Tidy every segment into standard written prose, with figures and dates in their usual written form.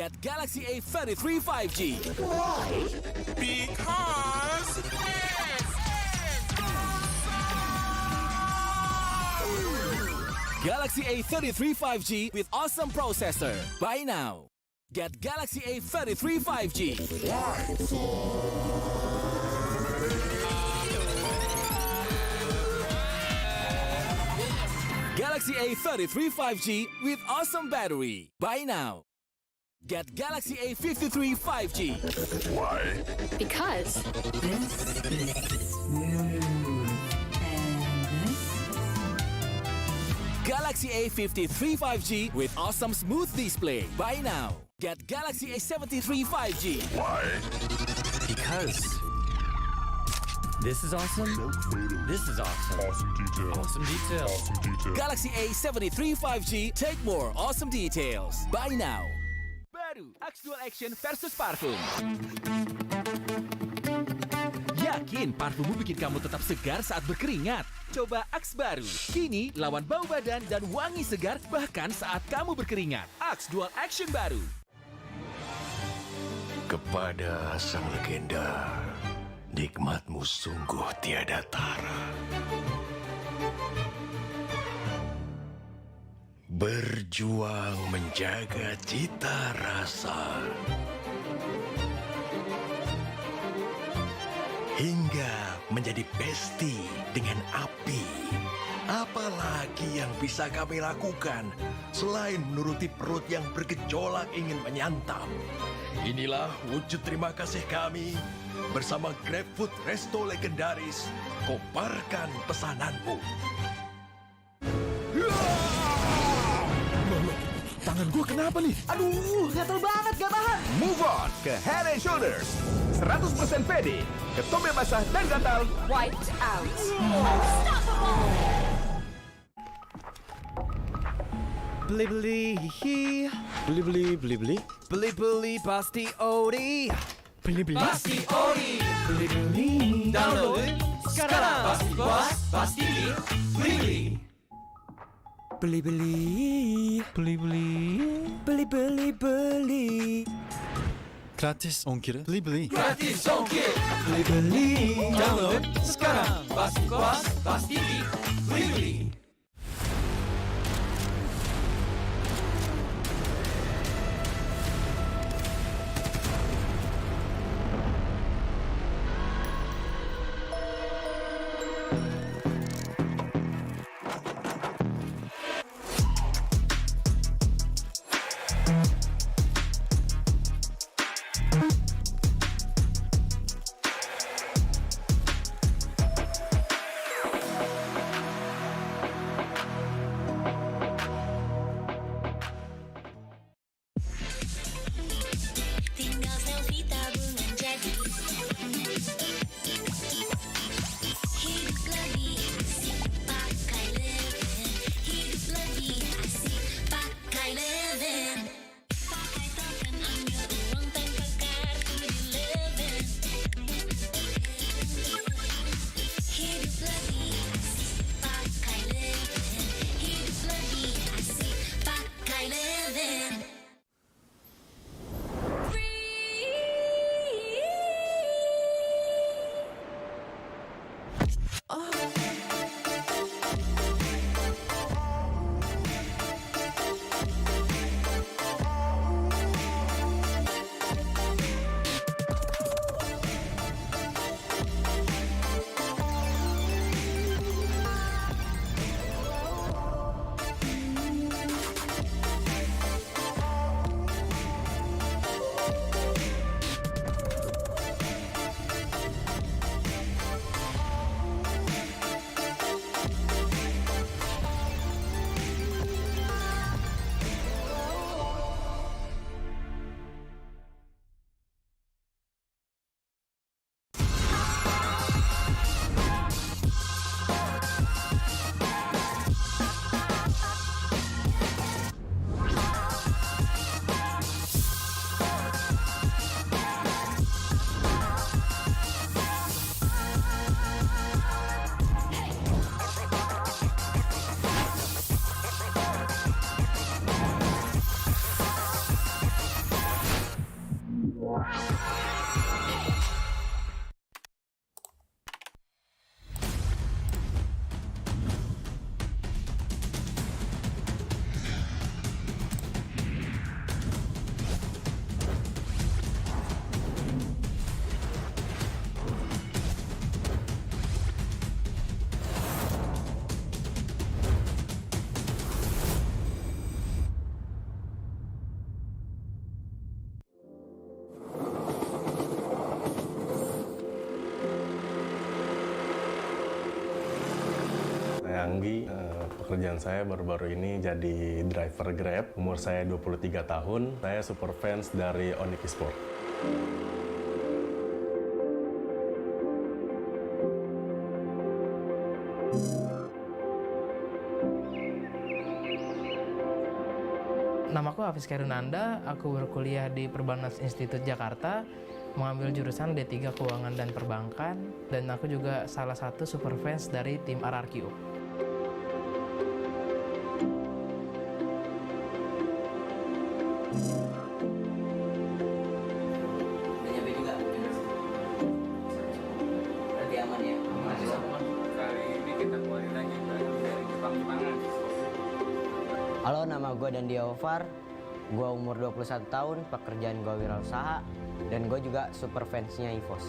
Get Galaxy A33 5G. Why? Because Galaxy A33 5G with awesome processor. Buy now. Get Galaxy A33 5G. Galaxy A33 5G with awesome battery. Buy now. Get Galaxy A53 5G. Why? Because This is smooth. And this? Galaxy A53 5G with awesome smooth display. Buy now. Get Galaxy A73 5G. Why? Because this is awesome. This is awesome. Awesome detail. Awesome detail. Awesome detail. Galaxy A73 5G. Take more awesome details. Buy now. Baru Axe Dual Action versus parfum. Yakin parfummu bikin kamu tetap segar saat berkeringat? Coba Axe baru. Kini lawan bau badan dan wangi segar bahkan saat kamu berkeringat. Axe Dual Action baru. Kepada sang legenda, nikmatmu sungguh tiada tara. Berjuang menjaga cita rasa hingga menjadi besti dengan api. Apalagi yang bisa kami lakukan selain menuruti perut yang bergejolak ingin menyantap? Inilah wujud terima kasih kami bersama GrabFood Resto Legendaris. Koparkan pesananmu. Tangan gue kenapa nih? Aduh, gatel banget, gak tahan. Move on ke Head and Shoulders. 100% pede, ketombe basah dan gatal. wiped out. Beli beli hihi. Beli beli beli beli. Beli beli pasti ori. Beli beli pasti ori. Beli beli. Download sekarang. Pasti bos, pasti beli beli. Beli beli. Beli beli. Beli beli beli. Gratis ongkir. Beli beli. Gratis ongkir. Beli beli. Download sekarang. Pasti bos, pasti beli beli. Anggi. Pekerjaan saya baru-baru ini jadi driver Grab. Umur saya 23 tahun. Saya super fans dari Esports. Namaku Hafiz Kairunanda, aku berkuliah di Perbanas Institut Jakarta, mengambil jurusan D3 Keuangan dan Perbankan, dan aku juga salah satu super fans dari tim RRQ. Halo, nama gue Dandia Ovar. Gue umur 21 tahun, pekerjaan gue wirausaha, dan gue juga super fansnya EVOS.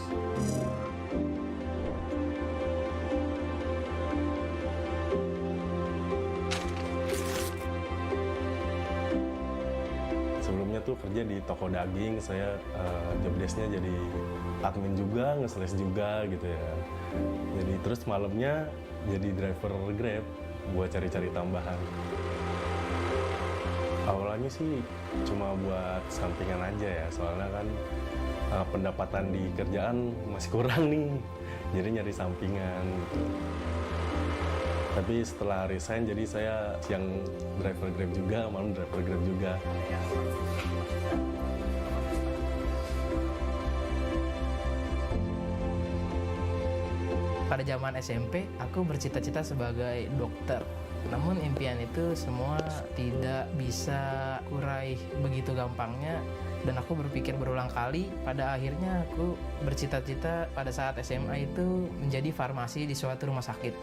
Sebelumnya tuh kerja di toko daging, saya job desk-nya jadi admin juga, nge-sales juga gitu ya. Jadi terus malamnya jadi driver Grab buat cari-cari tambahan. Awalnya sih cuma buat sampingan aja ya, soalnya kan pendapatan di kerjaan masih kurang nih, jadi nyari sampingan gitu. Tapi setelah resign, jadi saya siang driver Grab juga, malam driver Grab juga. Pada zaman SMP, aku bercita-cita sebagai dokter. Namun impian itu semua tidak bisa kurai begitu gampangnya, dan aku berpikir berulang kali. Pada akhirnya aku bercita-cita pada saat SMA itu menjadi farmasi di suatu rumah sakit.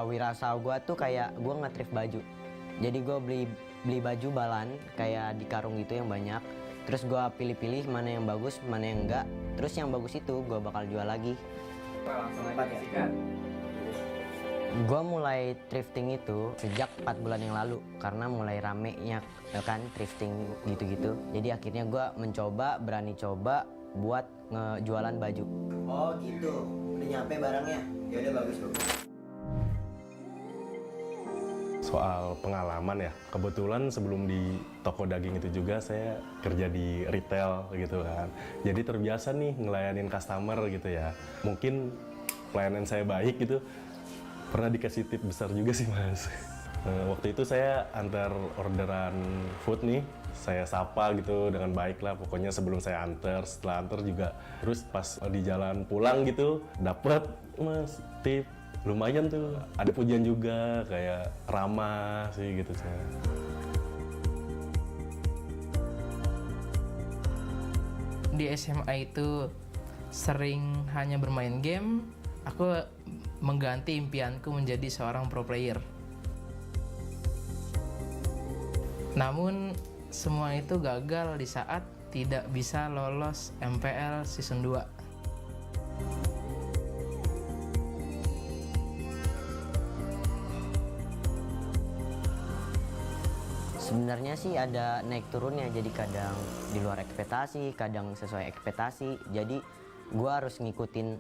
Wirausaha gue tuh kayak gue nge-thrift baju. Jadi gue beli baju balan kayak di karung gitu yang banyak. Terus gue pilih-pilih mana yang bagus, mana yang enggak. Terus yang bagus itu gue bakal jual lagi. Gue mulai thrifting itu sejak 4 bulan yang lalu karena mulai ramenya kan thrifting gitu-gitu. Jadi akhirnya gue berani coba buat ngejualan baju. Oh gitu, udah nyampe barangnya? Ya udah bagus. Soal pengalaman ya, kebetulan sebelum di toko daging itu juga saya kerja di retail gitu kan. Jadi terbiasa nih ngelayanin customer gitu ya. Mungkin pelayanan saya baik gitu, pernah dikasih tip besar juga sih mas. Waktu itu saya antar orderan food nih, saya sapa gitu dengan baik lah pokoknya sebelum saya antar, setelah antar juga. Terus pas di jalan pulang gitu, dapet mas tip. Lumayan tuh, ada pujian juga, kayak ramah sih gitu saya. Di SMA itu sering hanya bermain game, aku mengganti impianku menjadi seorang pro player. Namun semua itu gagal di saat tidak bisa lolos MPL Season 2. Sebenarnya sih ada naik turunnya, jadi kadang di luar ekspektasi, kadang sesuai ekspektasi. Jadi gue harus ngikutin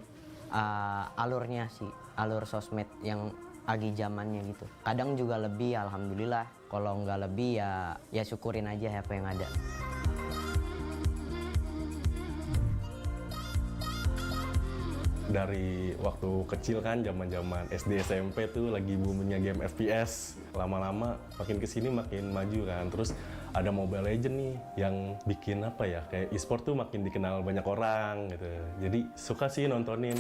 alurnya sih, alur sosmed yang lagi zamannya gitu. Kadang juga lebih, alhamdulillah. Kalau nggak lebih ya syukurin aja apa yang ada. Dari waktu kecil kan, zaman-zaman SD SMP tuh lagi boomingnya game FPS. Lama-lama makin kesini makin maju kan. Terus ada Mobile Legends nih yang bikin apa ya, kayak e-sport tuh makin dikenal banyak orang gitu. Jadi suka sih nontonin.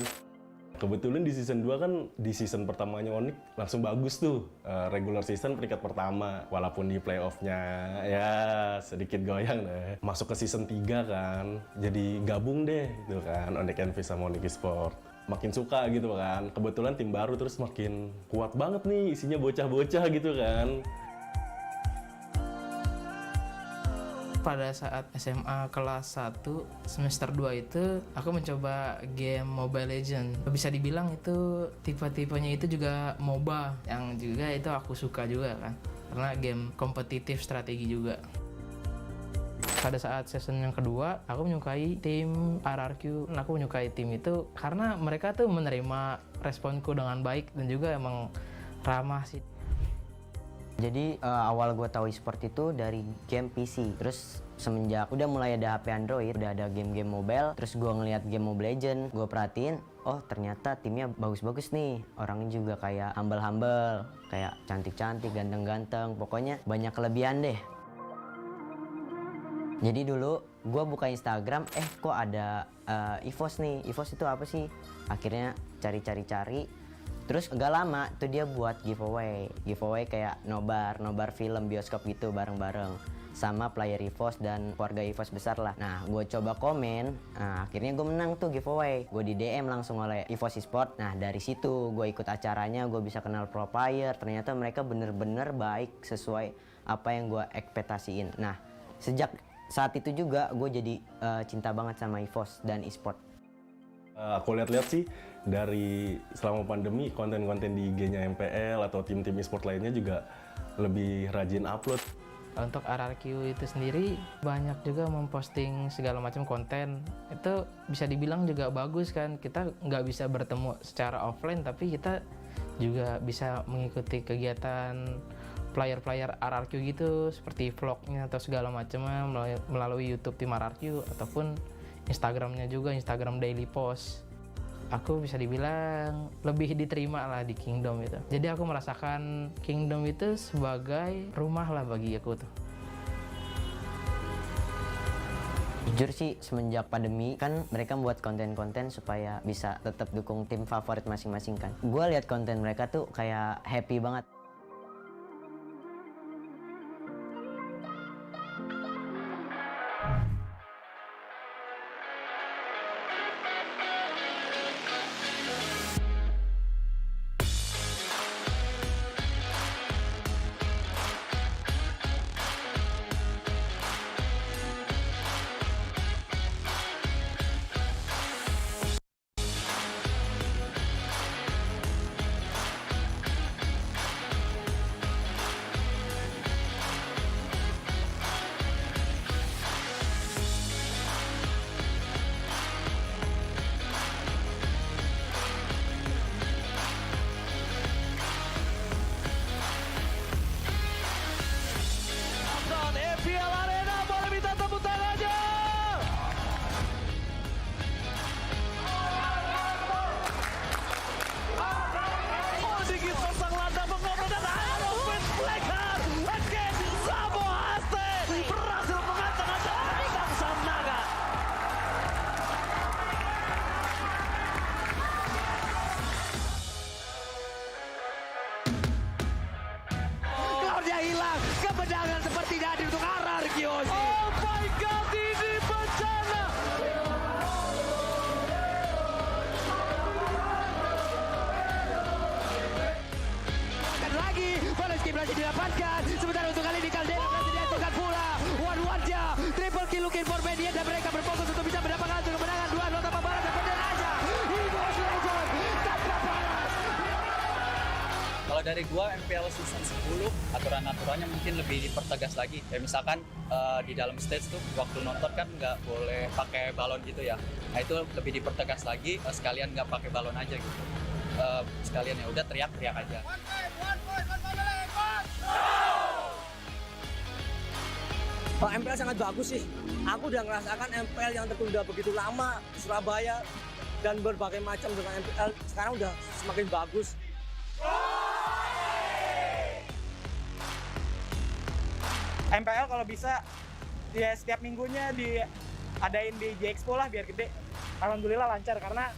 Kebetulan di season 2 kan, di season pertamanya Onyx langsung bagus tuh. Regular season peringkat pertama, walaupun di playoff-nya ya sedikit goyang deh. Masuk ke season 3 kan, jadi gabung deh gitu kan, Onyx NV sama Onyx Esports. Makin suka gitu kan, kebetulan tim baru terus makin kuat banget nih, isinya bocah-bocah gitu kan. Pada saat SMA kelas 1 semester 2 itu aku mencoba game Mobile Legends. Bisa dibilang itu tipe-tipenya itu juga MOBA, yang juga itu aku suka juga kan, karena game kompetitif strategi juga. Pada saat season yang kedua, aku menyukai tim RRQ. Aku menyukai tim itu karena mereka tuh menerima responku dengan baik dan juga emang ramah sih. Jadi awal gue tahu e-sport itu dari game PC. Terus semenjak udah mulai ada HP Android, udah ada game-game mobile. Terus gue ngeliat game Mobile Legends, gue perhatiin, oh ternyata timnya bagus-bagus nih. Orangnya juga kayak humble-humble, kayak cantik-cantik, ganteng-ganteng. Pokoknya banyak kelebihan deh. Jadi dulu gue buka Instagram, kok ada EVOS nih. EVOS itu apa sih? Akhirnya cari-cari. Terus gak lama tuh dia buat giveaway kayak nobar film bioskop gitu bareng-bareng sama player EVOS dan keluarga EVOS besar lah. Nah, gue coba komen, akhirnya gue menang tuh giveaway. Gue di DM langsung oleh EVOS Esports. Nah, dari situ gue ikut acaranya, gue bisa kenal pro player. Ternyata mereka bener-bener baik sesuai apa yang gue ekspektasiin. Nah, sejak saat itu juga gue jadi cinta banget sama EVOS dan Esports. Aku lihat-lihat sih dari selama pandemi konten-konten di IG-nya MPL atau tim-tim e-sport lainnya juga lebih rajin upload. Untuk RRQ itu sendiri banyak juga memposting segala macam konten. Itu bisa dibilang juga bagus kan. Kita nggak bisa bertemu secara offline tapi kita juga bisa mengikuti kegiatan player-player RRQ gitu seperti vlognya atau segala macamnya melalui YouTube tim RRQ ataupun Instagramnya juga, Instagram daily post. Aku bisa dibilang lebih diterima lah di Kingdom itu. Jadi aku merasakan Kingdom itu sebagai rumah lah bagi aku tuh. Jujur sih semenjak pandemi kan mereka buat konten-konten supaya bisa tetap dukung tim favorit masing-masing kan. Gue lihat konten mereka tuh kayak happy banget. MPL Arena, boleh minta tepuk tangannya? Oh, dikit pasang landa mengobrol dan Iron Fist Blacker again, Samo Haste berhasil mengacak-acak bintang Sam Naga. Cloud-nya hilang, kemenangan seperti tadi untuk RRQ Hoshi. Oh my god, ini bencana. Dan lagi, Valeski berhasil didapatkan. Sementara untuk kali ini Caldera berhasil dihancurkan pula. One-one-nya, triple kill looking for Media dan mereka berfokus untuk bisa mendapatkan kemenangan. Dua nota pembalas dan berdiri aja. EVOS Legends tanpa balas. Kalau dari gua MPL season 10 aturan-aturannya mungkin lebih dipertegas lagi. Kayak misalkan di dalam stage tuh waktu nonton kan nggak boleh pakai balon gitu ya. Nah itu lebih dipertegas lagi, sekalian nggak pakai balon aja gitu. Sekalian ya udah teriak-teriak aja. MPL sangat bagus sih. Aku udah ngerasakan MPL yang tertunda begitu lama di Surabaya dan berbagai macam dengan MPL sekarang udah semakin bagus. MPL kalau bisa ya setiap minggunya diadain di Expo lah biar gede. Alhamdulillah lancar karena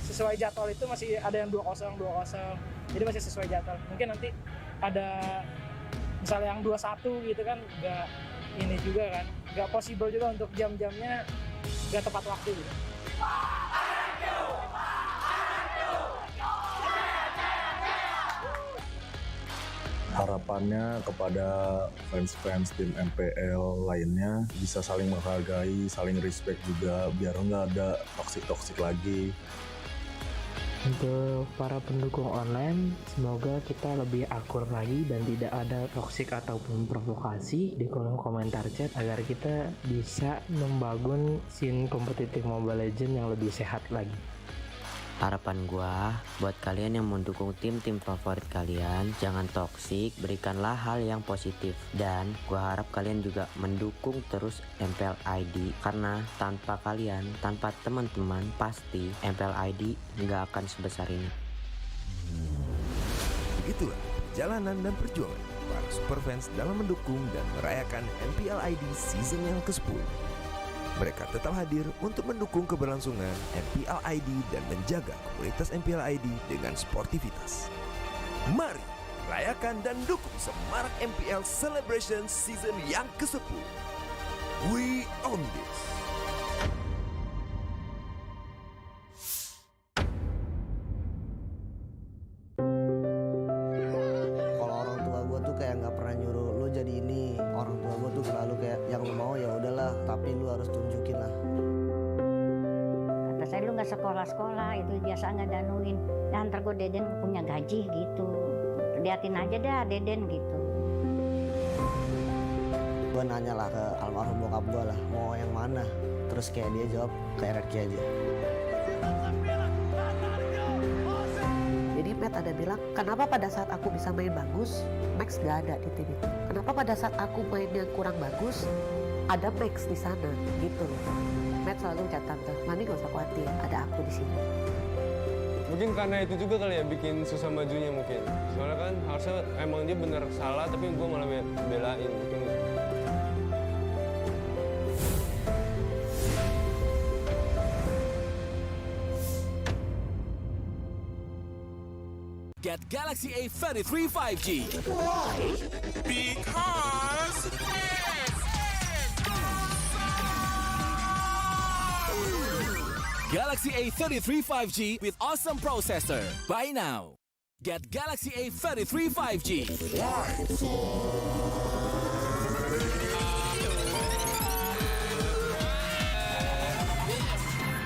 sesuai jadwal itu masih ada yang 2-0. Jadi masih sesuai jadwal. Mungkin nanti ada misalnya yang 2-1 gitu kan nggak ini juga kan. Nggak possible juga untuk jam-jamnya nggak tepat waktu gitu. Harapannya kepada fans-fans tim MPL lainnya bisa saling menghargai, saling respect juga biar nggak ada toksik-toksik lagi. Untuk para pendukung online, semoga kita lebih akur lagi dan tidak ada toksik ataupun provokasi di kolom komentar chat agar kita bisa membangun scene kompetitif Mobile Legends yang lebih sehat lagi. Harapan gua buat kalian yang mendukung tim-tim favorit kalian, jangan toksik, berikanlah hal yang positif. Dan gua harap kalian juga mendukung terus MPL ID, karena tanpa kalian, tanpa teman-teman, pasti MPL ID nggak akan sebesar ini. Begitulah perjalanan dan perjuangan para superfans dalam mendukung dan merayakan MPL ID season yang ke-10. Mereka tetap hadir untuk mendukung keberlangsungan MPL ID dan menjaga komunitas MPL ID dengan sportivitas. Mari rayakan dan dukung semarak MPL Celebration Season yang ke-10. We own this. Kalau orang tua gue tuh kayak nggak pernah nyuruh lu jadi ini. Orang tua gue tuh selalu kayak yang lu mau ya udahlah, tapi lu harus tunjukin lah. Kata saya, lu nggak sekolah-sekolah, itu biasa nggak danuin. Dan ntar gue Deden punya gaji gitu. Liatin aja dah Deden gitu. Gue nanya lah ke almarhum bokap gue lah, mau yang mana? Terus kayak dia jawab ke RRQ aja. Jadi Matt ada bilang, kenapa pada saat aku bisa main bagus, Max gak ada di tim itu? Kenapa pada saat aku main yang kurang bagus, ada Max di sana, gitu loh. Matt selalu ucap tante, Mami gak usah khawatir, ada aku di sini. Mungkin karena itu juga kali ya bikin susah majunya mungkin. Soalnya kan harusnya emang dia bener salah, tapi gue malah belain mungkin. Get Galaxy A33 5G. Why? Because Galaxy A33 5G with awesome processor. Buy now. Get Galaxy A33 5G. Why?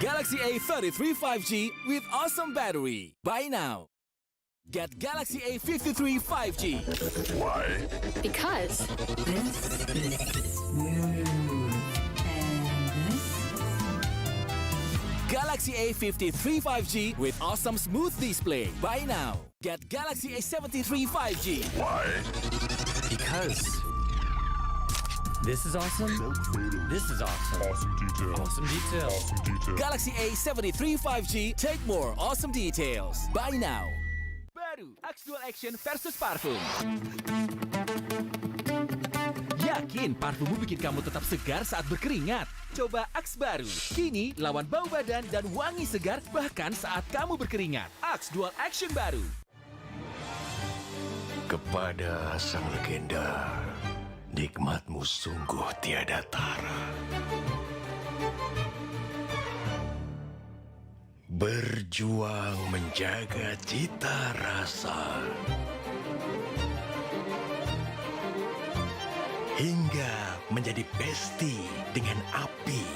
Galaxy A33 5G with awesome battery. Buy now. Get Galaxy A53 5G. Why? Because this is smooth. And this Galaxy A53 5G with awesome smooth display. Buy now. Get Galaxy A73 5G. Why? Because this is awesome. This is awesome. Awesome details. Awesome details. Awesome details. Galaxy A73 5G. Take more awesome details. Buy now. Baru Axe Dual Action versus parfum. Yakin parfummu bikin kamu tetap segar saat berkeringat? Coba Axe baru. Kini lawan bau badan dan wangi segar bahkan saat kamu berkeringat. Axe Dual Action baru. Kepada sang legenda, nikmatmu sungguh tiada tara. Berjuang menjaga cita rasa hingga menjadi besti dengan api.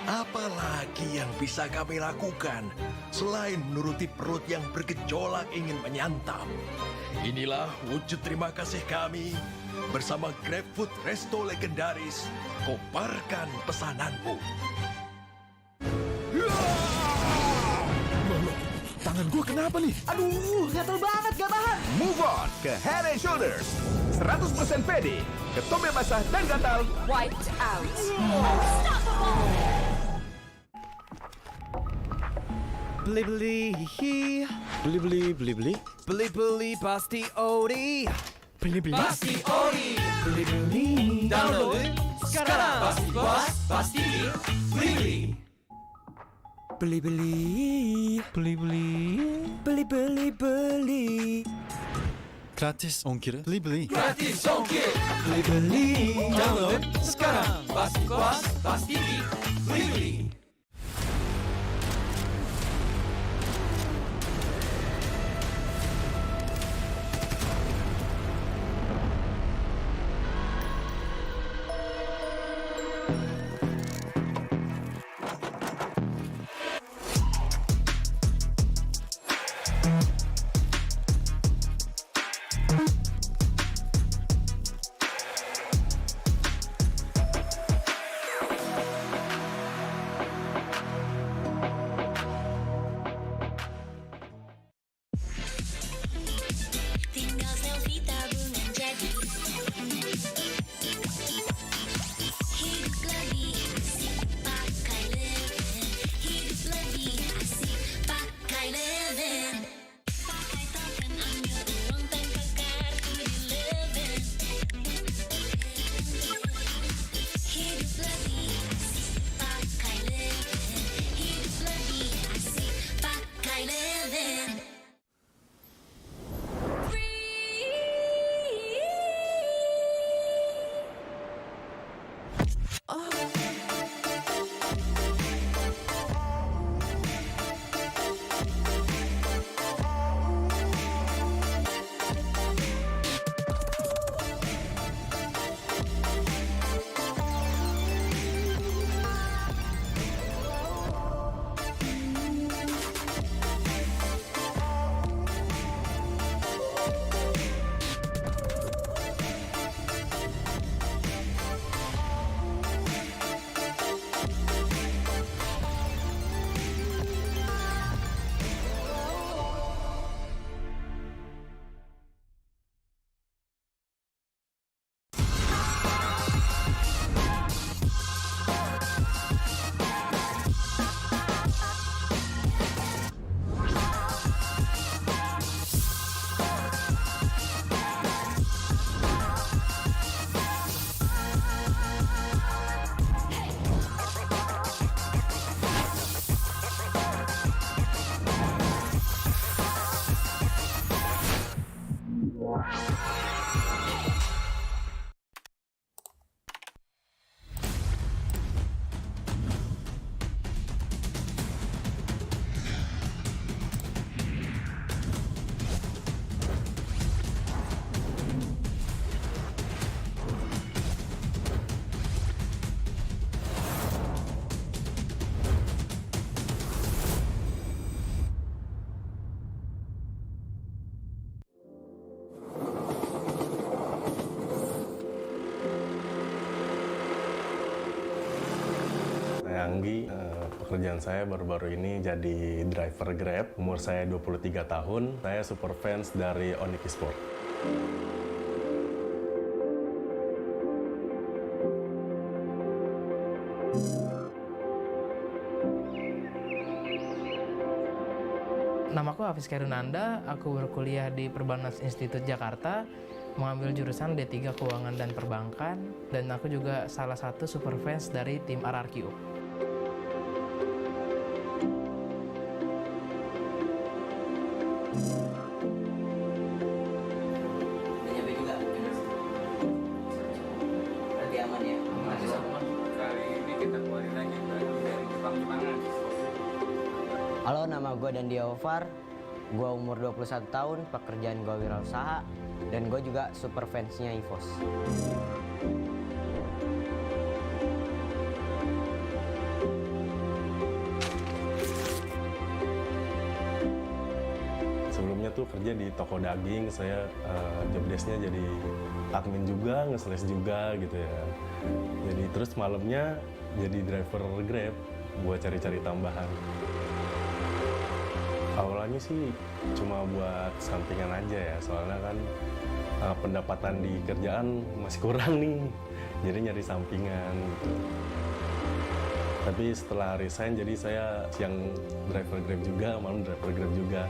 Apalagi yang bisa kami lakukan selain menuruti perut yang bergejolak ingin menyantap? Inilah wujud terima kasih kami bersama GrabFood Resto Legendaris. Koparkan pesananmu. Tangan gue kenapa nih? Aduh, gatel banget, gak tahan. Move on ke Head and Shoulders. 100% pede, ketombe basah dan gatal. wiped out. Beli-beli, beli-beli, beli-beli pasti ori. Beli-beli pasti ori. Beli-beli, download sekarang. Pasti puas, pasti beli-beli. Beli-beli, beli-beli, beli-beli, beli. Gratis ongkir, beli-beli. Gratis ongkir, beli-beli. Download sekarang. Pasti puas, pasti beli-beli. Anggi. Pekerjaan saya baru-baru ini jadi driver Grab. Umur saya 23 tahun. Saya super fans dari Esports. Namaku Hafiz Kairunanda, aku berkuliah di Perbanas Institut Jakarta, mengambil jurusan D3 Keuangan dan Perbankan, dan aku juga salah satu super fans dari tim RRQ. Halo, nama gue Dandia Ovar. Gue umur 21 tahun, pekerjaan gue wirausaha, dan gue juga super fansnya EVOS. Sebelumnya tuh kerja di toko daging, saya job desk-nya jadi admin juga, nge-sales juga gitu ya. Jadi terus malamnya jadi driver Grab buat cari-cari tambahan. Awalnya sih cuma buat sampingan aja ya, soalnya kan pendapatan di kerjaan masih kurang nih, jadi nyari sampingan gitu. Tapi setelah resign, jadi saya siang driver Grab juga, malam driver Grab juga.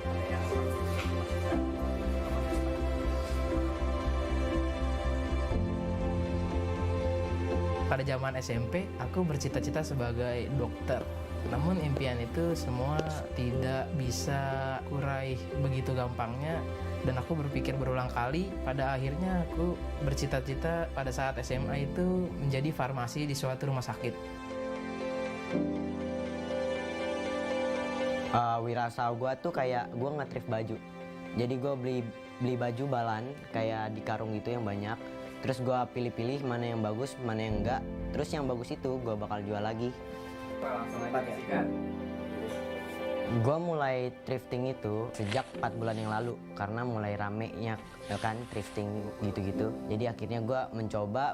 Pada zaman SMP, aku bercita-cita sebagai dokter. Namun impian itu semua tidak bisa kurai begitu gampangnya, dan aku berpikir berulang kali. Pada akhirnya aku bercita-cita pada saat SMA itu menjadi farmasi di suatu rumah sakit. Wirausaha gue tuh kayak gue nge-thrift baju. Jadi gue beli baju balan kayak di karung gitu yang banyak. Terus gue pilih-pilih mana yang bagus, mana yang enggak. Terus yang bagus itu gue bakal jual lagi. Gue mulai thrifting itu sejak 4 bulan yang lalu karena mulai ramenya kan thrifting gitu-gitu. Jadi akhirnya gue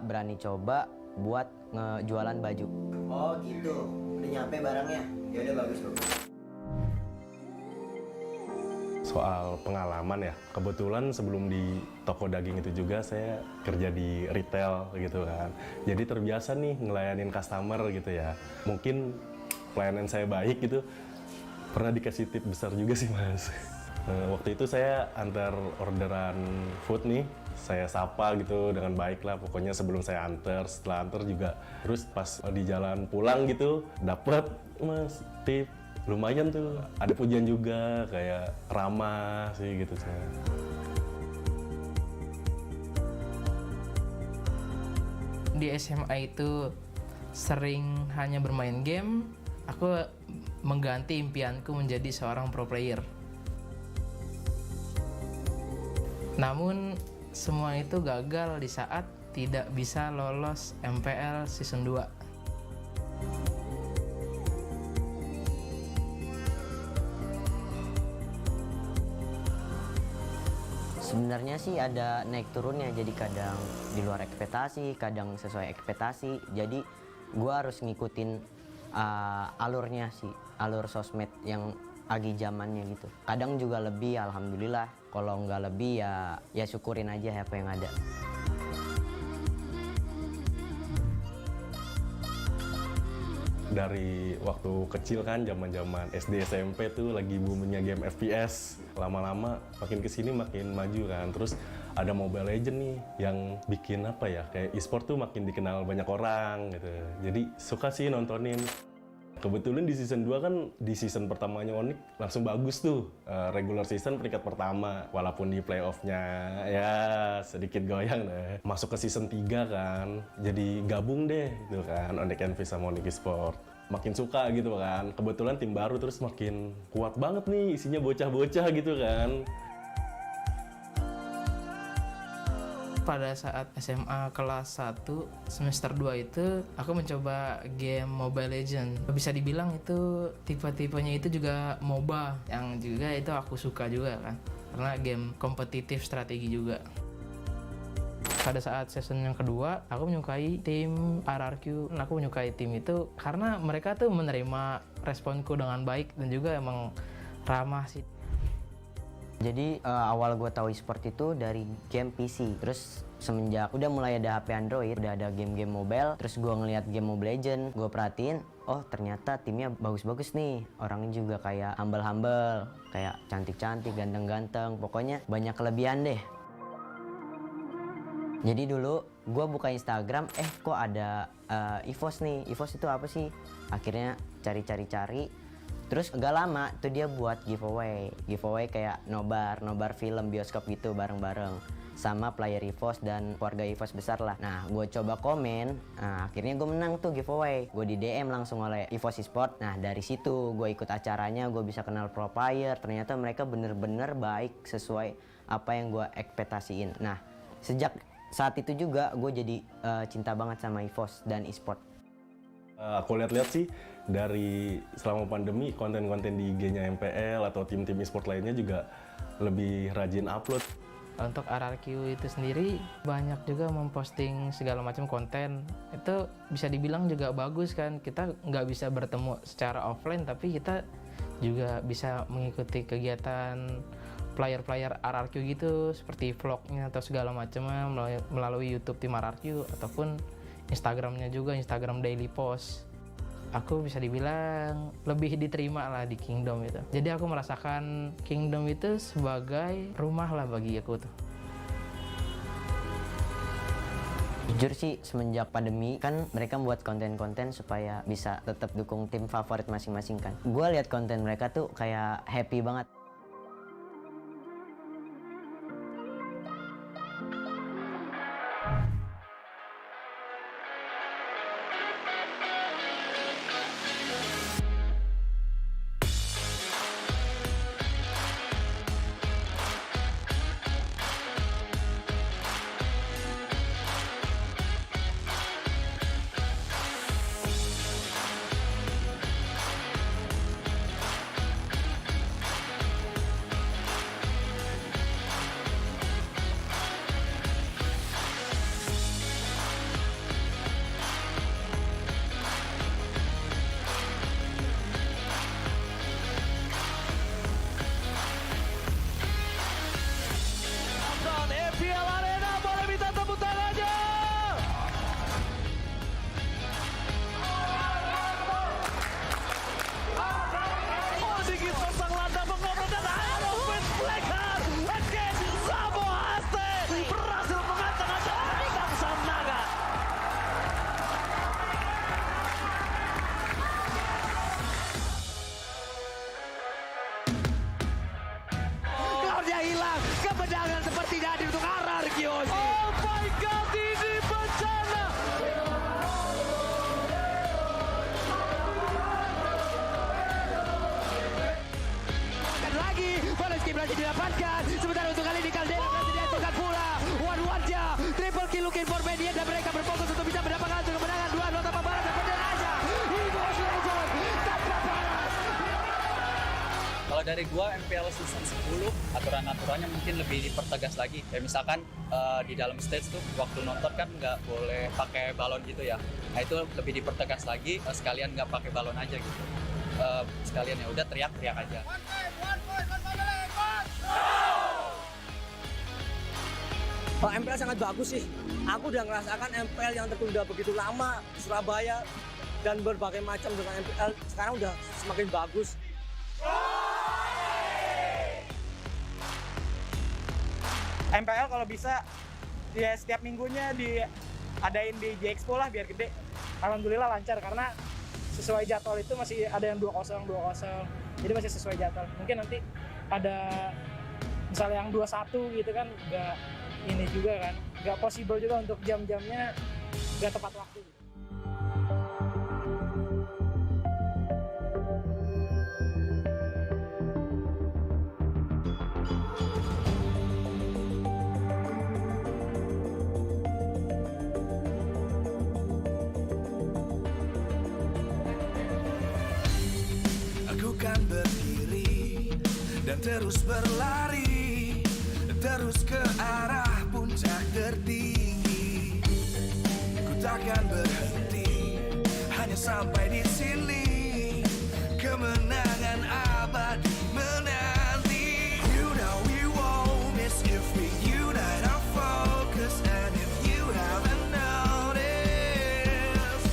berani coba buat ngejualan baju. Oh gitu, udah nyampe barangnya? Ya udah bagus. Soal pengalaman ya, kebetulan sebelum di toko daging itu juga saya kerja di retail gitu kan. Jadi terbiasa nih ngelayanin customer gitu ya. Mungkin pelayanan saya baik gitu, pernah dikasih tip besar juga sih mas. Waktu itu saya antar orderan food nih, saya sapa gitu dengan baik lah pokoknya sebelum saya antar, setelah antar juga. Terus pas di jalan pulang gitu, dapet mas tip. Lumayan tuh, ada pujian juga, kayak ramah sih gitu saya. Di SMA itu sering hanya bermain game, aku mengganti impianku menjadi seorang pro player. Namun semua itu gagal di saat tidak bisa lolos MPL Season 2. Sebenarnya sih ada naik turunnya, jadi kadang di luar ekspektasi, kadang sesuai ekspektasi. Jadi gue harus ngikutin alurnya sih, alur sosmed yang lagi zamannya gitu. Kadang juga lebih, alhamdulillah. Kalau nggak lebih ya syukurin aja apa yang ada. Dari waktu kecil kan, zaman-zaman SD SMP tuh lagi boomingnya game FPS. Lama-lama makin kesini makin maju kan. Terus ada Mobile Legends nih yang bikin apa ya, kayak e-sport tuh makin dikenal banyak orang gitu. Jadi suka sih nontonin. Kebetulan di season 2 kan, di season pertamanya Onyx langsung bagus tuh. Regular season peringkat pertama, walaupun di playoff-nya ya sedikit goyang deh. Masuk ke season 3 kan, jadi gabung deh gitu kan, Onyx NV sama Onyx Esports. Makin suka gitu kan, kebetulan tim baru terus makin kuat banget nih, isinya bocah-bocah gitu kan. Pada saat SMA kelas 1 semester 2 itu aku mencoba game Mobile Legends. Bisa dibilang itu tipe-tipenya itu juga MOBA, yang juga itu aku suka juga kan, karena game kompetitif strategi juga. Pada saat season yang kedua, aku menyukai tim RRQ. Aku menyukai tim itu karena mereka tuh menerima responku dengan baik dan juga emang ramah sih. Jadi awal gue tahu e-sport itu dari game PC. Terus semenjak udah mulai ada HP Android, udah ada game-game mobile. Terus gue ngeliat game Mobile Legends, gue perhatiin, oh ternyata timnya bagus-bagus nih. Orangnya juga kayak humble-humble, kayak cantik-cantik, ganteng-ganteng. Pokoknya banyak kelebihan deh. Jadi dulu gue buka Instagram, kok ada EVOS nih. EVOS itu apa sih? Akhirnya cari-cari. Terus gak lama tuh dia buat giveaway kayak nobar film bioskop gitu bareng-bareng sama player EVOS dan keluarga EVOS besar lah. Nah gue coba komen, akhirnya gue menang tuh giveaway. Gue di DM langsung oleh EVOS Esports. Nah dari situ gue ikut acaranya, gue bisa kenal pro player. Ternyata mereka bener-bener baik sesuai apa yang gue ekspektasiin. Nah sejak saat itu juga gue jadi cinta banget sama EVOS dan Esports. Aku lihat-lihat sih dari selama pandemi konten-konten di IG-nya MPL atau tim-tim e-sport lainnya juga lebih rajin upload. Untuk RRQ itu sendiri banyak juga memposting segala macam konten. Itu bisa dibilang juga bagus kan. Kita nggak bisa bertemu secara offline tapi kita juga bisa mengikuti kegiatan player-player RRQ gitu seperti vlognya atau segala macamnya melalui YouTube tim RRQ ataupun Instagramnya juga, Instagram daily post. Aku bisa dibilang lebih diterima lah di Kingdom itu. Jadi aku merasakan Kingdom itu sebagai rumah lah bagi aku tuh. Jujur sih semenjak pandemi kan mereka buat konten-konten supaya bisa tetap dukung tim favorit masing-masing kan. Gue lihat konten mereka tuh kayak happy banget. Kemenangan seperti tadi untuk RRQ Hoshi. Oh my god, ini bencana. Dan lagi, Valeski berhasil didapatkan. Sementara untuk kali ini Caldera berhasil dihancurkan pula. One-one-nya, triple kill looking for Media dan mereka berfokus untuk bisa mendapatkan kemenangan dua nota pembalap dan Indonesia. EVOS Legends tanpa balas. Kalau dari gua MPL season 10 aturan-aturannya mungkin lebih dipertegas lagi. Kayak misalkan di dalam stage tuh waktu nonton kan nggak boleh pakai balon gitu ya. Nah itu lebih dipertegas lagi, sekalian nggak pakai balon aja gitu. Sekalian ya udah teriak-teriak aja. MPL sangat bagus sih. Aku udah ngerasakan MPL yang tertunda begitu lama di Surabaya dan berbagai macam dengan MPL sekarang udah semakin bagus. MPL kalau bisa ya setiap minggunya diadain di Expo lah biar gede. Alhamdulillah lancar karena sesuai jadwal itu masih ada yang 2-0. Jadi masih sesuai jadwal. Mungkin nanti ada misalnya yang 2-1 gitu kan nggak ini juga kan. Nggak possible juga untuk jam-jamnya nggak tepat waktu. Kan berdiri dan terus berlari, terus ke arah puncak tertinggi. takkan berhenti hanya sampai di sini. Kemenangan abadi menanti. You know we won't miss if we unite our focus. And if you haven't noticed,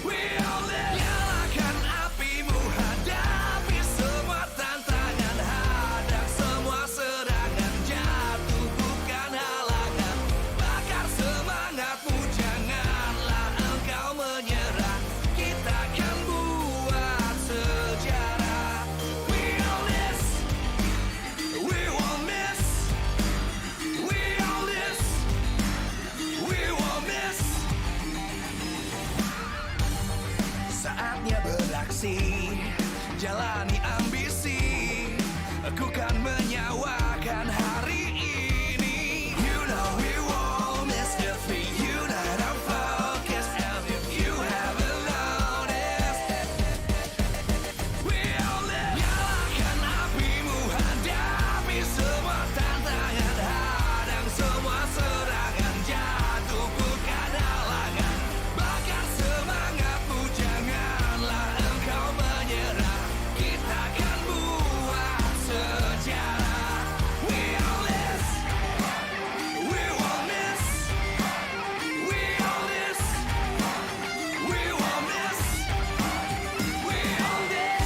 we all live. Nyalakan apimu, hadapi semua tantangan, hadang semua serangan, jatuh bukan halangan. Bakar semangatmu, janganlah engkau menyerah. Kita akan buat sejarah. We all this, we won't miss. We all this, we won't miss. Saatnya beraksi, jalani ambisi. Aku kan menyawakan hari ini. You know we won't miss if we unite our focus. And if you haven't noticed, we all live. Nyalakan apimu, hadapi semua tantangan, hadang semua serangan, jatuh bukan halangan. Bakar semangatmu, janganlah engkau menyerah. Kita akan buat sejarah. We all this, we won't miss. We all this, we won't miss. We all this.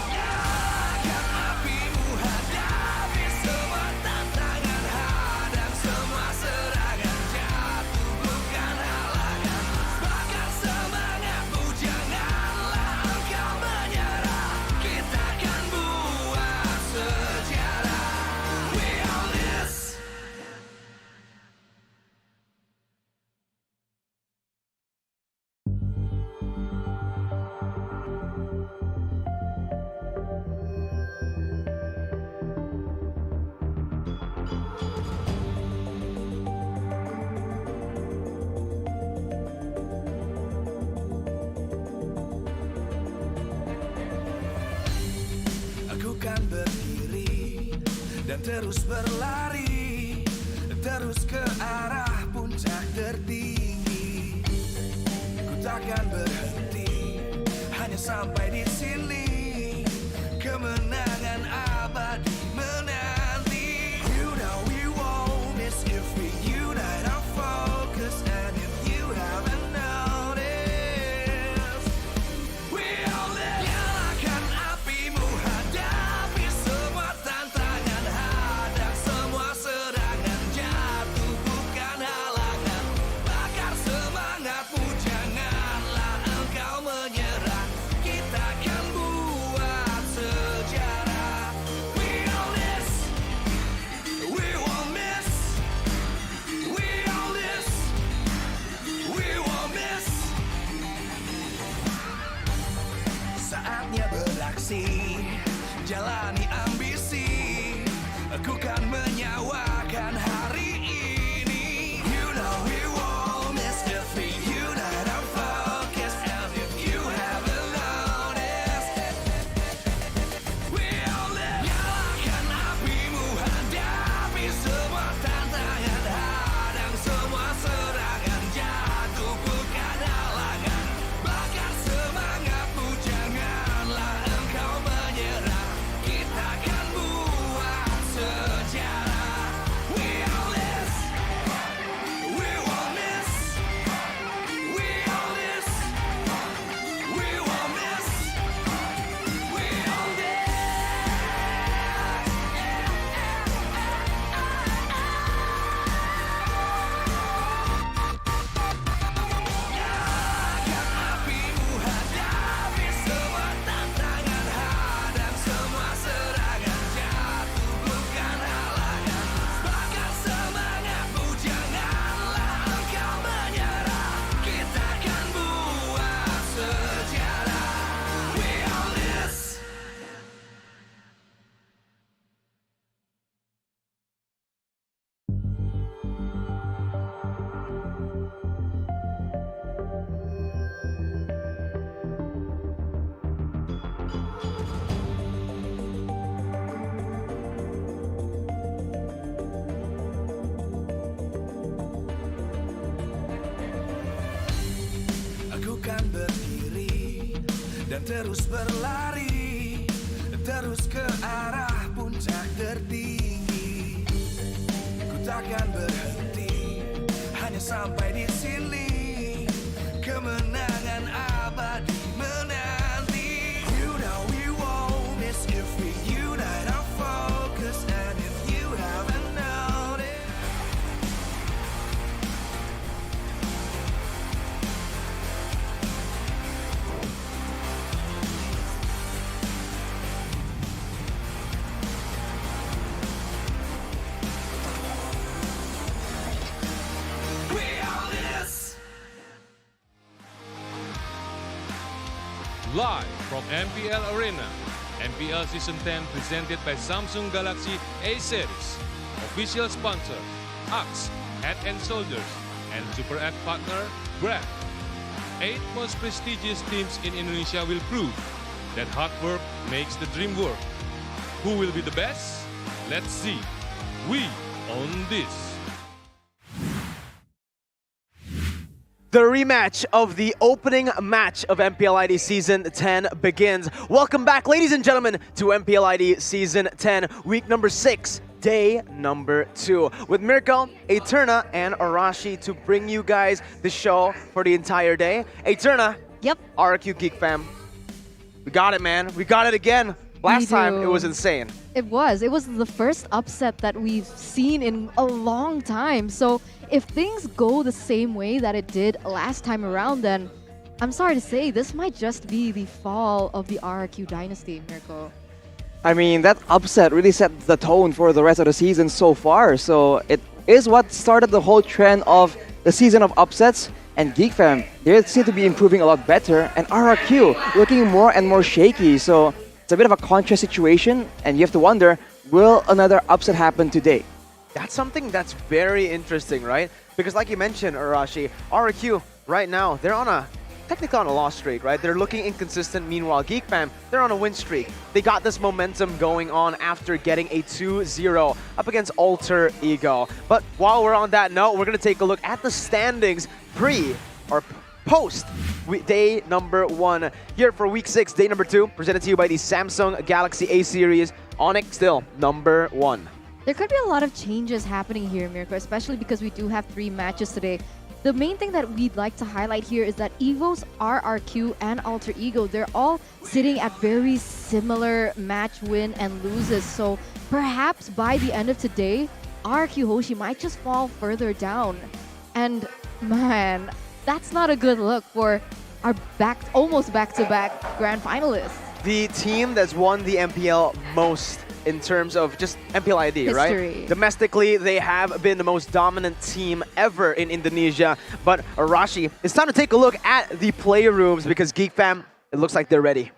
Nyalakan apimu, hadapi semua tantangan, hadang semua serangan, jatuh bukan halangan. Bakar semangatmu, janganlah engkau menyerah. Kita akan buat sejarah. We all this. Aku kan berdiri dan terus berlari, terus ke arah puncak tertinggi. Ku takkan berhenti hanya sampai di sini. Kemenangan abadi menanti. You know we won't miss if we unite our focus. And if you haven't noticed, we all live. Nyalakan apimu, hadapi semua tantangan, hadang semua serangan, jatuh bukan halangan. Bakar semangatmu, janganlah engkau menyerah. Kita akan buat sejarah. terus berlari, terus ke arah puncak tertinggi. Ku takkan berhenti, hanya sampai di sini. Kemenangan abadi menanti. You know we won't miss if we unite our focus. And if you haven't noticed, we are this. Live from MPL Arena, MPL Season 10 presented by Samsung Galaxy A Series. Official sponsor, Axe, Head and Shoulders, and Super App partner, Grab. 8 most prestigious teams in Indonesia will prove that hard work makes the dream work. Who will be the best? Let's see. We own this. The rematch of the opening match of MPL ID Season 10 begins. Welcome back, ladies and gentlemen, to MPL ID Season 10, week number 6, day number 2. With Mirko, Eterna, and Arashi to bring you guys the show for the entire day. Eterna. Yep. RRQ Geek Fam. We got it, man. We got it again. Last time, it was insane. It was the first upset that we've seen in a long time. So if things go the same way that it did last time around, then I'm sorry to say, this might just be the fall of the RRQ dynasty, Mirko. I mean, that upset really set the tone for the rest of the season so far. So it is what started the whole trend of the season of upsets. And Geek Fam, they seem to be improving a lot better. And RRQ looking more and more shaky. So it's a bit of a contrast situation. And you have to wonder, will another upset happen today? That's something that's very interesting, right? Because like you mentioned, Arashi, RRQ right now, they're technically on a loss streak, right? They're looking inconsistent. Meanwhile, Geek Fam, they're on a win streak. They got this momentum going on after getting a 2-0 up against Alter Ego. But while we're on that note, we're going to take a look at the standings post day number 1 here for week 6, day number 2, presented to you by the Samsung Galaxy A series. Onyx still number 1. There could be a lot of changes happening here, Mirko, especially because we do have 3 matches today. The main thing that we'd like to highlight here is that EVOS, RRQ, and Alter Ego, they're all sitting at very similar match win and loses. So perhaps by the end of today, RRQ Hoshi might just fall further down. And man, that's not a good look for our almost back-to-back grand finalists. The team that's won the MPL most in terms of just MPL ID, history, right? Domestically, they have been the most dominant team ever in Indonesia. But Arashi, it's time to take a look at the player rooms because Geek Fam, it looks like they're ready.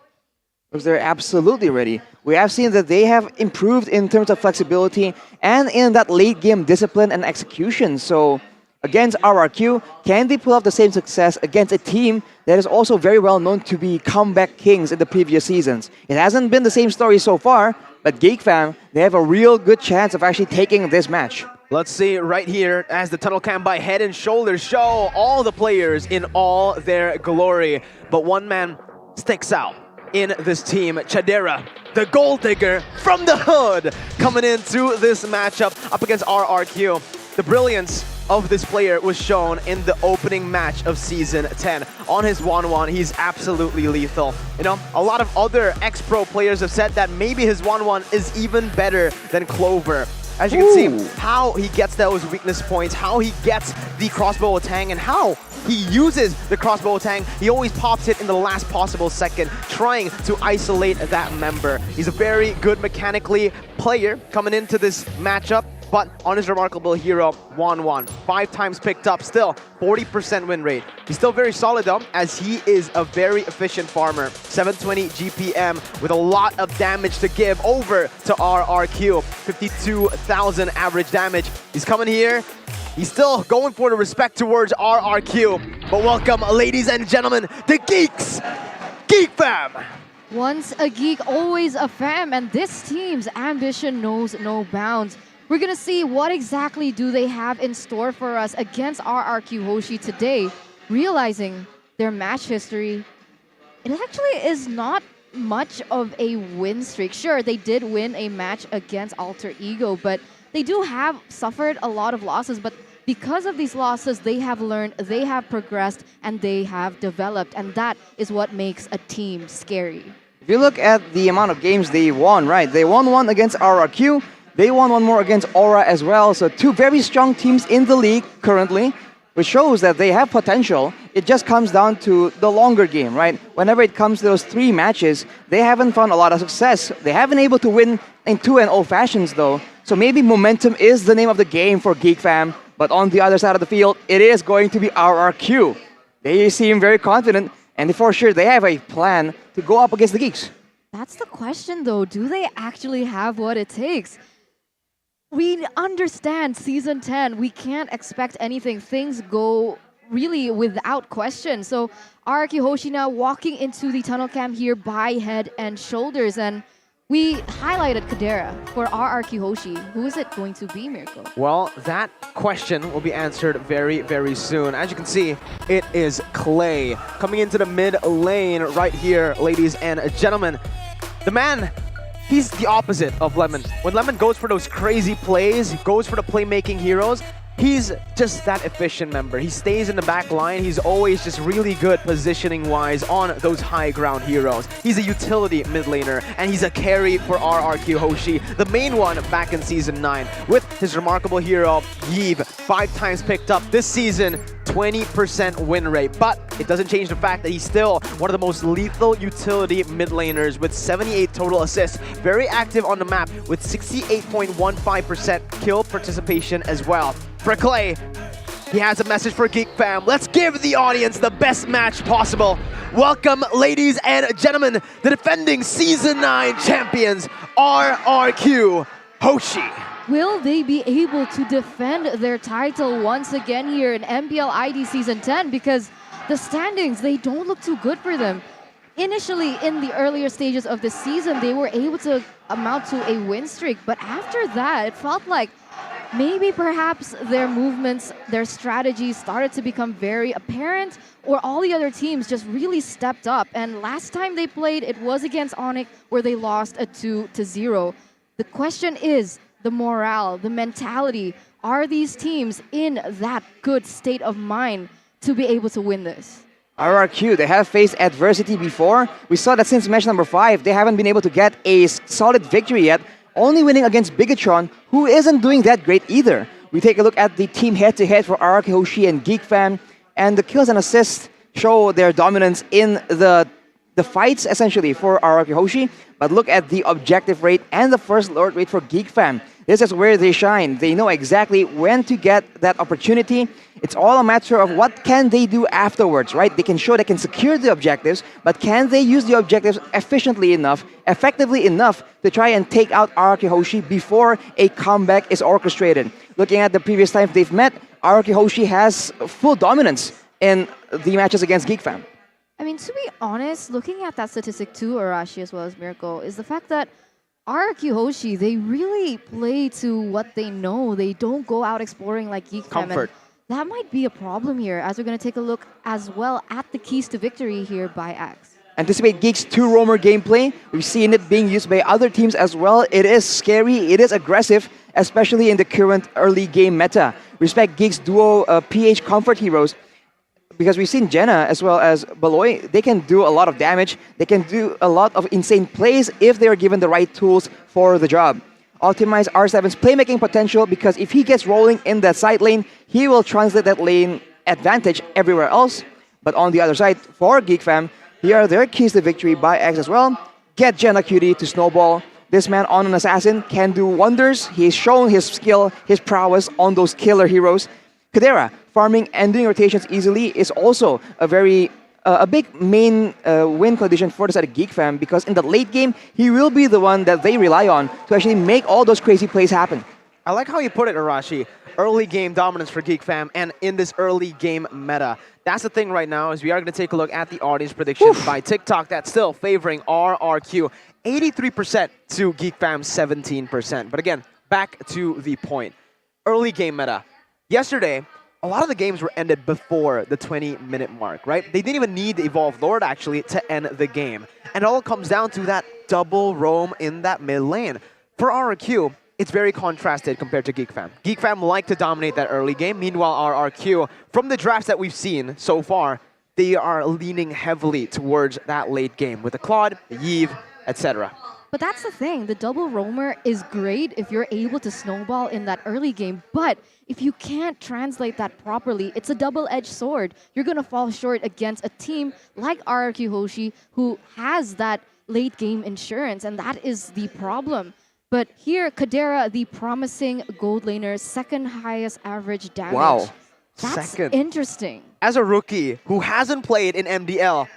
Because they're absolutely ready. We have seen that they have improved in terms of flexibility and in that late game discipline and execution. So against RRQ, can they pull off the same success against a team that is also very well known to be comeback kings in the previous seasons? It hasn't been the same story so far, but Geek Fam, they have a real good chance of actually taking this match. Let's see right here as the tunnel cam by Head and Shoulders show all the players in all their glory. But one man sticks out in this team, Chadera, the gold digger from the hood, coming into this matchup up against RRQ. The brilliance of this player was shown in the opening match of Season 10. On his 1-1, he's absolutely lethal. You know, a lot of other ex-pro players have said that maybe his 1-1 is even better than Clover. As you can see, how he gets those weakness points, how he gets the crossbow attack, and how he uses the crossbow attack. He always pops it in the last possible second, trying to isolate that member. He's a very good mechanically player coming into this matchup. But on his remarkable hero, 1-1, 5 times picked up, still 40% win rate. He's still very solid though, as he is a very efficient farmer. 720 GPM with a lot of damage to give over to RRQ. 52,000 average damage. He's coming here. He's still going for the respect towards RRQ. But welcome, ladies and gentlemen, the Geeks! Geek Fam! Once a geek, always a fam, and this team's ambition knows no bounds. We're gonna see what exactly do they have in store for us against RRQ Hoshi today, realizing their match history it actually is not much of a win streak. Sure, they did win a match against Alter Ego, but they do have suffered a lot of losses. But because of these losses, they have learned, they have progressed, and they have developed. And that is what makes a team scary. If you look at the amount of games they won, right? They won one against RRQ. They won one more against Aura as well. So two very strong teams in the league currently, which shows that they have potential. It just comes down to the longer game, right? Whenever it comes to those 3 matches, they haven't found a lot of success. They haven't been able to win in 2-0 fashions though. So maybe momentum is the name of the game for Geek Fam. But on the other side of the field, it is going to be RRQ. They seem very confident, and for sure they have a plan to go up against the Geeks. That's the question though. Do they actually have what it takes? We understand Season 10. We can't expect anything. Things go really without question. So RRQ Hoshi now walking into the tunnel cam here by head and shoulders. And we highlighted Kadera for RRQ Hoshi. Who is it going to be, Mirko? Well, that question will be answered very, very soon. As you can see, it is Clay coming into the mid lane right here, ladies and gentlemen. The man, he's the opposite of Lemon. When Lemon goes for those crazy plays, goes for the playmaking heroes, he's just that efficient member. He stays in the back line. He's always just really good positioning-wise on those high ground heroes. He's a utility mid laner, and he's a carry for RRQ Hoshi, the main one back in Season 9. With his remarkable hero, Yeeb, 5 times picked up this season, 20% win rate. But it doesn't change the fact that he's still one of the most lethal utility mid laners with 78 total assists. Very active on the map with 68.15% kill participation as well. For Clay, he has a message for Geek Fam. Let's give the audience the best match possible. Welcome, ladies and gentlemen, the defending Season 9 champions, RRQ Hoshi. Will they be able to defend their title once again here in MPL ID Season 10? Because the standings, they don't look too good for them. Initially, in the earlier stages of the season, they were able to amount to a win streak. But after that, it felt like maybe perhaps their movements, their strategies started to become very apparent, or all the other teams just really stepped up. And last time they played, it was against Onyx, where they lost a 2-0. The question is the morale, the mentality. Are these teams in that good state of mind to be able to win this? RRQ, they have faced adversity before. We saw that since match number 5, they haven't been able to get a solid victory yet, only winning against Bigetron, who isn't doing that great either. We take a look at the team head-to-head for RRQ Hoshi and Geek Fam, and the kills and assists show their dominance in the fights, essentially, for RRQ Hoshi. But look at the objective rate and the first lord rate for Geek Fam. This is where they shine. They know exactly when to get that opportunity. It's all a matter of what can they do afterwards, right? They can show they can secure the objectives, but can they use the objectives effectively enough to try and take out RRQ Hoshi before a comeback is orchestrated? Looking at the previous times they've met, RRQ Hoshi has full dominance in the matches against Geek Fam. I mean, to be honest, looking at that statistic too, Arashi as well as Miracle, is the fact that RRQ Hoshi, they really play to what they know. They don't go out exploring like Geek Fam. Comfort. That might be a problem here, as we're going to take a look as well at the keys to victory here by Axe. Anticipate Geek's 2-roamer gameplay. We've seen it being used by other teams as well. It is scary, it is aggressive, especially in the current early game meta. Respect Geek's duo PH comfort heroes, because we've seen Jenna as well as Baloy. They can do a lot of damage. They can do a lot of insane plays if they are given the right tools for the job. Optimize R7's playmaking potential, because if he gets rolling in that side lane, he will translate that lane advantage everywhere else. But on the other side, for Geek Fam, here are their keys to victory by X as well. Get Jenna QD to snowball. This man on an assassin can do wonders. He's shown his skill, his prowess on those killer heroes. Kadera, farming and doing rotations easily is also a big main win condition for the side of Geek Fam, because in the late game, he will be the one that they rely on to actually make all those crazy plays happen. I like how you put it, Arashi. Early game dominance for Geek Fam, and in this early game meta. That's the thing right now, is we are going to take a look at the audience predictions by TikTok that's still favoring RRQ. 83% to Geek Fam, 17%. But again, back to the point. Early game meta. Yesterday, a lot of the games were ended before the 20-minute mark, right? They didn't even need the Evolved Lord, actually, to end the game. And it all comes down to that double roam in that mid lane. For RRQ, it's very contrasted compared to Geek Fam. Geek Fam like to dominate that early game. Meanwhile, RRQ, from the drafts that we've seen so far, they are leaning heavily towards that late game with the Claude, the Yves, etc. But that's the thing, the double roamer is great if you're able to snowball in that early game, but if you can't translate that properly, it's a double-edged sword. You're going to fall short against a team like RRQ Hoshi who has that late game insurance, and that is the problem. But here, Kadera, the promising gold laner, second highest average damage. Wow. That's Second. interesting. As a rookie who hasn't played in MDL,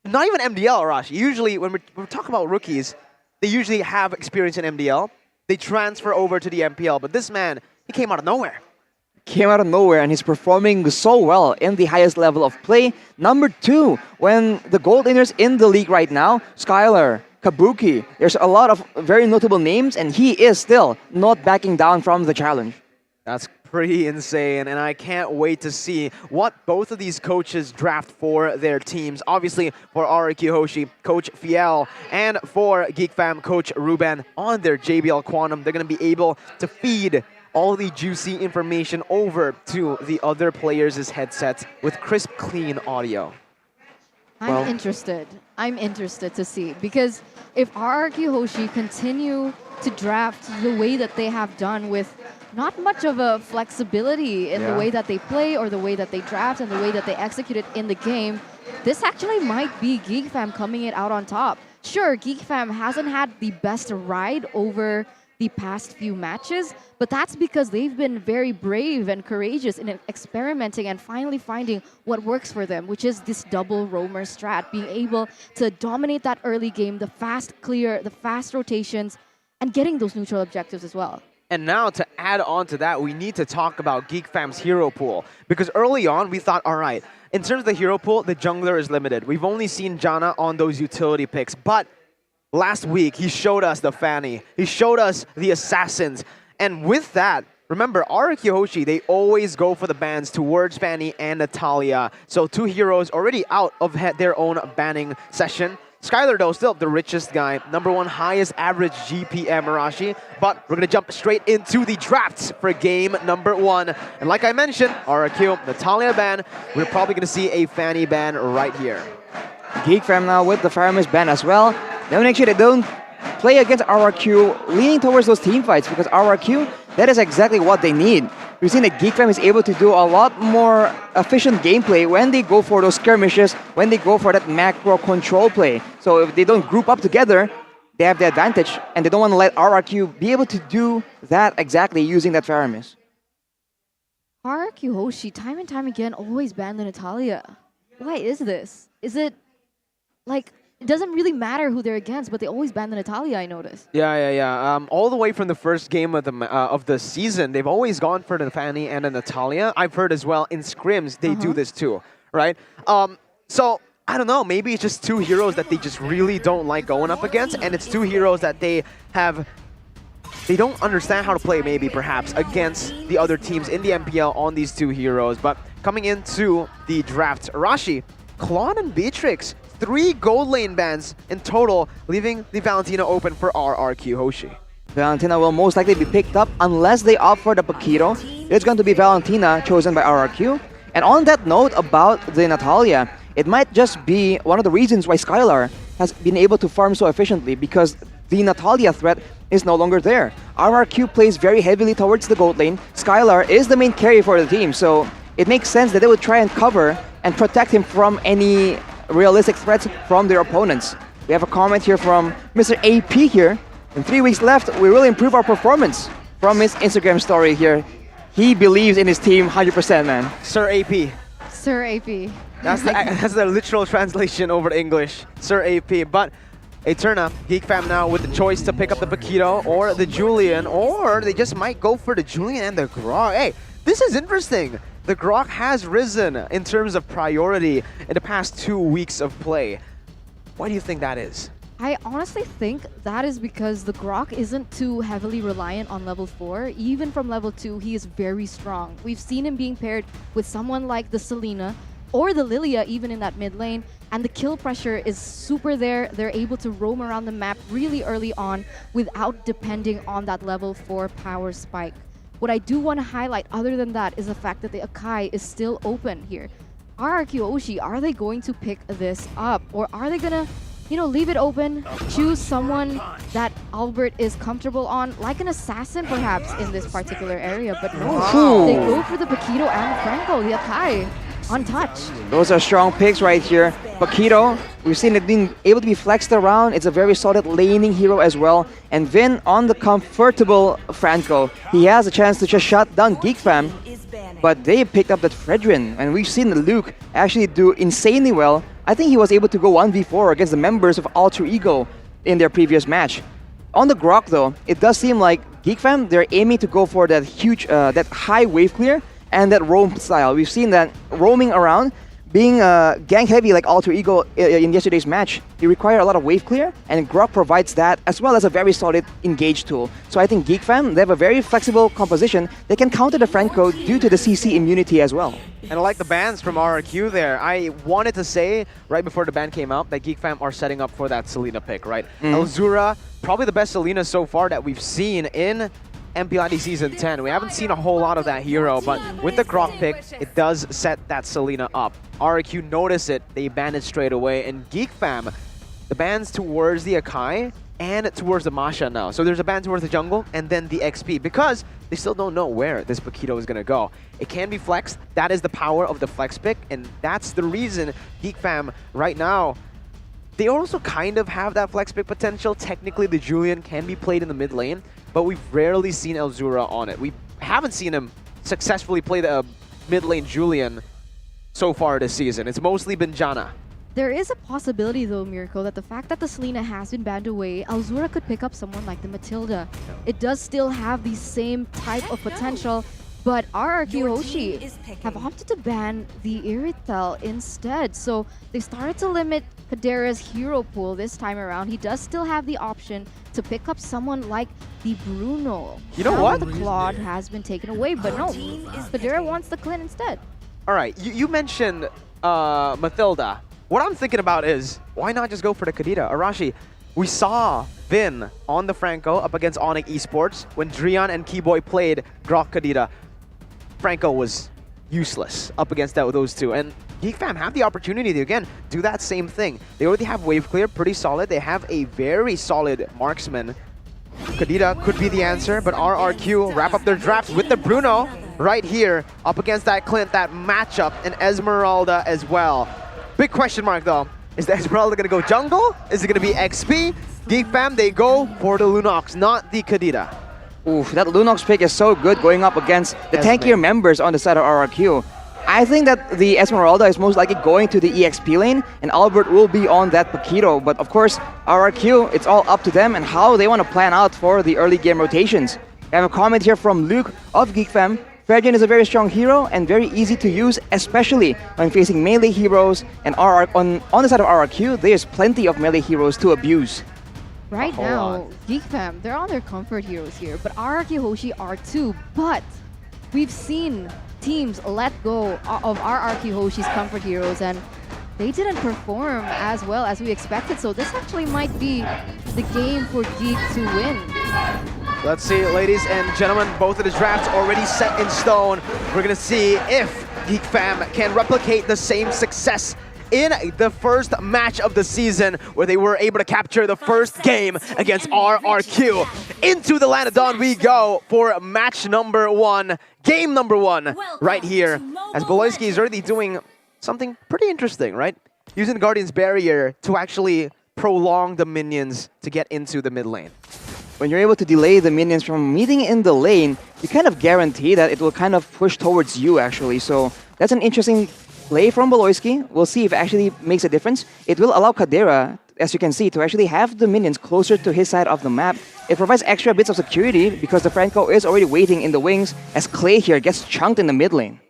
not even MDL, Arashi. Usually, when we're talking about rookies, they usually have experience in MDL. They transfer over to the MPL, but this man, he came out of nowhere. Came out of nowhere, and he's performing so well in the highest level of play. Number 2, when the gold laners in the league right now, Skylar, Kabuki, there's a lot of very notable names, and he is still not backing down from the challenge. That's pretty insane, and I can't wait to see what both of these coaches draft for their teams. Obviously, for RRQ Hoshi, Coach Fiel, and for Geek Fam, Coach Ruben, on their JBL Quantum, they're going to be able to feed all the juicy information over to the other players' headsets with crisp, clean audio. I'm interested. I'm interested to see, because if RRQ Hoshi continue to draft the way that they have done with not much of a flexibility in the way that they play or the way that they draft and the way that they execute it in the game, this actually might be Geek Fam coming it out on top. Sure, Geek Fam hasn't had the best ride over the past few matches, but that's because they've been very brave and courageous in experimenting and finally finding what works for them, which is this double roamer strat, being able to dominate that early game, the fast clear, the fast rotations, and getting those neutral objectives as well. And now to add on to that, we need to talk about Geek Fam's hero pool. Because early on, we thought, all right, in terms of the hero pool, the jungler is limited. We've only seen Janna on those utility picks. But last week, he showed us the Fanny. He showed us the Assassins. And with that, remember, RRQ Hoshi, they always go for the bans towards Fanny and Natalia. So 2 heroes already out of their own banning session. Skylar, though, still the richest guy. Number 1 highest average GPM, Arashi. But we're going to jump straight into the drafts for game number 1. And like I mentioned, RRQ, Natalia ban. We're probably going to see a Fanny ban right here. Geek Fam now with the Faramis ban as well. Now make sure they don't play against RRQ, leaning towards those team fights, because RRQ, that is exactly what they need. We've seen that Geek Fam is able to do a lot more efficient gameplay when they go for those skirmishes, when they go for that macro control play. So if they don't group up together, they have the advantage, and they don't want to let RRQ be able to do that exactly using that Faramis. RRQ Hoshi, time and time again, always ban the Natalia. Why is this? Is it like, it doesn't really matter who they're against, but they always ban the Natalia, I noticed. Yeah. All the way from the first game of the season, they've always gone for the Fanny and the Natalia. I've heard as well in scrims they do this too, right? So I don't know, maybe it's just 2 heroes that they just really don't like going up against, and it's 2 heroes that they don't understand how to play, maybe perhaps against the other teams in the MPL on these 2 heroes. But coming into the draft, Arashi, Claude and Beatrix, 3 gold lane bans in total, leaving the Valentina open for RRQ Hoshi. Valentina will most likely be picked up unless they opt for the Paquito. It's going to be Valentina chosen by RRQ. And on that note about the Natalia, it might just be one of the reasons why Skylar has been able to farm so efficiently, because the Natalia threat is no longer there. RRQ plays very heavily towards the gold lane. Skylar is the main carry for the team, so it makes sense that they would try and cover and protect him from any realistic threats from their opponents. We have a comment here from Mr. AP here. In 3 weeks left, we will improve our performance. From his Instagram story here, he believes in his team 100%, man. Sir AP. Sir AP. That's the literal translation over to English. Sir AP. But Eterna, Geek Fam now with the choice to pick up the Paquito or the Julian, or they just might go for the Julian and the Grog. Hey, this is interesting. The Grok has risen in terms of priority in the past 2 weeks of play. Why do you think that is? I honestly think that is because the Grok isn't too heavily reliant on level 4. Even from level 2, he is very strong. We've seen him being paired with someone like the Selena or the Lilia even in that mid lane, and the kill pressure is super there. They're able to roam around the map really early on without depending on that level 4 power spike. What I do want to highlight other than that is the fact that the Akai is still open here. RRQ Hoshi, are they going to pick this up, or are they gonna leave it open, choose someone that Albert is comfortable on, like an assassin perhaps in this particular area, but no, they go for the Paquito and the Franco, the Akai, untouched. Those are strong picks right here. Paquito, we've seen it being able to be flexed around. It's a very solid laning hero as well. And Vin on the comfortable Franco. He has a chance to just shut down Geek Fam, but they picked up that Fredrin, and we've seen Luke actually do insanely well. I think he was able to go 1v4 against the members of Alter Ego in their previous match. On the Grok though, it does seem like Geek Fam, they're aiming to go for that huge, that high wave clear and that roam style. We've seen that roaming around, being gank heavy like Alter Ego in yesterday's match, you require a lot of wave clear, and Grok provides that as well as a very solid engage tool. So I think Geek Fam, they have a very flexible composition. They can counter the Franco due to the CC immunity as well. And I like the bans from RRQ there. I wanted to say, right before the ban came out, that Geek Fam are setting up for that Selena pick, right? Elzura, probably the best Selena so far that we've seen in MPL ID Season 10. We haven't seen a whole lot of that hero, but with the Grok pick, it does set that Selena up. RRQ notice it, they ban it straight away, and Geek Fam, the bans towards the Akai and towards the Masha now. So there's a ban towards the jungle and then the XP, because they still don't know where this Paquito is going to go. It can be flexed. That is the power of the flex pick, and that's the reason Geek Fam right now, they also kind of have that flex pick potential. Technically, the Julian can be played in the mid lane, but we've rarely seen Elzura on it. We haven't seen him successfully play the mid lane Julian so far this season. It's mostly been Janna. There is a possibility though, Mirko, that the fact that the Selena has been banned away, Elzura could pick up someone like the Matilda. It does still have the same type of potential, but RRQ Hoshi have opted to ban the Irithel instead. So they started to limit Kadera's hero pool this time around. He does still have the option to pick up someone like the Bruno. You know what? The Claude has been taken away, but no, Kadera wants the Clint instead. All right, you mentioned Matilda. What I'm thinking about is, why not just go for the Kadita? Arashi, we saw Vin on the Franco up against Onyx Esports when Drian and Keyboy played Grok Kadita. Franco was useless up against those two, and Geek Fam have the opportunity to, again, do that same thing. They already have wave clear, pretty solid. They have a very solid marksman. Kadita could be the answer, but RRQ wrap up their drafts with the Bruno right here up against that Clint, that matchup, and Esmeralda as well. Big question mark though. Is the Esmeralda going to go jungle? Is it going to be XP? Geek Fam, they go for the Lunox, not the Kadita. Oof, that Lunox pick is so good going up against the tankier members on the side of RRQ. I think that the Esmeralda is most likely going to the EXP lane, and Albert will be on that Paquito. But of course, RRQ, it's all up to them and how they want to plan out for the early game rotations. I have a comment here from Luke of Geek Fam. Fredrin is a very strong hero and very easy to use, especially when facing melee heroes. And on the side of RRQ, there's plenty of melee heroes to abuse. Right now, Geek Fam, they're on their comfort heroes here, but RRQ Hoshi are too. But we've seen teams let go of RRQ Hoshi's comfort heroes, and they didn't perform as well as we expected. So this actually might be the game for Geek to win. Let's see, ladies and gentlemen, both of the drafts already set in stone. We're gonna see if Geek Fam can replicate the same success in the first match of the season, where they were able to capture the first game against RRQ. Into the Land of Dawn we go for match number 1, game number 1, right here, as Boloyski is already doing something pretty interesting, right? Using the Guardian's Barrier to actually prolong the minions to get into the mid lane. When you're able to delay the minions from meeting in the lane, you kind of guarantee that it will kind of push towards you actually. So that's an interesting play from Boloyski. We'll see if it actually makes a difference. It will allow Kadera, as you can see, to actually have the minions closer to his side of the map. It provides extra bits of security because the Franco is already waiting in the wings as Clay here gets chunked in the mid lane.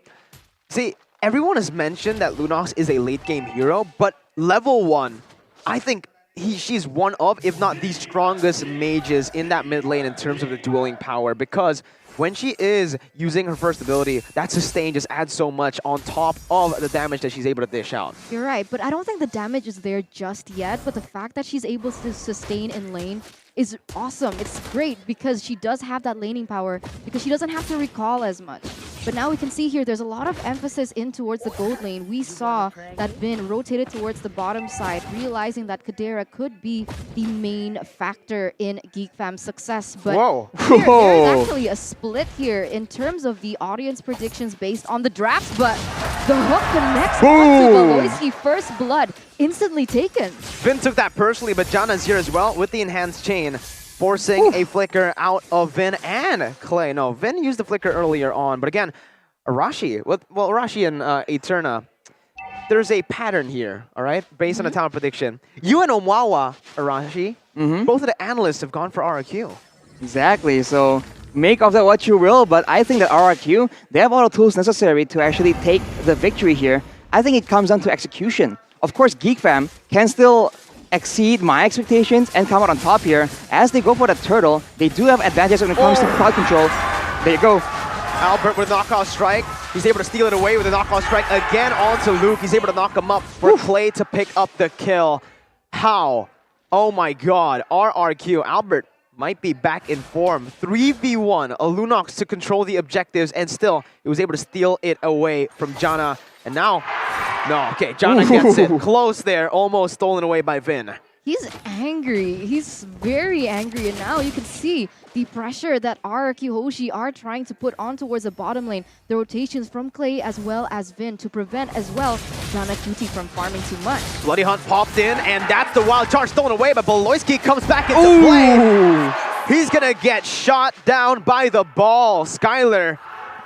See, everyone has mentioned that Lunox is a late game hero, but level 1, I think she's one of, if not the strongest mages in that mid lane in terms of the dueling power, because when she is using her first ability, that sustain just adds so much on top of the damage that she's able to dish out. You're right, but I don't think the damage is there just yet, but the fact that she's able to sustain in lane is awesome. It's great because she does have that laning power because she doesn't have to recall as much. But now we can see here there's a lot of emphasis in towards the gold lane. We saw that Vin rotated towards the bottom side, realizing that Kadera could be the main factor in Geek Fam's success. But there is actually a split here in terms of the audience predictions based on the drafts, but the hook connects onto Valoisky. First blood instantly taken. Vin took that personally, but Jana's here as well with the enhanced chain, forcing a flicker out of Vin and Clay. No, Vin used the flicker earlier on, but again, Arashi, well, Arashi and Eterna, there's a pattern here, all right, based on the talent prediction. You and Omawa, Arashi, both of the analysts have gone for RRQ. Exactly, so make of that what you will, but I think that RRQ, they have all the tools necessary to actually take the victory here. I think it comes down to execution. Of course, Geek Fam can still exceed my expectations and come out on top here. As they go for the turtle, they do have advantages when it comes to crowd control. There you go. Albert with knockout strike. He's able to steal it away with a knockout strike again onto Luke. He's able to knock him up for Clay to pick up the kill. How? Oh my god. RRQ. Albert might be back in form. 3v1. A Lunox to control the objectives, and still he was able to steal it away from Jana. And now, no, okay, Jana gets it. Close there, almost stolen away by Vin. He's angry. He's very angry, and now you can see the pressure that RRQ Hoshi are trying to put on towards the bottom lane. The rotations from Clay as well as Vin to prevent as well Jana Cutie from farming too much. Bloody Hunt popped in, and that's the wild charge stolen away, but Boloisky comes back into play. He's gonna get shot down by the ball. Skylar,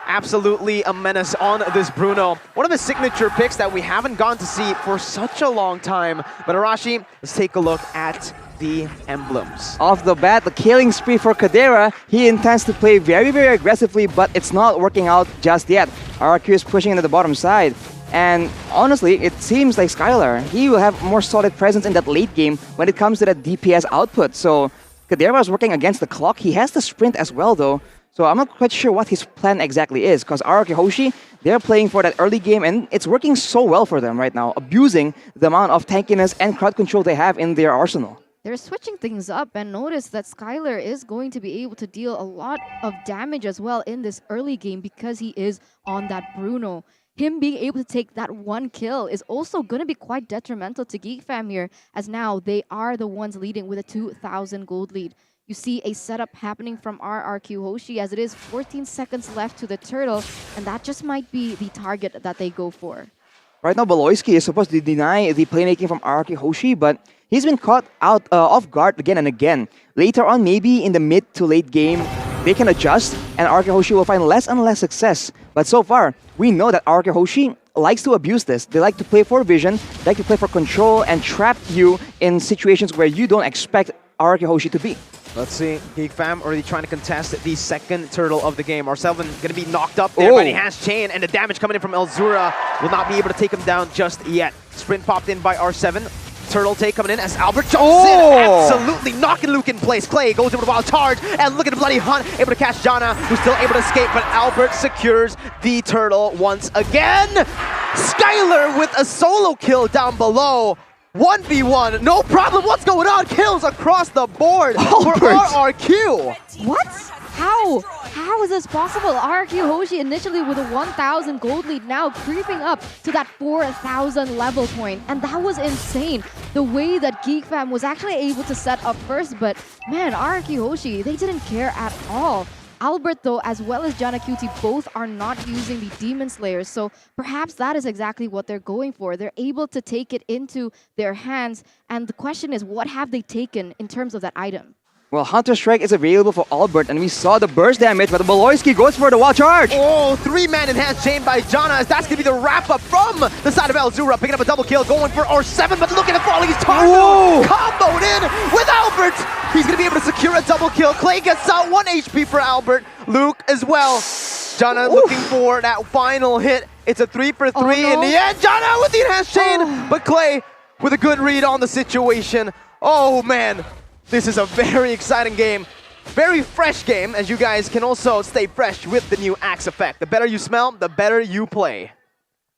absolutely a menace on this Bruno. One of the signature picks that we haven't gone to see for such a long time. But Arashi, let's take a look at the emblems. Off the bat, the killing spree for Kadera. He intends to play very, very aggressively, but it's not working out just yet. RRQ is pushing into the bottom side. And honestly, it seems like Skylar, he will have more solid presence in that late game when it comes to that DPS output. So Kadera is working against the clock. He has the sprint as well, though. So I'm not quite sure what his plan exactly is, because RRQ Hoshi, they're playing for that early game, and it's working so well for them right now, abusing the amount of tankiness and crowd control they have in their arsenal. They're switching things up, and notice that Skylar is going to be able to deal a lot of damage as well in this early game because he is on that Bruno. Him being able to take that one kill is also going to be quite detrimental to Geek Fam here, as now they are the ones leading with a 2,000 gold lead. You see a setup happening from RRQ Hoshi as it is 14 seconds left to the turtle, and that just might be the target that they go for. Right now, Boloisky is supposed to deny the playmaking from RRQ Hoshi, but he's been caught out off guard again and again. Later on, maybe in the mid to late game, they can adjust, and RRQ Hoshi will find less and less success. But so far, we know that RRQ Hoshi likes to abuse this. They like to play for vision, they like to play for control, and trap you in situations where you don't expect RRQ Hoshi to be. Let's see, Geek Fam already trying to contest the second turtle of the game. R7 going to be knocked up there by the Enhanced Chain, and the damage coming in from Elzura will not be able to take him down just yet. Sprint popped in by R7. Turtle take coming in as Albert jumps in, absolutely knocking Luke in place. Clay goes over the wild charge, and look at the Bloody Hunt, able to catch Jana, who's still able to escape, but Albert secures the turtle once again. Skylar with a solo kill down below. 1v1, no problem. What's going on? Kills across the board for RRQ. What? How? How is this possible? RRQ Hoshi initially with a 1,000 gold lead, now creeping up to that 4,000 level point. And that was insane. The way that Geek Fam was actually able to set up first, but man, RRQ Hoshi, they didn't care at all. Albert, though, as well as Jana Cutie, both are not using the Demon Slayers, so perhaps that is exactly what they're going for. They're able to take it into their hands, and the question is, what have they taken in terms of that item? Well, Hunter Strike is available for Albert, and we saw the burst damage, but Boloisky goes for the wild charge. Oh, 3-man enhanced chain by Jana, as that's going to be the wrap-up from the side of Elzura, picking up a double kill, going for R7, but look at the falling, he's comboed in with Albert. He's going to be able to secure a double kill. Clay gets out, 1 HP for Albert. Luke as well. Jana looking for that final hit. It's a 3 for 3 in the end. Jana with the enhanced chain, but Clay with a good read on the situation. Oh man, this is a very exciting game. Very fresh game, as you guys can also stay fresh with the new Axe effect. The better you smell, the better you play.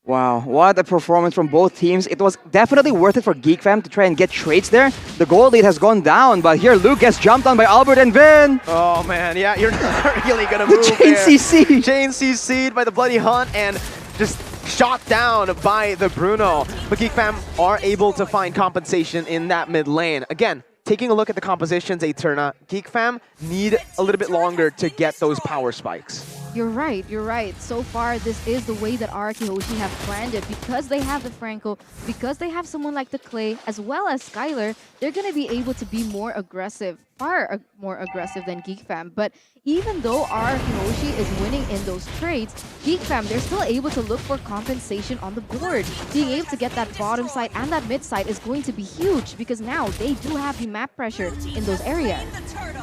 Wow, what a performance from both teams. It was definitely worth it for Geek Fam to try and get trades there. The gold lead has gone down, but here Luke gets jumped on by Albert and Vin. Oh man, yeah, you're not really gonna move The chain CC. Chain CC'd by the Bloody Hunt and just shot down by the Bruno. But Geek Fam are able to find compensation in that mid lane. Again, taking a look at the compositions, Eterna, Geek Fam need a little bit longer to get those power spikes. You're right, you're right. So far, this is the way that RRQ Hoshi have planned it. Because they have the Franco, because they have someone like the Clay, as well as Skylar, they're going to be able to be more aggressive, far more aggressive than Geek Fam. But even though RRQ Hoshi is winning in those trades, Geek Fam, they're still able to look for compensation on the board. Being able to get that bottom side and that mid side is going to be huge because now they do have the map pressure in those areas.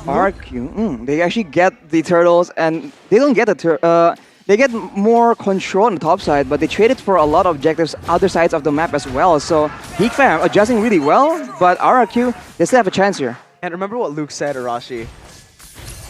RRQ, they actually get the turtles and they don't get they get more control on the top side, but they traded for a lot of objectives other sides of the map as well. So Geek Fam adjusting really well, but RRQ, they still have a chance here. And remember what Luke said, Arashi?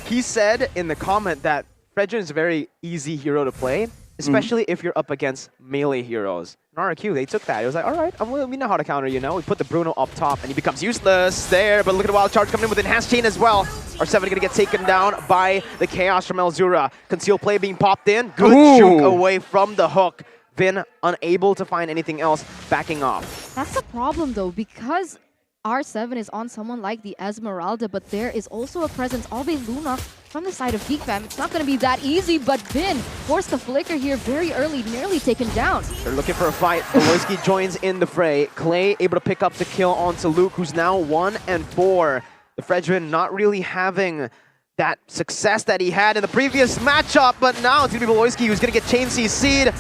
He said in the comment that Fredrin is a very easy hero to play, especially if you're up against melee heroes. In RRQ, they took that. It was like, all right, we know how to counter, you know? We put the Bruno up top, and he becomes useless there, but look at the Wild Charge coming in with Enhanced Chain as well. R7 going to get taken down by the Chaos from Elzura. Conceal play being popped in. Good juke away from the hook. Vin unable to find anything else, backing off. That's the problem, though, because R7 is on someone like the Esmeralda, but there is also a presence of a Luna from the side of Geek Fam. It's not going to be that easy, but Vin forced the flicker here very early, nearly taken down. They're looking for a fight. Oloyski joins in the fray. Clay able to pick up the kill onto Luke, who's now 1-4. The Fredrin not really having that success that he had in the previous matchup, but now it's going to be Oloyski who's going to get chain CC'd.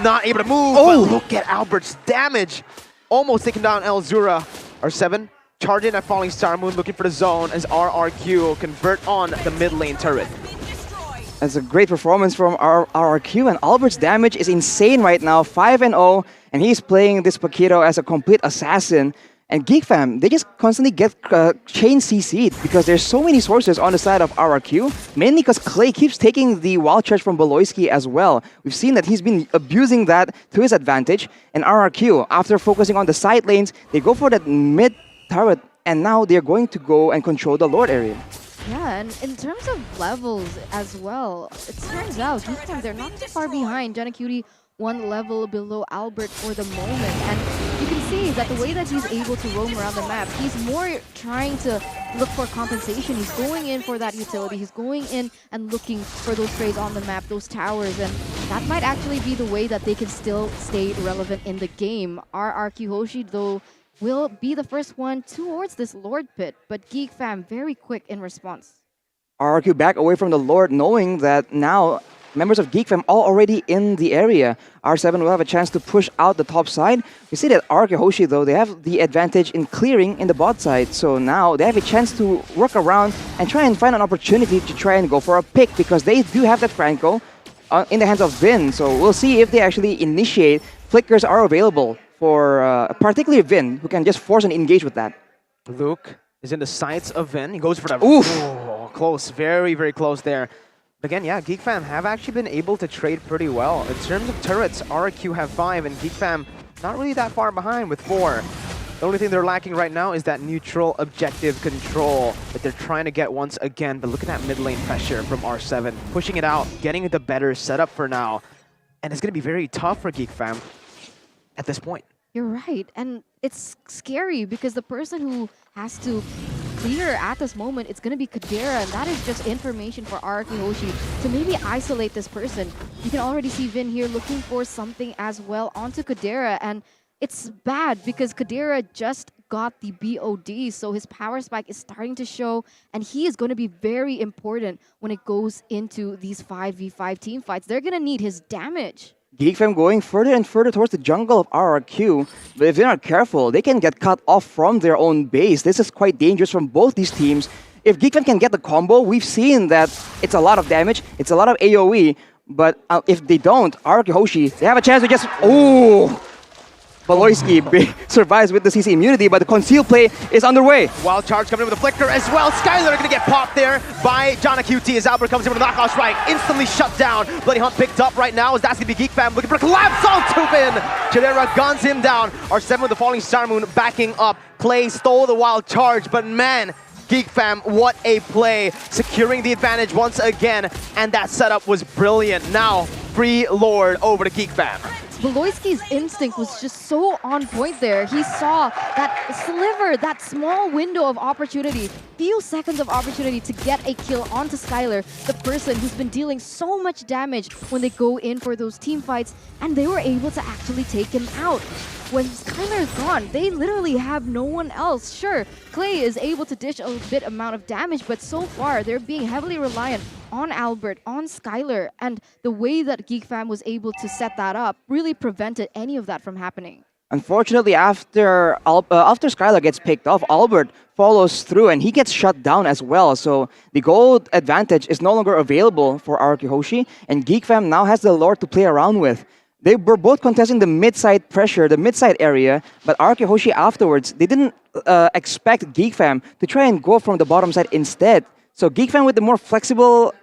Not able to move, but look at Albert's damage. Almost taking down Elzura. R7 charging at Falling Star Moon, looking for the zone as RRQ convert on the mid lane turret. That's a great performance from RRQ, and Albert's damage is insane right now, 5-0, and he's playing this Paquito as a complete assassin. And Geek Fam, they just constantly get chain CC'd because there's so many sources on the side of RRQ, mainly because Clay keeps taking the wild charge from Beloyski as well. We've seen that he's been abusing that to his advantage, and RRQ, after focusing on the side lanes, they go for that mid turret, and now they're going to go and control the Lord area. Yeah, and in terms of levels as well, it turns out Geek Fam, they're not too far behind. Janacutie 1 level below Albert for the moment, and you can see that the way that he's able to roam around the map, he's more trying to look for compensation. He's going in for that utility. He's going in and looking for those trades on the map, those towers, and that might actually be the way that they can still stay relevant in the game. RRQ Hoshi, though, will be the first one towards this Lord pit, but Geek Fam very quick in response. RRQ back away from the Lord, knowing that now members of Geek Fam are already in the area. R7 will have a chance to push out the top side. We see that RRQ Hoshi, though, they have the advantage in clearing in the bot side. So now they have a chance to work around and try and find an opportunity to try and go for a pick, because they do have that Franco in the hands of Vin. So we'll see if they actually initiate. Flickers are available for particularly Vin, who can just force an engage with that. Luke is in the sights of Vin. He goes for that. Oof! Oh, close. Very, very close there. Again, yeah, Geek Fam have actually been able to trade pretty well. In terms of turrets, RRQ have 5, and Geek Fam not really that far behind with 4. The only thing they're lacking right now is that neutral objective control that they're trying to get once again. But look at that mid lane pressure from R7. Pushing it out, getting the better setup for now. And it's going to be very tough for Geek Fam at this point. You're right, and it's scary because the person who has to clear at this moment, it's going to be Kadera, and that is just information for RRQ Hoshi to maybe isolate this person. You can already see Vin here looking for something as well onto Kadera, and it's bad because Kadera just got the BOD, so his power spike is starting to show, and he is going to be very important when it goes into these 5v5 team fights. They're going to need his damage. Geek Fam going further and further towards the jungle of RRQ, but if they're not careful, they can get cut off from their own base. This is quite dangerous from both these teams. If Geek Fam can get the combo, we've seen that it's a lot of damage, it's a lot of AoE, but if they don't, RRQ Hoshi, they have a chance to just... Oh! Baloyski survives with the CC immunity, but the conceal play is underway. Wild charge coming in with a flicker as well. Skylar gonna get popped there by Jana QT as Albert comes in with a knockout strike. Instantly shut down. Bloody Hunt picked up right now as that's gonna be Geek Fam looking for a collapse on Tubin. Chidera guns him down. R7 with the falling Star Moon backing up. Clay stole the wild charge, but man, Geek Fam, what a play. Securing the advantage once again, and that setup was brilliant. Now, free Lord over to Geek Fam. Baloyski's instinct was just so on point there. He saw that sliver, that small window of opportunity, few seconds of opportunity to get a kill onto Skylar, the person who's been dealing so much damage when they go in for those team fights, and they were able to actually take him out. When Skylar is gone, they literally have no one else. Sure, Clay is able to dish a bit amount of damage, but so far they're being heavily reliant on Albert, on Skylar, and the way that Geek Fam was able to set that up really prevented any of that from happening. Unfortunately, after Skylar gets picked off, Albert follows through and he gets shut down as well. So the gold advantage is no longer available for RRQ Hoshi, and Geek Fam now has the Lord to play around with. They were both contesting the mid-side pressure, the mid-side area, but RRQ Hoshi afterwards, they didn't expect Geek Fam to try and go from the bottom side instead. So Geek Fam with the more flexible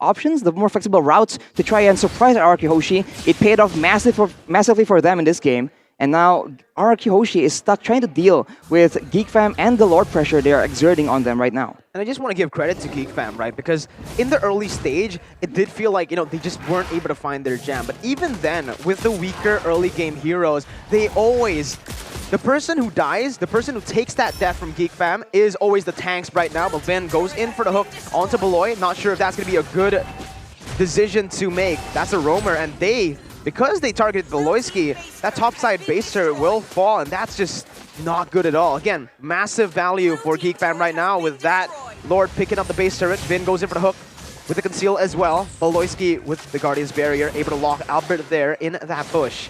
options, the more flexible routes to try and surprise RRQ Hoshi, it paid off massively for them in this game. And now RRQ Hoshi is stuck trying to deal with Geek Fam and the Lord pressure they are exerting on them right now. And I just want to give credit to Geek Fam, right? Because in the early stage, it did feel like, they just weren't able to find their jam. But even then, with the weaker early game heroes, they always... The person who dies, the person who takes that death from Geek Fam is always the tanks right now. But Vin goes in for the hook onto Beloy. Not sure if that's going to be a good decision to make. That's a roamer, and because they targeted Beloyski, that topside base turret will fall, and that's just not good at all. Again, massive value for Geek Fam right now with that Lord picking up the base turret. Vin goes in for the hook with the conceal as well. Beloyski with the Guardian's Barrier, able to lock Albert there in that bush.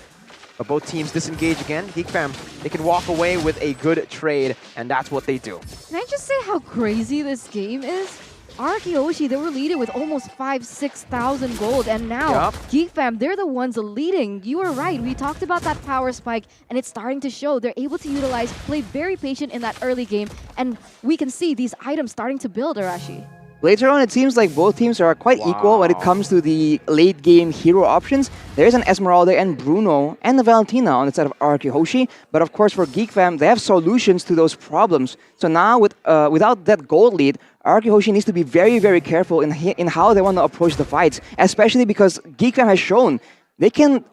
But both teams disengage again. Geek Fam, they can walk away with a good trade, and that's what they do. Can I just say how crazy this game is? RRQ Hoshi, they were leading with almost 6,000 gold, and now Geek Fam, they're the ones leading. You were right, we talked about that power spike, and it's starting to show. They're able to utilize, play very patient in that early game, and we can see these items starting to build, Arashi. Later on, it seems like both teams are quite equal when it comes to the late game hero options. There's an Esmeralda and Bruno and the Valentina on the side of RRQ Hoshi, but of course for Geek Fam, they have solutions to those problems. So now without that gold lead, RRQ Hoshi needs to be very, very careful in how they want to approach the fights, especially because Geek Fam has shown they can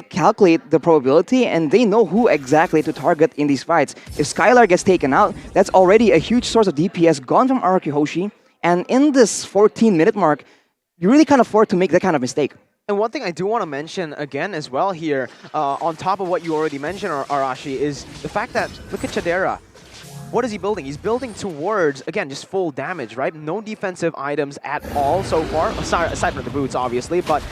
calculate the probability and they know who exactly to target in these fights. If Skylar gets taken out, that's already a huge source of DPS gone from RRQ Hoshi. And in this 14-minute mark, you really can't afford to make that kind of mistake. And one thing I do want to mention again as well here, on top of what you already mentioned, Arashi, is the fact that, look at Chidera. What is he building? He's building towards, again, just full damage, right? No defensive items at all so far, aside from the boots, obviously. But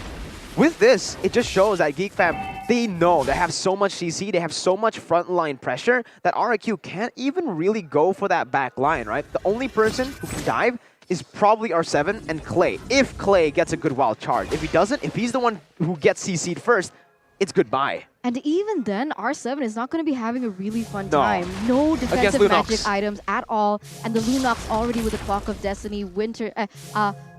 with this, it just shows that Geek Fam, they know they have so much CC, they have so much frontline pressure that RRQ can't even really go for that back line, right? The only person who can dive is probably R7 and Clay, if Clay gets a good wild charge. If he doesn't, if he's the one who gets CC'd first, it's goodbye. And even then, R7 is not going to be having a really fun time. No defensive magic items at all. And the Lunox already with the Clock of Destiny,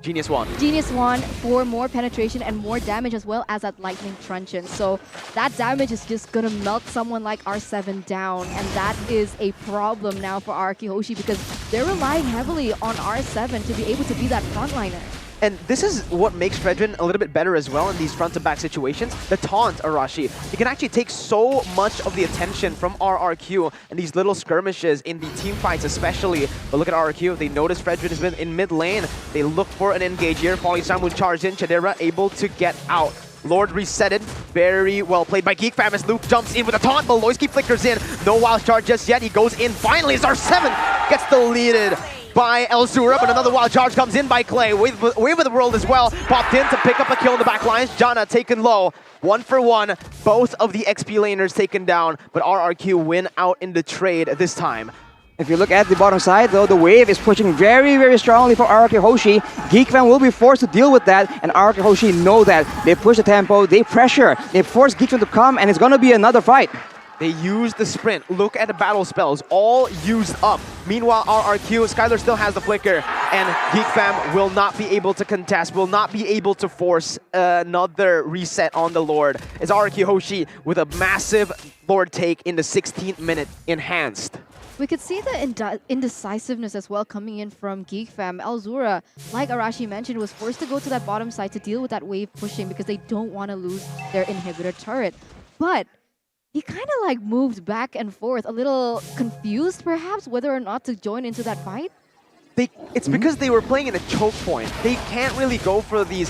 Genius Wand. Genius Wand for more penetration and more damage, as well as that Lightning Truncheon. So that damage is just going to melt someone like R7 down. And that is a problem now for RRQ Hoshi because they're relying heavily on R7 to be able to be that frontliner. And this is what makes Fredrin a little bit better as well in these front-to-back situations. The taunt, Arashi. He can actually take so much of the attention from RRQ and these little skirmishes in the team fights especially. But look at RRQ. They notice Fredrin has been in mid lane. They look for an engage here. Falling Sun Moon charged in. Chidera able to get out. Lord reset it. Very well played by Geek Fam as Luke jumps in with a taunt. Beloyski flickers in. No wild charge just yet. He goes in finally as R7 gets deleted by Elzura, but another wild charge comes in by Clay. Wave of the World as well. Popped in to pick up a kill in the back lines. Jana taken low. 1 for 1. Both of the XP laners taken down, but RRQ win out in the trade this time. If you look at the bottom side, though, the wave is pushing very, very strongly for RRQ Hoshi. Geek Fam will be forced to deal with that, and RRQ Hoshi know that. They push the tempo, they pressure, they force Geek Fam to come, and it's going to be another fight. They use the sprint. Look at the battle spells, all used up. Meanwhile, RRQ, Skylar still has the flicker, and Geek Fam will not be able to contest, will not be able to force another reset on the Lord. It's RRQ Hoshi with a massive Lord take in the 16th minute enhanced. We could see the indecisiveness as well coming in from Geek Fam. Elzura, like Arashi mentioned, was forced to go to that bottom side to deal with that wave pushing because they don't want to lose their inhibitor turret. But he kind of like moved back and forth, a little confused perhaps whether or not to join into that fight. It's because they were playing in a choke point. They can't really go for these.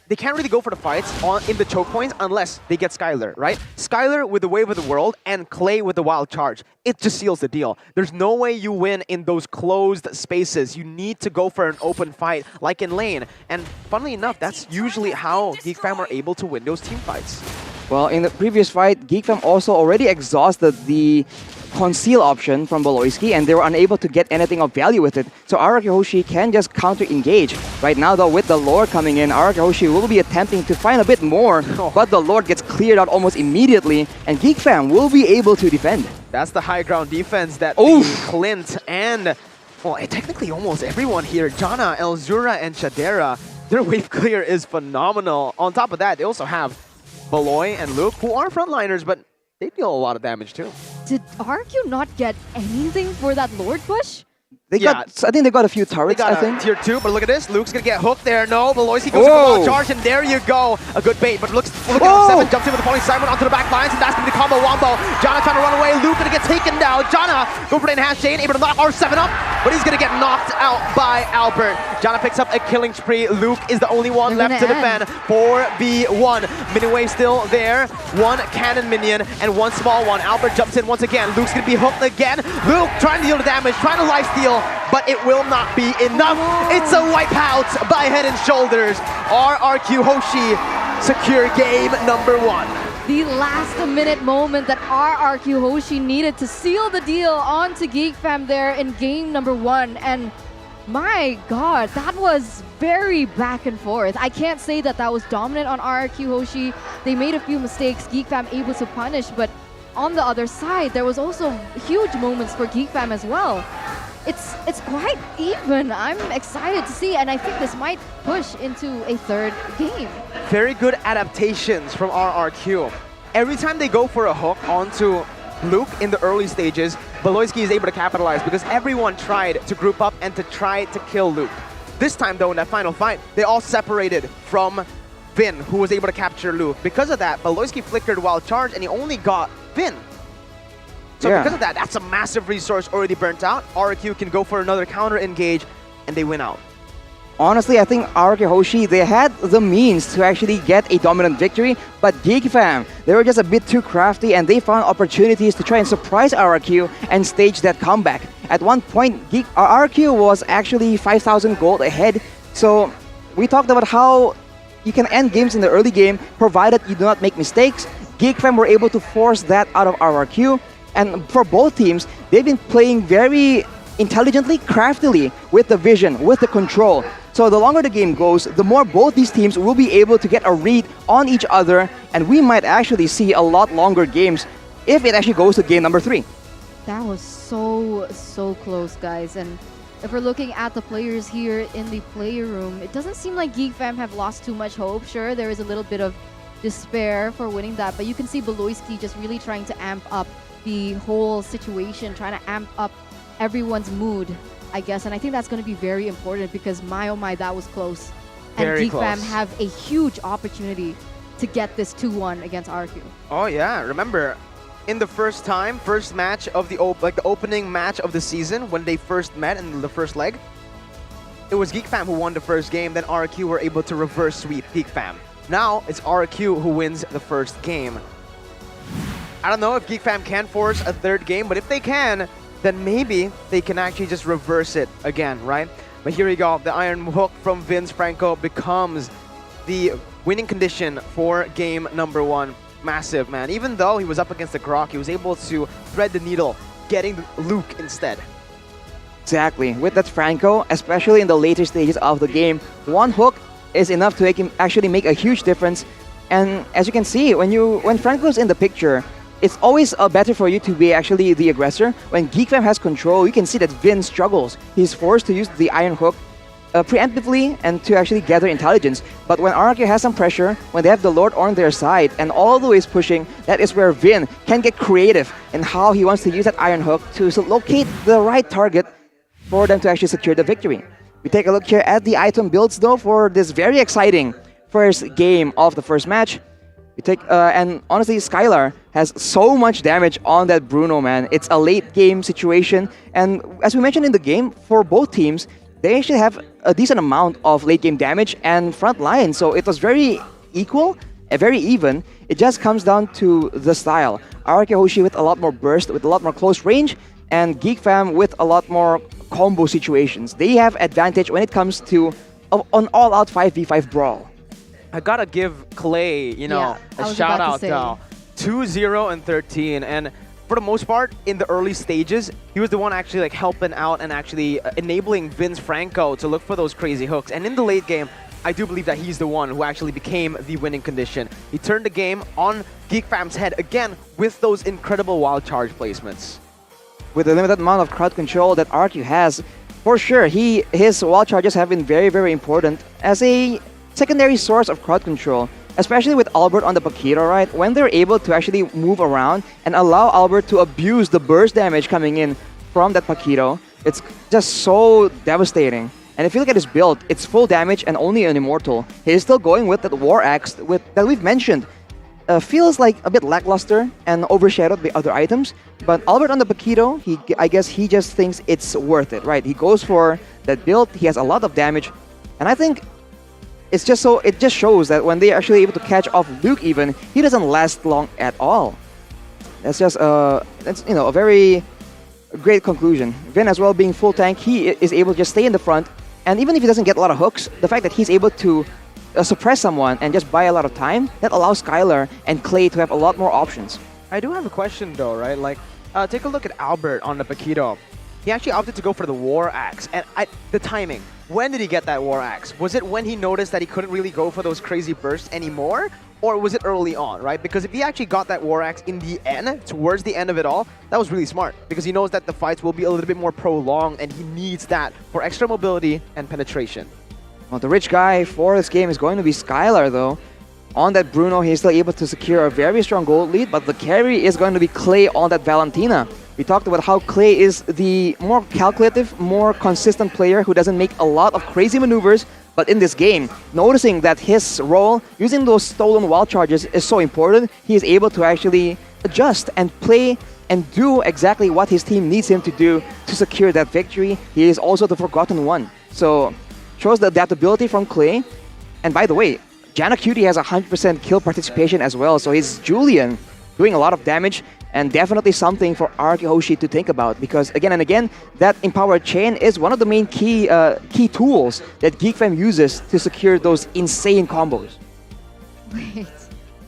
They can't really go for the fights in the choke points unless they get Skylar, right? Skylar with the Wave of the World and Clay with the Wild Charge. It just seals the deal. There's no way you win in those closed spaces. You need to go for an open fight like in lane. And funnily enough, that's usually how Geek Fam are able to win those team fights. Well, in the previous fight, Geek Fam also already exhausted the conceal option from Boloisky, and they were unable to get anything of value with it. So RRQ Hoshi can just counter-engage. Right now, though, with the Lord coming in, RRQ Hoshi will be attempting to find a bit more, but the Lord gets cleared out almost immediately, and Geek Fam will be able to defend. That's the high ground defense that Clint and, well, technically almost everyone here, Jana, Elzura, and Shadera, their wave clear is phenomenal. On top of that, they also have Baloy and Luke, who are frontliners, but they deal a lot of damage too. Did RQ not get anything for that Lord push? They got, I think they got a few turrets, I think. Tier 2, but look at this. Luke's going to get hooked there. No, Baloisky goes for the wild charge, and there you go. A good bait, but look at 7, jumps in with the Pony Simon onto the back lines, and that's going to be the combo wombo. Jana trying to run away. Luke going to get taken down. Jana go for the enhanced chain, able to knock R7 up, but he's going to get knocked out by Albert. Jana picks up a killing spree. Luke is the only one left to defend. 4v1. Minion wave still there. One cannon minion and one small one. Albert jumps in once again. Luke's going to be hooked again. Luke trying to deal the damage, trying to lifesteal, but it will not be enough. It's a wipeout by Head and Shoulders. RRQ Hoshi secure game number 1. The last-minute moment that RRQ Hoshi needed to seal the deal onto Geek Fam there in game number 1. And my god, that was very back and forth. I can't say that that was dominant on RRQ Hoshi. They made a few mistakes, Geek Fam able to punish, but on the other side, there was also huge moments for Geek Fam as well. It's quite even. I'm excited to see, and I think this might push into a third game. Very good adaptations from RRQ. Every time they go for a hook onto Luke in the early stages, Baloisky is able to capitalize because everyone tried to group up and to try to kill Luke. This time, though, in that final fight, they all separated from Vin, who was able to capture Luke. Because of that, Baloisky flickered Wild Charge, and he only got Vin. So because of that, that's a massive resource already burnt out. RRQ can go for another counter engage, and they win out. Honestly, I think RRQ Hoshi, they had the means to actually get a dominant victory, but Geek Fam, they were just a bit too crafty, and they found opportunities to try and surprise RRQ and stage that comeback. At one point, RRQ was actually 5,000 gold ahead, so we talked about how you can end games in the early game, provided you do not make mistakes. Geek Fam were able to force that out of RRQ. And for both teams, they've been playing very intelligently, craftily, with the vision, with the control. So the longer the game goes, the more both these teams will be able to get a read on each other, and we might actually see a lot longer games if it actually goes to game number 3. That was so close, guys. And if we're looking at the players here in the player room, it doesn't seem like Geek Fam have lost too much hope. Sure, there is a little bit of despair for winning that, but you can see Baloisky just really trying to amp up the whole situation, trying to amp up everyone's mood, I guess. And I think that's going to be very important because my oh my, that was close. And Geek Fam have a huge opportunity to get this 2-1 against RQ. Oh yeah, remember in the first match of the opening match of the season when they first met in the first leg, it was Geek Fam who won the first game, then RQ were able to reverse sweep Geek Fam. Now it's RQ who wins the first game. I don't know if Geek Fam can force a third game, but if they can, then maybe they can actually just reverse it again, right? But here we go. The Iron Hook from Vince Franco becomes the winning condition for game number 1. Massive, man. Even though he was up against the Grok, he was able to thread the needle, getting Luke instead. Exactly. With that Franco, especially in the later stages of the game, one hook is enough to actually make a huge difference. And as you can see, when Franco's in the picture, it's always better for you to be actually the aggressor. When Geek Fam has control, you can see that Vin struggles. He's forced to use the Iron Hook preemptively and to actually gather intelligence. But when RRQ has some pressure, when they have the Lord on their side and all the way is pushing, that is where Vin can get creative in how he wants to use that Iron Hook to locate the right target for them to actually secure the victory. We take a look here at the item builds though for this very exciting first game of the first match. We take and honestly, Skylar has so much damage on that Bruno, man. It's a late game situation, and as we mentioned in the game, for both teams, they actually have a decent amount of late game damage and front line, so it was very equal, very even. It just comes down to the style. RRQ Hoshi with a lot more burst, with a lot more close range, and Geek Fam with a lot more combo situations. They have advantage when it comes to an all-out 5v5 brawl. I gotta give Clay, a shout out though. 2-0 and 13, and for the most part, in the early stages, he was the one actually helping out and actually enabling Vince Franco to look for those crazy hooks. And in the late game, I do believe that he's the one who actually became the winning condition. He turned the game on Geek Fam's head again with those incredible wild charge placements. With the limited amount of crowd control that RRQ has, for sure, his wild charges have been very, very important as a secondary source of crowd control, especially with Albert on the Paquito, right? When they're able to actually move around and allow Albert to abuse the burst damage coming in from that Paquito, it's just so devastating. And if you look at his build, it's full damage and only an Immortal. He's still going with that War Axe that we've mentioned. Feels like a bit lackluster and overshadowed by other items, but Albert on the Paquito, I guess he just thinks it's worth it, right? He goes for that build, he has a lot of damage, and I think it just shows that when they're actually able to catch off Luke even, he doesn't last long at all. That's just a very great conclusion. Vin as well being full tank, he is able to just stay in the front, and even if he doesn't get a lot of hooks, the fact that he's able to suppress someone and just buy a lot of time, that allows Skylar and Clay to have a lot more options. I do have a question though, right? Take a look at Albert on the Paquito. He actually opted to go for the War Axe, and the timing. When did he get that War Axe? Was it when he noticed that he couldn't really go for those crazy bursts anymore? Or was it early on, right? Because if he actually got that War Axe in the end, towards the end of it all, that was really smart. Because he knows that the fights will be a little bit more prolonged, and he needs that for extra mobility and penetration. Well, the rich guy for this game is going to be Skylar, though. On that Bruno, he's still able to secure a very strong gold lead, but the carry is going to be Clay on that Valentina. We talked about how Clay is the more calculative, more consistent player who doesn't make a lot of crazy maneuvers, but in this game, noticing that his role, using those stolen wild charges, is so important, he is able to actually adjust and play and do exactly what his team needs him to do to secure that victory. He is also the forgotten one. So, shows the adaptability from Clay. And by the way, Jana Cutie has 100% kill participation as well, so he's Julian doing a lot of damage, and definitely something for RRQ Hoshi to think about, because again and again, that empowered chain is one of the main key tools that Geek Fam uses to secure those insane combos. Wait,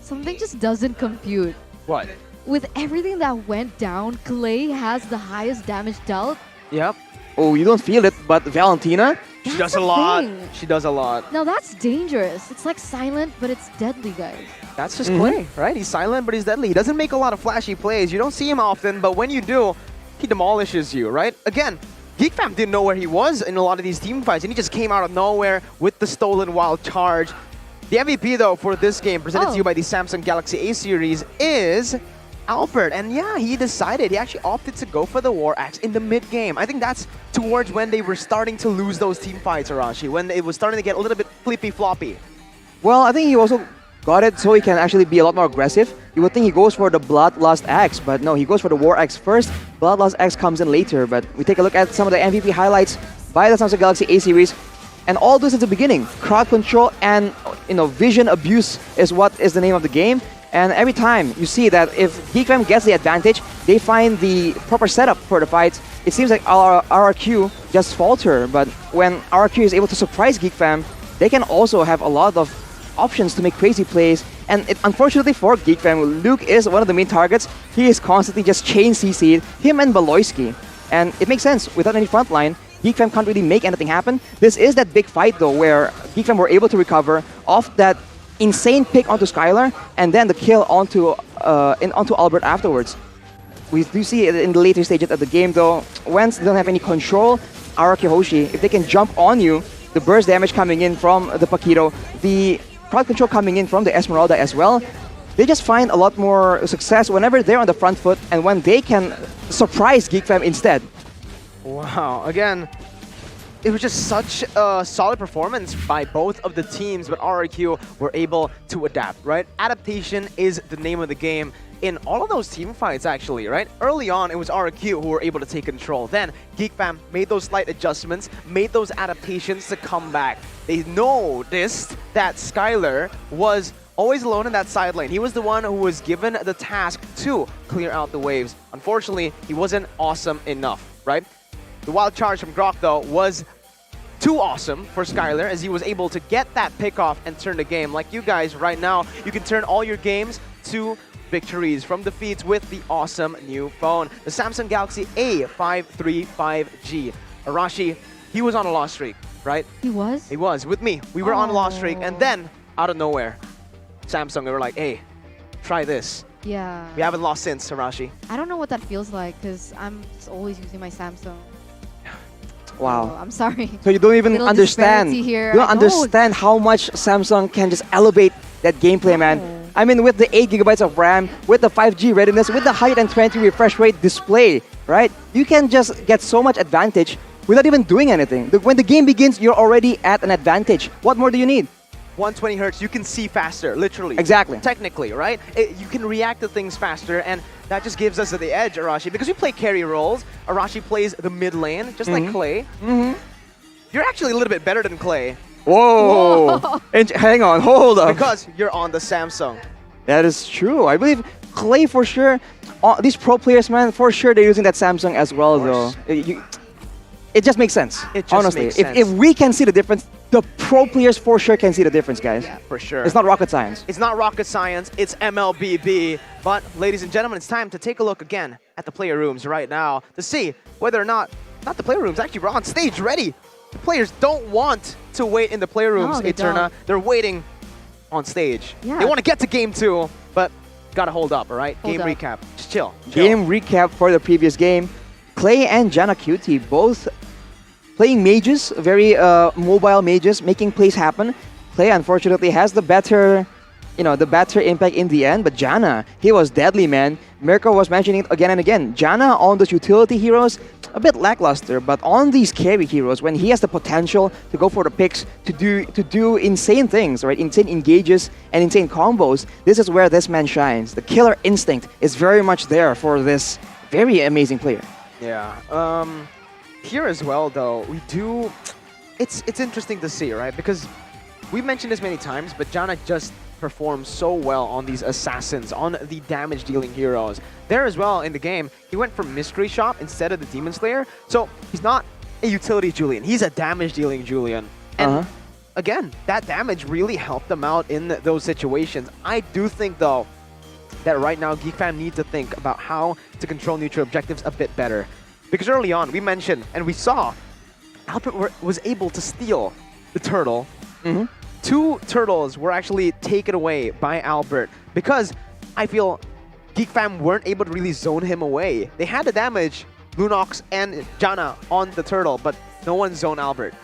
something just doesn't compute. What? With everything that went down, Clay has the highest damage dealt. Yep. Oh, you don't feel it, but Valentina? She does a lot. She does a lot. Now that's dangerous. It's like silent, but it's deadly, guys. That's just Clay, right? He's silent, but he's deadly. He doesn't make a lot of flashy plays. You don't see him often, but when you do, he demolishes you, right? Again, Geek Fam didn't know where he was in a lot of these team fights, and he just came out of nowhere with the stolen wild charge. The MVP, though, for this game, presented to you by the Samsung Galaxy A series, is Albert. And yeah, he actually opted to go for the War Axe in the mid-game. I think that's towards when they were starting to lose those team fights, Arashi, when it was starting to get a little bit flippy-floppy. Well, I think he also got it so he can actually be a lot more aggressive. You would think he goes for the Bloodlust Axe, but no, he goes for the War Axe first. Bloodlust Axe comes in later, but we take a look at some of the MVP highlights by the Samsung Galaxy A series. And all this at the beginning. Crowd control and vision abuse is what is the name of the game. And every time you see that if Geek Fam gets the advantage, they find the proper setup for the fights. It seems like our RRQ just falter, but when RRQ is able to surprise Geek Fam, they can also have a lot of options to make crazy plays. And unfortunately for Geek Fam, Luke is one of the main targets. He is constantly just chain CC'd, him and Baloyski. And it makes sense, without any frontline, Geek Fam can't really make anything happen. This is that big fight though, where Geek Fam were able to recover off that insane pick onto Skylar, and then the kill onto onto Albert afterwards. We do see it in the later stages of the game though. Once they don't have any control, RRQ Hoshi, if they can jump on you, the burst damage coming in from the Paquito, the crowd control coming in from the Esmeralda as well, they just find a lot more success whenever they're on the front foot and when they can surprise Geek Fam instead. Wow, again, it was just such a solid performance by both of the teams, but RRQ were able to adapt, right? Adaptation is the name of the game in all of those team fights, actually, right? Early on, it was RRQ who were able to take control. Then, Geek Fam made those slight adjustments, made those adaptations to come back. They noticed that Skylar was always alone in that side lane. He was the one who was given the task to clear out the waves. Unfortunately, he wasn't awesome enough, right? The wild charge from Grok, though, was too awesome for Skylar as he was able to get that pick off and turn the game. Like you guys right now, you can turn all your games to victories from defeats with the awesome new phone, the Samsung Galaxy A535G. Arashi, he was on a loss streak, right? He was? He was, with me. We were on a loss streak, and then, out of nowhere, Samsung, they were like, hey, try this. Yeah. We haven't lost since, Arashi. I don't know what that feels like because I'm just always using my Samsung. Wow. So, I'm sorry. So you don't even Little understand. disparity here. You don't I know. understand how much Samsung can just elevate that gameplay, man. I mean, with the 8 gigabytes of RAM, with the 5G readiness, with the 120 refresh rate display, right? You can just get so much advantage without even doing anything. When the game begins, you're already at an advantage. What more do you need? 120 hertz, you can see faster, literally. Exactly. Technically, right? You can react to things faster, and that just gives us the edge, Arashi. Because we play carry roles, Arashi plays the mid lane, just like Clay. You're actually a little bit better than Clay. Whoa! And hang on, hold up. Because you're on the Samsung. That is true. I believe Clay for sure. These pro players, man, for sure they're using that Samsung as well, though. It just makes sense. It just honestly, makes sense. If we can see the difference, the pro players for sure can see the difference, guys. Yeah, for sure. It's not rocket science. It's not rocket science. It's MLBB. But, ladies and gentlemen, it's time to take a look again at the player rooms right now to see whether or not the player rooms, actually, we're on stage ready. The players don't want to wait in the player rooms, they Eterna. don't. They're waiting on stage. Yeah. They want to get to game 2, but gotta hold up, all right? Hold Game up. recap. Just chill. Game recap for the previous game. Clay and Jana Cutie both playing mages, very mobile mages, making plays happen. Clay unfortunately has the better, the better impact in the end, but Jana, he was deadly, man. Mirko was mentioning it again and again. Jana on those utility heroes, a bit lackluster, but on these carry heroes, when he has the potential to go for the picks, to do insane things, right? Insane engages and insane combos, this is where this man shines. The killer instinct is very much there for this very amazing player. Yeah. Here as well, though, we do... It's interesting to see, right? Because we've mentioned this many times, but Jana just performs so well on these assassins, on the damage-dealing heroes. There as well in the game, he went for Mystery Shop instead of the Demon Slayer. So he's not a utility Julian, he's a damage-dealing Julian. And again, that damage really helped them out in those situations. I do think, though, that right now Geek Fam need to think about how to control neutral objectives a bit better. Because early on, we mentioned, and we saw, Albert was able to steal the turtle. 2 turtles were actually taken away by Albert because I feel Geek Fam weren't able to really zone him away. They had the damage, Lunox and Jana on the turtle, but no one zoned Albert.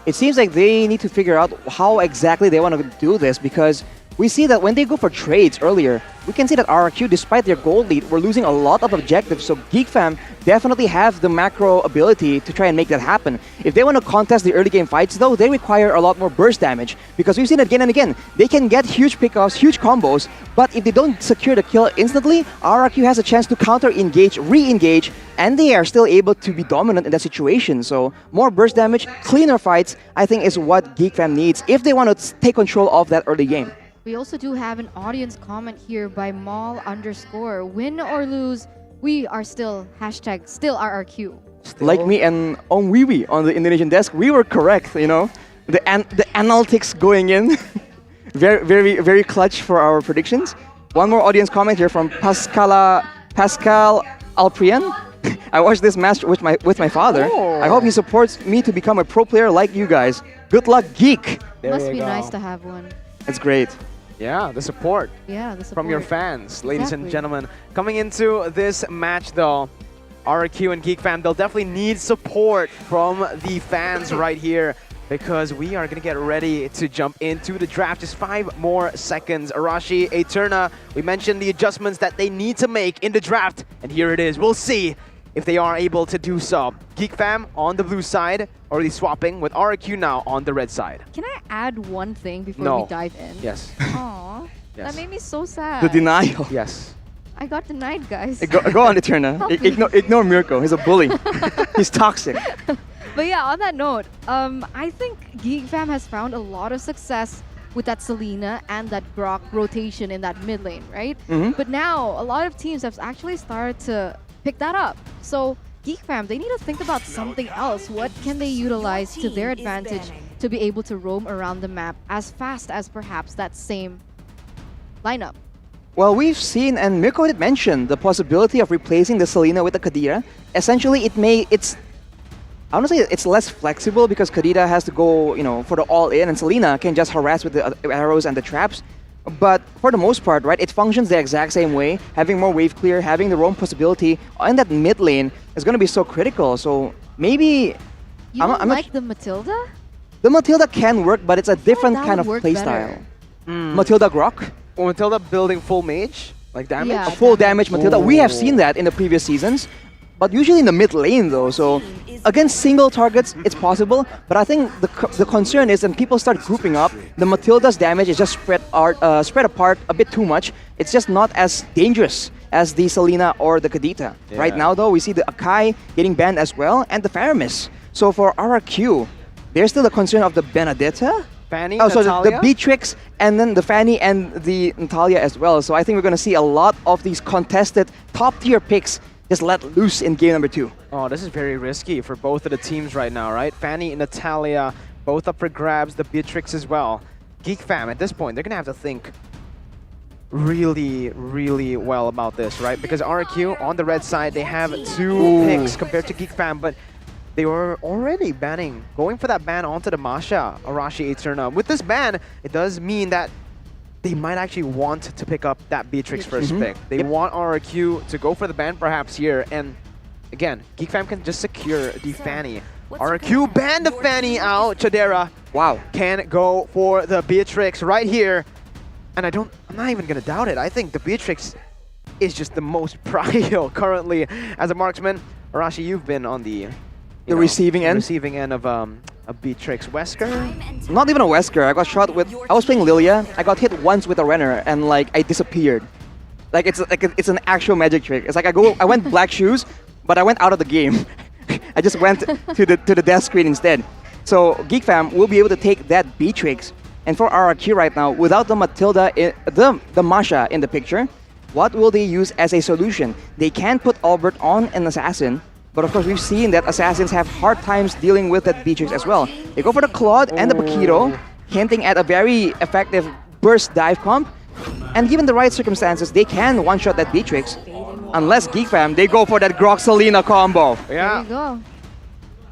It seems like they need to figure out how exactly they want to do this because we see that when they go for trades earlier, we can see that RRQ, despite their gold lead, were losing a lot of objectives. So Geek Fam definitely have the macro ability to try and make that happen. If they want to contest the early game fights, though, they require a lot more burst damage because we've seen it again and again. They can get huge pickoffs, huge combos, but if they don't secure the kill instantly, RRQ has a chance to counter-engage, re-engage, and they are still able to be dominant in that situation. So more burst damage, cleaner fights, I think is what Geek Fam needs if they want to take control of that early game. We also do have an audience comment here by Mall_. Win or lose, we are still still RRQ. Like me and Wiwi on the Indonesian desk, we were correct, The analytics going in. very clutch for our predictions. One more audience comment here from Pascal Alprian. I watched this match with my father. I hope he supports me to become a pro player like you guys. Good luck, Geek. Must be nice to have one. It's great. Yeah, the support. Yeah, the support. From your fans, ladies and Exactly. gentlemen. Coming into this match, though, RRQ and Geek Fam, they'll definitely need support from the fans right here because we are going to get ready to jump into the draft. Just 5 more seconds. Arashi, Eterna, we mentioned the adjustments that they need to make in the draft, and here it is. We'll see if they are able to do so. Geek Fam on the blue side, already swapping with RRQ now on the red side. Can I add one thing before No. we dive in? Yes. Aww, Yes. that made me so sad. The denial. Yes. I got denied, guys. Go on, Eterna. Help me. Ignore Mirko. He's a bully. He's toxic. But yeah, on that note, I think Geek Fam has found a lot of success with that Selena and that Grok rotation in that mid lane, right? Mhm. But now a lot of teams have actually started to pick that up. So Geek Fam, they need to think about something else. What can they utilize to their advantage to be able to roam around the map as fast as perhaps that same lineup? Well, we've seen, and Mirko did mention, the possibility of replacing the Selena with the Kadira. Essentially, I want to say it's less flexible because Kadira has to go, for the all-in, and Selena can just harass with the arrows and the traps. But for the most part, right, it functions the exact same way. Having more wave clear, having the roam possibility in that mid lane is going to be so critical. So maybe... You don't like the Matilda? The Matilda can work, but it's a different that kind would of work playstyle. better. Matilda Grok? Well, Matilda building full mage, like damage? Yeah, A full damage Matilda. We have seen that in the previous seasons, but usually in the mid lane though. So against single targets, it's possible. But I think the concern is when people start grouping up, the Matilda's damage is just spread apart a bit too much. It's just not as dangerous as the Selena or the Kadita. Yeah. Right now though, we see the Akai getting banned as well, and the Faramis. So for RRQ, there's still the concern of the Benedetta. Fanny, Oh, so the Natalia? Beatrix and then the Fanny and the Natalia as well. So I think we're going to see a lot of these contested top-tier picks just let loose in game number 2. Oh, this is very risky for both of the teams right now, right? Fanny and Natalia, both up for grabs, the Beatrix as well. Geek Fam, at this point, they're going to have to think really, really well about this, right? Because RRQ, on the red side, they have 2 picks compared to Geek Fam, but they were already going for that ban onto the Masha, Arashi Eterna. With this ban, it does mean that they might actually want to pick up that Beatrix first pick. They want RRQ to go for the ban perhaps here, and again, Geek Fam can just secure the Fanny. RRQ banned the Fanny out. Chadera, wow, can go for the Beatrix right here. And I'm not even gonna doubt it. I think the Beatrix is just the most prio currently as a marksman. Arashi, you've been on the receiving end? Receiving end of a Beatrix Wesker. Not even a Wesker. I got shot with... I was playing Lilia. I got hit once with a Renner and I disappeared. It's an actual magic trick. It's like I went black shoes, but I went out of the game. I just went to the death screen instead. So Geek Fam will be able to take that Beatrix. And for RRQ right now, without the Matilda, the Masha in the picture, what will they use as a solution? They can put Albert on an Assassin, but of course we've seen that Assassins have hard times dealing with that Beatrix as well. They go for the Claude and the Paquito, hinting at a very effective burst dive comp. And given the right circumstances, they can one-shot that Beatrix. Unless Geek Fam, they go for that Grok Selena combo. There you go.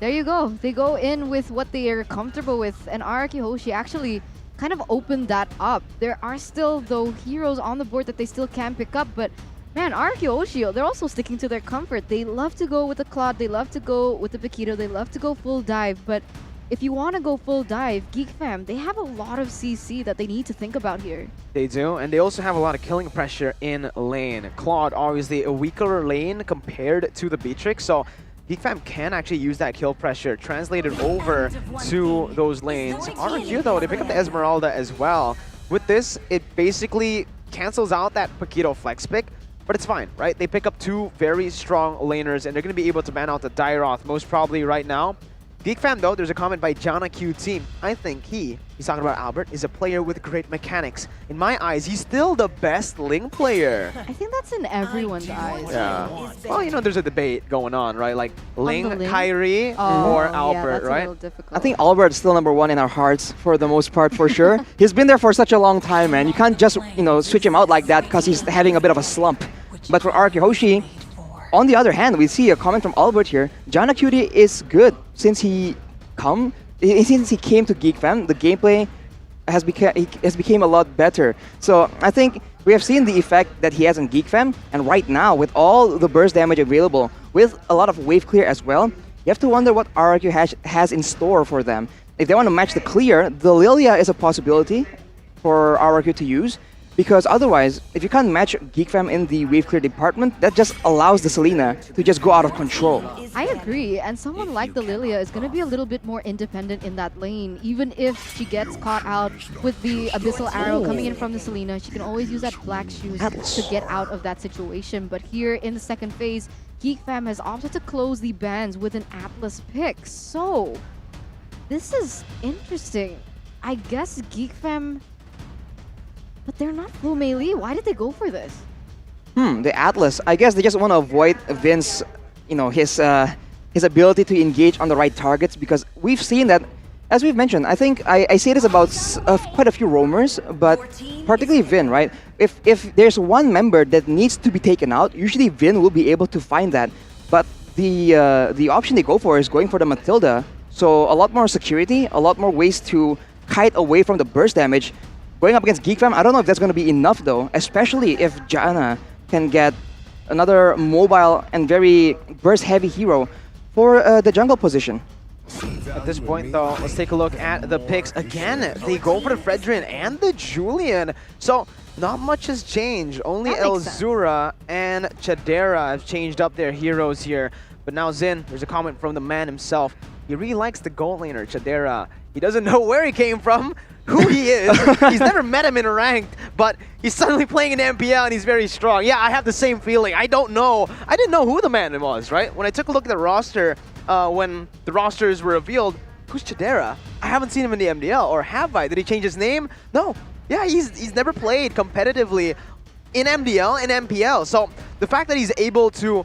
There you go. They go in with what they are comfortable with, and RRQ Hoshi actually kind of opened that up. There are still, though, heroes on the board that they still can pick up, but man, RRQ Hoshi, they're also sticking to their comfort. They love to go with the Claude, they love to go with the Paquito, they love to go full dive, but if you want to go full dive, Geek Fam, they have a lot of CC that they need to think about here. They do, and they also have a lot of killing pressure in lane. Claude, obviously a weaker lane compared to the Beatrix, so Geek Fam can actually use that kill pressure translated over to those lanes. RRQ though, they pick up the Esmeralda as well. With this, it basically cancels out that Paquito flex pick, but it's fine, right? They pick up 2 very strong laners, and they're going to be able to ban out the Dairoth most probably right now. Geek Fam though, there's a comment by Jana QT. I think he's talking about Albert, is a player with great mechanics. In my eyes, he's still the best Ling player. I think that's in everyone's eyes. Yeah. Well, you know, there's a debate going on, right? Like Ling, Ling? Kyrie, or Albert, right? I think Albert's still #1 in our hearts for the most part, for sure. He's been there for such a long time, man. You can't just, switch him out like that because he's having a bit of a slump. But for RRQ Hoshi, on the other hand, we see a comment from Albert here. Jana Cutie is good since he came to Geek Fam. The gameplay has become a lot better. So I think we have seen the effect that he has on Geek Fam, and right now with all the burst damage available, with a lot of wave clear as well, you have to wonder what RRQ has in store for them. If they want to match the clear, the Lilia is a possibility for RRQ to use, because otherwise, if you can't match Geek Fam in the wave clear department, that just allows the Selena to just go out of control. I agree, and someone like the Lilia is going to be a little bit more independent in that lane. Even if she gets caught out with the Abyssal Arrow coming in from the Selena, she can always use that Black Shoes to get out of that situation. But here in the second phase, Geek Fam has opted to close the bans with an Atlas pick. So, this is interesting. I guess Geek Fam... But they're not full melee. Why did they go for this? The Atlas. I guess they just want to avoid Vince, his ability to engage on the right targets, because we've seen that, as we've mentioned, I think I say this about quite a few roamers, but particularly Vin, right? If there's one member that needs to be taken out, usually Vin will be able to find that. But the option they go for is going for the Matilda, so a lot more security, a lot more ways to kite away from the burst damage. Going up against Geek Fam, I don't know if that's going to be enough though, especially if Jana can get another mobile and very burst-heavy hero for the jungle position. At this point though, let's take a look at the picks again. They go for the Fredrin and the Julian. So not much has changed. Only Elzura and Chadera have changed up their heroes here. But now Zin, there's a comment from the man himself. He really likes the gold laner, Chadera. He doesn't know where he came from, who he is. He's never met him in ranked, but he's suddenly playing in MPL and he's very strong. Yeah, I have the same feeling. I didn't know who the man was, right? When I took a look at the roster, when the rosters were revealed, who's Chadera? I haven't seen him in the MDL, or have I? Did he change his name? No. Yeah, he's never played competitively in MDL and MPL. So the fact that he's able to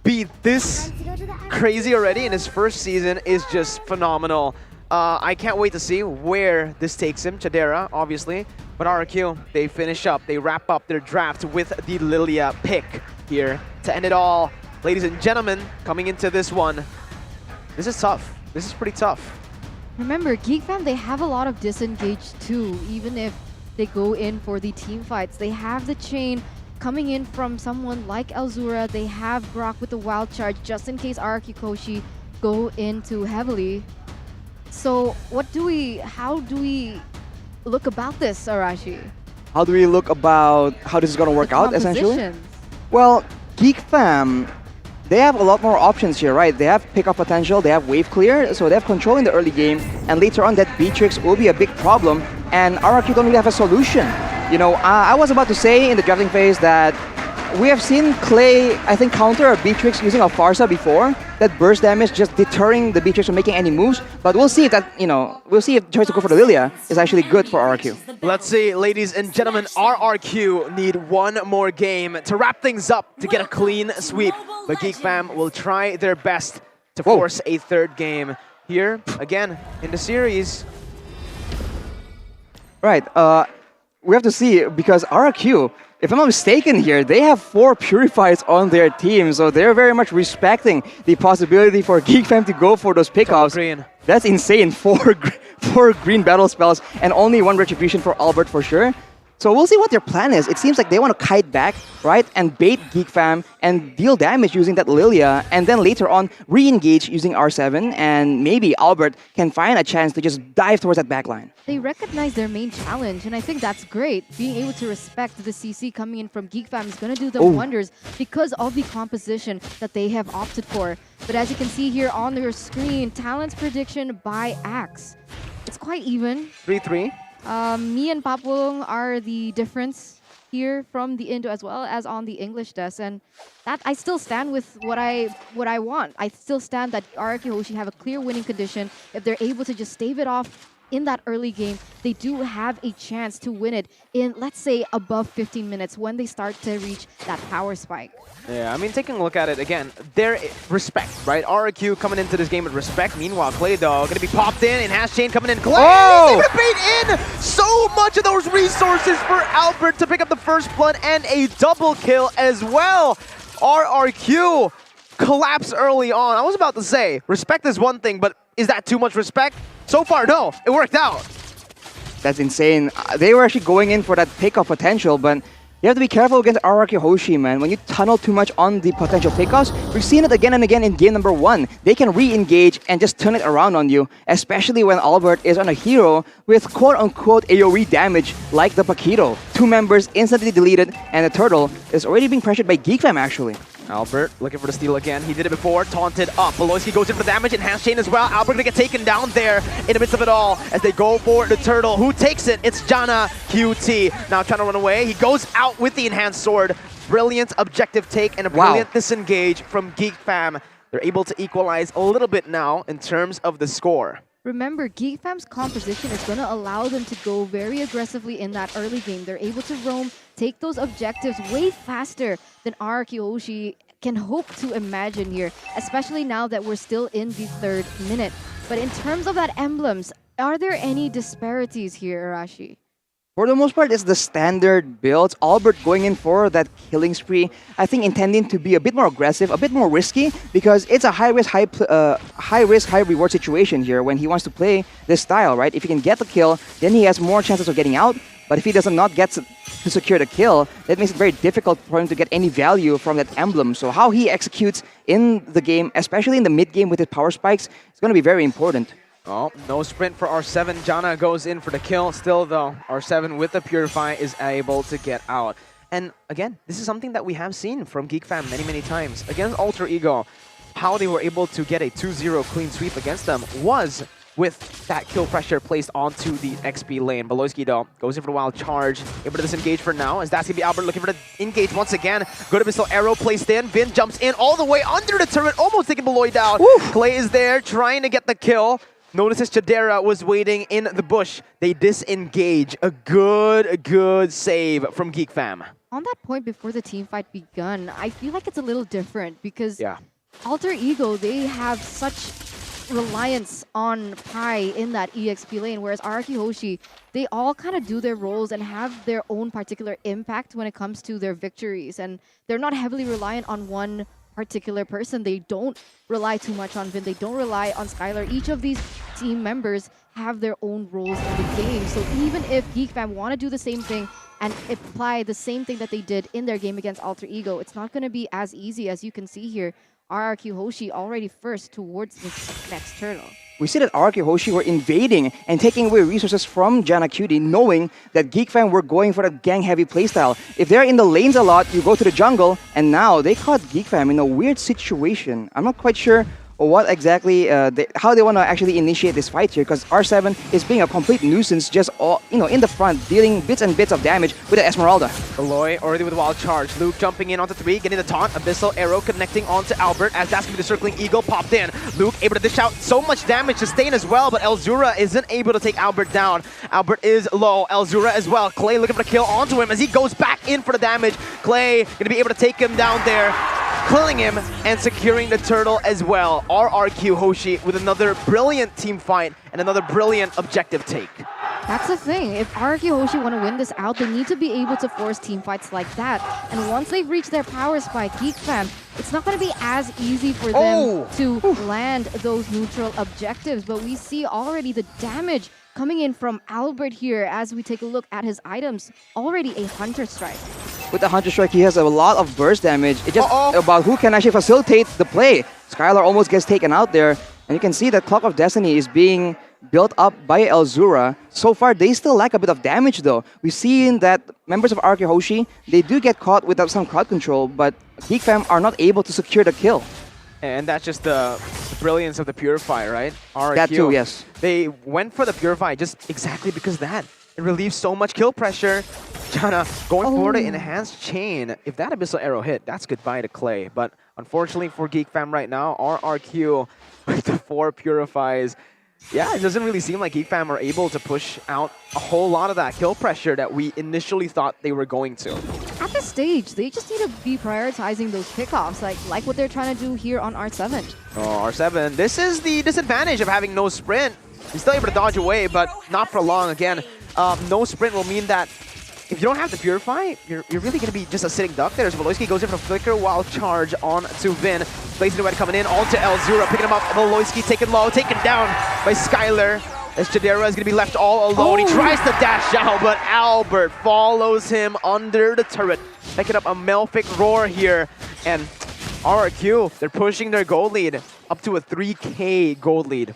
be this crazy already in his first season is just phenomenal. I can't wait to see where this takes him. Chadera, obviously. But RRQ, they finish up. They wrap up their draft with the Lilia pick here to end it all. Ladies and gentlemen, coming into this one, this is tough. This is pretty tough. Remember, Geek Fam, they have a lot of disengage too. Even if they go in for the team fights, they have the chain coming in from someone like Elzura. They have Grok with the wild charge just in case RRQ Hoshi go into heavily. So how do we look about this, Arashi? How do we look about how this is going to work out, essentially? Well, Geek Fam, they have a lot more options here, right? They have pick-up potential, they have wave clear, so they have control in the early game, and later on that Beatrix will be a big problem, and RRQ don't really have a solution. I was about to say in the drafting phase that we have seen Clay, I think, counter a Beatrix using a Farsa before. That burst damage just deterring the Beatrix from making any moves. But we'll see if that, we'll see if the choice to go for the Lilia is actually good for RRQ. Let's see, ladies and gentlemen, RRQ need one more game to wrap things up to get a clean sweep. But Geek Fam will try their best to force a third game here, again, in the series. Right, we have to see, because RRQ, if I'm not mistaken here, they have 4 Purifies on their team, so they're very much respecting the possibility for Geek Fam to go for those pickoffs. That's insane, 4 green battle spells and only 1 Retribution for Albert for sure. So we'll see what their plan is. It seems like they want to kite back, right, and bait Geek Fam and deal damage using that Lilia, and then later on re-engage using R7, and maybe Albert can find a chance to just dive towards that backline. They recognize their main challenge, and I think that's great. Being able to respect the CC coming in from Geek Fam is going to do them wonders because of the composition that they have opted for. But as you can see here on your screen, Talent's prediction by Axe. It's quite even. 3-3. Me and Papulong are the difference here from the Indo as well as on the English desk, and that I still stand with what I want. I still stand that RRQ Hoshi have a clear winning condition. If they're able to just stave it off in that early game, they do have a chance to win it in, let's say, above 15 minutes when they start to reach that power spike. Yeah, I mean, taking a look at it again, their respect, right? RRQ coming into this game with respect. Meanwhile, Clay, though, going to be popped in, and Hash Chain coming in. Clay is able to bait in so much of those resources for Albert to pick up the first blood and a double kill as well. RRQ collapse early on. I was about to say, respect is one thing, but is that too much respect? So far, no. It worked out. That's insane. They were actually going in for that pickoff potential, but you have to be careful against RRQ Hoshi, man. When you tunnel too much on the potential pickoffs, we've seen it again and again in game number 1. They can re-engage and just turn it around on you, especially when Albert is on a hero with quote-unquote AoE damage like the Paquito. 2 members instantly deleted, and the turtle is already being pressured by Geek Fam, actually. Albert looking for the steal again. He did it before, taunted up. Beloyski goes in for damage, enhanced chain as well. Albert gonna get taken down there in the midst of it all as they go for the turtle. Who takes it? It's Jana QT. Now trying to run away. He goes out with the enhanced sword. Brilliant objective take and a brilliant disengage from Geek Fam. They're able to equalize a little bit now in terms of the score. Remember, Geek Fam's composition is going to allow them to go very aggressively in that early game. They're able to roam, take those objectives way faster than RRQ Hoshi can hope to imagine here, especially now that we're still in the 3rd minute. But in terms of that emblems, are there any disparities here, Arashi? For the most part, it's the standard builds. Albert going in for that killing spree, I think intending to be a bit more aggressive, a bit more risky, because it's a high-risk, high-reward situation here when he wants to play this style, right? If he can get the kill, then he has more chances of getting out. But if he does not get to secure the kill, that makes it very difficult for him to get any value from that emblem. So how he executes in the game, especially in the mid-game with his power spikes, is going to be very important. Oh, no sprint for R7. Jana goes in for the kill. Still, though, R7 with the Purify is able to get out. And again, this is something that we have seen from Geek Fam many times. Against Alter Ego, how they were able to get a 2-0 clean sweep against them was with that kill pressure placed onto the XP lane. Beloyski, though, goes in for the wild charge. Able to disengage for now, as that's going to be Albert looking for the engage once again. Good missile arrow placed in. Vin jumps in all the way under the turret, almost taking Beloy down. Clay is there, trying to get the kill. Notices Chadera was waiting in the bush. They disengage. A good save from Geek Fam. On that point before the team fight begun, I feel like it's a little different because Alter Ego, they have such reliance on Pi in that EXP lane, whereas RRQ Hoshi, they all kind of do their roles and have their own particular impact when it comes to their victories, and they're not heavily reliant on one particular person. They don't rely too much on Vin. They don't rely on Skylar. Each of these team members have their own roles in the game. So even if Geek Fam want to do the same thing and apply the same thing that they did in their game against Alter Ego, it's not going to be as easy as you can see here. RRQ Hoshi already first towards this next turtle. We see that RRQ Hoshi were invading and taking away resources from Jana Cutie, knowing that Geek Fam were going for the gang-heavy playstyle. If they're in the lanes a lot, you go to the jungle, and now they caught Geek Fam in a weird situation. I'm not quite sure what exactly, how they want to actually initiate this fight here, because R7 is being a complete nuisance just in the front, dealing bits and bits of damage with the Esmeralda. Aloy already with wild charge. Luke jumping in onto 3, getting the taunt. Abyssal arrow connecting onto Albert as that's going to be the circling eagle popped in. Luke able to dish out so much damage, sustain as well, but Elzura isn't able to take Albert down. Albert is low. Elzura as well. Clay looking for the kill onto him as he goes back in for the damage. Clay going to be able to take him down there, killing him and securing the turtle as well. RRQ Hoshi with another brilliant team fight and another brilliant objective take. That's the thing. If RRQ Hoshi want to win this out, they need to be able to force team fights like that. And once they've reached their power spike, Geek Fam, it's not going to be as easy for them to land those neutral objectives. But we see already the damage coming in from Albert here as we take a look at his items. Already a Hunter Strike. With the Hunter Strike, he has a lot of burst damage. It's just about who can actually facilitate the play. Skylar almost gets taken out there. And you can see that Clock of Destiny is being built up by Elzura. So far, they still lack a bit of damage though. We've seen that members of RRQ Hoshi, they do get caught without some crowd control, but Geek Fam are not able to secure the kill. And that's just the brilliance of the Purify, right? RRQ, that too, yes. They went for the Purify just exactly because of that. It relieves so much kill pressure. Jana going for the enhanced chain. If that Abyssal arrow hit, that's goodbye to Clay. But unfortunately for Geek Fam right now, RRQ with the 4 Purifies. Yeah, it doesn't really seem like Geek Fam are able to push out a whole lot of that kill pressure that we initially thought they were going to. At this stage, they just need to be prioritizing those pickoffs, like what they're trying to do here on R7. Oh, R7, this is the disadvantage of having no sprint. He's still able to dodge away, but not for long. Again, no sprint will mean that if you don't have the Purify, you're really going to be just a sitting duck there. So Beloyski goes in for a flicker wild charge on to Vin. Blazing the Red coming in, on to Elzura, picking him up. Beloyski taken low, taken down by Skylar. as Chadera is going to be left all alone. He tries to dash out, but Albert follows him under the turret, picking up a Malefic Roar here. And RRQ, they're pushing their gold lead up to a 3K gold lead.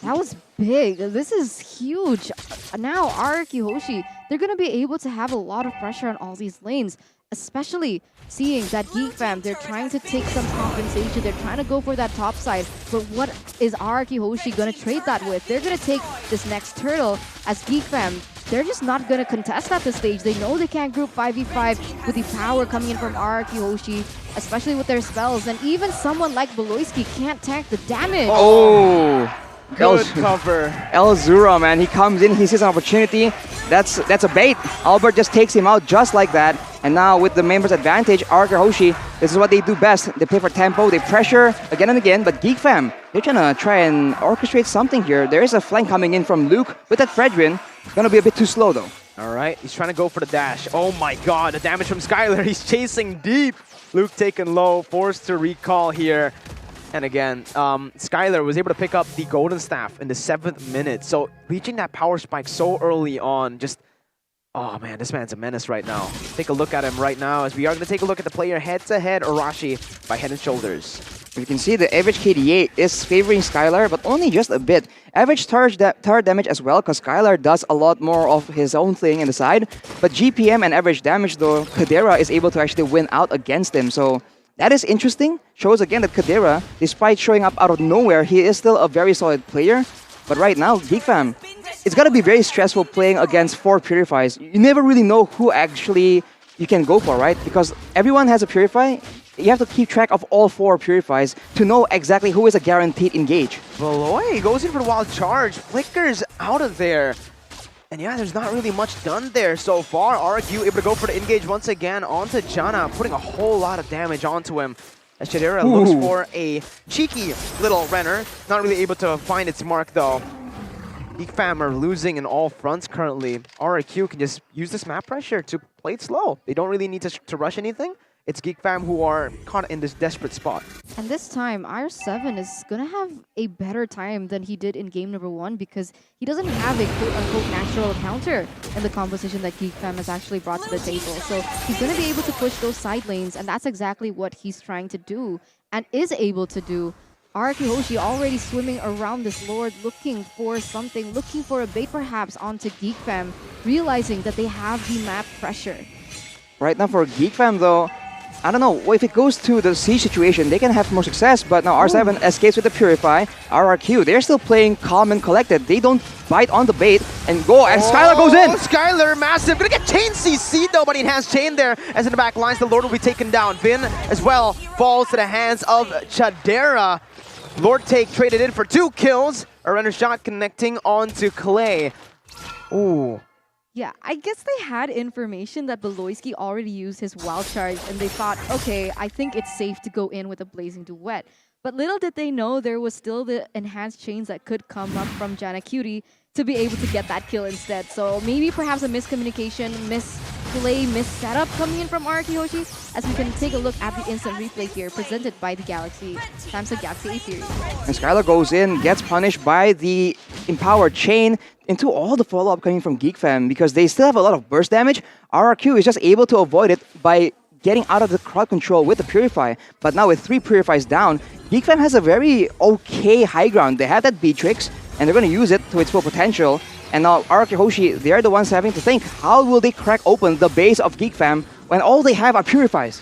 That was big. This is huge. Now, RRQ Hoshi, they're going to be able to have a lot of pressure on all these lanes, especially seeing that Geek Fam, they're trying to take some compensation. They're trying to go for that top side. But what is RRQ Hoshi going to trade that with? They're going to take this next turtle as Geek Fam. They're just not going to contest at this stage. They know they can't group 5v5 with the power coming in from RRQ Hoshi, especially with their spells. And even someone like Beloyski can't tank the damage. Oh! Good cover. El Zura, man, he comes in, he sees an opportunity. That's a bait. Albert just takes him out just like that. And now with the members' advantage, RRQ Hoshi, this is what they do best. They play for tempo, they pressure again and again, but Geek Fam, they're trying to try and orchestrate something here. There is a flank coming in from Luke with that Fredrin. Gonna be a bit too slow though. All right, he's trying to go for the dash. Oh my god, the damage from Skylar. He's chasing deep. Luke taken low, forced to recall here. And again, Skylar was able to pick up the Golden Staff in the 7th minute. So reaching that power spike so early on, just, oh man, this man's a menace right now. Take a look at him right now as we are going to take a look at the player head-to-head, Arashi, by Head and Shoulders. You can see the average KDA is favoring Skylar, but only just a bit. Average tower damage as well, because Skylar does a lot more of his own thing in the side. But GPM and average damage, though, Kadera is able to actually win out against him. So that is interesting. Shows again that Kadera, despite showing up out of nowhere, he is still a very solid player. But right now, Geek Fam, it's got to be very stressful playing against 4 Purifies. You never really know who actually you can go for, right? Because everyone has a Purify. You have to keep track of all 4 Purifies to know exactly who is a guaranteed engage. Beloy goes in for the wild charge, flickers out of there. And yeah, there's not really much done there so far. RRQ able to go for the engage once again onto Jana, putting a whole lot of damage onto him. As Chadera looks for a cheeky little Renner. Not really able to find its mark though. Geek Fam are losing in all fronts currently. RRQ can just use this map pressure to play it slow. They don't really need to rush anything. It's Geek Fam who are caught in this desperate spot. And this time, R7 is going to have a better time than he did in game number 1 because he doesn't have a quote-unquote natural counter in the composition that Geek Fam has actually brought to the table. So he's going to be able to push those side lanes, and that's exactly what he's trying to do and is able to do. RRQ Hoshi already swimming around this Lord, looking for something, looking for a bait perhaps onto Geek Fam, realizing that they have the map pressure. Right now for Geek Fam though, I don't know, if it goes to the siege situation, they can have more success, but now R7 escapes with the Purify. RRQ, they're still playing calm and collected. They don't bite on the bait and go, and Skylar goes in! Skylar, massive, gonna get chain CC though, but he has chain there, as in the back lines, the Lord will be taken down. Vin, as well, falls to the hands of Chadera. Lord Take traded in for 2 kills. A runner shot connecting onto Clay. Ooh. Yeah, I guess they had information that Beloyski already used his wild charge and they thought, okay, I think it's safe to go in with a Blazing Duet. But little did they know there was still the enhanced chains that could come up from Jana Cutie to be able to get that kill instead. So maybe perhaps a miscommunication, misplay, mis-setup coming in from RRQ Hoshi as we can take a look at the instant replay here presented by the Samsung Galaxy A series. And Skylar goes in, gets punished by the empowered chain into all the follow-up coming from Geek Fam because they still have a lot of burst damage. RRQ is just able to avoid it by getting out of the crowd control with the Purify. But now with 3 Purifies down, Geek Fam has a very okay high ground. They have that Beatrix, and they're going to use it to its full potential. And now RRQ Hoshi, they're the ones having to think, how will they crack open the base of Geek Fam when all they have are Purifies?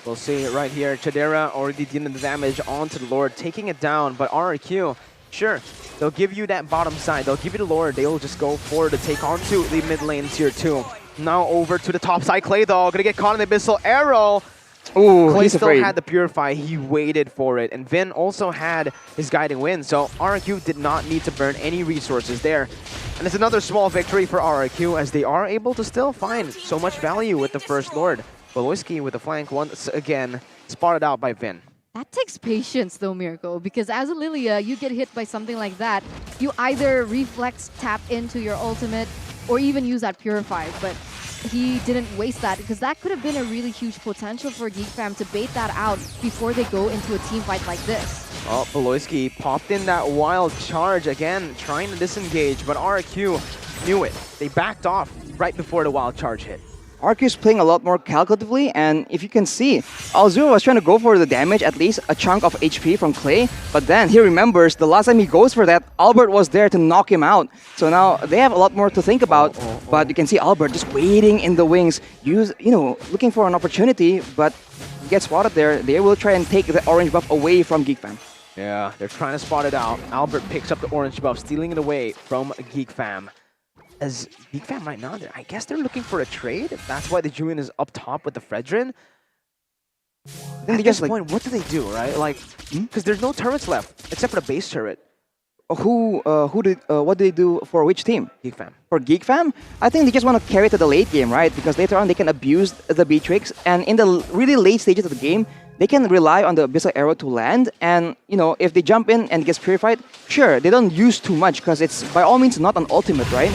We'll see it right here. Chadera already dealing the damage onto the Lord, taking it down, but RRQ, sure, they'll give you that bottom side. They'll give you the Lord. They'll just go forward to take on to the mid lane tier 2. Now over to the top side. Clay, though, gonna get caught in the Abyssal Arrow. Ooh, Clay he's still afraid. had the Purify. He waited for it. And Vin also had his Guiding Wind. So RRQ did not need to burn any resources there. And it's another small victory for RRQ as they are able to still find so much value with the First Lord. Beloyski with the flank once again spotted out by Vin. That takes patience though, Miracle, because as a Lilia, you get hit by something like that, you either reflex tap into your ultimate or even use that Purify, but he didn't waste that because that could have been a really huge potential for Geek Fam to bait that out before they go into a team fight like this. Oh, Beloyski popped in that wild charge again, trying to disengage, but RRQ knew it. They backed off right before the wild charge hit. RRQ is playing a lot more calculatively, and if you can see, Alzura was trying to go for the damage, at least a chunk of HP from Clay, but then he remembers the last time he goes for that, Albert was there to knock him out. So now they have a lot more to think about, but you can see Albert just waiting in the wings, looking for an opportunity, but gets spotted there. They will try and take the orange buff away from Geek Fam. Yeah, they're trying to spot it out. Albert picks up the orange buff, stealing it away from Geek Fam. As Geek Fam right now, I guess they're looking for a trade. That's why the Julian is up top with the Fredrin. At this point, what do they do, right? Like, because there's no turrets left except for the base turret. What do they do for which team? Geek Fam. For Geek Fam, I think they just want to carry it to the late game, right? Because later on they can abuse the B-Tricks, and in the really late stages of the game, they can rely on the Abyssal Arrow to land, and if they jump in and it gets purified, sure, they don't use too much because it's by all means not an ultimate, right?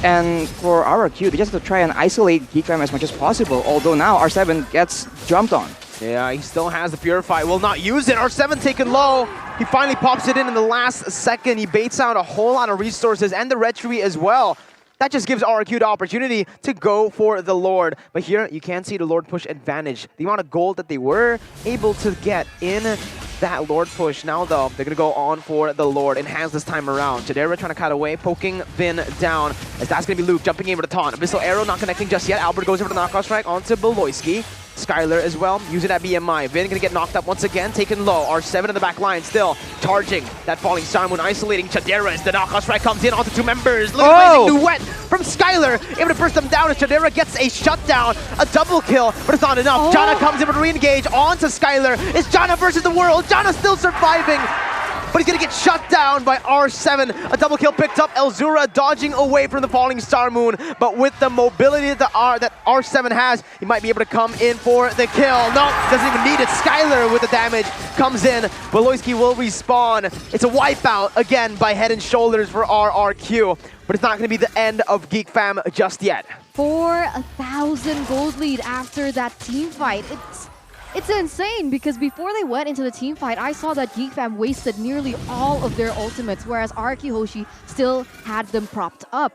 And for RRQ, they just have to try and isolate Geek Fam as much as possible, although now R7 gets jumped on. Yeah, he still has the Purify, will not use it. R7 taken low. He finally pops it in the last second. He baits out a whole lot of resources and the Retry as well. That just gives RRQ the opportunity to go for the Lord. But here, you can see the Lord push advantage. The amount of gold that they were able to get in that Lord push. Now, though, they're going to go on for the Lord. Enhance this time around. Chadera trying to cut away, poking Vin down. As that's going to be Luke jumping in with a taunt. Abyssal Arrow not connecting just yet. Albert goes over the knockout strike onto Beloyski. Skylar as well, using that BMI. Vin gonna get knocked up once again, taken low. R7 in the back line still, charging that falling Star Moon, isolating Chadera as the knockout strike comes in onto two members. Look at the amazing duet from Skylar, able to burst them down as Chadera gets a shutdown, a double kill, but it's not enough. Janna comes in with a re-engage onto Skylar. It's Janna versus the world. Janna still surviving, but he's gonna get shut down by R7. A double kill picked up. Elzura dodging away from the falling Star Moon, but with the mobility that R7 has, he might be able to come in for the kill. No, doesn't even need it. Skylar with the damage comes in. Beloyski will respawn. It's a wipeout again by Head and Shoulders for RRQ, but it's not gonna be the end of Geek Fam just yet. 4,000 gold lead after that team fight. It's insane because before they went into the team fight, I saw that Geek Fam wasted nearly all of their ultimates, whereas RRQ Hoshi still had them propped up.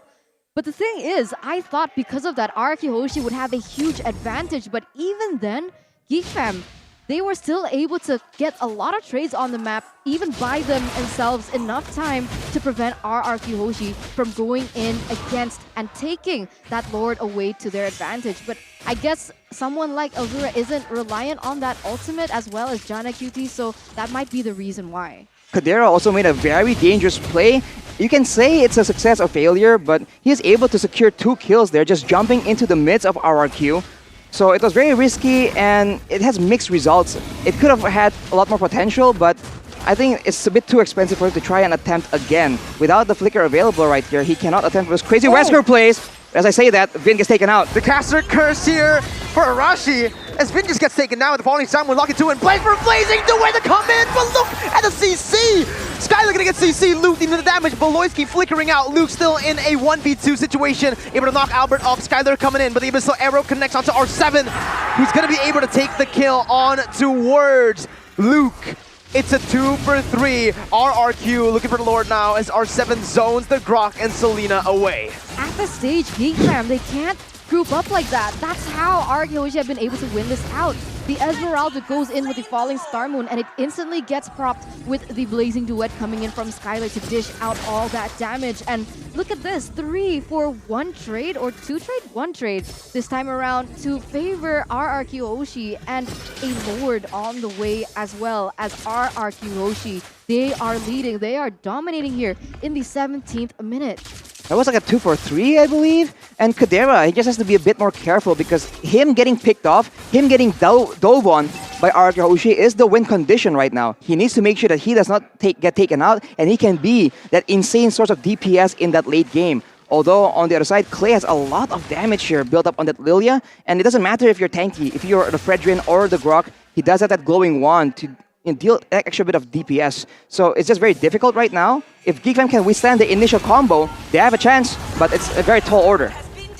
But the thing is, I thought because of that, RRQ Hoshi would have a huge advantage, but even then, Geek Fam, they were still able to get a lot of trades on the map, even buy themselves enough time to prevent RRQ Hoshi from going in against and taking that Lord away to their advantage. But I guess someone like Elzura isn't reliant on that ultimate as well as Janna QT, so that might be the reason why. Kadera also made a very dangerous play. You can say it's a success or failure, but he is able to secure 2 kills there, just jumping into the midst of RRQ. So it was very risky and it has mixed results. It could have had a lot more potential, but I think it's a bit too expensive for him to try and attempt again. Without the flicker available right here, he cannot attempt those crazy Wesker plays. As I say that, Vin gets taken out. The caster curse here for Arashi as Vin just gets taken down with the falling Sun. We're locking 2 in place for Blazing to where to come in, but look at the CC! Skylar gonna get CC, Luke into the damage, Beloyski flickering out, Luke still in a 1v2 situation, able to knock Albert off, Skylar coming in, but the Abyssal Arrow connects onto R7, who's gonna be able to take the kill on towards Luke. It's a 2 for 3. RRQ looking for the Lord now as R7 zones the Grok and Selena away. At the stage, Geek Fam, they can't group up like that. That's how RRQ Hoshi have been able to win this out. The Esmeralda goes in with the falling Star Moon and it instantly gets propped with the Blazing Duet coming in from Skylar to dish out all that damage. And look at this, 3 for 1 trade or 2 trade? 1 trade this time around to favor RRQ Hoshi and a Lord on the way as well as RRQ Hoshi. They are leading, they are dominating here in the 17th minute. That was like a 2 for 3, I believe. And Kadera, he just has to be a bit more careful because him getting picked off, him getting dove on by RRQ Hoshi is the win condition right now. He needs to make sure that he does not get taken out and he can be that insane source of DPS in that late game. Although on the other side, Clay has a lot of damage here built up on that Lilia. And it doesn't matter if you're tanky, if you're the Fredrin or the Grok, he does have that glowing wand to deal an extra bit of DPS. So it's just very difficult right now. If Geek Fam can withstand the initial combo, they have a chance, but it's a very tall order.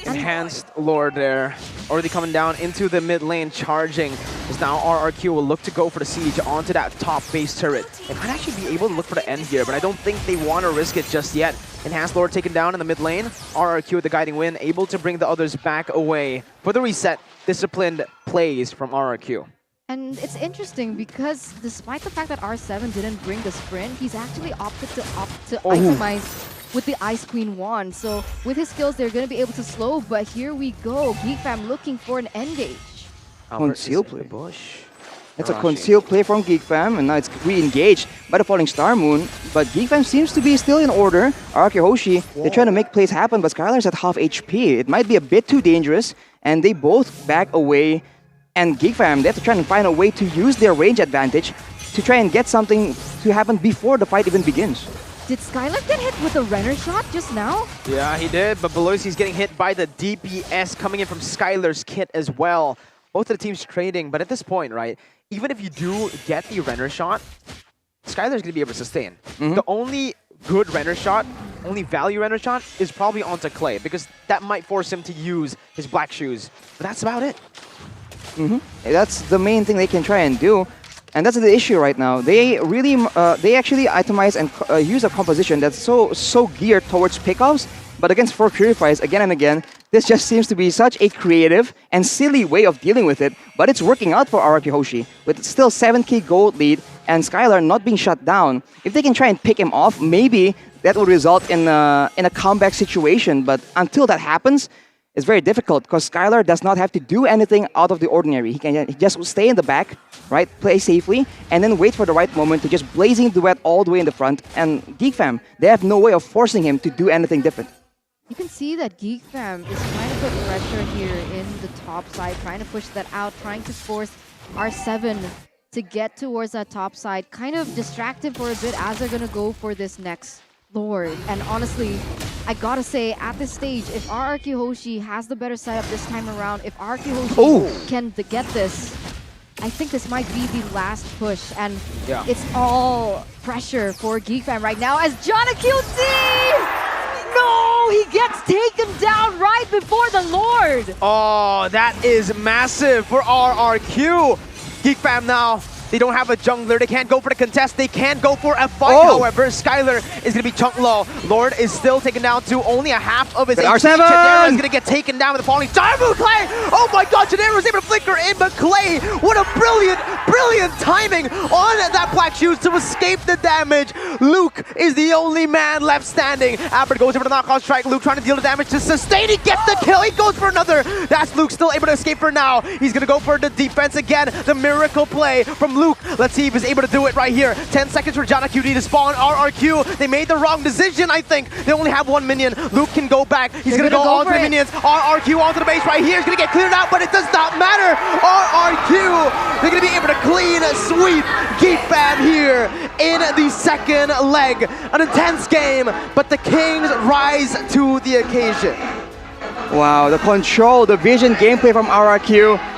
Enhanced Lord there. Already coming down into the mid lane, charging. As now RRQ will look to go for the siege onto that top base turret. They might actually be able to look for the end here, but I don't think they want to risk it just yet. Enhanced Lord taken down in the mid lane. RRQ with the guiding win, able to bring the others back away for the reset. Disciplined plays from RRQ. And it's interesting because despite the fact that R7 didn't bring the sprint, he's actually opted to itemize with the Ice Queen wand. So with his skills, they're going to be able to slow, but here we go. Geek Fam looking for an engage. Conceal play. It's a concealed play from Geek Fam, and now it's re-engaged by the Falling Star Moon. But Geek Fam seems to be still in order. RRQ Hoshi, they're trying to make plays happen, but Skylar's at half HP. It might be a bit too dangerous, and they both back away. And Geek Fam, they have to try and find a way to use their range advantage to try and get something to happen before the fight even begins. Did Skylar get hit with a Renner shot just now? Yeah, he did, but Beloisi's getting hit by the DPS coming in from Skylar's kit as well. Both of the teams trading, but at this point, right, even if you do get the Renner shot, Skylar's going to be able to sustain. The only good Renner shot, only value Renner shot, is probably onto Clay, because that might force him to use his black shoes. But that's about it. That's the main thing they can try and do. And that's the issue right now. They really, they actually itemize and use a composition that's so geared towards pickoffs, but against 4 Purifies again and again, this just seems to be such a creative and silly way of dealing with it, but it's working out for RRQ Hoshi, with still 7k gold lead and Skylar not being shut down. If they can try and pick him off, maybe that will result in a comeback situation, but until that happens, it's very difficult because Skylar does not have to do anything out of the ordinary. He can just stay in the back, right, play safely, and then wait for the right moment to just blazing duet all the way in the front. And Geek Fam, they have no way of forcing him to do anything different. You can see that Geek Fam is trying to put pressure here in the top side, trying to push that out, trying to force R7 to get towards that top side, kind of distracted for a bit as they're going to go for this next Lord. And honestly, I gotta say, at this stage, if RRQ Hoshi has the better setup this time around, if RRQ Hoshi can get this, I think this might be the last push. And it's all pressure for Geek Fam right now as Jana QT! No! He gets taken down right before the Lord! Oh, that is massive for RRQ. Geek Fam now. They don't have a jungler. They can't go for the contest. They can't go for a fight. However, Skylar is going to be chunk low. Lord is still taken down to only a half of his HP. Chadera is going to get taken down with the falling star move. Clay! Oh my god, Chadera was able to flicker in, but Clay, what a brilliant timing on that black shoes to escape the damage. Luke is the only man left standing. Albert goes over the knockout strike. Luke trying to deal the damage to sustain. He gets the kill. He goes for another. That's Luke still able to escape for now. He's going to go for the defense again. The miracle play from Luke. Let's see if he's able to do it right here. 10 seconds for Jana QD to spawn. RRQ, they made the wrong decision, I think. They only have 1 minion. Luke can go back. He's going to go onto the minions. RRQ onto the base right here. He's going to get cleared out, but it does not matter. RRQ, they're going to be able to clean sweep Geek Fam here in the second leg. An intense game, but the Kings rise to the occasion. Wow, the control, the vision gameplay from RRQ.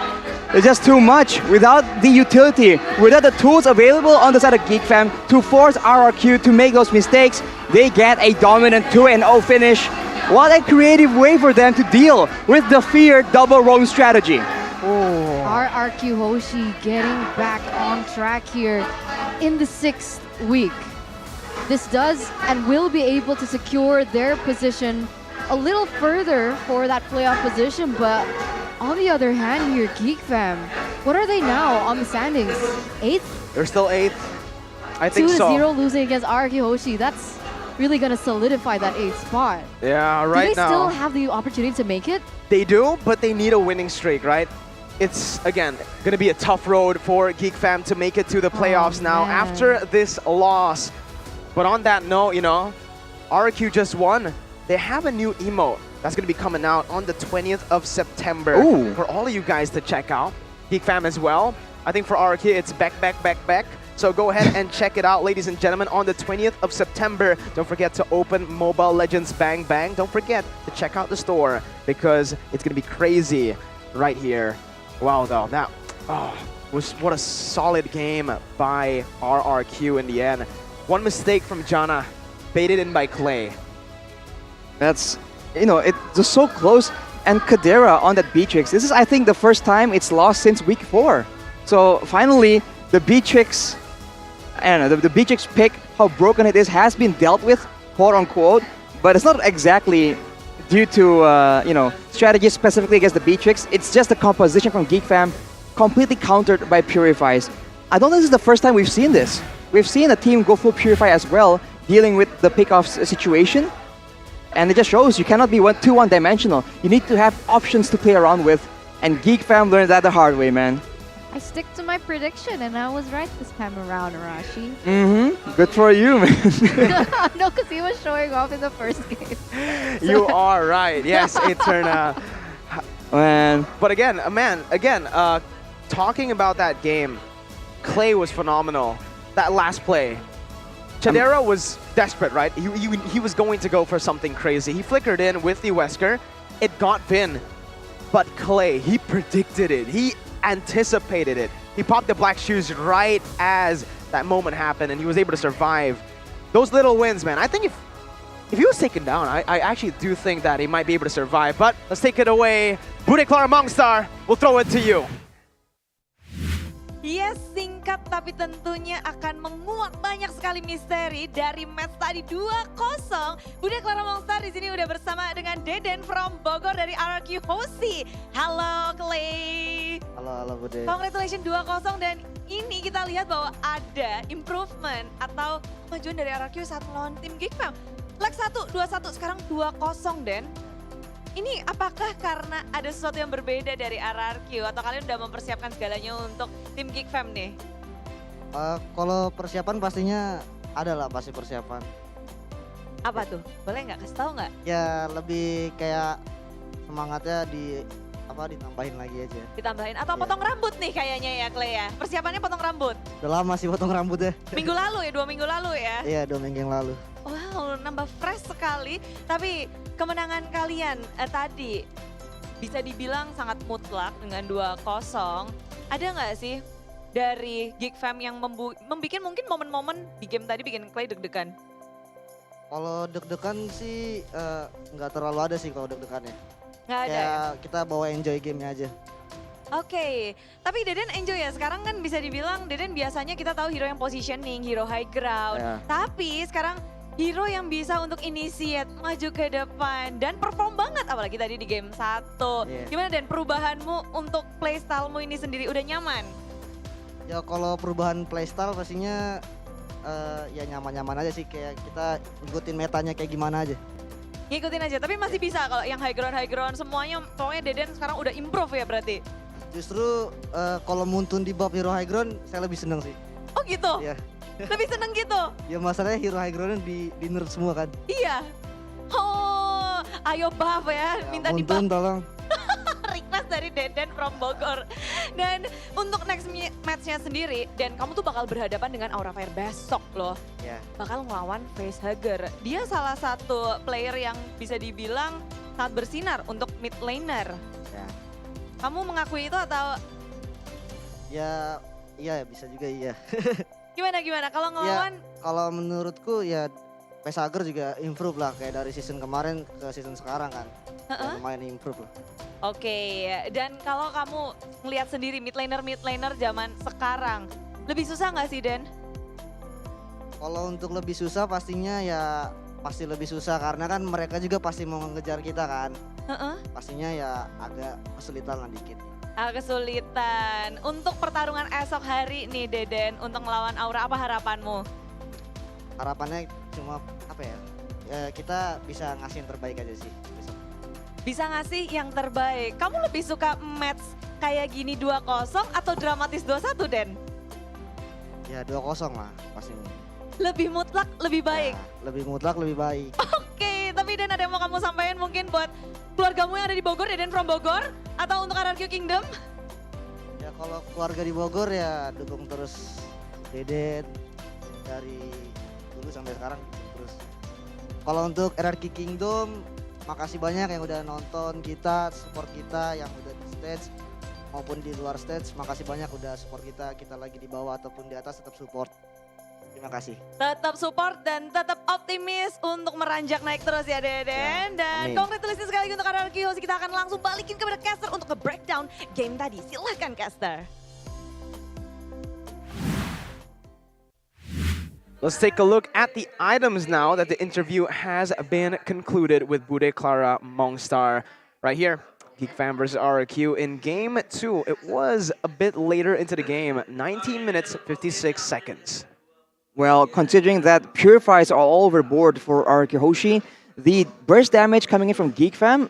It's just too much without the utility, without the tools available on the side of Geek Fam to force RRQ to make those mistakes. They get a dominant 2-0 finish. What a creative way for them to deal with the feared double roam strategy. RRQ Hoshi getting back on track here in the 6th week. This does and will be able to secure their position a little further for that playoff position, but on the other hand here, Geek Fam, what are they now on the standings? 8th? They're still 8th. I think so. 2-0 losing against RRQ Hoshi. That's really going to solidify that 8th spot. Yeah, right now. Do they still have the opportunity to make it? They do, but they need a winning streak, right? It's, again, going to be a tough road for Geek Fam to make it to the playoffs now after this loss. But on that note, you know, RRQ just won. They have a new emote that's going to be coming out on the 20th of September for all of you guys to check out. Geek Fam as well. I think for RRQ, it's back. So go ahead and check it out, ladies and gentlemen, on the 20th of September. Don't forget to open Mobile Legends Bang Bang. Don't forget to check out the store because it's going to be crazy right here. Wow, though, that what a solid game by RRQ in the end. One mistake from Jana, baited in by Clay. That's, you know, it's just so close. and Kadera on that Beatrix. This is, I think, the first time it's lost since week 4. So finally, the Beatrix, I don't know, the Beatrix pick, how broken it is, has been dealt with, quote unquote, but it's not exactly due to, strategy specifically against the Beatrix. It's just the composition from Geek Fam completely countered by Purifies. I don't think this is the first time we've seen this. We've seen a team go full Purify as well, dealing with the pick-off situation. And it just shows you cannot be too one-dimensional. You need to have options to play around with. And Geek Fam learned that the hard way, man. I stick to my prediction, and I was right this time around, Arashi. Good for you, man. No, because he was showing off in the first game. You are right. Yes, it turned out. Man. But again, talking about that game, Clay was phenomenal. That last play. Chadera was desperate, right? He was going to go for something crazy. He flickered in with the Wesker. It got Vin. But Clay, he predicted it. He anticipated it. He popped the black shoes right as that moment happened, and he was able to survive. Those little wins, man. I think if he was taken down, I actually do think that he might be able to survive. But let's take it away. Bigetron Mongstar, we'll throw it to you. Yes, singkat tapi tentunya akan menguak banyak sekali misteri dari match tadi 2-0. Bigetron Monster di sini udah bersama dengan Deden from Bogor dari RRQ Hoshi. Halo Clay. Halo Bude. Congratulations 2-0 dan ini kita lihat bahwa ada improvement atau kemajuan dari RRQ saat melawan tim Geek Fam. Leg 1, 2-1, sekarang 2-0 Den. Ini apakah karena ada sesuatu yang berbeda dari RRQ atau kalian udah mempersiapkan segalanya untuk tim Geek Fam nih? Kalau persiapan pastinya ada lah pasti persiapan. Apa tuh? Boleh nggak kasih tahu nggak? Ya lebih kayak semangatnya ditambahin lagi aja. Ditambahin atau potong rambut nih kayaknya ya Clay ya? Persiapannya potong rambut? Udah lama sih potong rambut ya. Minggu lalu ya, 2 minggu lalu ya? Iya 2 minggu yang lalu. Wow, nambah fresh sekali. Tapi kemenangan kalian tadi bisa dibilang sangat mutlak dengan 2-0. Ada nggak sih dari Geek Fam yang membuat mungkin momen-momen di game tadi bikin Clay deg-degan? Kalau deg-degan sih nggak terlalu ada sih kalau deg-degannya. Nggak ada ya? ya? Kita bawa enjoy gamenya aja. Oke, tapi Deden enjoy ya. Sekarang kan bisa dibilang Deden biasanya kita tahu hero yang positioning, hero high ground. Ya. Tapi sekarang hero yang bisa untuk initiate, maju ke depan, dan perform banget apalagi tadi di game 1. Yeah. Gimana Dan perubahanmu untuk playstylemu ini sendiri udah nyaman? Ya kalau perubahan playstyle pastinya ya nyaman-nyaman aja sih, kayak kita ngikutin metanya kayak gimana aja. Ngikutin aja, tapi masih bisa kalau yang high ground semuanya, pokoknya Deden sekarang udah improve ya berarti? Justru kalau muntun di bab hero high ground saya lebih seneng sih. Oh gitu? Iya. Lebih seneng gitu? Ya masalahnya hero high ground di nerf semua kan. Iya. Oh, ayo buff ya, minta di buff. Muntun tolong. Request dari Deden from Bogor. Dan untuk next match-nya sendiri, Dan kamu tuh bakal berhadapan dengan Aura Fire besok loh. Ya. Bakal ngelawan Facehugger. Dia salah satu player yang bisa dibilang sangat bersinar untuk mid laner. Ya. Kamu mengakui itu atau? Ya, iya bisa juga iya. Gimana kalau ngelawan? Ya, kalau menurutku ya Facehugger juga improve lah kayak dari season kemarin ke season sekarang kan. Lumayan improve lah. Oke, dan kalau kamu ngelihat sendiri mid laner zaman sekarang, lebih susah nggak sih Den? Kalau untuk lebih susah pastinya ya pasti lebih susah karena kan mereka juga pasti mau ngejar kita kan. Pastinya ya agak kesulitan lah dikit. Kesulitan. Untuk pertarungan esok hari nih Deden, untuk melawan Aura, apa harapanmu? Harapannya cuma apa ya, kita bisa ngasih yang terbaik aja sih. Bisa ngasih yang terbaik. Kamu lebih suka match kayak gini 2-0 atau dramatis 2-1 Den? Ya 2-0 lah pastinya. Lebih mutlak, lebih baik? Ya, lebih mutlak, lebih baik. Oke, tapi Den ada yang mau kamu sampaikan mungkin buat keluargamu yang ada di Bogor, Deden from Bogor? Atau untuk RRQ Kingdom? Ya kalau keluarga di Bogor ya dukung terus Deden dari dulu sampai sekarang terus. Kalau untuk RRQ Kingdom, makasih banyak yang udah nonton kita, support kita yang udah di stage maupun di luar stage. Makasih banyak udah support kita lagi di bawah ataupun di atas tetap support. Terima kasih. Tetap support dan tetap optimis untuk meranjak naik terus ya Deden. Dan amin. congratulations sekali lagi untuk RRQ Hoshi. Kita akan langsung balikin kepada caster untuk nge-breakdown game tadi. Silahkan caster. Let's take a look at the items now that the interview has been concluded with Bude Clara Mongstar. Right here, Geek Fam versus RRQ in game 2. It was a bit later into the game, 19 minutes, 56 seconds. Well, considering that purifiers are all overboard for RRQ Hoshi, the burst damage coming in from Geek Fam,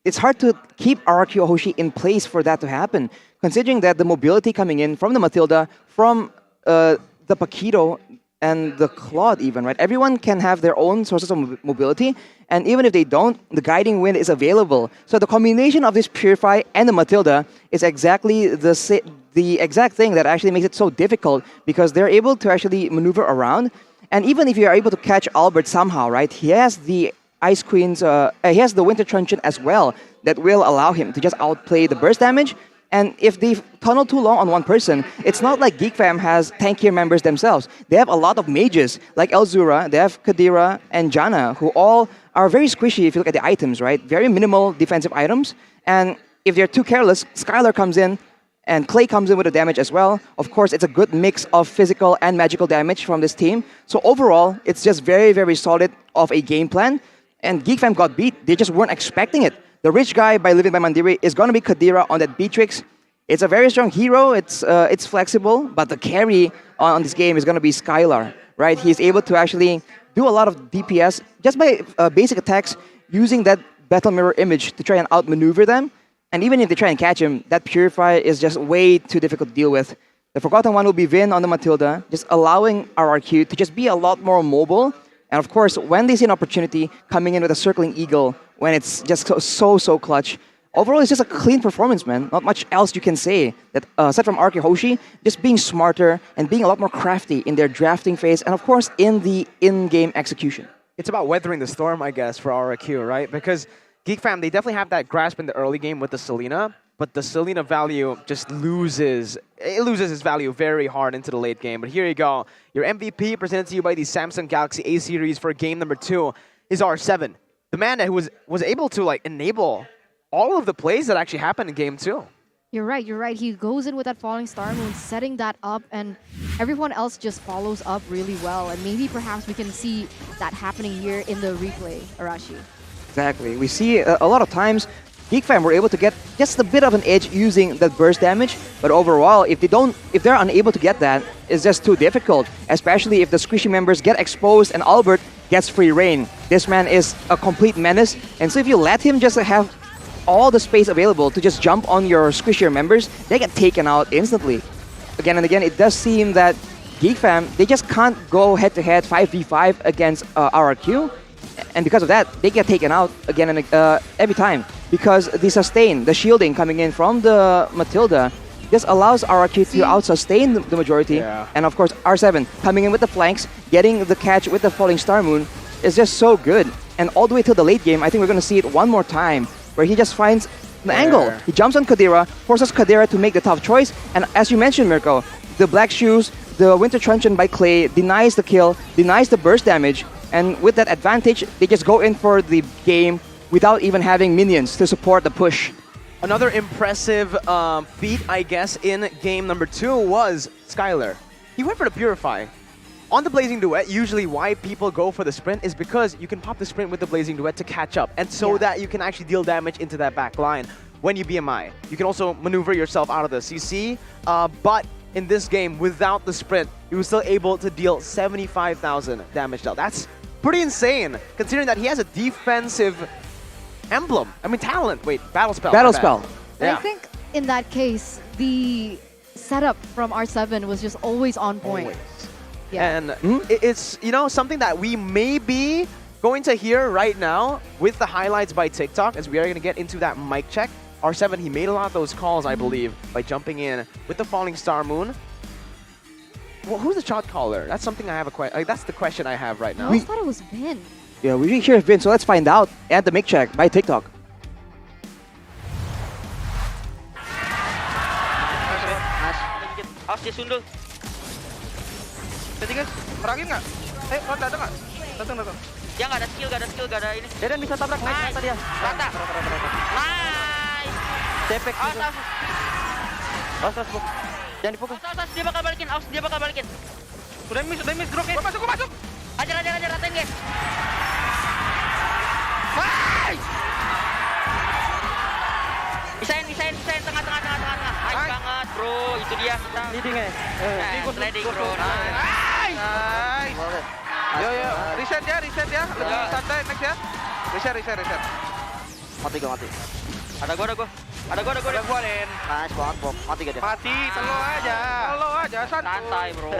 it's hard to keep RRQ Hoshi in place for that to happen. Considering that the mobility coming in from the Matilda, from the Paquito, and the Claude even, right? Everyone can have their own sources of mobility, and even if they don't, the guiding wind is available. So the combination of this Purify and the Matilda is exactly the exact thing that actually makes it so difficult, because they're able to actually maneuver around. And even if you are able to catch Albert somehow, right? He has the Ice Queen's, he has the Winter Truncheon as well that will allow him to just outplay the burst damage. And if they tunnel too long on one person, it's not like Geek Fam has tankier members themselves. They have a lot of mages, like Elzura, they have Kadira and Janna, who all are very squishy if you look at the items, right? Very minimal defensive items. And if they're too careless, Skylar comes in, and Clay comes in with the damage as well. Of course, it's a good mix of physical and magical damage from this team. So overall, it's just very, very solid of a game plan. And Geek Fam got beat. They just weren't expecting it. The rich guy by Living by Mandiri is going to be Kadira on that Beatrix. It's a very strong hero. It's flexible, but the carry on this game is going to be Skylar, right? He's able to actually do a lot of DPS just by basic attacks, using that Battle Mirror image to try and outmaneuver them. And even if they try and catch him, that Purify is just way too difficult to deal with. The Forgotten One will be Vin on the Matilda, just allowing RRQ to just be a lot more mobile. And of course, when they see an opportunity, coming in with a Circling Eagle, when it's just so clutch. Overall, it's just a clean performance, man. Not much else you can say. That aside from RRQ Hoshi, just being smarter and being a lot more crafty in their drafting phase, and of course, in the in-game execution. It's about weathering the storm, I guess, for RRQ, right? Because Geek Fam, they definitely have that grasp in the early game with the Selena, but the Selena value just loses its value very hard into the late game. But here you go. Your MVP presented to you by the Samsung Galaxy A series for game number 2 is R7. The man who was able to enable all of the plays that actually happened in game 2. You're right. He goes in with that Falling Star Moon, setting that up, and everyone else just follows up really well. And maybe perhaps we can see that happening here in the replay, Arashi. Exactly. We see a lot of times Geek Fam were able to get just a bit of an edge using that burst damage, but overall, if they're unable to get that, it's just too difficult. Especially if the squishy members get exposed and Albert gets free reign. This man is a complete menace, and so if you let him just have all the space available to just jump on your squishier members, they get taken out instantly. Again and again, it does seem that Geek Fam, they just can't go head-to-head 5v5 against RRQ, and because of that, they get taken out again and every time. Because the sustain, the shielding coming in from the Matilda, just allows RRQ to out-sustain the majority. And of course, R7 coming in with the flanks, getting the catch with the Falling Star Moon is just so good. And all the way till the late game, I think we're going to see it one more time, where he just finds the angle. He jumps on Kadira, forces Kadira to make the tough choice, and as you mentioned, Mirko, the Black Shoes, the Winter Truncheon by Clay denies the kill, denies the burst damage, and with that advantage, they just go in for the game without even having minions to support the push. Another impressive feat, I guess, in game number 2 was Skylar. He went for the Purify. On the Blazing Duet, usually why people go for the sprint is because you can pop the sprint with the Blazing Duet to catch up, and so that you can actually deal damage into that back line when you BMI. You can also maneuver yourself out of the CC, but in this game, without the sprint, he was still able to deal 75,000 damage dealt. That's pretty insane, considering that he has a defensive emblem. I mean, talent. Wait, Battle Spell. Battle Spell. I think in that case, the setup from R7 was just always on point. Always. Yeah. And it's, something that we may be going to hear right now with the highlights by TikTok, as we are going to get into that mic check. R7, he made a lot of those calls, I believe, by jumping in with the Falling Star Moon. Well, who's the shot caller? That's something I have a question. That's the question I have right now. I thought it was Vin. Yeah, we didn't hear Vin, so let's find out at the mic check by TikTok. Jadi guys, perangin nggak? Ayo, Ron datang nggak? Datang. Dia nggak ada skill, ada ini. Deden bisa tabrak, nice. Tadi ya. Rata. Nice. Cepek. Awas, Bu. Jangan dipukul. Awas, dia bakal balikin. Udah miss, grok. Gua masuk. Ajar, ratain guys. Nice. Bisain, tengah. Nice banget, bro. Itu dia kita. Leading ya. Sliding, bro. Nice. Yo, reset ya. Lebih santai next ya. Reset. Mati. Ada gua. Len. Nice banget, Bob. Mati gak dia? Mati, slow aja, santai, bro.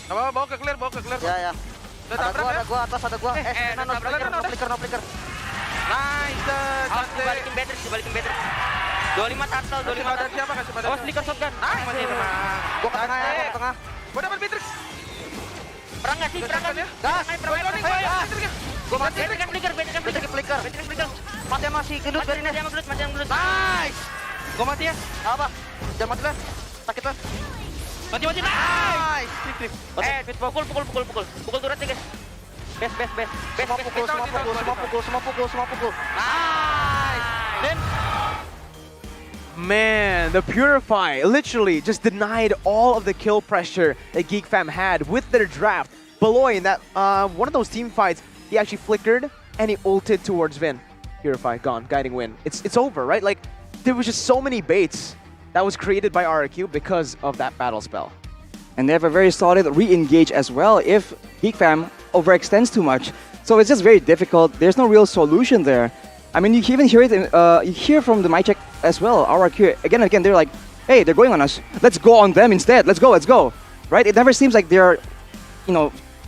Apa bawa ke clear. Ya. Ada gua, atas ada gua. No flicker. Nice, cantik. Dibalikin battery. 25 turtle, 25 turtle. Siapa kasih badan? Oh, flicker shotgun. Nice, masih tenang. Gua ke tengah. Gua dapat Matrix. Perang nggak sih? Gas. Gua mati. Flicker. Mati masih gendut dari Mati sama gelut. Nice. Gua mati ya. Apa? Jangan mati lah. Sakit lah. Mati. Nice. Pukul turret nih guys. Best. Semua pukul. Nice. Then Man, the Purify literally just denied all of the kill pressure that Geek Fam had with their draft. Beloy in that one of those team fights, he actually flickered and he ulted towards Vin. Purify gone, guiding win. It's over, right? Like there was just so many baits that was created by RRQ because of that battle spell. And they have a very solid re-engage as well if Geek Fam overextends too much. So it's just very difficult. There's no real solution there. I mean, you even hear it. You hear from the mic check as well. RRQ again and again. They're like, "Hey, they're going on us. Let's go on them instead. Let's go." Right? It never seems like they're,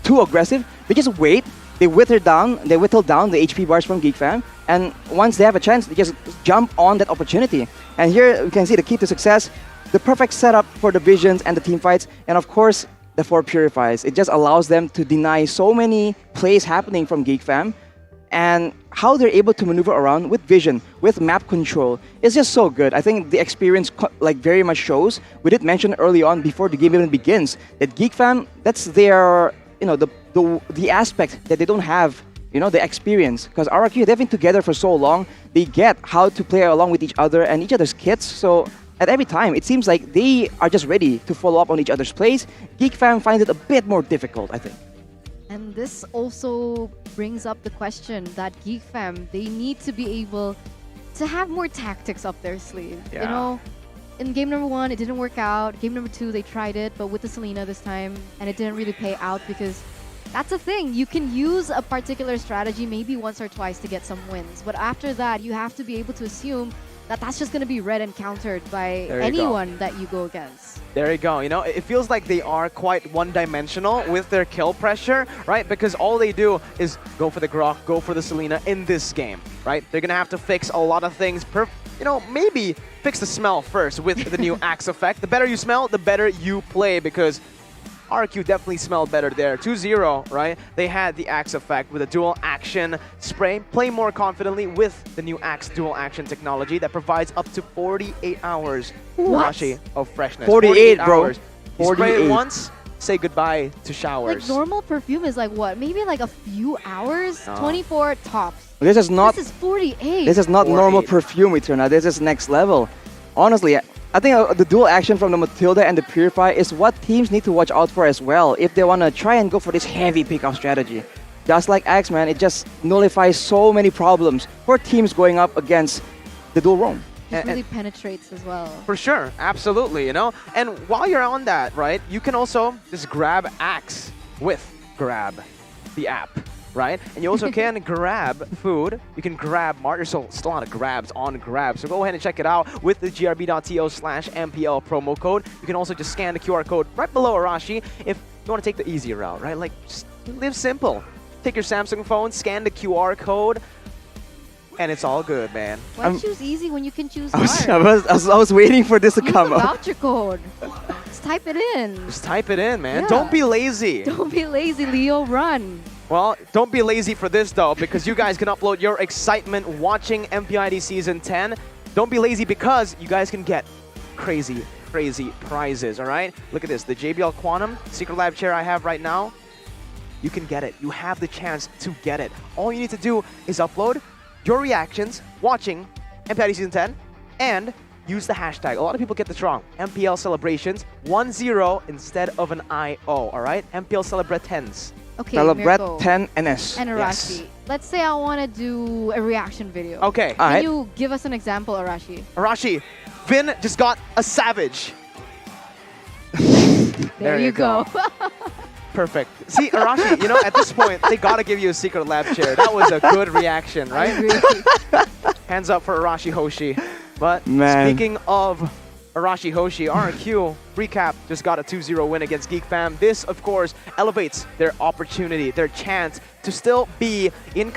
too aggressive. They just wait. They whittle down the HP bars from Geek Fam, and once they have a chance, they just jump on that opportunity. And here we can see the key to success, the perfect setup for the visions and the team fights, and of course the 4 purifies. It just allows them to deny so many plays happening from Geek Fam. And how they're able to maneuver around with vision, with map control, is just so good. I think the experience very much shows. We did mention early on before the game even begins that Geek Fam, that's their, the aspect that they don't have, the experience. Because RRQ, they've been together for so long, they get how to play along with each other and each other's kits. So at every time, it seems like they are just ready to follow up on each other's plays. Geek Fam finds it a bit more difficult, I think. And this also brings up the question that Geek Fam, they need to be able to have more tactics up their sleeve. Yeah. In game number 1, it didn't work out. Game number 2, they tried it, but with the Selena this time, and it didn't really pay out because that's the thing. You can use a particular strategy maybe once or twice to get some wins, but after that, you have to be able to assume that that's just going to be read and countered by anyone that you go against. There you go. It feels like they are quite one-dimensional with their kill pressure, right? Because all they do is go for the Grok, go for the Selena in this game, right? They're gonna have to fix a lot of things. Maybe fix the smell first with the new Axe effect. The better you smell, the better you play, because RRQ definitely smelled better there. 2-0, right? They had the Axe effect with a dual action spray. Play more confidently with the new Axe dual action technology that provides up to 48 hours Hoshi of freshness. 48, bro. Hours. You spray it once, say goodbye to showers. Like normal perfume is like what? Maybe like a few hours? No. 24 tops. This is 48. This is not 48. normal perfume, Eterna. This is next level. Honestly, I think the dual action from the Matilda and the Purify is what teams need to watch out for as well if they want to try and go for this heavy pickoff strategy. Just like Axe, man, it just nullifies so many problems for teams going up against the dual roam. It really penetrates as well. For sure, absolutely, And while you're on that, right, you can also just grab Axe with Grab, the app, right? And you also can grab food. You can grab Mart. There's still a lot of grabs on Grab. So go ahead and check it out with the grb.to/MPL promo code. You can also just scan the QR code right below Arashi if you want to take the easy route, right? Like, just live simple. Take your Samsung phone, scan the QR code, and it's all good, man. Why choose easy when you can choose hard? I was waiting for this to Use come the up. voucher code. Just type it in. Just type it in, man. Yeah. Don't be lazy. Don't be lazy, Leo. Run. Well, don't be lazy for this, though, because you guys can upload your excitement watching MPL ID Season 10. Don't be lazy because you guys can get crazy crazy prizes, all right? Look at this, the JBL Quantum Secret Lab chair I have right now. You can get it. You have the chance to get it. All you need to do is upload your reactions watching MPL ID Season 10 and use the hashtag. A lot of people get this wrong. MPL Celebrations 10 instead of an IO, all right? MPL Celebrate 10s. Okay, Celebrate Mirko 10 NS. and Arashi. Let's say I want to do a reaction video. Okay. Can Alright. you give us an example, Arashi? Arashi, Vin just got a savage. There you go. Perfect. See, Arashi, you know, at this point, they gotta give you a secret lab chair. That was a good reaction, right? Hands up for Arashi Hoshi. But Man. speaking of Arashi Hoshi, RRQ recap just got a 2-0 win against Geek Fam. This, of course, elevates their opportunity, their chance to still be in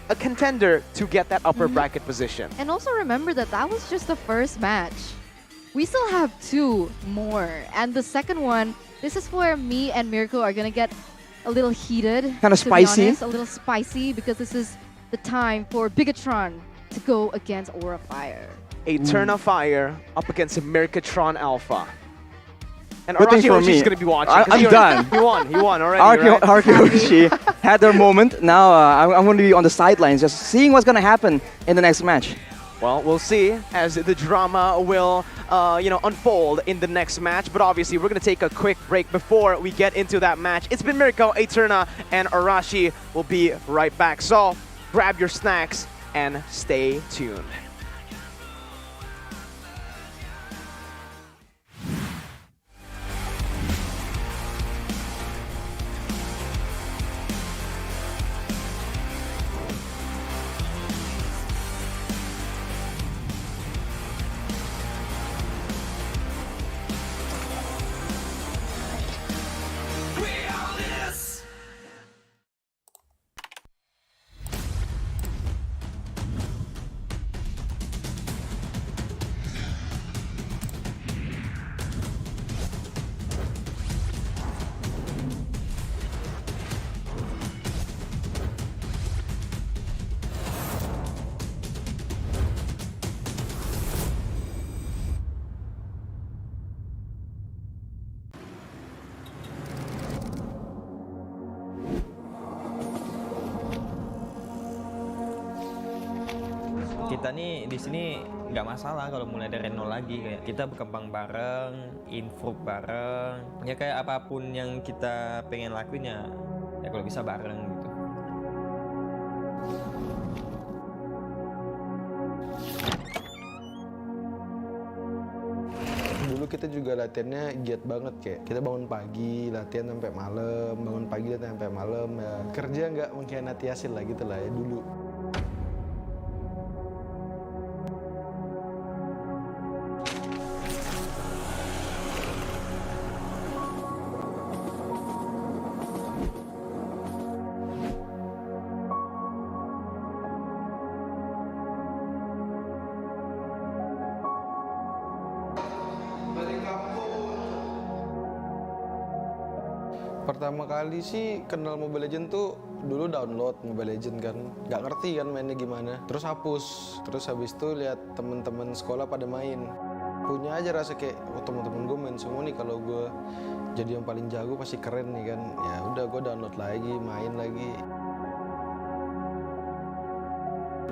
a contender to get that upper bracket position. And also remember that that was just the first match. We still have 2 more. And the second one, this is where me and Mirko are going to get a little heated. Kinda to be spicy. honest, a little spicy because this is the time for Bigetron to go against Aura Fire. Eterna Fire up against Bigetron Alpha. And Good thing Arashi for Hoshi's me. going to be watching. 'cause I'm he done. He won already, right? RRQ Hoshi had their moment. Now I'm going to be on the sidelines, just seeing what's going to happen in the next match. Well, we'll see as the drama will, unfold in the next match. But obviously, we're going to take a quick break before we get into that match. It's been Mirko, Eterna, and Arashi. We'll be right back. So grab your snacks and stay tuned. Kita nih di sini nggak masalah kalau mulai dari nol lagi, kayak kita berkembang bareng, improve bareng, ya kayak apapun yang kita pengen lakuin ya kalau bisa bareng gitu. Dulu kita juga latihannya giat banget, kayak kita bangun pagi latihan sampai malam, bangun pagi latihan sampai malam, ya kerja nggak mengkhianati hasil lah gitu lah ya dulu. Pertama kali sih kenal Mobile Legends tuh dulu download Mobile Legends kan, nggak ngerti kan mainnya gimana, terus hapus, terus habis itu lihat temen-temen sekolah pada main, punya aja rasa kayak temen-temen gue main semua nih, kalau gue jadi yang paling jago pasti keren nih kan, ya udah gue download lagi, main lagi.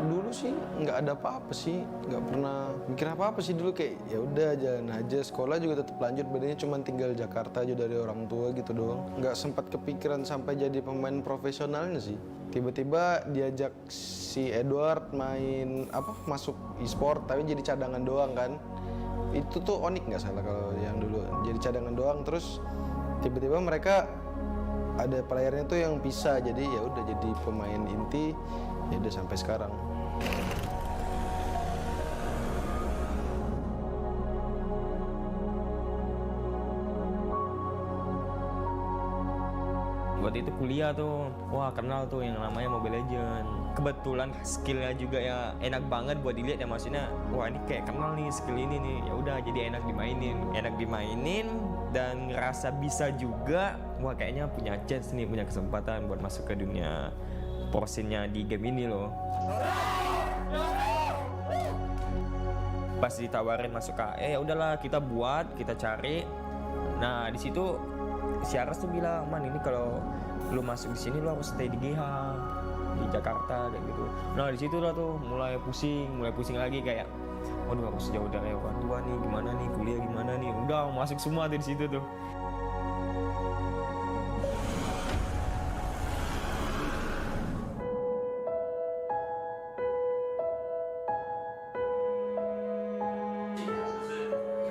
Dulu sih nggak ada apa-apa sih, nggak pernah mikir apa-apa sih dulu, kayak ya udah jalan aja, sekolah juga tetap lanjut, bedanya cuma tinggal Jakarta aja dari orang tua gitu doang. Nggak sempat kepikiran sampai jadi pemain profesionalnya sih. Tiba-tiba diajak si Edward main masuk Esports tapi jadi cadangan doang kan. Itu tuh Onyx nggak salah kalau yang dulu, jadi cadangan doang, terus tiba-tiba mereka ada playernya tuh yang bisa, jadi ya udah jadi pemain inti, ya udah sampai sekarang. Buat itu kuliah tuh, wah kenal tuh yang namanya Mobile Legends. Kebetulan skillnya juga ya enak banget buat dilihat ya, maksudnya wah ini kayak kenal nih skill ini nih, ya udah jadi enak dimainin dan ngerasa bisa juga, wah kayaknya punya chance nih, punya kesempatan buat masuk ke dunia pro scene-nya di game ini loh. Pas ditawarin masuk KE, ya udahlah kita buat, kita cari. Nah di situ si Aras tuh bilang, man ini kalau lu masuk di sini lu harus stay di GH di Jakarta kayak gitu. Nah di situ lah tuh mulai pusing lagi kayak, waduh harus jauh dari orang tua nih, gimana nih kuliah gimana nih. Udah masuk semua tuh di situ tuh.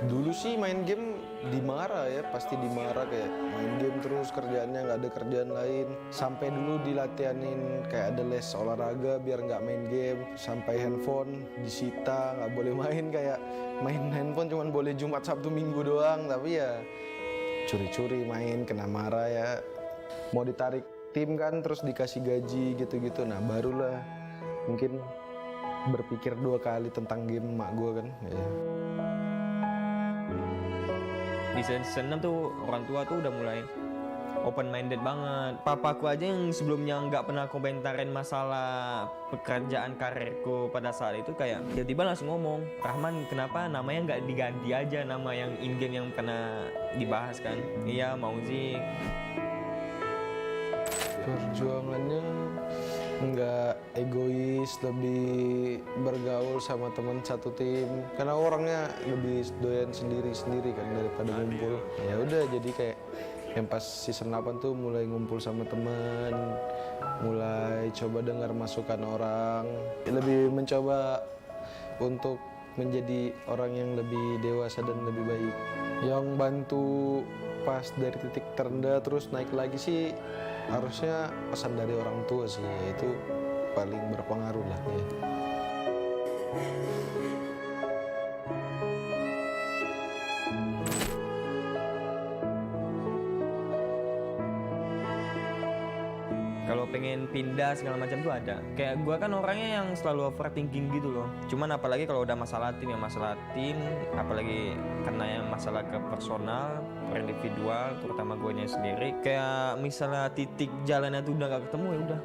Dulu sih main game dimarah ya, pasti dimarah kayak main game terus kerjaannya nggak ada kerjaan lain. Sampai dulu dilatihanin kayak ada les olahraga biar nggak main game. Sampai handphone disita, nggak boleh main, kayak main handphone cuman boleh Jumat, Sabtu, Minggu doang. Tapi ya curi-curi main, kena marah ya. Mau ditarik tim kan terus dikasih gaji gitu-gitu. Nah barulah mungkin berpikir 2 kali tentang game mak gue kan. Ya. Di season 6 tuh orang tua tuh udah mulai open minded banget. Papaku aja yang sebelumnya nggak pernah komentarin masalah pekerjaan karirku pada saat itu kayak tiba-tiba langsung ngomong, Rahman kenapa namanya nggak diganti aja nama yang in game yang pernah dibahas kan. Iya mau sih. Perjuangannya nggak egois, lebih bergaul sama teman satu tim karena orangnya lebih doyan sendiri kan daripada ngumpul. Ya udah jadi kayak yang pas season 8 tuh mulai ngumpul sama teman, mulai coba dengar masukan orang, lebih mencoba untuk menjadi orang yang lebih dewasa dan lebih baik. Yang bantu pas dari titik terendah terus naik lagi sih harusnya pesan dari orang tua sih, itu paling berpengaruh lah ya. Kalau pengen pindah segala macam tuh ada. Kayak gue kan orangnya yang selalu overthinking gitu loh. Cuman apalagi kalau udah masalah tim, apalagi karena yang masalah ke personal, per individual, terutama gue sendiri. Kayak misalnya titik jalannya tuh udah gak ketemu ya udah.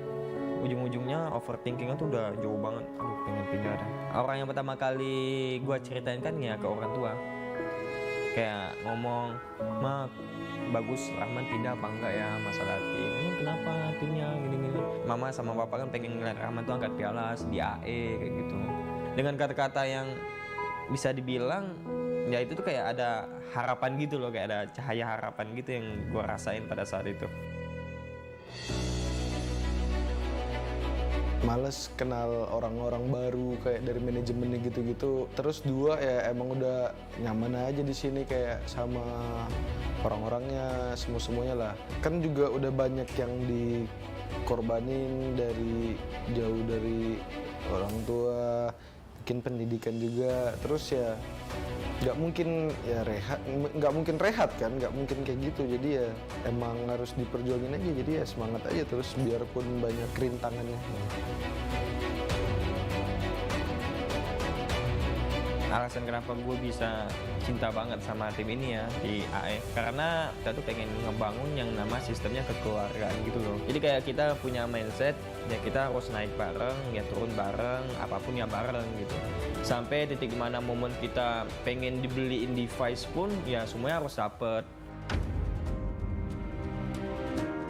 Ujung-ujungnya overthinkingnya tuh udah jauh banget. Aduh pengen pindah dah. Orang yang pertama kali gue ceritain kan ya ke orang tua. Kayak ngomong, Mak, bagus Rahman pindah apa enggak ya masalah tim. Kenapa timnya gini-gini. Mama sama papa kan pengen ngeliat Rahman tuh angkat piala di AE kayak gitu. Dengan kata-kata yang bisa dibilang ya itu tuh kayak ada harapan gitu loh, kayak ada cahaya harapan gitu yang gue rasain pada saat itu. Males kenal orang-orang baru kayak dari manajemennya gitu-gitu. Terus 2 ya emang udah nyaman aja di sini kayak sama orang-orangnya, semuanya lah. Kan juga udah banyak yang dikorbanin dari jauh dari orang tua, bikin pendidikan juga. Terus ya nggak mungkin ya rehat kan, nggak mungkin kayak gitu. Jadi ya emang harus diperjuangin aja, jadi ya semangat aja terus biarpun banyak rintangannya. Alasan kenapa gue bisa cinta banget sama tim ini ya di AE karena kita tuh pengen ngebangun yang nama sistemnya kekeluargaan gitu loh. Jadi kayak kita punya mindset ya kita harus naik bareng, ya turun bareng, apapun ya bareng gitu. Sampai titik mana momen kita pengen dibeliin device pun ya semuanya harus dapet.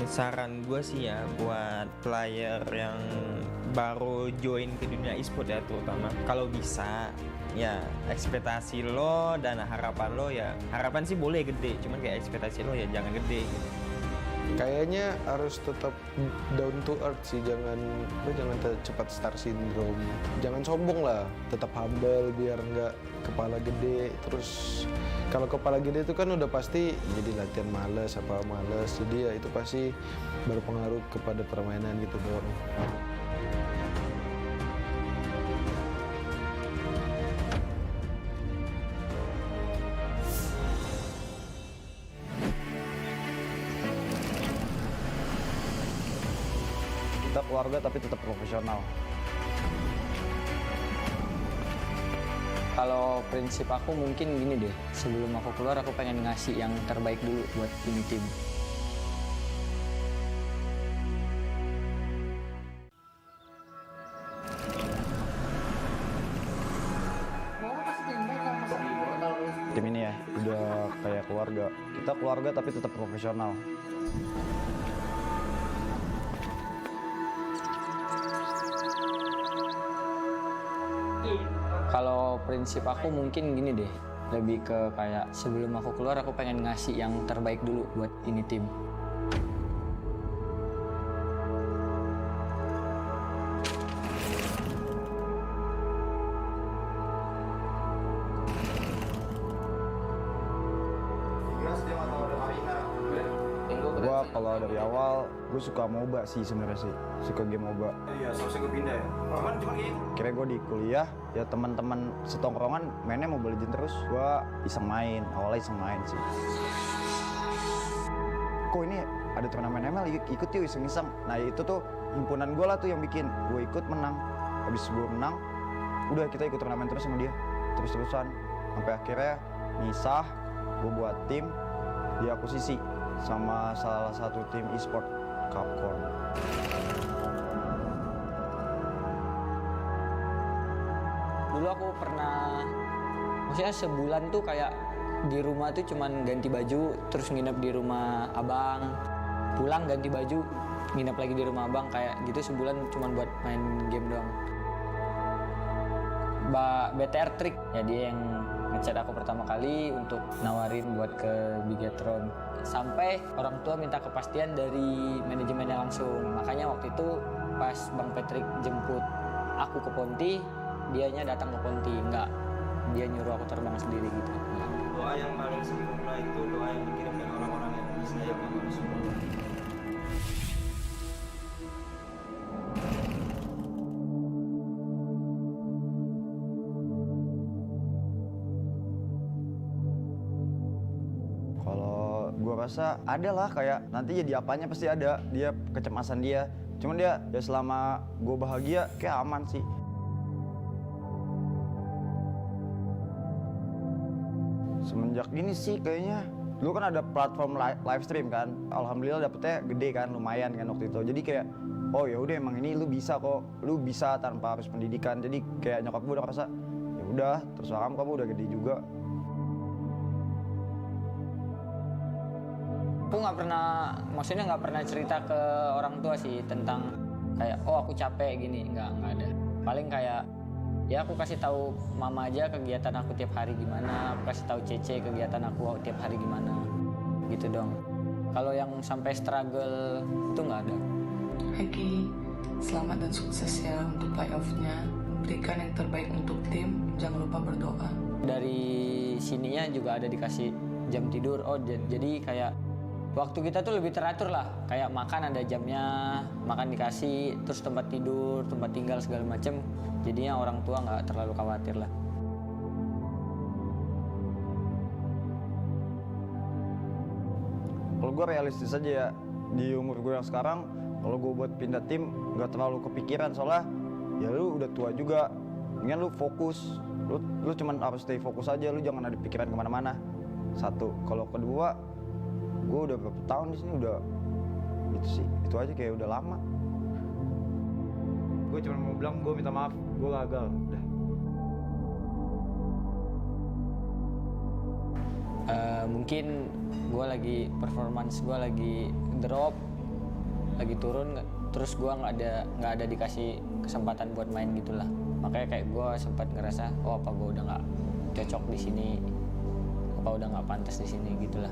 Saran gue sih ya buat player yang baru join ke dunia e-sport ya terutama, kalau bisa ya ekspektasi lo dan harapan lo ya, harapan sih boleh gede, cuman kayak ekspektasi lo ya jangan gede gitu. Kayaknya harus tetap down to earth sih, jangan cepat star syndrome, jangan sombong lah, tetap humble biar nggak kepala gede. Terus kalau kepala gede itu kan udah pasti jadi latihan males, jadi ya itu pasti berpengaruh kepada permainan gitu doang. Keluarga tapi tetap profesional. Kalau prinsip aku mungkin gini deh, sebelum aku keluar aku pengen ngasih yang terbaik dulu buat ini tim. kayak keluarga. Kita keluarga tapi tetap profesional. Kalau prinsip aku mungkin gini deh, lebih ke kayak sebelum aku keluar aku pengen ngasih yang terbaik dulu buat ini tim. Gua kalau dari awal gue suka MOBA sih sebenarnya sih, suka game MOBA. Iya, seharusnya gue pindah ya. Cuma gini. Kira gue di kuliah ya teman-teman setongkrongan mainnya Mobile Legends terus, gue iseng main, awalnya iseng main sih. Kok ini ada turnamen ML, ikut yuk iseng-iseng. Nah itu tuh himpunan gue lah tuh yang bikin, gue ikut menang. Habis gue menang, udah kita ikut turnamen terus sama dia, terus-terusan. Sampai akhirnya misah, gue buat tim, diakuisisi sama salah satu tim Esports Capcom. Dulu aku pernah, maksudnya sebulan tuh kayak di rumah tuh cuman ganti baju, terus nginep di rumah abang, pulang ganti baju, nginep lagi di rumah abang, kayak gitu sebulan cuman buat main game doang. BTR Trick, ya dia yang ngechat aku pertama kali untuk nawarin buat ke Bigetron. Sampai orang tua minta kepastian dari manajemennya langsung. Makanya waktu itu pas Bang Patrick jemput aku ke Ponti, dianya datang ke Ponti, enggak, dia nyuruh aku terbang sendiri gitu. Doa yang paling sempurna itu doa yang dikirimkan orang-orang yang disayang sama Rasulullah. Kalau gue rasa ada lah, kayak nanti jadi apanya pasti ada, dia kecemasan dia. Cuman dia ya selama gue bahagia kayak aman sih. Semenjak ini sih kayaknya, dulu kan ada platform live stream kan, alhamdulillah dapetnya gede kan, lumayan kan waktu itu. Jadi kayak, oh ya udah emang ini lu bisa kok, lu bisa tanpa harus pendidikan. Jadi kayak nyokap gue udah ngerasa, ya udah terserah kamu udah gede juga. Aku nggak pernah, maksudnya nggak pernah cerita ke orang tua sih tentang kayak, oh aku capek gini, nggak ada. Paling kayak, ya aku kasih tahu mama aja kegiatan aku tiap hari gimana, aku kasih tahu Cece kegiatan aku tiap hari gimana, gitu dong. Kalau yang sampai struggle itu nggak ada. Hai, selamat dan sukses ya untuk playoff-nya. Berikan yang terbaik untuk tim, jangan lupa berdoa. Dari sininya juga ada dikasih jam tidur, oh jadi kayak waktu kita tuh lebih teratur lah, kayak makan ada jamnya, makan dikasih, terus tempat tidur, tempat tinggal segala macem. Jadinya orang tua nggak terlalu khawatir lah. Kalau gue realistis aja ya, di umur gue yang sekarang, kalau gue buat pindah tim nggak terlalu kepikiran, soalnya ya lu udah tua juga, mendingan lu fokus, lu cuman harus stay fokus aja, lu jangan ada pikiran kemana-mana. Satu, kalau kedua, gue udah berapa tahun di sini, udah gitu sih, itu aja kayak udah lama. Gue cuma mau bilang gue minta maaf, gue gagal, udah. Mungkin gue lagi performance gue lagi drop, lagi turun, terus gue nggak ada dikasih kesempatan buat main gitulah. Makanya kayak gue sempat ngerasa, oh apa gue udah nggak cocok di sini, apa udah nggak pantas di sini gitulah.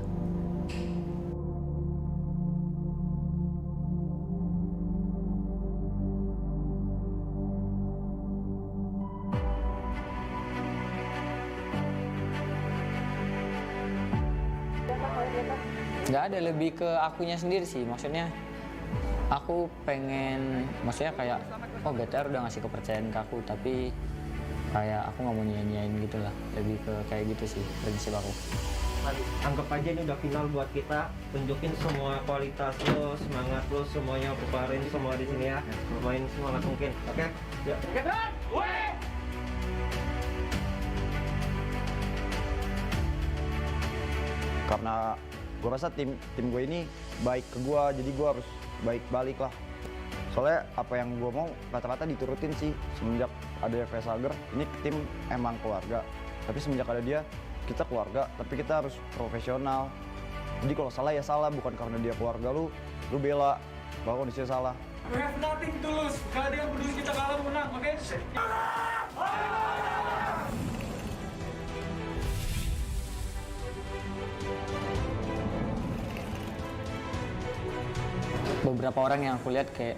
Nggak ada, lebih ke akunya sendiri sih, maksudnya aku pengen, maksudnya kayak oh BTR udah ngasih kepercayaan ke aku, tapi kayak aku nggak mau nyanyiin gitu lah, lebih ke kayak gitu sih prinsip aku. Anggap aja ini udah final buat kita, tunjukin semua kualitas lo, semangat lo, semuanya pukarin semua di sini ya, main semangat mungkin, oke? Ya. Karena gue rasa tim gue ini baik ke gue, jadi gue harus baik balik lah. Soalnya apa yang gue mau rata-rata diturutin sih. Semenjak ada Facehager, ini tim emang keluarga. Tapi semenjak ada dia, kita keluarga, tapi kita harus profesional. Jadi kalau salah ya salah, bukan karena dia keluarga lu bela bahwa kondisinya salah. We have nothing to lose. Gak ada yang peduli kita kalah menang, oke? Beberapa orang yang aku lihat kayak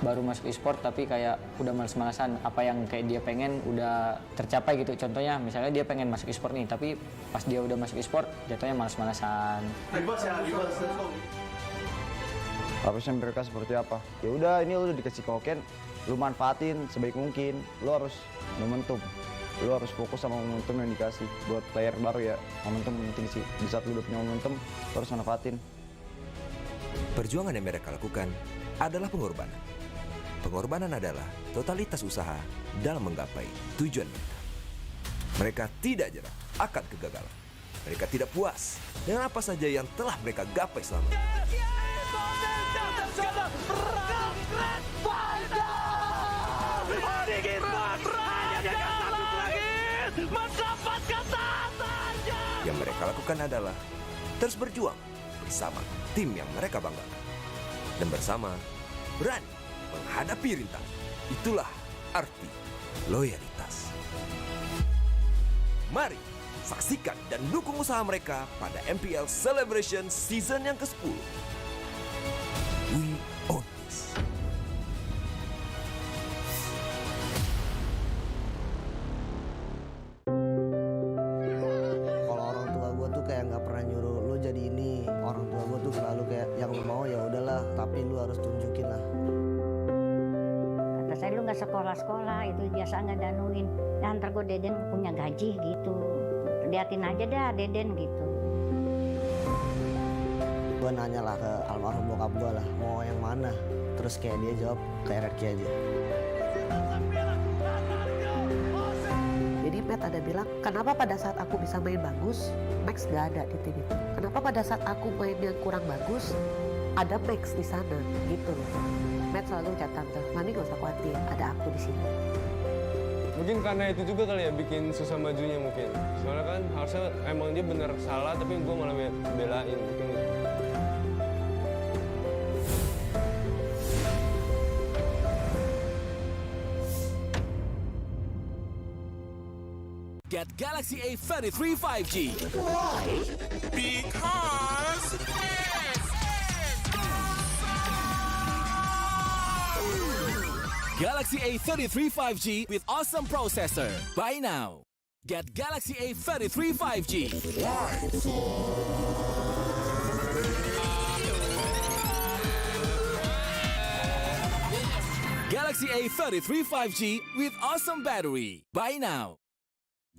baru masuk e-sport tapi kayak udah males-malesan, apa yang kayak dia pengen udah tercapai gitu. Contohnya misalnya dia pengen masuk e-sport nih, tapi pas dia udah masuk e-sport jatuhnya males-malesan. Harusnya mereka seperti apa? Ya udah, ini lu udah dikasih koken, lu manfaatin sebaik mungkin. Lu harus momentum. Lu harus fokus sama momentum yang dikasih. Buat player baru ya, momentum penting sih. Di saat lu udah punya momentum, lu harus manfaatin. Perjuangan yang mereka lakukan adalah pengorbanan. Pengorbanan adalah totalitas usaha dalam menggapai tujuan mereka. Mereka tidak nyerah akan kegagalan. Mereka tidak puas dengan apa saja yang telah mereka gapai selama ini. Yang mereka lakukan adalah terus berjuang bersama tim yang mereka banggakan. Dan bersama berani menghadapi rintangan. Itulah arti loyalitas. Mari saksikan dan dukung usaha mereka pada MPL Celebration Season yang ke-10. We own this. Kalau orang tua gue tuh kayak nggak pernah nyuruh lu jadi ini. Orang tua gue tuh selalu kayak yang lu mau ya udahlah, tapi lu harus tunjukin lah. Kata saya lu nggak sekolah-sekolah, itu biasa nggak danuin. Dan ntar gue Deden punya gaji gitu. Liatin aja dah Deden gitu. Gue nanya lah ke almarhum bokap gue lah, mau yang mana? Terus kayak dia jawab ke RRQ aja. Jadi Matt ada bilang, kenapa pada saat aku bisa main bagus, Max gak ada di tim itu? Kenapa pada saat aku main yang kurang bagus, ada Max di sana, gitu loh. Matt selalu ucap tante, Mami gak usah khawatir, ada aku di sini. Mungkin karena itu juga kali ya bikin susah majunya mungkin. Soalnya kan harusnya emang dia bener salah, tapi gue malah belain mungkin. Get Galaxy A33 5G. Why? Because Galaxy A33 5G with awesome processor. Buy now. Get Galaxy A33 5G. Galaxy A33 5G with awesome battery. Buy now.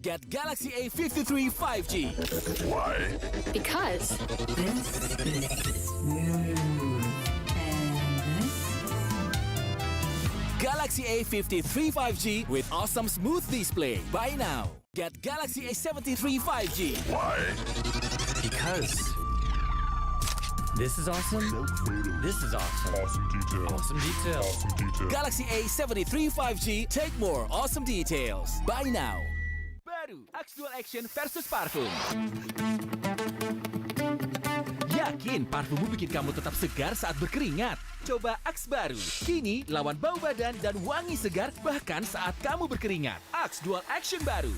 Get Galaxy A53 5G. Why? Because Galaxy A53 5G with awesome smooth display. Buy now. Get Galaxy A73 5G. Why? Because this is awesome. This is awesome. Awesome detail. Awesome detail. Awesome detail. Galaxy A73 5G. Take more awesome details. Buy now. Baru Axe Dual Action versus parfum. Yakin parfummu bikin kamu tetap segar saat berkeringat? Coba Axe baru. Kini lawan bau badan dan wangi segar bahkan saat kamu berkeringat. Axe Dual Action baru.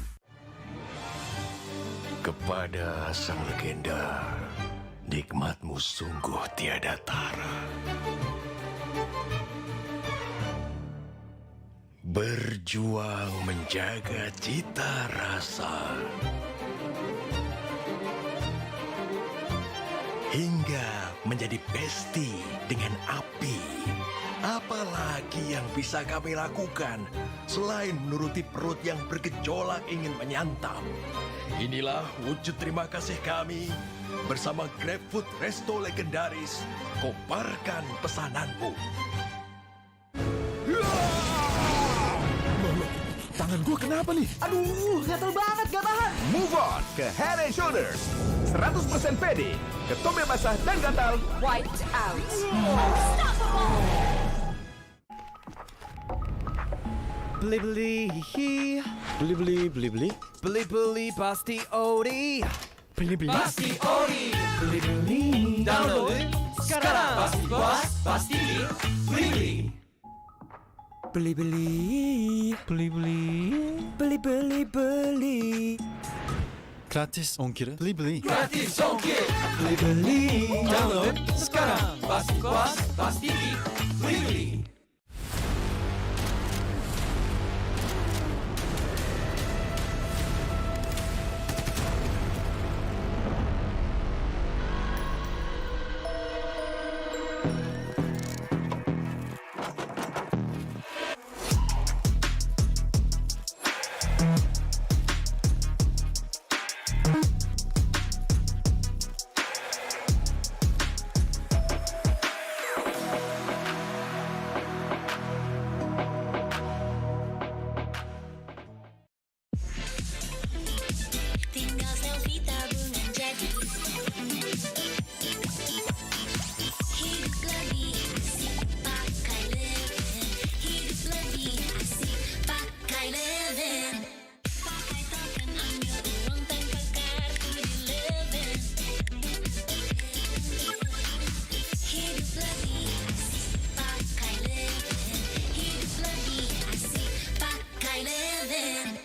Kepada sang legenda, nikmatmu sungguh tiada tara. Berjuang menjaga cita rasa hingga menjadi besti dengan api. Apalagi yang bisa kami lakukan selain menuruti perut yang bergejolak ingin menyantap? Inilah wujud terima kasih kami bersama GrabFood Resto Legendaris. Koparkan pesananmu. Tangan gue kenapa nih? Aduh, gatel banget, gak tahan. Move on ke Head and Shoulders. 100% pede, ketombe basah dan gatal. wiped out. Beli-beli, beli-beli, beli-beli pasti ori. Beli-beli Pasti ori. beli-beli. Download sekarang. Pasti puas, pasti beli. Beli-beli, beli-beli, beli-beli, beli. Gratis ongkir beli-beli. Gratis ongkir. Beli-beli. Download sekarang. Pasti puas, pasti beli. Tinggal selfie tabungan jadi. Hidup lebih asik pakai Leven. Hidup lebih asik pakai Leven. Pakai token ambil uang tanpa kartu di Leven. Hidup lebih asik pakai Leven. Hidup lebih asik pakai Leven.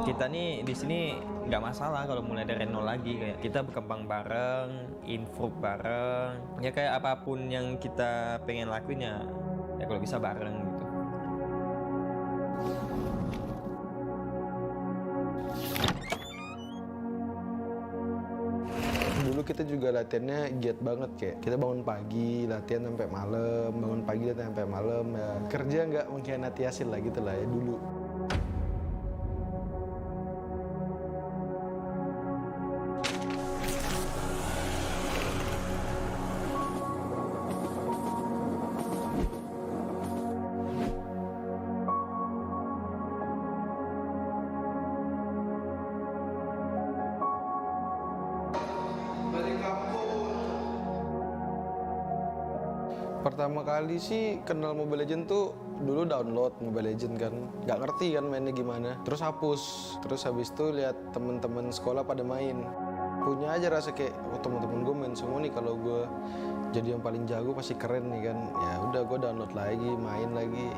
Kita nih di sini nggak masalah kalau mulai dari nol lagi, kayak kita berkembang bareng, improve bareng, ya kayak apapun yang kita pengen lakuin ya kalau bisa bareng gitu. Dulu kita juga latihannya giat banget, kayak kita bangun pagi latihan sampai malam, bangun pagi latihan sampai malam, ya kerja nggak mengkhianati hasil lah gitu lah ya dulu. Pertama kali sih kenal Mobile Legends tuh dulu download Mobile Legends kan, nggak ngerti kan mainnya gimana, terus hapus, terus habis itu lihat temen-temen sekolah pada main, punya aja rasa kayak oh temen-temen gue main semua nih, kalau gue jadi yang paling jago pasti keren nih kan, ya udah gue download lagi, main lagi.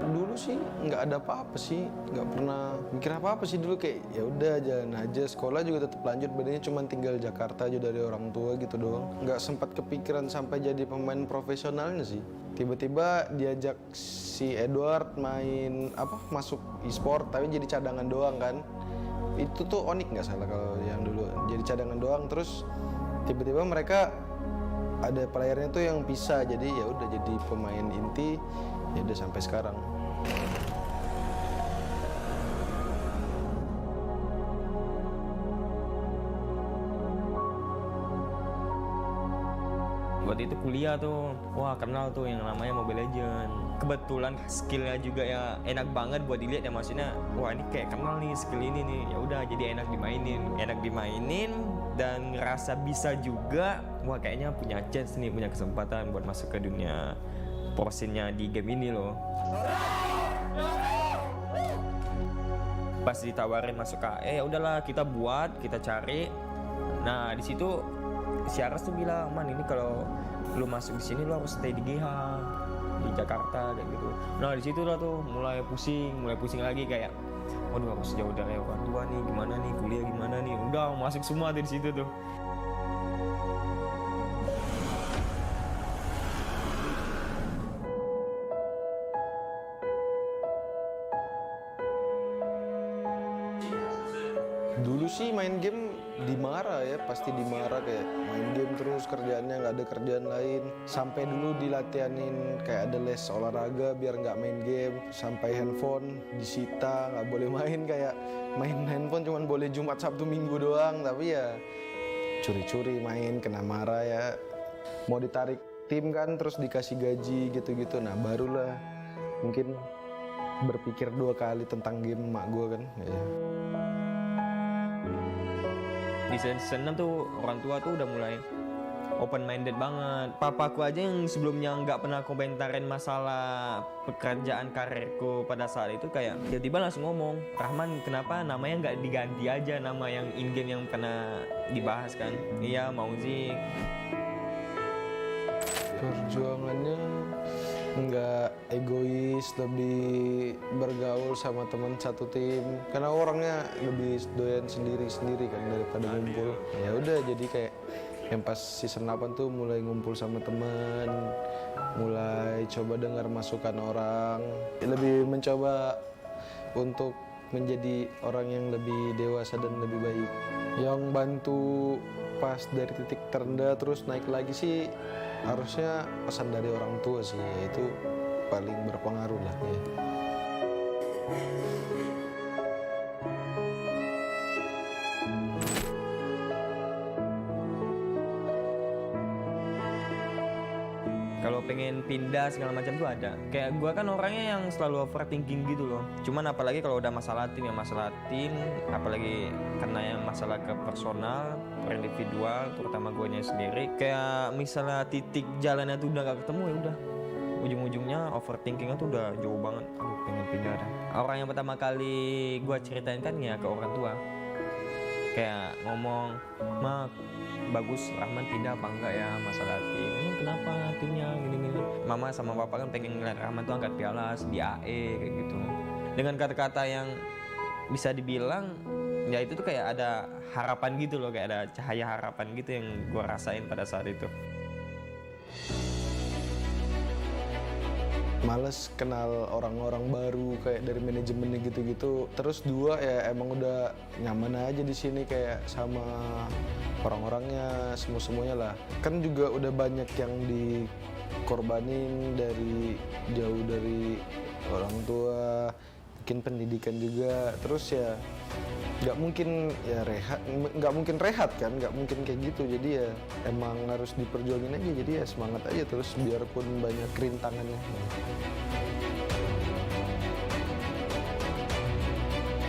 Dulu sih nggak ada apa-apa sih, nggak pernah mikir apa-apa sih dulu, kayak ya udah jalan aja, sekolah juga tetap lanjut, bedanya cuma tinggal Jakarta aja dari orang tua gitu doang. Nggak sempat kepikiran sampai jadi pemain profesionalnya sih. Tiba-tiba diajak si Edward main masuk Esports, tapi jadi cadangan doang kan. itu tuh Onyx nggak salah kalau yang dulu jadi cadangan doang, terus tiba-tiba mereka ada playernya tuh yang bisa, jadi ya udah jadi pemain inti ya udah sampai sekarang. Waktu itu kuliah tuh, wah kenal tuh yang namanya Mobile Legends. Kebetulan skillnya juga ya enak banget buat dilihat ya, maksudnya wah ini kayak kenal nih skill ini nih, ya udah jadi enak dimainin dan ngerasa bisa juga, wah kayaknya punya chance nih, punya kesempatan buat masuk ke dunia porsinnya di game ini loh. Pas ditawarin masuk KE, ya udahlah kita buat, kita cari. Nah di situ si Aras tuh bilang, man ini kalau lu masuk di sini lu harus stay di GH di Jakarta kayak gitu. Nah di situ lah tuh mulai pusing lagi kayak, waduh harus jauh dari orang tua nih, gimana nih kuliah gimana nih, udah masuk semua di situ tuh. Dulu sih main game dimarah ya, pasti dimarah kayak main game terus kerjaannya nggak ada kerjaan lain. Sampai dulu dilatihanin kayak ada les olahraga biar nggak main game. Sampai handphone disita, nggak boleh main, kayak main handphone cuman boleh Jumat, Sabtu, Minggu doang. Tapi ya curi-curi main, kena marah ya. Mau ditarik tim kan terus dikasih gaji gitu-gitu. Nah barulah mungkin berpikir 2 kali tentang game emak gue kan. Ya. Di season 6 tuh orang tua tuh udah mulai open minded banget. Papaku aja yang sebelumnya nggak pernah komentarin masalah pekerjaan karirku pada saat itu kayak tiba-tiba langsung ngomong, Rahman kenapa namanya nggak diganti aja nama yang in game yang pernah dibahas kan? Iya mau sih. Perjuangannya nggak egois, lebih bergaul sama teman satu tim, karena orangnya lebih doyan sendiri kan daripada ngumpul. Ya udah jadi kayak yang pas season 8 tuh mulai ngumpul sama teman, mulai coba dengar masukan orang, lebih mencoba untuk menjadi orang yang lebih dewasa dan lebih baik. Yang bantu pas dari titik terendah terus naik lagi sih harusnya pesan dari orang tua sih, itu paling berpengaruh lah ya. Kalau pengen pindah segala macam tuh ada. Kayak gue kan orangnya yang selalu overthinking gitu loh. Cuman apalagi kalau udah masalah tim, apalagi karena yang masalah ke personal, per individual, terutama gue sendiri. Kayak misalnya titik jalannya tuh udah gak ketemu ya udah. Ujung-ujungnya overthinkingnya tuh udah jauh banget. Aduh pengen pindah dah. Orang yang pertama kali gue ceritain kan ya ke orang tua. Kayak ngomong, "Ma, bagus Rahman pindah apa enggak ya masalah tim? Emang kenapa timnya gini-gini?" Mama sama papa kan pengen ngeliat Rahman tuh angkat piala di AE kayak gitu. Dengan kata-kata yang bisa dibilang ya itu tuh kayak ada harapan gitu loh, kayak ada cahaya harapan gitu yang gue rasain pada saat itu. Males kenal orang-orang baru kayak dari manajemennya gitu-gitu. Terus 2 ya emang udah nyaman aja di sini kayak sama orang-orangnya, semuanya lah. Kan juga udah banyak yang dikorbanin dari jauh dari orang tua, bikin pendidikan juga. Terus ya nggak mungkin ya nggak mungkin rehat kan, nggak mungkin kayak gitu. Jadi ya emang harus diperjuangin aja, jadi ya semangat aja terus biarpun banyak kerintangannya.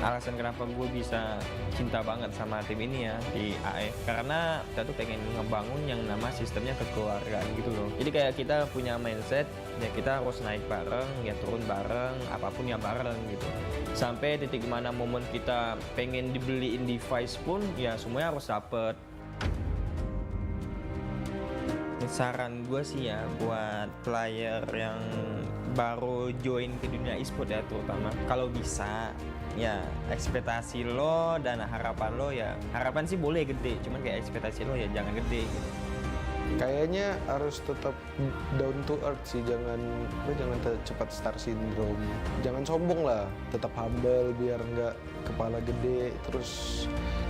Alasan kenapa gue bisa cinta banget sama tim ini ya di AE, karena kita tuh pengen ngebangun yang nama sistemnya kekeluargaan gitu loh. Jadi kayak kita punya mindset ya kita harus naik bareng, ya turun bareng, apapun ya bareng gitu. Sampai titik mana momen kita pengen dibeliin device pun ya semuanya harus dapet. Saran gue sih ya buat player yang baru join ke dunia e-sport ya terutama, kalau bisa ya ekspektasi lo dan harapan lo ya, harapan sih boleh gede, cuman kayak ekspektasi lo ya jangan gede gitu. Kayaknya harus tetap down to earth sih, jangan cepat star syndrome. Jangan sombong lah, tetap humble biar nggak kepala gede. Terus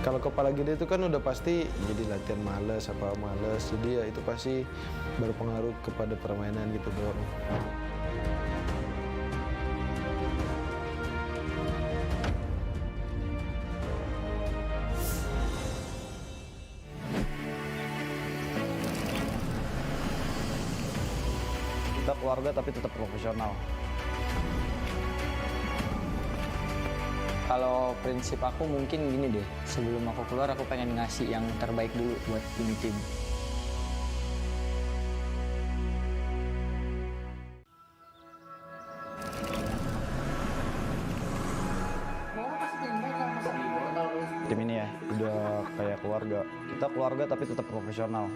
kalau kepala gede itu kan udah pasti jadi latihan males, jadi ya itu pasti berpengaruh kepada permainan gitu dong. Kita keluarga tapi tetap profesional. Kalau prinsip aku mungkin gini deh, sebelum aku keluar aku pengen ngasih yang terbaik dulu buat ini tim. Tim ini ya udah kayak keluarga. Kita keluarga tapi tetap profesional.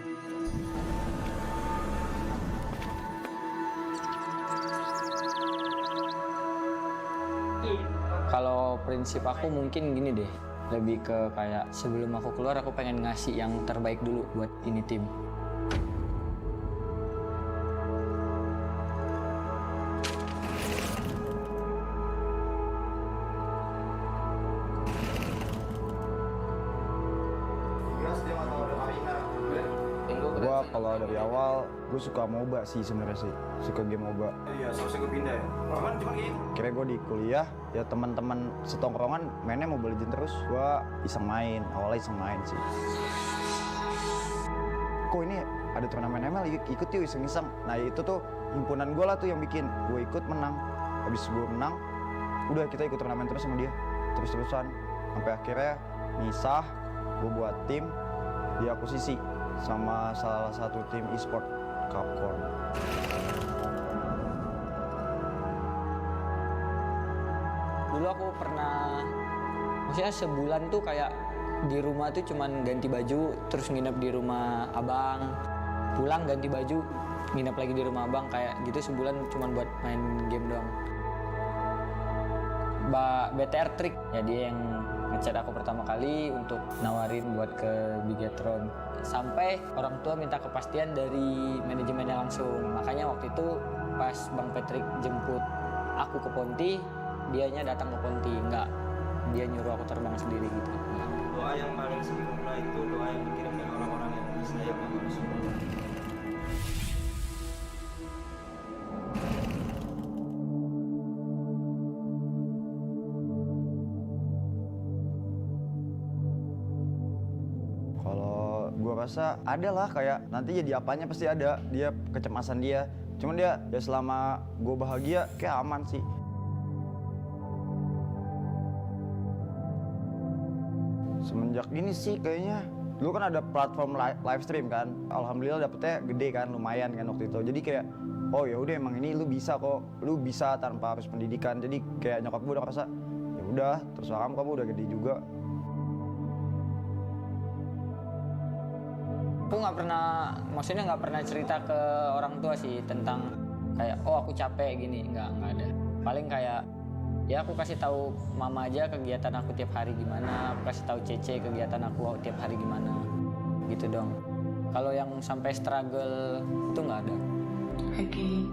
Kalau prinsip aku mungkin gini deh, lebih ke kayak sebelum aku keluar aku pengen ngasih yang terbaik dulu buat ini tim. Gua kalau dari awal gue suka MOBA sih sebenarnya sih, suka game MOBA. Iya, seharusnya gue pindah ya. Cuman kayak Kira gue di kuliah ya teman-teman setongkrongan mainnya Mobile Legends terus, gue iseng main, awalnya iseng main sih. Kok ini ada turnamen ML, ikut yuk iseng-iseng. Nah itu tuh himpunan gue lah tuh yang bikin, gue ikut menang. Habis gue menang, udah kita ikut turnamen terus sama dia, terus-terusan. Sampai akhirnya misah, gue buat tim, diakuisisi sama salah satu tim Esports, Capcorn. Dulu aku pernah, maksudnya sebulan tuh kayak di rumah tuh cuman ganti baju, terus nginep di rumah abang, pulang ganti baju, nginep lagi di rumah abang, kayak gitu sebulan cuman buat main game doang. BTR Trick, ya dia yang ngechat aku pertama kali untuk nawarin buat ke Bigetron. Sampai orang tua minta kepastian dari manajemennya langsung. Makanya waktu itu pas Bang Patrick jemput aku ke Ponti, dianya datang ke Ponti, enggak, dia nyuruh aku terbang sendiri gitu. Doa yang paling sempurna itu doa yang dikirimkan orang-orang yang disayang sama Rasulullah. Kalau gue rasa ada lah, kayak nanti jadi apanya pasti ada, dia kecemasan dia. Cuman dia ya selama gue bahagia kayak aman sih. Semenjak ini sih kayaknya, dulu kan ada platform live stream kan, alhamdulillah dapetnya gede kan, lumayan kan waktu itu. Jadi kayak, oh ya udah emang ini lu bisa kok, lu bisa tanpa harus pendidikan. Jadi kayak nyokap gue udah ngerasa, ya udah terserah kamu udah gede juga. Aku nggak pernah, maksudnya nggak pernah cerita ke orang tua sih tentang kayak, oh aku capek gini, nggak ada. Paling kayak, ya aku kasih tahu mama aja kegiatan aku tiap hari gimana, aku kasih tahu Cece kegiatan aku tiap hari gimana, gitu dong. Kalau yang sampai struggle itu nggak ada. Hai Ki,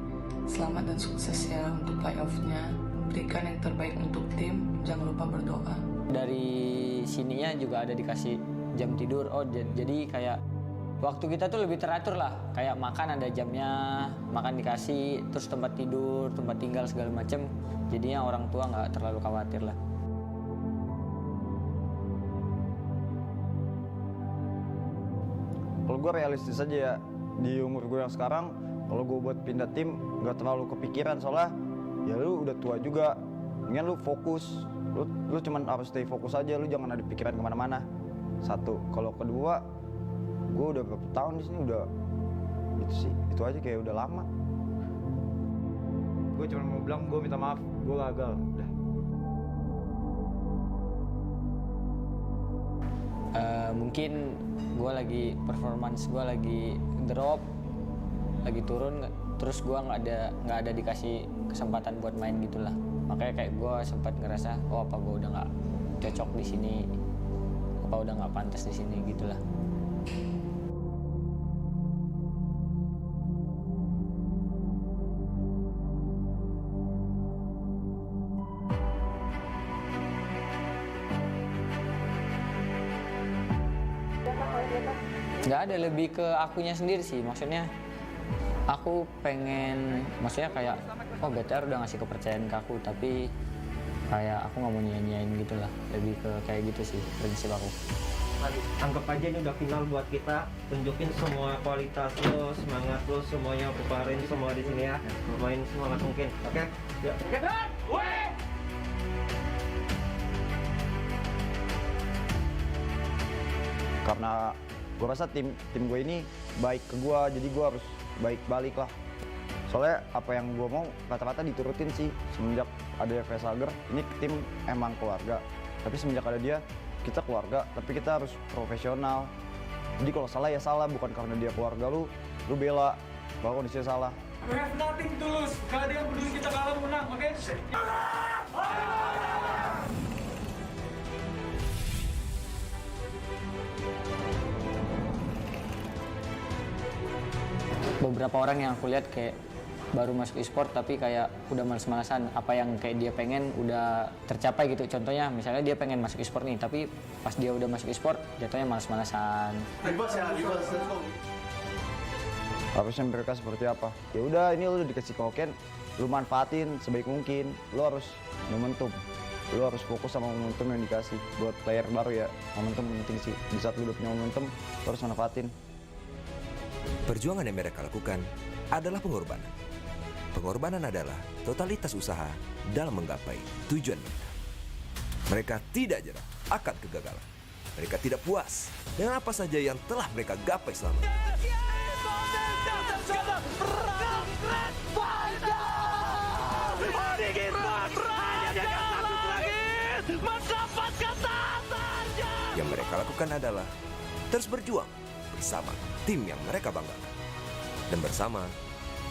selamat dan sukses ya untuk playoff-nya. Berikan yang terbaik untuk tim, jangan lupa berdoa. Dari sininya juga ada dikasih jam tidur, oh jadi kayak waktu kita tuh lebih teratur lah, kayak makan ada jamnya, makan dikasih, terus tempat tidur, tempat tinggal segala macem. Jadinya orang tua nggak terlalu khawatir lah. Kalau gue realistis aja ya, di umur gue yang sekarang, kalau gue buat pindah tim nggak terlalu kepikiran, soalnya ya lu udah tua juga, mendingan lu fokus, lu cuman harus stay fokus aja, lu jangan ada pikiran kemana-mana. Satu, kalau kedua, gue udah berapa tahun di sini, udah itu sih, itu aja kayak udah lama. Gue cuma mau bilang gue minta maaf, gue gagal, udah. Mungkin gue lagi performance gue lagi drop, lagi turun, terus gue nggak ada dikasih kesempatan buat main gitulah. Makanya kayak gue sempat ngerasa, oh apa gue udah nggak cocok di sini, apa udah nggak pantas di sini gitulah. Nggak ada, lebih ke akunya sendiri sih. Maksudnya aku pengen, maksudnya kayak oh BTR udah ngasih kepercayaan ke aku, tapi kayak aku nggak mau nyanyiin gitu lah. Lebih ke kayak gitu sih prinsip aku. Anggap aja ini udah final buat kita. Tunjukin semua kualitas lo, semangat lo, semuanya pukarin semua di sini ya. Main semangat mungkin. Oke? Ya. Karena gue rasa tim gue ini baik ke gue, jadi gue harus baik balik lah. Soalnya apa yang gue mau kata-kata diturutin sih. Semenjak ada EVOS Legends, ini tim emang keluarga. Tapi semenjak ada dia, kita keluarga, tapi kita harus profesional. Jadi kalau salah ya salah, bukan karena dia keluarga lu bela bahwa kondisinya salah. We have nothing to lose. Gak ada yang peduli kita kalah menang, oke? Beberapa orang yang aku lihat kayak baru masuk e-sport tapi kayak udah males-malesan, apa yang kayak dia pengen udah tercapai gitu. Contohnya misalnya dia pengen masuk e-sport nih, tapi pas dia udah masuk e-sport jatuhnya males-malesan. Harusnya mereka seperti apa? Ya udah, ini lu udah dikasih token, lu manfaatin sebaik mungkin. Lu harus momentum. Lu harus fokus sama momentum yang dikasih. Buat player baru ya, momentum penting sih. Di saat lu udah punya momentum, lu harus manfaatin. Perjuangan yang mereka lakukan adalah pengorbanan. Pengorbanan adalah totalitas usaha dalam menggapai tujuan mereka. Mereka tidak nyerah akan kegagalan. Mereka tidak puas dengan apa saja yang telah mereka gapai selama ini. Yang mereka lakukan adalah terus berjuang bersama tim yang mereka banggakan. Dan bersama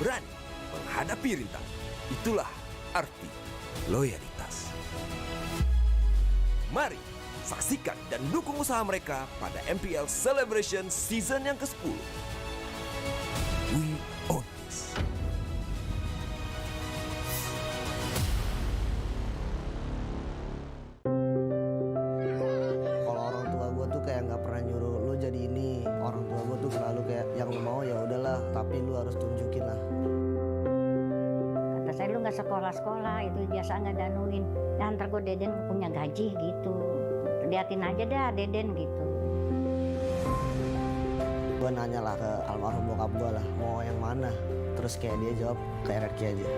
berani menghadapi rintangan. Itulah arti loyalitas. Mari saksikan dan dukung usaha mereka pada MPL Celebration Season yang ke-10. We own this. Kalau orang tua gue tuh kayak nggak pernah nyuruh lo jadi ini. Orang tua gue tuh selalu kayak yang lo mau ya udahlah, tapi lo harus tunjukin lah. Kata saya lu nggak sekolah-sekolah, itu biasa nggak danuin. Ya ntar gue Deden punya gaji gitu. Liatin aja dah Deden gitu. Gue nanya lah ke almarhum bokap gue lah, mau yang mana? Terus kayak dia jawab ke RRQ aja.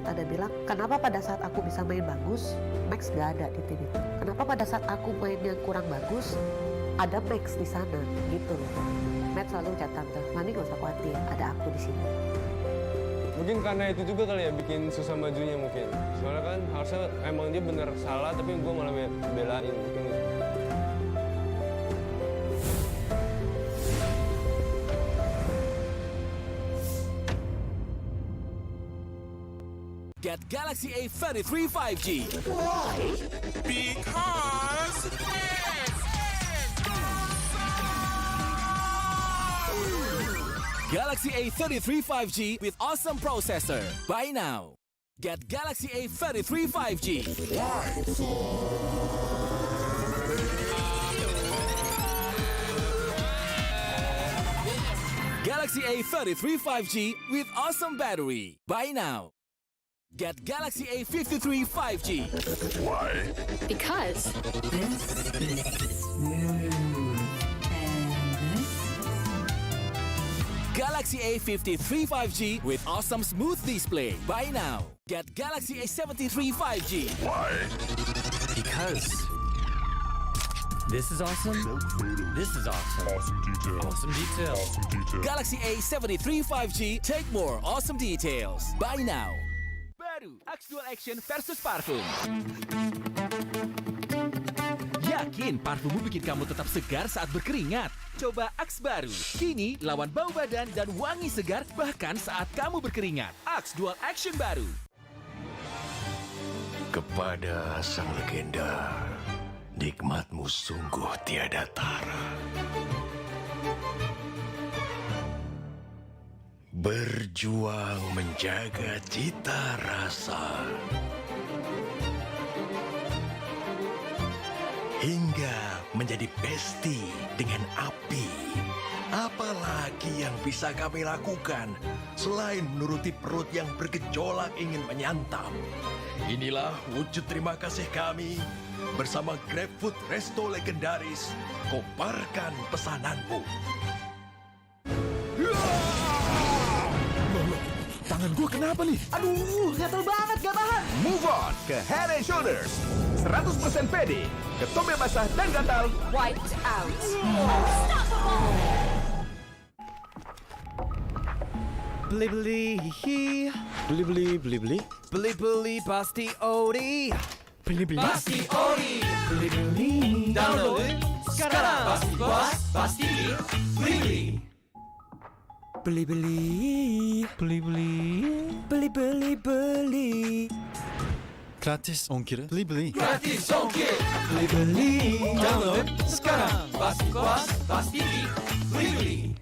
Ada bilang, kenapa pada saat aku bisa main bagus, Max gak ada di tim itu? Kenapa pada saat aku main yang kurang bagus, ada Max di sana, gitu loh. Max selalu ucap tante, Mami gak usah khawatir, ada aku di sini. Mungkin karena itu juga kali ya bikin susah majunya mungkin. Soalnya kan harusnya emang dia bener salah, tapi gue malah belain mungkin. Get Galaxy A33 5G. Why? Because Galaxy A33 5G with awesome processor. Buy now. Get Galaxy A33 5G. Galaxy A33 5G with awesome battery. Buy now. Get Galaxy A53 5G. Why? Because this is smooth. Galaxy A53 5G with awesome smooth display. Buy now. Get Galaxy A73 5G. Why? Because this is awesome. This is awesome. Awesome detail. Awesome detail. Awesome detail. Galaxy A73 5G. Take more awesome details. Buy now. Baru Axe Dual Action versus parfum. Yakin parfummu bikin kamu tetap segar saat berkeringat? Coba Axe baru. Kini lawan bau badan dan wangi segar bahkan saat kamu berkeringat. Axe Dual Action baru. Kepada sang legenda, nikmatmu sungguh tiada tara. Berjuang menjaga cita rasa. hingga menjadi bestie dengan api. Apalagi yang bisa kami lakukan selain menuruti perut yang bergejolak ingin menyantap? Inilah wujud terima kasih kami bersama GrabFood Resto Legendaris. Koparkan pesananmu. Tangan gue kenapa nih? Aduh, gatel banget, gak tahan. Move on ke Head and Shoulders. 100% pede, ketombe basah dan gatal. Wiped out. Beli beli pasti ori. Beli Pasti ori. download sekarang. Pasti puas, pasti beli. Beli. Gratis ongkir. Beli. Gratis ongkir. Download sekarang. Pasti puas, pasti beli.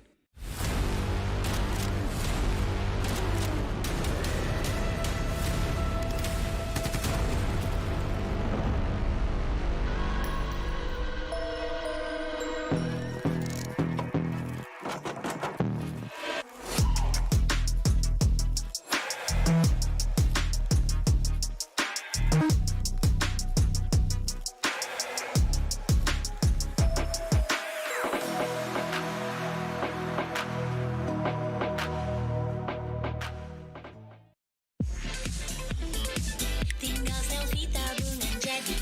Tinggal selfie tabungan jadi.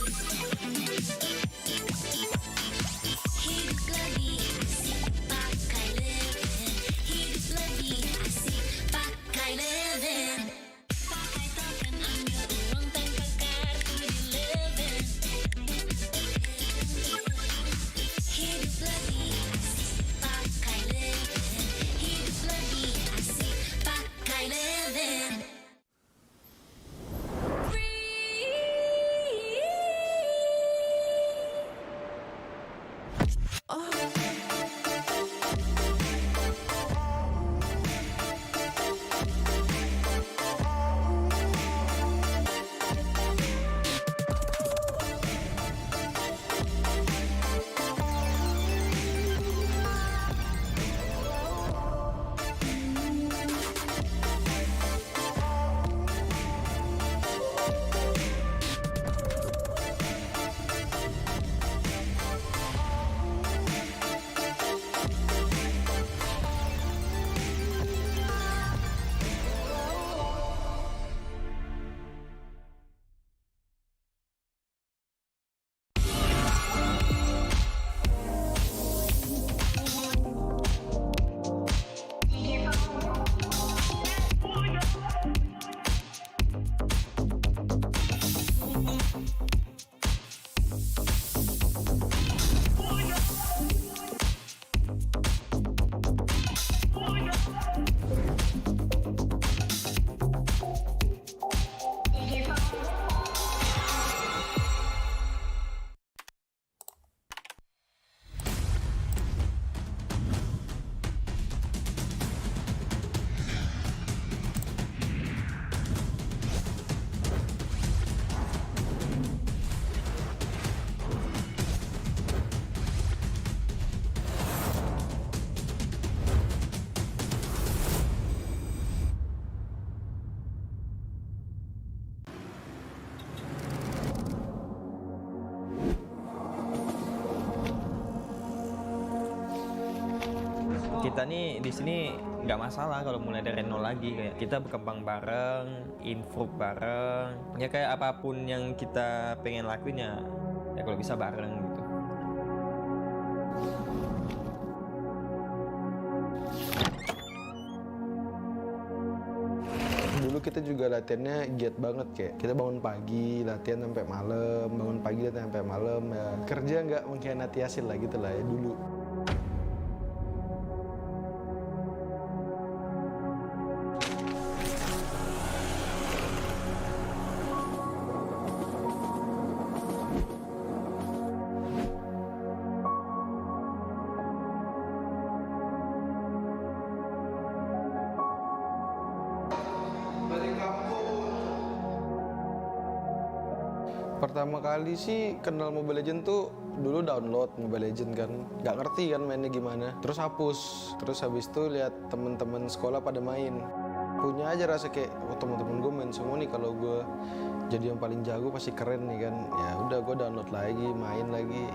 Hidup lebih asik pakai Leven. Hidup lebih asik pakai Leven. Pakai token ambil uang tanpa kartu di Leven. Hidup lebih asik pakai Leven. Hidup lebih asik pakai Leven. Kita nih di sini nggak masalah kalau mulai dari nol lagi, kayak kita berkembang bareng, improve bareng, ya kayak apapun yang kita pengen lakuin ya kalau bisa bareng gitu. Dulu kita juga latihannya giat banget, kayak kita bangun pagi latihan sampai malam, bangun pagi latihan sampai malam, ya kerja nggak mengkhianati hasil lah gitu lah ya dulu. Pertama kali sih kenal Mobile Legends tuh dulu download Mobile Legends kan, nggak ngerti kan mainnya gimana, terus hapus, terus habis itu lihat temen-temen sekolah pada main, punya aja rasa kayak oh temen-temen gue main semua nih, kalau gue jadi yang paling jago pasti keren nih kan. Ya udah gue download lagi, main lagi.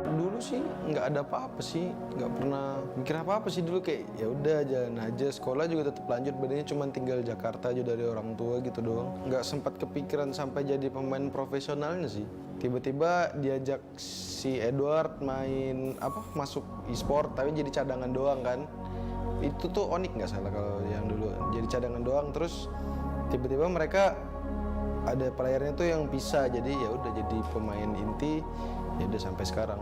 Dulu sih nggak ada apa-apa sih, nggak pernah mikir apa-apa sih dulu, kayak ya udah jalan aja, sekolah juga tetap lanjut, bedanya cuma tinggal Jakarta aja dari orang tua gitu doang. Nggak sempat kepikiran sampai jadi pemain profesionalnya sih. Tiba-tiba diajak si Edward main masuk Esports tapi jadi cadangan doang kan. Itu tuh Onyx nggak salah kalau yang dulu, jadi cadangan doang, terus tiba-tiba mereka ada playernya tuh yang bisa, jadi ya udah jadi pemain inti, ya udah sampai sekarang.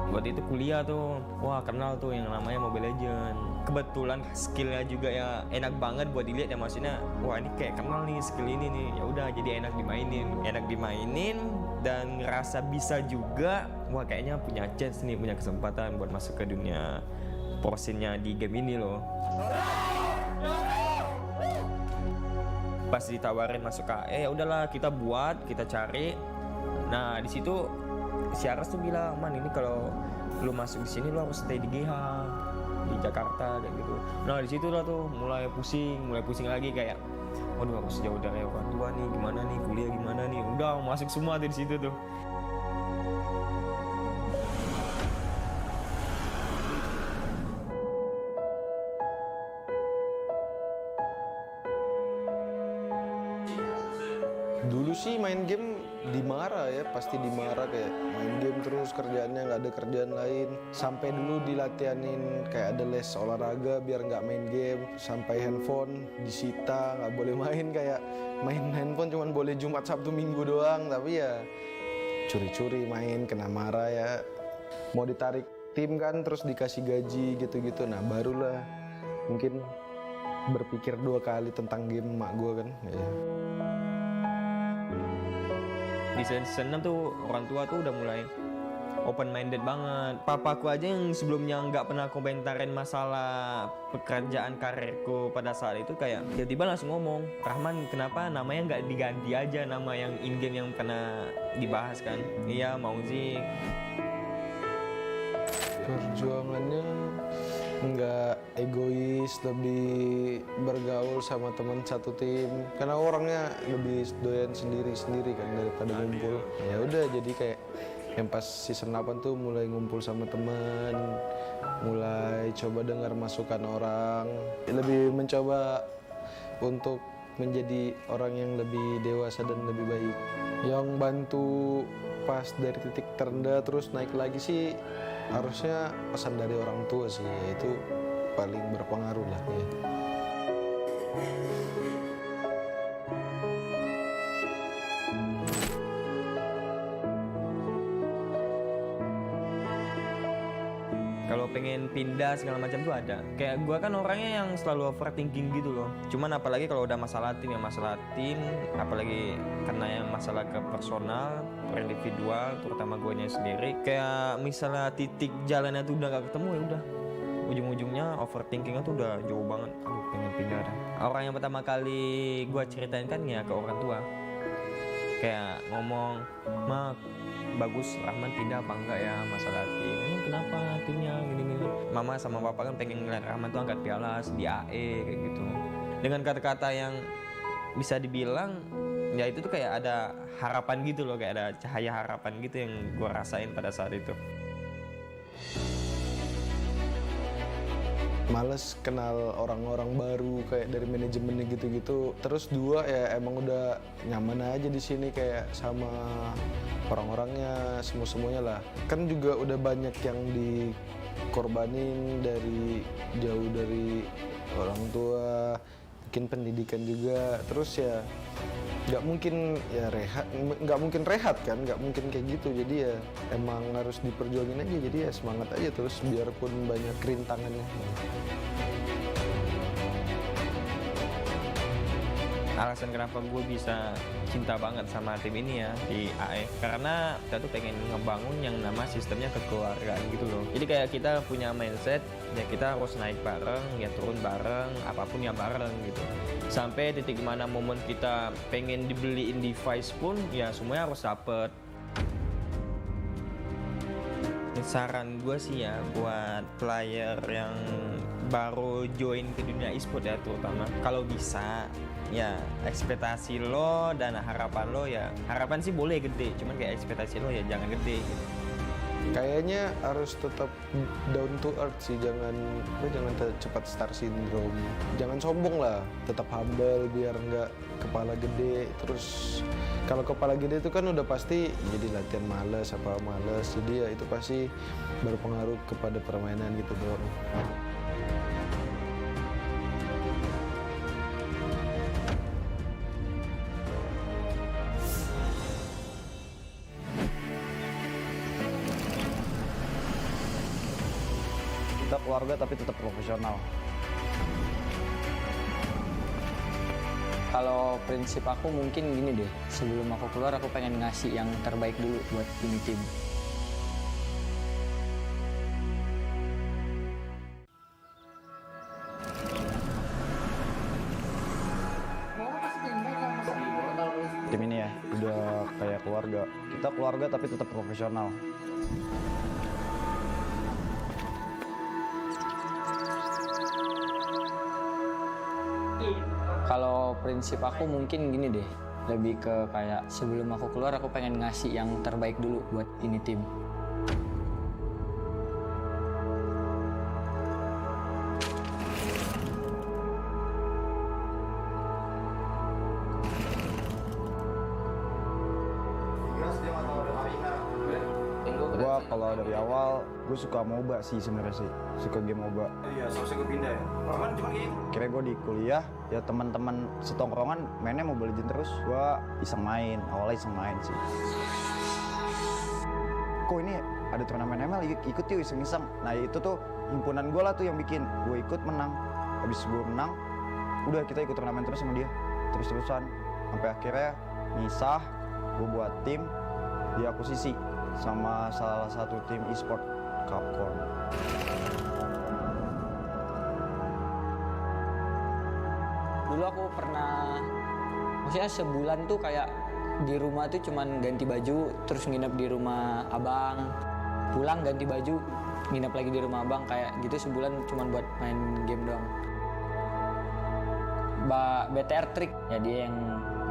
Waktu itu kuliah tuh, wah kenal tuh yang namanya Mobile Legends. Kebetulan skillnya juga ya enak banget buat dilihat ya, maksudnya wah ini kayak kenal nih skill ini nih, ya udah jadi enak dimainin dan ngerasa bisa juga, wah kayaknya punya chance nih, punya kesempatan buat masuk ke dunia pro-scene-nya di game ini loh. Pas ditawarin masuk KE, ya udahlah kita buat, kita cari. Nah di situ si Aras tuh bilang, man ini kalau lu masuk di sini lu harus stay di GH di Jakarta kayak gitu. Nah di situ lah tuh mulai pusing lagi kayak, waduh harus jauh dari orang tua nih, gimana nih kuliah gimana nih, udah masuk semua tuh di situ tuh. Dulu sih main game dimarah ya, pasti dimarah, kayak main game terus kerjaannya nggak ada kerjaan lain. Sampai dulu dilatihanin kayak ada les olahraga biar nggak main game. Sampai handphone disita, nggak boleh main, kayak main handphone cuman boleh Jumat, Sabtu, Minggu doang. Tapi ya curi-curi main, kena marah ya. Mau ditarik tim kan, terus dikasih gaji gitu-gitu. Nah barulah mungkin berpikir 2 kali tentang game emak gue kan. Ya. Di season 6 tuh orang tua tuh udah mulai open minded banget. Papaku aja yang sebelumnya nggak pernah komentarin masalah pekerjaan karirku pada saat itu, kayak tiba-tiba langsung ngomong, Rahman kenapa namanya nggak diganti aja nama yang in game yang pernah dibahas kan. Iya mau sih. Perjuangannya nggak egois, lebih bergaul sama teman satu tim, karena orangnya lebih doyan sendiri kan daripada ngumpul. Ya udah jadi kayak yang pas season 8 tuh mulai ngumpul sama teman, mulai coba dengar masukan orang, lebih mencoba untuk menjadi orang yang lebih dewasa dan lebih baik. Yang bantu pas dari titik terendah terus naik lagi sih harusnya pesan dari orang tua sih, itu paling berpengaruh lah ya. Kalau pengen pindah segala macam tuh ada. Kayak gue kan orangnya yang selalu overthinking gitu loh. Cuman apalagi kalau udah masalah tim, apalagi karena yang masalah ke personal, per individual, terutama gue sendiri. Kayak misalnya titik jalannya tuh udah gak ketemu, ya udah. Ujung-ujungnya overthinkingnya tuh udah jauh banget. Aduh pengen pindah dah. Orang yang pertama kali gue ceritain kan ya ke orang tua. Kayak ngomong, Mak, bagus Rahman pindah apa enggak ya masalah tim. Emang kenapa timnya gini-gini. Mama sama papa kan pengen ngeliat Rahman tuh angkat piala di AE kayak gitu. Dengan kata-kata yang bisa dibilang ya itu tuh kayak ada harapan gitu loh, kayak ada cahaya harapan gitu yang gue rasain pada saat itu. Males kenal orang-orang baru kayak dari manajemennya gitu-gitu. Terus 2 ya emang udah nyaman aja di sini kayak sama orang-orangnya, semuanya lah. Kan juga udah banyak yang dikorbanin dari jauh dari orang tua, bikin pendidikan juga. Terus ya nggak mungkin ya nggak mungkin rehat kan, nggak mungkin kayak gitu. Jadi ya emang harus diperjuangin aja, jadi ya semangat aja terus biarpun banyak kerintangannya. Alasan kenapa gue bisa cinta banget sama tim ini ya di AE, karena kita tuh pengen ngebangun yang nama sistemnya kekeluargaan gitu loh. Jadi kayak kita punya mindset ya kita harus naik bareng, ya turun bareng, apapun ya bareng gitu. Sampai titik mana momen kita pengen dibeliin device pun ya semuanya harus dapet. Saran gue sih ya buat player yang baru join ke dunia e-sport ya, terutama kalau bisa ya ekspektasi lo dan harapan lo ya, harapan sih boleh gede, cuman kayak ekspektasi lo ya jangan gede gitu. Kayaknya harus tetap down to earth sih, jangan cepat star syndrome, jangan sombong lah, tetap humble biar nggak kepala gede. Terus kalau kepala gede itu kan udah pasti jadi latihan males, jadi ya itu pasti berpengaruh kepada permainan gitu dong. Kita keluarga tapi tetap profesional. Kalau prinsip aku mungkin gini deh, sebelum aku keluar aku pengen ngasih yang terbaik dulu buat ini tim. Tim ini ya udah kayak keluarga. Kita keluarga tapi tetap profesional. Kalau prinsip aku mungkin gini deh, lebih ke kayak sebelum aku keluar aku pengen ngasih yang terbaik dulu buat ini tim. Gua kalau dari awal gue suka MOBA sih sebenarnya sih, suka game MOBA. Iya, seharusnya gue pindah ya. Cuman kayak gitu. Kira gue di kuliah ya teman-teman setongkrongan mainnya MOBA Legends terus, gue iseng main, awalnya iseng main sih. Kok ini ada turnamen ML, ikut yuk iseng-iseng. Nah itu tuh himpunan gue lah tuh yang bikin, gue ikut menang. Habis gue menang, udah kita ikut turnamen terus sama dia, terus-terusan. Sampai akhirnya misah, gue buat tim, diakuisisi sama salah satu tim e-sport, Capcom. Dulu aku pernah, maksudnya sebulan tuh kayak di rumah tuh cuman ganti baju, terus nginep di rumah abang, pulang ganti baju, nginep lagi di rumah abang, kayak gitu sebulan cuman buat main game doang. BTR Trick, ya dia yang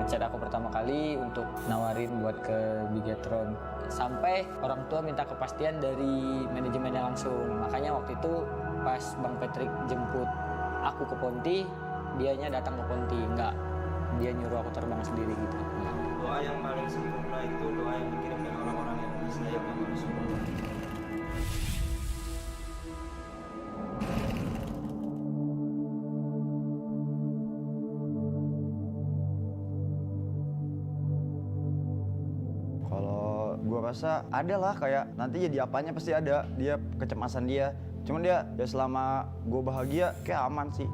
ngechat aku pertama kali untuk nawarin buat ke Bigetron. Sampai orang tua minta kepastian dari manajemennya langsung. Makanya waktu itu pas Bang Patrick jemput aku ke Ponti, dianya datang ke Ponti, enggak, dia nyuruh aku terbang sendiri gitu. Doa yang paling sempurna itu doa yang dikirimkan orang-orang yang disayang sama semua. Gue rasa ada lah, kayak nanti jadi apanya pasti ada, dia kecemasan dia. Cuman dia ya selama gue bahagia kayak aman sih.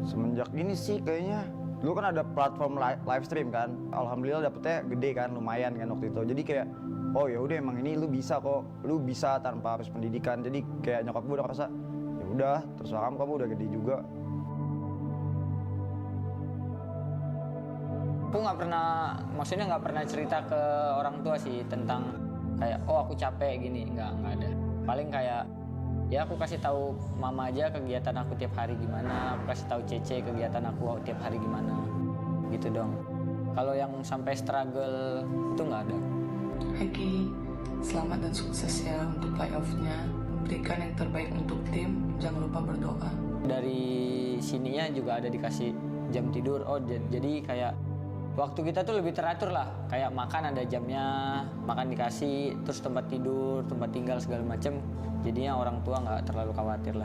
Semenjak ini sih kayaknya, dulu kan ada platform live stream kan, alhamdulillah dapetnya gede kan, lumayan kan waktu itu. Jadi kayak oh ya udah emang ini lu bisa kok, lu bisa tanpa harus pendidikan. Jadi kayak nyokap gue udah rasa ya udah terserah kamu udah gede juga. Aku nggak pernah, maksudnya nggak pernah cerita ke orang tua sih tentang kayak oh aku capek gini, nggak ada. Paling kayak ya aku kasih tahu mama aja kegiatan aku tiap hari gimana, aku kasih tahu Cece kegiatan aku tiap hari gimana, gitu dong. Kalau yang sampai struggle itu nggak ada. Heki, selamat dan sukses ya untuk playoff-nya. Berikan yang terbaik untuk tim, jangan lupa berdoa. Dari sininya juga ada dikasih jam tidur, oh jadi kayak waktu kita tuh lebih teratur lah, kayak makan ada jamnya, makan dikasih, terus tempat tidur, tempat tinggal segala macem. Jadinya orang tua nggak terlalu khawatir lah.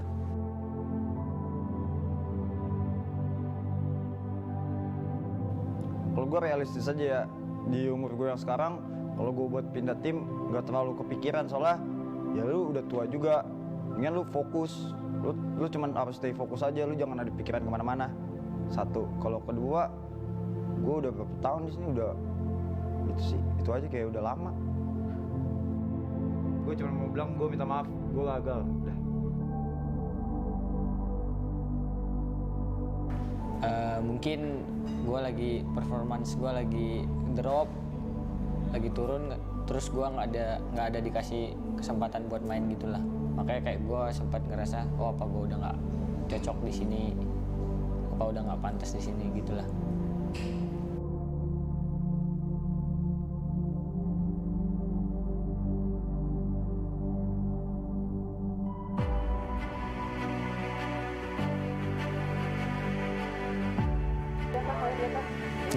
Kalau gue realistis aja ya, di umur gue yang sekarang, kalau gue buat pindah tim nggak terlalu kepikiran, soalnya ya lu udah tua juga, mendingan lu fokus lu cuman harus stay fokus aja, lu jangan ada pikiran kemana-mana. Satu. Kalau kedua, gue udah berapa tahun di sini, udah gitu sih, itu aja kayak udah lama. Gue cuma mau bilang gue minta maaf, gue gagal, udah. Mungkin gue lagi performance gue lagi drop, lagi turun, terus gue nggak ada dikasih kesempatan buat main gitulah. Makanya kayak gue sempat ngerasa, oh apa gue udah nggak cocok di sini, apa udah nggak pantas di sini gitulah.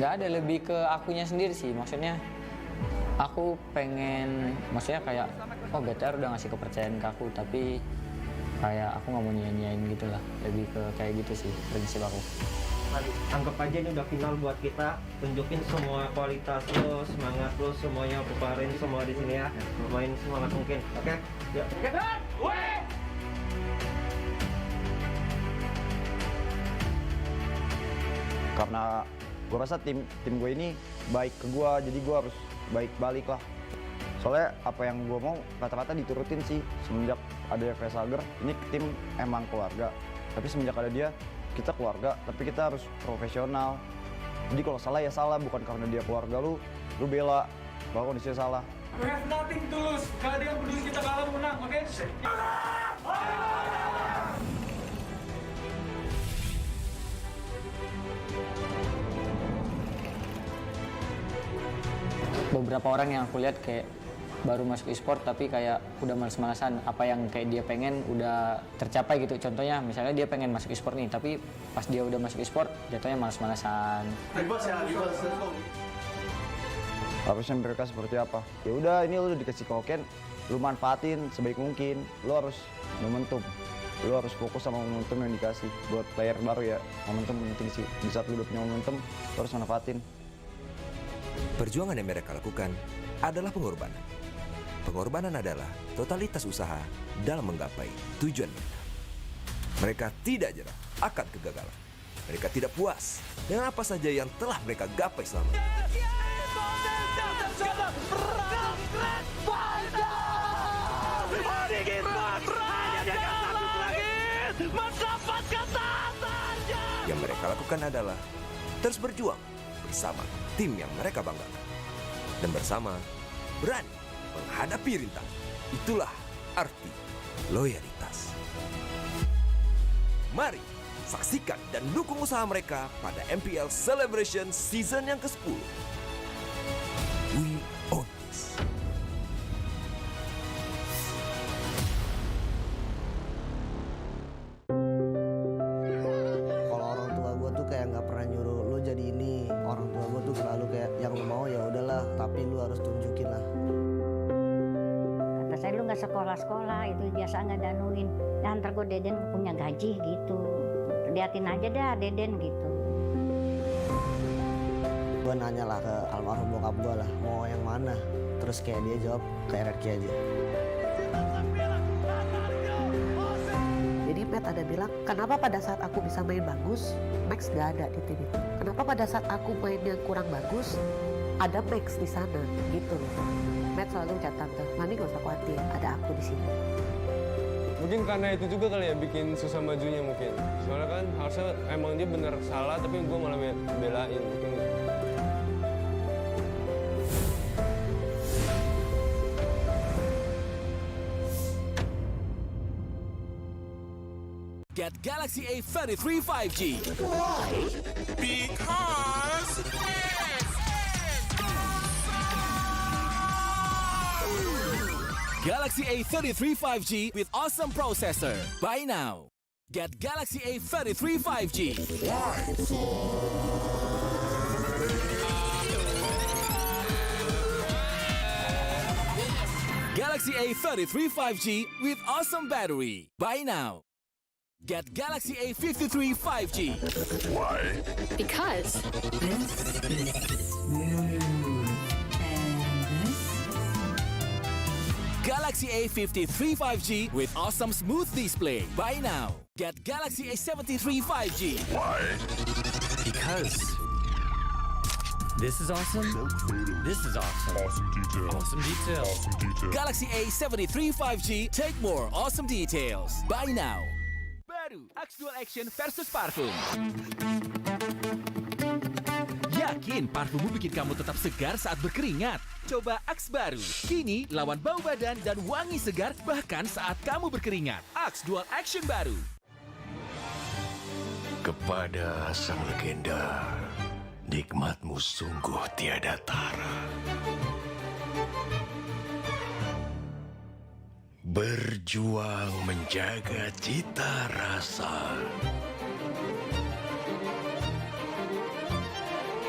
Nggak ada, lebih ke akunya sendiri sih. Maksudnya aku pengen, maksudnya kayak oh BTR udah ngasih kepercayaan ke aku, tapi kayak aku nggak mau nyanyain gitu lah. Lebih ke kayak gitu sih prinsip aku. Anggap aja ini udah final buat kita, tunjukin semua kualitas lo, semangat lo, semuanya puparin semua di sini ya, main semangat mungkin, oke? Ya. Karena gue rasa tim gue ini baik ke gue, jadi gue harus baik balik lah. Soalnya apa yang gue mau rata-rata diturutin sih. Semenjak ada Vesager, ini tim emang keluarga. Tapi semenjak ada dia, kita keluarga, tapi kita harus profesional. Jadi kalau salah ya salah, bukan karena dia keluarga lu bela bahwa kondisinya salah. We have nothing to lose. Gak ada yang peduli kita kalah menang, oke? Beberapa orang yang aku lihat kayak baru masuk e-sport tapi kayak udah males-malesan, apa yang kayak dia pengen udah tercapai gitu. Contohnya misalnya dia pengen masuk e-sport nih, tapi pas dia udah masuk e-sport jatuhnya males-malesan. Harusnya mereka seperti apa? Ya udah, ini lu udah dikasih token, lu manfaatin sebaik mungkin. Lu harus momentum, lu harus fokus sama momentum yang dikasih. Buat player baru ya, momentum penting sih. Di saat lu udah punya momentum, lu harus manfaatin. Perjuangan yang mereka lakukan adalah pengorbanan. Pengorbanan adalah totalitas usaha dalam menggapai tujuan mereka. Mereka tidak jerah akan kegagalan. Mereka tidak puas dengan apa saja yang telah mereka gapai selama ini. Yang mereka lakukan adalah terus berjuang bersama tim yang mereka banggakan. Dan bersama berani menghadapi rintangan. Itulah arti loyalitas. Mari saksikan dan dukung usaha mereka pada MPL Celebration Season yang ke-10. We own this. Kalau orang tua gue tuh kayak nggak pernah nyuruh lo jadi ini. Orang tua gue tuh selalu kayak yang lo mau ya udahlah, tapi lo harus tunjukin lah. Kata saya lu nggak sekolah-sekolah, itu biasa nggak danuin. Dan ntar gue Deden punya gaji gitu. Liatin aja dah Deden gitu. Gue nanya lah ke almarhum bokap gue lah, mau yang mana? Terus kayak dia jawab ke RRQ aja. Jadi Matt ada bilang, kenapa pada saat aku bisa main bagus, Max gak ada di tim itu? Kenapa pada saat aku main yang kurang bagus, ada Max di sana gitu loh. Matt selalu ucap tante, Mami gak usah khawatir, ada aku di sini. Mungkin karena itu juga kali ya bikin susah majunya mungkin. Soalnya kan harusnya emang dia bener salah, tapi gue malah belain mungkin. Get Galaxy A33 5G. Why? Because Galaxy A33 5G with awesome processor. Buy now. Get Galaxy A33 5G. Why? Galaxy A33 5G with awesome battery. Buy now. Get Galaxy A53 5G. Why? Because this is smooth and this Galaxy A53 5G with awesome smooth display. Buy now. Get Galaxy A73 5G. Why? Because this is awesome. This is awesome. Awesome detail. Awesome details. Awesome detail. Galaxy A73 5G. Take more awesome details. Buy now. Baru Axe Dual Action versus parfum. Yakin parfummu bikin kamu tetap segar saat berkeringat? Coba Axe baru. Kini lawan bau badan dan wangi segar bahkan saat kamu berkeringat. Axe Dual Action baru. Kepada sang legenda, nikmatmu sungguh tiada tara. Berjuang menjaga cita rasa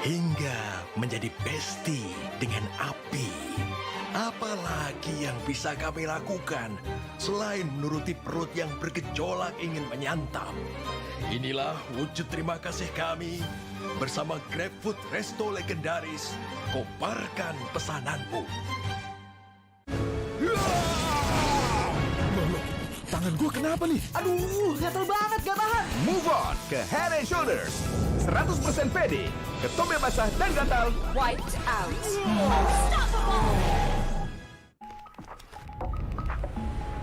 hingga menjadi besti dengan api. Apalagi yang bisa kami lakukan selain menuruti perut yang bergejolak ingin menyantap? Inilah wujud terima kasih kami bersama GrabFood Resto Legendaris. Koparkan pesananmu. Tangan gue kenapa nih? Aduh, gatel banget, gak tahan. Move on ke Head and Shoulders. 100% pede, ketombe basah dan gatal. Wiped out.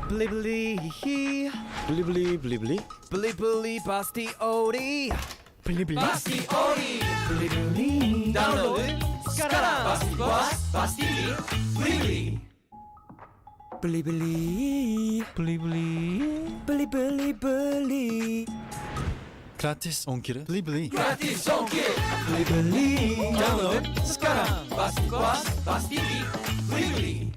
Beli-beli, beli-beli, beli-beli pasti ori. Beli-beli Pasti ori. beli-beli. Download sekarang. Pasti puas, pasti beli. Beli-beli, beli-beli, beli-beli, beli. Gratis ongkir. Beli-beli. Gratis ongkir. Beli-beli. Download sekarang. Pasti puas, pasti beli.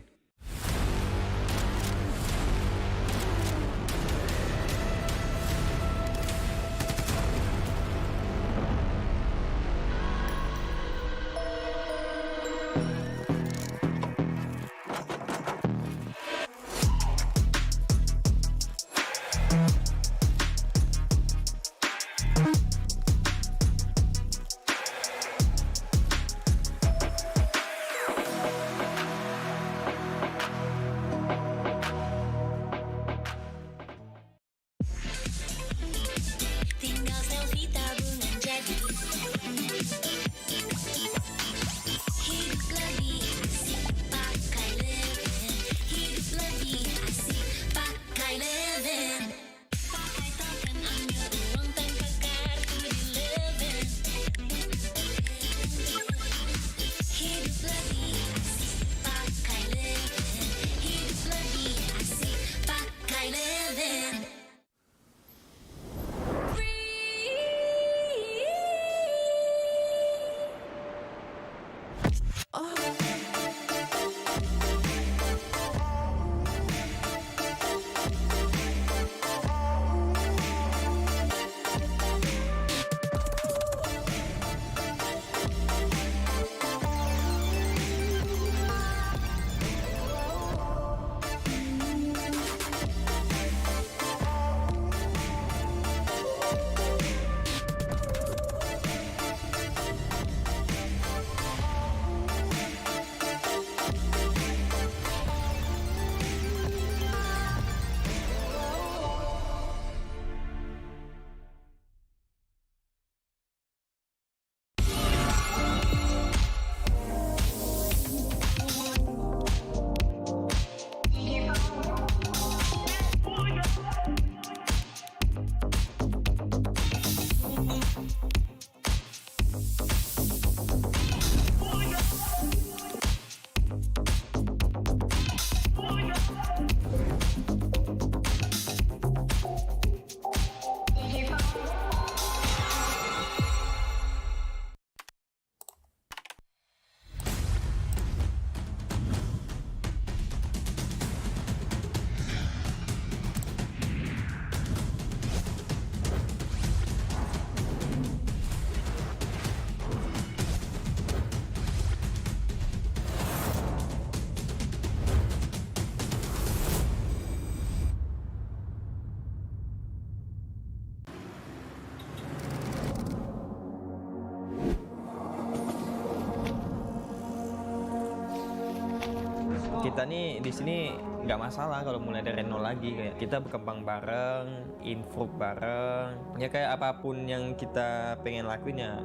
kita nih di sini nggak masalah kalau mulai dari nol lagi, kayak kita berkembang bareng, improve bareng, ya kayak apapun yang kita pengen lakuin ya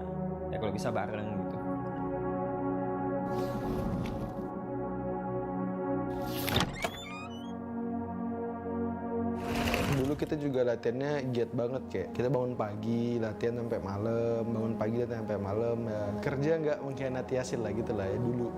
kalau bisa bareng gitu. Dulu kita juga latihannya giat banget, kayak kita bangun pagi latihan sampai malam, bangun pagi latihan sampai malam, ya kerja nggak mengkhianati hasil lah gitu lah ya dulu.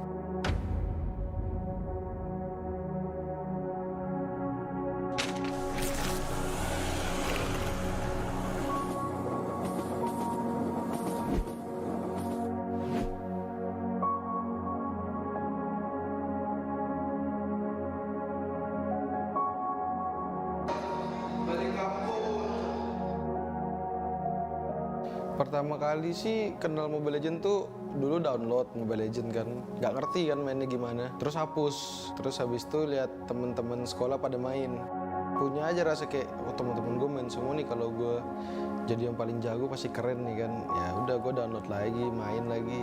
Pertama kali sih kenal Mobile Legends tuh dulu download Mobile Legends kan, nggak ngerti kan mainnya gimana, terus hapus, terus habis itu lihat temen-temen sekolah pada main, punya aja rasa kayak oh temen-temen gue main semua nih, kalau gue jadi yang paling jago pasti keren nih kan, ya udah gue download lagi, main lagi.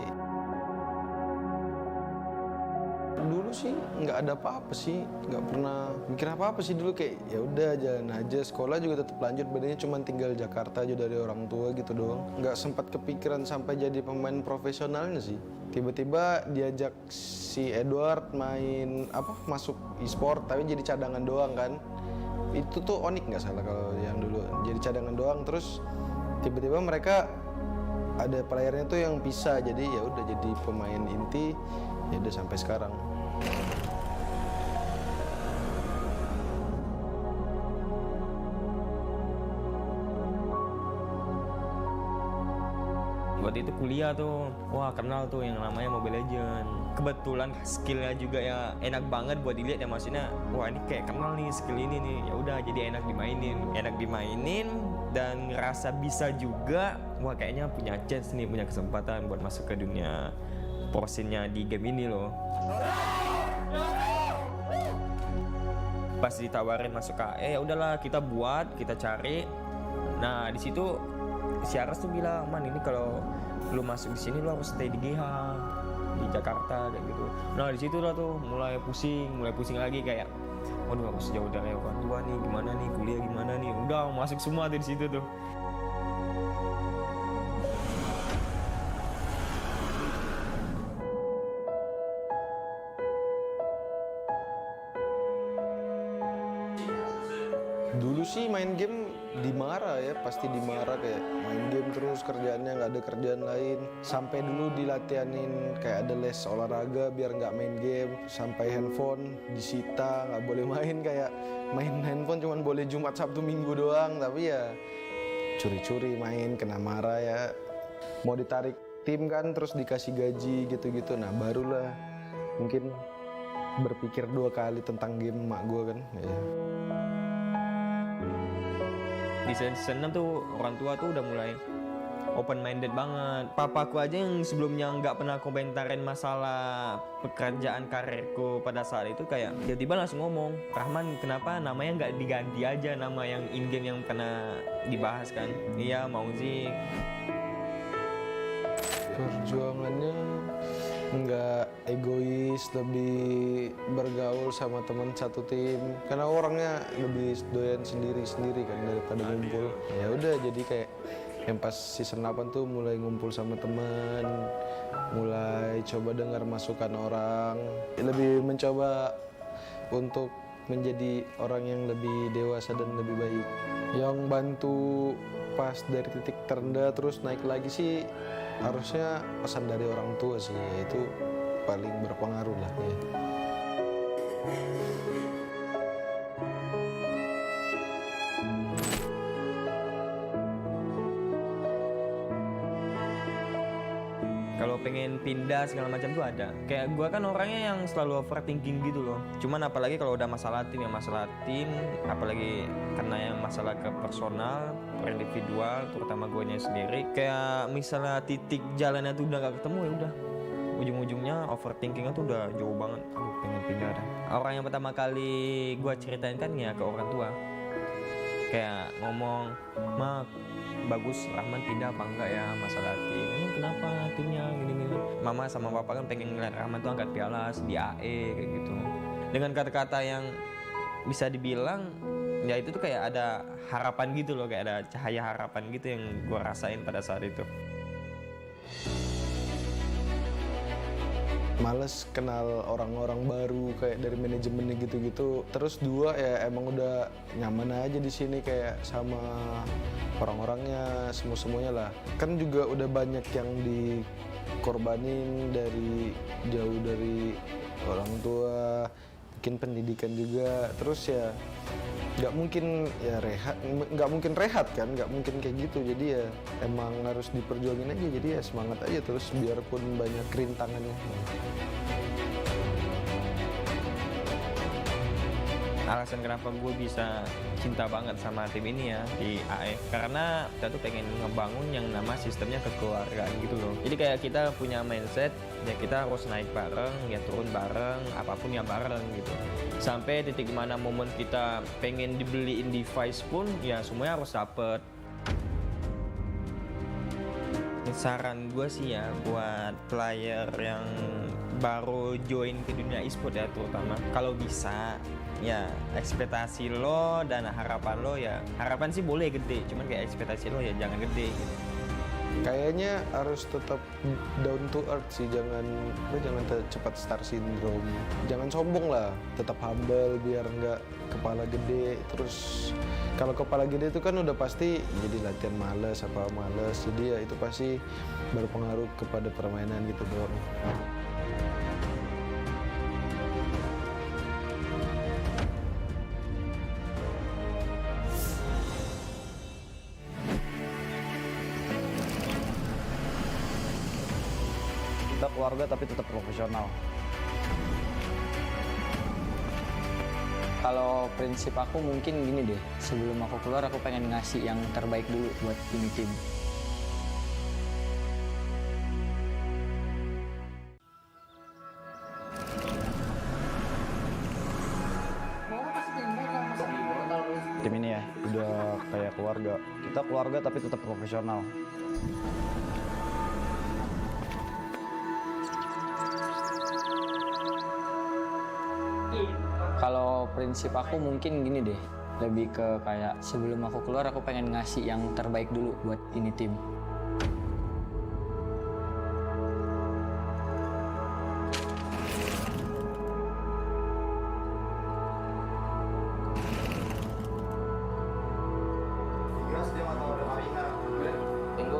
Dulu sih nggak ada apa-apa sih, nggak pernah mikir apa-apa sih dulu, kayak ya udah jalan aja, sekolah juga tetap lanjut, bedanya cuma tinggal Jakarta aja dari orang tua gitu doang. Nggak sempat kepikiran sampai jadi pemain profesionalnya sih. Tiba-tiba diajak si Edward main masuk Esports tapi jadi cadangan doang kan. Itu tuh Onyx nggak salah kalau yang dulu, jadi cadangan doang, terus tiba-tiba mereka ada playernya tuh yang bisa, jadi ya udah jadi pemain inti, ya udah sampai sekarang. Waktu itu kuliah tuh, wah kenal tuh yang namanya Mobile Legends. Kebetulan skillnya juga ya enak banget buat dilihat ya, maksudnya wah ini kayak kenal nih skill ini nih, ya udah jadi enak dimainin dan ngerasa bisa juga, wah kayaknya punya chance nih, punya kesempatan buat masuk ke dunia porsinya di game ini loh. Pas ditawarin masuk KE, ya udahlah kita buat, kita cari. Nah di situ si Aras tuh bilang, man ini kalau lu masuk di sini lu harus stay di GH di Jakarta kayak gitu. Nah di situ lah tuh mulai pusing lagi, kayak waduh harus jauh dari orang tua nih, gimana nih kuliah gimana nih, udah masuk semua tuh di situ tuh. Dulu sih main game dimarah ya, pasti dimarah, kayak main game terus kerjaannya nggak ada kerjaan lain. Sampai dulu dilatihanin kayak ada les olahraga biar nggak main game. Sampai handphone disita, nggak boleh main, kayak main handphone cuman boleh Jumat, Sabtu, Minggu doang. Tapi ya curi-curi main, kena marah ya. Mau ditarik tim kan, terus dikasih gaji gitu-gitu. Nah barulah mungkin berpikir 2 kali tentang game emak gue kan. Ya. Di season 6 tuh orang tua tuh udah mulai open minded banget. Papaku aja yang sebelumnya nggak pernah komentarin masalah pekerjaan karirku pada saat itu, kayak tiba-tiba langsung ngomong, Rahman kenapa namanya nggak diganti aja nama yang in game yang pernah dibahas kan. Iya mau sih. Perjuangannya nggak egois, lebih bergaul sama teman satu tim, karena orangnya lebih doyan sendiri kan daripada ngumpul. Ya udah jadi kayak yang pas season 8 tuh mulai ngumpul sama teman, mulai coba dengar masukan orang, lebih mencoba untuk menjadi orang yang lebih dewasa dan lebih baik. Yang bantu pas dari titik terendah terus naik lagi sih harusnya pesan dari orang tua sih, itu paling berpengaruh lah ya. Kalau pengen pindah segala macam tuh ada. Kayak gue kan orangnya yang selalu overthinking gitu loh. Cuman apalagi kalau udah masalah tim, apalagi karena yang masalah ke personal, per individual, terutama gue sendiri. Kayak misalnya titik jalannya tuh udah gak ketemu, ya udah. Ujung-ujungnya overthinkingnya tuh udah jauh banget. Aduh pengen pindah dah. Orang yang pertama kali gue ceritain kan ya ke orang tua. Kayak ngomong, "Ma, bagus Rahman pindah apa enggak ya masalah tim? Emang kenapa timnya gini-gini?" Mama sama papa kan pengen ngeliat Rahman tuh angkat piala di AE kayak gitu. dengan kata-kata yang bisa dibilang ya itu tuh kayak ada harapan gitu loh, kayak ada cahaya harapan gitu yang gue rasain pada saat itu. Males kenal orang-orang baru kayak dari manajemennya gitu-gitu. Terus dua ya emang udah nyaman aja di sini kayak sama orang-orangnya, semuanya lah. Kan juga udah banyak yang dikorbanin dari jauh dari orang tua, bikin pendidikan juga. Terus ya nggak mungkin ya rehat, nggak mungkin rehat kan, nggak mungkin kayak gitu. Jadi ya emang harus diperjuangin aja. Jadi ya semangat aja terus biarpun banyak rintangannya. Alasan kenapa gue bisa cinta banget sama tim ini ya di AF, karena kita tuh pengen ngebangun yang nama sistemnya kekeluargaan gitu loh. Jadi kayak kita punya mindset ya kita harus naik bareng, ya turun bareng, apapun ya bareng gitu. Sampai titik mana momen kita pengen dibeliin device pun ya semuanya harus dapet. Saran gue sih ya buat player yang baru join ke dunia e-sport ya terutama, kalau bisa ya ekspektasi lo dan harapan lo ya, harapan sih boleh gede, cuman kayak ekspektasi lo ya jangan gede gitu. Kayaknya harus tetap down to earth sih, jangan cepat star syndrome. Jangan sombong lah, tetap humble biar nggak kepala gede. Terus kalau kepala gede itu kan udah pasti jadi latihan males, jadi ya itu pasti berpengaruh kepada permainan gitu doang. Kita keluarga tapi tetap profesional. Kalau prinsip aku mungkin gini deh, sebelum aku keluar aku pengen ngasih yang terbaik dulu buat ini tim. Tim ini ya udah kayak keluarga. Kita keluarga tapi tetap profesional. Kalau prinsip aku mungkin gini deh, lebih ke kayak sebelum aku keluar aku pengen ngasih yang terbaik dulu buat ini tim.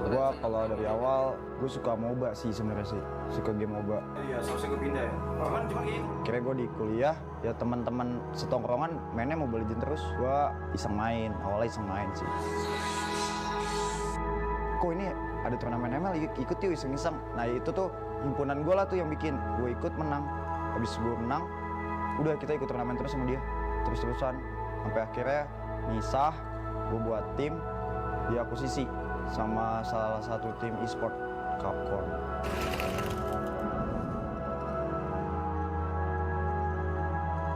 Gua kalau dari awal gue suka MOBA sih sebenarnya sih, suka game MOBA. Iya, selesai gue pindah ya. Apaan cuma gitu? Kira gue di kuliah ya teman-teman setongkrongan mainnya MOBA Legends terus, gue iseng main, awalnya iseng main sih. Kok ini ada turnamen ML, ikut yuk iseng-iseng. Nah itu tuh himpunan gue lah tuh yang bikin, gue ikut menang. Habis gue menang, udah kita ikut turnamen terus sama dia, terus-terusan. Sampai akhirnya misah, gue buat tim, diakuisisi sama salah satu tim e-sport, Capcom.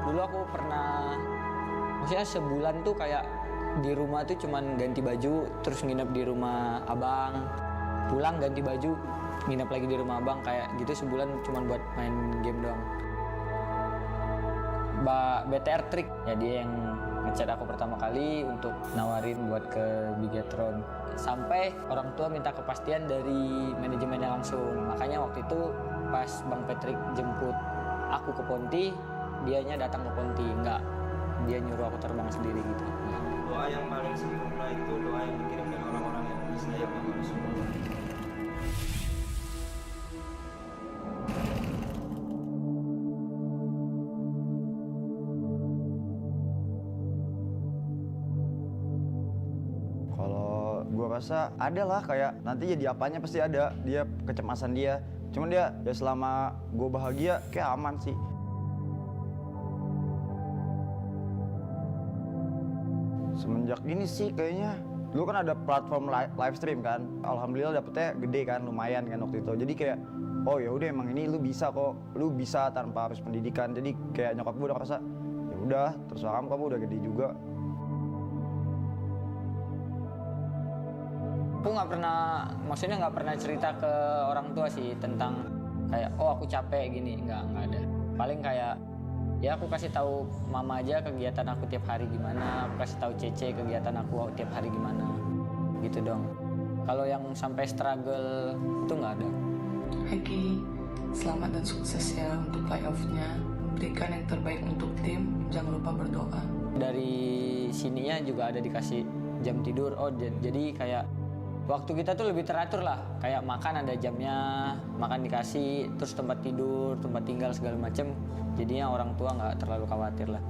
Dulu aku pernah, maksudnya sebulan tuh kayak di rumah tuh cuman ganti baju, terus nginep di rumah abang, pulang ganti baju, nginep lagi di rumah abang, kayak gitu sebulan cuman buat main game doang. BTR Trick, ya dia yang ngechat aku pertama kali untuk nawarin buat ke Bigetron. Sampai orang tua minta kepastian dari manajemennya langsung. Makanya waktu itu pas Bang Patrick jemput aku ke Ponti, dianya datang ke Ponti, enggak, dia nyuruh aku terbang sendiri gitu. Doa yang paling sempurna itu doa yang dikirimkan orang-orang yang disayang sama Rasulullah. Kalau gue rasa ada lah, kayak nanti jadi apanya pasti ada, dia kecemasan dia. Cuman dia ya selama gue bahagia kayak aman sih. Semenjak ini sih kayaknya, dulu kan ada platform live stream kan, alhamdulillah dapetnya gede kan, lumayan kan waktu itu. Jadi kayak oh ya udah emang ini lu bisa kok, lu bisa tanpa harus pendidikan. Jadi kayak nyokap gue udah ngerasa ya udah terserah kamu udah gede juga. Aku nggak pernah cerita ke orang tua sih tentang kayak oh aku capek gini, nggak ada. Paling kayak ya aku kasih tahu mama aja kegiatan aku tiap hari gimana, aku kasih tahu Cece kegiatan aku tiap hari gimana, gitu dong. Kalau yang sampai struggle itu nggak ada. Hagi, selamat dan sukses ya untuk playoff-nya. Berikan yang terbaik untuk tim, jangan lupa berdoa. Dari sininya juga ada dikasih jam tidur. Oh, jadi kayak waktu kita tuh lebih teratur lah. Kayak makan ada jamnya, makan dikasih, terus tempat tidur, tempat tinggal segala macem. Jadinya orang tua nggak terlalu khawatir lah.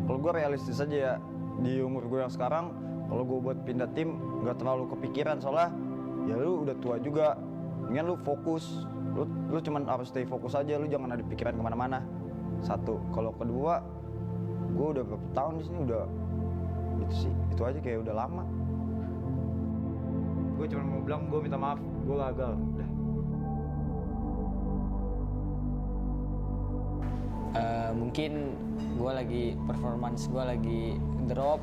Kalau gue realistis aja ya, di umur gue yang sekarang, kalau gue buat pindah tim nggak terlalu kepikiran, soalnya ya lu udah tua juga, mendingan lu fokus, lu cuman harus stay fokus aja, lu jangan ada pikiran kemana-mana. Satu, kalau kedua, gue udah berapa tahun di sini, udah itu sih, itu aja kayak udah lama. Gue cuma mau bilang gue minta maaf, gue gagal, udah. Mungkin gue lagi performance gue lagi drop,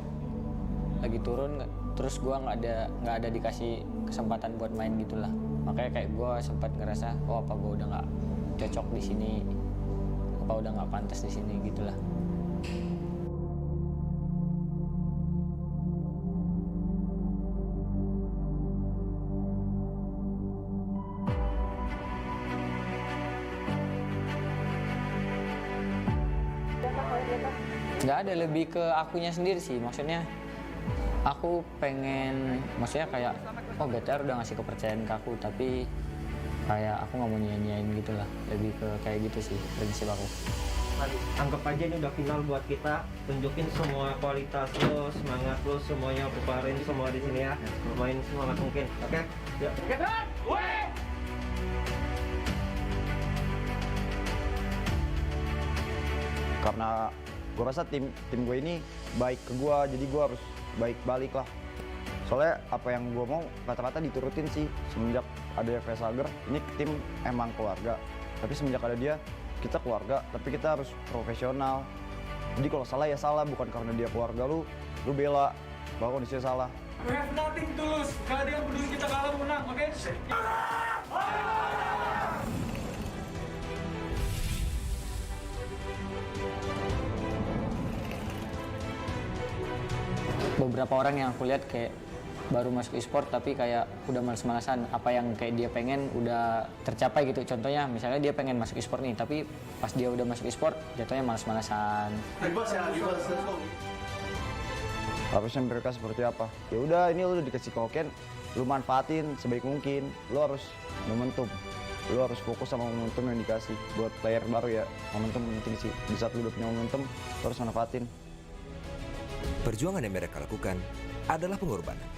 lagi turun, terus gue nggak ada dikasih kesempatan buat main gitulah. Makanya kayak gue sempat ngerasa, oh apa gue udah nggak cocok di sini, apa udah nggak pantas di sini gitulah. Nggak ada, lebih ke akunya sendiri sih. Maksudnya aku pengen, maksudnya kayak oh BTR udah ngasih kepercayaan ke aku, tapi kayak aku nggak mau nyanyiin gitu lah. Lebih ke kayak gitu sih prinsip aku. Anggap aja ini udah final buat kita. Tunjukin semua kualitas lo, semangat lo, semuanya pukarin semua di sini ya. Main semangat mungkin, oke? Ya. Karena gue rasa tim gue ini baik ke gue, jadi gue harus baik balik lah. Soalnya apa yang gue mau rata-rata diturutin sih. Semenjak ada EVOS Legends, ini tim emang keluarga. Tapi semenjak ada dia, kita keluarga, tapi kita harus profesional. Jadi kalau salah ya salah, bukan karena dia keluarga lu bela, bahwa kondisinya salah. We have nothing to lose. Gak ada yang peduli kita kalah menang, oke? Beberapa orang yang aku lihat kayak baru masuk e-sport tapi kayak udah males-malesan, apa yang kayak dia pengen udah tercapai gitu. Contohnya misalnya dia pengen masuk e-sport nih, tapi pas dia udah masuk e-sport jatuhnya males-malesan. Harusnya mereka seperti apa? Ya udah, ini lu udah dikasih koken, lu manfaatin sebaik mungkin. Lu harus momentum, lu harus fokus sama momentum yang dikasih. Buat player baru ya, momentum penting sih. Di saat lu udah punya momentum, lu harus manfaatin. Perjuangan yang mereka lakukan adalah pengorbanan.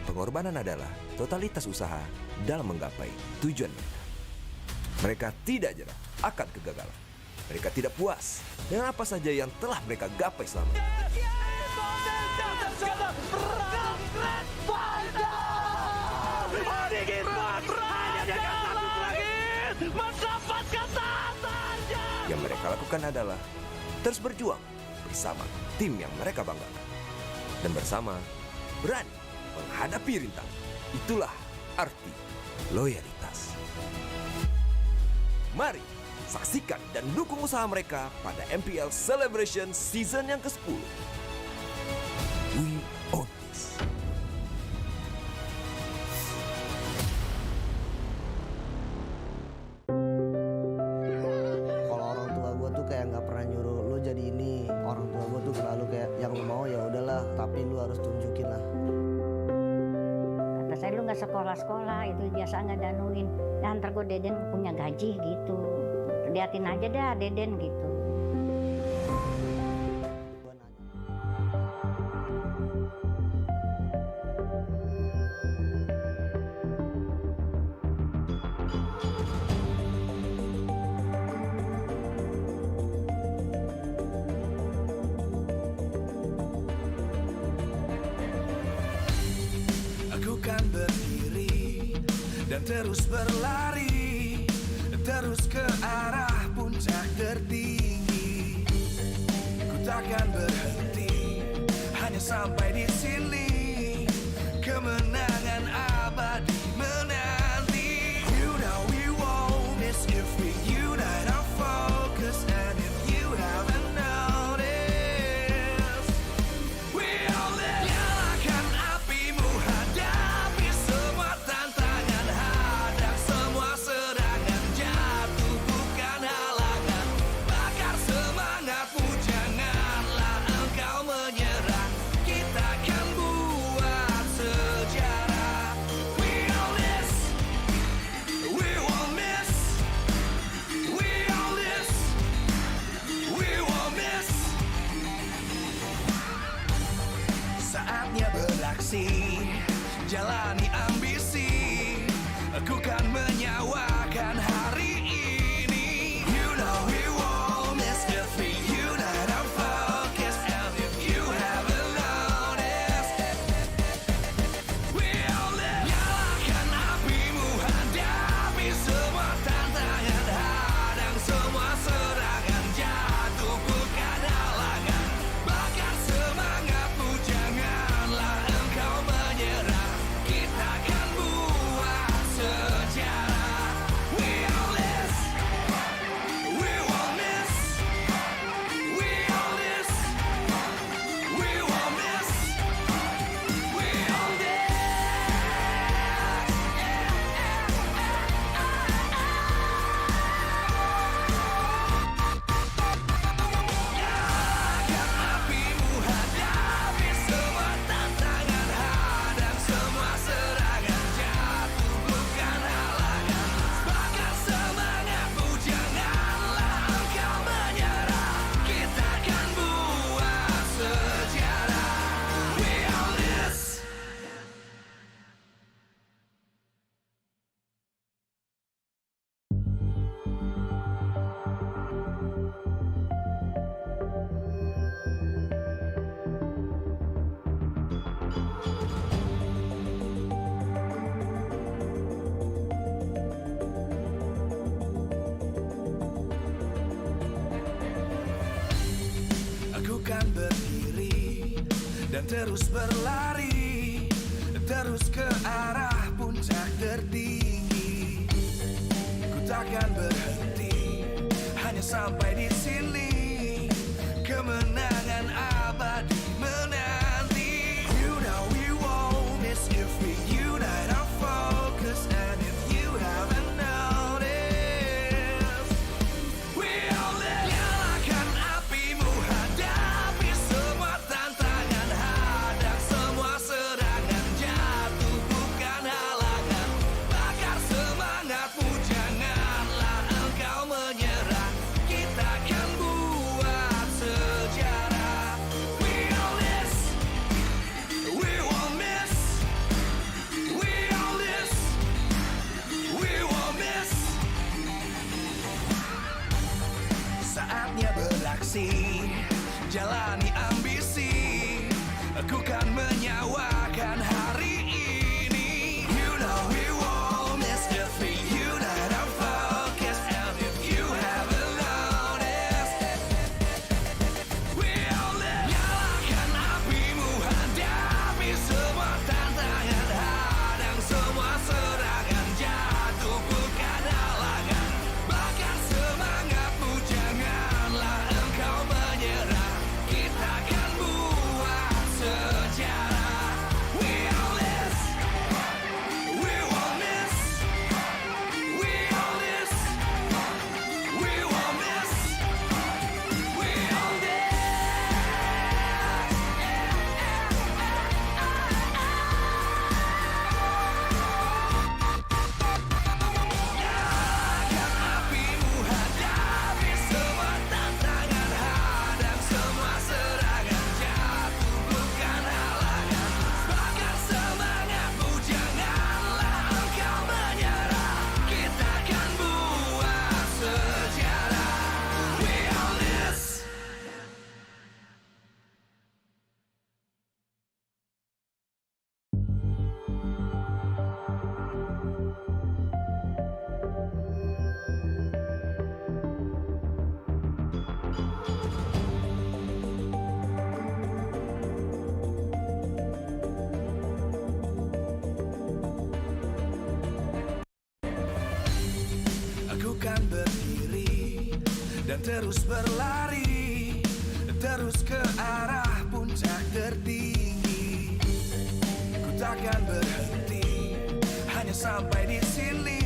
Pengorbanan adalah totalitas usaha dalam menggapai tujuan mereka. Mereka tidak nyerah akan kegagalan. Mereka tidak puas dengan apa saja yang telah mereka gapai selama ini. Yang mereka lakukan adalah terus berjuang bersama tim yang mereka banggakan. Dan bersama berani menghadapi rintangan. Itulah arti loyalitas. Mari saksikan dan dukung usaha mereka pada MPL Celebration Season yang ke-10. We own this. Kalau orang tua gue tuh kayak nggak pernah nyuruh lu jadi ini. Orang tua gue tuh selalu kayak yang lu mau ya udahlah, tapi lu harus tunjukin lah. Kata saya lu nggak sekolah-sekolah, itu biasa nggak danuin. Dan ntar gue Deden punya gaji gitu. Liatin aja dah Deden gitu. Aku kan berdiri dan terus berlari, terus ke arah puncak tertinggi. Ku takkan berhenti, hanya sampai di sini. Kemenangan abadi menanti. You dan terus berlari, terus ke arah puncak tertinggi. Ku takkan berhenti, hanya sampai di sini. Kemenangan abadi menanti. You know we won't miss if we unite our focus. And if you haven't noticed, we only nyalakan apimu, hadapi semua tantangan, hadang semua serangan, jatuh bukan halangan, bakar semangatmu, janganlah engkau menyerah, kita akan buat sejarah. We all this, we won't miss, we all this, we won't miss. Saatnya beraksi, jalani ambisi, aku kan menyawakan hari ini. You know we won't miss if we unite our focus. And if you haven't noticed, we only nyalakan apimu, hadapi semua tantangan, hadang semua serangan, jatuh bukan halangan, bakar semangatmu, janganlah engkau menyerah, kita akan buat sejarah. We all this, we won't miss, we all this, we won't miss, we all this. Nyalakan apimu, hadapi semua tantangan, hadang semua serangan, jatuh bukan halangan, bakar semangatmu, janganlah engkau menyerah, kita akan buat sejarah. We all this. Aku kan berdiri dan terus berlari, terus ke arah puncak tertinggi. Ku takkan berhenti, hanya sampai di sini.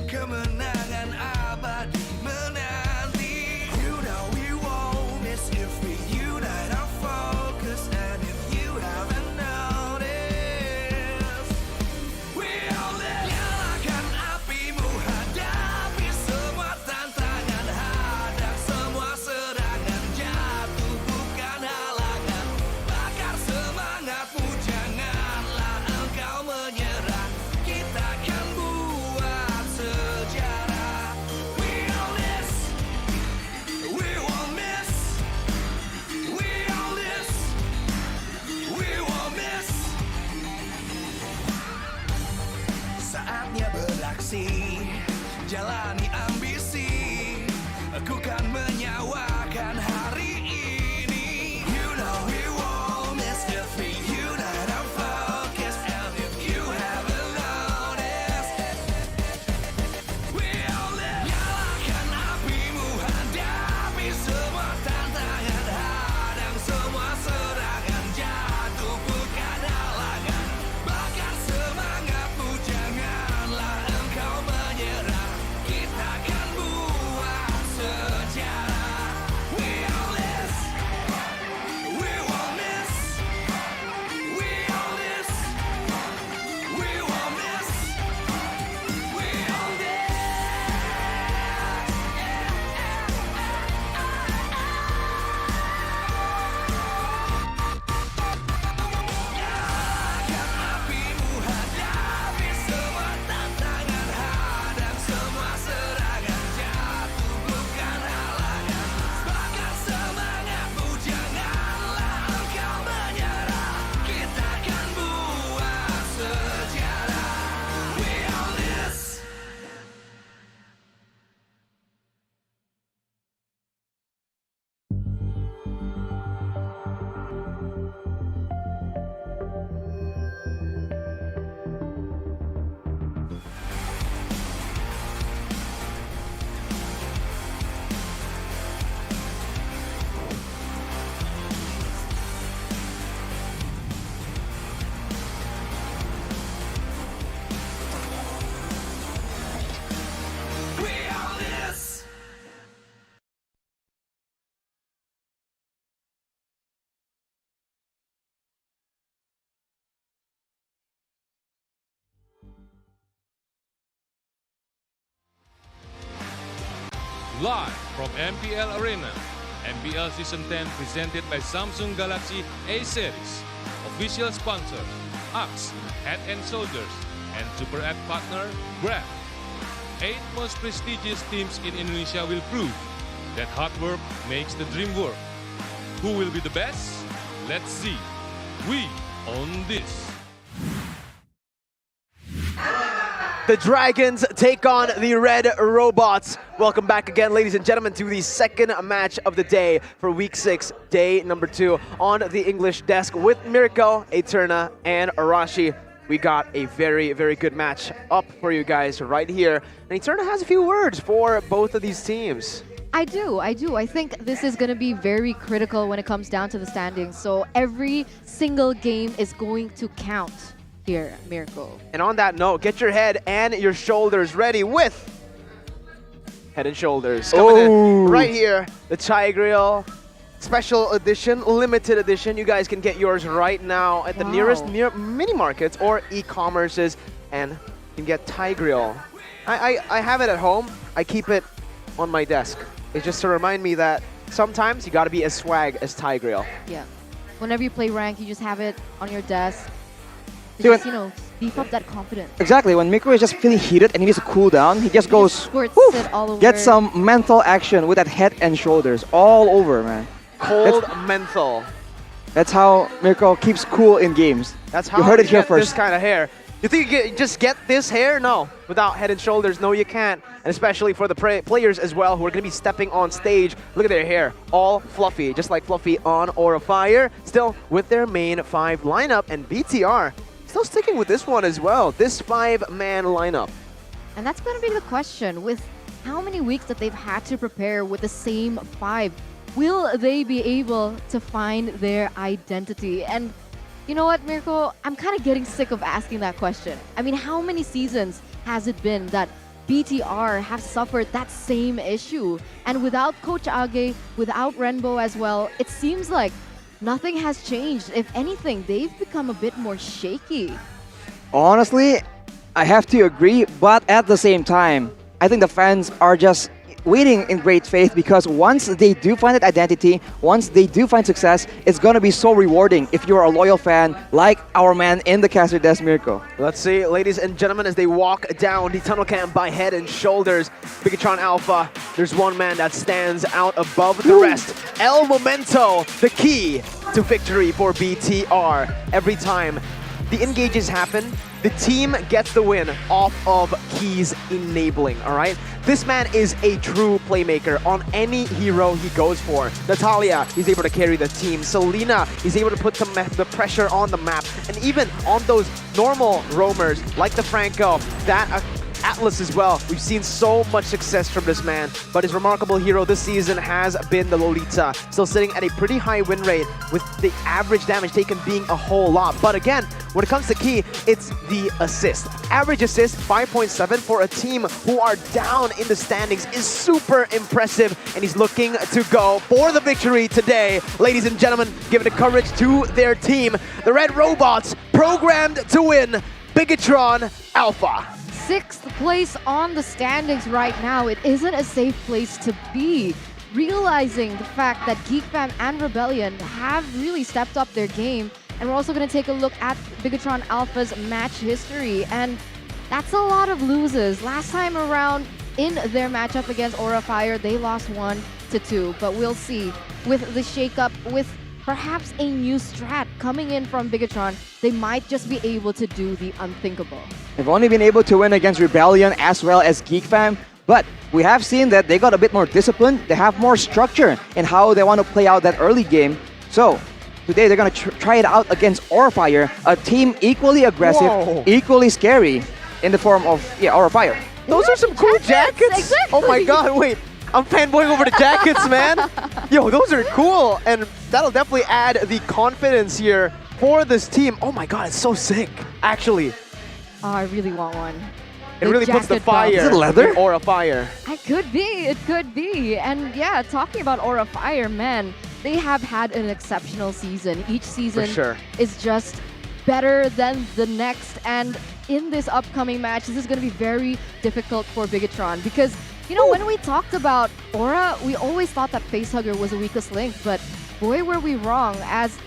Kemenangan abadi menanti. You know we won't miss if we unite our focus. And if you haven't noticed, we only nyalakan apimu, hadapi semua tantangan, hadang semua serangan, jatuh bukan halangan, bakar semangatmu, janganlah Live from MPL Arena, MPL Season 10 presented by Samsung Galaxy A Series. Official sponsor, Axe, Head and Shoulders, and Super App partner, Grab. 8 most prestigious teams in Indonesia will prove that hard work makes the dream work. Who will be the best? Let's see. We own this. The Dragons take on the Red Robots. Welcome back again, ladies and gentlemen, to the second match of the day for Week 6, day number 2 on the English desk with Mirko, Eterna, and Arashi. We got a very, very good match up for you guys right here. And Eterna has a few words for both of these teams. I do. I think this is going to be very critical when it comes down to the standings. So every single game is going to count here, Mirko. And on that note, get your head and your shoulders ready with Head and Shoulders. Coming in right here, the Tigreal Special Edition, Limited Edition. You guys can get yours right now at the nearest mini markets or e-commerces, and you can get Tigreal. I have it at home. I keep it on my desk. It's just to remind me that sometimes you got to be as swag as Tigreal. Yeah. Whenever you play rank, you just have it on your desk. See, Just, beef up that confidence. Exactly, when Mirko is just feeling heated and he needs to cool down, he just goes, it all over. get some mental action with that Head and Shoulders all over, man. Cold menthol. That's how Mirko keeps cool in games. That's how you heard it you here get first. this kind of hair. You think you just get this hair? No. Without Head and Shoulders, no, you can't. And especially for the players as well who are going to be stepping on stage. Look at their hair. All fluffy, just like Fluffy on Aura Fire. Still with their main 5 lineup. And BTR still sticking with this one as well. This 5-man lineup. And that's going to be the question. With how many weeks that they've had to prepare with the same 5, will they be able to find their identity? And you know what, Mirko? I'm kind of getting sick of asking that question. I mean, how many seasons has it been that BTR have suffered that same issue? And without Coach Age, without Renbo as well, it seems like nothing has changed. If anything, they've become a bit more shaky. Honestly, I have to agree, but at the same time, I think the fans are just waiting in great faith, because once they do find that identity, once they do find success, it's going to be so rewarding if you're a loyal fan like our man in the caster desk, Mirko. Let's see, ladies and gentlemen, as they walk down the tunnel camp by Head and Shoulders. Bigetron Alpha, there's one man that stands out above the rest. El Momento, the key to victory for BTR. Every time the engages happen, the team gets the win off of Key's enabling, all right? This man is a true playmaker on any hero he goes for. Natalia, he's able to carry the team. Selena, he's able to put the pressure on the map. And even on those normal roamers, like the Franco, that Atlas as well. We've seen so much success from this man, but his remarkable hero this season has been the Lolita, still sitting at a pretty high win rate with the average damage taken being a whole lot. But again, when it comes to Key, it's the assist. Average assist 5.7 for a team who are down in the standings is super impressive, and he's looking to go for the victory today. Ladies and gentlemen, giving the courage to their team. The Red Robots programmed to win, Bigetron Alpha. 6th place on the standings right now. It isn't a safe place to be. Realizing the fact that Geek Fam and Rebellion have really stepped up their game. And we're also going to take a look at Bigetron Alpha's match history. And that's a lot of loses. Last time around in their matchup against Aura Fire, they lost 1-2. But we'll see. With the shakeup, with perhaps a new strat coming in from Bigetron, they might just be able to do the unthinkable. They've only been able to win against Rebellion as well as Geek Fam, but we have seen that they got a bit more discipline. They have more structure in how they want to play out that early game. So today they're going to try it out against Aura Fire, a team equally aggressive, equally scary in the form of Aura Fire. Those are some cool jackets. Exactly. Oh my god, wait. I'm fanboying over the jackets, man. Yo, those are cool. And that'll definitely add the confidence here for this team. Oh my god, it's so sick, actually. Oh, I really want one. It really puts the fire Is it leather? in Aura Fire. It could be. And yeah, talking about Aura Fire, man, they have had an exceptional season. Each season is just better than the next. And in this upcoming match, this is going to be very difficult for Bigetron because You know, when we talked about Aura, we always thought that Facehugger was the weakest link, but boy, were we wrong, as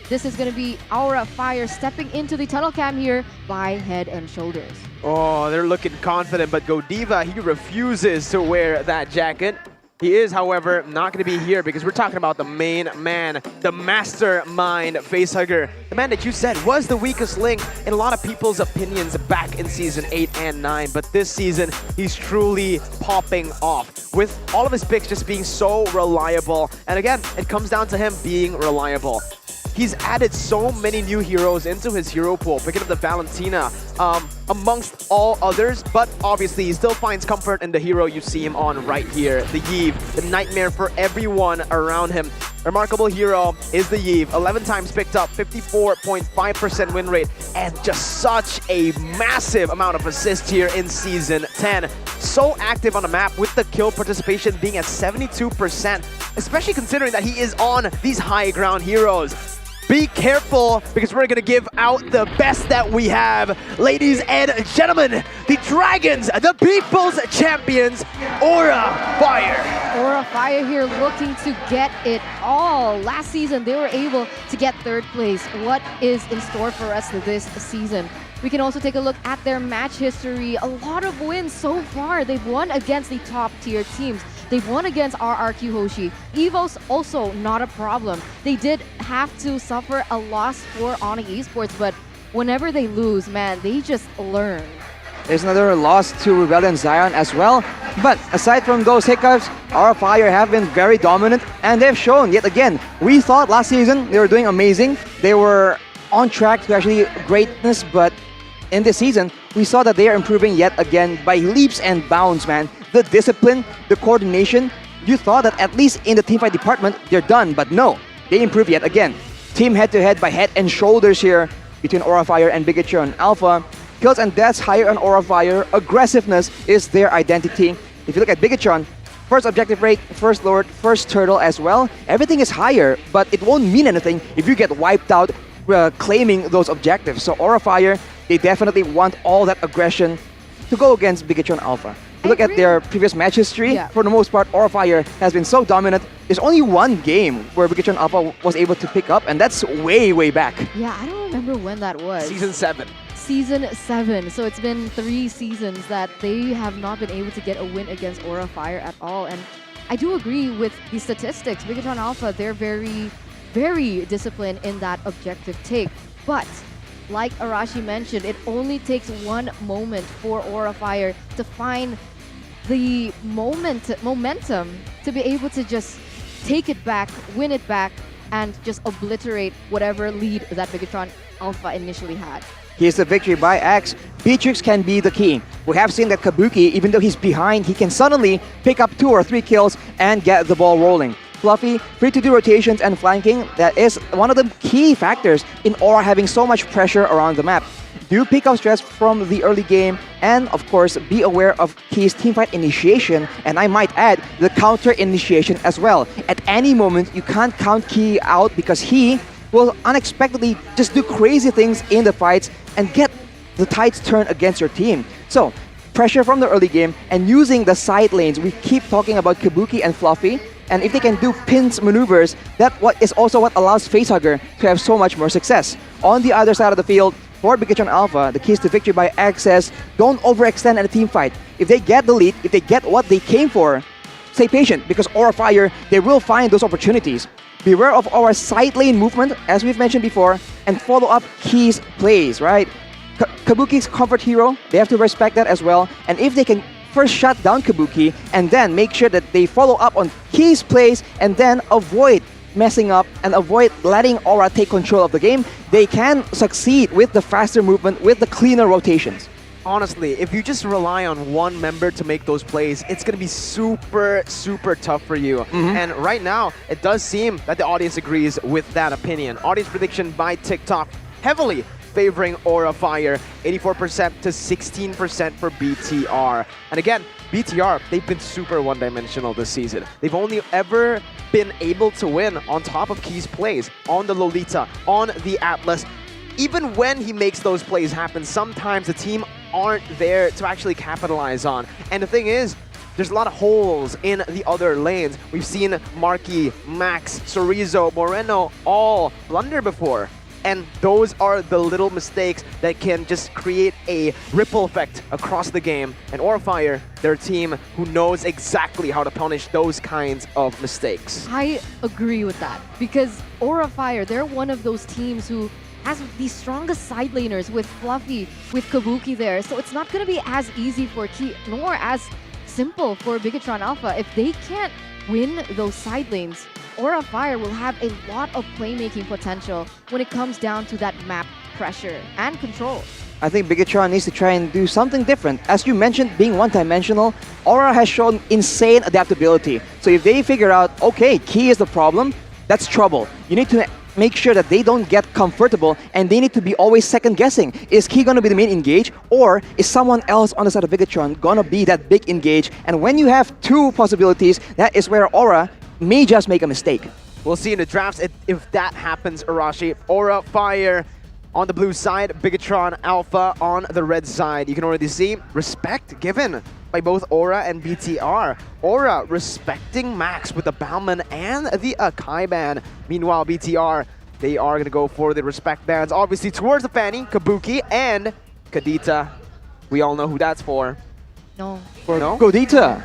this is going to be Aura Fire stepping into the tunnel cam here by Head and Shoulders. Oh, they're looking confident, but Godiva, he refuses to wear that jacket. He is, however, not going to be here because we're talking about the main man, the mastermind Facehugger. The man that you said was the weakest link in a lot of people's opinions back in Season 8 and 9. But this season, he's truly popping off with all of his picks just being so reliable. And again, it comes down to him being reliable. He's added so many new heroes into his hero pool, picking up the Valentina amongst all others, but obviously he still finds comfort in the hero you see him on right here, the Yve, the nightmare for everyone around him. Remarkable hero is the Yve, 11 times picked up, 54.5% win rate, and just such a massive amount of assists here in Season 10. So active on the map with the kill participation being at 72%, especially considering that he is on these high ground heroes. Be careful, because we're gonna give out the best that we have. Ladies and gentlemen, the Dragons, the people's champions, Aura Fire. Aura Fire here looking to get it all. Last season, they were able to get 3rd place. What is in store for us this season? We can also take a look at their match history. A lot of wins so far. They've won against the top tier teams. They've won against RRQ Hoshi. EVOS also not a problem. They did have to suffer a loss for Onyx Esports, but whenever they lose, man, they just learn. There's another loss to Rebellion Zion as well. But aside from those hiccups, Aura Fire have been very dominant, and they've shown yet again. We thought last season they were doing amazing. They were on track to actually greatness, but in this season, we saw that they are improving yet again by leaps and bounds, man. The discipline, the coordination, you thought that at least in the teamfight department, they're done, but no, they improve yet again. Team head-to-head by Head and Shoulders here between Aura Fire and Bigetron Alpha. Kills and deaths higher on Aura Fire. Aggressiveness is their identity. If you look at Bigetron, first objective rate, first Lord, first Turtle as well, everything is higher, but it won't mean anything if you get wiped out claiming those objectives. So Aura Fire, they definitely want all that aggression to go against Bigetron Alpha. Look at their previous match history. Yeah. For the most part, Aura Fire has been so dominant. There's only one game where Bigetron Alpha was able to pick up, and that's way, way back. Yeah, I don't remember when that was. Season 7. Season 7. So it's been 3 seasons that they have not been able to get a win against Aura Fire at all. And I do agree with the statistics. Bigetron Alpha, they're very, very disciplined in that objective take. But like Arashi mentioned, it only takes one moment for Aura Fire to find the momentum to be able to just take it back, win it back, and just obliterate whatever lead that Bigetron Alpha initially had. Here's the victory by Axe. Beatrix can be the key. We have seen that Kabuki, even though he's behind, he can suddenly pick up 2 or 3 kills and get the ball rolling. Fluffy, free to do rotations and flanking. That is one of the key factors in Aura having so much pressure around the map. Do pick up stress from the early game, and of course, be aware of Key's teamfight initiation, and I might add, the counter initiation as well. At any moment, you can't count Key out because he will unexpectedly just do crazy things in the fights and get the tides turned against your team. So, pressure from the early game and using the side lanes. We keep talking about Kabuki and Fluffy, and if they can do pins maneuvers, that is also what allows Facehugger to have so much more success. On the other side of the field, for Bigetron Alpha, the keys to victory by X says, don't overextend in a team fight. If they get the lead, if they get what they came for, stay patient, because Aura Fire, they will find those opportunities. Beware of our side lane movement, as we've mentioned before, and follow up Key's plays, right? Kabuki's comfort hero, they have to respect that as well. And if they can first shut down Kabuki, and then make sure that they follow up on Key's plays, and then avoid messing up and avoid letting Aura take control of the game, they can succeed with the faster movement, with the cleaner rotations. Honestly, if you just rely on one member to make those plays, it's going to be super, super tough for you. And right now, it does seem that the audience agrees with that opinion. Audience prediction by TikTok heavily favoring Aura Fire, 84% to 16% for BTR. And again, BTR, they've been super one-dimensional this season. They've only ever been able to win on top of Key's plays, on the Lolita, on the Atlas. Even when he makes those plays happen, sometimes the team aren't there to actually capitalize on. And the thing is, there's a lot of holes in the other lanes. We've seen Marky, Max, Sorizo, Moreno all blunder before. And those are the little mistakes that can just create a ripple effect across the game. And Aurafire, their team who knows exactly how to punish those kinds of mistakes. I agree with that because Aurafire, they're one of those teams who has the strongest side laners with Fluffy, with Kabuki there. So it's not going to be as easy for Key, nor as simple for Bigetron Alpha. If they can't win those side lanes, Aurafire will have a lot of playmaking potential when it comes down to that map pressure and control. I think Bigetron needs to try and do something different. As you mentioned, being one-dimensional, Aura has shown insane adaptability. So if they figure out, okay, Key is the problem, that's trouble. You need to make sure that they don't get comfortable and they need to be always second-guessing. Is Key going to be the main engage, or is someone else on the side of Bigetron going to be that big engage? And when you have two possibilities, that is where Aura may just make a mistake. We'll see in the drafts if that happens, Arashi. Aurafire on the blue side, Bigetron Alpha on the red side. You can already see respect given by both Aura and BTR. Aura respecting Max with the Bauman and the Akai ban. Meanwhile, BTR, they are going to go for the respect bans. Obviously towards the Fanny, Kabuki, and Kadita. We all know who that's for. No. For no? Godita,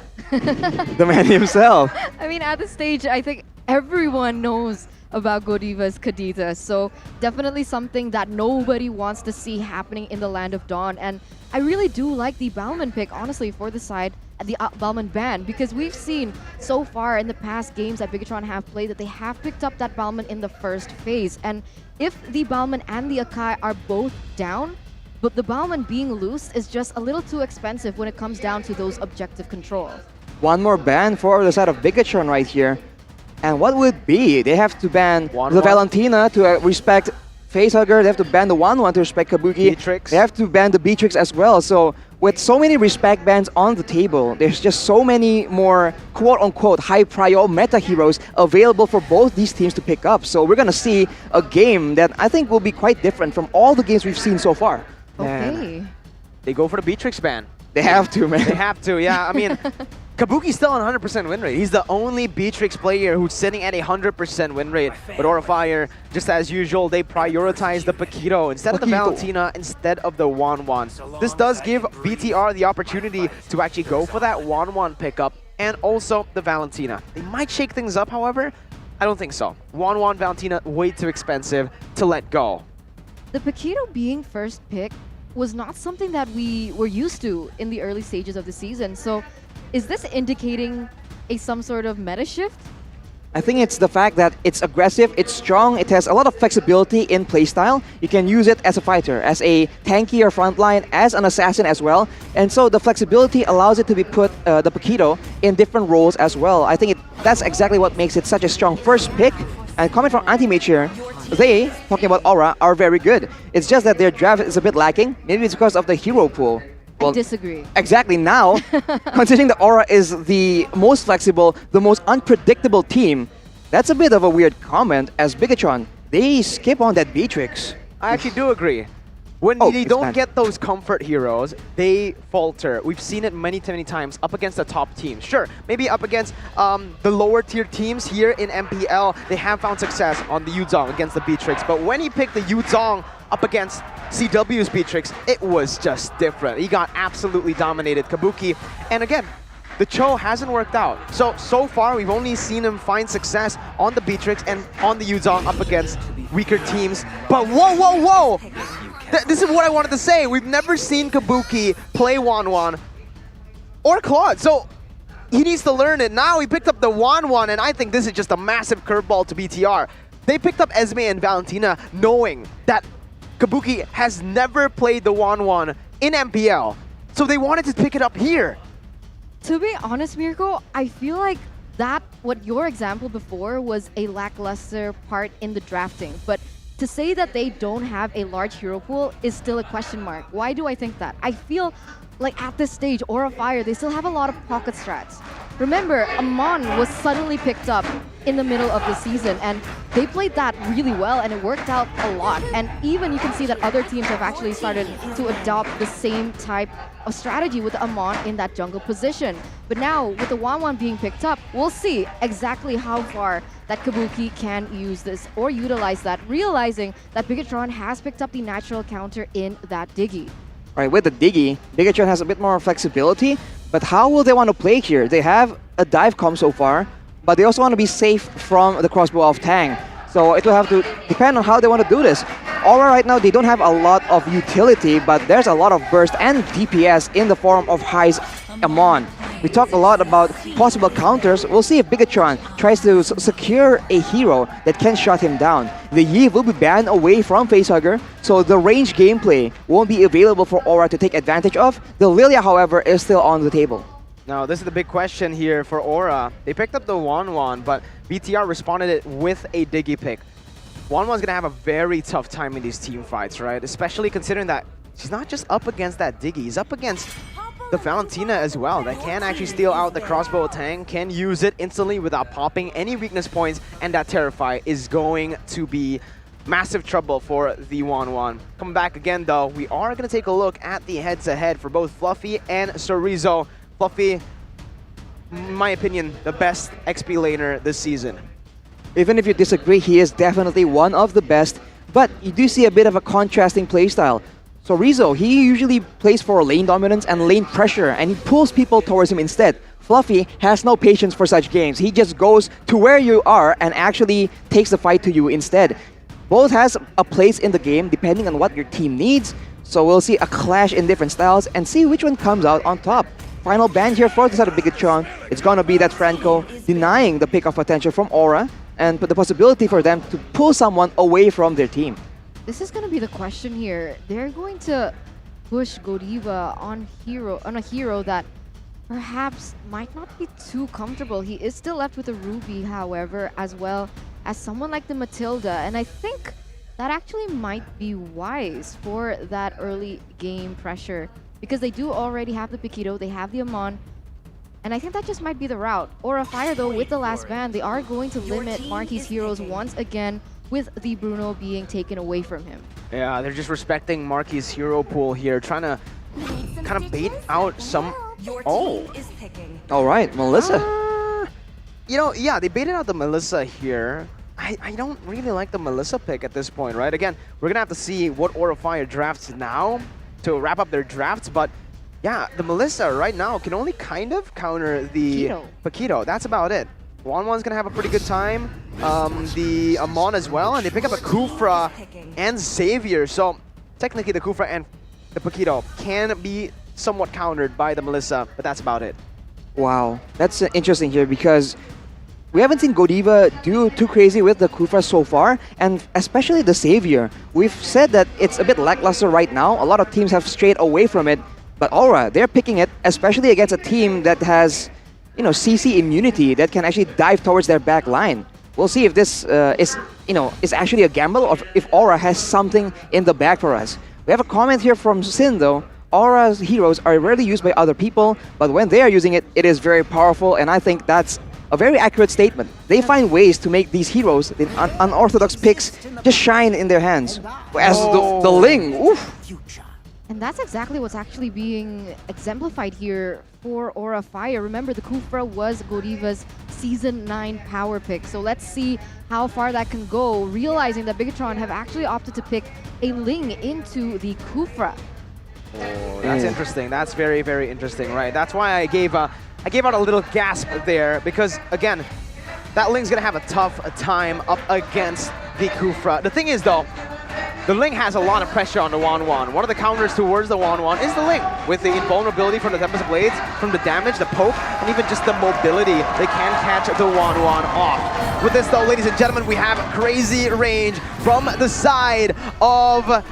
the man himself. I mean, at this stage, I think everyone knows about Godiva's Kadita, so definitely something that nobody wants to see happening in the Land of Dawn. And I really do like the Bauman pick, honestly, for the side, the Bauman ban, because we've seen so far in the past games that Bigetron have played that they have picked up that Bauman in the first phase. And if the Bauman and the Akai are both down, but the Bauman being loose is just a little too expensive when it comes down to those objective controls. One more ban for the side of Bigetron right here. And what would it be? They have to ban the Valentina to respect Facehugger. They have to ban the 1-1 to respect Kabuki. Beatrix. They have to ban the Beatrix as well. So with so many respect bans on the table, there's just so many more quote-unquote high-prio meta heroes available for both these teams to pick up. So we're going to see a game that I think will be quite different from all the games we've seen so far. Okay. They go for the Beatrix ban. They have to, man. They have to, yeah. I mean, Kabuki's still on 100% win rate. He's the only Beatrix player who's sitting at a 100% win rate. But Aurafire, just as usual, they prioritize the Paquito instead of the Valentina, instead of the 1-1. This does give BTR the opportunity to actually go for that 1-1 pickup and also the Valentina. They might shake things up, however. I don't think so. 1-1 Valentina, way too expensive to let go. The Paquito being first pick was not something that we were used to in the early stages of the season. So is this indicating some sort of meta shift? I think it's the fact that it's aggressive, it's strong, it has a lot of flexibility in playstyle. You can use it as a fighter, as a tanky or frontline, as an assassin as well. And so the flexibility allows it to be put, the Paquito, in different roles as well. I think that's exactly what makes it such a strong first pick. And coming from Anti-Mage here, they, talking about Aura, are very good. It's just that their draft is a bit lacking. Maybe it's because of the hero pool. Well, I disagree. Exactly. Now, considering the Aura is the most flexible, the most unpredictable team, that's a bit of a weird comment as Bigetron. They skip on that Beatrix. I actually do agree. When they don't get those comfort heroes, they falter. We've seen it many times up against the top teams. Sure, maybe up against the lower tier teams here in MPL, they have found success on the Yuzong against the Beatrix. But when he picked the Yuzong up against CW's Beatrix, it was just different. He got absolutely dominated, Kabuki. And again, the Cho hasn't worked out. So far, we've only seen him find success on the Beatrix and on the Yuzong up against weaker teams. But whoa! This is what I wanted to say. We've never seen Kabuki play 1-1 or Claude. So he needs to learn it. Now he picked up the 1-1, and I think this is just a massive curveball to BTR. They picked up Esme and Valentina knowing that Kabuki has never played the 1-1 in MPL. So they wanted to pick it up here. To be honest, Mirko, I feel like what your example before was a lackluster part in the drafting. But to say that they don't have a large hero pool is still a question mark. Why do I think that? I feel like at this stage, Aurafire, they still have a lot of pocket strats. Remember, Amon was suddenly picked up in the middle of the season. And they played that really well, and it worked out a lot. And even you can see that other teams have actually started to adopt the same type of strategy with Amon in that jungle position. But now, with the 1-1 being picked up, we'll see exactly how far that Kabuki can use this or utilize that, realizing that Bigetron has picked up the natural counter in that Diggy. Right, with the Diggy, Bigetron has a bit more flexibility, but how will they want to play here? They have a dive comp so far, but they also want to be safe from the crossbow of Tang. So it will have to depend on how they want to do this. Aura right now, they don't have a lot of utility, but there's a lot of burst and DPS in the form of Hai's Amon. We talked a lot about possible counters. We'll see if Bigetron tries to secure a hero that can shut him down. The Yi will be banned away from Facehugger, so the range gameplay won't be available for Aura to take advantage of. The Lilia, however, is still on the table. Now, this is the big question here for Aura. They picked up the 1-1, but BTR responded it with a Diggy pick. 1-1's going to have a very tough time in these team fights, right? Especially considering that she's not just up against that Diggy, he's up against the Valentina as well. That can actually steal out the crossbow Tang, can use it instantly without popping any weakness points, and that Terrify is going to be massive trouble for the 1-1. Coming back again, though, we are going to take a look at the heads-to-head for both Fluffy and Sorizo. Fluffy, in my opinion, the best XP laner this season. Even if you disagree, he is definitely one of the best, but you do see a bit of a contrasting playstyle. So Rizzo, he usually plays for lane dominance and lane pressure, and he pulls people towards him instead. Fluffy has no patience for such games. He just goes to where you are and actually takes the fight to you instead. Both has a place in the game depending on what your team needs, so we'll see a clash in different styles and see which one comes out on top. Final ban here for the side of Bigetron. It's gonna be that Franco denying the pick of potential from Aura and the possibility for them to pull someone away from their team. This is going to be the question here. They're going to push Godiva on a hero that perhaps might not be too comfortable. He is still left with a Ruby, however, as well as someone like the Matilda. And I think that actually might be wise for that early game pressure, because they do already have the Piquito, they have the Amon, and I think that just might be the route. Aura Fire, though, with the last ban, they are going to limit Marquis' heroes once again, with the Bruno being taken away from him. Yeah, they're just respecting Marquis' hero pool here, trying to kind of bait out some... Oh! Alright, Melissa. You know, yeah, they baited out the Melissa here. I don't really like the Melissa pick at this point, right? Again, we're going to have to see what Aura Fire drafts now to wrap up their drafts, but yeah, the Melissa right now can only kind of counter the Paquito. That's about it. 1-1's gonna have a pretty good time. The Amon as well, and they pick up a Kufra and Xavier. So technically the Kufra and the Paquito can be somewhat countered by the Melissa, but that's about it. Wow, that's interesting here because we haven't seen Godiva do too crazy with the Kufra so far, and especially the Xavier. We've said that it's a bit lackluster right now. A lot of teams have strayed away from it, but Aura, they're picking it, especially against a team that has, you know, CC immunity that can actually dive towards their back line. We'll see if this is actually a gamble or if Aura has something in the bag for us. We have a comment here from Sin though. Aura's heroes are rarely used by other people, but when they are using it, it is very powerful, and I think that's a very accurate statement. They find ways to make these heroes, the unorthodox picks, just shine in their hands. As the Ling, oof. And that's exactly what's actually being exemplified here for Aura Fire. Remember, the Kufra was Godiva's Season 9 power pick. So let's see how far that can go, realizing that Bigetron have actually opted to pick a Ling into the Kufra. Oh, that's interesting. That's very, very interesting, right? That's why I gave out a little gasp there, because again, that Ling's gonna have a tough time up against the Kufra. The thing is though, the Ling has a lot of pressure on the 1-1. One of the counters towards the 1-1 is the Ling, with the invulnerability from the Tempest Blades, from the damage, the poke, and even just the mobility. They can catch the 1-1 off. With this though, ladies and gentlemen, we have crazy range from the side of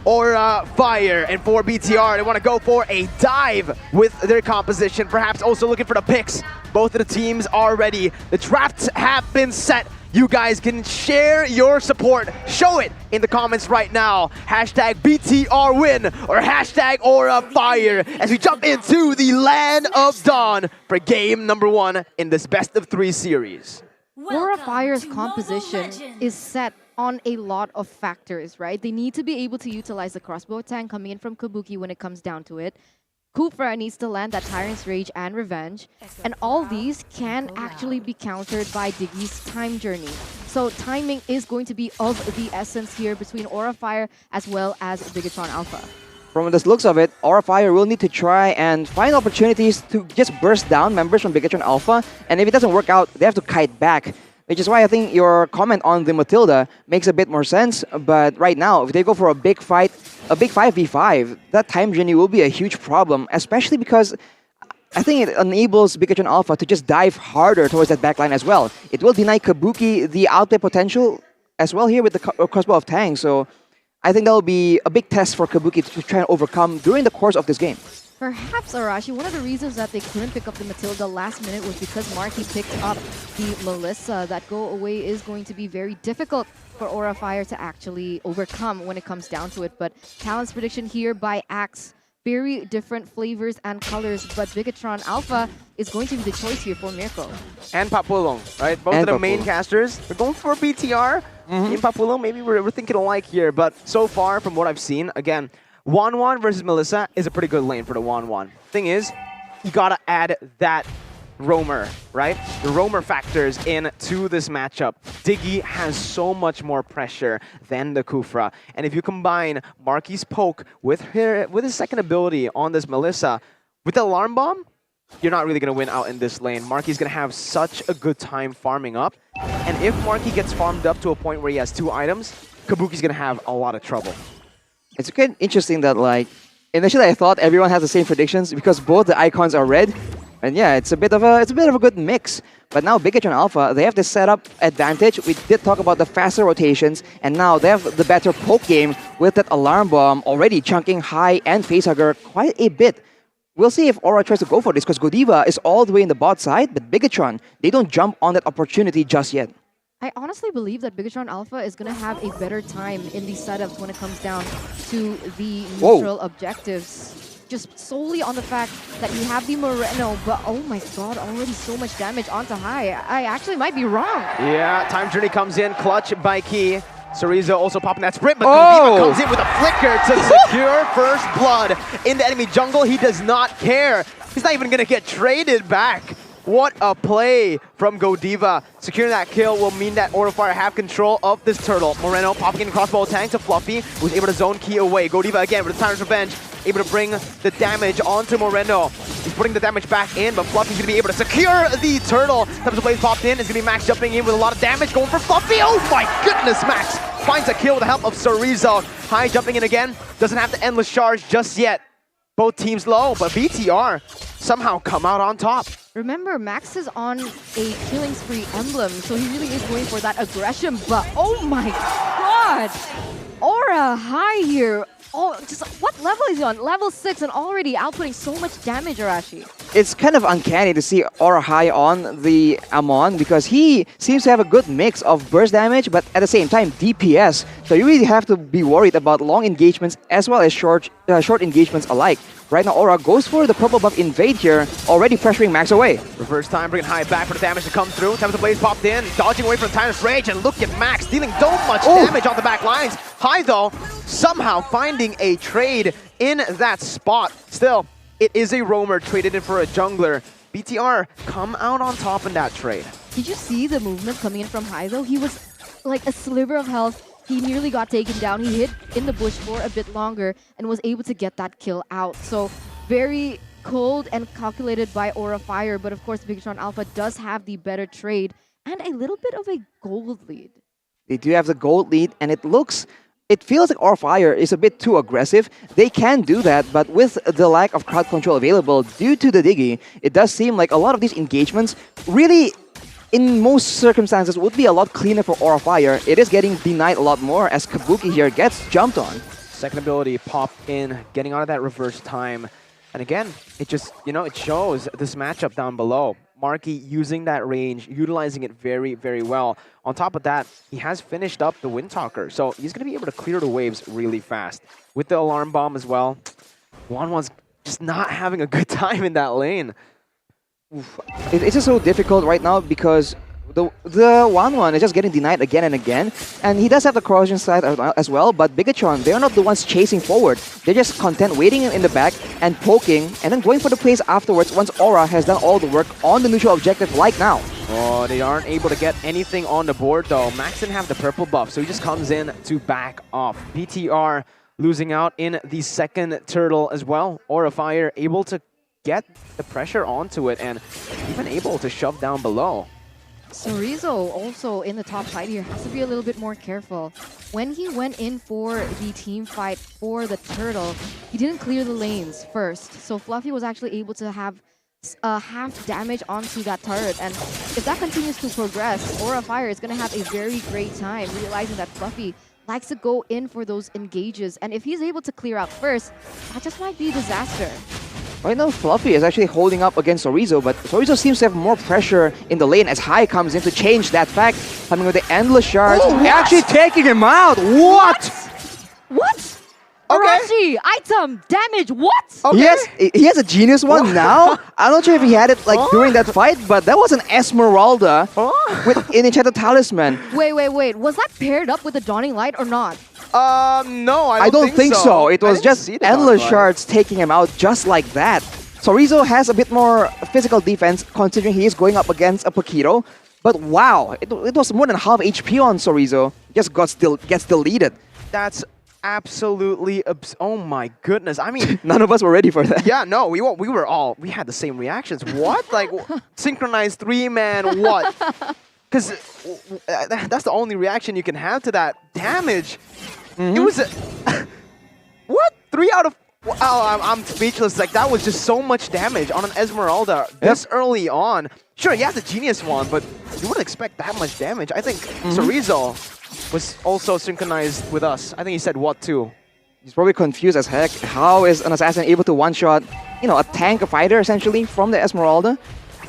Aura Fire, and for BTR, they want to go for a dive with their composition, perhaps also looking for the picks. Both of the teams are ready. The drafts have been set. You guys can share your support. Show it in the comments right now. Hashtag BTR win or hashtag Aura Fire as we jump into the Land of Dawn for game number 1 in this best of 3 series. Aura Fire's composition is set on a lot of factors, right? They need to be able to utilize the crossbow attack coming in from Kabuki when it comes down to it. Kufra needs to land that Tyrant's Rage and Revenge, and all these can actually be countered by Diggy's Time Journey. So timing is going to be of the essence here between Aura Fire as well as Bigetron Alpha. From the looks of it, Aura Fire will need to try and find opportunities to just burst down members from Bigetron Alpha, and if it doesn't work out, they have to kite back. Which is why I think your comment on the Matilda makes a bit more sense. But right now, if they go for a big fight, a big 5v5, that time journey will be a huge problem, especially because I think it enables Bigetron Alpha to just dive harder towards that backline as well. It will deny Kabuki the outplay potential as well here with the crossbow of Tang. So I think that will be a big test for Kabuki to try and overcome during the course of this game. Perhaps, Arashi, one of the reasons that they couldn't pick up the Matilda last minute was because Marky picked up the Melissa. That go away is going to be very difficult for Aura Fire to actually overcome when it comes down to it. But Talent's prediction here by Axe, very different flavors and colors, but Bigetron Alpha is going to be the choice here for Mirko. And Papulong, right? Both of the main casters. We're going for BTR. In Papulong, maybe we're thinking alike here, but so far from what I've seen, again, 1-1 versus Melissa is a pretty good lane for the 1-1. Thing is, you gotta add that roamer, right? The roamer factors into this matchup. Diggy has so much more pressure than the Kufra. And if you combine Marky's poke with his second ability on this Melissa, with the alarm bomb, you're not really gonna win out in this lane. Marky's gonna have such a good time farming up. And if Marky gets farmed up to a point where he has 2 items, Kabuki's gonna have a lot of trouble. It's quite interesting that, like, initially I thought everyone has the same predictions because both the icons are red. And yeah, it's a bit of a good mix. But now Bigetron Alpha, they have this setup advantage. We did talk about the faster rotations, and now they have the better poke game with that alarm bomb already chunking high and facehugger quite a bit. We'll see if Aura tries to go for this because Godiva is all the way in the bot side, but Bigetron, they don't jump on that opportunity just yet. I honestly believe that Bigetron Alpha is going to have a better time in these setups when it comes down to the neutral objectives. Just solely on the fact that you have the Moreno, but oh my god, already so much damage onto High. I actually might be wrong. Yeah, Time Journey comes in, clutch by Key. Sariza also popping that sprint, but Godiva comes in with a flicker to secure first blood in the enemy jungle. He does not care. He's not even going to get traded back. What a play from Godiva. Securing that kill will mean that Aura Fire have control of this turtle. Moreno popping in crossbow tank to Fluffy, who's able to zone Key away. Godiva again with the Tyrant's Revenge, able to bring the damage onto Moreno. He's putting the damage back in, but Fluffy's going to be able to secure the turtle. Times of Blaze popped in. Is going to be Max jumping in with a lot of damage, going for Fluffy. Oh my goodness, Max finds a kill with the help of Sariza. High jumping in again. Doesn't have the endless charge just yet. Both teams low, but BTR somehow come out on top. Remember, Max is on a killing spree emblem, so he really is going for that aggression, but oh my god! Aura High here. Oh, just what level is he on? Level 6 and already outputting so much damage, Arashi. It's kind of uncanny to see Aura High on the Amon because he seems to have a good mix of burst damage, but at the same time DPS. So you really have to be worried about long engagements as well as short engagements alike. Right now, Aura goes for the purple buff invade here, already pressuring Max away. Reverse time, bringing High back for the damage to come through. Times the Blaze popped in, dodging away from Tyrant's Rage, and look at Max dealing so much damage on the back lines. High, though, somehow finding a trade in that spot. Still, it is a roamer traded in for a jungler. BTR come out on top in that trade. Did you see the movement coming in from High, though? He was like a sliver of health. He nearly got taken down. He hid in the bush for a bit longer and was able to get that kill out. So very cold and calculated by Aura Fire. But of course, Bigetron Alpha does have the better trade and a little bit of a gold lead. They do have the gold lead, and it feels like Aura Fire is a bit too aggressive. They can do that, but with the lack of crowd control available due to the Diggy, it does seem like a lot of these engagements really, in most circumstances, would be a lot cleaner for Aura Fire. It is getting denied a lot more as Kabuki here gets jumped on. Second ability popped in, getting out of that reverse time. And again, it just, it shows this matchup down below. Marky using that range, utilizing it very, very well. On top of that, he has finished up the Windtalker, so he's going to be able to clear the waves really fast. With the alarm bomb as well, Wanwan's just not having a good time in that lane. It's just so difficult right now because the 1-1 is just getting denied again and again. And he does have the corrosion side as well, but Bigetron, they're not the ones chasing forward. They're just content waiting in the back and poking and then going for the plays afterwards once Aura has done all the work on the neutral objective like now. Oh, they aren't able to get anything on the board though. Max didn't have the purple buff, so he just comes in to back off. BTR losing out in the second turtle as well. Aura Fire able to get the pressure onto it and even able to shove down below. Sorizo also in the top side here has to be a little bit more careful. When he went in for the team fight for the turtle, he didn't clear the lanes first. So Fluffy was actually able to have half damage onto that turret. And if that continues to progress, Aura Fire is going to have a very great time realizing that Fluffy likes to go in for those engages. And if he's able to clear out first, that just might be a disaster. Right now, Fluffy is actually holding up against Sorizo, but Sorizo seems to have more pressure in the lane as Hai comes in to change that fact, coming with the endless shards, actually taking him out. What? Arashi, item, damage, what? He has a genius one now. I'm not sure if he had it like during that fight, but that was an Esmeralda with an enchanted talisman. Wait. Was that paired up with the Dawning Light or not? No, I don't think so. It was just endless shards taking him out just like that. Sorizo has a bit more physical defense considering he is going up against a Paquito. But wow, it was more than half HP on Sorizo. Just gets deleted. That's absolutely oh my goodness. I mean, none of us were ready for that. Yeah, no, we had the same reactions. What? Like synchronized 3-man what? Because that's the only reaction you can have to that damage. It was what? 3 out of I'm speechless. Like that was just so much damage on an Esmeralda this early on. Sure, he has a genius one, but you wouldn't expect that much damage. I think Sorizo was also synchronized with us. I think he said what too. He's probably confused as heck. How is an assassin able to one-shot, a tank, a fighter essentially from the Esmeralda?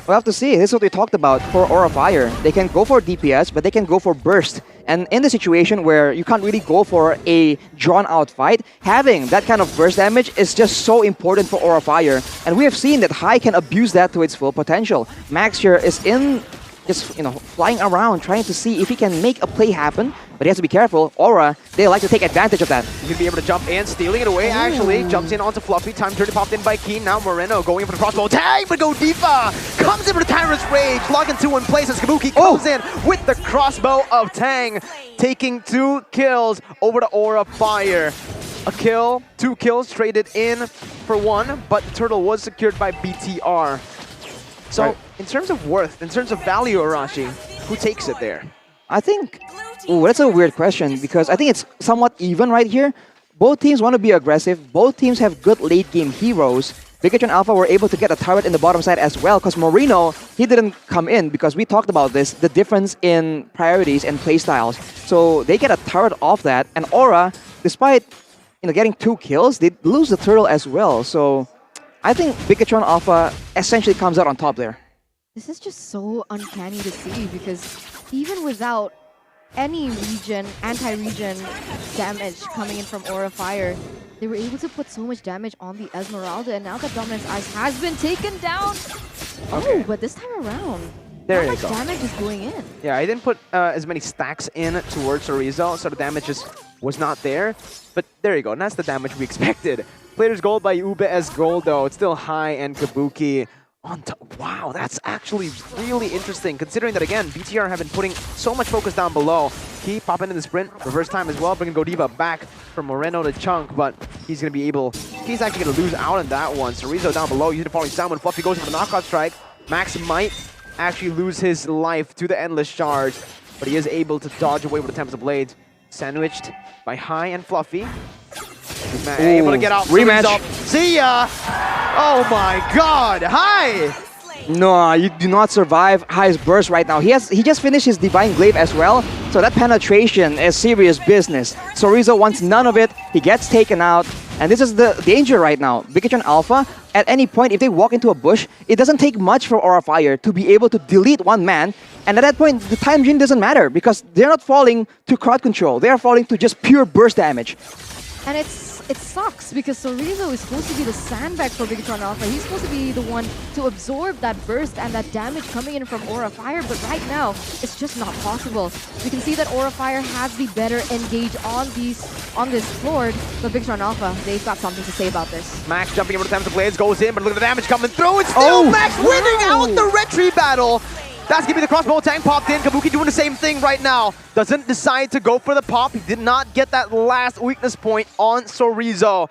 We'll have to see. This is what we talked about for Aura Fire. They can go for DPS, but they can go for burst. And in the situation where you can't really go for a drawn-out fight, having that kind of burst damage is just so important for Aura Fire. And we have seen that Hai can abuse that to its full potential. Max here is just flying around, trying to see if he can make a play happen. But he has to be careful. Aura, they like to take advantage of that. He's going to be able to jump in, stealing it away, actually. Jumps in onto Fluffy. Time turn popped in by Keen. Now Moreno going in for the crossbow. Time to go Diva! Comes in for the Tyrant's Rage. Logging 2 in place as Kabuki comes in with the crossbow of Tang. Taking 2 kills over to Aura Fire. A kill, 2 kills traded in for 1, but the turtle was secured by BTR. So, in terms of worth, in terms of value, Arashi, who takes it there? I think, that's a weird question because I think it's somewhat even right here. Both teams want to be aggressive. Both teams have good late-game heroes. Bigetron Alpha were able to get a turret in the bottom side as well because Moreno, he didn't come in because we talked about this, the difference in priorities and playstyles. So they get a turret off that, and Aura, despite getting 2 kills, they lose the turtle as well. So I think Bigetron Alpha essentially comes out on top there. This is just so uncanny to see because even without any anti-region damage coming in from Aura Fire, they were able to put so much damage on the Esmeralda, and now that Dominance Ice has been taken down. Oh, but this time around, there how you much go. damage is going in? Yeah, I didn't put as many stacks in towards Sorizo, so the damage just was not there. But there you go, and that's the damage we expected. Players gold by Ube as gold, though. It's still Hai and Kabuki on top. Wow, that's actually really interesting, considering that, again, BTR have been putting so much focus down below. He popping in the sprint, reverse time as well, bringing Godiva back from Moreno to Chunk, but he's going to be able, he's actually going to lose out on that one. Sorizo down below, using the falling sound when Fluffy goes for the knockout strike. Max might actually lose his life to the endless charge, but he is able to dodge away with the Tempest of Blades. Sandwiched by Hai and Fluffy. Able to get out. Rematch. See ya! Oh my god, Hai! No, you do not survive Hai's burst right now. He just finished his Divine Glaive as well, so that penetration is serious business. Sorizo wants none of it, he gets taken out, and this is the danger right now. Bigetron Alpha, at any point, if they walk into a bush, it doesn't take much for Aura Fire to be able to delete one man, and at that point, the time gene doesn't matter because they're not falling to crowd control, they are falling to just pure burst damage. And it's it sucks because Sorizo is supposed to be the sandbag for Bigetron Alpha. He's supposed to be the one to absorb that burst and that damage coming in from Aura Fire, but right now, it's just not possible. We can see that Aura Fire has the better engage on this Lord, but Bigetron Alpha, they've got something to say about this. Max jumping over the time the blades goes in, but look at the damage coming through. It's still Max winning out the retry battle. That's gonna be the crossbow tank popped in. Kabuki doing the same thing right now. Doesn't decide to go for the pop. He did not get that last weakness point on Sorizo.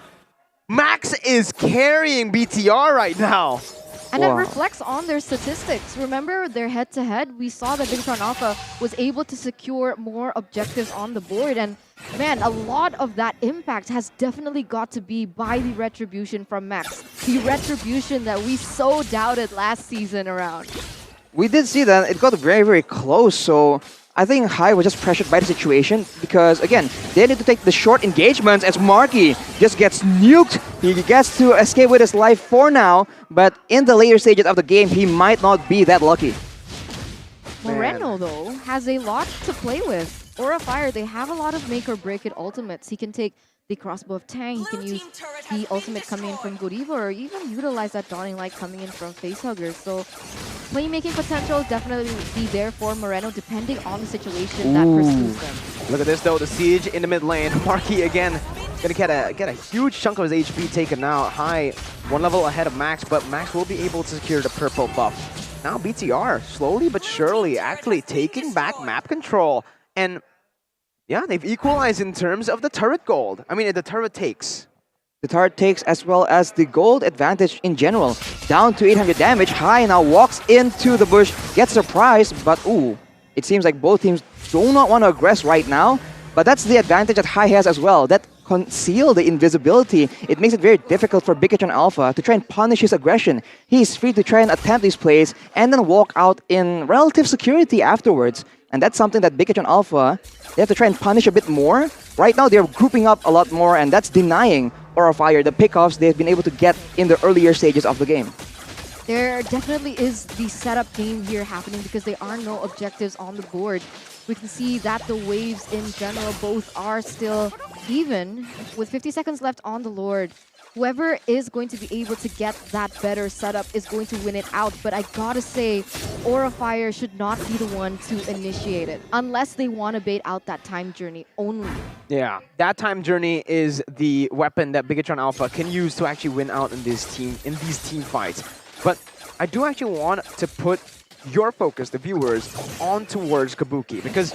Max is carrying BTR right now. And it reflects on their statistics. Remember their head-to-head? We saw that Bigetron Alpha was able to secure more objectives on the board. And man, a lot of that impact has definitely got to be by the retribution from Max. The retribution that we so doubted last season around. We did see that it got very, very close, so I think Hai was just pressured by the situation because, again, they need to take the short engagements as Marky just gets nuked. He gets to escape with his life for now, but in the later stages of the game, he might not be that lucky. Moreno, though, has a lot to play with. Aura Fire, they have a lot of make or break it ultimates. He can take the crossbow of Tang, he can use the ultimate coming in from Godiva, or even utilize that Dawning Light coming in from Facehugger. So playmaking potential definitely be there for Moreno depending on the situation that pursues them. Look at this though, the siege in the mid lane. Marky again gonna get a huge chunk of his HP taken out. Hai, one level ahead of Max, but Max will be able to secure the purple buff. Now BTR, slowly but surely, actually taking back map control. And yeah, they've equalized in terms of the turret gold. I mean, the turret takes. The turret takes as well as the gold advantage in general. Down to 800 damage. Hai now walks into the bush, gets surprised, but ooh, it seems like both teams do not want to aggress right now. But that's the advantage that Hai has as well. That conceal the invisibility. It makes it very difficult for Bigetron Alpha to try and punish his aggression. He's free to try and attempt these plays and then walk out in relative security afterwards. And that's something that Bigetron Alpha, they have to try and punish a bit more. Right now, they're grouping up a lot more, and that's denying Aura Fire the pickoffs they've been able to get in the earlier stages of the game. There definitely is the setup game here happening because there are no objectives on the board. We can see that the waves in general both are still even. With 50 seconds left on the Lord, whoever is going to be able to get that better setup is going to win it out. But I gotta say, Aura Fire should not be the one to initiate it unless they want to bait out that time journey only. Yeah, that time journey is the weapon that Bigetron Alpha can use to actually win out in these team fights. But I do actually want to put your focus, the viewers, on towards Kabuki because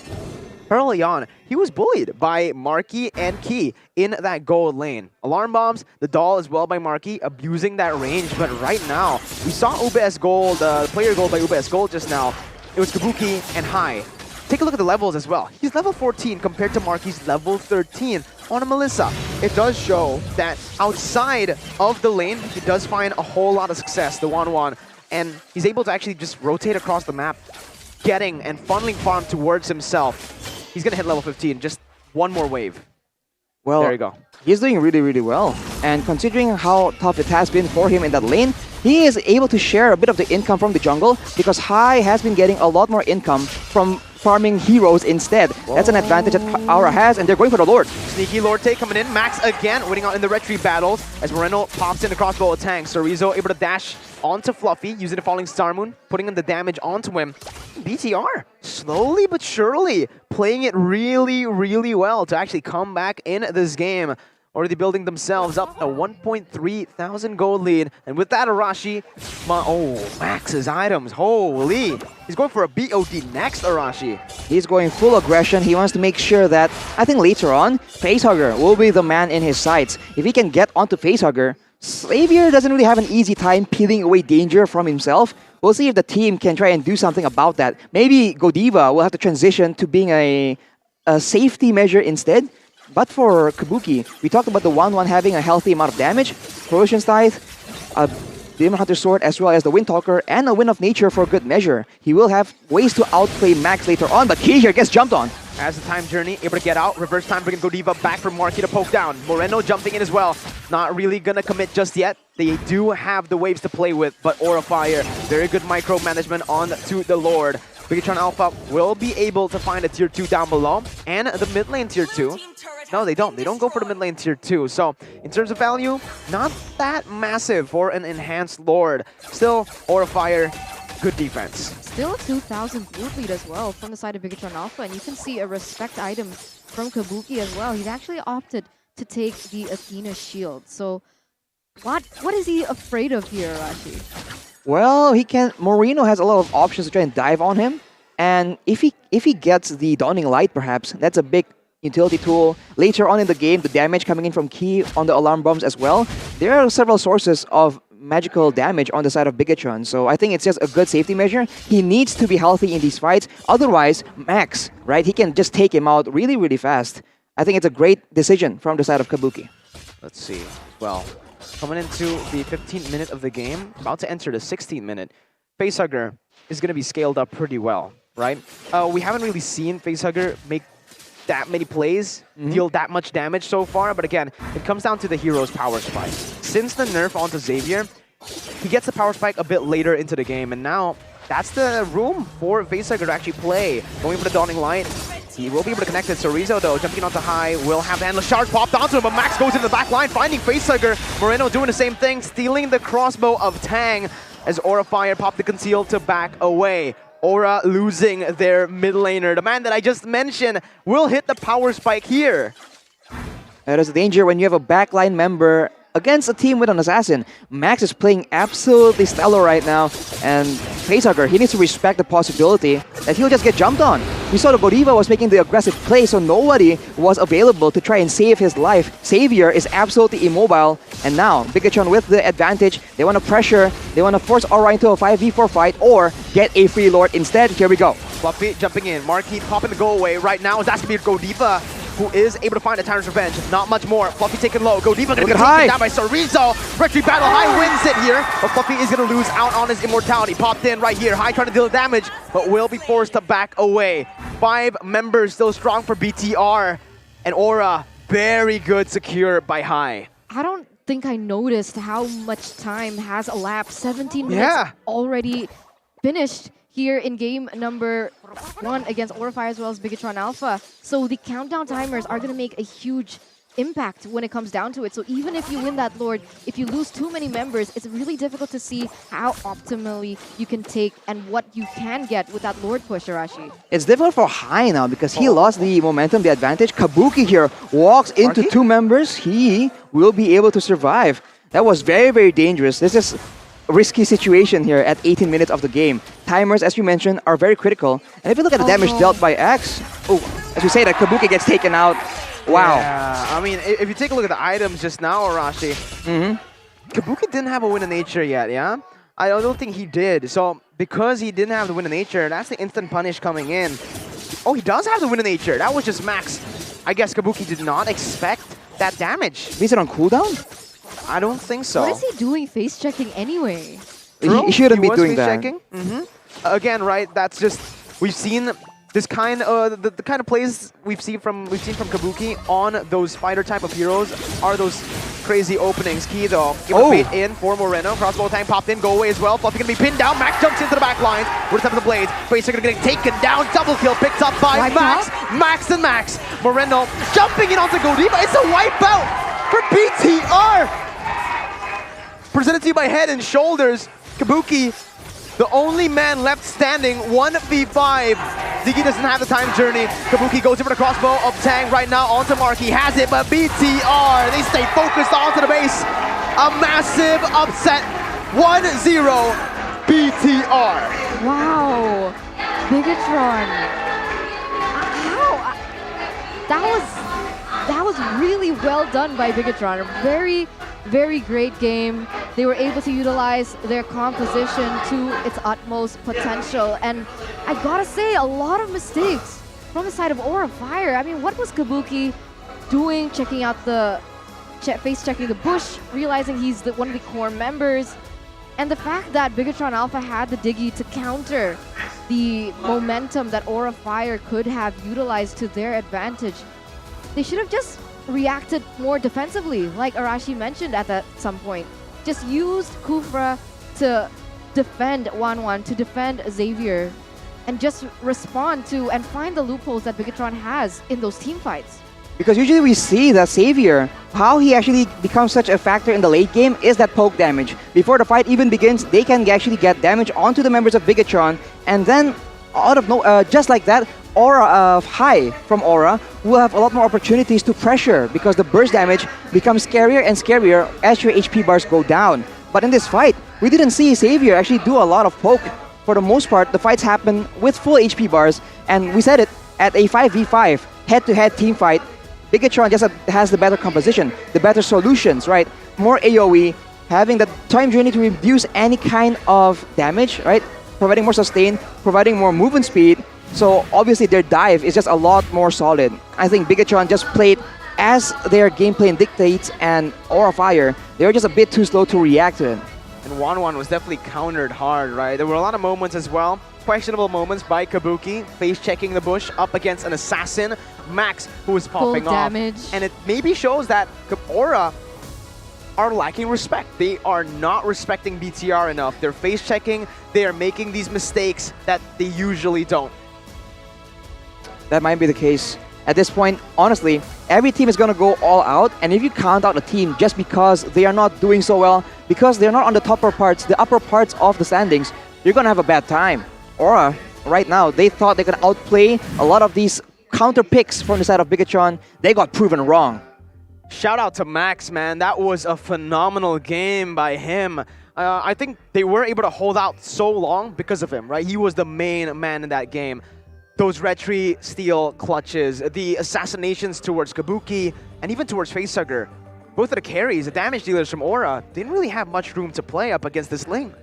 early on, he was bullied by Marky and Key in that gold lane. Alarm bombs, the doll as well by Marky, abusing that range. But right now, we saw UBS Gold, player gold by UBS Gold just now. It was Kabuki and Hai. Take a look at the levels as well. He's level 14 compared to Marky's level 13 on a Melissa. It does show that outside of the lane, he does find a whole lot of success, the 1-1. And he's able to actually just rotate across the map, getting and funneling farm towards himself. He's going to hit level 15, just one more wave. Well, there you go. He's doing really, really well. And considering how tough it has been for him in that lane, he is able to share a bit of the income from the jungle because Hai has been getting a lot more income from farming heroes instead. That's an advantage that Aura has, and they're going for the Lord. Sneaky Lord take coming in. Max again winning out in the retreat battles as Moreno pops in the crossbow of Tang. Sorizo able to dash onto Fluffy using the falling Star Moon, putting in the damage onto him. BTR slowly but surely playing it really, really well to actually come back in this game. Already building themselves up a 1.3 thousand gold lead. And with that, Arashi, Max's items, holy. He's going for a BOD next, Arashi. He's going full aggression. He wants to make sure that, I think later on, Facehugger will be the man in his sights. If he can get onto Facehugger, Xavier doesn't really have an easy time peeling away danger from himself. We'll see if the team can try and do something about that. Maybe Godiva will have to transition to being a safety measure instead. But for Kabuki, we talked about the 1-1 having a healthy amount of damage. Corrosion Scythe, a Demon Hunter Sword, as well as the Wind Talker, and a Wind of Nature for good measure. He will have ways to outplay Max later on, but Key here gets jumped on. As the time journey, able to get out. Reverse time bringing Godiva back for Marky to poke down. Moreno jumping in as well. Not really gonna commit just yet. They do have the waves to play with, but Aura Fire, very good micromanagement on to the Lord. Bigetron Alpha will be able to find a tier 2 down below and the mid lane tier 2. No, they don't. They don't go for the mid lane tier 2. So, in terms of value, not that massive for an enhanced Lord. Still, Aura Fire, good defense. Still a 2,000 gold lead as well from the side of Bigetron Alpha, and you can see a respect item from Kabuki as well. He's actually opted to take the Athena shield. So, what is he afraid of here, Arashi? Well, Moreno has a lot of options to try and dive on him. And if he gets the Dawning Light, perhaps, that's a big utility tool. Later on in the game, the damage coming in from Key on the alarm bombs as well. There are several sources of magical damage on the side of Bigetron. So I think it's just a good safety measure. He needs to be healthy in these fights. Otherwise, Max, right, he can just take him out really, really fast. I think it's a great decision from the side of Kabuki. Let's see. Well, coming into the 15th minute of the game, about to enter the 16th minute, Facehugger is going to be scaled up pretty well, right? We haven't really seen Facehugger make that many plays, deal that much damage so far, but again, it comes down to the hero's power spike. Since the nerf onto Xavier, he gets the power spike a bit later into the game, and now that's the room for Facehugger to actually play. Going for the Dawning Light. He will be able to connect it. So Rizzo, though, jumping onto high, will have the Endless Charge popped onto him, but Max goes into the back line, finding Facehugger. Moreno doing the same thing, stealing the crossbow of Tang as Aura Fire popped the conceal to back away. Aura losing their mid laner. The man that I just mentioned will hit the power spike here. That is a danger when you have a backline member against a team with an assassin. Max is playing absolutely stellar right now, and Facehugger, he needs to respect the possibility that he'll just get jumped on. We saw the Godiva was making the aggressive play, so nobody was available to try and save his life. Xavier is absolutely immobile, and now Bigetron with the advantage. They want to pressure, they want to force Aura into a 5v4 fight, or get a free Lord instead. Here we go. Fluffy jumping in, Marquis popping the go away right now. Is asking me to Godiva, who is able to find a Tyrant's Revenge. Not much more. Fluffy taken low. Godiva going to be taken down by Sorizo. Retry battle. High wins it here, but Fluffy is going to lose out on his immortality. Popped in right here. High trying to deal damage, but will be forced to back away. 5 members still strong for BTR. And Aura, very good secure by High. I don't think I noticed how much time has elapsed. 17 minutes already finished here in game number 1 against Aura Fire as well as Bigetron Alpha. So the countdown timers are going to make a huge impact when it comes down to it. So even if you win that Lord, if you lose too many members, it's really difficult to see how optimally you can take and what you can get with that Lord push, Arashi. It's difficult for High now because he lost the momentum, the advantage. Kabuki here walks into 2 members. He will be able to survive. That was very, very dangerous. This is risky situation here at 18 minutes of the game. Timers, as you mentioned, are very critical. And if you look at the damage dealt by X, as we say that Kabuki gets taken out. Wow. Yeah, I mean, if you take a look at the items just now, Arashi, Kabuki didn't have a Wind of Nature yet, yeah? I don't think he did. So, because he didn't have the Wind of Nature, that's the instant punish coming in. Oh, he does have the Wind of Nature. That was just Max. I guess Kabuki did not expect that damage. Is it on cooldown? I don't think so. What is he doing face checking anyway? He shouldn't be doing that. Again, right? That's just, we've seen this kind of the kind of plays we've seen from Kabuki on those fighter type of heroes are those crazy openings. Key though, give a bait in for Moreno. Crossbow tank popped in, go away as well. Fluffy gonna be pinned down. Max jumps into the back lines. We're top of the blades. Facer gonna get taken down. Double kill picked up by Max. Max and Max. Moreno jumping in onto Godiva. It's a wipeout for BTR. Presented to you by Head and Shoulders. Kabuki, the only man left standing, 1v5. Ziggy doesn't have the time journey. Kabuki goes in for the crossbow of Tang right now onto Mark. He has it, but BTR, they stay focused onto the base. A massive upset, 1-0 BTR. Wow, Bigetron. That was really well done by Bigetron. Very, very great game. They were able to utilize their composition to its utmost potential. And I gotta say, a lot of mistakes from the side of Aura Fire. I mean, what was Kabuki doing, checking out the face checking the bush, realizing he's one of the core members, and the fact that Bigetron Alpha had the Diggy to counter the momentum that Aura Fire could have utilized to their advantage. They should have just reacted more defensively, like Arashi mentioned at some point. Just used Kufra to defend 1-1, to defend Xavier, and just respond to and find the loopholes that Bigetron has in those team fights. Because usually we see that Savior, how he actually becomes such a factor in the late game is that poke damage. Before the fight even begins, they can actually get damage onto the members of Bigetron, and then out of just like that, Aura High from Aura will have a lot more opportunities to pressure because the burst damage becomes scarier and scarier as your HP bars go down. But in this fight, we didn't see Savior actually do a lot of poke. For the most part, the fights happen with full HP bars, and we said it, at a 5v5 head-to-head team fight, Bigetron just has the better composition, the better solutions, right? More AoE, having the time journey to reduce any kind of damage, right? Providing more sustain, providing more movement speed. So obviously their dive is just a lot more solid. I think Bigetron just played as their gameplay dictates, and Aura Fire, they were just a bit too slow to react to it. And 1-1 was definitely countered hard, right? There were a lot of moments as well. Questionable moments by Kabuki, face checking the bush up against an assassin, Max, who was popping Full off. damage. And it maybe shows that Aura are lacking respect. They are not respecting BTR enough. They're face checking, they are making these mistakes that they usually don't. That might be the case. At this point, honestly, every team is going to go all out, and if you count out a team just because they are not doing so well, because they're not on the upper parts of the standings, you're going to have a bad time. Aura, right now, they thought they could outplay a lot of these counter picks from the side of Bigetron. They got proven wrong. Shout out to Max, man. That was a phenomenal game by him. I think they were able to hold out so long because of him, right? He was the main man in that game. Those Retri Steel clutches, the assassinations towards Kabuki, and even towards Facehugger. Both of the carries, the damage dealers from Aura, didn't really have much room to play up against this Ling.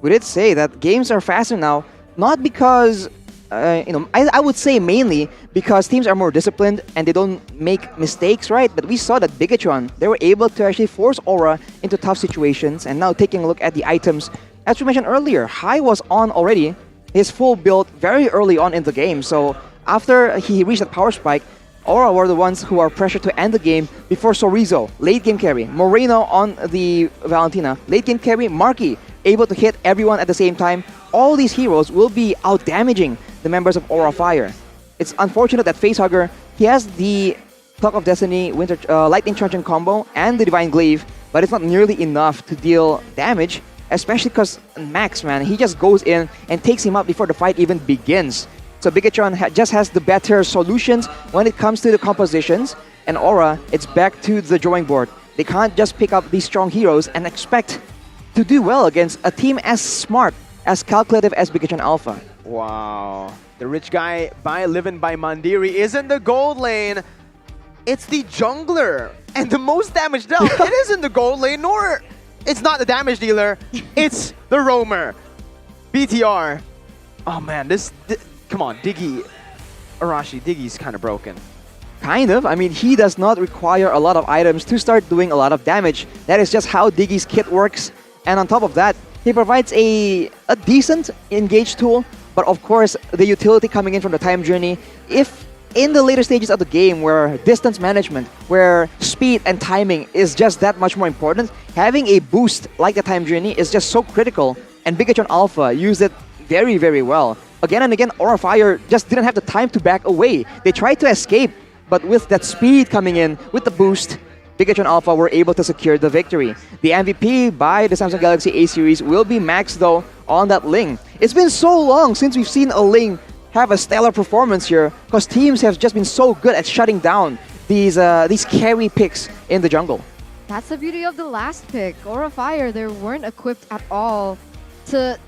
We did say that games are faster now, not because, I would say mainly because teams are more disciplined and they don't make mistakes, right? But we saw that Bigetron, they were able to actually force Aura into tough situations, and now taking a look at the items, as we mentioned earlier, High was on already, his full build very early on in the game. So after he reached that power spike, Aura were the ones who are pressured to end the game before Sorizo, late game carry, Moreno on the Valentina, late game carry, Marky, able to hit everyone at the same time. All these heroes will be out-damaging the members of Aura Fire. It's unfortunate that Facehugger, he has the Clock of Destiny, Lightning Charge and combo, and the Divine Glaive, but it's not nearly enough to deal damage, especially because Max, man, he just goes in and takes him out before the fight even begins. So Bigetron just has the better solutions when it comes to the compositions, and Aura, it's back to the drawing board. They can't just pick up these strong heroes and expect to do well against a team as smart, as calculative as Bigetron Alpha. Wow. The rich guy living by Mandiri isn't the gold lane. It's the jungler. And the most damage dealt, it isn't the gold lane, nor it's not the damage dealer. It's the roamer. BTR. Oh man, come on, Diggy. Arashi, Diggy's kind of broken. Kind of. I mean, he does not require a lot of items to start doing a lot of damage. That is just how Diggy's kit works. And on top of that, he provides a decent engage tool, but of course, the utility coming in from the time journey. If in the later stages of the game where distance management, where speed and timing is just that much more important, having a boost like the time journey is just so critical, and Bigetron Alpha used it very, very well. Again and again, Aura Fire just didn't have the time to back away. They tried to escape, but with that speed coming in, with the boost, Bigetron Alpha were able to secure the victory. The MVP by the Samsung Galaxy A series will be Max, though, on that Ling. It's been so long since we've seen a Ling have a stellar performance here, because teams have just been so good at shutting down these carry picks in the jungle. That's the beauty of the last pick. Aura Fire, they weren't equipped at all to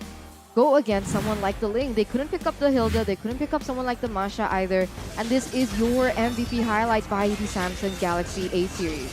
go against someone like the Ling. They couldn't pick up the Hilda, they couldn't pick up someone like the Masha either. And this is your MVP highlight by the Samsung Galaxy A series.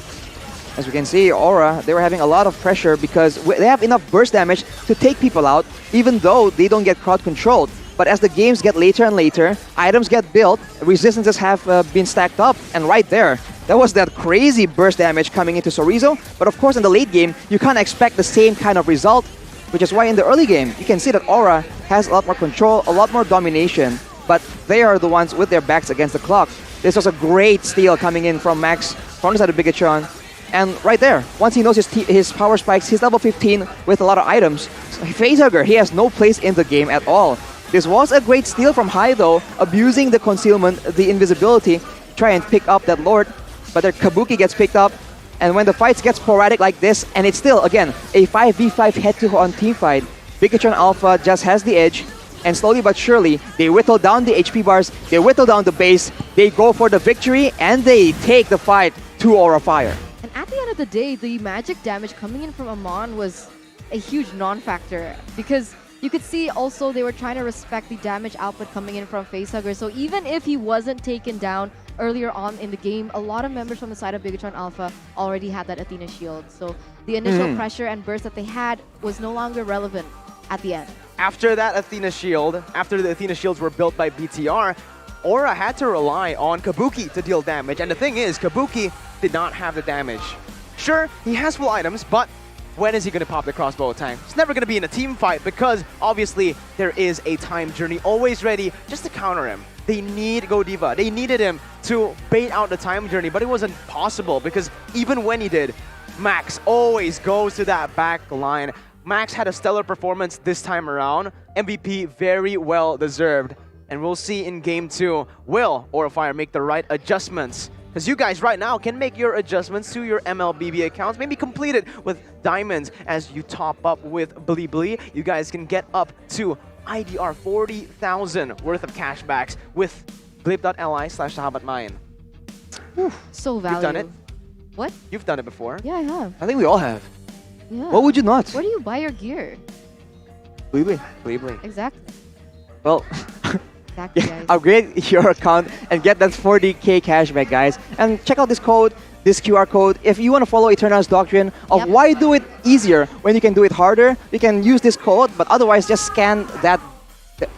As we can see, Aura, they were having a lot of pressure because they have enough burst damage to take people out, even though they don't get crowd controlled. But as the games get later and later, items get built, resistances have been stacked up, and right there, that was that crazy burst damage coming into Sorizo. But of course, in the late game, you can't expect the same kind of result, which is why in the early game, you can see that Aura has a lot more control, a lot more domination, but they are the ones with their backs against the clock. This was a great steal coming in from Max, from the side of Bigetron. And right there, once he knows his power spikes, he's level 15 with a lot of items. Facehugger, he has no place in the game at all. This was a great steal from High, though, abusing the concealment, the invisibility, try and pick up that Lord, but their Kabuki gets picked up. And when the fights get sporadic like this, and it's still, again, a 5v5 head-to-on team fight, Bigetron Alpha just has the edge, and slowly but surely, they whittle down the HP bars, they whittle down the base, they go for the victory, and they take the fight to Aura Fire. And at the end of the day, the magic damage coming in from Amon was a huge non-factor, because you could see also they were trying to respect the damage output coming in from Facehugger. So even if he wasn't taken down earlier on in the game, a lot of members from the side of Bigetron Alpha already had that Athena shield. So the initial pressure and burst that they had was no longer relevant at the end. After that Athena shield, after the Athena shields were built by BTR, Aura had to rely on Kabuki to deal damage. And the thing is, Kabuki did not have the damage. Sure, he has full items, but when is he going to pop the crossbow attack? It's never going to be in a team fight because obviously there is a time journey always ready just to counter him. They need Godiva. They needed him to bait out the time journey, but it wasn't possible because even when he did, Max always goes to that back line. Max had a stellar performance this time around. MVP very well deserved. And we'll see in Game 2, will Aura Fire make the right adjustments? Because you guys right now can make your adjustments to your MLBB accounts, maybe complete it with diamonds as you top up with Blee. You guys can get up to IDR 40,000 worth of cashbacks with blip.li/sahabatmain. So valuable. You've done it? What? You've done it before. Yeah, I have. I think we all have. Yeah. What would you not? Where do you buy your gear? Blee. Exactly. Well, Exactly, yeah, upgrade your account and get that 40k cashback, guys. And check out this code, this QR code. If you want to follow Eternal's doctrine of why do it easier when you can do it harder, you can use this code, but otherwise just scan that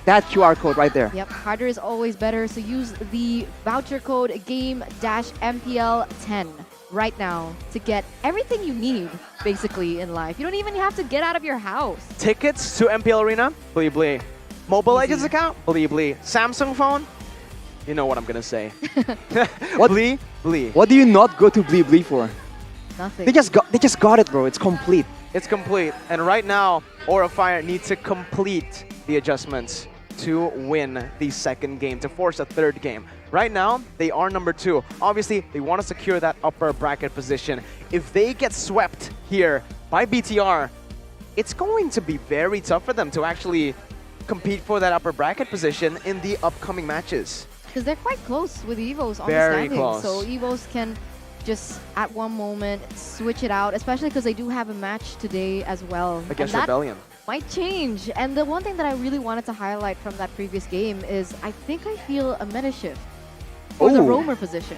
QR code right there. Yep, harder is always better, so use the voucher code GAME-MPL10 right now to get everything you need, basically, in life. You don't even have to get out of your house. Tickets to MPL Arena? Blee. Mobile Legends account? Blee. Samsung phone? You know what I'm gonna say. What? Blee. What do you not go to Blee for? Nothing. They just got it, bro. It's complete. It's complete. And right now, Aura Fire needs to complete the adjustments to win the second game, to force a third game. Right now, they are number 2. Obviously, they want to secure that upper bracket position. If they get swept here by BTR, it's going to be very tough for them to actually compete for that upper bracket position in the upcoming matches. Because they're quite close with EVOS on Very the standings. close. So EVOS can just, at one moment, switch it out, especially because they do have a match today as well. Against and that Rebellion. might change. And the one thing that I really wanted to highlight from that previous game is I think I feel a meta shift for the roamer position.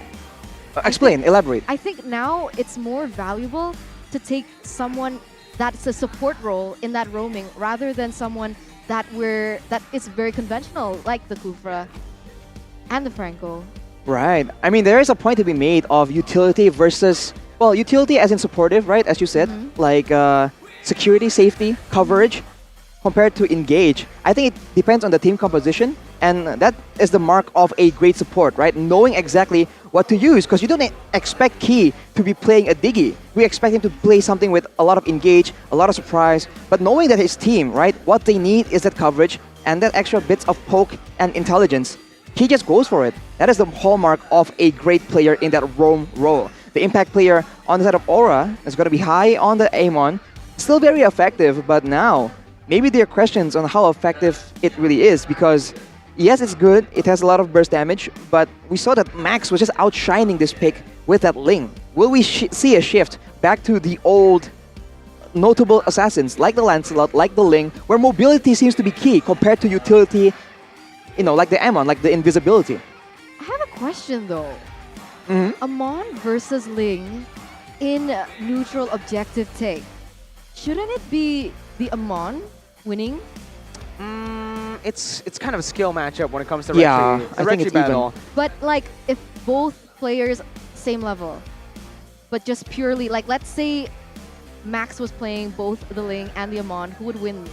Explain, elaborate. I think now it's more valuable to take someone that's a support role in that roaming rather than someone that is very conventional, like the Kufra and the Franco. Right. I mean, there is a point to be made of utility versus, well, utility as in supportive, right? As you said, like security, safety, coverage, compared to engage. I think it depends on the team composition, and that is the mark of a great support, right? Knowing exactly what to use, because you don't expect Key to be playing a Diggy. We expect him to play something with a lot of engage, a lot of surprise, but knowing that his team, right, what they need is that coverage and that extra bits of poke and intelligence. He just goes for it. That is the hallmark of a great player in that roam role. The impact player on the side of Aura is going to be high on the Amon, still very effective, but now maybe there are questions on how effective it really is, because yes, it's good, it has a lot of burst damage, but we saw that Max was just outshining this pick with that Ling. Will we see a shift back to the old notable assassins like the Lancelot, like the Ling, where mobility seems to be key compared to utility, you know, like the Amon, like the invisibility? I have a question though. Amon versus Ling in neutral objective take. Shouldn't it be the Amon winning? It's kind of a skill matchup when it comes to Yeah, Retri. I think it's battle. But like, if both players same level, but just purely like, let's say Max was playing both the Ling and the Amon, who would win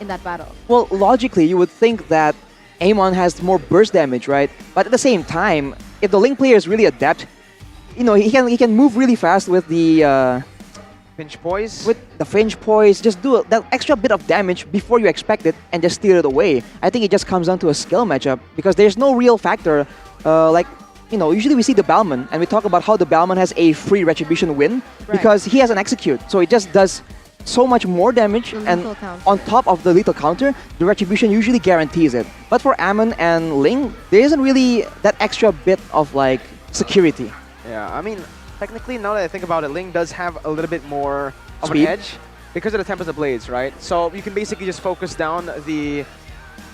in that battle? Well, logically, you would think that Amon has more burst damage, right? But at the same time, if the Ling player is really adept, you know, he can move really fast with the Finch Poise? With the Finch Poise, just do that extra bit of damage before you expect it and just steal it away. I think it just comes down to a skill matchup because there's no real factor like usually we see the Balman, and we talk about how the Balman has a free retribution win because he has an execute. So it just does so much more damage, and on top of the lethal counter, the retribution usually guarantees it. But for Ammon and Ling, there isn't really that extra bit of like security. Yeah, I mean, technically, now that I think about it, Ling does have a little bit more of Speed? an edge because of the Tempest of Blades, right? So you can basically just focus down the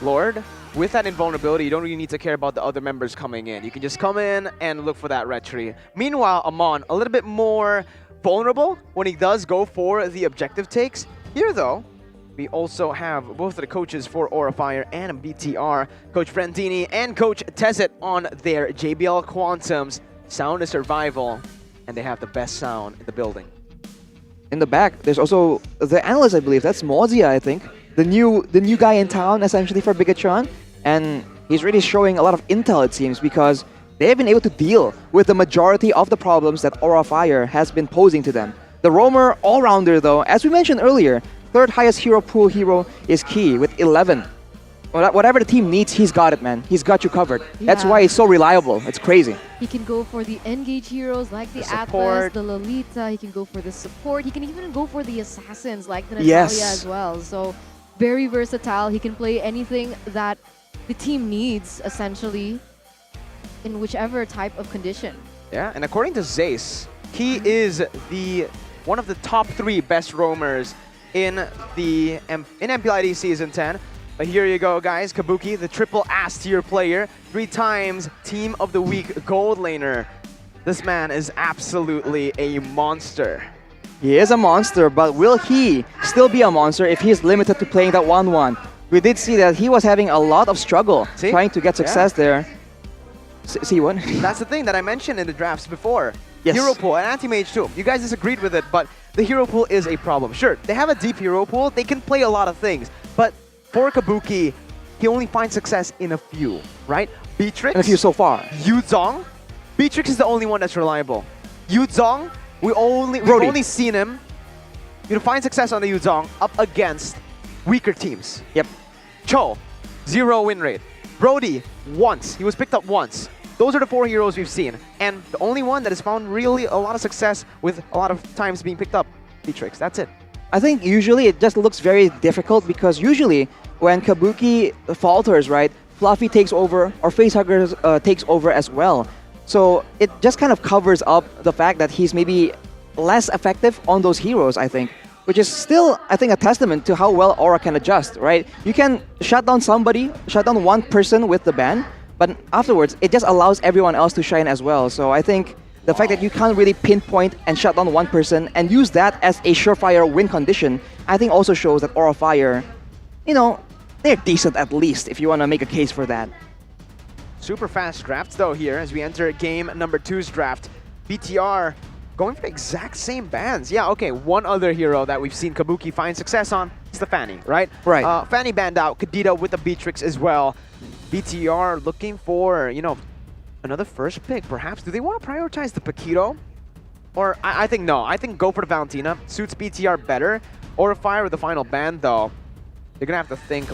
Lord. With that invulnerability, you don't really need to care about the other members coming in. You can just come in and look for that retry. Meanwhile, Amon, a little bit more vulnerable when he does go for the objective takes. Here, though, we also have both of the coaches for Aura Fire and BTR, Coach Frentini and Coach Tezet on their JBL Quantums. Sound is survival, and they have the best sound in the building. In the back, there's also the analyst, I believe. That's Mozia, I think. The new guy in town, essentially, for Bigetron. And he's really showing a lot of intel, it seems, because they've been able to deal with the majority of the problems that Aura Fire has been posing to them. The Roamer all-rounder, though, as we mentioned earlier, third highest hero pool hero is key with 11. Whatever the team needs, he's got it, man. He's got you covered. That's why he's so reliable. It's crazy. He can go for the engage heroes like the Atlas, the Lolita. He can go for the support. He can even go for the assassins like the Natalia as well. So very versatile. He can play anything that the team needs, essentially, in whichever type of condition. Yeah, and according to Zace, he is one of the top 3 best roamers in MPL ID Season 10. But here you go, guys. Kabuki, the triple ass tier player, 3 times Team of the Week gold laner. This man is absolutely a monster. He is a monster, but will he still be a monster if he's limited to playing that 1-1? We did see that he was having a lot of struggle trying to get success there. See what? That's the thing that I mentioned in the drafts before. Yes. Hero pool and anti-mage too. You guys disagreed with it, but the hero pool is a problem. Sure, they have a deep hero pool. They can play a lot of things, but for Kabuki, he only finds success in a few, right? Beatrix. And a few so far. Yuzong. Beatrix is the only one that's reliable. Yuzong, we've only seen him find success on the Yuzong up against weaker teams. Yep. Cho, 0 win rate. Brody, once. He was picked up once. Those are the 4 heroes we've seen. And the only one that has found really a lot of success with a lot of times being picked up, Beatrix. That's it. I think usually it just looks very difficult because usually when Kabuki falters, right, Fluffy takes over or Facehuggers takes over as well. So it just kind of covers up the fact that he's maybe less effective on those heroes, I think. Which is still, I think, a testament to how well Aura can adjust, right? You can shut down somebody, shut down one person with the ban, but afterwards, it just allows everyone else to shine as well. So I think the fact that you can't really pinpoint and shut down one person and use that as a surefire win condition, I think also shows that Aura Fire, they're decent at least, if you want to make a case for that. Super fast drafts, though, here as we enter game number 2's draft. BTR going for the exact same bans. Yeah, okay, one other hero that we've seen Kabuki find success on is the Fanny, right? Right. Fanny banned out, Kadita with the Beatrix as well. BTR looking for, another first pick, perhaps. Do they want to prioritize the Paquito? Or, I think no. I think go for the Valentina. Suits BTR better. Or Fire with the final ban, though. They're going to have to think.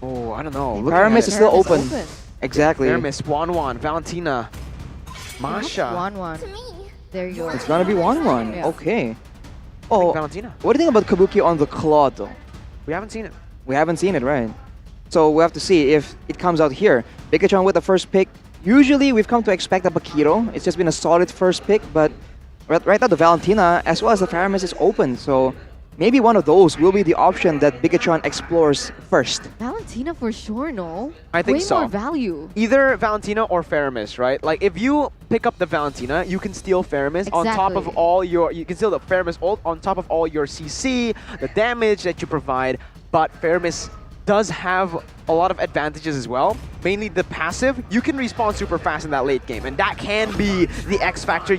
Oh, I don't know. Paramis is still open. Exactly. Paramis, 1-1, Valentina, Masha. 1-1. There you go. It's gonna be 1-1. Yeah. Okay. Oh, Valentina. What do you think about Kabuki on the Claw, though? We haven't seen it. We haven't seen it, right? So we have to see if it comes out here. Bigetron with the first pick. Usually we've come to expect a Paquito. It's just been a solid first pick, but right now the Valentina as well as the Paramis is open. So maybe one of those will be the option that Bigetron explores first. Valentina for sure, no? I think so. Way more value. Either Valentina or Faramis, right? Like if you pick up the Valentina, you can steal Faramis on top of all your. You can steal the Faramis on top of all your CC, the damage that you provide. But Faramis does have a lot of advantages as well. Mainly the passive. You can respawn super fast in that late game, and that can be the X factor.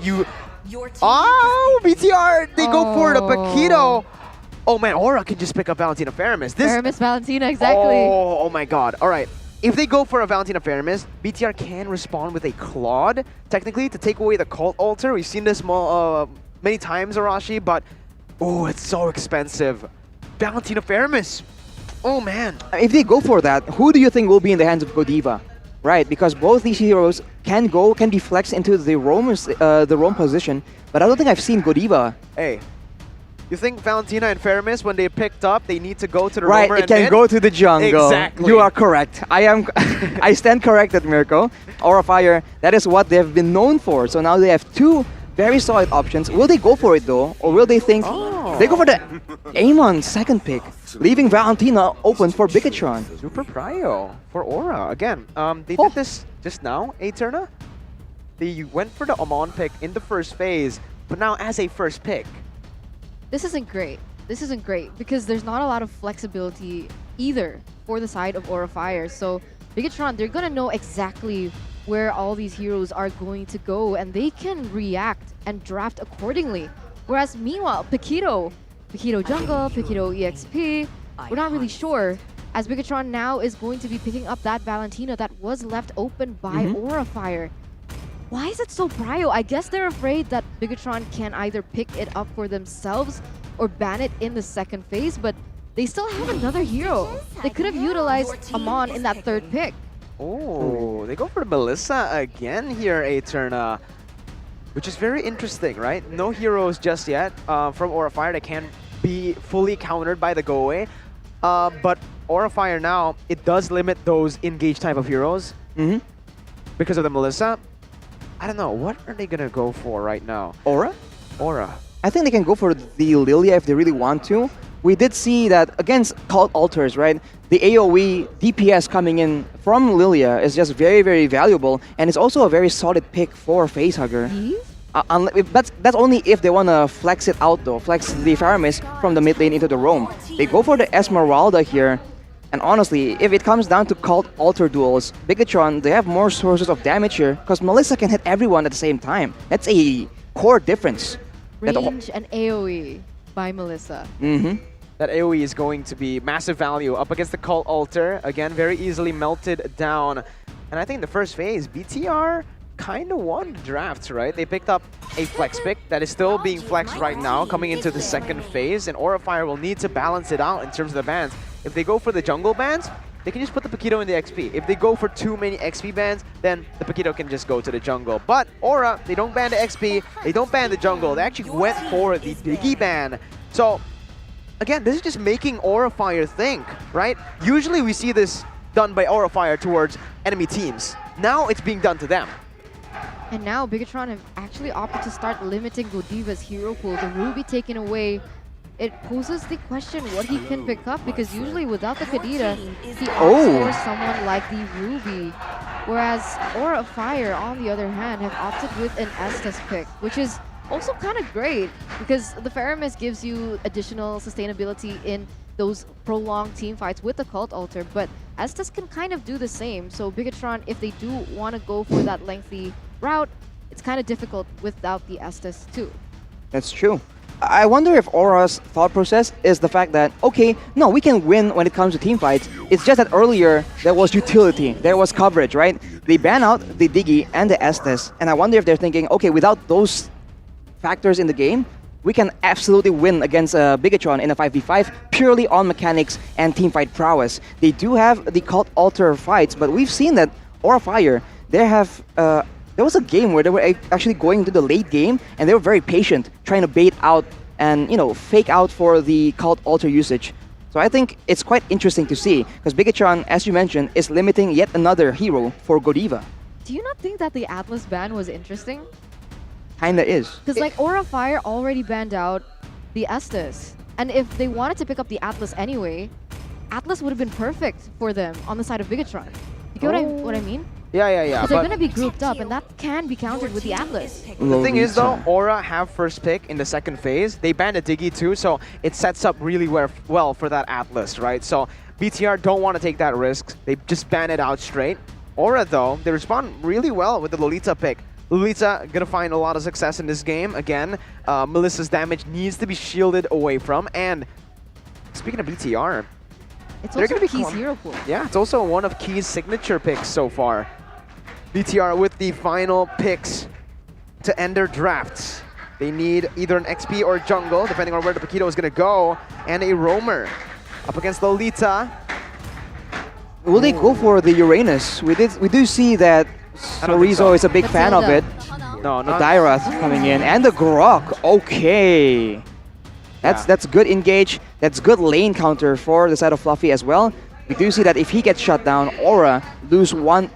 Oh, BTR! They go for the Paquito. Oh man, Aura can just pick up Valentina Faramis. Faramis Valentina, exactly. Oh my god. All right. If they go for a Valentina Faramis, BTR can respond with a Claude, technically, to take away the Cult Altar. We've seen this many times, Arashi, but oh, it's so expensive. Valentina Faramis. Oh man. If they go for that, who do you think will be in the hands of Godiva? Right, because both these heroes can be flexed into the roam position, but I don't think I've seen Godiva. Hey, you think Valentina and Feramis, when they picked up, they need to go to the right, roamer it can go to the jungle. Exactly. You are correct. I stand corrected, Mirko. Aura Fire, that is what they've been known for. So now they have two very solid options. Will they go for it though, or will they think they go for the Amon second pick, leaving Valentina open for Bigetron? Super prio for Aura. Again, they did this just now, Aeterna. They went for the Amon pick in the first phase, but now as a first pick. This isn't great. This isn't great because there's not a lot of flexibility either for the side of Aura Fire. So Bigetron, they're gonna know exactly where all these heroes are going to go, and they can react and draft accordingly. Whereas meanwhile, Paquito jungle, Paquito EXP, we're not really sure, as Bigetron now is going to be picking up that Valentina that was left open by Aura Fire. Why is it so prio? I guess they're afraid that Bigetron can either pick it up for themselves or ban it in the second phase, but they still have another hero. They could have utilized Amon in that third pick. Oh, they go for Melissa again here, Aeterna, which is very interesting, right? No heroes just yet from Aura Fire that can be fully countered by the go away. But Aura Fire now, it does limit those engage type of heroes because of the Melissa. I don't know, what are they gonna go for right now? Aura? Aura. I think they can go for the Lilia if they really want to. We did see that against Cult Altars, right? The AoE DPS coming in from Lilia is just very, very valuable, and it's also a very solid pick for Facehugger. That's only if they want to flex it out though, flex the Faramis from the mid lane into the roam. They go for the Esmeralda here, and honestly, if it comes down to Cult Altar duels, Bigetron, they have more sources of damage here, because Melissa can hit everyone at the same time. That's a core difference. Range and AoE by Melissa. That AoE is going to be massive value up against the Cult Altar. Again, very easily melted down. And I think the first phase, BTR kind of won the draft, right? They picked up a flex pick that is still being flexed right now, coming into the second phase, and Aura Fire will need to balance it out in terms of the bans. If they go for the jungle bans, they can just put the Paquito in the XP. If they go for too many XP bans, then the Paquito can just go to the jungle. But Aura, they don't ban the XP, they don't ban the jungle. They actually went for the Diggy ban. So, again, this is just making Aura Fire think, right? Usually we see this done by Aura Fire towards enemy teams. Now it's being done to them. And now Bigetron have actually opted to start limiting Godiva's hero pool. The Ruby taken away, it poses the question what he can pick up, because usually without the Kadita, he opts for someone like the Ruby. Whereas Aura Fire, on the other hand, have opted with an Estes pick, which is also kind of great because the Faramis gives you additional sustainability in those prolonged team fights with the Cult Altar, but Estes can kind of do the same. So Bigetron, if they do want to go for that lengthy route, it's kind of difficult without the Estes too. That's true. I wonder if Aura's thought process is the fact that, okay, no, we can win when it comes to team fights. It's just that earlier there was utility, there was coverage, right? They ban out the Diggy and the Estes, and I wonder if they're thinking, okay, without those factors in the game, we can absolutely win against Bigetron in a 5v5 purely on mechanics and teamfight prowess. They do have the Cult Altar fights, but we've seen that Aura Fire, there was a game where they were actually going into the late game and they were very patient, trying to bait out and, you know, fake out for the Cult Altar usage. So I think it's quite interesting to see, because Bigetron, as you mentioned, is limiting yet another hero for Godiva. Do you not think that the Atlas ban was interesting? Kinda is. Because like Aura Fire already banned out the Estes, and if they wanted to pick up the Atlas anyway, Atlas would have been perfect for them on the side of Bigetron. You get what I mean? Yeah. But they're going to be grouped up, and that can be countered with the Atlas. The thing is though, Aura have first pick in the second phase. They banned a Diggy too, so it sets up really well for that Atlas, right? So BTR don't want to take that risk. They just ban it out straight. Aura though, they respond really well with the Lolita pick. Lolita gonna find a lot of success in this game. Again, Melissa's damage needs to be shielded away from. And speaking of BTR, it's also Key's hero pool. Yeah, it's also one of Key's signature picks so far. BTR with the final picks to end their drafts. They need either an XP or jungle, depending on where the Paquito is gonna go, and a roamer. Up against Lolita. will they go for the Uranus? We do see that Chorizo is a big fan of it. No, The not. Dairath coming in and the Grok. Okay. That's good engage. That's good lane counter for the side of Fluffy as well. We do see that if he gets shut down, Aura lose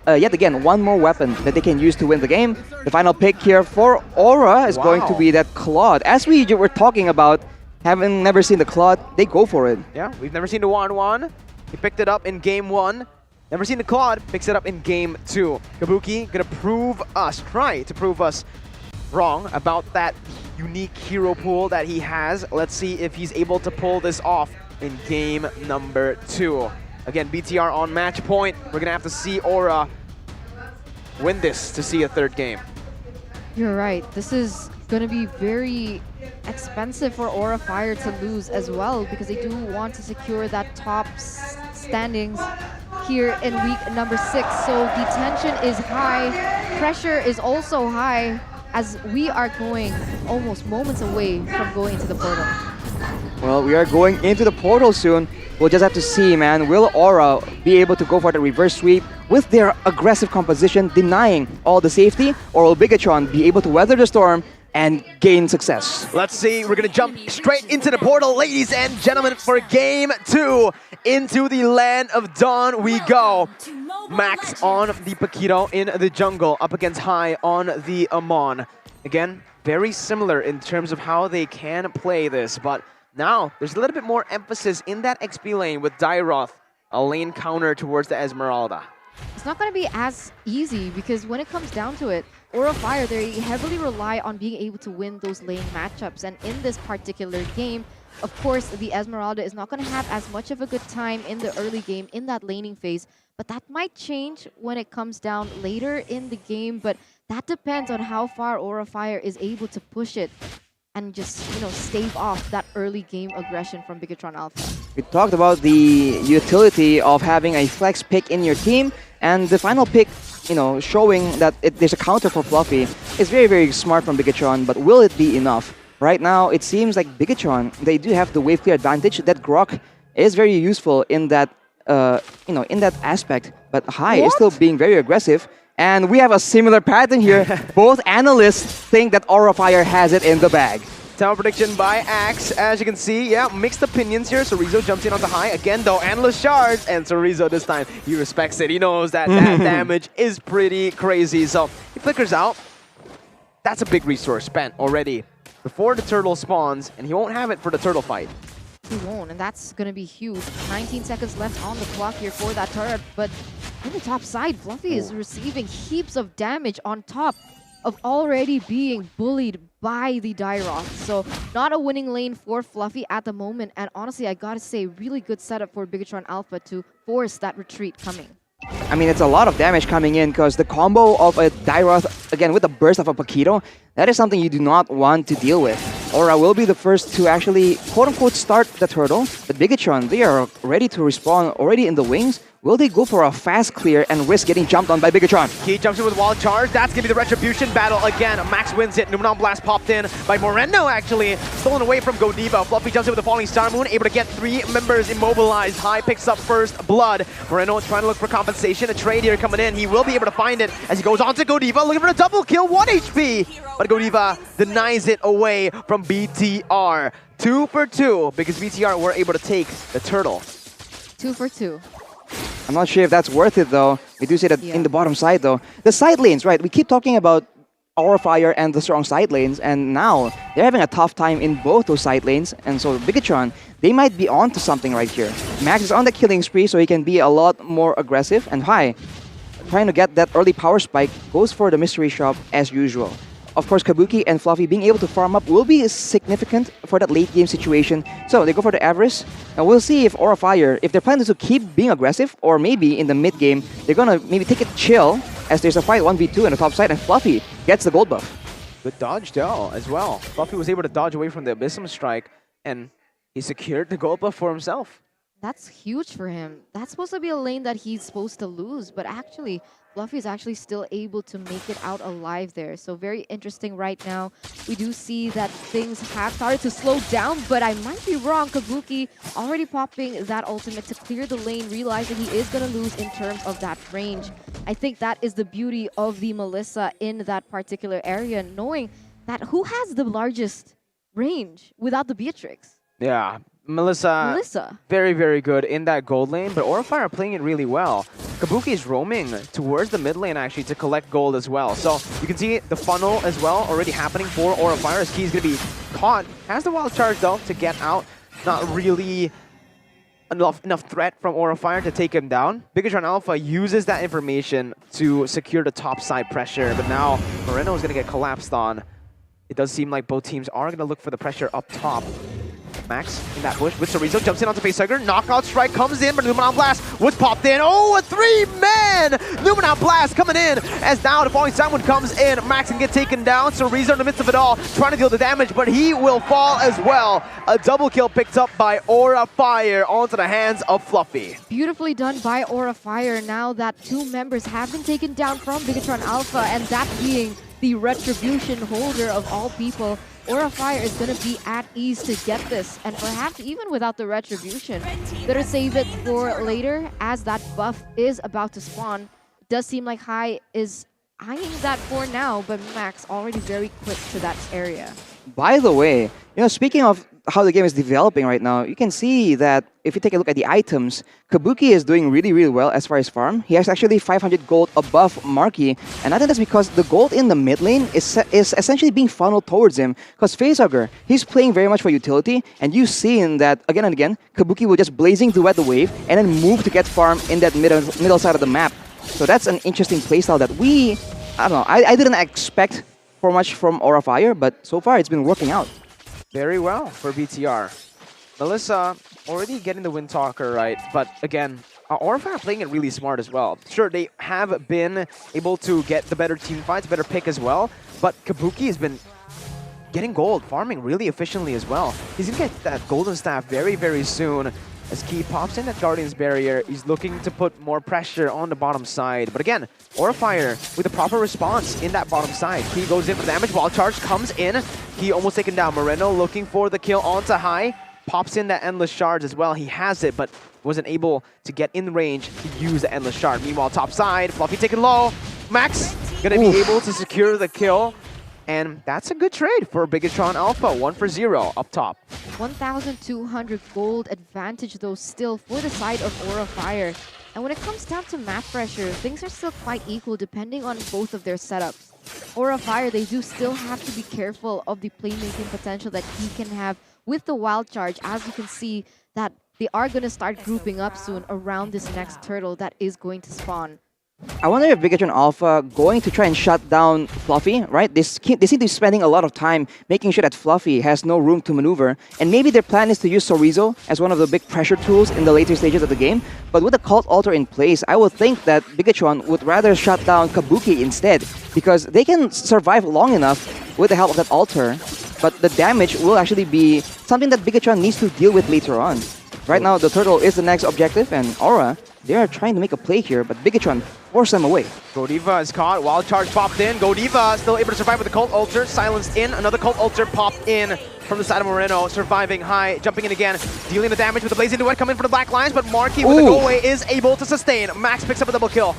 yet again one more weapon that they can use to win the game. The final pick here for Aura is going to be that Claude. As we were talking about, having never seen the Claude, they go for it. Yeah, we've never seen the 1-1. He picked it up in game 1. Never seen the Claude, picks it up in game 2. Kabuki gonna try to prove us wrong about that unique hero pool that he has. Let's see if he's able to pull this off in game number 2. Again, BTR on match point. We're gonna have to see Aura win this to see a third game. You're right. This is going to be very expensive for Aura Fire to lose as well, because they do want to secure that top standings here in week number 6. So the tension is high. Pressure is also high, as we are going almost moments away from going into the portal. Well, we are going into the portal soon. We'll just have to see, man. Will Aura be able to go for the reverse sweep with their aggressive composition, denying all the safety, or will Bigetron be able to weather the storm and gain success? Let's see. We're going to jump straight into the portal, ladies and gentlemen, for game 2. Into the land of Dawn we go. Max on the Paquito in the jungle, up against High on the Amon. Again, very similar in terms of how they can play this, but now there's a little bit more emphasis in that XP lane with Dairath, a lane counter towards the Esmeralda. It's not going to be as easy, because when it comes down to it, Aura Fire, they heavily rely on being able to win those lane matchups. And in this particular game, of course, the Esmeralda is not going to have as much of a good time in the early game in that laning phase. But that might change when it comes down later in the game. But that depends on how far Aura Fire is able to push it and just, stave off that early game aggression from Bigetron Alpha. We talked about the utility of having a flex pick in your team, and the final pick, showing that there's a counter for Fluffy is very, very smart from Bigetron, but will it be enough? Right now, it seems like Bigetron, they do have the wave clear advantage. That Grok is very useful in that, in that aspect, but High is still being very aggressive. And we have a similar pattern here. Both analysts think that Aura Fire has it in the bag. Tower prediction by Axe. As you can see, mixed opinions here. Chorizo jumps in on the High. Again, though, analyst shards. And Chorizo this time, he respects it. He knows that that damage is pretty crazy. So he flickers out. That's a big resource spent already before the turtle spawns. And he won't have it for the turtle fight. He won't, and that's going to be huge. 19 seconds left on the clock here for that turret, but on the top side, Fluffy is receiving heaps of damage on top of already being bullied by the Dairath. So not a winning lane for Fluffy at the moment, and honestly, I gotta say, really good setup for Bigetron Alpha to force that retreat coming. I mean, it's a lot of damage coming in because the combo of a Dairath, again, with the burst of a Paquito, that is something you do not want to deal with. Aura will be the first to actually, quote-unquote, start the turtle. But Bigetron, they are ready to respawn already in the wings. Will they go for a fast clear and risk getting jumped on by Bigetron? He jumps in with Wild Charge. That's going to be the Retribution battle again. Max wins it. Numenon Blast popped in by Moreno, actually. Stolen away from Godiva. Fluffy jumps in with the Falling Star Moon, able to get 3 members immobilized. High picks up first blood. Moreno is trying to look for compensation. A trade here coming in. He will be able to find it as he goes on to Godiva, looking for a double kill, 1 HP. But Godiva denies it away from BTR. 2 for 2 because BTR were able to take the turtle. 2 for 2. I'm not sure if that's worth it, though. We do see that in the bottom side, though. The side lanes, right? We keep talking about Aura Fire and the strong side lanes, and now they're having a tough time in both those side lanes. And so Bigetron, they might be on to something right here. Max is on the killing spree, so he can be a lot more aggressive. And High, trying to get that early power spike, goes for the mystery shop as usual. Of course, Kabuki and Fluffy being able to farm up will be significant for that late game situation. So they go for the Avarice. And we'll see if Aura Fire, if they're planning to keep being aggressive, or maybe in the mid game, they're gonna maybe take it chill as there's a fight 1v2 in the top side and Fluffy gets the gold buff. Good dodge though as well. Fluffy was able to dodge away from the Abyssum Strike and he secured the gold buff for himself. That's huge for him. That's supposed to be a lane that he's supposed to lose, but actually Fluffy is actually still able to make it out alive there. So very interesting right now. We do see that things have started to slow down, but I might be wrong. Kabuki already popping that ultimate to clear the lane, realizing he is going to lose in terms of that range. I think that is the beauty of the Melissa in that particular area, knowing that who has the largest range without the Beatrix? Yeah, Melissa, very, very good in that gold lane, but Aurafire are playing it really well. Kabuki is roaming towards the mid lane actually to collect gold as well. So you can see the funnel as well already happening for Aurafire as Key is going to be caught. Has the wild charge though to get out. Not really enough threat from Aurafire to take him down. Bigetron Alpha uses that information to secure the top side pressure, but now Moreno is going to get collapsed on. It does seem like both teams are going to look for the pressure up top. Max in that bush with Chorizo, jumps in onto Facehugger. Knockout strike comes in, but Luminant Blast was popped in. Oh, a 3-man! Luminant Blast coming in as now the falling Soundwind comes in. Max can get taken down. Chorizo in the midst of it all, trying to deal the damage, but he will fall as well. A double kill picked up by Aurafire onto the hands of Fluffy. Beautifully done by Aurafire now that 2 members have been taken down from Bigetron Alpha, and that being the Retribution holder of all people. Aurafire is going to be at ease to get this, and perhaps even without the Retribution. Better save it for later, as that buff is about to spawn. It does seem like Hai is eyeing that for now, but Max already very quick to that area. By the way, speaking of how the game is developing right now, you can see that if you take a look at the items, Kabuki is doing really, really well as far as farm. He has actually 500 gold above Marky, and I think that's because the gold in the mid lane is essentially being funneled towards him, because Facehugger, he's playing very much for utility, and you've seen that again and again, Kabuki will just blazing duet the wave and then move to get farm in that middle side of the map. So that's an interesting playstyle that I don't know, I didn't expect for much from Aurafire, but so far it's been working out. Very well for BTR. Melissa already getting the Windtalker right, but again, Aurafire playing it really smart as well. Sure, they have been able to get the better team fights, better pick as well, but Kabuki has been getting gold, farming really efficiently as well. He's going to get that golden staff very, very soon. As Key pops in that Guardian's Barrier, he's looking to put more pressure on the bottom side. But again, Aurafire with a proper response in that bottom side. Key goes in for damage, Wild Charge comes in. Key almost taken down. Moreno looking for the kill onto Hai. Pops in that Endless Shards as well. He has it, but wasn't able to get in range to use the Endless Shard. Meanwhile, top side, Fluffy taken low. Max gonna be able to secure the kill. And that's a good trade for Bigetron Alpha, 1-for-0 up top. 1,200 gold advantage though still for the side of Aurafire. And when it comes down to map pressure, things are still quite equal depending on both of their setups. Aurafire, they do still have to be careful of the playmaking potential that he can have with the Wild Charge. As you can see that they are going to start grouping up soon around this next turtle that is going to spawn. I wonder if Bigetron Alpha going to try and shut down Fluffy, right? They seem to be spending a lot of time making sure that Fluffy has no room to maneuver. And maybe their plan is to use Chorizo as one of the big pressure tools in the later stages of the game. But with the Cult Altar in place, I would think that Bigetron would rather shut down Kabuki instead, because they can survive long enough with the help of that altar. But the damage will actually be something that Bigetron needs to deal with later on. Right now, the turtle is the next objective, and Aura, they are trying to make a play here, but Bigetron force them away. Godiva is caught, Wild Charge popped in. Godiva still able to survive with the Cult Altar, silenced in. Another Cult Altar popped in from the side of Moreno, surviving High, jumping in again, dealing the damage with the Blazing Duet coming for the Black Lions, but Marky with the go away is able to sustain. Max picks up a double kill.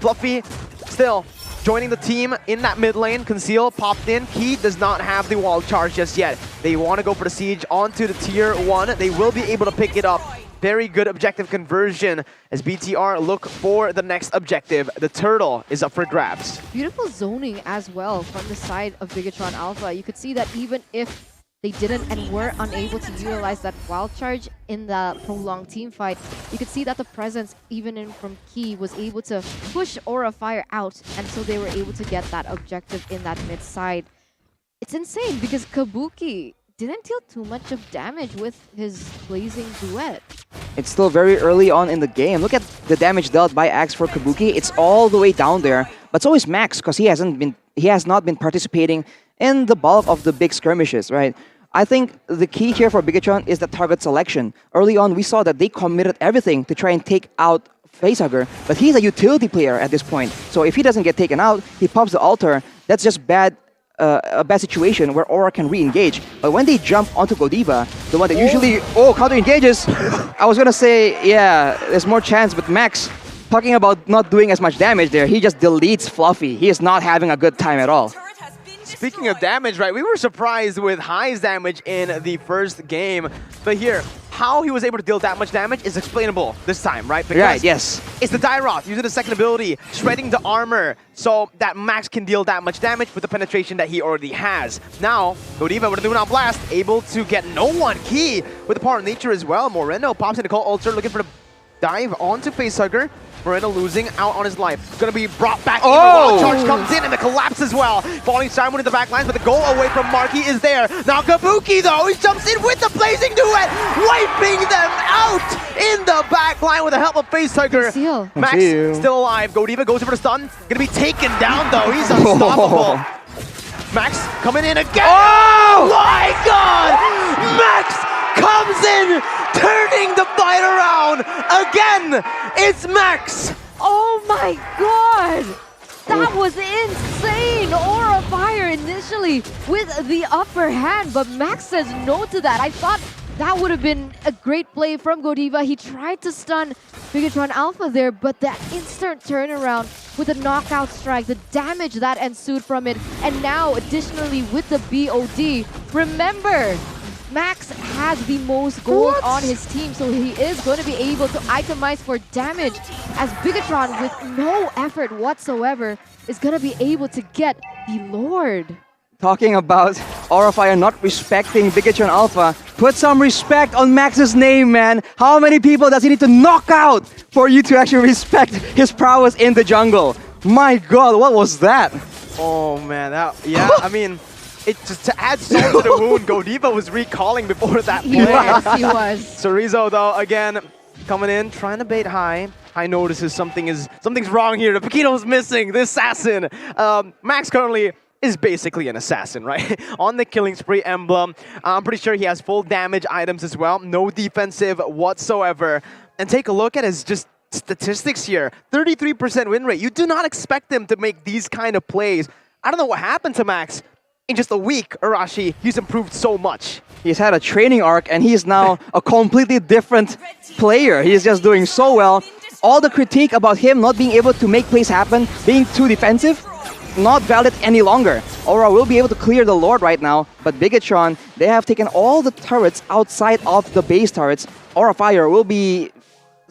Fluffy still joining the team in that mid lane. Conceal popped in. Key does not have the Wild Charge just yet. They want to go for the siege onto the tier 1. They will be able to pick it up. Very good objective conversion as BTR look for the next objective. The turtle is up for grabs. Beautiful zoning as well from the side of Bigetron Alpha. You could see that even if they didn't and were unable to utilize that Wild Charge in the prolonged team fight, you could see that the presence, even in from Key, was able to push Aurafire out, and so they were able to get that objective in that mid side. It's insane because Kabuki didn't deal too much of damage with his Blazing Duet. It's still very early on in the game. Look at the damage dealt by Axe for Kabuki. It's all the way down there, but so is Max, because he has not been participating in the bulk of the big skirmishes, right? I think the key here for Bigetron is the target selection. Early on, we saw that they committed everything to try and take out facehugger, but he's a utility player at this point. So if he doesn't get taken out, he pops the altar. That's just bad. A bad situation where Aura can re-engage. But when they jump onto Godiva, the one that usually counter engages, I was gonna say, yeah, there's more chance, but Max, talking about not doing as much damage there, he just deletes Fluffy. He is not having a good time at all. Speaking of damage, right, we were surprised with Hai's damage in the first game, but here, how he was able to deal that much damage is explainable this time, right? Because right, yes. It's the Dairoth using the second ability, shredding the armor, so that Max can deal that much damage with the penetration that he already has. Now, Godiva with a Numenal Blast, able to get no one key with the Power of Nature as well. Moreno pops into Cold Ulcer, looking for the dive onto Facehugger. Moreno losing out on his life. Gonna be brought back in. The wild charge comes in and the collapse as well. Falling Simon in the back lines, but the goal away from Marky is there. Now Kabuki though, he jumps in with the Blazing Duet, wiping them out in the back line with the help of Facehugger. Max still alive. Godiva goes in for the stun. Gonna be taken down though. He's unstoppable. Max coming in again. Oh my God! Max comes in, turning the fight around again. It's Max. Oh my God! That was insane! Aura Fire initially with the upper hand, but Max says no to that. I thought that would have been a great play from Godiva. He tried to stun Bigetron Alpha there, but that instant turnaround with a knockout strike, the damage that ensued from it, and now additionally with the BOD. Remember, Max has the most gold on his team, so he is going to be able to itemize for damage as Bigetron, with no effort whatsoever, is going to be able to get the Lord. Talking about Aura Fire not respecting Bigetron Alpha, put some respect on Max's name, man. How many people does he need to knock out for you to actually respect his prowess in the jungle? My God, what was that? Oh man, yeah, I mean, just to add salt to the wound, Godiva was recalling before that play. He was. Chorizo though, again, coming in, trying to bait Hai. Hai notices something's wrong here. The Paquito's missing, the assassin. Max currently is basically an assassin, right? On the killing spree emblem. I'm pretty sure he has full damage items as well. No defensive whatsoever. And take a look at his just statistics here. 33% win rate. You do not expect him to make these kind of plays. I don't know what happened to Max. In just a week, Arashi, he's improved so much. He's had a training arc and he's now a completely different player. He's just doing so well. All the critique about him not being able to make plays happen, being too defensive, not valid any longer. Aura will be able to clear the Lord right now, but Bigetron, they have taken all the turrets outside of the base turrets. Aura Fire will be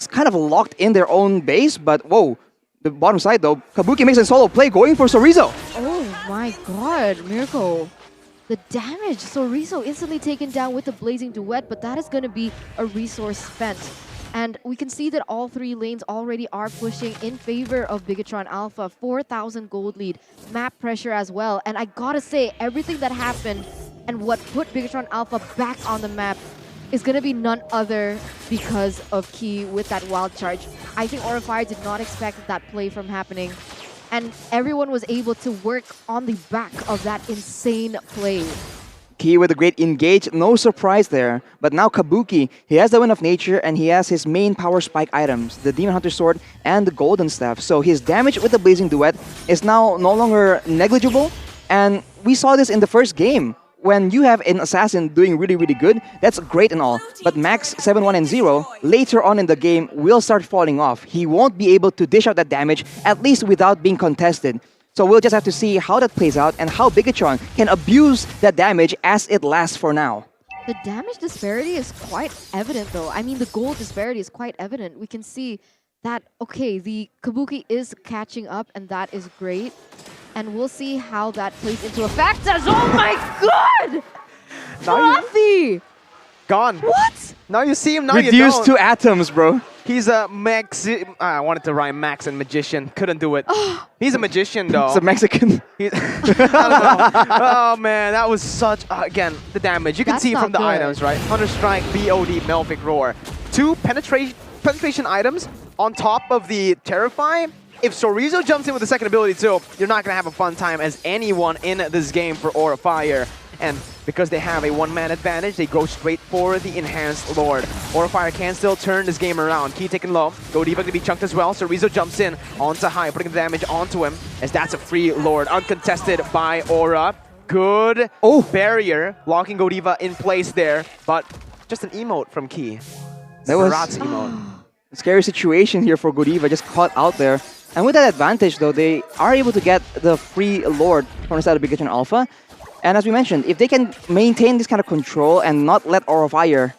kind of locked in their own base, but whoa, the bottom side though, Kabuki makes a solo play going for Chorizo. Oh my God, Miracle. The damage, Chorizo instantly taken down with the Blazing Duet, but that is going to be a resource spent. And we can see that all three lanes already are pushing in favor of Bigetron Alpha. 4,000 gold lead, map pressure as well. And I gotta say, everything that happened and what put Bigetron Alpha back on the map is going to be none other because of Key with that wild charge. I think Aura Fire did not expect that play from happening. And everyone was able to work on the back of that insane play. Key with a great engage, no surprise there. But now Kabuki, he has the Wind of Nature and he has his main power spike items, the Demon Hunter Sword and the Golden Staff. So his damage with the Blazing Duet is now no longer negligible. And we saw this in the first game. When you have an assassin doing really, really good, that's great and all. But Max 7-1 and 0, later on in the game, will start falling off. He won't be able to dish out that damage, at least without being contested. So we'll just have to see how that plays out and how Bigetron can abuse that damage as it lasts for now. The damage disparity is quite evident though. I mean, the gold disparity is quite evident. We can see that, okay, the Kabuki is catching up and that is great. And we'll see how that plays into effect as, oh my God! Fluffy! Gone. What? Now you see him, now Reduced you don't. to atoms, bro. He's a I wanted to rhyme Max and magician. Couldn't do it. He's a magician, though. He's a Mexican. I don't know. Oh, man. That was such... again, the damage. You can see from the items, right? Hunter Strike, BOD, Melvic Roar. 2 penetration items on top of the Terrify. If Chorizo jumps in with the second ability too, you're not going to have a fun time as anyone in this game for Aura Fire. And because they have a one-man advantage, they go straight for the Enhanced Lord. Aurafire can still turn this game around. Key taken low. Godiva gonna be chunked as well, so Rizzo jumps in onto high, putting the damage onto him, as that's a free Lord, uncontested by Aura. Good barrier, locking Godiva in place there, but just an emote from Key. That was Marat's emote. a scary situation here for Godiva, just caught out there. And with that advantage though, they are able to get the free Lord from the side of Bigetron Alpha. And as we mentioned, if they can maintain this kind of control and not let Aurafire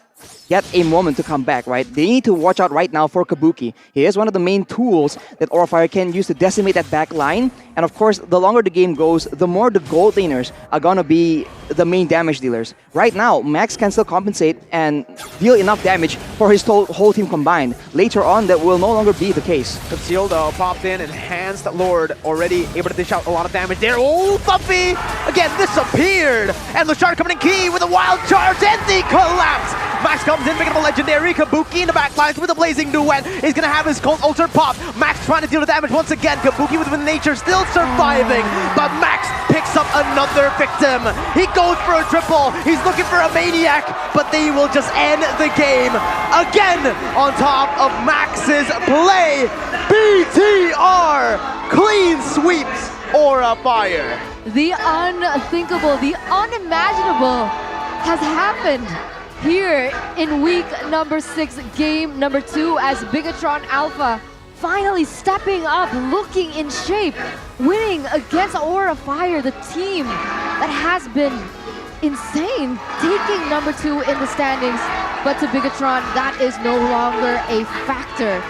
get a moment to come back, right? They need to watch out right now for Kabuki. He is one of the main tools that Aurafire can use to decimate that back line. And of course, the longer the game goes, the more the gold laners are gonna be the main damage dealers. Right now, Max can still compensate and deal enough damage for his whole team combined. Later on, that will no longer be the case. Concealed though, popped in, Enhanced Lord already able to dish out a lot of damage there. Oh, Thumpy again disappeared! And Lushard coming in Key with a wild charge and the collapse! Max comes in, making him a legendary. Kabuki in the backlines with a blazing duet. He's gonna have his Cold Ultra pop. Max trying to deal the damage once again. Kabuki with nature still surviving, but Max picks up another victim. He goes for a triple. He's looking for a maniac, but they will just end the game again on top of Max's play. BTR clean sweeps Aurafire. The unthinkable, the unimaginable has happened here in week number 6, game number 2, as Bigetron Alpha finally stepping up, looking in shape, winning against Aurafire, the team that has been insane, taking number 2 in the standings. But to Bigetron, that is no longer a factor.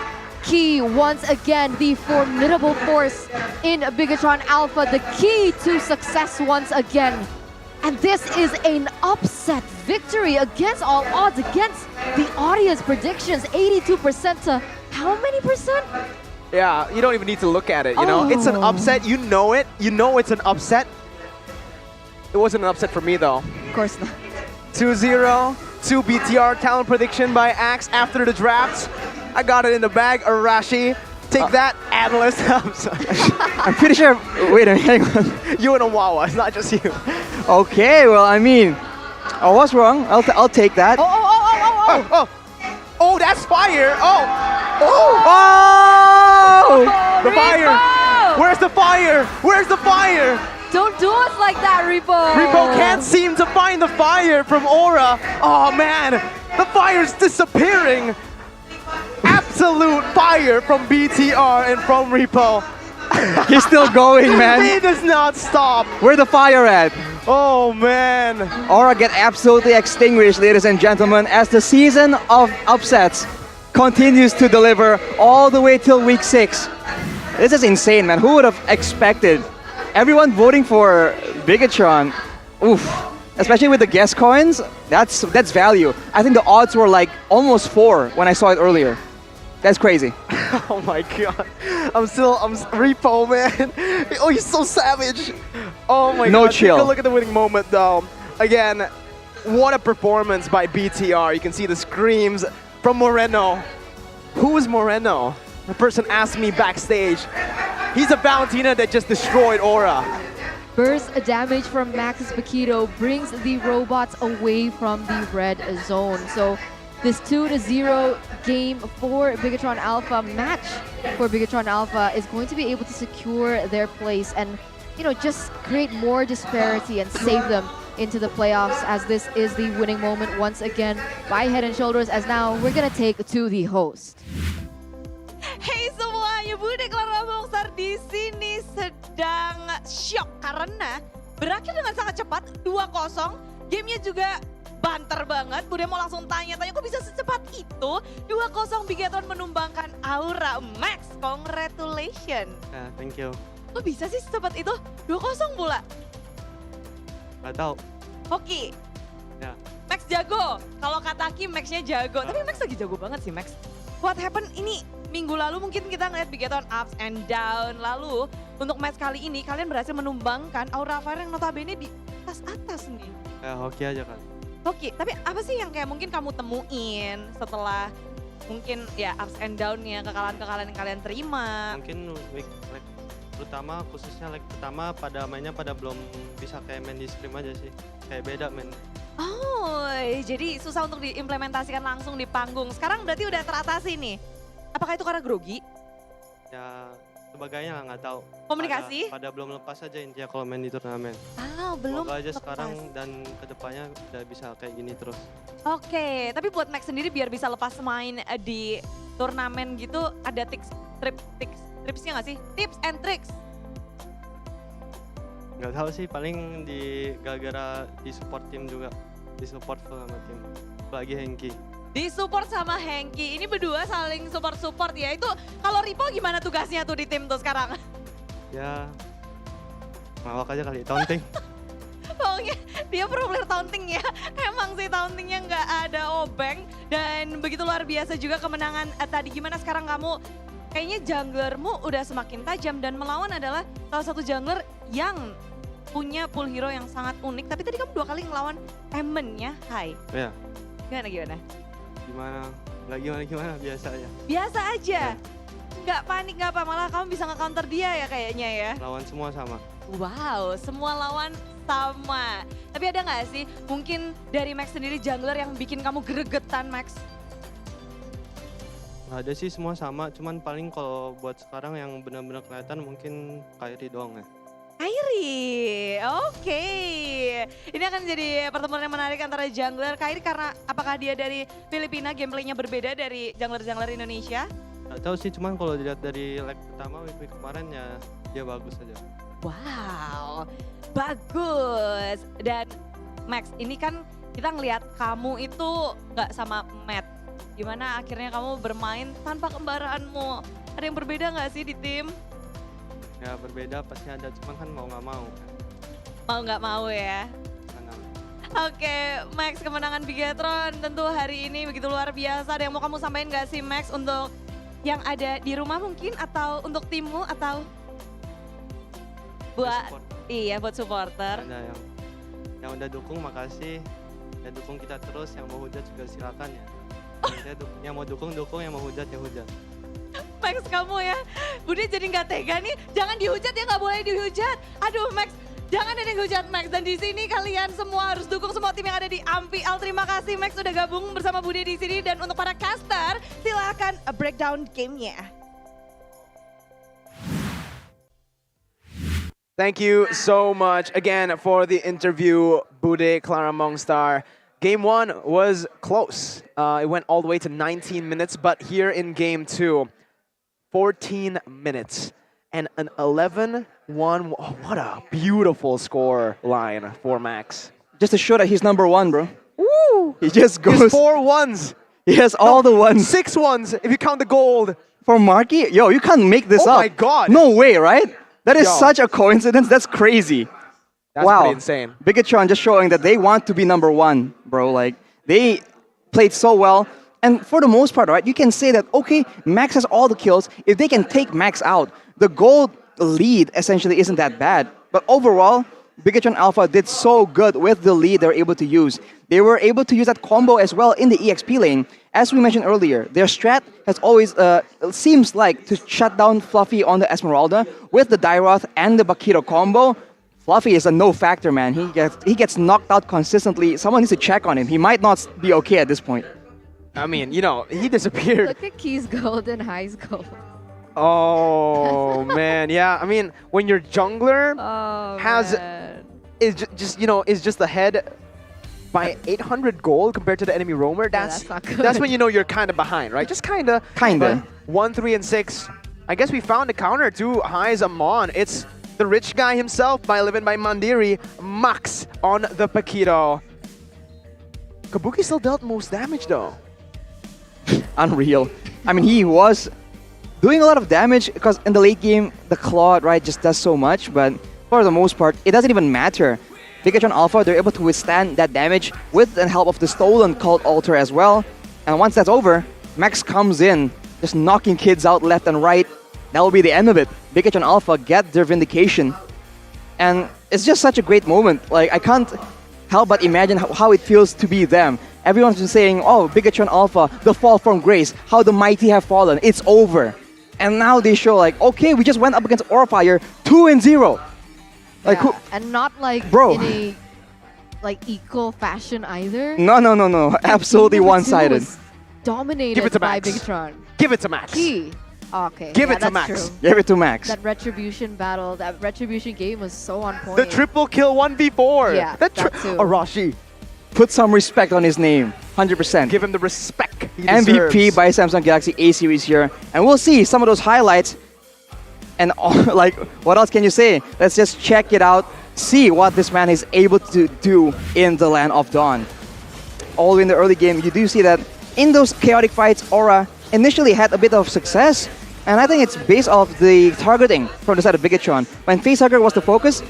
Key, once again, the formidable force in Bigetron Alpha, the key to success once again. And this is an upset victory against all odds, against the audience predictions. 82% to how many percent? Yeah, you don't even need to look at it, you know? It's an upset, you know it. You know it's an upset. It wasn't an upset for me, though. Of course not. 2-0, 2 BTR talent prediction by Axe after the draft. I got it in the bag, Arashi. Take that, analyst. I'm sorry. I'm pretty sure. Wait a minute, hang on. You and Awawa, it's not just you. Okay, well, I mean, I was wrong. I'll take that. Oh, that's fire. The fire. Where's the fire? Where's the fire? Don't do us like that, Repo. Repo can't seem to find the fire from Aura. Oh, man. The fire's disappearing. Absolute fire from BTR and from Repo. He's still going, man. He does not stop. Where the fire at? Oh, man. Aura get absolutely extinguished, ladies and gentlemen, as the season of upsets continues to deliver all the way till week 6. This is insane, man. Who would have expected? Everyone voting for Bigetron. Oof. Especially with the guest coins, that's value. I think the odds were like almost 4 when I saw it earlier. That's crazy. Oh my god. I'm Repo, man. Oh, he's so savage. Oh my god. No chill. Take a look at the winning moment, though. Again, what a performance by BTR. You can see the screams from Moreno. Who is Moreno? The person asked me backstage. He's a Valentina that just destroyed Aura. Burst damage from Max's Paquito brings the robots away from the red zone. So this 2-0 game for Bigetron Alpha, match for Bigetron Alpha, is going to be able to secure their place and, you know, just create more disparity and save them into the playoffs, as this is the winning moment once again by Head and Shoulders, as now we're gonna take to the host. Hey semuanya, Bigetron Alpha di sini sedang shock karena berakhir dengan sangat cepat 2-0. Gamenya juga banter banget. Bude mau langsung tanya-tanya kok bisa secepat itu? 2-0 Bigetron menumbangkan Aura. Max, congratulations. Thank you. Kok bisa sih secepat itu? 2-0 pula. Gak tau. Hoki. Ya. Max jago. Kalau kata Kim, Maxnya jago. Tapi Max lagi jago banget sih, Max. What happened ini minggu lalu mungkin kita ngeliat Bigetron ups and down. Lalu untuk match kali ini kalian berhasil menumbangkan Aurafire yang notabene di atas nih. Hoki aja kan. Hoki, tapi apa sih yang kayak mungkin kamu temuin setelah mungkin ya ups and down-nya, kekalahan-kekalahan yang kalian terima? Mungkin terutama khususnya leg pertama mainnya pada belum bisa kayak main di scrim aja sih. Kayak beda main. Oh, jadi susah untuk diimplementasikan langsung di panggung. Sekarang berarti udah teratasi nih. Apakah itu karena grogi? Ya sebagainya lah, nggak tahu. Komunikasi? Pada belum lepas aja intinya kalau main di turnamen. Belum Semoga aja lepas. sekarang dan kedepannya udah bisa kayak gini terus. Oke, tapi buat Max sendiri biar bisa lepas main di turnamen gitu, ada tipsnya nggak sih? Tips and tricks? Nggak tahu sih, paling gara-gara di support tim juga. Di support full sama tim. Apalagi Hengki. Di support sama Hengki, ini berdua saling support ya. Itu kalau Ripo gimana tugasnya tuh di tim tuh sekarang? Ya, ngawak aja kali, taunting. Pokoknya dia pro player taunting ya. Emang sih tauntingnya nggak ada obeng. Dan begitu luar biasa juga kemenangan tadi. Gimana sekarang kamu, kayaknya junglermu udah semakin tajam. Dan melawan adalah salah satu jungler yang punya pool hero yang sangat unik. Tapi tadi kamu 2 kali ngelawan Emen ya, Hai. Ya. Gimana? Gimana? Nggak gimana-gimana, biasa aja. Biasa aja? Nggak panik, nggak apa, malah kamu bisa nge-counter dia ya kayaknya ya? Lawan semua sama. Wow, semua lawan sama. Tapi ada nggak sih mungkin dari Max sendiri jungler yang bikin kamu gregetan, Max? Nggak ada sih, semua sama. Cuman paling kalau buat sekarang yang benar-benar kelihatan mungkin Kairi doang ya. Kairi, oke. Ini akan jadi pertemuan yang menarik antara jungler Kairi karena apakah dia dari Filipina, gameplaynya berbeda dari jungler-jungler Indonesia? Nggak tahu sih, cuman kalau dilihat dari leg pertama week kemarin ya dia bagus aja. Wow, bagus. Dan Max, ini kan kita ngelihat kamu itu nggak sama Matt. Gimana akhirnya kamu bermain tanpa kembaraanmu? Ada yang berbeda nggak sih di tim? Ya berbeda pasti ada, cuman kan mau nggak mau. Mau nggak mau ya? Oke, Max, kemenangan Bigetron tentu hari ini begitu luar biasa. Ada yang mau kamu sampaikan nggak sih, Max, untuk yang ada di rumah mungkin, atau untuk timmu, atau buat buat supporter? Ada yang udah dukung, makasih. Ya dukung kita terus, yang mau hujat juga silakan ya. Yang mau dukung, yang mau hujat ya hujat. Max, kamu ya, Bude jadi nggak tega nih. Jangan dihujat ya, nggak boleh dihujat. Aduh Max, jangan ada yang hujat Max. Dan di sini kalian semua harus dukung semua tim yang ada di MPL. Terima kasih Max sudah gabung bersama Bude di sini. Dan untuk para caster, silahkan breakdown gamenya. Thank you so much again for the interview, Bude, Clara Mongstar. Game 1 was close. It went all the way to 19 minutes, but here in Game 2, 14 minutes and an 11-1. Oh, what a beautiful score line for Max. Just to show that he's number 1, bro. Woo! He just goes. There's 4 ones. He has all the ones. 6 ones if you count the gold. For Marky? Yo, you can't make this up. Oh my god. No way, right? That is Yo. such a coincidence. That's crazy. That's wow. pretty insane. Bigetron just showing that they want to be number 1, bro. Like, they played so well. And for the most part, right, you can say that, okay, Max has all the kills. If they can take Max out, the gold lead essentially isn't that bad. But overall, Bigetron Alpha did so good with the lead they were able to use. They were able to use that combo as well in the EXP lane. As we mentioned earlier, their strat has always, seems like, to shut down Fluffy on the Esmeralda with the Dairoth and the Bakito combo. Fluffy is a no factor, man. He gets knocked out consistently. Someone needs to check on him. He might not be okay at this point. I mean, you know, he disappeared. Look at Key's gold and High's gold. Oh man, yeah. I mean, when your jungler is just ahead by 800 gold compared to the enemy roamer, that's not good. that's when you know you're kind of behind, right? Just kinda. Kinda. 1, 3, and 6. I guess we found a counter to High's Amon. It's the rich guy himself by Living by Mandiri, Max on the Paquito. Kabuki still dealt most damage though. Unreal. I mean, he was doing a lot of damage because in the late game, the Claw, right, just does so much. But for the most part, it doesn't even matter. Bigetron Alpha, they're able to withstand that damage with the help of the stolen Cult Altar as well. And once that's over, Max comes in, just knocking kids out left and right. That will be the end of it. Bigetron Alpha get their vindication. And it's just such a great moment. Like, I can't help but imagine how it feels to be them. Everyone's been saying, oh, Bigetron Alpha, the fall from grace, how the mighty have fallen. It's over. And now they show like, okay, we just went up against Aura Fire 2-0. Like, Yeah, and not like Bro. in a like equal fashion either. No. Absolutely Game number 2 one-sided. was Dominated Give it to by Max. Bigetron. Give it to Max. Key. Okay. Give yeah, it to that's Max. True. Give it to Max. That retribution battle, that retribution game was so on point. The triple kill 1v4. Yeah, that that too. Arashi. Put some respect on his name. 100%. Give him the respect he MVP deserves. by Samsung Galaxy A series here. And we'll see some of those highlights. And like, what else can you say? Let's just check it out. See what this man is able to do in the Land of Dawn. All in the early game, you do see that in those chaotic fights, Aura initially had a bit of success. And I think it's based off the targeting from the side of Bigetron. When Facehugger was the focus,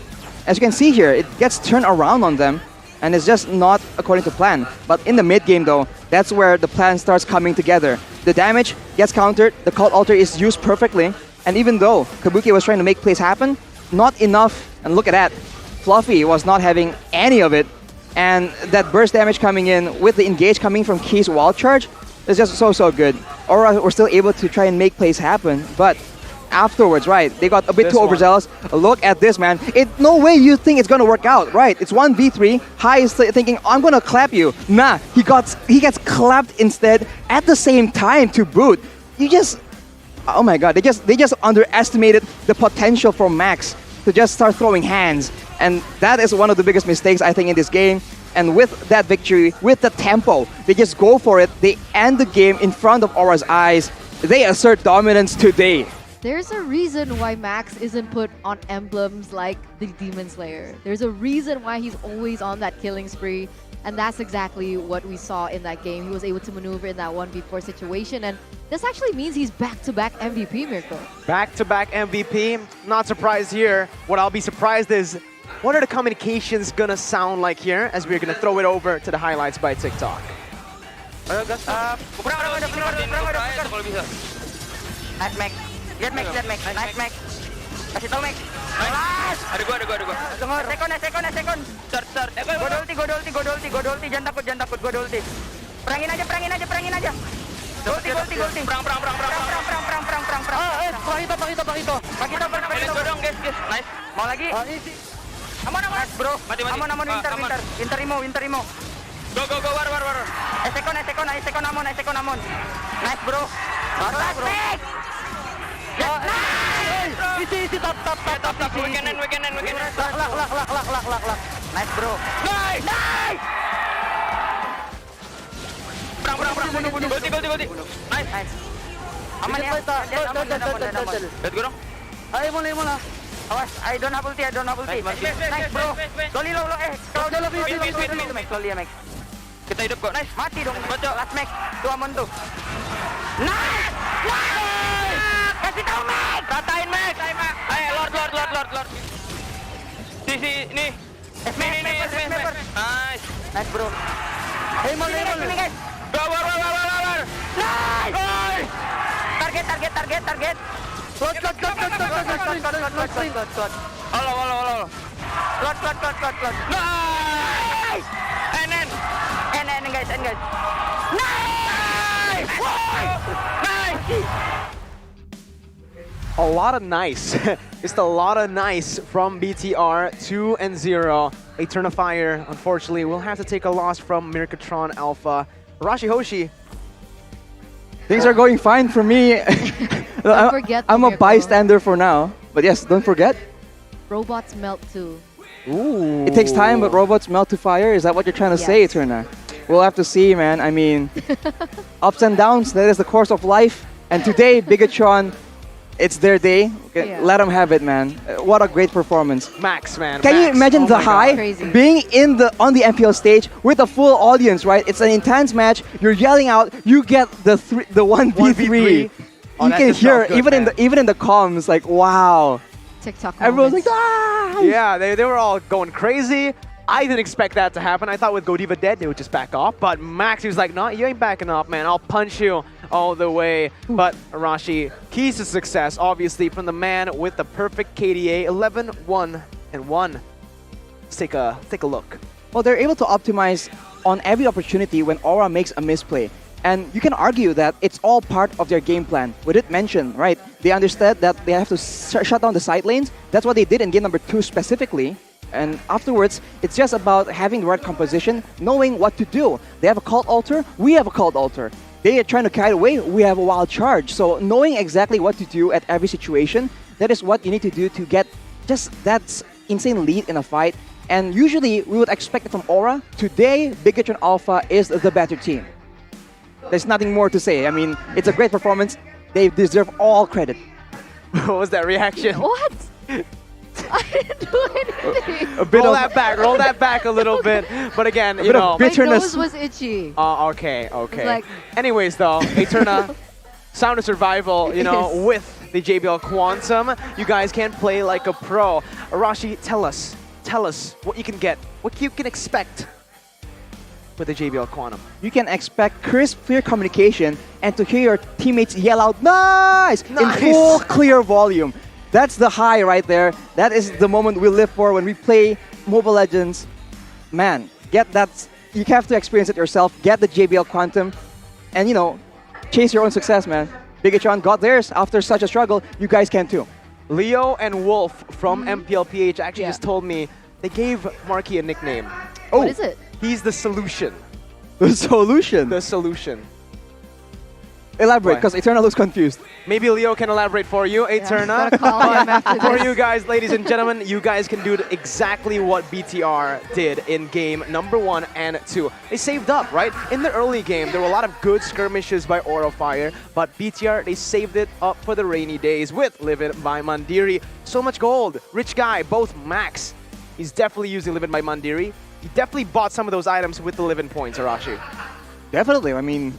as you can see here, it gets turned around on them. And it's just not according to plan. But in the mid game though, that's where the plan starts coming together. The damage gets countered, the Cult Altar is used perfectly. And even though Kabuki was trying to make plays happen, not enough. And look at that, Fluffy was not having any of it. And that burst damage coming in with the engage coming from Key's wild charge is just so good. Aura were still able to try and make plays happen, but afterwards, right, they got a bit too overzealous. Look at this, man. No way you think it's gonna work out, right? It's 1v3. Hai is thinking, I'm gonna clap you. Nah, he gets clapped instead at the same time to boot. You just, oh my god, they just underestimated the potential for Max to just start throwing hands. And that is one of the biggest mistakes, I think, in this game. And with that victory, with the tempo, they just go for it. They end the game in front of Aura's eyes. They assert dominance today. There's a reason why Max isn't put on emblems like the Demon Slayer. There's a reason why he's always on that killing spree. And that's exactly what we saw in that game. He was able to maneuver in that 1v4 situation. And this actually means he's back-to-back MVP, Mirko. Back-to-back MVP. Not surprised here. What I'll be surprised is, what are the communications gonna sound like here as we're gonna throw it over to the highlights by TikTok. Nice, Max. Lihat Max. Nice, Max. Kasih tau, Max. Kelas! Ada gua. Sekon. Start. Gua ulti. Jangan takut, gua ulti. Perangin aja. Ulti. Perang. Pakito. Dong, guys. Nice. Mau lagi? Aman, bro. Mati. Aman, winter imo. Go, war. Sekon amon. Nice, bro. Kelas, bro. Isi, top. We can end. Lak. Nice, bro. Nice. Perang. Bunuh. Gulti. Nice. Aman ya. Let's go dong. Ayo, mulai. Awas, I don't have ulti. Nice, bro. Slowly, low. Kalau udah lebih, Max. Slowly ya, Max. Kita hidup kok. Nice. Mati dong. Bocok. Last Max. Tuh Amon tuh. Nice. Kasih tau, Max. Ratain, Max. Ayo, Lord. Sisi, nih. Smash. Nice, bro. Hey, mau sini, guys. Go, war. Nice. Target. Slot. Halo. Slot. Nice. And guys. Nice. Nice. A lot of nice. Just a lot of nice from BTR. 2-0. A turn of fire. Unfortunately, we'll have to take a loss from Bigetron Alpha. RRQ Hoshi. Things are going fine for me. Don't forget, I'm a Mirko. bystander for now. But yes, don't forget. Robots melt too. Ooh. It takes time, but robots melt to fire. Is that what you're trying to say, Turner? We'll have to see, man. I mean, ups and downs, that is the course of life. And today, Bigetron, it's their day. Okay, Yeah. let them have it, man. What a great performance. Max, man. Can you imagine the my God. high Crazy. being on the MPL stage with a full audience, right? It's an intense match. You're yelling out. You get the 1v3. Oh, You that can just hear felt good, even in the comms, like, wow. TikTok Everyone's moments. like, ah! Yeah, they were all going crazy. I didn't expect that to happen. I thought with Godiva dead, they would just back off. But Max, he was like, no, you ain't backing off, man. I'll punch you all the way. But Arashi, keys to success, obviously, from the man with the perfect KDA, 11-1-1. Let's take a look. Well, they're able to optimize on every opportunity when Aura makes a misplay. And you can argue that it's all part of their game plan. We did mention, right? They understood that they have to shut down the side lanes. That's what they did in game number 2 specifically. And afterwards, it's just about having the right composition, knowing what to do. They have a cult altar, we have a cult altar. They are trying to kite away, we have a wild charge. So knowing exactly what to do at every situation, that is what you need to do to get just that insane lead in a fight. And usually, we would expect it from Aura. Today, Bigetron Alpha is the better team. There's nothing more to say. I mean, it's a great performance. They deserve all credit. What was that reaction? What? I didn't do anything. Roll that back a little bit. But again, you know. My nose was itchy. Okay. Like... Anyways, though, Eterna, Sound of Survival, you know, with the JBL Quantum, you guys can play like a pro. Arashi, tell us what you can get, what you can expect with the JBL Quantum. You can expect crisp, clear communication and to hear your teammates yell out, nice! In full, clear volume. That's the high right there. That is the moment we live for when we play Mobile Legends. Man, get that. You have to experience it yourself. Get the JBL Quantum and, you know, chase your own success, man. Bigetron got theirs after such a struggle. You guys can too. Leo and Wolf from MPL PH actually just told me they gave Marky a nickname. What is it? He's the solution. The solution? The solution. Elaborate, because Eterna looks confused. Maybe Leo can elaborate for you, Eterna. For you guys, ladies and gentlemen, you guys can do exactly what BTR did in game number 1 and 2. They saved up, right? In the early game, there were a lot of good skirmishes by Aura Fire, but BTR, they saved it up for the rainy days with Live It by Mandiri. So much gold. Rich guy, both max. He's definitely using Live It by Mandiri. He definitely bought some of those items with the live-in points, Arashi. Definitely. I mean,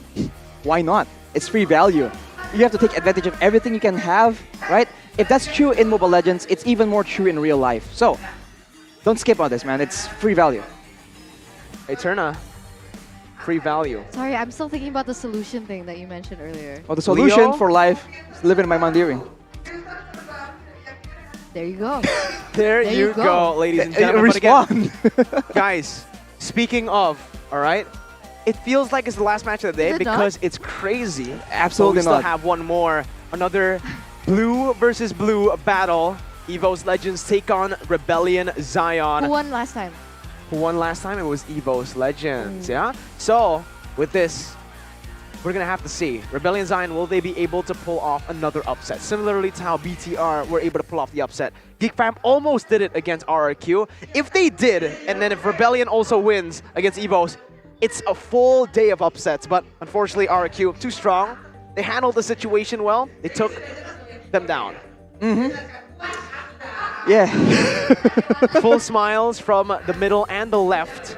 why not? It's free value. You have to take advantage of everything you can have, right? If that's true in Mobile Legends, it's even more true in real life. So, don't skip on this, man. It's free value. Eterna, free value. Sorry, I'm still thinking about the solution thing that you mentioned earlier. Oh, the solution for life is living in my Mandiri. There you go. There you go, ladies and gentlemen. Respond. But again, guys, speaking of, all right, it feels like it's the last match of the day because it's crazy. Absolutely we still not. have one more. Another blue versus blue battle. EVOS Legends take on Rebellion Zion. Who won last time? Who won last time? It was EVOS Legends, yeah? So, with this, we're going to have to see. Rebellion Zion, will they be able to pull off another upset? Similarly to how BTR were able to pull off the upset. Geek Fam almost did it against RRQ. If they did, and then if Rebellion also wins against EVOS, it's a full day of upsets. But unfortunately, RRQ, too strong. They handled the situation well. They took them down. Yeah. Full smiles from the middle and the left.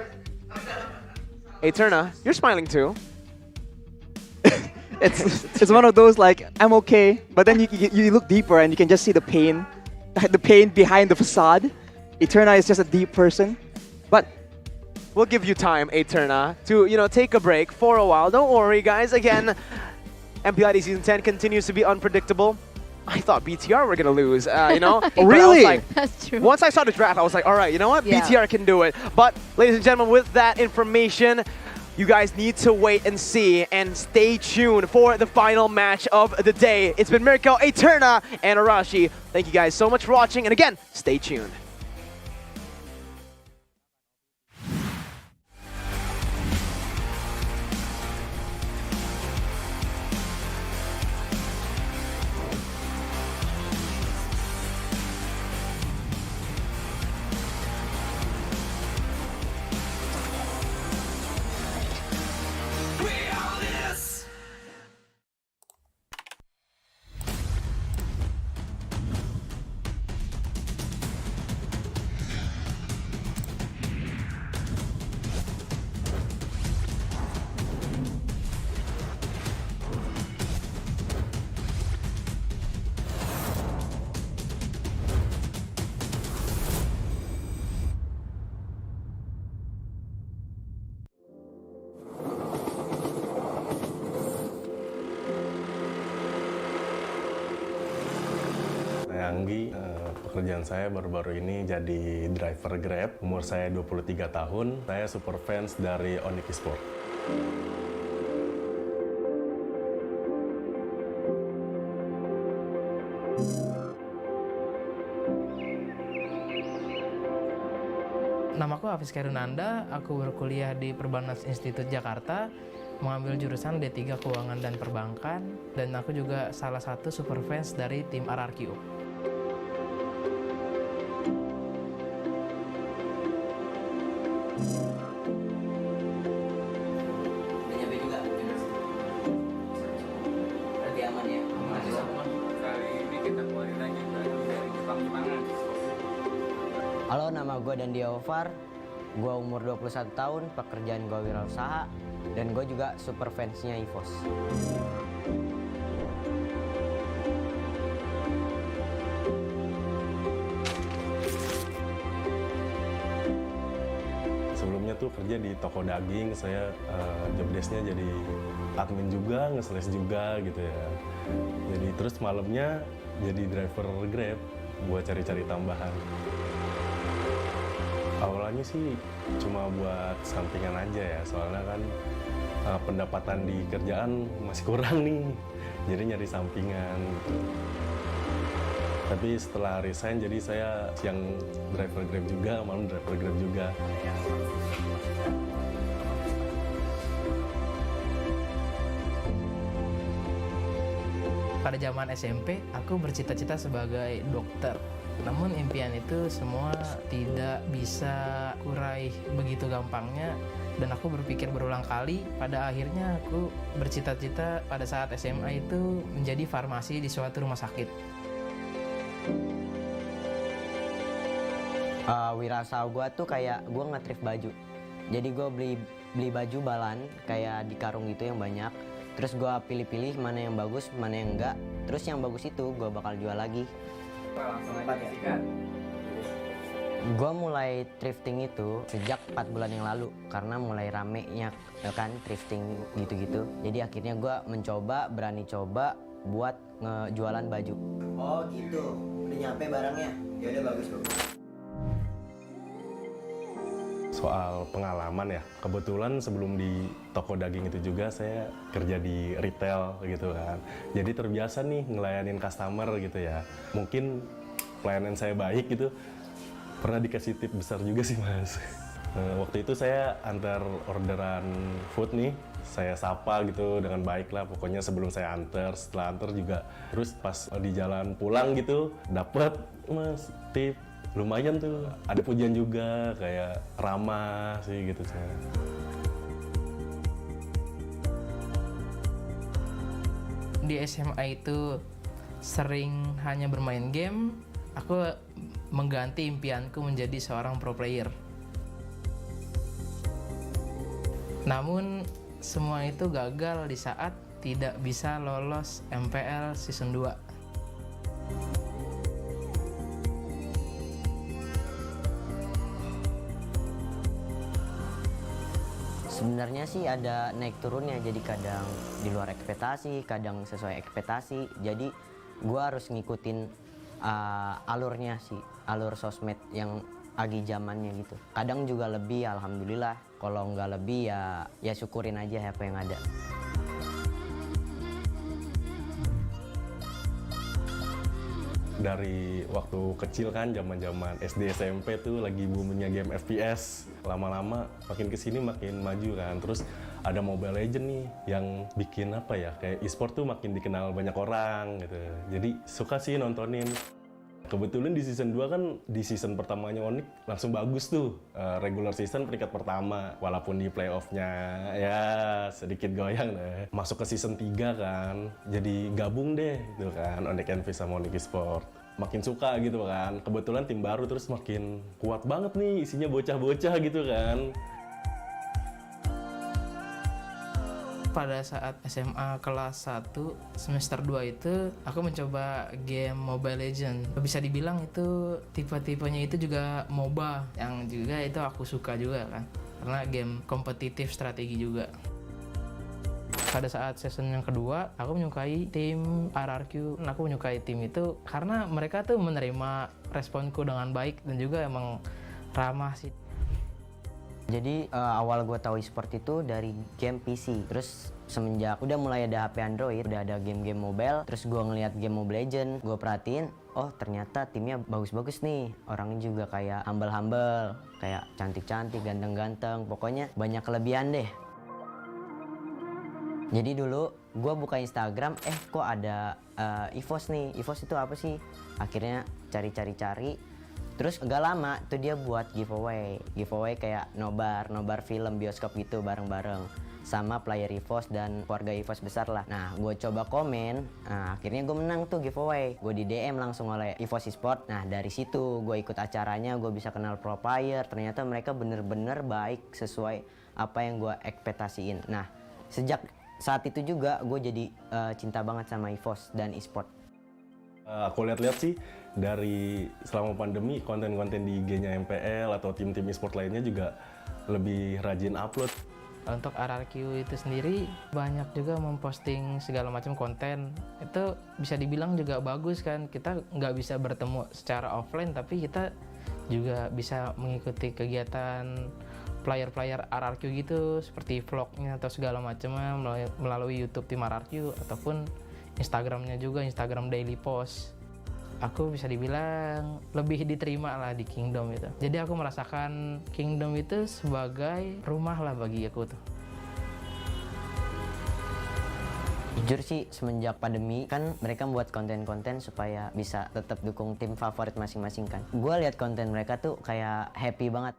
Eterna, you're smiling too. It's one of those like, I'm okay, but then you look deeper and you can just see the pain behind the facade. Eterna is just a deep person, but we'll give you time, Eterna, to take a break for a while. Don't worry, guys. Again, MPL ID Season 10 continues to be unpredictable. I thought BTR were gonna lose, Really? Like, that's true. Once I saw the draft, I was like, all right, you know what? Yeah. BTR can do it. But, ladies and gentlemen, with that information, you guys need to wait and see and stay tuned for the final match of the day. It's been Miracle, Eterna, and Arashi. Thank you guys so much for watching, and again, stay tuned. Anggi, pekerjaan saya baru-baru ini jadi driver Grab. Umur saya 23 tahun. Saya super fans dari Onyx Esports. Hafiz Kairunanda, aku berkuliah di Perbanas Institut Jakarta, mengambil jurusan D3 Keuangan dan Perbankan, dan aku juga salah satu super fans dari tim RRQ. Halo, nama gue Dandia Ovar, gue umur 21 tahun, pekerjaan gue wirausaha, dan gue juga super fansnya EVOS. Sebelumnya tuh kerja di toko daging, saya job desk-nya jadi admin juga, nge-slash juga gitu ya. Jadi terus malamnya jadi driver Grab buat cari-cari tambahan. Awalnya sih cuma buat sampingan aja ya, soalnya kan pendapatan di kerjaan masih kurang nih, jadi nyari sampingan gitu. Tapi setelah resign, jadi saya siang driver Grab juga, malam driver Grab juga. Pada zaman SMP, aku bercita-cita sebagai dokter. Namun impian itu semua tidak bisa kurai begitu gampangnya, dan aku berpikir berulang kali. Pada akhirnya aku bercita-cita pada saat SMA itu menjadi farmasi di suatu rumah sakit. Wirausaha gue tuh kayak gue nge-thrift baju. Jadi gue beli baju balan kayak di karung gitu yang banyak. Terus gue pilih-pilih mana yang bagus, mana yang enggak. Terus yang bagus itu gue bakal jual lagi. Gue mulai thrifting itu sejak 4 bulan yang lalu karena mulai ramenya ya kan thrifting gitu-gitu. Jadi akhirnya gue berani coba buat ngejualan baju. Oh gitu, udah nyampe barangnya? Ya udah bagus. Soal pengalaman ya, kebetulan sebelum di toko daging itu juga saya kerja di retail gitu kan. Jadi terbiasa nih ngelayanin customer gitu ya. Mungkin pelayanan saya baik gitu, pernah dikasih tip besar juga sih mas. Waktu itu saya antar orderan food nih, saya sapa gitu dengan baik lah pokoknya sebelum saya antar, setelah antar juga. Terus pas di jalan pulang gitu, dapet mas tip. Lumayan tuh, ada pujian juga, kayak ramah sih gitu saya. Di SMA itu sering hanya bermain game, aku mengganti impianku menjadi seorang pro player. Namun semua itu gagal di saat tidak bisa lolos MPL Season 2. Sebenarnya sih ada naik turunnya, jadi kadang di luar ekspektasi, kadang sesuai ekspektasi. Jadi gue harus ngikutin alurnya sih, alur sosmed yang lagi zamannya gitu. Kadang juga lebih, alhamdulillah. Kalau nggak lebih ya syukurin aja apa yang ada. Dari waktu kecil kan, zaman SD SMP tuh lagi boomingnya game FPS. Lama-lama makin kesini makin maju kan. Terus ada Mobile Legends nih yang bikin apa ya, kayak e-sport tuh makin dikenal banyak orang gitu. Jadi suka sih nontonin. Kebetulan di season 2 kan, di season pertamanya Onyx langsung bagus tuh. Regular season peringkat pertama, walaupun di playoff-nya ya sedikit goyang deh. Masuk ke season 3 kan, jadi gabung deh gitu kan, Onyx NV sama Onyx Esports. Makin suka gitu kan, kebetulan tim baru terus makin kuat banget nih, isinya bocah-bocah gitu kan. Pada saat SMA kelas 1 semester 2 itu aku mencoba game Mobile Legends. Bisa dibilang itu tipe-tipenya itu juga MOBA, yang juga itu aku suka juga kan, karena game kompetitif strategi juga. Pada saat season yang kedua aku menyukai tim RRQ. Aku menyukai tim itu karena mereka tuh menerima responku dengan baik dan juga emang ramah sih. Jadi awal gue tahu e-sport itu dari game PC. Terus semenjak udah mulai ada HP Android, udah ada game-game mobile. Terus gue ngeliat game Mobile Legends, gue perhatiin, oh ternyata timnya bagus-bagus nih, orangnya juga kayak humble-humble, kayak cantik-cantik, ganteng-ganteng, pokoknya banyak kelebihan deh. Jadi dulu gue buka Instagram, kok ada EVOS nih, EVOS itu apa sih? Akhirnya cari-cari, terus gak lama tuh dia buat giveaway kayak nobar film bioskop gitu bareng-bareng sama player EVOS dan keluarga EVOS besar lah. Nah, gue coba komen, akhirnya gue menang tuh giveaway. Gue di DM langsung oleh EVOS Esports. Nah, dari situ gue ikut acaranya, gue bisa kenal pro player. Ternyata mereka bener-bener baik sesuai apa yang gue ekspektasiin. Nah, sejak saat itu juga gue jadi cinta banget sama EVOS dan Esports. Aku lihat-lihat sih dari selama pandemi konten-konten di IG-nya MPL atau tim-tim e-sport lainnya juga lebih rajin upload. Untuk RRQ itu sendiri banyak juga memposting segala macam konten. Itu bisa dibilang juga bagus kan. Kita nggak bisa bertemu secara offline tapi kita juga bisa mengikuti kegiatan player-player RRQ gitu seperti vlognya atau segala macamnya melalui YouTube tim RRQ ataupun Instagramnya juga, Instagram daily post. Aku bisa dibilang lebih diterima lah di Kingdom itu. Jadi aku merasakan Kingdom itu sebagai rumah lah bagi aku tuh. Jujur sih semenjak pandemi kan mereka membuat konten-konten supaya bisa tetap dukung tim favorit masing-masing kan. Gue lihat konten mereka tuh kayak happy banget.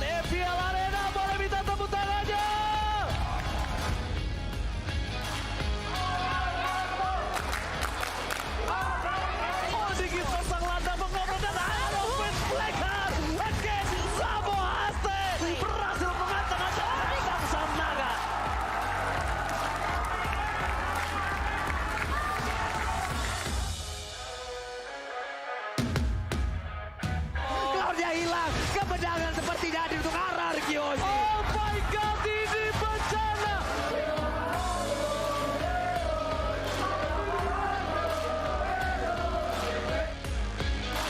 MPL Arena, boleh minta tepuk tangannya. Sedikit pasang landa mengobrol dan Aerofit Blacker again Sabo Haste berhasil mengacak-acak Sang Naga. Cloud-nya hilang, kemenangan seperti tidak hadir untuk RRQ Hoshi. Oh my god, ini bencana.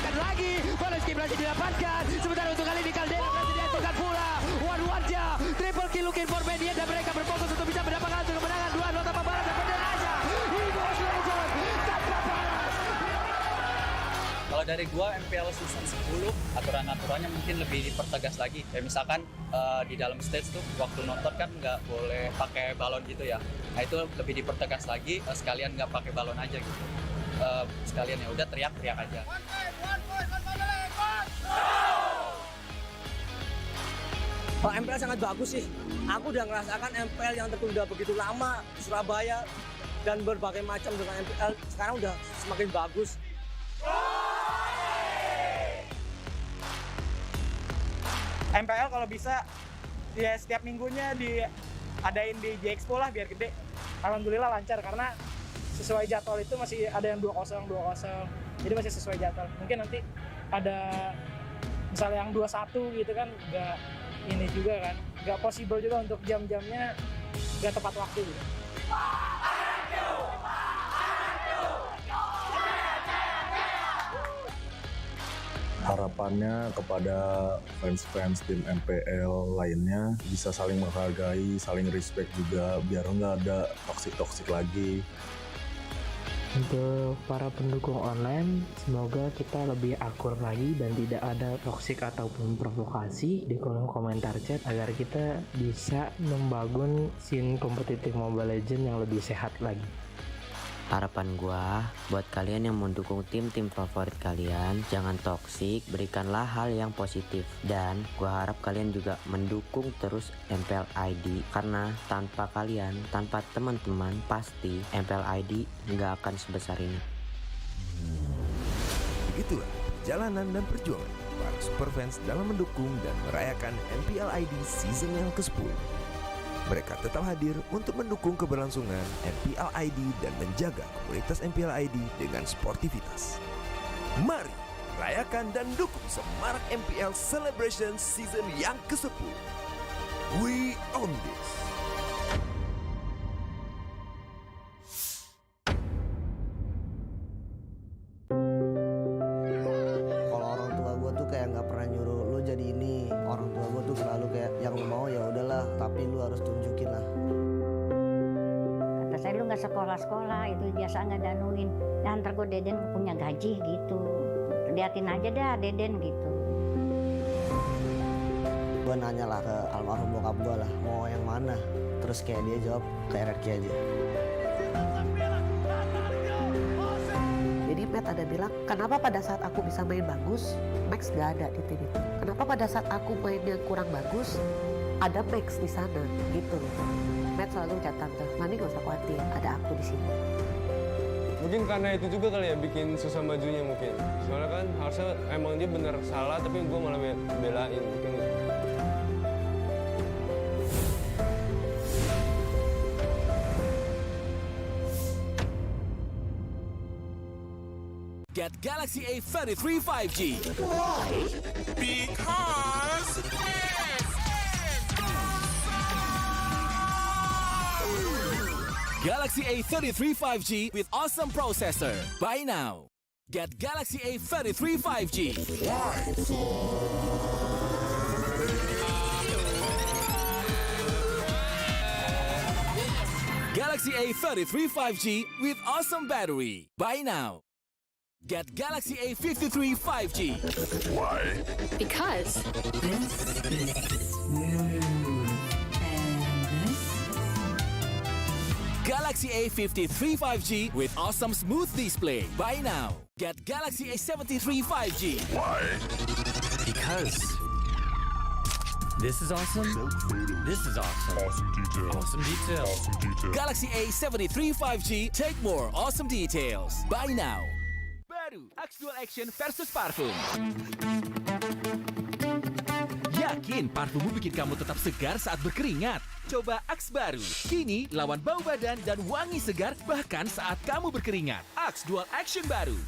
Dan lagi, Valeski berhasil didapatkan. Sementara untuk kali ini Caldera berhasil dihancurkan pula. One-one-nya, triple kill looking for Media dan mereka berfokus untuk bisa mendapatkan kemenangan 2-2 tanpa balas dan benda aja. EVOS Legends tanpa balas. Kalau dari gua MPL season 10 aturan-aturannya mungkin lebih dipertegas lagi. Kayak misalkan di dalam stage tuh waktu nonton kan nggak boleh pakai balon gitu ya. Nah itu lebih dipertegas lagi, sekalian nggak pakai balon aja gitu. Sekalian ya udah teriak-teriak aja. Oh, MPL sangat bagus sih. Aku udah ngerasakan MPL yang tertunda begitu lama di Surabaya dan berbagai macam dengan MPL sekarang udah semakin bagus. MPL kalau bisa ya setiap minggunya diadain di Expo lah biar gede. Alhamdulillah lancar karena sesuai jadwal itu masih ada yang 2-0. Jadi masih sesuai jadwal. Mungkin nanti ada misalnya yang 2-1 gitu kan nggak ini juga kan. Nggak possible juga untuk jam-jamnya nggak tepat waktu gitu. Harapannya kepada fans-fans tim MPL lainnya bisa saling menghargai, saling respect juga biar nggak ada toksik-toksik lagi. Untuk para pendukung online, semoga kita lebih akur lagi dan tidak ada toksik ataupun provokasi di kolom komentar chat agar kita bisa membangun scene kompetitif Mobile Legends yang lebih sehat lagi. Harapan gua buat kalian yang mendukung tim-tim favorit kalian, jangan toksik, berikanlah hal yang positif. Dan gua harap kalian juga mendukung terus MPL ID, karena tanpa kalian, tanpa teman-teman, pasti MPL ID nggak akan sebesar ini. Begitulah perjalanan dan perjuangan para superfans dalam mendukung dan merayakan MPL ID season yang ke-10. Mereka tetap hadir untuk mendukung keberlangsungan MPL ID dan menjaga komunitas MPL ID dengan sportivitas. Mari rayakan dan dukung semarak MPL Celebration season yang ke-10. We own this. Kalau orang tua gue tuh kayak nggak pernah nyuruh lu jadi ini. Orang tua gue tuh selalu kayak yang lu mau ya udahlah, tapi lu harus tunjukin lah. Kata saya lu nggak sekolah-sekolah, itu biasa nggak danuin. Dan ntar gue Deden punya gaji gitu. Liatin aja dah Deden gitu. Gue nanya lah ke almarhum bokap gue lah, mau yang mana? Terus kayak dia jawab ke RRQ aja. Jadi Matt ada bilang, kenapa pada saat aku bisa main bagus, Max gak ada di tim itu? Kenapa pada saat aku mainnya kurang bagus, ada Max di sana gitu loh. Matt selalu kata tante, Mami gak usah khawatir, ada aku di sini. Mungkin karena itu juga kali ya bikin susah majunya mungkin. Soalnya kan harusnya emang dia bener salah, tapi gue malah belain mungkin. Get Galaxy A33 5G. Why? Because Galaxy A33 5G with awesome processor. Buy now. Get Galaxy A33 5G. Why? Galaxy A33 5G with awesome battery. Buy now. Get Galaxy A53 5G. Why? Because this is smooth. And this? Galaxy A53 5G with awesome smooth display. Buy now. Get Galaxy A73 5G. Why? Because this is awesome. This is awesome. Awesome details. Awesome details. Awesome details. Galaxy A73 5G. Take more awesome details. Buy now. Baru Axe Dual Action versus parfum. Yakin parfummu bikin kamu tetap segar saat berkeringat? Coba Axe baru. Kini lawan bau badan dan wangi segar bahkan saat kamu berkeringat. Axe Dual Action baru.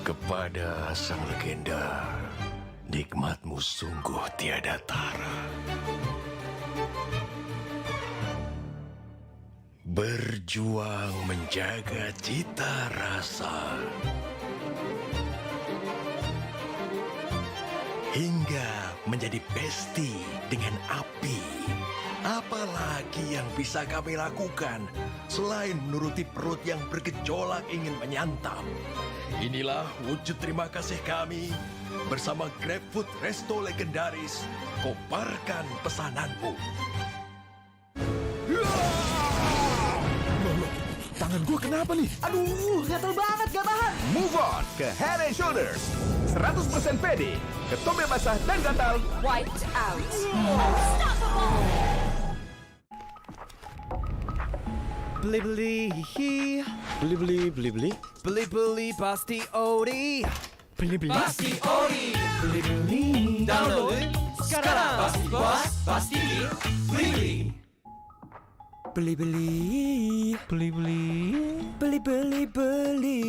Kepada sang legenda, nikmatmu sungguh tiada tara. Berjuang menjaga cita rasa hingga menjadi besti dengan api. Apalagi yang bisa kami lakukan selain menuruti perut yang bergejolak ingin menyantap? Inilah wujud terima kasih kami bersama GrabFood Resto Legendaris. Koparkan pesananmu. Tangan gue kenapa nih? Aduh, gatel banget, gak tahan. Move on ke Head and Shoulders. 100% pede, ketombe basah dan gatal. Wiped out. Beli beli beli beli beli beli beli beli pasti ori. Beli beli Pasti ori. beli beli. Download sekarang. Pasti puas, pasti beli. Beli beli beli beli beli beli beli.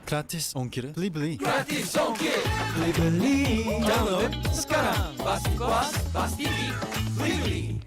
Gratis ongkir. Beli beli. Gratis ongkir. Beli beli. Download sekarang. Pasti puas, pasti beli.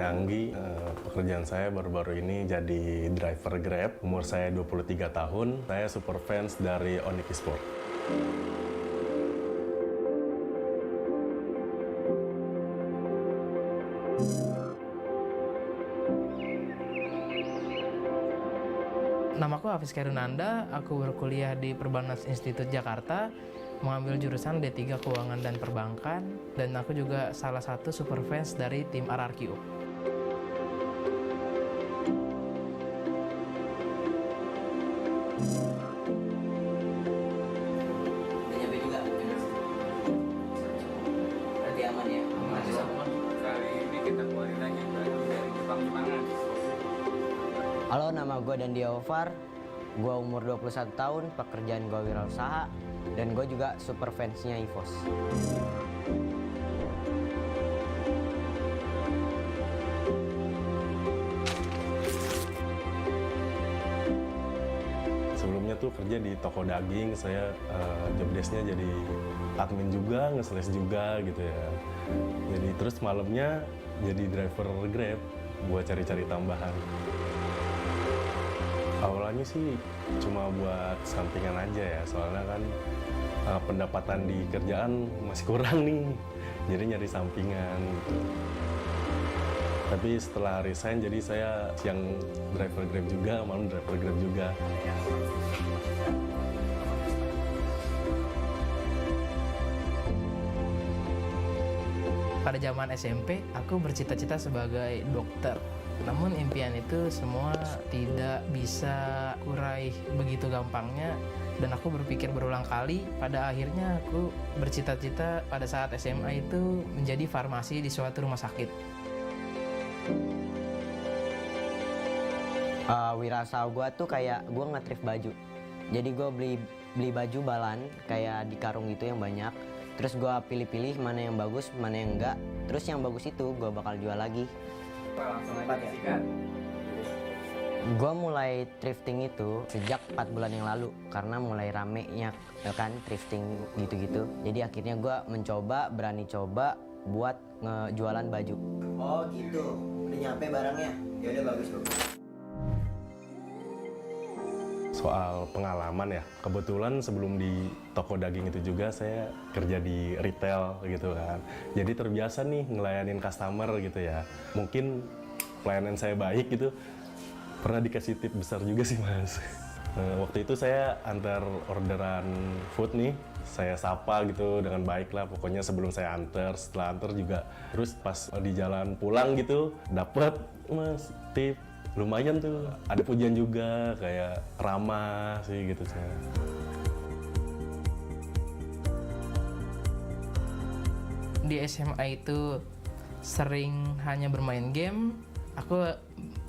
saya Anggi. Pekerjaan saya baru-baru ini jadi driver Grab. Umur saya 23 tahun. Saya super fans dari Esports. Namaku Hafiz Kairunanda, aku berkuliah di Perbanas Institut Jakarta, mengambil jurusan D3 Keuangan dan Perbankan, dan aku juga salah satu super fans dari tim RRQ. Halo, nama gue dan dia Ovar. Gue umur 21 tahun, pekerjaan gue wirausaha, dan gue juga super fansnya EVOS. Sebelumnya tuh kerja di toko daging, saya job desk-nya jadi admin juga, nge-sales juga gitu ya. Jadi terus malamnya jadi driver Grab buat cari-cari tambahan. Awalnya sih cuma buat sampingan aja ya, soalnya kan pendapatan di kerjaan masih kurang nih, jadi nyari sampingan gitu. Tapi setelah resign, jadi saya siang driver Grab juga, malam driver Grab juga. Pada zaman SMP, aku bercita-cita sebagai dokter. Namun impian itu semua tidak bisa kuraih begitu gampangnya, dan aku berpikir berulang kali. Pada akhirnya aku bercita-cita pada saat SMA itu menjadi farmasi di suatu rumah sakit. Wirausaha gue tuh kayak gue nge-thrift baju. Jadi gue beli baju balan kayak di karung gitu yang banyak. Terus gue pilih-pilih mana yang bagus, mana yang enggak. Terus yang bagus itu gue bakal jual lagi. Langsung aja disikat. Gue mulai thrifting itu sejak 4 bulan yang lalu karena mulai ramenya kan thrifting gitu-gitu. Jadi akhirnya gue berani coba buat ngejualan baju. Oh gitu, udah nyampe barangnya? Ya udah bagus bro. Soal pengalaman ya, kebetulan sebelum di toko daging itu juga saya kerja di retail gitu kan. Jadi terbiasa nih ngelayanin customer gitu ya. Mungkin pelayanan saya baik gitu, pernah dikasih tip besar juga sih mas. Waktu itu saya antar orderan food nih, saya sapa gitu dengan baik lah pokoknya sebelum saya antar, setelah antar juga. Terus pas di jalan pulang gitu, dapet mas tip. Lumayan tuh, ada pujian juga, kayak ramah sih gitu saya. Di SMA itu sering hanya bermain game, aku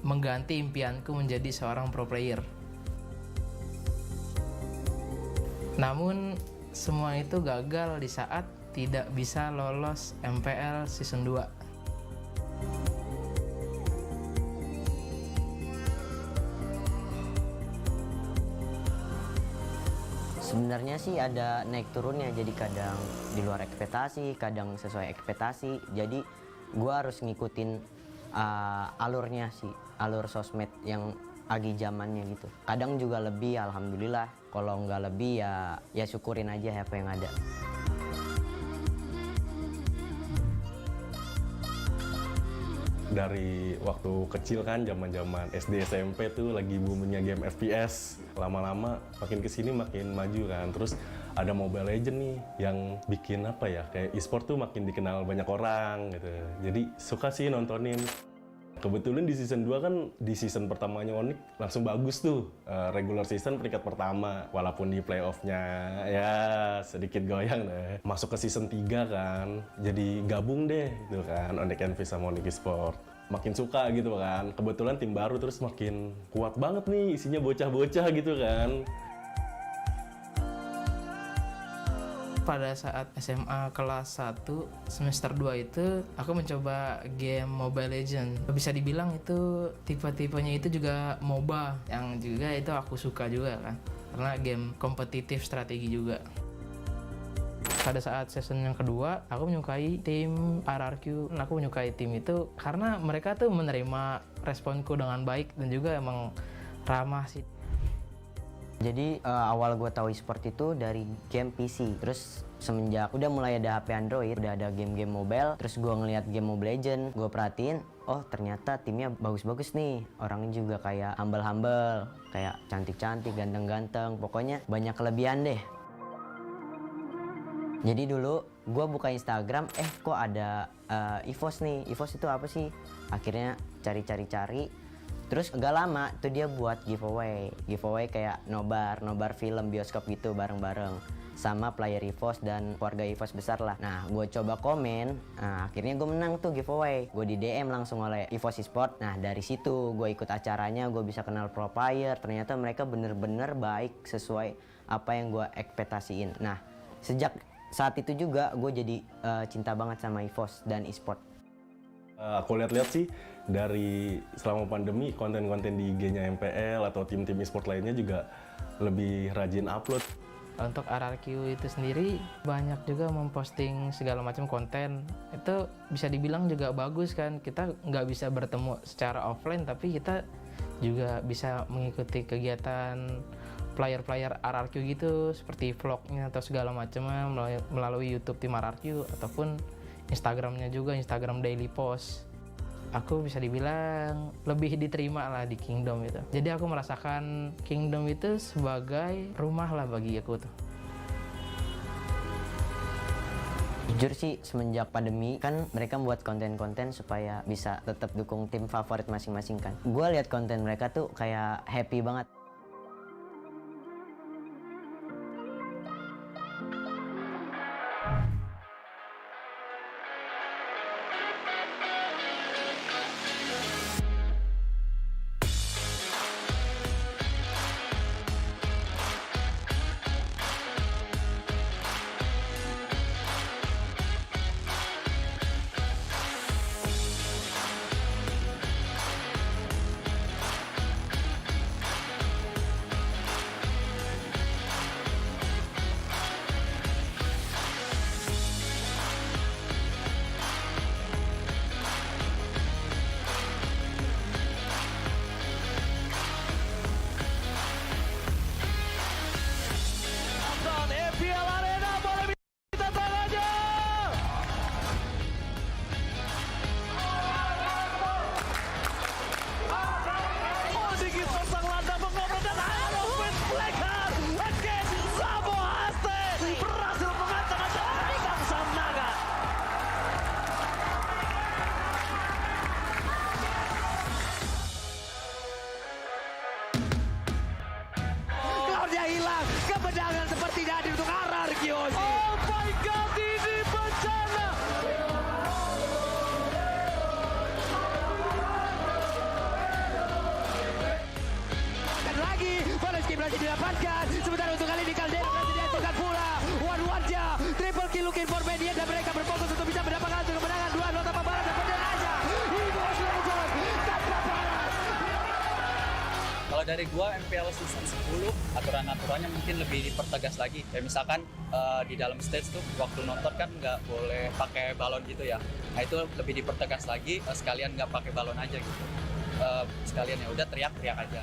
mengganti impianku menjadi seorang pro player. Namun semua itu gagal di saat tidak bisa lolos MPL Season 2. Sebenarnya sih ada naik turunnya, jadi kadang di luar ekspektasi, kadang sesuai ekspektasi. Jadi gue harus ngikutin alurnya sih, alur sosmed yang lagi zamannya gitu. Kadang juga lebih, alhamdulillah. Kalau nggak lebih ya syukurin aja apa yang ada. Dari waktu kecil kan, zaman-zaman SD SMP tuh lagi boomingnya game FPS. Lama-lama makin kesini makin maju kan. Terus ada Mobile Legends nih yang bikin apa ya, kayak e-sport tuh makin dikenal banyak orang gitu. Jadi suka sih nontonin. Kebetulan di season 2 kan, di season pertamanya Onyx langsung bagus tuh. Regular season peringkat pertama, walaupun di playoff-nya ya sedikit goyang deh. Masuk ke season 3 kan, jadi gabung deh gitu kan, Onyx NV sama Onyx Esports. Makin suka gitu kan, kebetulan tim baru terus makin kuat banget nih, isinya bocah-bocah gitu kan. Pada saat SMA kelas 1 semester 2 itu aku mencoba game Mobile Legends. Bisa dibilang itu tipe-tipenya itu juga MOBA, yang juga itu aku suka juga kan, karena game kompetitif strategi juga. Pada saat season yang kedua, aku menyukai tim RRQ. Aku menyukai tim itu karena mereka tuh menerima responku dengan baik dan juga emang ramah sih. Jadi awal gue tahu e-sport itu dari game PC, terus semenjak udah mulai ada HP Android, udah ada game-game mobile, terus gue ngeliat game Mobile Legends, gue perhatiin, oh ternyata timnya bagus-bagus nih, orangnya juga kayak humble-humble, kayak cantik-cantik, ganteng-ganteng, pokoknya banyak kelebihan deh. Jadi dulu gue buka Instagram, kok ada EVOS nih, EVOS itu apa sih? Akhirnya cari-cari. Terus gak lama tuh dia buat giveaway kayak nobar film bioskop gitu bareng-bareng sama player EVOS dan keluarga EVOS besar lah. Nah gue coba komen, akhirnya gue menang tuh giveaway. Gue di DM langsung oleh EVOS Esports. Nah dari situ gue ikut acaranya, gue bisa kenal pro player. Ternyata mereka bener-bener baik sesuai apa yang gue ekspektasiin. Nah sejak saat itu juga gue jadi cinta banget sama EVOS dan Esports. Aku lihat-lihat sih dari selama pandemi konten-konten di IG-nya MPL atau tim-tim e-sport lainnya juga lebih rajin upload. Untuk RRQ itu sendiri banyak juga memposting segala macam konten. Itu bisa dibilang juga bagus kan. Kita nggak bisa bertemu secara offline tapi kita juga bisa mengikuti kegiatan player-player RRQ gitu seperti vlognya atau segala macamnya melalui YouTube tim RRQ ataupun Instagramnya juga, Instagram daily post. Aku bisa dibilang lebih diterima lah di Kingdom itu. Jadi aku merasakan Kingdom itu sebagai rumah lah bagi aku tuh. Jujur sih semenjak pandemi kan mereka buat konten-konten supaya bisa tetap dukung tim favorit masing-masing kan. Gue lihat konten mereka tuh kayak happy banget. Kemenangan seperti tadi untuk RRQ Hoshi. Oh my god, ini bencana. Dan lagi, bonus game berhasil didapatkan. Sementara untuk kali ini Caldera berhasil dihancurkan pula. One-one-nya, triple kill looking for media dan mereka berfokus untuk bisa mendapatkan kemenangan 2-0 tanpa balas dan penjelasan. EVOS Legends tanpa balas. Kalau dari gua MPL season 10 aturan-aturannya mungkin lebih dipertegas lagi. Kayak misalkan di dalam stage tuh waktu nonton kan nggak boleh pakai balon gitu ya. Nah itu lebih dipertegas lagi, sekalian nggak pakai balon aja gitu. Sekalian ya udah teriak-teriak aja.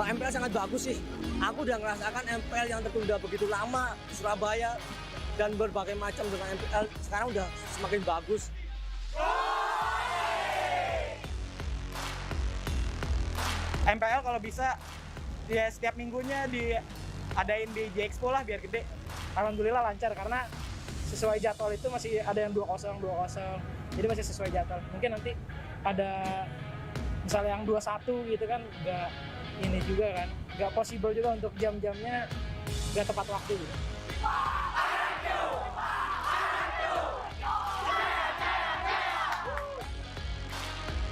MPL sangat bagus sih. Aku udah ngerasakan MPL yang tertunda begitu lama di Surabaya dan berbagai macam dengan MPL sekarang udah semakin bagus. MPL kalau bisa ya setiap minggunya diadain di Expo lah biar gede. Alhamdulillah lancar karena sesuai jadwal itu masih ada yang 2-0. Jadi masih sesuai jadwal. Mungkin nanti ada misalnya yang 2-1 gitu kan nggak ini juga kan. Nggak possible juga untuk jam-jamnya nggak tepat waktu gitu.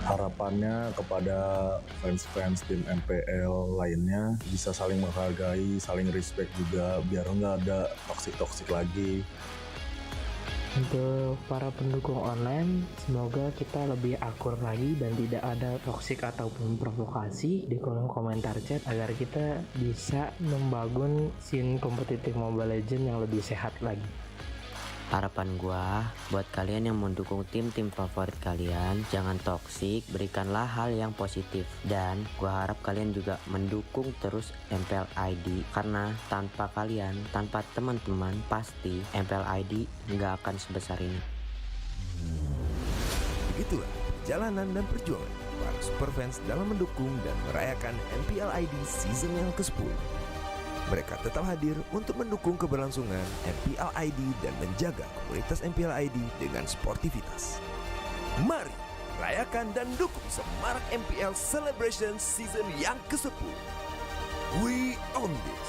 Harapannya kepada fans-fans tim MPL lainnya bisa saling menghargai, saling respect juga, biar nggak ada toksik-toksik lagi. Untuk para pendukung online, semoga kita lebih akur lagi dan tidak ada toksik ataupun provokasi di kolom komentar chat agar kita bisa membangun scene kompetitif Mobile Legends yang lebih sehat lagi. Harapan gua buat kalian yang mendukung tim-tim favorit kalian, jangan toksik, berikanlah hal yang positif. Dan gua harap kalian juga mendukung terus MPL ID, karena tanpa kalian, tanpa teman-teman, pasti MPL ID nggak akan sebesar ini. Begitulah perjalanan dan perjuangan para superfans dalam mendukung dan merayakan MPL ID season yang ke-10. Mereka tetap hadir untuk mendukung keberlangsungan MPL ID dan menjaga komunitas MPL ID dengan sportivitas. Mari rayakan dan dukung semarak MPL Celebration Season yang ke-10. We own this.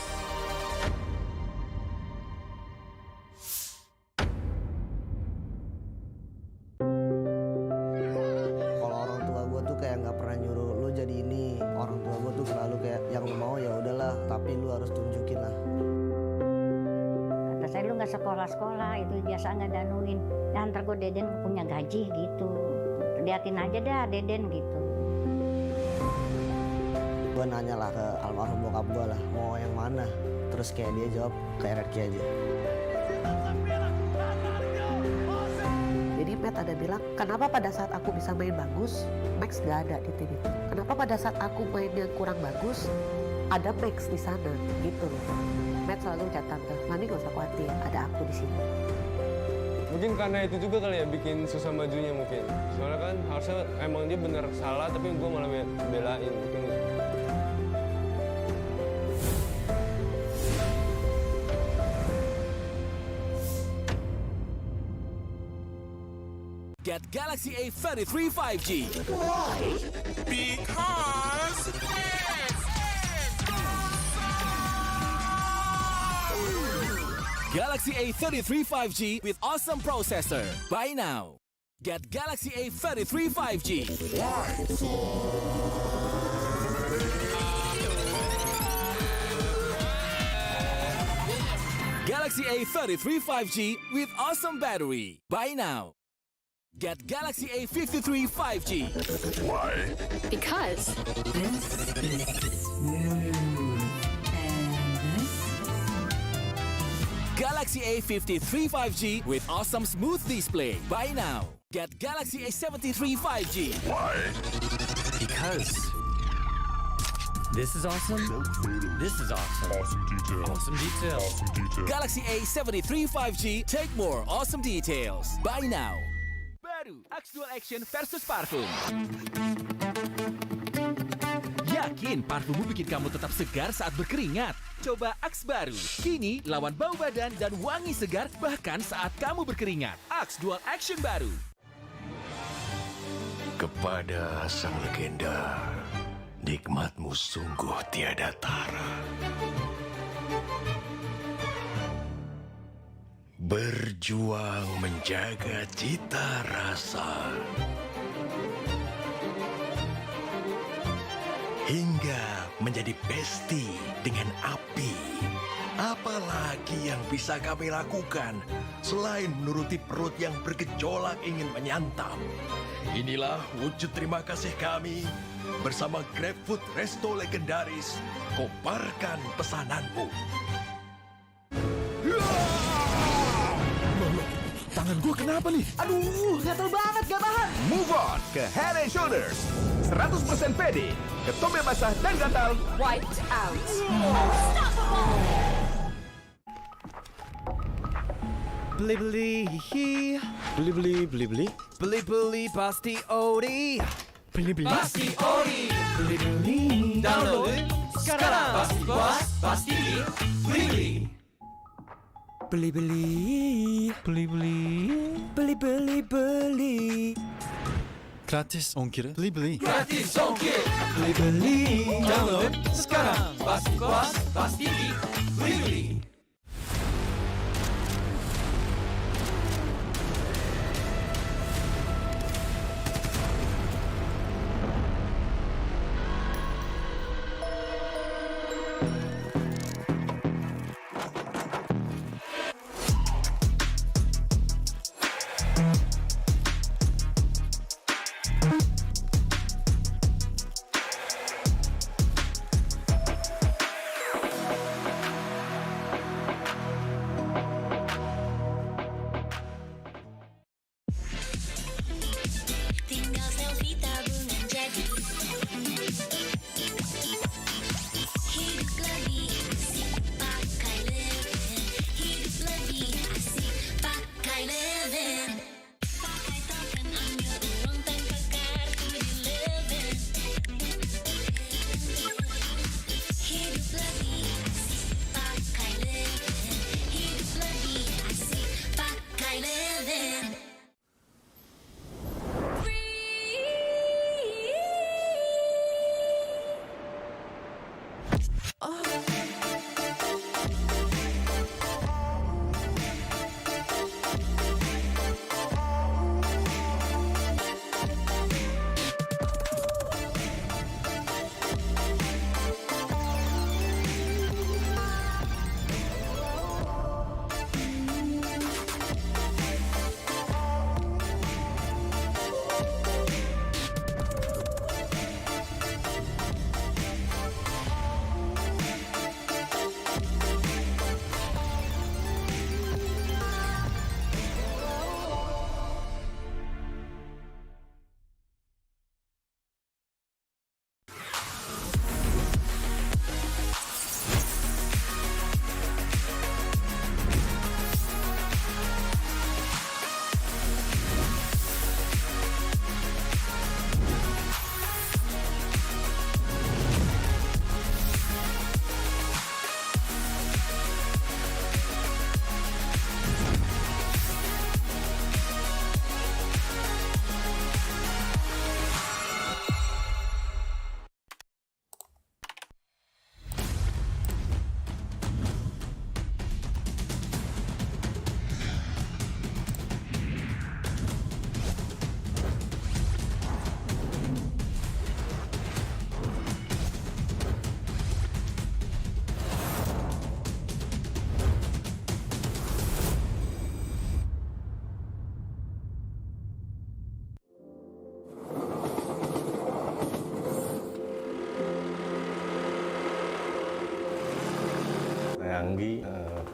Kalau orang tua gue tuh kayak nggak pernah nyuruh lo jadi ini. Orang tua gue tuh selalu kayak yang lo mau ya udahlah, tapi lo harus tunjukin lah. Kata saya lu nggak sekolah-sekolah, itu biasa nggak danuin. Dan ntar gue Deden punya gaji gitu. Liatin aja dah Deden gitu. Gue nanya lah ke almarhum bokap gue lah, mau yang mana? Terus kayak dia jawab ke RRQ aja. Jadi Matt ada bilang, kenapa pada saat aku bisa main bagus, Max gak ada di tim itu? Kenapa pada saat aku mainnya kurang bagus, ada Max di sana, gitu loh. Matt selalu ucap tante, Mami gak usah khawatir, ada aku di sini. Mungkin karena itu juga kali ya bikin susah majunya mungkin. Soalnya kan harusnya emang dia bener salah, tapi gue malah belain mungkin. Get Galaxy A33 5G. Why? Because Galaxy A33 5G with awesome processor. Buy now. Get Galaxy A33 5G. Why? Galaxy A33 5G with awesome battery. Buy now. Get Galaxy A53 5G. Why? Because this is smooth. Galaxy A53 5G with awesome smooth display. Buy now. Get Galaxy A73 5G. Why? Because this is awesome. This is awesome. Awesome detail. Awesome detail. Awesome detail. Galaxy A73 5G. Take more awesome details. Buy now. Baru Axe Dual Action versus parfum. Yakin parfummu bikin kamu tetap segar saat berkeringat? Coba Axe baru. Kini lawan bau badan dan wangi segar bahkan saat kamu berkeringat. Axe Dual Action baru. Kepada sang legenda, nikmatmu sungguh tiada tara. Berjuang menjaga cita rasa hingga menjadi bestie dengan api. Apalagi yang bisa kami lakukan selain menuruti perut yang bergejolak ingin menyantap? Inilah wujud terima kasih kami bersama GrabFood Resto Legendaris. Koparkan pesananmu. Tangan gue kenapa nih? Aduh, gatel banget, gak tahan. Move on ke Head and Shoulders. 100% pede, ketombe basah dan gatal. Wiped out. Beli beli beli beli beli beli beli beli pasti ori. Beli beli Pasti ori. beli beli. Download sekarang. Pasti puas, pasti beli. Beli beli beli beli beli beli beli. Gratis ongkir. Beli beli. Gratis ongkir. Beli beli. Download sekarang. Pasti puas, pasti beli.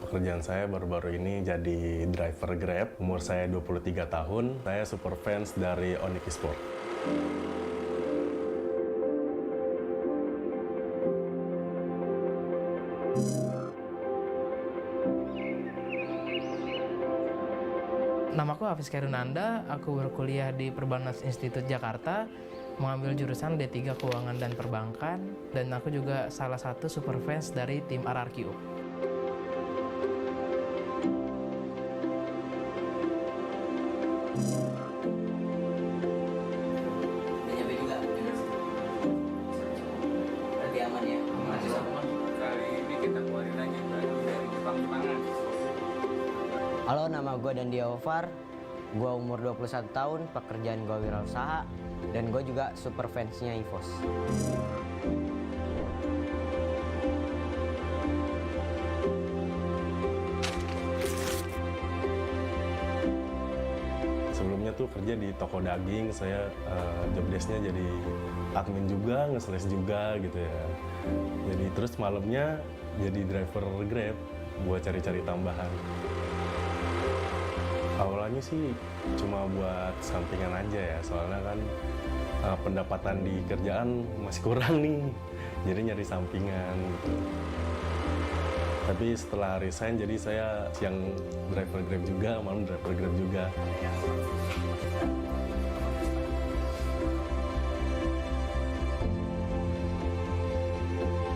Pekerjaan saya baru-baru ini jadi driver Grab. Umur saya 23 tahun. Saya super fans dari Esports. Namaku Hafiz Kairunanda, aku berkuliah di Perbanas Institut Jakarta, mengambil jurusan D3 Keuangan dan Perbankan, dan aku juga salah satu super fans dari tim RRQ. Halo, nama gue Dandia Ovar. Gue umur 21 tahun, pekerjaan gue wirausaha, dan gue juga super fansnya EVOS. Sebelumnya tuh kerja di toko daging, saya job desk-nya jadi admin juga, nge-sales juga gitu ya. Jadi terus malamnya jadi driver Grab buat cari-cari tambahan. Awalnya sih cuma buat sampingan aja ya, soalnya kan pendapatan di kerjaan masih kurang nih, jadi nyari sampingan gitu. Tapi setelah resign, jadi saya siang driver Grab juga, malam driver Grab juga.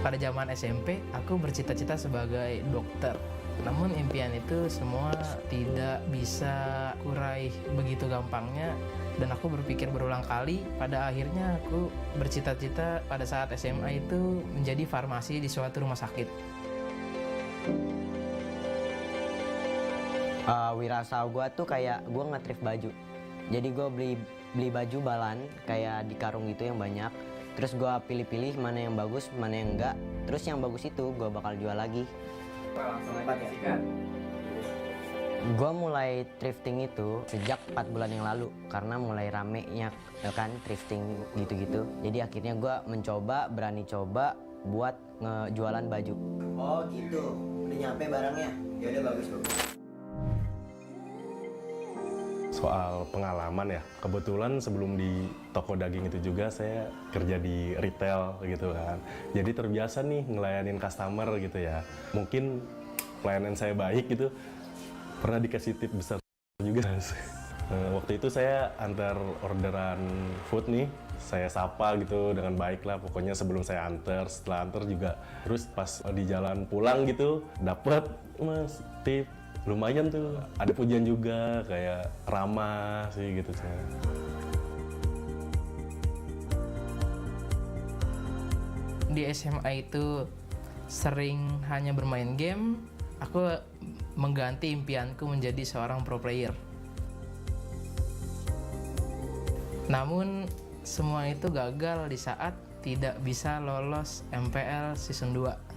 Pada zaman SMP, aku bercita-cita sebagai dokter. Namun impian itu semua tidak bisa kurai begitu gampangnya, dan aku berpikir berulang kali. Pada akhirnya aku bercita-cita pada saat SMA itu menjadi farmasi di suatu rumah sakit. Wirausaha gue tuh kayak gue nge-thrift baju. Jadi gue beli baju balan kayak di karung gitu yang banyak. Terus gue pilih-pilih mana yang bagus, mana yang enggak. Terus yang bagus itu gue bakal jual lagi. Gue mulai thrifting itu sejak 4 bulan yang lalu karena mulai ramenya kan thrifting gitu-gitu. Jadi akhirnya gue berani coba buat ngejualan baju. Oh gitu, udah nyampe barangnya? Ya udah bagus. Soal pengalaman ya, kebetulan sebelum di toko daging itu juga saya kerja di retail gitu kan. Jadi terbiasa nih ngelayanin customer gitu ya. Mungkin pelayanan saya baik gitu, pernah dikasih tip besar juga. Waktu itu saya antar orderan food nih, saya sapa gitu dengan baik lah pokoknya sebelum saya antar, setelah antar juga. Terus pas di jalan pulang gitu, dapet mas tip. Lumayan tuh, ada pujian juga, kayak ramah sih gitu saya. Di SMA itu sering hanya bermain game, aku mengganti impianku menjadi seorang pro player. Namun semua itu gagal di saat tidak bisa lolos MPL Season 2.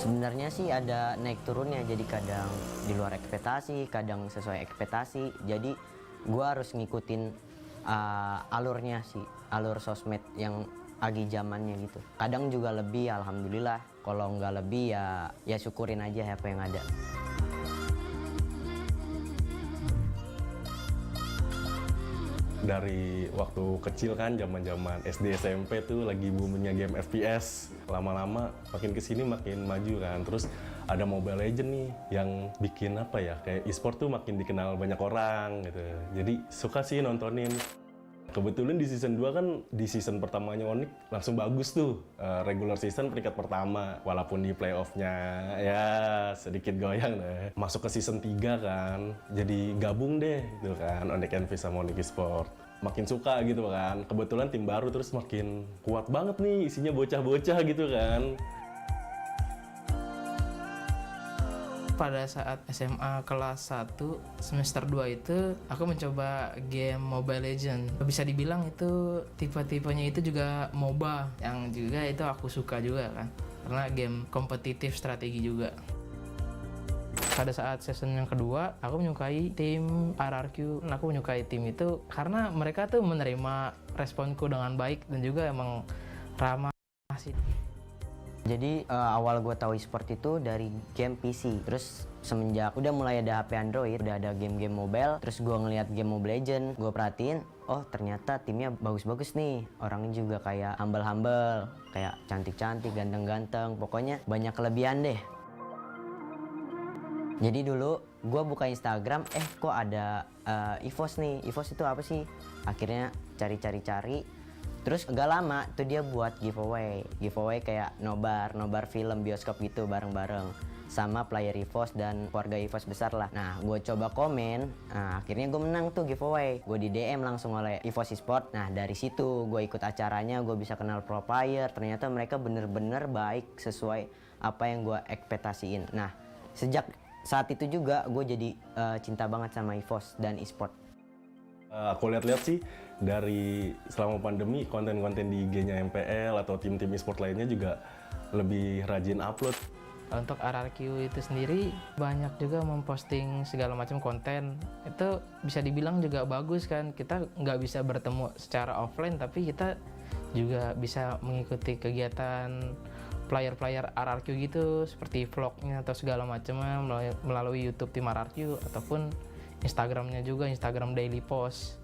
Sebenarnya sih ada naik turunnya, jadi kadang di luar ekspektasi, kadang sesuai ekspektasi. Jadi gue harus ngikutin alurnya sih, alur sosmed yang lagi zamannya gitu. Kadang juga lebih, alhamdulillah. Kalau nggak lebih ya syukurin aja apa yang ada. Dari waktu kecil kan, zaman-zaman SD SMP tuh lagi boomingnya game FPS. Lama-lama makin kesini makin maju kan. Terus ada Mobile Legends nih yang bikin apa ya, kayak e-sport tuh makin dikenal banyak orang gitu. Jadi suka sih nontonin. Kebetulan di season 2 kan, di season pertamanya Onyx langsung bagus tuh. Regular season peringkat pertama, walaupun di playoff-nya ya sedikit goyang deh. Masuk ke season 3 kan, jadi gabung deh gitu kan, Onyx NV sama Onyx Esports. Makin suka gitu kan, kebetulan tim baru terus makin kuat banget nih, isinya bocah-bocah gitu kan. Pada saat SMA kelas 1 semester 2 itu aku mencoba game Mobile Legends. Bisa dibilang itu tipe-tipenya itu juga MOBA, yang juga itu aku suka juga kan, karena game kompetitif strategi juga. Pada saat season yang kedua, aku menyukai tim RRQ. Aku menyukai tim itu karena mereka tuh menerima responku dengan baik dan juga emang ramah sih. Jadi awal gue tahu e-sport itu dari game PC. Terus semenjak udah mulai ada HP Android, udah ada game-game mobile. Terus gue ngeliat game Mobile Legends, gue perhatiin, oh ternyata timnya bagus-bagus nih. Orangnya juga kayak humble-humble, kayak cantik-cantik, ganteng-ganteng. Pokoknya banyak kelebihan deh. Jadi dulu gue buka Instagram, kok ada EVOS nih. EVOS itu apa sih? Akhirnya cari-cari. Terus gak lama tuh dia buat giveaway kayak nobar film bioskop gitu bareng-bareng sama player EVOS dan keluarga EVOS besar lah. Nah, gue coba komen, akhirnya gue menang tuh giveaway. Gue di DM langsung oleh EVOS Esports. Nah, dari situ gue ikut acaranya, gue bisa kenal pro player. Ternyata mereka bener-bener baik sesuai apa yang gue ekspektasiin. Nah, sejak saat itu juga gue jadi cinta banget sama EVOS dan Esports. Aku lihat-lihat sih dari selama pandemi konten-konten di IG-nya MPL atau tim-tim e-sport lainnya juga lebih rajin upload. Untuk RRQ itu sendiri banyak juga memposting segala macam konten. Itu bisa dibilang juga bagus kan. Kita nggak bisa bertemu secara offline tapi kita juga bisa mengikuti kegiatan player-player RRQ gitu seperti vlognya atau segala macamnya melalui YouTube tim RRQ ataupun Instagramnya juga, Instagram daily post.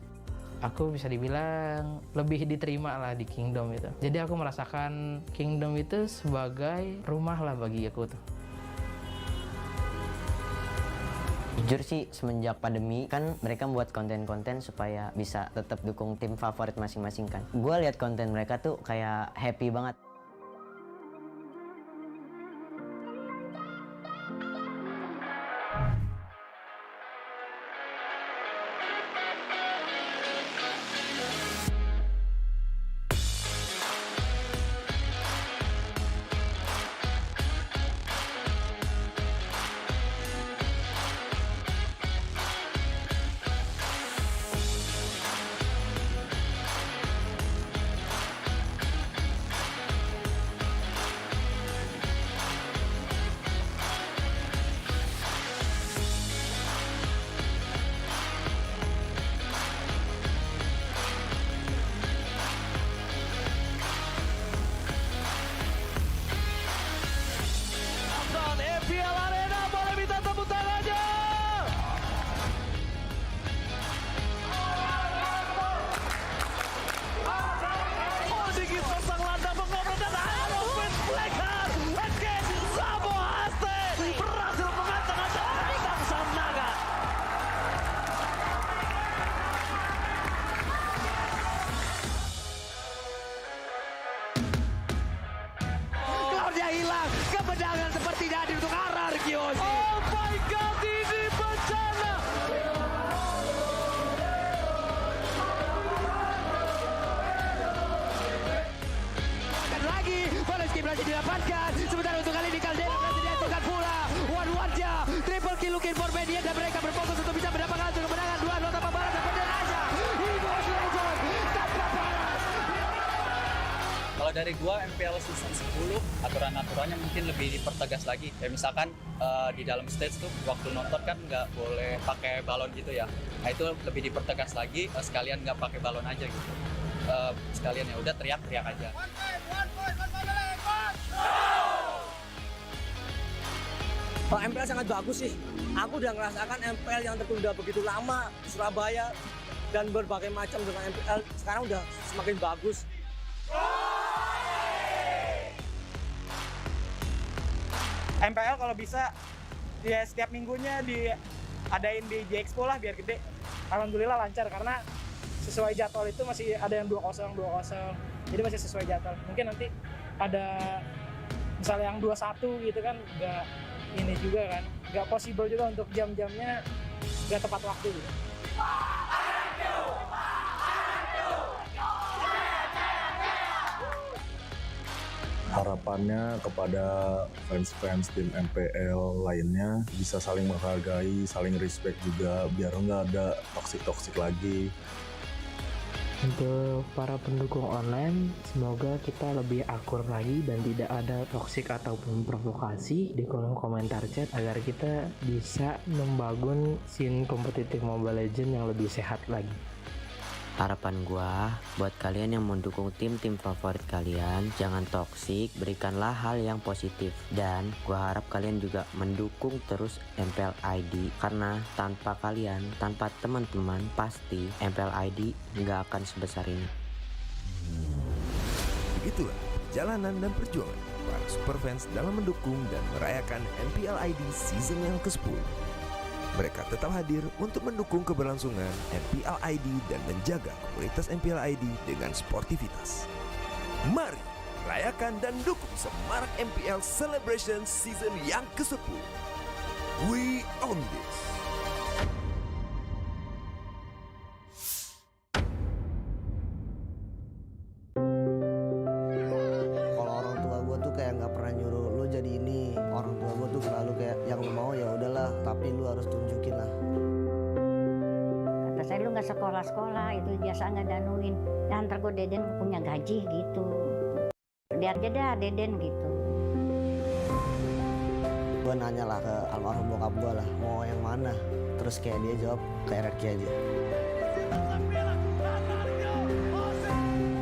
Aku bisa dibilang lebih diterima lah di Kingdom itu. Jadi aku merasakan Kingdom itu sebagai rumah lah bagi aku tuh. Jujur sih semenjak pandemi kan mereka buat konten-konten supaya bisa tetap dukung tim favorit masing-masing kan. Gue lihat konten mereka tuh kayak happy banget. MPL boleh minta tepuk tangannya. Oh, dikit pasang landa mengobrol dan Aerofit Blacker. Escape Sabo Haste berhasil mengacak-acak bintang Sam Naga. Cloudnya hilang, kemenangan seperti tadi untuk RRQ Hoshi. Oh my god, ini bencana. Dan lagi, Valeski berhasil didapatkan. Sementara untuk kali ini Caldera berhasil dihancurkan pula. One-one-nya, triple kill looking for media dan mereka berfokus untuk bisa mendapatkan kemenangan 2-0 tanpa balas dan Indonesia. EVOS Legends tanpa balas. Kalau dari gua MPL season 10 aturan-aturannya mungkin lebih dipertegas lagi. Kayak misalkan di dalam stage tuh waktu nonton kan nggak boleh pakai balon gitu ya. Nah itu lebih dipertegas lagi, sekalian nggak pakai balon aja gitu. Sekalian ya udah teriak-teriak aja. Pak MPL sangat bagus sih. Aku udah ngerasakan MPL yang tertunda begitu lama di Surabaya dan berbagai macam dengan MPL sekarang udah semakin bagus. MPL kalau bisa ya setiap minggunya diadain di Expo lah biar gede. Alhamdulillah lancar karena sesuai jadwal itu masih ada yang 2-0. Jadi masih sesuai jadwal. Mungkin nanti ada misalnya yang 2-1 gitu kan nggak ini juga kan. Nggak possible juga untuk jam-jamnya nggak tepat waktu gitu. Harapannya kepada fans-fans tim MPL lainnya bisa saling menghargai, saling respect juga biar nggak ada toksik-toksik lagi. Untuk para pendukung online, semoga kita lebih akur lagi dan tidak ada toksik ataupun provokasi di kolom komentar chat agar kita bisa membangun scene kompetitif Mobile Legends yang lebih sehat lagi. Harapan gua buat kalian yang mendukung tim-tim favorit kalian, jangan toksik, berikanlah hal yang positif. Dan gua harap kalian juga mendukung terus MPL ID, karena tanpa kalian, tanpa teman-teman, pasti MPL ID nggak akan sebesar ini. Begitulah perjalanan dan perjuangan para superfans dalam mendukung dan merayakan MPL ID season yang ke-10. Mereka tetap hadir untuk mendukung keberlangsungan MPL ID dan menjaga komunitas MPL ID dengan sportivitas. Mari rayakan dan dukung semarak MPL Celebration Season yang ke-10. We own this! Kalau orang tua gue tuh kayak nggak pernah nyuruh lo jadi ini. Orang tua gue tuh selalu kayak yang lo mau ya udahlah, tapi lo harus tunjukin lah. Kata saya, lu nggak sekolah-sekolah, itu biasa nggak danuin. Dan ntar gue Deden punya gaji gitu. Lihat aja dah Deden gitu. Gue nanya lah ke almarhum bokap gue lah, mau yang mana? Terus kayak dia jawab ke RRQ aja.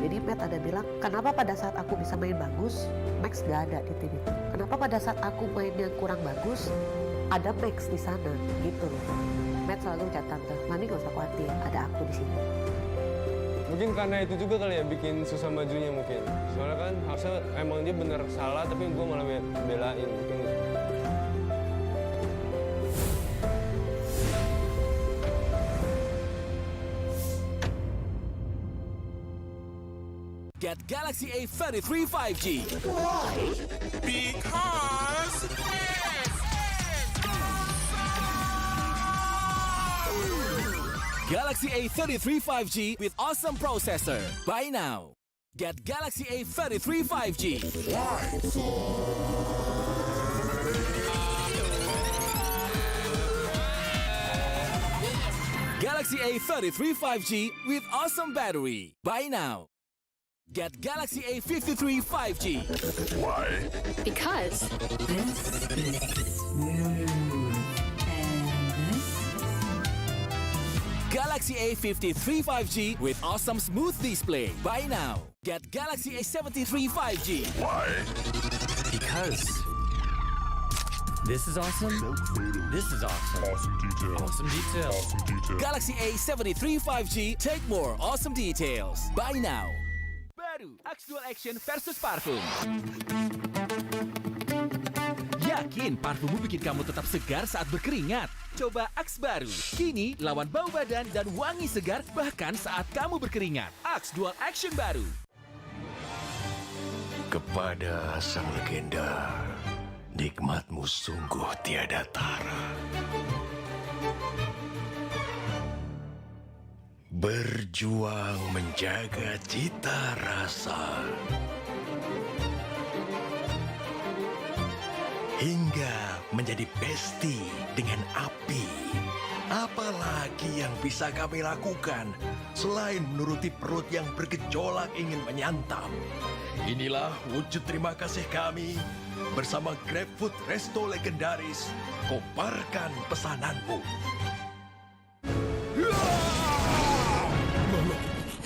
Jadi Matt ada bilang, kenapa pada saat aku bisa main bagus, Max gak ada di tim itu? Kenapa pada saat aku mainnya kurang bagus, ada Max di sana gitu loh. Matt selalu chat tante, Mami gak usah khawatir, ada aku di sini. Mungkin karena itu juga kali ya bikin susah majunya mungkin. Soalnya kan harusnya emang dia bener salah, tapi gue malah belain mungkin. Get Galaxy A33 5G. Why? Because Galaxy A33 5G with awesome processor. Buy now. Get Galaxy A33 5G. Galaxy A33 5G with awesome battery. Buy now. Get Galaxy A53 5G. Why? Because this is Galaxy A53 5G with awesome smooth display. Buy now. Get Galaxy A73 5G. Why? Because this is awesome. This is awesome. Awesome detail. Awesome detail. Awesome detail. Galaxy A73 5G. Take more awesome details. Buy now. Baru Axe Dual Action versus parfum. Yakin parfummu bikin kamu tetap segar saat berkeringat? Coba Axe baru. Kini lawan bau badan dan wangi segar bahkan saat kamu berkeringat. Axe Dual Action baru. Kepada sang legenda, nikmatmu sungguh tiada tara. Berjuang menjaga cita rasa hingga menjadi besti dengan api. Apalagi yang bisa kami lakukan selain menuruti perut yang bergejolak ingin menyantap? Inilah wujud terima kasih kami bersama GrabFood Resto Legendaris. Koparkan pesananmu.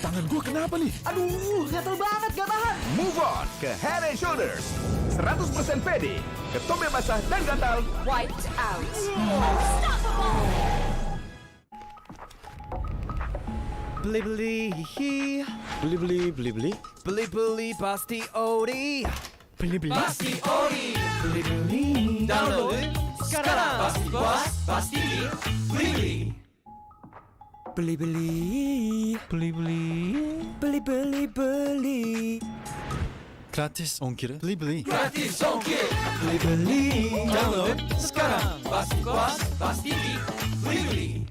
Tangan gue kenapa nih? Aduh, gatel banget, gak tahan. Move on ke Head and Shoulders. 100% pede, ketombe basah dan gatal. wiped out. Beli beli hihi. Beli beli. Beli beli pasti ori. Beli beli. Pasti ori. Beli beli. Download sekarang. Pasti puas, pasti beli. Beli beli. Beli beli. Beli beli beli. Gratis ongkir. Beli. Gratis ongkir. Beli beli. Download sekarang. Pasti puas, pasti beli.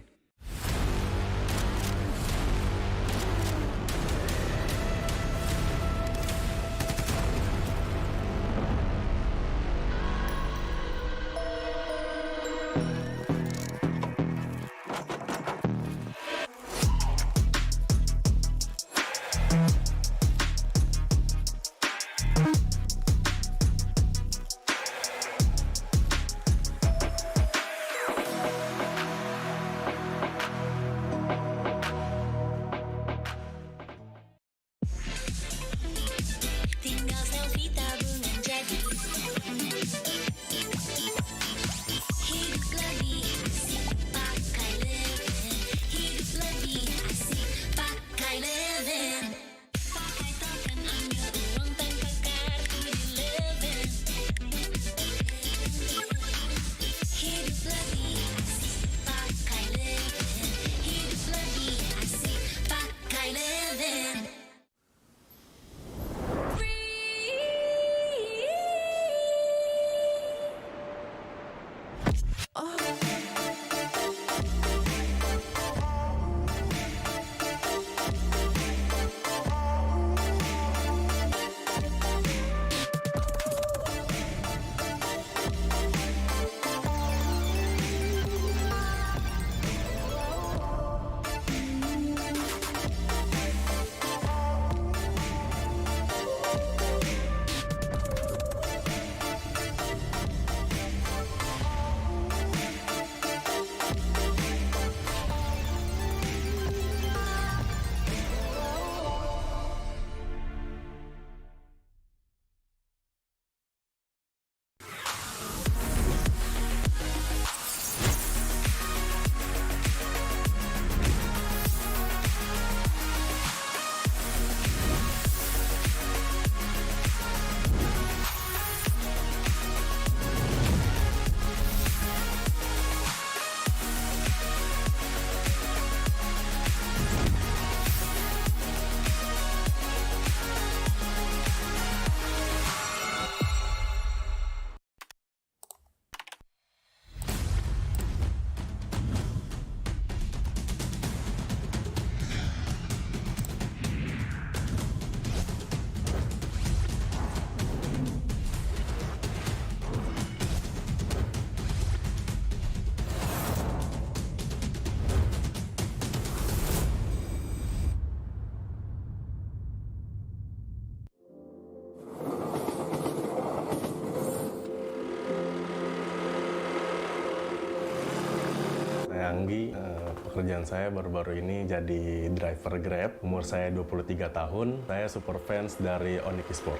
Anggi. Pekerjaan saya baru-baru ini jadi driver Grab. Umur saya 23 tahun. Saya super fans dari Esports.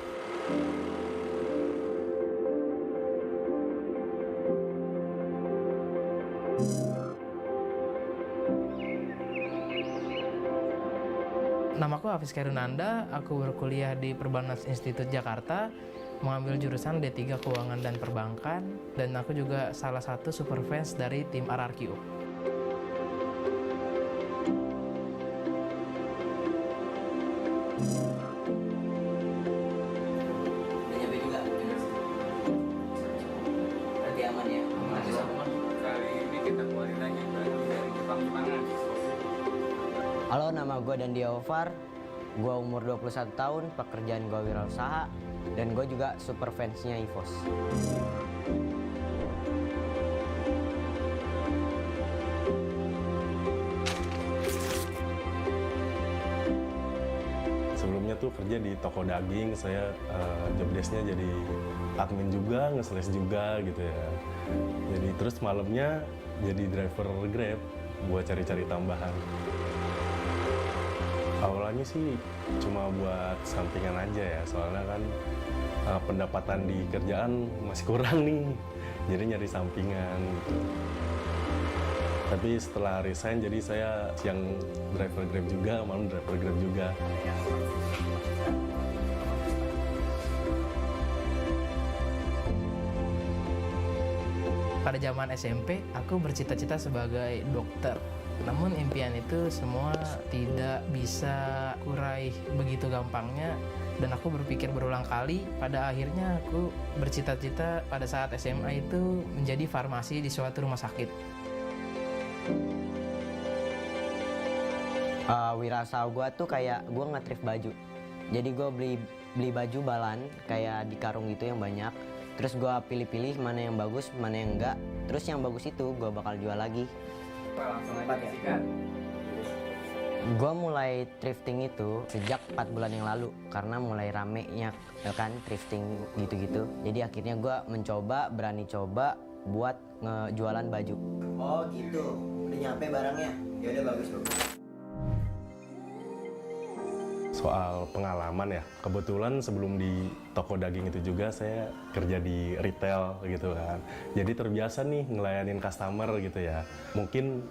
Namaku Hafiz Kairunanda, aku berkuliah di Perbanas Institut Jakarta, mengambil jurusan D3 Keuangan dan Perbankan, dan aku juga salah satu super fans dari tim RRQ. Halo, nama gue Diego. Gue umur 21 tahun, pekerjaan gue wirausaha, dan gue juga super fansnya EVOS. Sebelumnya tuh kerja di toko daging, saya job desk-nya jadi admin juga, nge-sales juga gitu ya. Jadi terus malamnya jadi driver Grab buat cari-cari tambahan. Awalnya sih cuma buat sampingan aja ya, soalnya kan pendapatan di kerjaan masih kurang nih, jadi nyari sampingan gitu. Tapi setelah resign, jadi saya siang driver Grab juga, malam driver Grab juga. Pada zaman SMP, aku bercita-cita sebagai dokter. Namun impian itu semua tidak bisa kuraih begitu gampangnya, dan aku berpikir berulang kali. Pada akhirnya aku bercita-cita pada saat SMA itu menjadi farmasi di suatu rumah sakit. Wirausaha gue tuh kayak gue nge-thrift baju. Jadi gue beli baju balan kayak di karung gitu yang banyak. Terus gue pilih-pilih mana yang bagus, mana yang enggak. Terus yang bagus itu gue bakal jual lagi. Gue mulai thrifting itu sejak 4 bulan yang lalu karena mulai ramenya kan thrifting gitu-gitu. Jadi akhirnya gue berani coba buat ngejualan baju. Oh gitu, udah nyampe barangnya? Ya udah bagus. Soal pengalaman ya, kebetulan sebelum di toko daging itu juga saya kerja di retail gitu kan. Jadi terbiasa nih ngelayanin customer gitu ya. Mungkin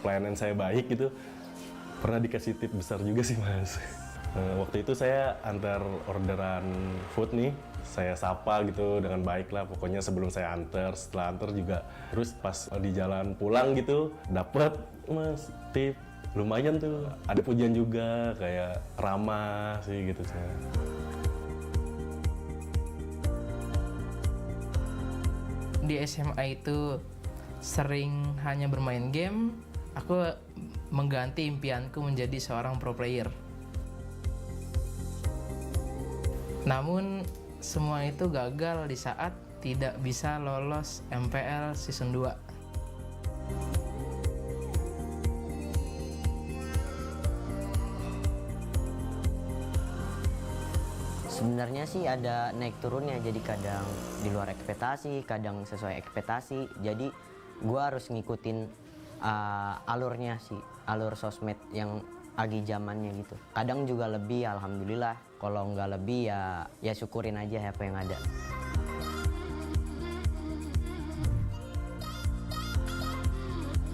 pelayanan saya baik gitu, pernah dikasih tip besar juga sih mas. Waktu itu saya antar orderan food nih, saya sapa gitu dengan baik lah pokoknya sebelum saya antar, setelah antar juga. Terus pas di jalan pulang gitu, dapet mas tip. Lumayan tuh, ada pujian juga, kayak ramah sih gitu. Di SMA itu sering hanya bermain game, aku mengganti impianku menjadi seorang pro player. Namun semua itu gagal di saat tidak bisa lolos MPL Season 2. Sebenarnya sih ada naik turunnya, jadi kadang di luar ekspektasi, kadang sesuai ekspektasi. Jadi gue harus ngikutin alurnya sih, alur sosmed yang lagi zamannya gitu. Kadang juga lebih, alhamdulillah. Kalau nggak lebih ya syukurin aja apa yang ada.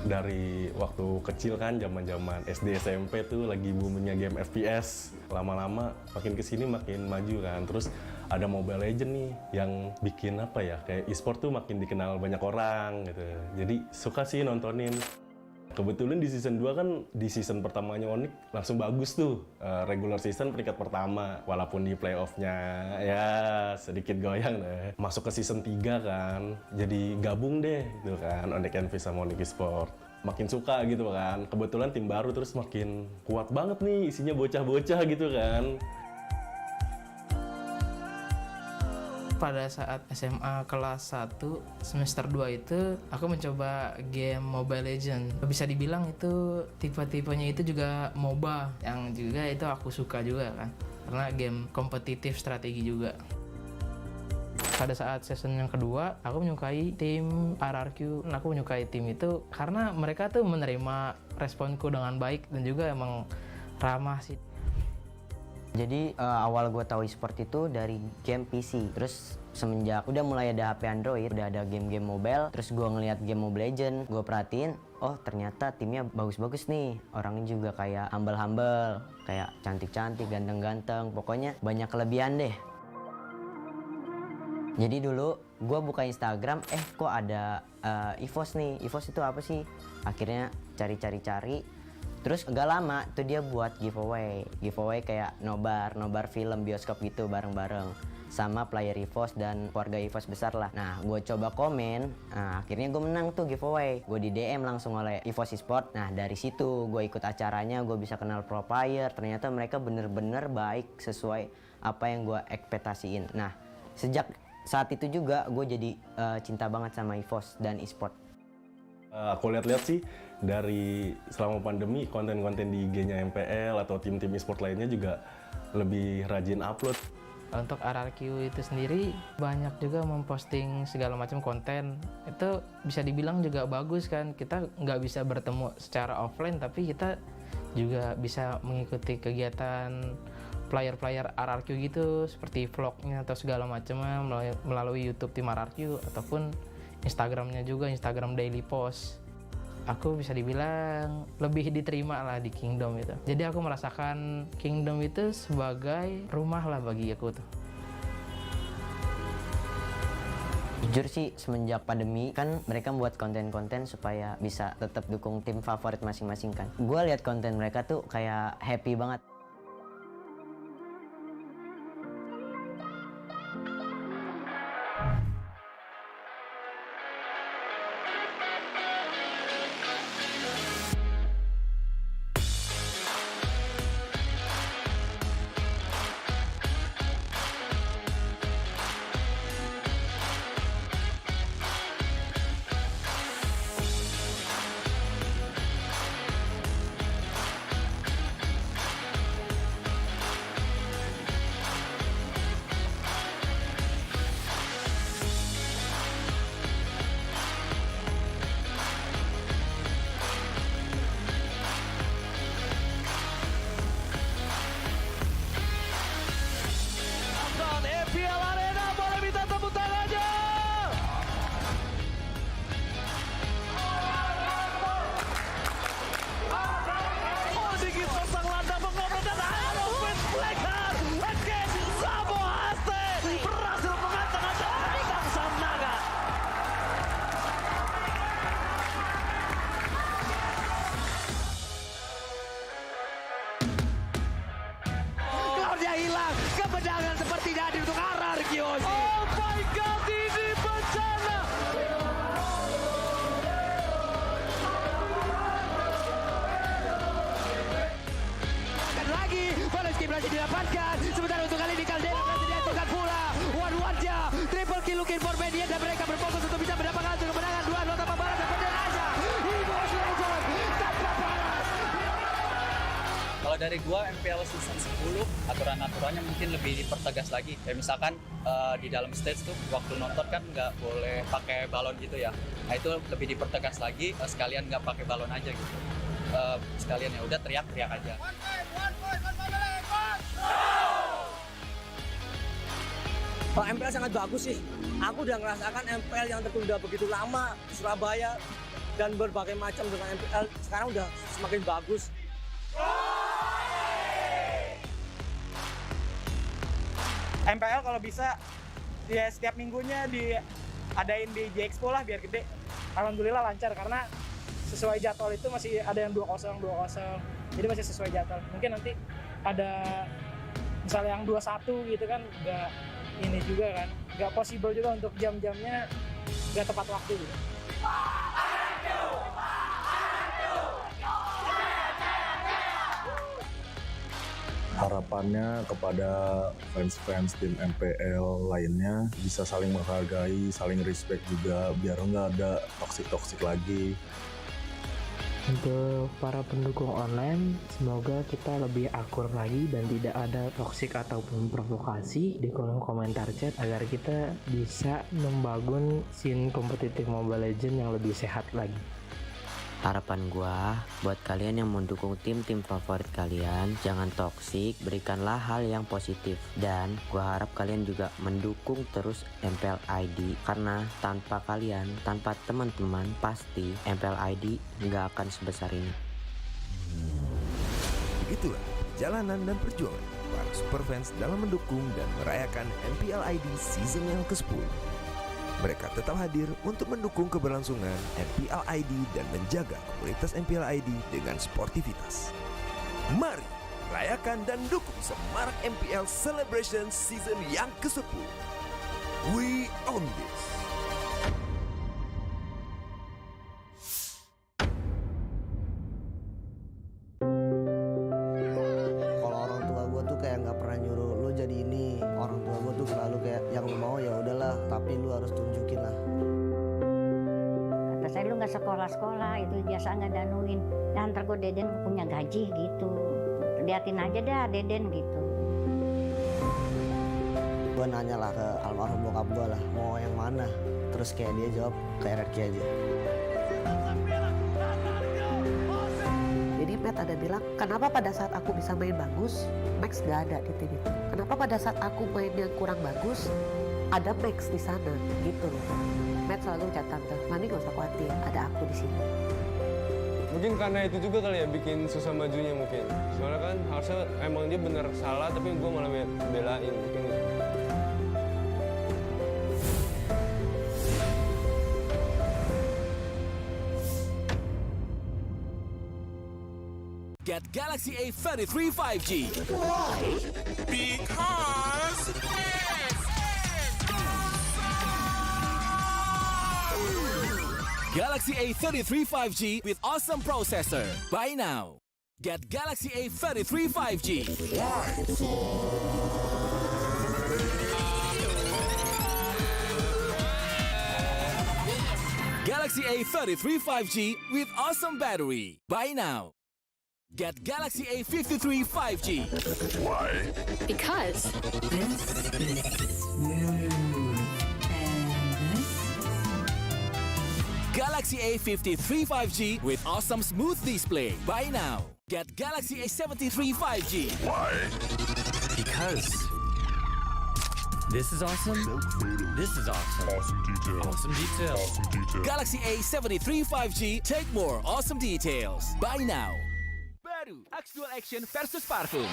Dari waktu kecil kan, zaman SD SMP tuh lagi boomingnya game FPS. Lama-lama makin kesini makin maju kan. Terus ada Mobile Legends nih yang bikin apa ya, kayak Esports tuh makin dikenal banyak orang gitu. Jadi suka sih nontonin. Kebetulan di season 2 kan, di season pertamanya Onyx langsung bagus tuh. Regular season peringkat pertama, walaupun di playoff-nya ya sedikit goyang deh. Masuk ke season 3 kan, jadi gabung deh gitu kan, Onyx NV sama Onyx Esports. Makin suka gitu kan, kebetulan tim baru terus makin kuat banget nih, isinya bocah-bocah gitu kan. Pada saat SMA kelas 1 semester 2 itu aku mencoba game Mobile Legends. Bisa dibilang itu tipe-tipenya itu juga MOBA, yang juga itu aku suka juga kan, karena game kompetitif strategi juga. Pada saat season yang kedua, aku menyukai tim RRQ. Aku menyukai tim itu karena mereka tuh menerima responku dengan baik dan juga emang ramah sih. Jadi awal gue tahu e-sport itu dari game PC. Terus semenjak udah mulai ada HP Android, udah ada game-game mobile. Terus gue ngeliat game Mobile Legends, gue perhatiin, oh ternyata timnya bagus-bagus nih. Orangnya juga kayak humble-humble, kayak cantik-cantik, ganteng-ganteng. Pokoknya banyak kelebihan deh. Jadi dulu gue buka Instagram, kok ada EVOS nih. EVOS itu apa sih? Akhirnya cari-cari. Terus gak lama tuh dia buat giveaway kayak nobar film bioskop gitu bareng-bareng sama player EVOS dan keluarga EVOS besar lah. Nah gue coba komen, akhirnya gue menang tuh giveaway. Gue di DM langsung oleh EVOS Esports. Nah dari situ gue ikut acaranya, gue bisa kenal pro player. Ternyata mereka bener-bener baik sesuai apa yang gue ekspektasiin. Nah sejak saat itu juga gue jadi cinta banget sama EVOS dan Esports. Aku lihat-lihat sih dari selama pandemi konten-konten di IG-nya MPL atau tim-tim e-sport lainnya juga lebih rajin upload. Untuk RRQ itu sendiri banyak juga memposting segala macam konten. Itu bisa dibilang juga bagus kan. Kita nggak bisa bertemu secara offline tapi kita juga bisa mengikuti kegiatan player-player RRQ gitu seperti vlognya atau segala macamnya melalui YouTube tim RRQ ataupun Instagramnya juga, Instagram daily post. Aku bisa dibilang lebih diterima lah di Kingdom itu. Jadi aku merasakan Kingdom itu sebagai rumah lah bagi aku tuh. Jujur sih semenjak pandemi kan mereka membuat konten-konten supaya bisa tetap dukung tim favorit masing-masing kan. Gue lihat konten mereka tuh kayak happy banget. MPL Arena, boleh minta tepuk tangannya. Sedikit pasang landa mengobrol dan Aerofit Blacker again Sabo Haste berhasil mengatakan bintang Sanaga. Cloudnya hilang, kemenangan seperti jadi untuk RRQ Hoshi. Oh my god, ini bencana. Dan lagi, Valeski berhasil didapatkan. Sementara untuk kali ini Caldera berhasil dihancurkan pula. One-one-nya, triple kill looking for media dan mereka berfokus untuk bisa mendapatkan kemenangan 2-2 tanpa balas dan bendera aja. EVOS Legends tanpa balas. Kalau dari gua MPL season 10 aturan-aturannya mungkin lebih dipertegas lagi. Kayak misalkan di dalam stage tuh waktu nonton kan nggak boleh pakai balon gitu ya. Nah itu lebih dipertegas lagi. Sekalian nggak pakai balon aja gitu. Sekalian ya udah teriak-teriak aja. MPL sangat bagus sih. Aku udah ngerasakan MPL yang tertunda begitu lama di Surabaya dan berbagai macam dengan MPL sekarang udah semakin bagus. MPL kalau bisa ya setiap minggunya diadain di Expo lah biar gede. Alhamdulillah lancar karena sesuai jadwal itu masih ada yang 2-0. Jadi masih sesuai jadwal. Mungkin nanti ada misalnya yang 2-1 gitu kan nggak ini juga kan. Nggak possible juga untuk jam-jamnya nggak tepat waktu gitu. Harapannya kepada fans-fans tim MPL lainnya bisa saling menghargai, saling respect juga biar nggak ada toksik-toksik lagi. Untuk para pendukung online, semoga kita lebih akur lagi dan tidak ada toksik ataupun provokasi di kolom komentar chat agar kita bisa membangun scene kompetitif Mobile Legends yang lebih sehat lagi. Harapan gua buat kalian yang mendukung tim-tim favorit kalian, jangan toksik, berikanlah hal yang positif. Dan gua harap kalian juga mendukung terus MPL ID, karena tanpa kalian, tanpa teman-teman, pasti MPL ID nggak akan sebesar ini. Begitulah perjalanan dan perjuangan para superfans dalam mendukung dan merayakan MPL ID season yang ke-10. Mereka tetap hadir untuk mendukung keberlangsungan MPL ID dan menjaga komunitas MPL ID dengan sportivitas. Mari rayakan dan dukung semarak MPL Celebration Season yang ke-10. We own this! Kalau orang tua gue tuh kayak nggak pernah nyuruh lo jadi ini. Orang tua gue tuh selalu kayak yang lo mau ya udahlah, tapi lo harus tunjukin lah. Kata saya lu nggak sekolah-sekolah, itu biasa nggak danuin. Dan ntar gue Deden punya gaji gitu. Liatin aja dah Deden gitu. Gue nanya lah ke almarhum bokap gue lah, mau yang mana? Terus kayak dia jawab ke RRQ aja. Jadi Matt ada bilang, kenapa pada saat aku bisa main bagus, Max gak ada di tim itu? Kenapa pada saat aku main yang kurang bagus, ada Max di sana, gitu loh. Matt selalu ucap tante, Mani gak usah khawatir, ada aku di sini. Mungkin karena itu juga kali ya bikin susah majunya mungkin. Soalnya kan harusnya emang dia bener salah, tapi gue malah belain mungkin. Get Galaxy A33 5G. Why? Because Galaxy A33 5G with awesome processor. Buy now. Get Galaxy A33 5G. Why? Galaxy A33 5G with awesome battery. Buy now. Get Galaxy A53 5G. Why? Because this is smooth. Galaxy A53 5G with awesome smooth display. Buy now. Get Galaxy A73 5G. Why? Because this is awesome. This is awesome. Awesome detail. Awesome detail. Awesome detail. Galaxy A73 5G. Take more awesome details. Buy now. Baru Axe Dual Action versus parfum.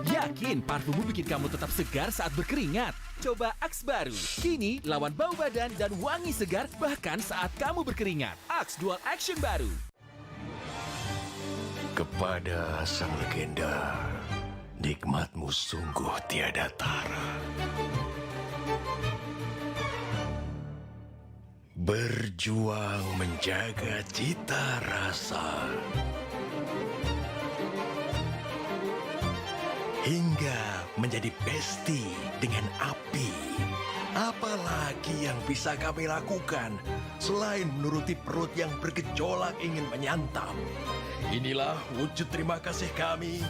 Yakin parfummu bikin kamu tetap segar saat berkeringat? Coba Axe baru. Kini lawan bau badan dan wangi segar bahkan saat kamu berkeringat. Axe Dual Action baru. Kepada sang legenda, nikmatmu sungguh tiada tara. Berjuang menjaga cita rasa hingga menjadi besti dengan api. Apalagi yang bisa kami lakukan selain menuruti perut yang bergejolak ingin menyantap? Inilah wujud terima kasih kami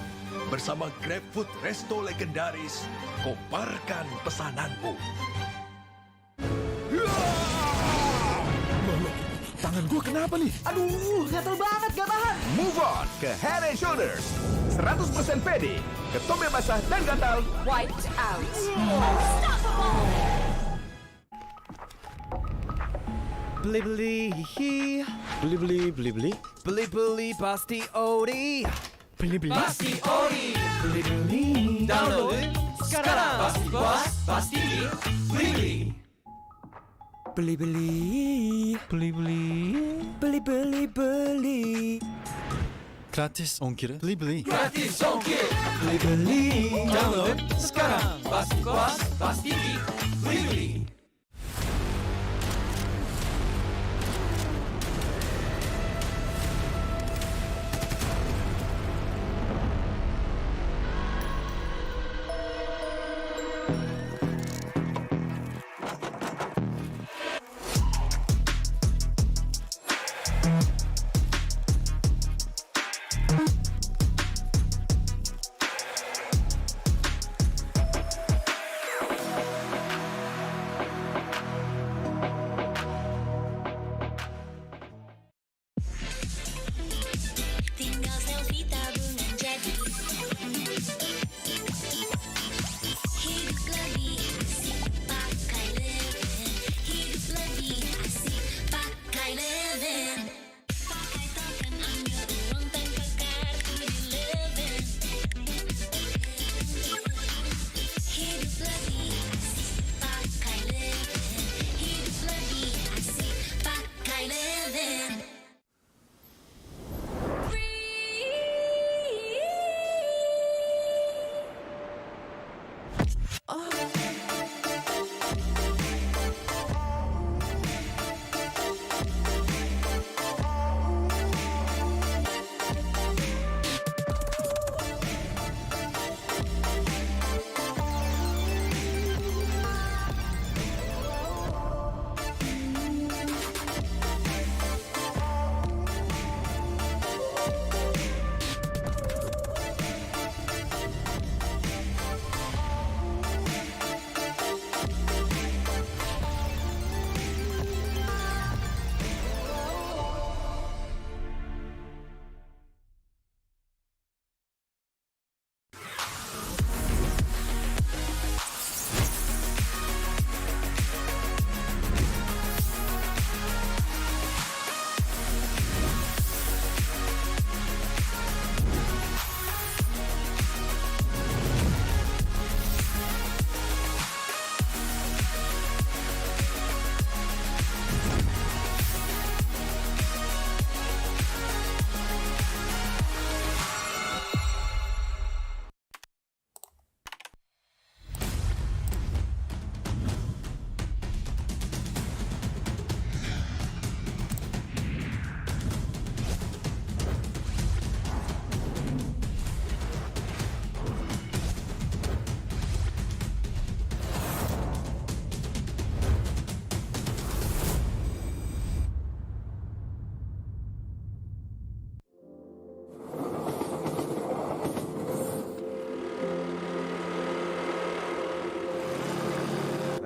bersama GrabFood Resto Legendaris. Koparkan pesananmu. Tangan gue kenapa nih? Aduh, gatel banget, gak tahan. Move on ke Head and Shoulders. 100% pede, ketombe basah dan gatal. Wiped out. Beli beli beli beli beli beli beli beli pasti ori. Beli beli Pasti ori. beli beli. Download sekarang. Pasti puas, pasti beli. Beli beli beli beli beli beli beli. Gratis ongkir. Beli beli. Gratis ongkir. Beli beli. Download sekarang. Pasti puas, pasti beli.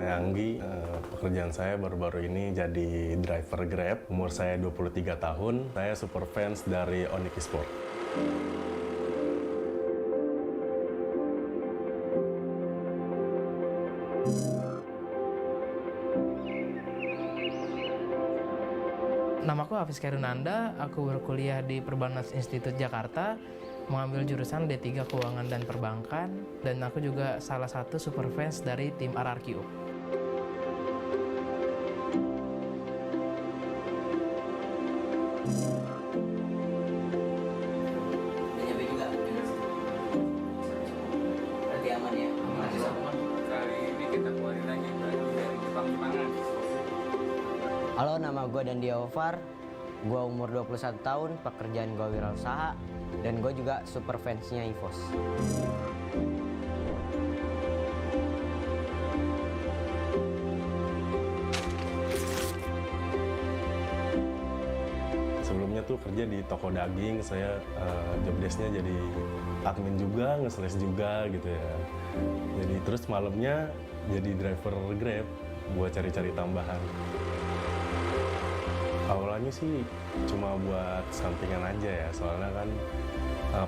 saya Anggi. Pekerjaan saya baru-baru ini jadi driver Grab. Umur saya 23 tahun. Saya super fans dari Esports. Namaku Hafiz Kairunanda, aku berkuliah di Perbanas Institut Jakarta, mengambil jurusan D3 Keuangan dan Perbankan, dan aku juga salah satu super fans dari tim RRQ. Berarti aman ya? Halo, nama gue Dandia Ovar. Gue umur 21 tahun, pekerjaan gue wirausaha, dan gue juga super fansnya EVOS. Sebelumnya tuh kerja di toko daging, saya job desk-nya jadi admin juga, nge-sales juga gitu ya. Jadi terus malamnya jadi driver Grab buat cari-cari tambahan. Awalnya sih cuma buat sampingan aja ya, soalnya kan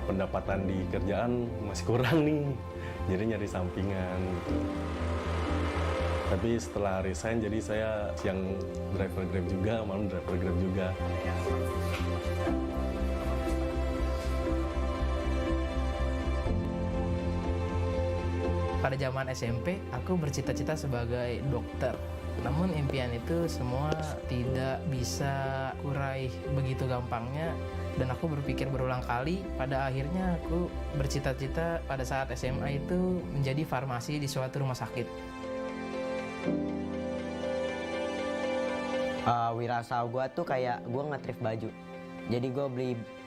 pendapatan di kerjaan masih kurang nih, jadi nyari sampingan gitu. Tapi setelah resign, jadi saya siang driver Grab juga, malam driver Grab juga. Pada zaman SMP, aku bercita-cita sebagai dokter. Namun impian itu semua tidak bisa kuraih begitu gampangnya, dan aku berpikir berulang kali. Pada akhirnya aku bercita-cita pada saat SMA itu menjadi farmasi di suatu rumah sakit. Wirausaha gue tuh kayak gue nge-thrift baju. Jadi gue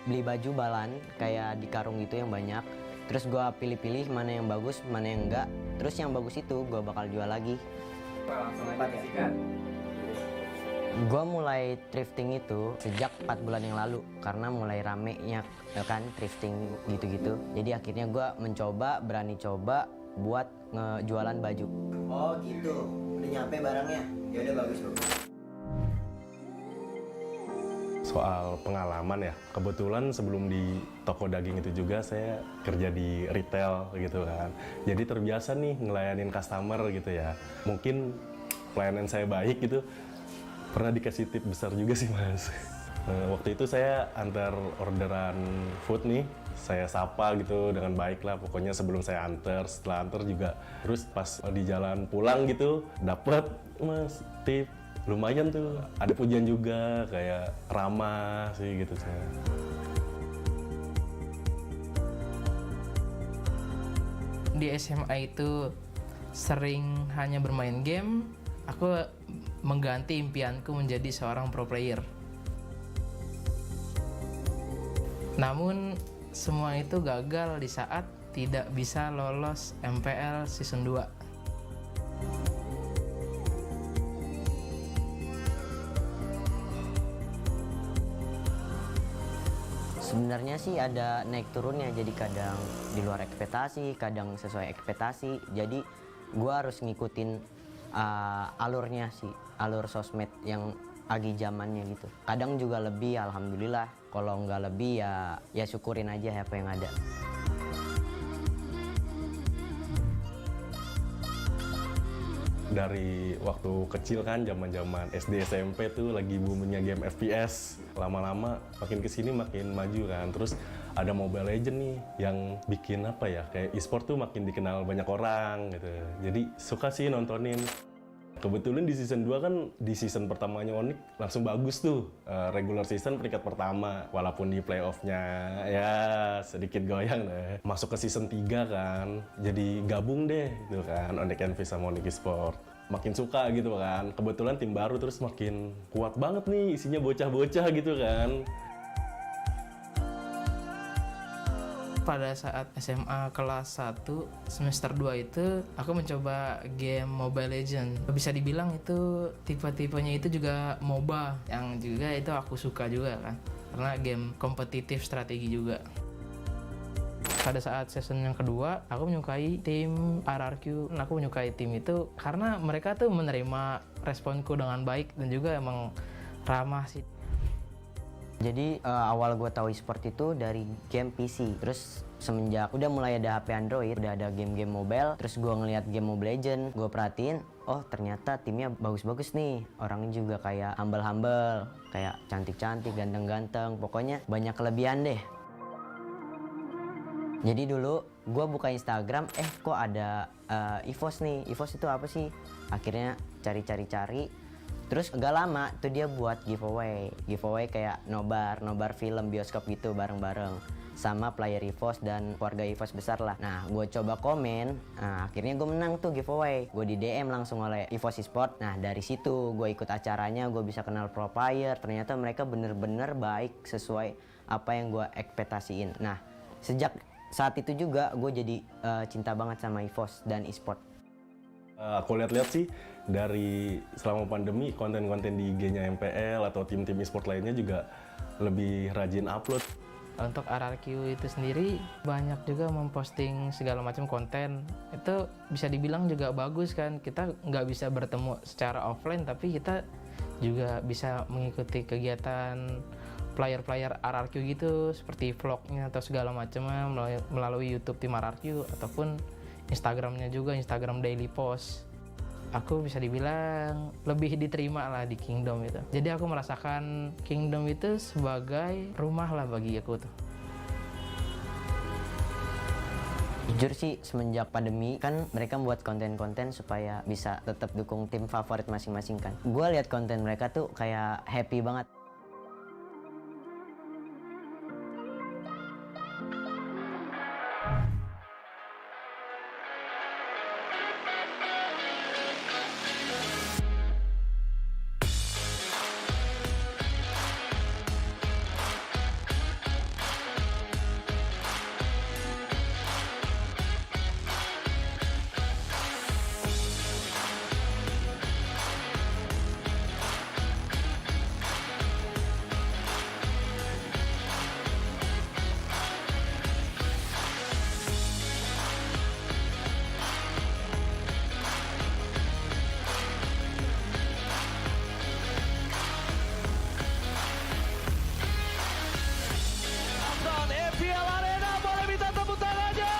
beli baju balan kayak di karung gitu yang banyak. Terus gue pilih-pilih mana yang bagus, mana yang enggak. Terus yang bagus itu gue bakal jual lagi. Gue mulai thrifting itu sejak 4 bulan yang lalu, karena mulai ramenya kan thrifting gitu-gitu. Jadi akhirnya gue berani coba buat ngejualan baju. Oh gitu, udah nyampe barangnya? Ya udah bagus. Soal pengalaman ya, kebetulan sebelum di toko daging itu juga saya kerja di retail gitu kan. Jadi terbiasa nih ngelayanin customer gitu ya. Mungkin pelayanan saya baik gitu, pernah dikasih tip besar juga sih mas. Waktu itu saya antar orderan food nih, saya sapa gitu dengan baik lah pokoknya sebelum saya antar, setelah antar juga. Terus pas di jalan pulang gitu, dapet mas tip. Lumayan tuh, ada pujian juga, kayak ramah sih gitu saya. Di SMA itu sering hanya bermain game, aku mengganti impianku menjadi seorang pro player. Namun semua itu gagal di saat tidak bisa lolos MPL Season 2. Sebenarnya sih ada naik turunnya, jadi kadang di luar ekspektasi, kadang sesuai ekspektasi. Jadi gue harus ngikutin alurnya sih, alur sosmed yang lagi zamannya gitu. Kadang juga lebih, alhamdulillah. Kalau nggak lebih ya syukurin aja apa yang ada. Dari waktu kecil kan, zaman-zaman SD SMP tuh lagi boomingnya game FPS. Lama-lama makin kesini makin maju kan. Terus ada Mobile Legends nih yang bikin apa ya, kayak Esports tuh makin dikenal banyak orang gitu. Jadi suka sih nontonin. Kebetulan di season 2 kan, di season pertamanya Onyx langsung bagus tuh. Regular season peringkat pertama, walaupun di playoff-nya ya sedikit goyang deh. Masuk ke season 3 kan, jadi gabung deh gitu kan, Onyx NV sama Onyx Esports. Makin suka gitu kan, kebetulan tim baru terus makin kuat banget nih, isinya bocah-bocah gitu kan. Pada saat SMA kelas 1 semester 2 itu aku mencoba game Mobile Legends. Bisa dibilang itu tipe-tipenya itu juga MOBA, yang juga itu aku suka juga kan, karena game kompetitif strategi juga. Pada saat season yang kedua, aku menyukai tim RRQ. Aku menyukai tim itu karena mereka tuh menerima responku dengan baik dan juga emang ramah sih. Jadi awal gue tahu e-sport itu dari game PC. Terus semenjak udah mulai ada HP Android, udah ada game-game mobile, terus gue ngeliat game Mobile Legends, gue perhatiin, oh ternyata timnya bagus-bagus nih. Orangnya juga kayak humble-humble, kayak cantik-cantik, ganteng-ganteng, pokoknya banyak kelebihan deh. Jadi dulu gue buka Instagram, kok ada EVOS nih. EVOS itu apa sih? Akhirnya cari-cari. Terus gak lama tuh dia buat giveaway kayak nobar film bioskop gitu bareng-bareng sama player EVOS dan keluarga EVOS besar lah. Nah, gue coba komen, akhirnya gue menang tuh giveaway. Gue di DM langsung oleh EVOS Esports. Nah, dari situ gue ikut acaranya, gue bisa kenal pro player. Ternyata mereka bener-bener baik sesuai apa yang gue ekspektasiin. Nah, sejak saat itu juga gue jadi cinta banget sama EVOS dan Esports. Aku lihat-lihat sih dari selama pandemi konten-konten di IG-nya MPL atau tim-tim e-sport lainnya juga lebih rajin upload. Untuk RRQ itu sendiri banyak juga memposting segala macam konten. Itu bisa dibilang juga bagus kan. Kita nggak bisa bertemu secara offline tapi kita juga bisa mengikuti kegiatan player-player RRQ gitu seperti vlognya atau segala macamnya melalui YouTube tim RRQ ataupun Instagramnya juga, Instagram daily post. Aku bisa dibilang lebih diterima lah di Kingdom itu. Jadi aku merasakan Kingdom itu sebagai rumah lah bagi aku tuh. Jujur sih semenjak pandemi kan mereka membuat konten-konten supaya bisa tetap dukung tim favorit masing-masing kan. Gue lihat konten mereka tuh kayak happy banget. MPL Arena, boleh minta tepuk tangannya?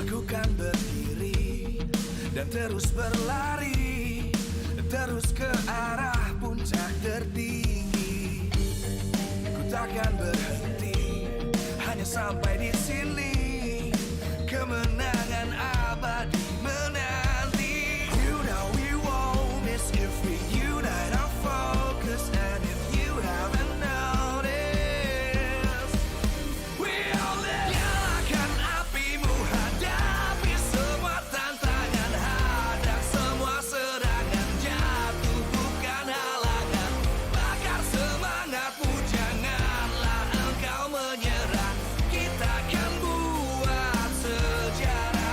Aku kan berdiri dan terus berlari, terus ke arah puncak tertinggi. Ku takkan berhenti, hanya sampai di sini. Kemenangan abadi menanti. You know we won't miss if we unite our focus. And if you haven't noticed, we'll nyalakan apimu, hadapi semua tantangan, hadang semua serangan, jatuh bukan halangan, bakar semangatmu, janganlah engkau menyerah, kita akan buat sejarah.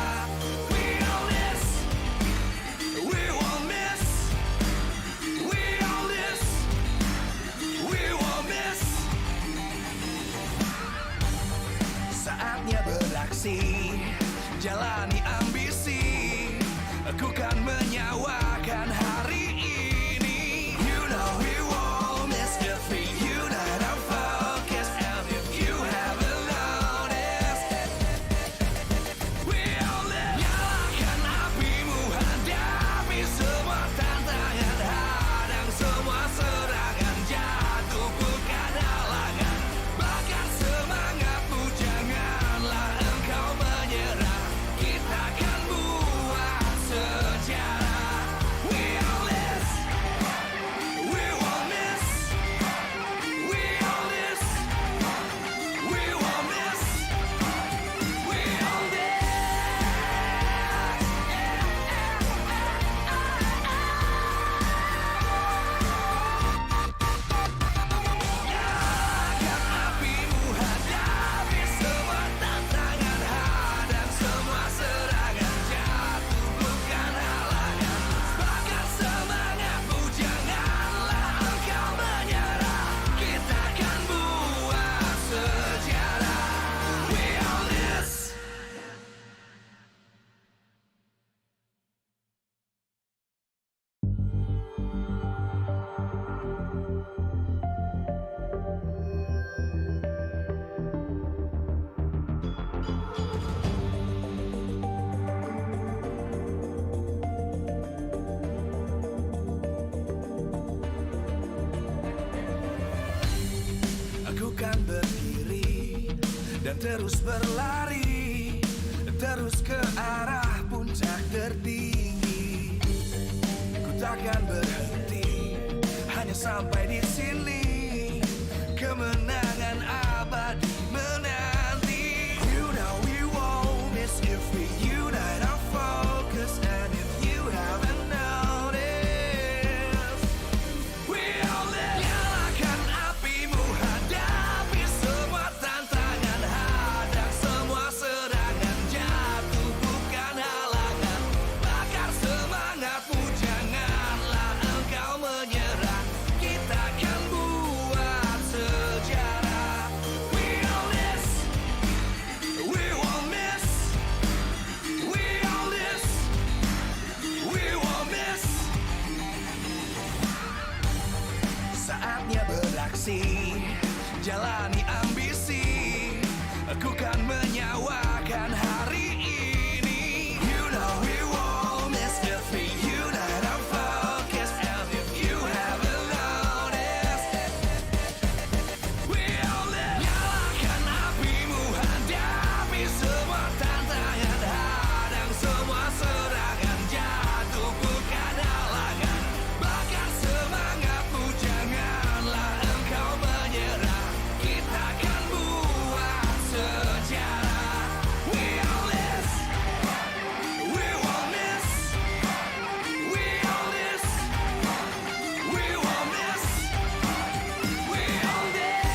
dan terus berlari, terus ke arah puncak tertinggi. Ku takkan berhenti, hanya sampai di sini. Kemenangan abadi menanti. You know we won't miss if we unite our focus. And if you haven't noticed, we all live. Nyalakan apimu, hadapi semua tantangan, hadang semua serangan, jatuh bukan halangan. Bakar semangatmu, janganlah engkau menyerah. Kita akan buat sejarah. We all this, we won't miss. We all this, we won't miss. Saatnya beraksi, jalani ambisi. Aku kan menyawakan hari ini. You know we won't miss if we unite our focus. And if you haven't noticed, we all live. Nyalakan apimu, hadapi semua tantangan, hadang semua serangan, jatuh bukan halangan. Bakar semangatmu, janganlah engkau menyerah. Kita akan buat sejarah. We all this, we won't miss. We all this, we won't miss. We all this.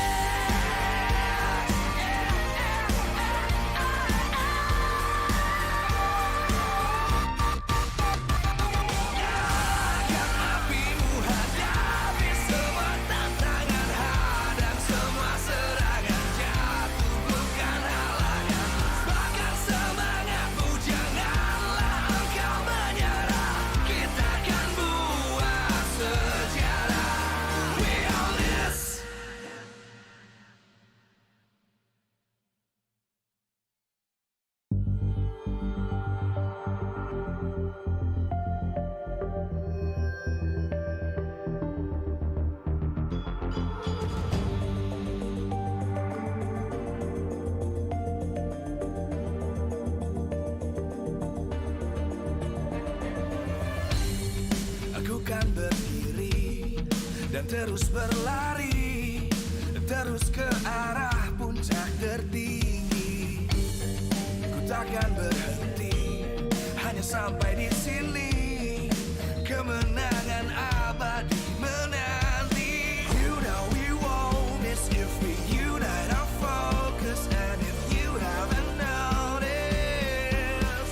Nyalakan apimu, hadapi semua tantangan, hadang semua serangan, jatuh bukan halangan. Bakar semangatmu, janganlah engkau menyerah. Kita akan buat sejarah. We all this. Aku kan berdiri dan terus berlari, terus ke arah puncak tertinggi. Ku takkan berhenti, hanya sampai di sini. Kemenangan abadi menanti. You know we won't miss if we unite our focus. And if you haven't noticed,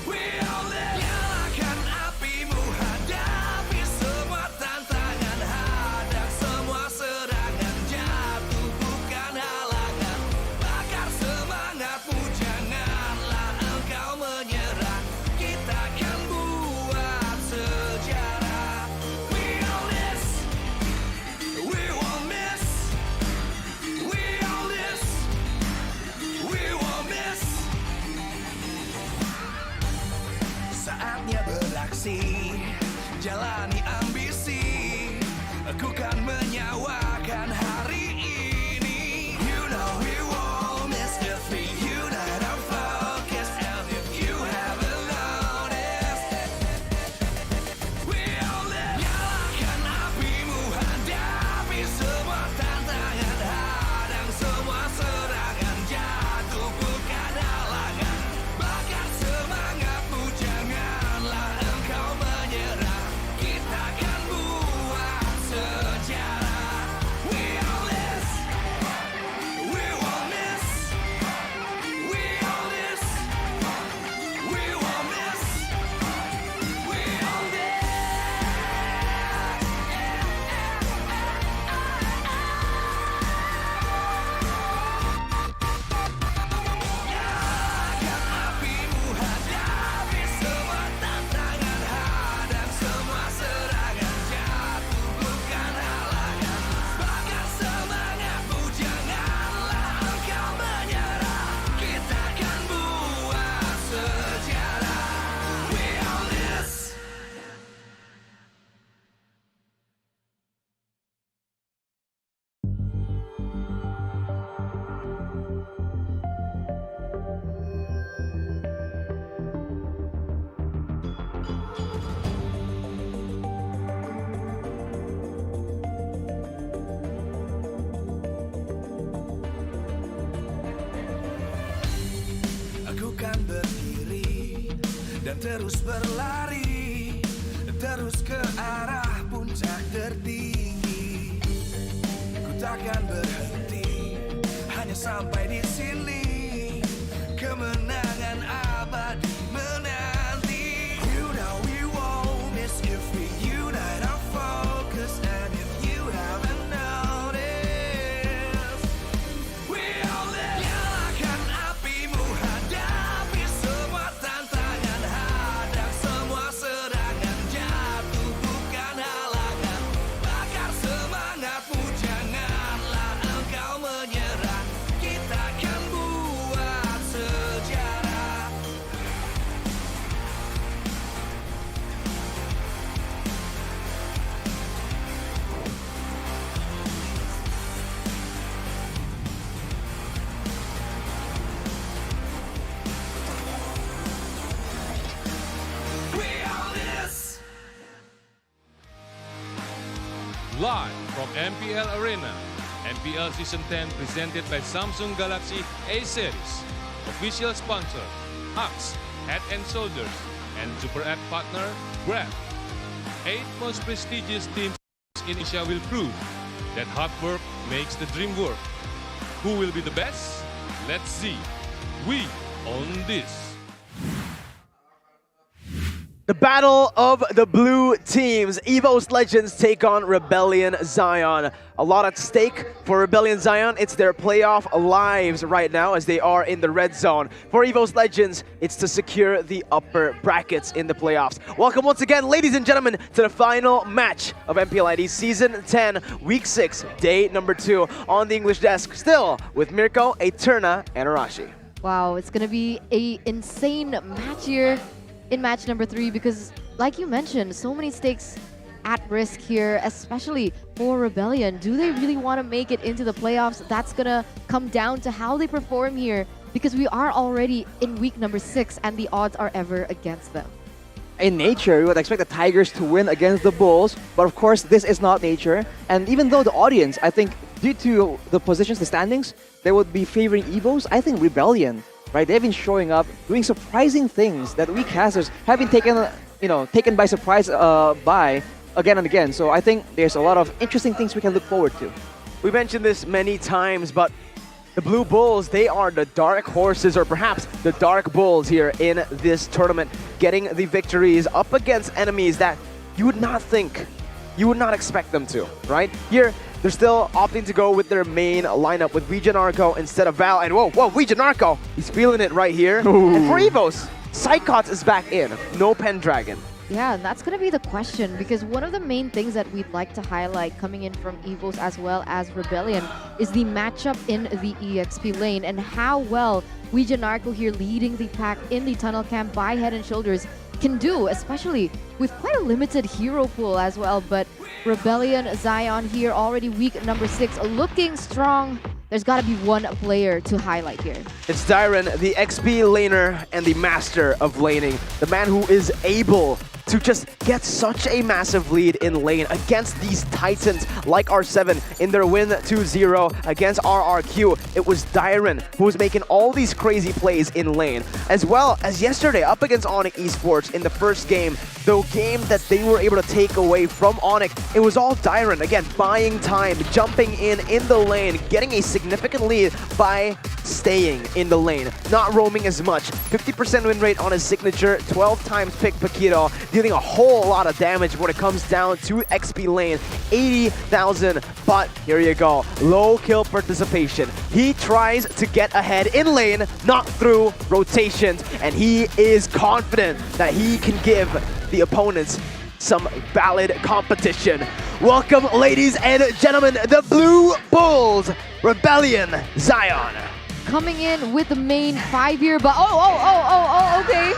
we all live. Nyalakan apimu, hadapi semua tantangan, hadang semua serangan, jatuh bukan halangan. Bakar semangatmu, janganlah engkau menyerah. Kita akan buat terus berlari, terus ke arah puncak tertinggi. Ku takkan berhenti, hanya sampai di sini. Kemenangan abadi menanti. You know we won't miss if we unite our focus. And if you haven't noticed, we all live. Nyalakan apimu, hadapi semua tantangan, hadang semua serangan, jatuh bukan halangan. Bakar semangatmu, janganlah engkau menyerah. Kita akan buat sejarah. We are this. Live from MPL Arena, MPL Season 10 presented by Samsung Galaxy A Series. Official sponsor, Axe, Head and Shoulders, and Super App partner, Grab. 8 most prestigious teams in Asia will prove that hard work makes the dream work. Who will be the best? Let's see. We own this. The battle of the blue teams. EVOS Legends take on Rebellion Zion. A lot at stake for Rebellion Zion. It's their playoff lives right now as they are in the red zone. For EVOS Legends, it's to secure the upper brackets in the playoffs. Welcome once again, ladies and gentlemen, to the final match of MPL ID Season 10, Week 6, Day number 2 on the English desk. Still with Mirko, Eterna, and Arashi. Wow, it's going to be an insane match here in match number 3 because, like you mentioned, so many stakes at risk here, especially for Rebellion. Do they really want to make it into the playoffs? That's going to come down to how they perform here because we are already in week number 6 and the odds are ever against them. In nature, you would expect the Tigers to win against the Bulls, but of course, this is not nature. And even though the audience, I think, due to the positions, the standings, they would be favoring EVOS, I think Rebellion, right? They've been showing up, doing surprising things that we casters have been taken by surprise by again and again. So I think there's a lot of interesting things we can look forward to. We mentioned this many times, but the Blue Bulls, they are the dark horses, or perhaps the dark bulls here in this tournament, getting the victories up against enemies that you would not think, you would not expect them to, right? Here, they're still opting to go with their main lineup with Vidio instead of Val. And whoa, Vidio, he's feeling it right here. Ooh. And for EVOS, Psychots is back in, no Pendragon. Yeah, and that's going to be the question because one of the main things that we'd like to highlight coming in from EVOS as well as Rebellion is the matchup in the EXP lane and how well Vidio here leading the pack in the tunnel camp by Head and Shoulders can do, especially with quite a limited hero pool as well. But Rebellion Zion here already week number 6 looking strong. There's got to be one player to highlight here. It's Dyron, the XP laner and the master of laning. The man who is able to just get such a massive lead in lane against these titans like R7 in their win 2-0 against RRQ. It was Dyron who was making all these crazy plays in lane. As well as yesterday up against Onyx Esports in the first game, the game that they were able to take away from Onyx, it was all Dyron, again, buying time, jumping in the lane, getting a significant lead by staying in the lane, not roaming as much. 50% win rate on his signature, 12 times pick Paquito, dealing a whole lot of damage when it comes down to XP lane, 80,000, but here you go, low kill participation. He tries to get ahead in lane, not through rotations, and he is confident that he can give the opponents some valid competition. Welcome, ladies and gentlemen, the Blue Bulls, Rebellion Zion. Coming in with the main 5-year, but okay.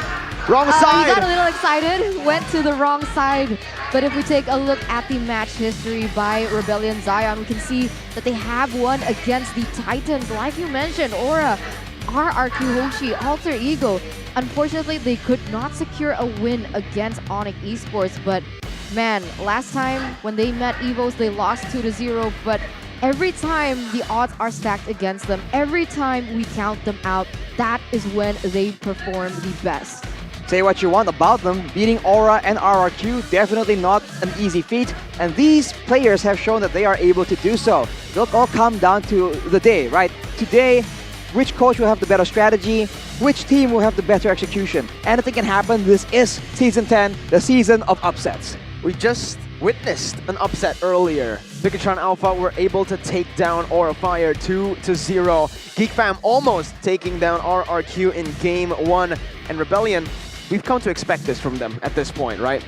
Wrong side. We got a little excited, went to the wrong side. But if we take a look at the match history by Rebellion Zion, we can see that they have won against the Titans, like you mentioned, Aura, RRQ Hoshi, Alter Ego. Unfortunately, they could not secure a win against Onyx Esports, but man, last time when they met EVOS, they lost 2-0, but every time the odds are stacked against them, every time we count them out, that is when they perform the best. Say what you want about them, beating Aura and RRQ, definitely not an easy feat, and these players have shown that they are able to do so. It'll all come down to the day, right? Today, which coach will have the better strategy, which team will have the better execution. Anything can happen. This is Season 10, the season of upsets. We just witnessed an upset earlier. Bigetron Alpha were able to take down Aura Fire 2-0. Geek Fam almost taking down RRQ in Game 1. And Rebellion, we've come to expect this from them at this point, right?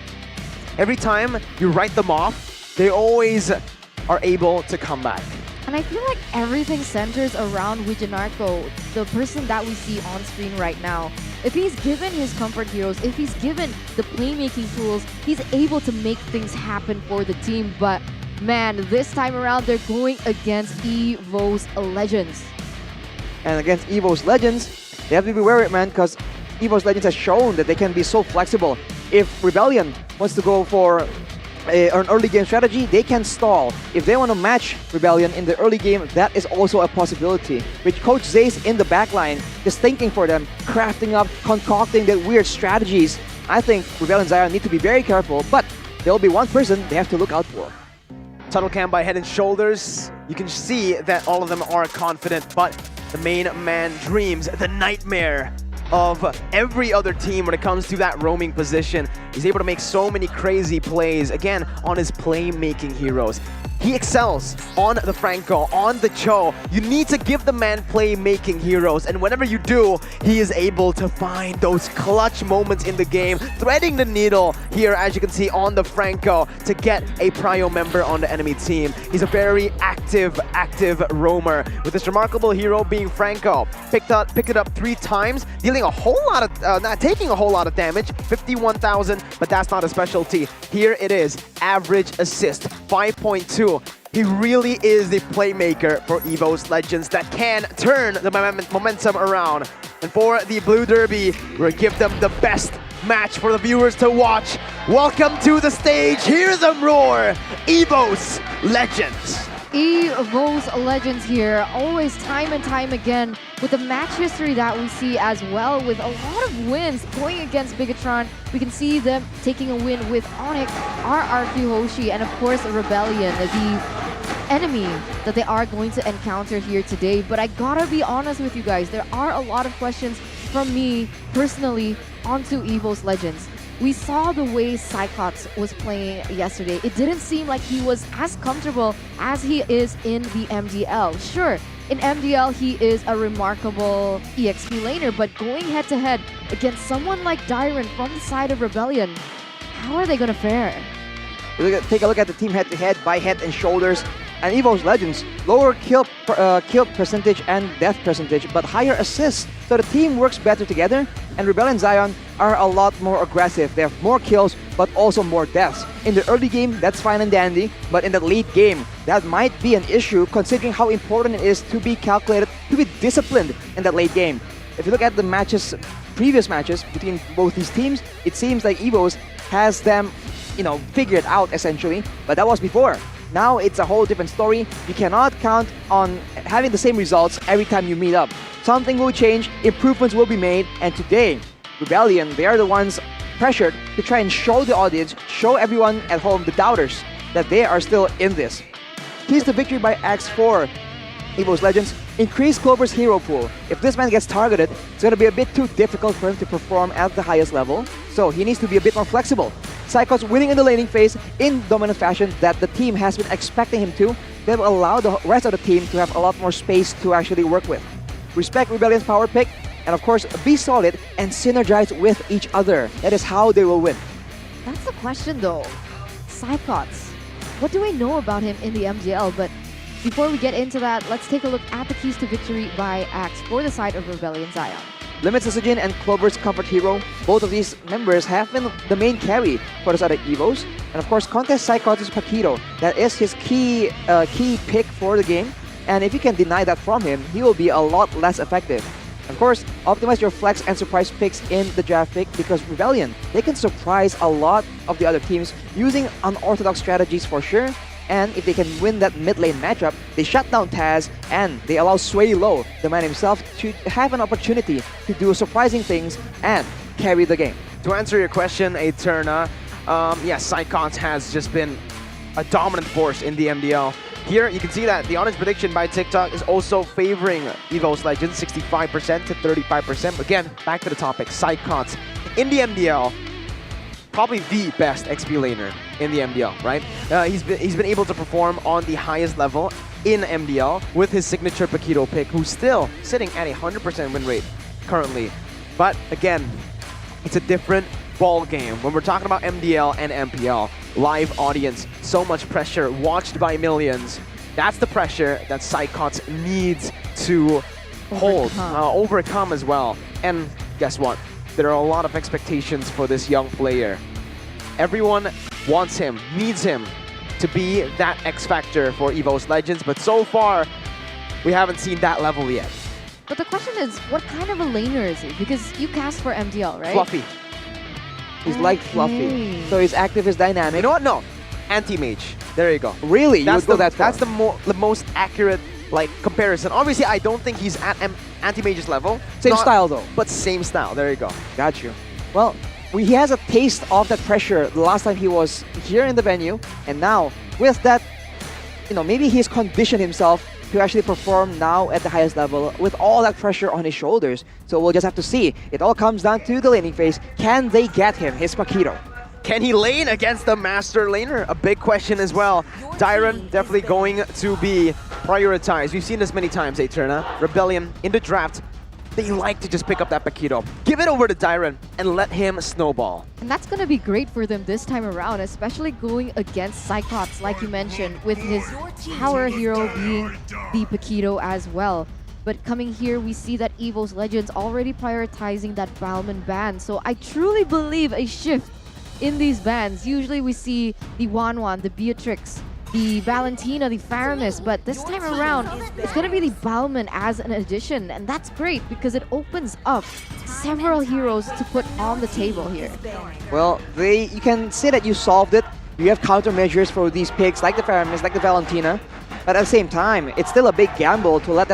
Every time you write them off, they always are able to come back. And I feel like everything centers around Wijanarko, the person that we see on screen right now. If he's given his comfort heroes, if he's given the playmaking tools, he's able to make things happen for the team. But man, this time around, they're going against EVOS Legends. And against EVOS Legends, they have to be wary, man, because EVOS Legends has shown that they can be so flexible. If Rebellion wants to go for an early game strategy, they can stall. If they want to match Rebellion in the early game, that is also a possibility. With Coach Zace in the backline, just thinking for them, crafting up, concocting the weird strategies, I think Rebellion Zion need to be very careful, but there'll be one person they have to look out for. Tunnel cam by Head and Shoulders. You can see that all of them are confident, but the main man dreams the nightmare of every other team when it comes to that roaming position. He's able to make so many crazy plays, again, on his playmaking heroes. He excels on the Franco, on the Cho. You need to give the man playmaking heroes, and whenever you do, he is able to find those clutch moments in the game, threading the needle here, as you can see, on the Franco to get a prio member on the enemy team. He's a very active roamer, with this remarkable hero being Franco. Picked it up 3 times, dealing a whole lot of, taking a whole lot of damage, 51,000, but that's not a specialty. Here it is, average assist, 5.2. He really is the playmaker for EVOS Legends that can turn the momentum around. And for the Blue Derby, we'll give them the best match for the viewers to watch. Welcome to the stage, hear them roar, EVOS Legends. EVOS Legends here, always time and time again with the match history that we see as well, with a lot of wins going against Bigetron. We can see them taking a win with Onyx, RRQ Hoshi, and of course Rebellion, the enemy that they are going to encounter here today. But I gotta be honest with you guys, there are a lot of questions from me personally onto EVOS Legends. We saw the way Psychots was playing yesterday. It didn't seem like he was as comfortable as he is in the MDL. Sure, in MDL he is a remarkable EXP laner, but going head-to-head against someone like Dyron from the side of Rebellion, how are they gonna fare? Take a look at the team head-to-head by Head and Shoulders. And EVOS Legends, lower kill percentage and death percentage, but higher assists. So the team works better together, and Rebellion Zion are a lot more aggressive. They have more kills, but also more deaths. In the early game, that's fine and dandy, but in the late game, that might be an issue considering how important it is to be calculated, to be disciplined in that late game. If you look at the matches, previous matches between both these teams, it seems like EVOS has them, figured out essentially, but that was before. Now it's a whole different story. You cannot count on having the same results every time you meet up. Something will change, improvements will be made, and today, Rebellion, they are the ones pressured to try and show the audience, show everyone at home, the doubters, that they are still in this. Keys to victory by X4. EVOS Legends, increase Clover's hero pool. If this man gets targeted, it's going to be a bit too difficult for him to perform at the highest level, so he needs to be a bit more flexible. Psychots winning in the laning phase in dominant fashion that the team has been expecting him to. That will allow the rest of the team to have a lot more space to actually work with. Respect Rebellion's power pick, and of course, be solid and synergize with each other. That is how they will win. That's the question though. Psychots. What do we know about him in the MGL? But before we get into that, let's take a look at the keys to victory by Axe for the side of Rebellion Zion. Limit Sisajin and Clover's comfort hero, both of these members have been the main carry for the side of EVOS. And of course, Contest Psychotic Paquito, that is his key pick for the game. And if you can deny that from him, he will be a lot less effective. Of course, optimize your flex and surprise picks in the draft pick because Rebellion, they can surprise a lot of the other teams using unorthodox strategies for sure. And if they can win that mid lane matchup, they shut down Taz and they allow Sway Low, the man himself, to have an opportunity to do surprising things and carry the game. To answer your question, Eterna, yes, Psychots has just been a dominant force in the MDL. Here, you can see that the honest prediction by TikTok is also favoring EVOS Legends, 65% to 35%. Again, back to the topic, Psychots in the MDL, probably the best XP laner in the MDL, right? He's been able to perform on the highest level in MDL with his signature Paquito pick, who's still sitting at a 100% win rate currently. But again, it's a different ball game when we're talking about MDL and MPL. Live audience, so much pressure, watched by millions. That's the pressure that Psychots needs to overcome as well. And guess what? There are a lot of expectations for this young player. Everyone wants him, needs him to be that X factor for EVOS Legends, but so far, we haven't seen that level yet. But the question is, what kind of a laner is he? Because you cast for MDL, right? Fluffy. He's like Fluffy. So his active is dynamic. You know what? No. Anti-mage. There you go. Really? That's That's the most accurate comparison. Obviously, I don't think he's at anti-mage's level. Same style though. But same style. There you go. Got you. Well, he has a taste of that pressure the last time he was here in the venue, and now with that, maybe he's conditioned himself to actually perform now at the highest level with all that pressure on his shoulders. So we'll just have to see. It all comes down to the laning phase. Can they get him his Paquito? Can he lane against the master laner? A big question as well. Dyron definitely going to be prioritized. We've seen this many times, Eterna. Rebellion in the draft. They like to just pick up that Paquito. Give it over to Dyron and let him snowball. And that's going to be great for them this time around, especially going against Psychots, like you mentioned, with his power hero being the Paquito as well. But coming here, we see that EVOS Legends already prioritizing that Balman ban. So I truly believe a shift in these bans. Usually we see the Wanwan, the Beatrix, the Valentina, the Faramis, but this time around, it's going to be the Balman as an addition, and that's great because it opens up several heroes to put on the table here. Well, you can say that you solved it. You have countermeasures for these picks, like the Faramis, like the Valentina, but at the same time, it's still a big gamble to let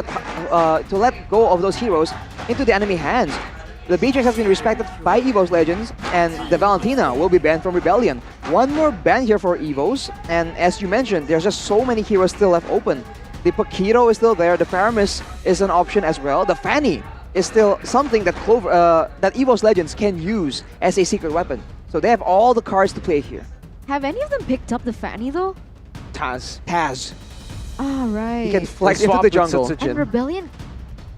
go of those heroes into the enemy hands. The Beatrix has been respected by EVOS Legends, and the Valentina will be banned from Rebellion. One more ban here for EVOS, and as you mentioned, there's just so many heroes still left open. The Paquito is still there, the Faramis is an option as well, the Fanny is still something that that EVOS Legends can use as a secret weapon. So they have all the cards to play here. Have any of them picked up the Fanny though? Taz. Ah, right. He can flex into the jungle. And Rebellion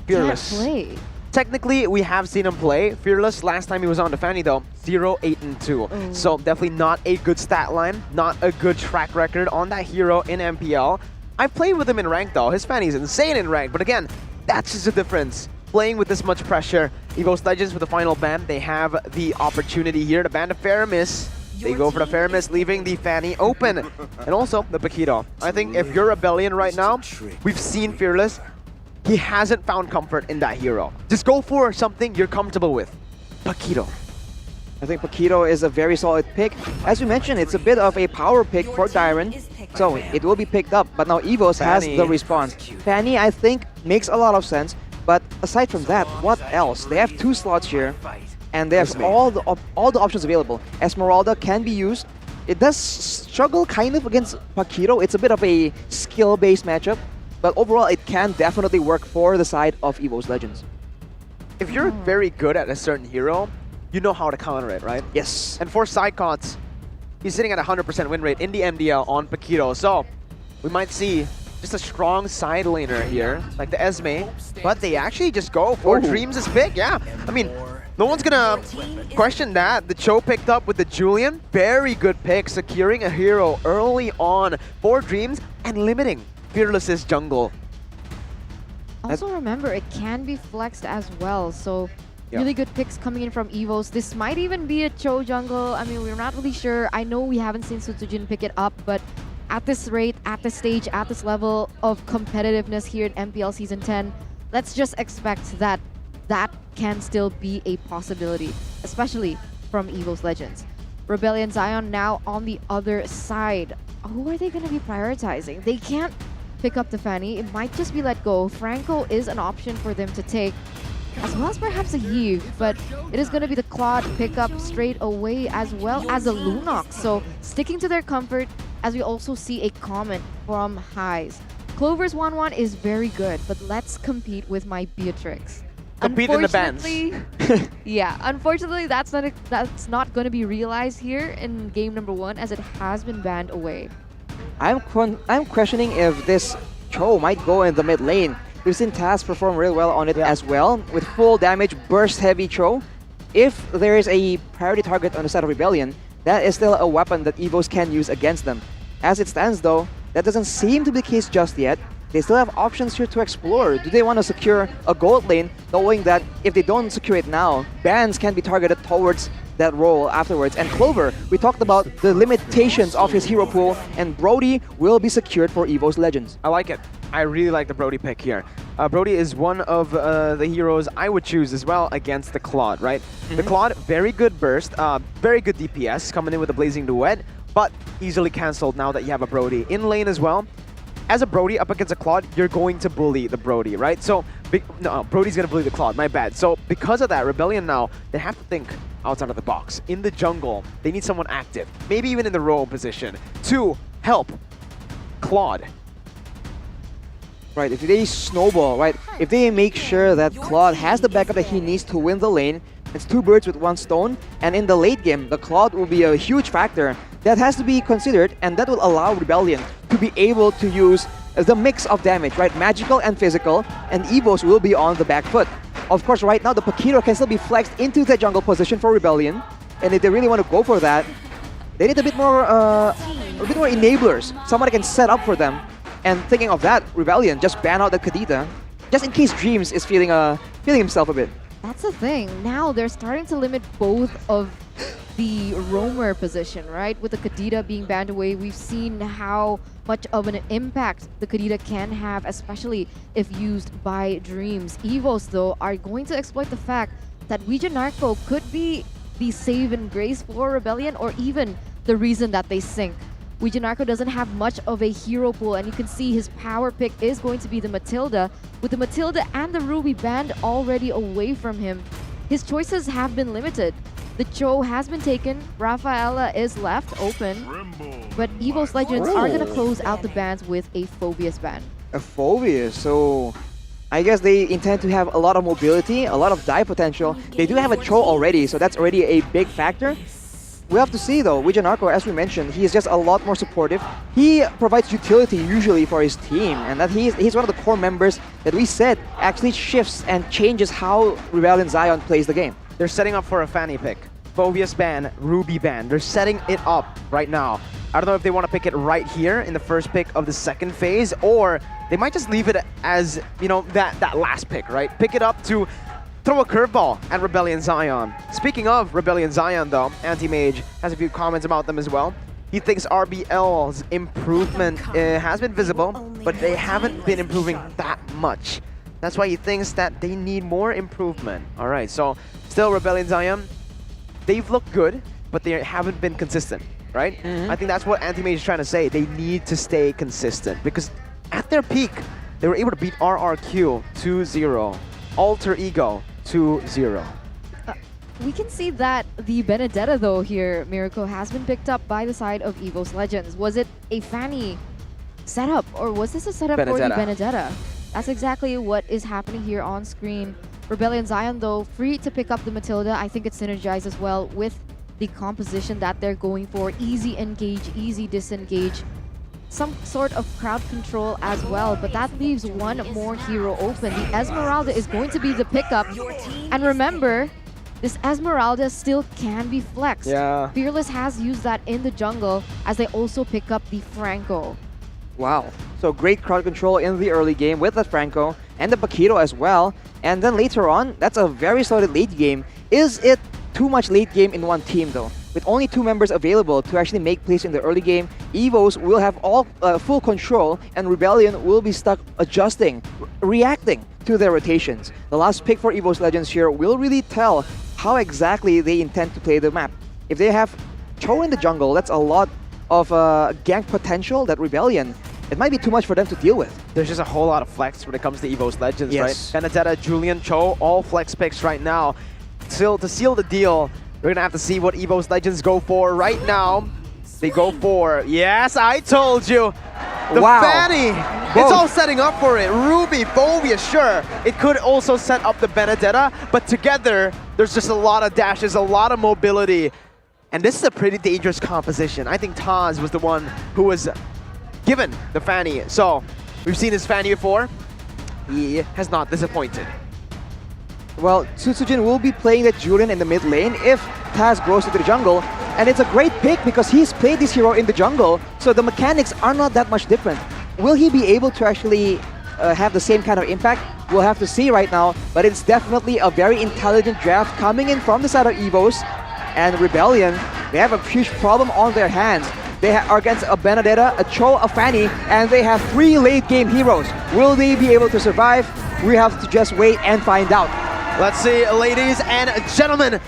Fearless. can't play. Technically, we have seen him play. Fearless, last time he was on the Fanny though, 0-8-2. So definitely not a good stat line, not a good track record on that hero in MPL. I've played with him in rank though. His Fanny is insane in rank, but again, that's just the difference. Playing with this much pressure. EVOS Legends with the final ban, they have the opportunity here to ban the Faramis. They go for the Faramis, leaving the Fanny open. And also the Paquito. I think if you're Rebellion right now, we've seen Fearless. He hasn't found comfort in that hero. Just go for something you're comfortable with. Paquito. I think Paquito is a very solid pick. As you mentioned, it's a bit of a power pick for Dyron, so it will be picked up. But now EVOS has the response. Fanny, I think, makes a lot of sense. But aside from that, what else? They have 2 slots here, and they have all the options available. Esmeralda can be used. It does struggle kind of against Paquito. It's a bit of a skill-based matchup. But overall, it can definitely work for the side of EVOS Legends. If you're very good at a certain hero, you know how to counter it, right? Yes. And for Psychots, he's sitting at 100% win rate in the MDL on Paquito. So we might see just a strong side laner here, like the Esme. But they actually just go for Dreams' pick. Yeah, I mean, no one's gonna question that. The Cho picked up with the Julian. Very good pick, securing a hero early on for Dreams and limiting Fearless's jungle. Also remember, it can be flexed as well, so really good picks coming in from EVOS. This might even be a Cho jungle. I mean, we're not really sure. I know we haven't seen Sutsujin pick it up, but at this rate, at this stage, at this level of competitiveness here in MPL Season 10, let's just expect that that can still be a possibility, especially from EVOS Legends. Rebellion Zion now on the other side. Who are they going to be prioritizing? They can't pick up the Fanny. It might just be let go. Franco is an option for them to take. as well as perhaps a Eve, but it is going to be the Claude pickup straight away as well as a Lunox. So sticking to their comfort, as we also see a comment from Highs. Clover's 1-1 is very good, but let's compete with my Beatrix. Compete in the bands. Yeah, unfortunately, that's not going to be realized here in game number 1 as it has been banned away. I'm questioning if this Cho might go in the mid lane. We've seen Taz perform real well on it as well, with full damage, burst heavy Cho. If there is a priority target on the side of Rebellion, that is still a weapon that EVOS can use against them. As it stands though, that doesn't seem to be the case just yet. They still have options here to explore. Do they want to secure a gold lane, knowing that if they don't secure it now, bans can be targeted towards that role afterwards? And Clover, we talked about the limitations of his hero pool, and Brody will be secured for EVOS Legends. I like it. I really like the Brody pick here. Brody is one of the heroes I would choose as well against the Claude, right? The Claude, very good burst, very good DPS, coming in with a Blazing Duet, but easily cancelled now that you have a Brody. In lane as well, as a Brody up against a Claude, you're going to bully the Brody, right? So, Brody's going to bully the Claude, my bad. So, because of that, Rebellion now, they have to think outside of the box. In the jungle, they need someone active, maybe even in the roam position, to help Claude. Right, if they snowball, right, if they make sure that Claude has the backup that he needs to win the lane, it's 2 birds with 1 stone, and in the late game, the Claude will be a huge factor. That has to be considered, and that will allow Rebellion to be able to use the mix of damage, right? Magical and physical, and EVOS will be on the back foot. Of course, right now, the Pakiro can still be flexed into the jungle position for Rebellion, and if they really want to go for that, they need a bit more enablers, someone that can set up for them. And thinking of that, Rebellion just ban out the Kadita, just in case Dreams is feeling himself a bit. That's the thing. Now they're starting to limit both of the roamer position, right? With the Kadita being banned away, we've seen how much of an impact the Kadita can have, especially if used by Dreams. EVOS, though, are going to exploit the fact that Vidio Narco could be the save and grace for Rebellion, or even the reason that they sink. Vidio Narco doesn't have much of a hero pool, and you can see his power pick is going to be the Matilda. With the Matilda and the Ruby banned already away from him, his choices have been limited. The Cho has been taken, Rafaela is left open, but EVOS Legends are going to close out the bans with a Phobius ban. A Phobius, so I guess they intend to have a lot of mobility, a lot of dive potential. They do have a Cho already, so that's already a big factor. We have to see though, Vidio Narco, as we mentioned, he is just a lot more supportive. He provides utility usually for his team, and that he's one of the core members that we said actually shifts and changes how Rebellion Zion plays the game. They're setting up for a Fanny pick. Phobius ban, Ruby ban. They're setting it up right now. I don't know if they want to pick it right here in the first pick of the second phase, or they might just leave it as, you know, that last pick, right? Pick it up to throw a curveball at Rebellion Zion. Speaking of Rebellion Zion, though, Anti-Mage has a few comments about them as well. He thinks RBL's improvement has been visible, but they haven't been improving that much. That's why he thinks that they need more improvement. All right, so still Rebellion Zion, they've looked good, but they haven't been consistent, right? I think that's what Anti-Mage is trying to say. They need to stay consistent, because at their peak, they were able to beat RRQ 2-0, Alter Ego 2-0. We can see that the Benedetta, though, here, Miracle, has been picked up by the side of EVOS Legends. Was it a Fanny setup, or was this a setup for the Benedetta? That's exactly what is happening here on screen. Rebellion Zion, though, free to pick up the Matilda. I think it synergized as well with the composition that they're going for. Easy engage, easy disengage. Some sort of crowd control as well, but that leaves one more hero open. The Esmeralda is going to be the pickup. And remember, this Esmeralda still can be flexed. Yeah. Fearless has used that in the jungle as they also pick up the Franco. Wow. So great crowd control in the early game with the Franco and the Pakiro as well. And then later on, that's a very solid late game. Is it too much late game in one team though? With only 2 members available to actually make plays in the early game, EVOS will have all full control, and Rebellion will be stuck adjusting, reacting to their rotations. The last pick for EVOS Legends here will really tell how exactly they intend to play the map. If they have Cho in the jungle, that's a lot of gank potential that Rebellion it might be too much for them to deal with. There's just a whole lot of flex when it comes to EVOS Legends, Yes. right? Benedetta, Julian, Cho, all flex picks right now. Still, to seal the deal, we're gonna have to see what EVOS Legends go for right now. They go for, yes, I told you, the Wow. Fanny. Both. It's all setting up for it. Ruby, Bovia, sure. It could also set up the Benedetta, but together, there's just a lot of dashes, a lot of mobility. And this is a pretty dangerous composition. I think Taz was the one who was given the Fanny. So, we've seen his Fanny before. He has not disappointed. Well, Sutsujin will be playing the Julian in the mid lane if Taz goes into the jungle. And it's a great pick because he's played this hero in the jungle, so the mechanics are not that much different. Will he be able to actually have the same kind of impact? We'll have to see right now, but it's definitely a very intelligent draft coming in from the side of EVOS. And Rebellion, they have a huge problem on their hands. They are against a Benedetta, a Cho, a Fanny, and they have 3 late-game heroes. Will they be able to survive? We have to just wait and find out. Let's see, ladies and gentlemen,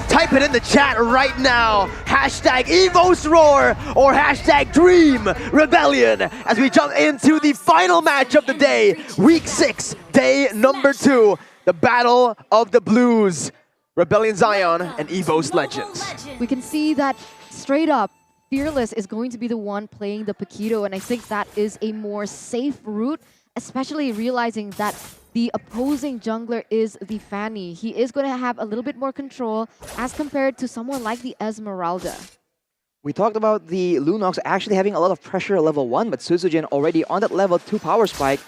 type it in the chat right now. Hashtag EVOSRoar or hashtag Dream Rebellion as we jump into the final match of the day. Week 6, day number 2, the Battle of the Blues. Rebellion Zion and EVOS Legends. We can see that straight up, Fearless is going to be the one playing the Paquito, and I think that is a more safe route, especially realizing that the opposing jungler is the Fanny. He is going to have a little bit more control as compared to someone like the Esmeralda. We talked about the Lunox actually having a lot of pressure at level 1, but Sutsujin already on that level 2 power spike.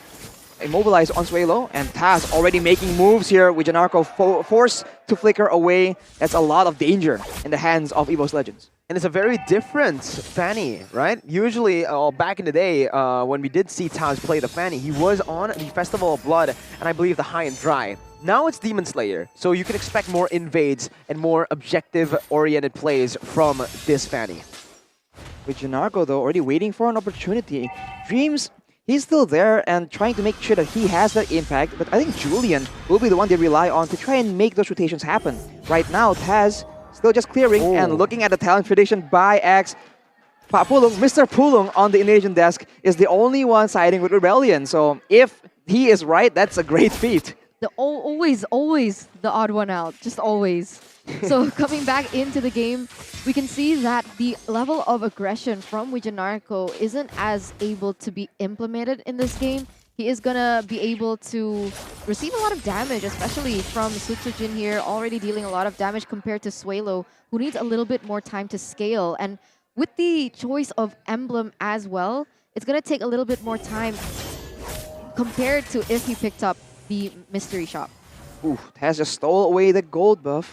Immobilized on Suelo, and Taz already making moves here with Janarko forced to flicker away. That's a lot of danger in the hands of EVOS Legends. And it's a very different Fanny, right? Usually, back in the day, when we did see Taz play the Fanny, he was on the Festival of Blood, and I believe the High and Dry. Now it's Demon Slayer, so you can expect more invades and more objective-oriented plays from this Fanny. With Janarko, though, already waiting for an opportunity. Dreams, he's still there and trying to make sure that he has that impact, but I think Julian will be the one they rely on to try and make those rotations happen. Right now, Taz still just clearing and looking at the talent prediction by X. Pulung, Mr. Pulung on the Indonesian desk is the only one siding with Rebellion, so if he is right, that's a great feat. Always the odd one out, just always. So coming back into the game, we can see that the level of aggression from Wijanarko isn't as able to be implemented in this game. He is gonna be able to receive a lot of damage, especially from Sutsujin here, already dealing a lot of damage compared to Suelo, who needs a little bit more time to scale. And with the choice of emblem as well, it's gonna take a little bit more time compared to if he picked up the mystery shop. Ooh, Taz just stole away the gold buff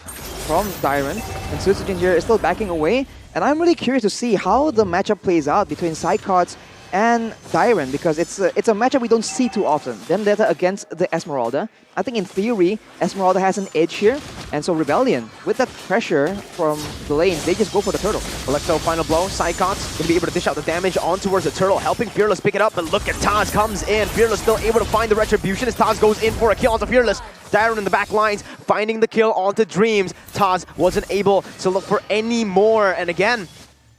from Dyron, and Sutsujin here is still backing away. And I'm really curious to see how the matchup plays out between Sidecards and Dyron, because it's a matchup we don't see too often. Vendetta against the Esmeralda. I think in theory, Esmeralda has an edge here, and so Rebellion, with that pressure from the lanes, they just go for the turtle. Electro final blow, Psychots gonna be able to dish out the damage on towards the turtle, helping Fearless pick it up, but look at Taz comes in. Fearless still able to find the retribution as Taz goes in for a kill onto Fearless. Dyron in the back lines, finding the kill onto Dreams. Taz wasn't able to look for any more, and again,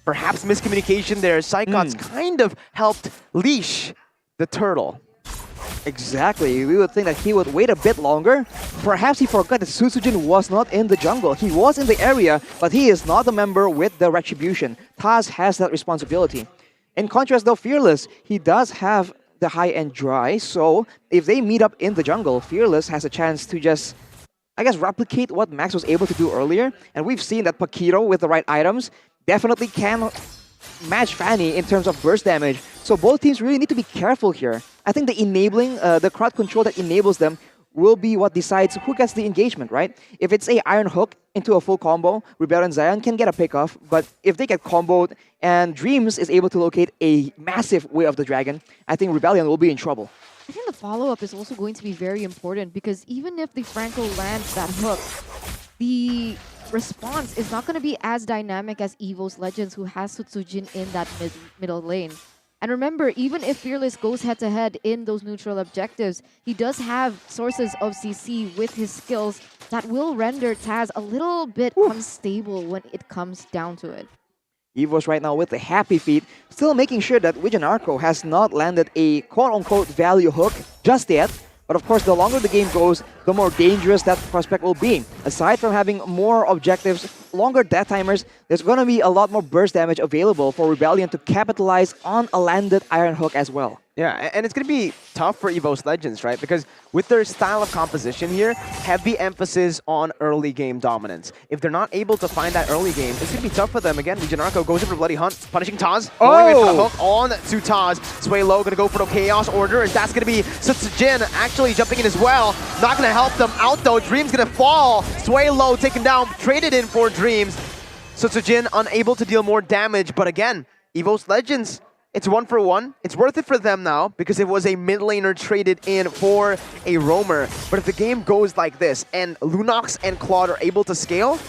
perhaps miscommunication there. Psychots kind of helped leash the turtle. Exactly. We would think that he would wait a bit longer. Perhaps he forgot that Sutsujin was not in the jungle. He was in the area, but he is not a member with the Retribution. Taz has that responsibility. In contrast, though, Fearless, he does have the high-end dry, so if they meet up in the jungle, Fearless has a chance to just, I guess, replicate what Max was able to do earlier. And we've seen that Paquito, with the right items, definitely can match Fanny in terms of burst damage. So both teams really need to be careful here. I think the enabling, the crowd control that enables them will be what decides who gets the engagement, right? If it's a Iron Hook into a full combo, Rebellion Zion can get a pick-off, but if they get comboed and Dreams is able to locate a massive Way of the Dragon, I think Rebellion will be in trouble. I think the follow-up is also going to be very important, because even if the Franco lands that hook, the response is not going to be as dynamic as EVOS Legends, who has Sutsujin in that middle lane. And remember, even if Fearless goes head-to-head in those neutral objectives, he does have sources of CC with his skills that will render Taz a little bit unstable when it comes down to it. EVOS right now with the happy feet, still making sure that Wijanarko has not landed a quote-unquote value hook just yet. But of course, the longer the game goes, the more dangerous that prospect will be. Aside from having more objectives, longer death timers, there's going to be a lot more burst damage available for Rebellion to capitalize on a landed Iron Hook as well. Yeah, and it's going to be tough for EVOS Legends, right? Because with their style of composition here, heavy emphasis on early game dominance. If they're not able to find that early game, it's going to be tough for them. Again, Wijanarko goes in for Bloody Hunt, punishing Taz. Going with the hook on to Taz. Sway Low going to go for the Chaos Order, and that's going to be Sutsujin actually jumping in as well. Not going to help them out though. Dream's going to fall. Sway Low taken down, traded in for Dreams. Sutsujin unable to deal more damage, but again, EVOS Legends, it's 1-for-1. It's worth it for them now because it was a mid laner traded in for a roamer. But if the game goes like this and Lunox and Claude are able to scale,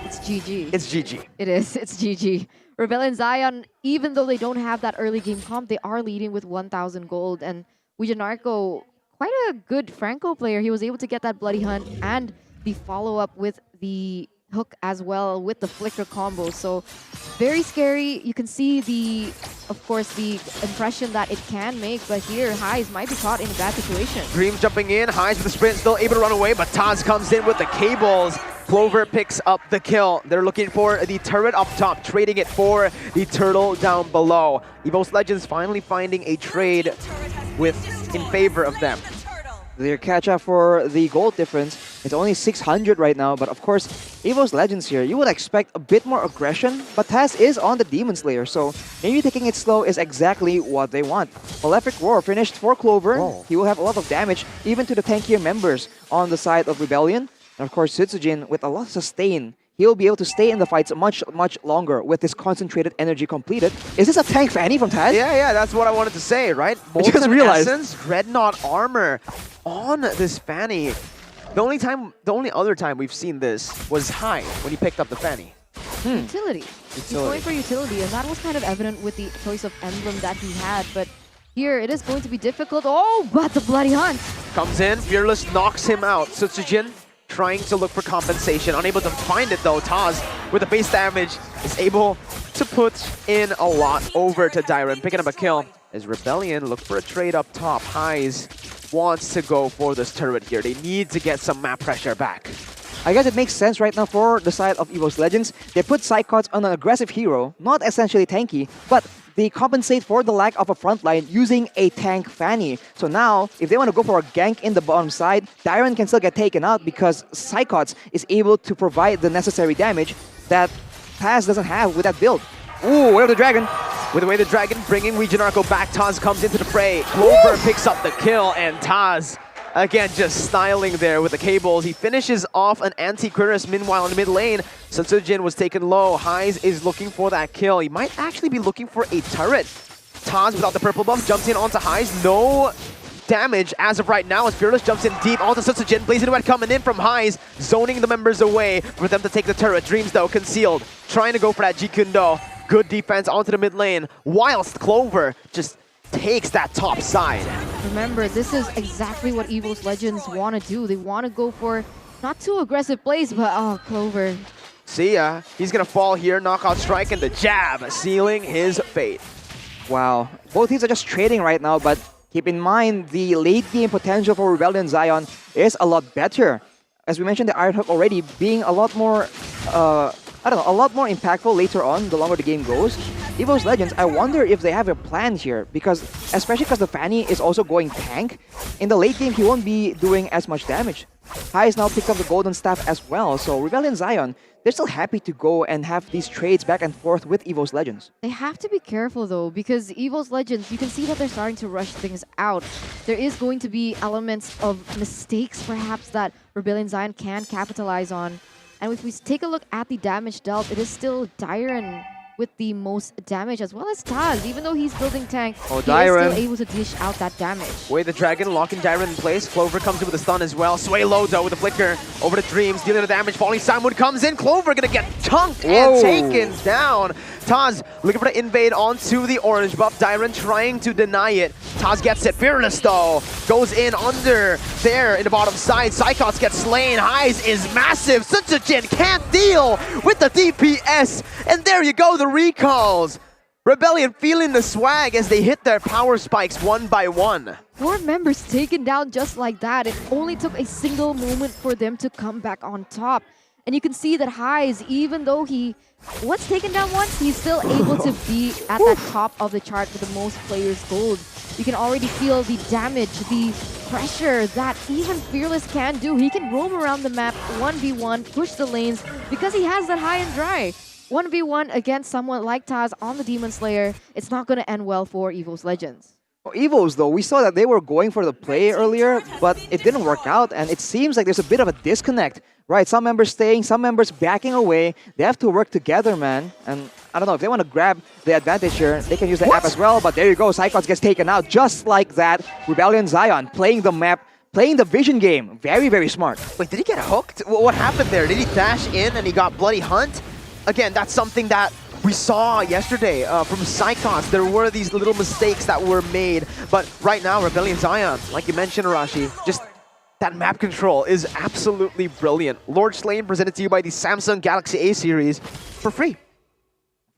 it's GG. It's GG. It is. It's GG. Rebellion Zion, even though they don't have that early game comp, they are leading with 1,000 gold. And Wijanarko, quite a good Franco player. He was able to get that Bloody Hunt and the follow-up with the hook as well with the flicker combo. So very scary. You can see of course, the impression that it can make, but here Highs might be caught in a bad situation. Dream jumping in, Highs with the sprint, still able to run away, but Taz comes in with the cables. Clover picks up the kill. They're looking for the turret up top, trading it for the turtle down below. EVOS Legends finally finding a trade in favor of them. Their catch-up for the gold difference, it's only 600 right now, but of course, EVOS Legends here, you would expect a bit more aggression, but Taz is on the Demon Slayer, so maybe taking it slow is exactly what they want. Malefic Roar finished for Clover. Whoa. He will have a lot of damage, even to the tankier members on the side of Rebellion. And of course, Sutsujin, with a lot of sustain, he'll be able to stay in the fights much longer with this concentrated energy completed. Is this a tank Fanny from Taz? Yeah, that's what I wanted to say, right? I just realized. Essence, Dreadnought armor on this Fanny. The only other time we've seen this was High when he picked up the Fanny. Utility. He's going for utility, and that was kind of evident with the choice of emblem that he had, but here it is going to be difficult. Oh, but the Bloody Hunt! Comes in, Fearless knocks him out. Sutsujin trying to look for compensation, unable to find it though. Taz, with the base damage, is able to put in a lot over to Dyron, picking up a kill. As Rebellion look for a trade up top, Highs wants to go for this turret here. They need to get some map pressure back. I guess it makes sense right now for the side of EVOS Legends. They put Psychots on an aggressive hero, not essentially tanky, but they compensate for the lack of a front line using a tank Fanny. So now, if they want to go for a gank in the bottom side, Dyron can still get taken out because Psychots is able to provide the necessary damage that Taz doesn't have with that build. Ooh, Way of the Dragon. With the Way of the Dragon, bringing Wijanarko back, Taz comes into the fray. Clover picks up the kill, and Taz, again, just styling there with the cables. He finishes off an anti-Quiris. Meanwhile, in the mid lane, Sutsujin was taken low. Highs is looking for that kill. He might actually be looking for a turret. Taz, without the purple buff, jumps in onto Highs. No damage as of right now as Fearless jumps in deep onto Sutsujin. Blazing Red coming in from Highs, zoning the members away for them to take the turret. Dreams, though, concealed. Trying to go for that Jikundo. Good defense onto the mid lane, whilst Clover just takes that top side. Remember, this is exactly what EVOS Legends want to do. They want to go for not too aggressive plays, but oh, Clover. See ya. He's going to fall here, knockout strike, and the jab, sealing his fate. Wow. Both teams are just trading right now, but keep in mind the late game potential for Rebellion Zion is a lot better. As we mentioned, the Iron Hook already being a lot more a lot more impactful later on, the longer the game goes. EVOS Legends, I wonder if they have a plan here, especially because the Fanny is also going tank. In the late game, he won't be doing as much damage. Highs now picked up the Golden Staff as well, so Rebellion Zion, they're still happy to go and have these trades back and forth with EVOS Legends. They have to be careful though, because EVOS Legends, you can see that they're starting to rush things out. There is going to be elements of mistakes perhaps that Rebellion Zion can capitalize on. And if we take a look at the damage dealt, it is still Dyron with the most damage, as well as Taz. Even though he's building tank, he is still able to dish out that damage. Way the Dragon, locking Dyron in place. Clover comes in with a stun as well. Sway low though with a flicker over to Dreams, dealing the damage. Falling Simon comes in. Clover gonna get chunked and taken down. Taz looking for the invade onto the orange buff. Dyron trying to deny it. Taz gets it. Fearless though goes in under there in the bottom side. Psychots gets slain. Highs is massive. Sutsujin can't deal with the DPS. And there you go, the recalls. Rebellion feeling the swag as they hit their power spikes one by one. 4 members taken down just like that. It only took a single moment for them to come back on top. And you can see that Highs, even though he was taken down once, he's still able to be at that top of the chart with the most players gold. You can already feel the damage, the pressure that even Fearless can do. He can roam around the map 1v1, push the lanes, because he has that high and dry. 1v1 against someone like Taz on the Demon Slayer, it's not going to end well for EVOS Legends. For EVOS though, we saw that they were going for the play earlier, but it didn't work out, and it seems like there's a bit of a disconnect, right? Some members staying, some members backing away. They have to work together, man. And I don't know, if they want to grab the advantage here, they can use the app as well, but there you go, Psychots gets taken out just like that. Rebellion Zion playing the map, playing the vision game. Very, very smart. Wait, did he get hooked? What happened there? Did he dash in and he got Bloody Hunt? Again, that's something that we saw yesterday from Psychots. There were these little mistakes that were made, but right now, Rebellion Zion, like you mentioned, Arashi, just that map control is absolutely brilliant. Lord Slain presented to you by the Samsung Galaxy A series for free.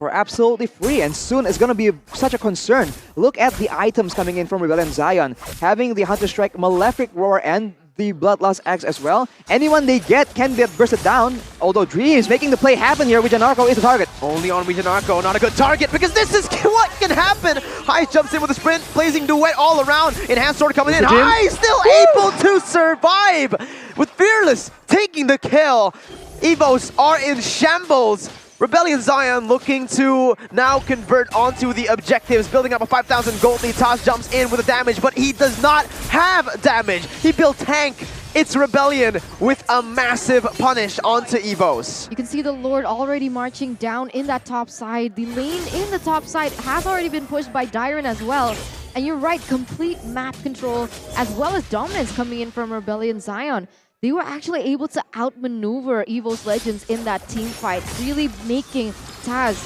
For absolutely free, and soon it's going to be such a concern. Look at the items coming in from Rebellion Zion, having the Hunter Strike, Malefic Roar, and the Bloodlust Axe as well. Anyone they get can get bursted down, although Dreams making the play happen here. Wijanarko is the target. Only on Wijanarko, not a good target, because this is what can happen. High jumps in with a sprint, blazing duet all around. Enhanced Sword coming in. High still able to survive with Fearless taking the kill. EVOS are in shambles. Rebellion Zion looking to now convert onto the objectives, building up a 5,000 gold lead. Taz jumps in with the damage, but he does not have damage. He built tank. It's Rebellion with a massive punish onto EVOS. You can see the Lord already marching down in that top side. The lane in the top side has already been pushed by Dyron as well. And you're right, complete map control as well as dominance coming in from Rebellion Zion. They were actually able to outmaneuver EVOS Legends in that team fight, really making Taz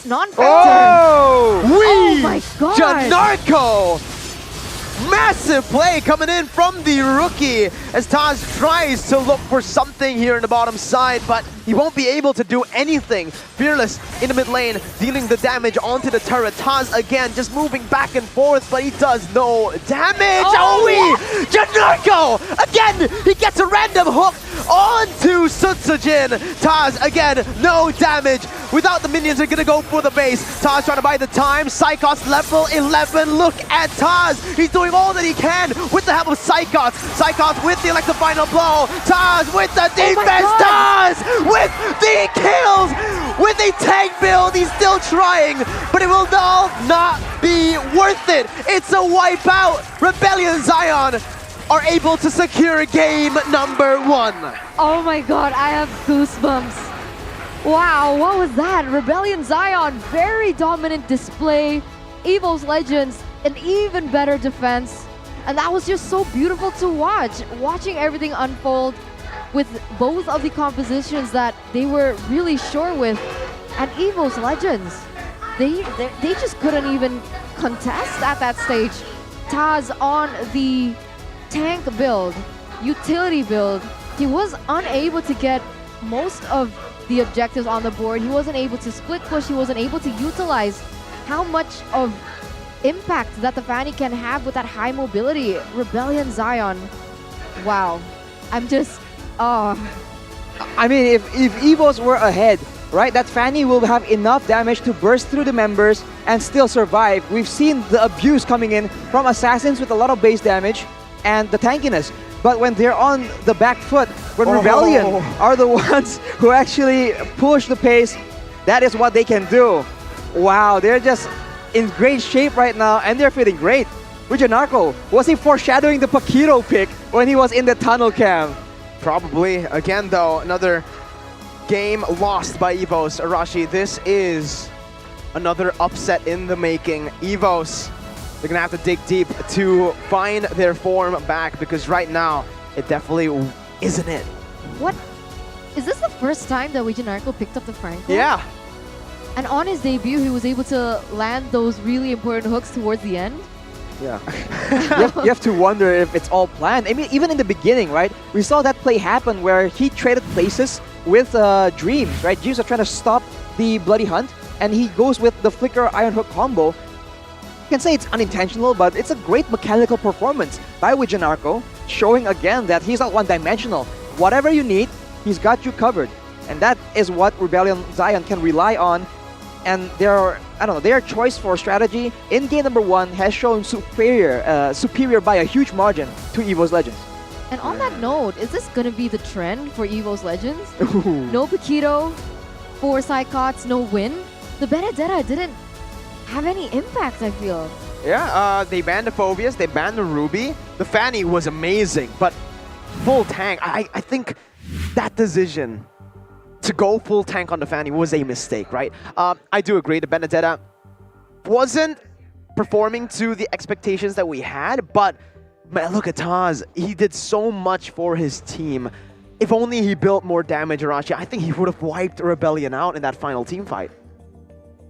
non-factor. Oh my god! Janarko! Massive play coming in from the rookie as Taz tries to look for something here in the bottom side, but he won't be able to do anything. Fearless in the mid lane, dealing the damage onto the turret. Taz again just moving back and forth, but he does no damage. Janarko! Again, he gets a random hook onto Sutsujin. Taz again, no damage. Without the minions, they're gonna go for the base. Taz trying to buy the time. Psychots level 11. Look at Taz. He's doing all that he can with the help of Psychots. Psychots with the electric final blow. Taz with the defense. Taz with the kills. With a tank build, he's still trying, but it will all not be worth it. It's a wipeout. Rebellion Zion are able to secure game number 1. Oh my god, I have goosebumps. Wow, what was that? Rebellion Zion, very dominant display. EVOS Legends, an even better defense. And that was just so beautiful to watch. Watching everything unfold with both of the compositions that they were really sure with. And EVOS Legends, they just couldn't even contest at that stage. Taz on the tank build, utility build, he was unable to get most of the objectives on the board. He wasn't able to split push. He wasn't able to utilize how much of impact that the Fanny can have with that high mobility. Rebellion Zion, wow. I'm just, I mean, if EVOS were ahead, right, that Fanny will have enough damage to burst through the members and still survive. We've seen the abuse coming in from Assassins with a lot of base damage and the tankiness. But when they're on the back foot, when Rebellion are the ones who actually push the pace, that is what they can do. Wow, they're just in great shape right now, and they're feeling great. Wijanarko, was he foreshadowing the Pakiro pick when he was in the tunnel cam? Probably. Again, though, another game lost by EVOS. Arashi, this is another upset in the making. EVOS, they're gonna have to dig deep to find their form back, because right now, it definitely isn't it. What? Is this the first time that Wijanarko picked up the Franco? Yeah. And on his debut, he was able to land those really important hooks towards the end. Yeah. You have to wonder if it's all planned. I mean, even in the beginning, right? We saw that play happen where he traded places with Dreams, right? Dreams are trying to stop the Bloody Hunt, and he goes with the Flicker Iron Hook combo. You can say it's unintentional, but it's a great mechanical performance by Wijanarko, showing again that he's not one-dimensional. Whatever you need, he's got you covered. And that is what Rebellion Zion can rely on. And their choice for strategy in game number 1 has shown superior by a huge margin to EVOS Legends. And on that note, is this going to be the trend for EVOS Legends? No Paquito, 4 Psychots, no win. The Benedetta didn't have any impact, I feel. Yeah, they banned the Phobias, they banned the Ruby. The Fanny was amazing, but full tank, I think that decision to go full tank on the Fanny was a mistake, right? I do agree, the Benedetta wasn't performing to the expectations that we had, but man, look at Taz. He did so much for his team. If only he built more damage, Arashi, I think he would have wiped Rebellion out in that final team fight.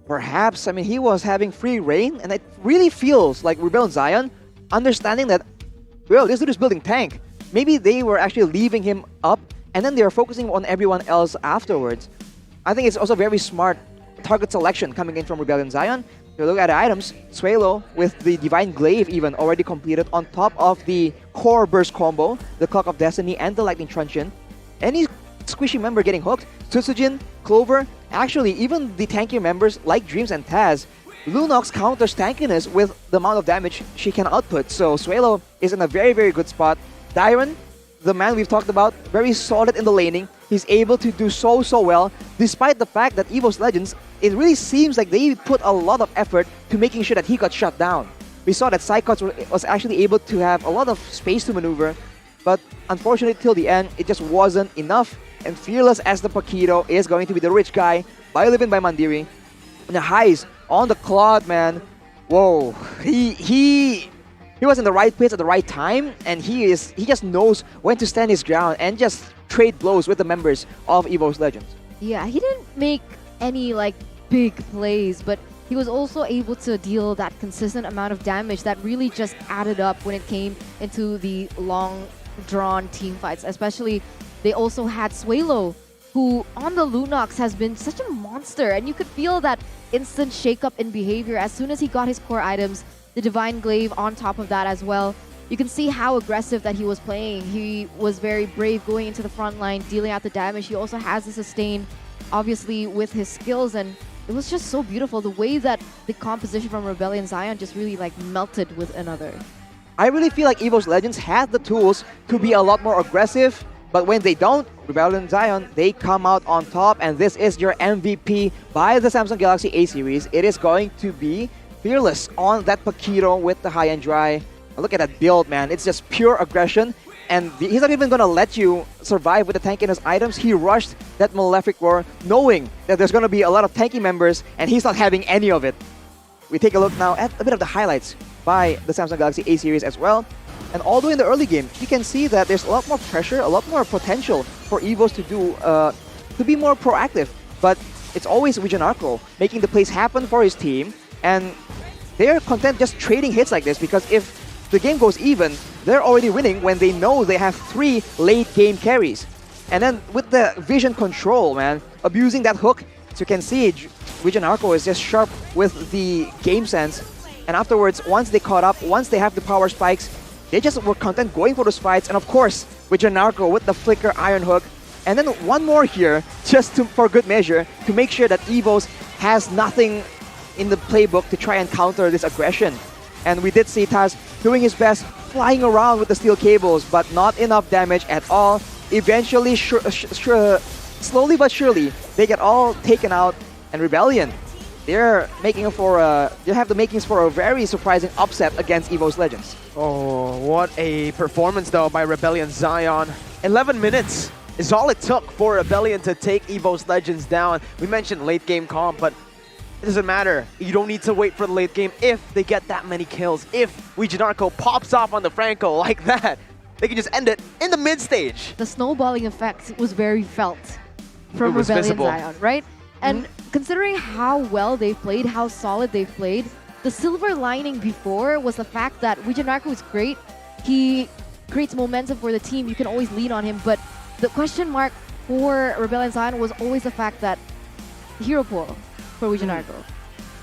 Perhaps, I mean, he was having free reign, and it really feels like Rebellion Zion understanding that, well, this dude is building tank. Maybe they were actually leaving him up, and then they are focusing on everyone else afterwards. I think it's also very smart target selection coming in from Rebellion Zion. If you look at the items, Suelo with the Divine Glaive even already completed on top of the core burst combo, the Clock of Destiny, and the Lightning Truncheon. Any squishy member getting hooked, Tsujin, Clover, actually even the tankier members like Dreams and Taz, Lunox counters tankiness with the amount of damage she can output, so Suelo is in a very, very good spot. Dyron, the man we've talked about, very solid in the laning. He's able to do so well, despite the fact that EVOS Legends, it really seems like they put a lot of effort to making sure that he got shut down. We saw that Psychots was actually able to have a lot of space to maneuver, but unfortunately till the end, it just wasn't enough. And Fearless as the Paquito is going to be the rich guy, by Livin by Mandiri. And the highs on the Claude, man. Whoa, he was in the right place at the right time, and he just knows when to stand his ground and just trade blows with the members of EVOS Legends. Yeah, he didn't make any like big plays, but he was also able to deal that consistent amount of damage that really just added up when it came into the long drawn team fights. Especially they also had Suelo, who on the Lunox has been such a monster, and you could feel that instant shake-up in behavior as soon as he got his core items, the Divine Glaive on top of that as well. You can see how aggressive that he was playing. He was very brave going into the front line, dealing out the damage. He also has the sustain, obviously, with his skills, and it was just so beautiful. The way that the composition from Rebellion Zion just really like melted with another. I really feel like EVOS Legends has the tools to be a lot more aggressive, but when they don't, Rebellion Zion, they come out on top, and this is your MVP by the Samsung Galaxy A series. It is going to be Fearless on that Paquito with the high-end dry. Look at that build, man. It's just pure aggression, and he's not even going to let you survive with the tankiness items. He rushed that Malefic Roar knowing that there's going to be a lot of tanky members, and he's not having any of it. We take a look now at a bit of the highlights by the Samsung Galaxy A series as well. And although in the early game, you can see that there's a lot more pressure, a lot more potential for EVOS to do, to be more proactive. But it's always Wijanarko making the plays happen for his team, and they're content just trading hits like this, because if the game goes even, they're already winning when they know they have 3 late game carries. And then with the vision control, man, abusing that hook, as you can see, Wijanarko is just sharp with the game sense. And afterwards, once they caught up, once they have the power spikes, they just were content going for those fights. And of course, Wijanarko with the Flicker Iron Hook. And then one more here, just for good measure, to make sure that EVOS has nothing in the playbook to try and counter this aggression. And we did see Taz doing his best, flying around with the steel cables, but not enough damage at all. Eventually, slowly but surely, they get all taken out. And Rebellion, they're making for they have the makings for a very surprising upset against EVOS Legends. Oh, what a performance though by Rebellion Zion. 11 minutes is all it took for Rebellion to take EVOS Legends down. We mentioned late game comp, but it doesn't matter. You don't need to wait for the late game if they get that many kills. If Wijanarko pops off on the Franco like that, they can just end it in the mid stage. The snowballing effect was very felt from Rebellion Zion, right? And considering how well they've played, how solid they've played, the silver lining before was the fact that Wijanarko is great. He creates momentum for the team. You can always lean on him. But the question mark for Rebellion Zion was always the fact that hero pool for Wijanarko.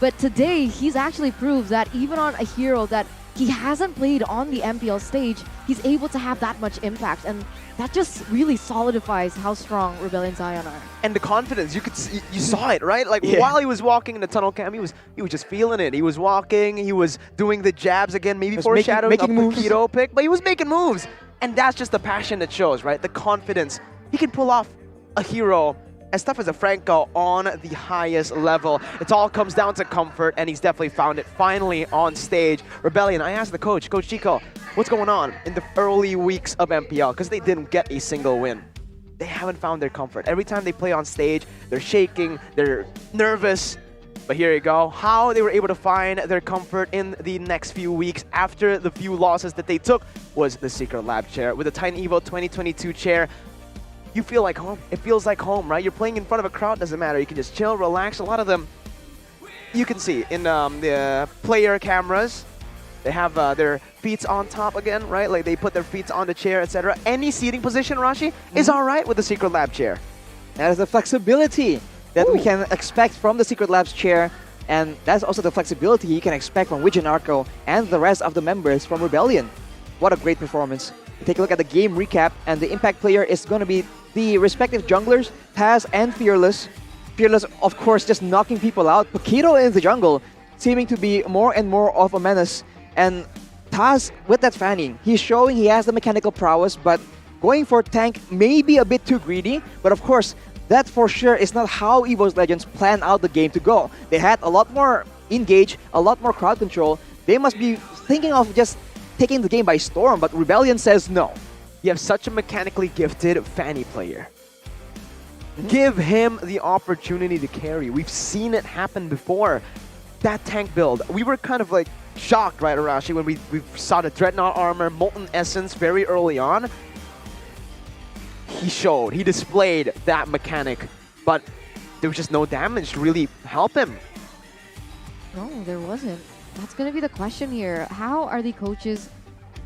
But today, he's actually proved that even on a hero that he hasn't played on the MPL stage, he's able to have that much impact. And that just really solidifies how strong Rebellion Zion are. And the confidence, you saw it, right? Like while he was walking in the tunnel cam, he was just feeling it. He was walking, he was doing the jabs again, maybe foreshadowing a Paquito pick, but he was making moves. And that's just the passion that shows, right? The confidence. He can pull off a hero as tough as a Franco on the highest level. It all comes down to comfort, and he's definitely found it finally on stage. Rebellion, I asked the coach, Coach Chico, what's going on in the early weeks of MPL? Because they didn't get a single win. They haven't found their comfort. Every time they play on stage, they're shaking, they're nervous. But here you go, how they were able to find their comfort in the next few weeks after the few losses that they took was the Secret Lab chair. With the Titan Evo 2022 chair, you feel like home. It feels like home, right? You're playing in front of a crowd, doesn't matter. You can just chill, relax. A lot of them, you can see in the player cameras, they have their feet on top again, right? Like they put their feet on the chair, etc. Any seating position, Rashi, is all right with the Secret Lab chair. That is the flexibility that we can expect from the Secret Labs chair. And that's also the flexibility you can expect from Wijanarko and the rest of the members from Rebellion. What a great performance. Take a look at the game recap, and the impact player is going to be the respective junglers, Taz and Fearless. Fearless, of course, just knocking people out. Paquito in the jungle, seeming to be more and more of a menace. And Taz, with that fanning, he's showing he has the mechanical prowess, but going for tank may be a bit too greedy. But of course, that for sure is not how EVOS Legends plan out the game to go. They had a lot more engage, a lot more crowd control. They must be thinking of just taking the game by storm, but Rebellion says no. You have such a mechanically gifted Fanny player. Give him the opportunity to carry. We've seen it happen before. That tank build, we were kind of like shocked, right, Arashi, when we saw the Dreadnought armor, Molten Essence very early on. He displayed that mechanic, but there was just no damage to really help him. No, there wasn't. That's going to be the question here. How are the coaches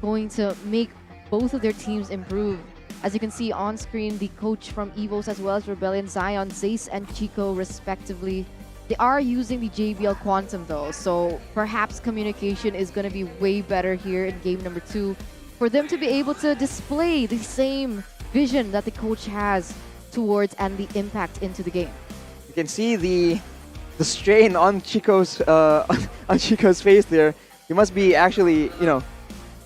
going to make both of their teams improve? As you can see on screen, the coach from EVOS as well as Rebellion, Zion, Zace, and Chico respectively. They are using the JBL Quantum though, so perhaps communication is going to be way better here in game number 2 for them to be able to display the same vision that the coach has towards and the impact into the game. You can see the strain on Chico's on Chico's face there. He must be actually,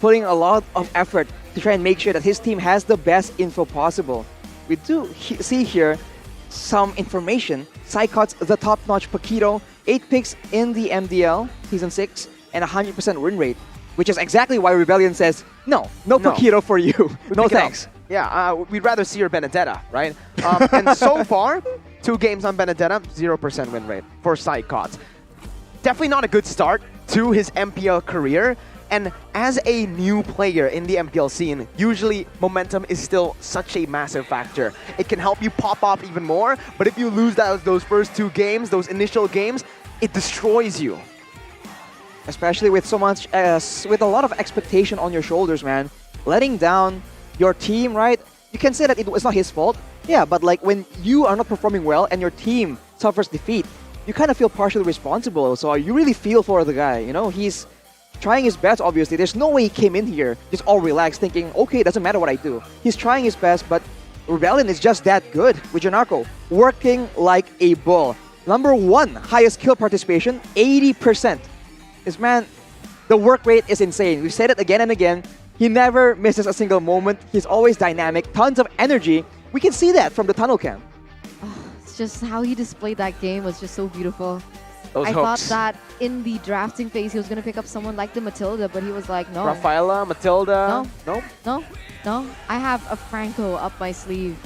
putting a lot of effort to try and make sure that his team has the best info possible. We do see here some information. Psychot's the top-notch Paquito, 8 picks in the MDL Season 6, and 100% win rate, which is exactly why Rebellion says, no Paquito for you. No thanks. Yeah, we'd rather see your Benedetta, right? And so far, 2 games on Benedetta, 0% win rate for Psychot. Definitely not a good start to his MPL career. And as a new player in the MPL scene, usually momentum is still such a massive factor. It can help you pop off even more, but if you lose those first 2 games, those initial games, it destroys you. Especially with so much, with a lot of expectation on your shoulders, man. Letting down your team, right? You can say that it was not his fault. Yeah, but like when you are not performing well and your team suffers defeat, you kind of feel partially responsible. So you really feel for the guy, He's trying his best, obviously. There's no way he came in here just all relaxed thinking, okay, it doesn't matter what I do. He's trying his best, but Rebellion is just that good. Wijanarko, working like a bull. Number 1 highest kill participation, 80%. This man, the work rate is insane. We've said it again and again. He never misses a single moment. He's always dynamic, tons of energy. We can see that from the tunnel cam. It's just how he displayed that game was just so beautiful. Those I hooks. thought that in the drafting phase he was going to pick up someone like the Matilda, but he was like, no. Rafaela, Matilda. No. I have a Franco up my sleeve.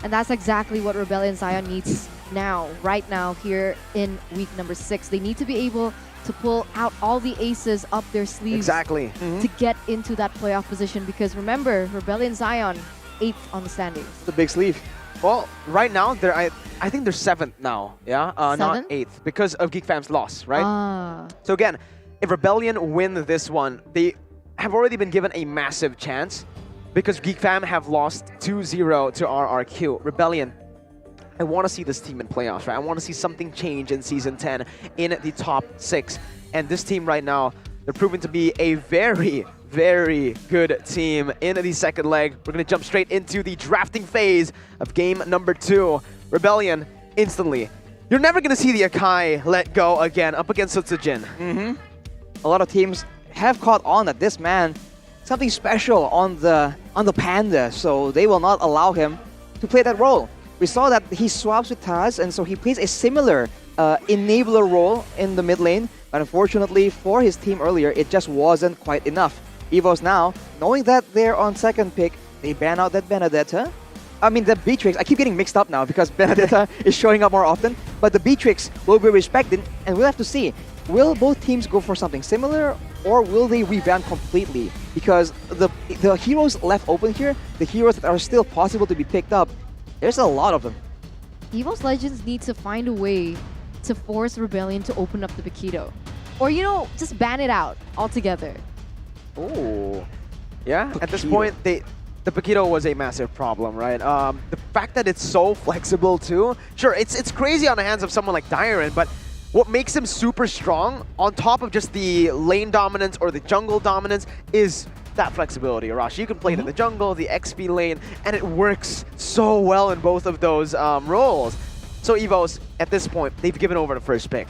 And that's exactly what Rebellion Zion needs now, right now, here in week number 6. They need to be able to pull out all the aces up their sleeves. Exactly. To get into that playoff position. Because remember, Rebellion Zion, 8th on the standings. It's a big sleeve. Well, right now I think they're 7th now. Yeah, not Seventh? 8th because of Geek Fam's loss, right? Ah. So again, if Rebellion win this one, they have already been given a massive chance because Geek Fam have lost 2-0 to RRQ. Rebellion, I want to see this team in playoffs, right? I want to see something change in Season 10 in the top 6. And this team right now, they're proving to be a very, very good team in the second leg. We're going to jump straight into the drafting phase of game number 2. Rebellion, instantly. You're never going to see the Akai let go again up against Sutsujin. A lot of teams have caught on that this man, something special on the Panda, so they will not allow him to play that role. We saw that he swaps with Taz, and so he plays a similar enabler role in the mid lane, but unfortunately for his team earlier, it just wasn't quite enough. EVOS now, knowing that they're on second pick, they ban out that Benedetta. I mean, the Beatrix, I keep getting mixed up now because Benedetta is showing up more often, but the Beatrix will be respected, and we'll have to see. Will both teams go for something similar, or will they revamp completely? Because the heroes left open here, the heroes that are still possible to be picked up, there's a lot of them. EVOS Legends need to find a way to force Rebellion to open up the Bigetron. Or, you know, just ban it out altogether. Oh, yeah. At this point, the Bigetron was a massive problem, right? The fact that it's so flexible too. Sure, it's crazy on the hands of someone like Dyron, but what makes him super strong, on top of just the lane dominance or the jungle dominance, is that flexibility, Arashi. You can play it in the jungle, the XP lane, and it works so well in both of those roles. So EVOS, at this point, they've given over the first pick.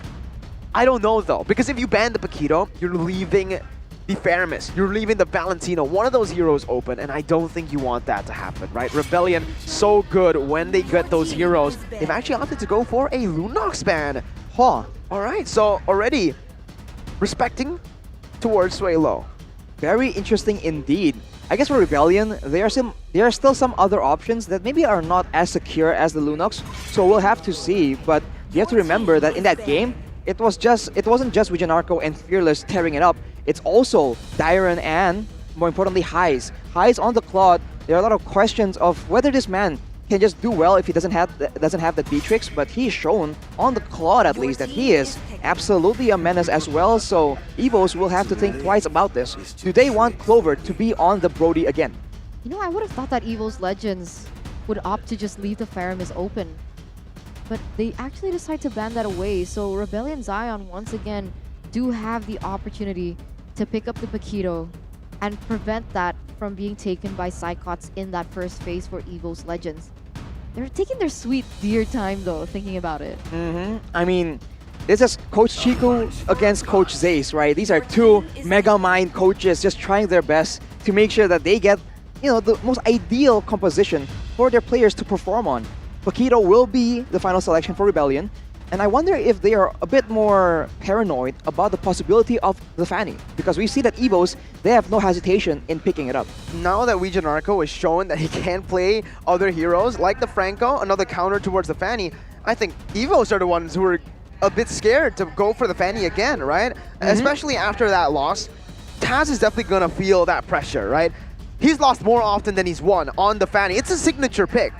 I don't know though, because if you ban the Bigetron, you're leaving the Faramis, you're leaving the Valentino, one of those heroes open, and I don't think you want that to happen, right? Rebellion, so good when they get those heroes. They've actually opted to go for a Lunox ban. Huh. Alright, so already respecting towards Suelo. Very interesting indeed. I guess for Rebellion, there are still some other options that maybe are not as secure as the Lunox, so we'll have to see, but you have to remember that in that game, it wasn't just Vidio and Fearless tearing it up. It's also Dyron and, more importantly, Highs. Highs on the Claude. There are a lot of questions of whether this man can just do well if he doesn't have the Beatrix, but he's shown on the Claude at least that he is absolutely a menace as well. So EVOS will have to think twice about this. Do they want Clover to be on the Brody again? You know, I would have thought that EVOS Legends would opt to just leave the Faramis open. But they actually decide to ban that away, so Rebellion Zion once again do have the opportunity to pick up the Bigetron and prevent that from being taken by Psychots in that first phase for EVOS Legends. They're taking their sweet dear time though, thinking about it. I mean, this is Coach Chico against Coach Zace, right? These are two mega mind coaches just trying their best to make sure that they get, you know, the most ideal composition for their players to perform on. Bigetron will be the final selection for Rebellion, and I wonder if they are a bit more paranoid about the possibility of the Fanny, because we see that EVOS, they have no hesitation in picking it up. Now that Wijanarko has shown that he can play other heroes, like the Franco, another counter towards the Fanny, I think EVOS are the ones who are a bit scared to go for the Fanny again, right? Especially after that loss. Taz is definitely going to feel that pressure, right? He's lost more often than he's won on the Fanny. It's a signature pick.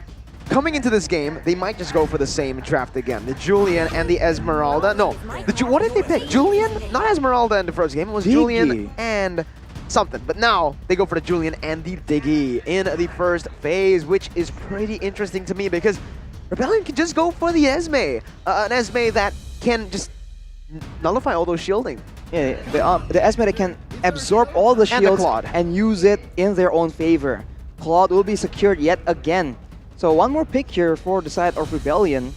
Coming into this game, they might just go for the same draft again. The Julian and the Esmeralda. No, what did they pick? Julian? Not Esmeralda in the first game. It was Julian and something. But now they go for the Julian and the Diggy in the first phase, which is pretty interesting to me because Rebellion can just go for the Esme. An Esme that can just nullify all those shielding. Yeah, the Esme that can absorb all the shields and use it in their own favor. Claude will be secured yet again. So one more pick here for the side of Rebellion.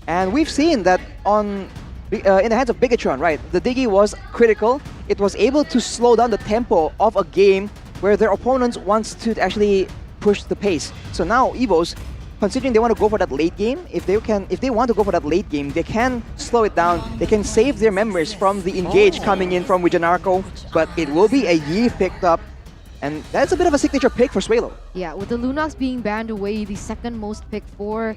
And we've seen that in the hands of Bigetron, right? The Diggy was critical. It was able to slow down the tempo of a game where their opponents wants to actually push the pace. So now EVOS, considering they want to go for that late game, if they want to go for that late game, they can slow it down. They can save their members from the engage coming in from Wijanarko, but it will be a Yi picked up. And that's a bit of a signature pick for Suelo. Yeah, with the Lunox being banned away, the second most pick for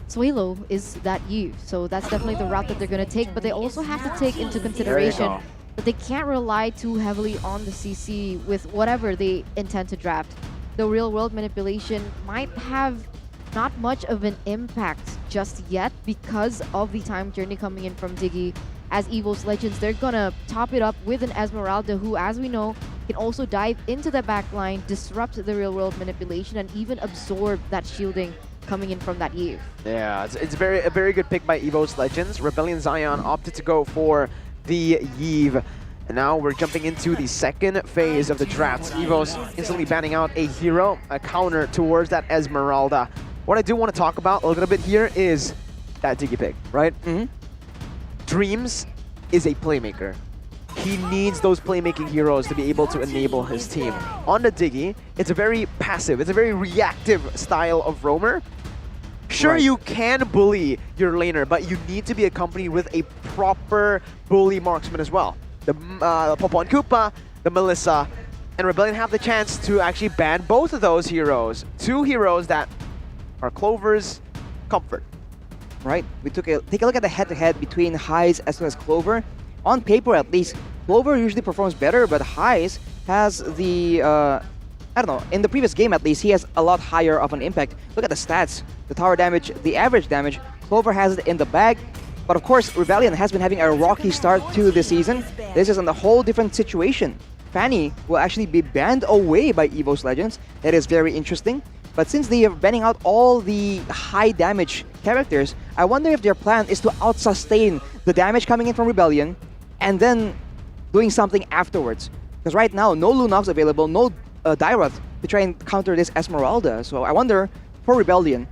Suelo is that Yi. So that's definitely the route that they're going to take. But they also have to take into consideration that they can't rely too heavily on the CC with whatever they intend to draft. The real-world manipulation might have not much of an impact just yet because of the time journey coming in from Diggy. As EVOS Legends, they're gonna top it up with an Esmeralda who, as we know, can also dive into the backline, disrupt the real-world manipulation, and even absorb that shielding coming in from that Eve. Yeah, it's a very good pick by EVOS Legends. Rebellion Zion opted to go for the Eve. And now we're jumping into the second phase of the draft. EVOS instantly banning out a hero, a counter towards that Esmeralda. What I do want to talk about a little bit here is that Diggy pick, right? Dreams is a playmaker. He needs those playmaking heroes to be able to enable his team. On the Diggy, it's a very passive, it's a very reactive style of roamer. Sure, you can bully your laner, but you need to be accompanied with a proper bully marksman as well. The Popo and Koopa, the Melissa, and Rebellion have the chance to actually ban both of those heroes. Two heroes that are Clover's comfort. Right, we take a look at the head-to-head between Heis as well as Clover. On paper, at least, Clover usually performs better, but Heis has the, I don't know, in the previous game at least, he has a lot higher of an impact. Look at the stats, the tower damage, the average damage. Clover has it in the bag, but of course, Rebellion has been having a rocky start to the season. This is in a whole different situation. Fanny will actually be banned away by EVOS Legends. That is very interesting. But since they are banning out all the high damage characters, I wonder if their plan is to out-sustain the damage coming in from Rebellion and then doing something afterwards. Because right now, no Lunox available, no Dairoth to try and counter this Esmeralda. So I wonder, for Rebellion,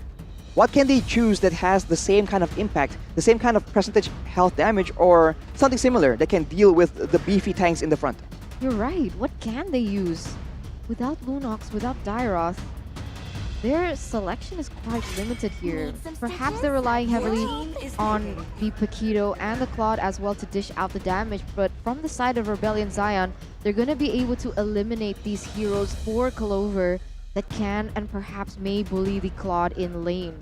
what can they choose that has the same kind of impact, the same kind of percentage health damage, or something similar that can deal with the beefy tanks in the front? You're right. What can they use? Without Lunox, without Dairoth, their selection is quite limited here. Perhaps they're relying heavily on the Paquito and the Claude as well to dish out the damage, but from the side of Rebellion Zion, they're going to be able to eliminate these heroes for Clover that can and perhaps may bully the Claude in lane.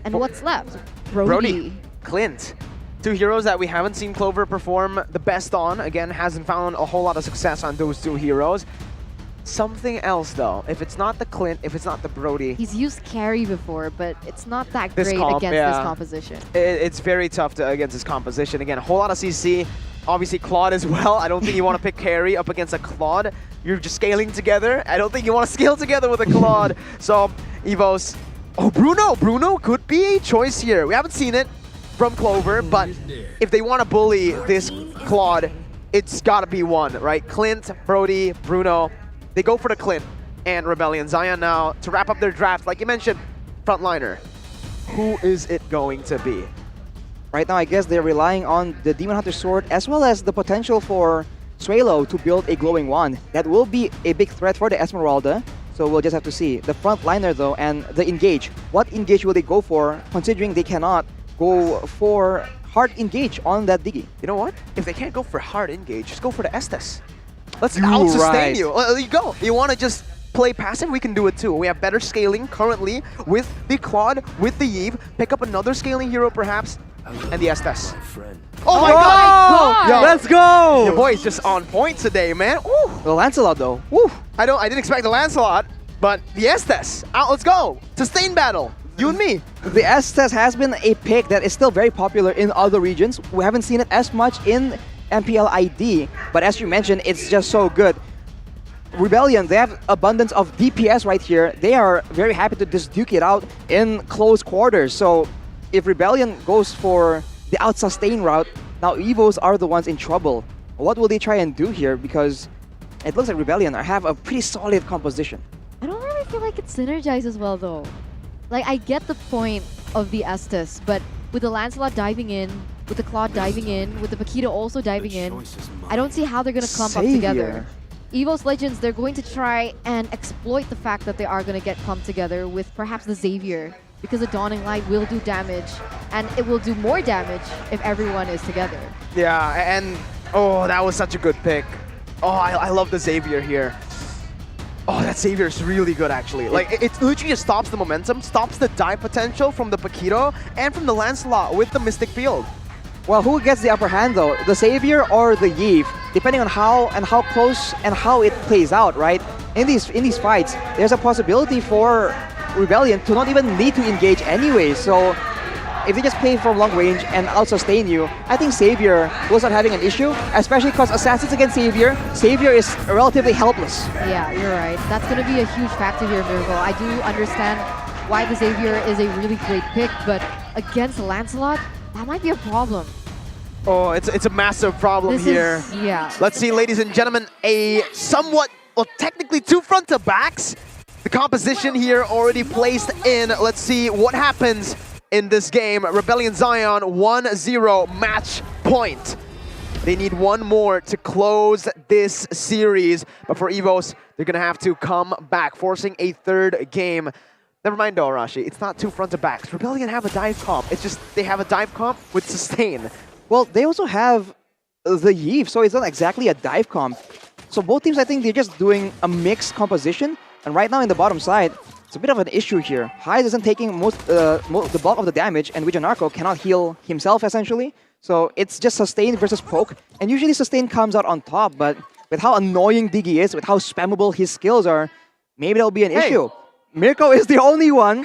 And what's left? Brody. Clint. Two heroes that we haven't seen Clover perform the best on. Again, hasn't found a whole lot of success on those two heroes. Something else though, if it's not the Clint, if it's not the Brody. He's used carry before, but it's not that great against this composition. It's very tough against this composition. Again, a whole lot of CC. Obviously Claude as well. I don't think you want to pick carry up against a Claude. You're just scaling together. I don't think you want to scale together with a Claude. So EVOS. Oh, Bruno could be a choice here. We haven't seen it from Clover, but if they want to bully this Claude, it's got to be one, right? Clint, Brody, Bruno. They go for the Clint and Rebellion Zion now to wrap up their draft. Like you mentioned, frontliner. Who is it going to be? Right now, I guess they're relying on the Demon Hunter Sword as well as the potential for Suelo to build a glowing wand. That will be a big threat for the Esmeralda. So we'll just have to see. The frontliner though and the engage. What engage will they go for considering they cannot go for hard engage on that Diggy? You know what? If they can't go for hard engage, just go for the Estes. Let's out-sustain you. There you go. You want to just play passive? We can do it too. We have better scaling currently with the Claude, with the Eve. Pick up another scaling hero perhaps, and the Estes. Oh my god! Yo, let's go! Your boy's just on point today, man. Ooh. The Lancelot though. Woo. I didn't expect the Lancelot, but the Estes. Out, let's go. Sustain battle. You and me. The Estes has been a pick that is still very popular in other regions. We haven't seen it as much in MPL ID, but as you mentioned, it's just so good. Rebellion, they have abundance of DPS right here. They are very happy to just duke it out in close quarters. So if Rebellion goes for the out-sustain route, now EVOs are the ones in trouble. What will they try and do here? Because it looks like Rebellion have a pretty solid composition. I don't really feel like it synergizes well though. Like, I get the point of the Estes, but with the Lancelot diving in, with the Claude diving in, with the Paquito also diving in, I don't see how they're going to clump up together. EVOS Legends, they're going to try and exploit the fact that they are going to get clumped together with perhaps the Xavier, because the Dawning Light will do damage, and it will do more damage if everyone is together. Yeah, and oh, that was such a good pick. Oh, I love the Xavier here. Oh, that Xavier is really good, actually. Like, it literally just stops the momentum, stops the dive potential from the Paquito and from the Lancelot with the Mystic Field. Well, who gets the upper hand, though? The Xavier or the Yve? Depending on how close and how it plays out, right? In these fights, there's a possibility for Rebellion to not even need to engage anyway. So if they just play from long range and out-sustain you, I think Savior will start having an issue, especially because Assassins against Savior is relatively helpless. Yeah, you're right. That's going to be a huge factor here, Miracle. I do understand why the Savior is a really great pick, but against Lancelot, that might be a problem. Oh, it's a massive problem here. Yeah. Let's see, ladies and gentlemen, a somewhat, well, technically two front-to-backs. The composition here already placed in. Let's see what happens in this game. Rebellion Zion 1-0 match point. They need one more to close this series. But for EVOS, they're going to have to come back, forcing a third game. Never mind though, Arashi. It's not two front-to-backs. Rebellion have a dive comp. It's just they have a dive comp with sustain. Well, they also have the Yves, so it's not exactly a dive comp. So both teams, I think they're just doing a mixed composition. And right now in the bottom side, it's a bit of an issue here. Hyde isn't taking the bulk of the damage, and Vidio cannot heal himself, essentially. So it's just sustain versus poke. And usually sustain comes out on top, but with how annoying Diggy is, with how spammable his skills are, maybe that'll be an issue. Mirko is the only one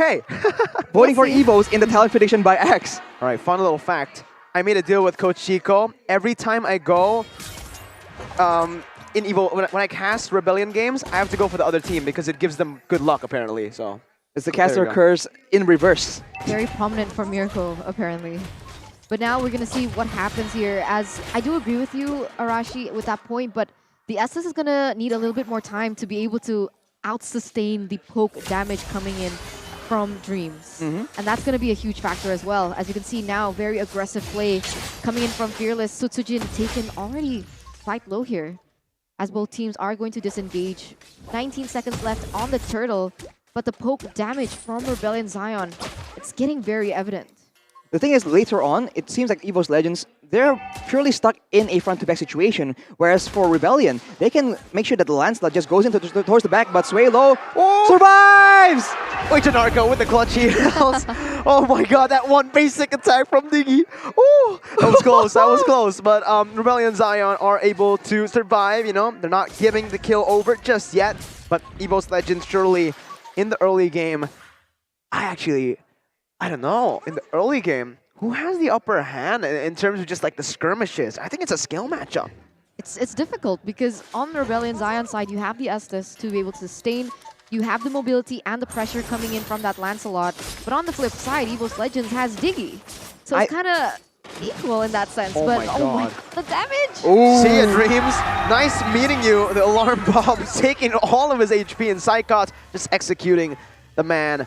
voting for EVOS in the talent prediction by X. All right, fun little fact. I made a deal with Coach Chico. Every time I go in Evo, when I cast Rebellion games, I have to go for the other team because it gives them good luck, apparently. So it's the caster curse in reverse. Very prominent for Mirko, apparently. But now we're going to see what happens here, as I do agree with you, Arashi, with that point, but the SS is going to need a little bit more time to be able to out-sustain the poke damage coming in from Dreams. And that's going to be a huge factor as well. As you can see now, very aggressive play coming in from Fearless. Sutsujin taken already quite low here, as both teams are going to disengage. 19 seconds left on the turtle, but the poke damage from Rebellion Zion, it's getting very evident. The thing is, later on, it seems like EVOS Legends, they're purely stuck in a front-to-back situation, whereas for Rebellion, they can make sure that the Lancelot just goes into towards the back, but Swaylo survives! Wait, Janarko with the clutch heals. Oh my god, that one basic attack from Diggy. Oh, that was close, that was close. But Rebellion Zion are able to survive, you know. They're not giving the kill over just yet, but EVOS Legends surely in the early game. I don't know, in the early game, who has the upper hand in terms of just like the skirmishes? I think it's a skill matchup. It's difficult because on the Rebellion Zion side, you have the Estes to be able to sustain. You have the mobility and the pressure coming in from that Lancelot. But on the flip side, EVOS Legends has Diggy. So it's kind of equal in that sense. Oh but my oh my god, the damage! Ooh. See ya, Dreams. Nice meeting you. The alarm bomb taking all of his HP, and Psychot just executing the man.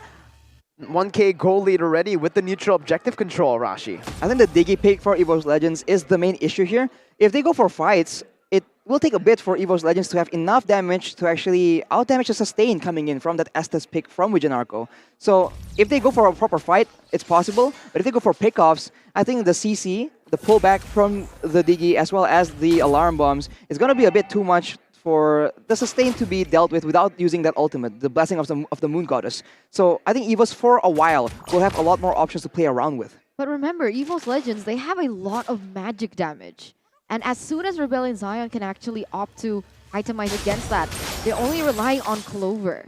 1K goal lead already with the neutral objective control, Rashi. I think the Diggy pick for EVOS Legends is the main issue here. If they go for fights, it will take a bit for EVOS Legends to have enough damage to actually out-damage the sustain coming in from that Estes pick from Vidio. So if they go for a proper fight, it's possible. But if they go for pickoffs, I think the CC, the pullback from the Diggy, as well as the alarm bombs, is going to be a bit too much for the sustain to be dealt with without using that ultimate, the blessing of the Moon Goddess. So I think EVOS for a while will have a lot more options to play around with. But remember, EVOS Legends, they have a lot of magic damage. And as soon as Rebellion Zion can actually opt to itemize against that, they're only relying on Clover.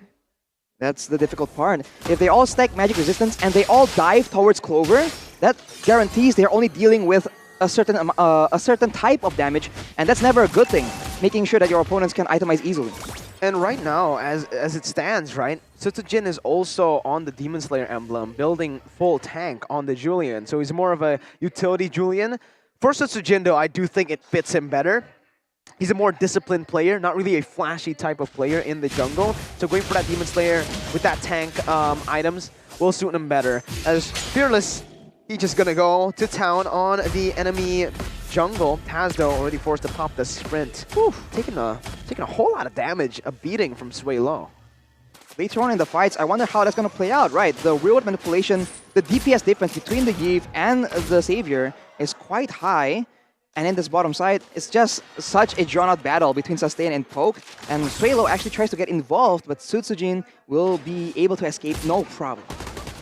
That's the difficult part. If they all stack magic resistance and they all dive towards Clover, that guarantees they're only dealing with a certain type of damage, and that's never a good thing, making sure that your opponents can itemize easily. And right now, as it stands, right, Sutsujin is also on the Demon Slayer emblem, building full tank on the Julian, so he's more of a utility Julian. For Sutsujin, though, I do think it fits him better. He's a more disciplined player, not really a flashy type of player in the jungle, so going for that Demon Slayer with that tank items will suit him better. As Fearless, he's just gonna go to town on the enemy jungle. Tazdo already forced to pop the sprint. Whew, taking a whole lot of damage, a beating from Swaylo. Later on in the fights, I wonder how that's gonna play out, right? The real-world manipulation, the DPS difference between the Yves and the Savior is quite high. And in this bottom side, it's just such a drawn-out battle between Sustain and Poke. And Swaylo actually tries to get involved, but Sutsujin will be able to escape no problem.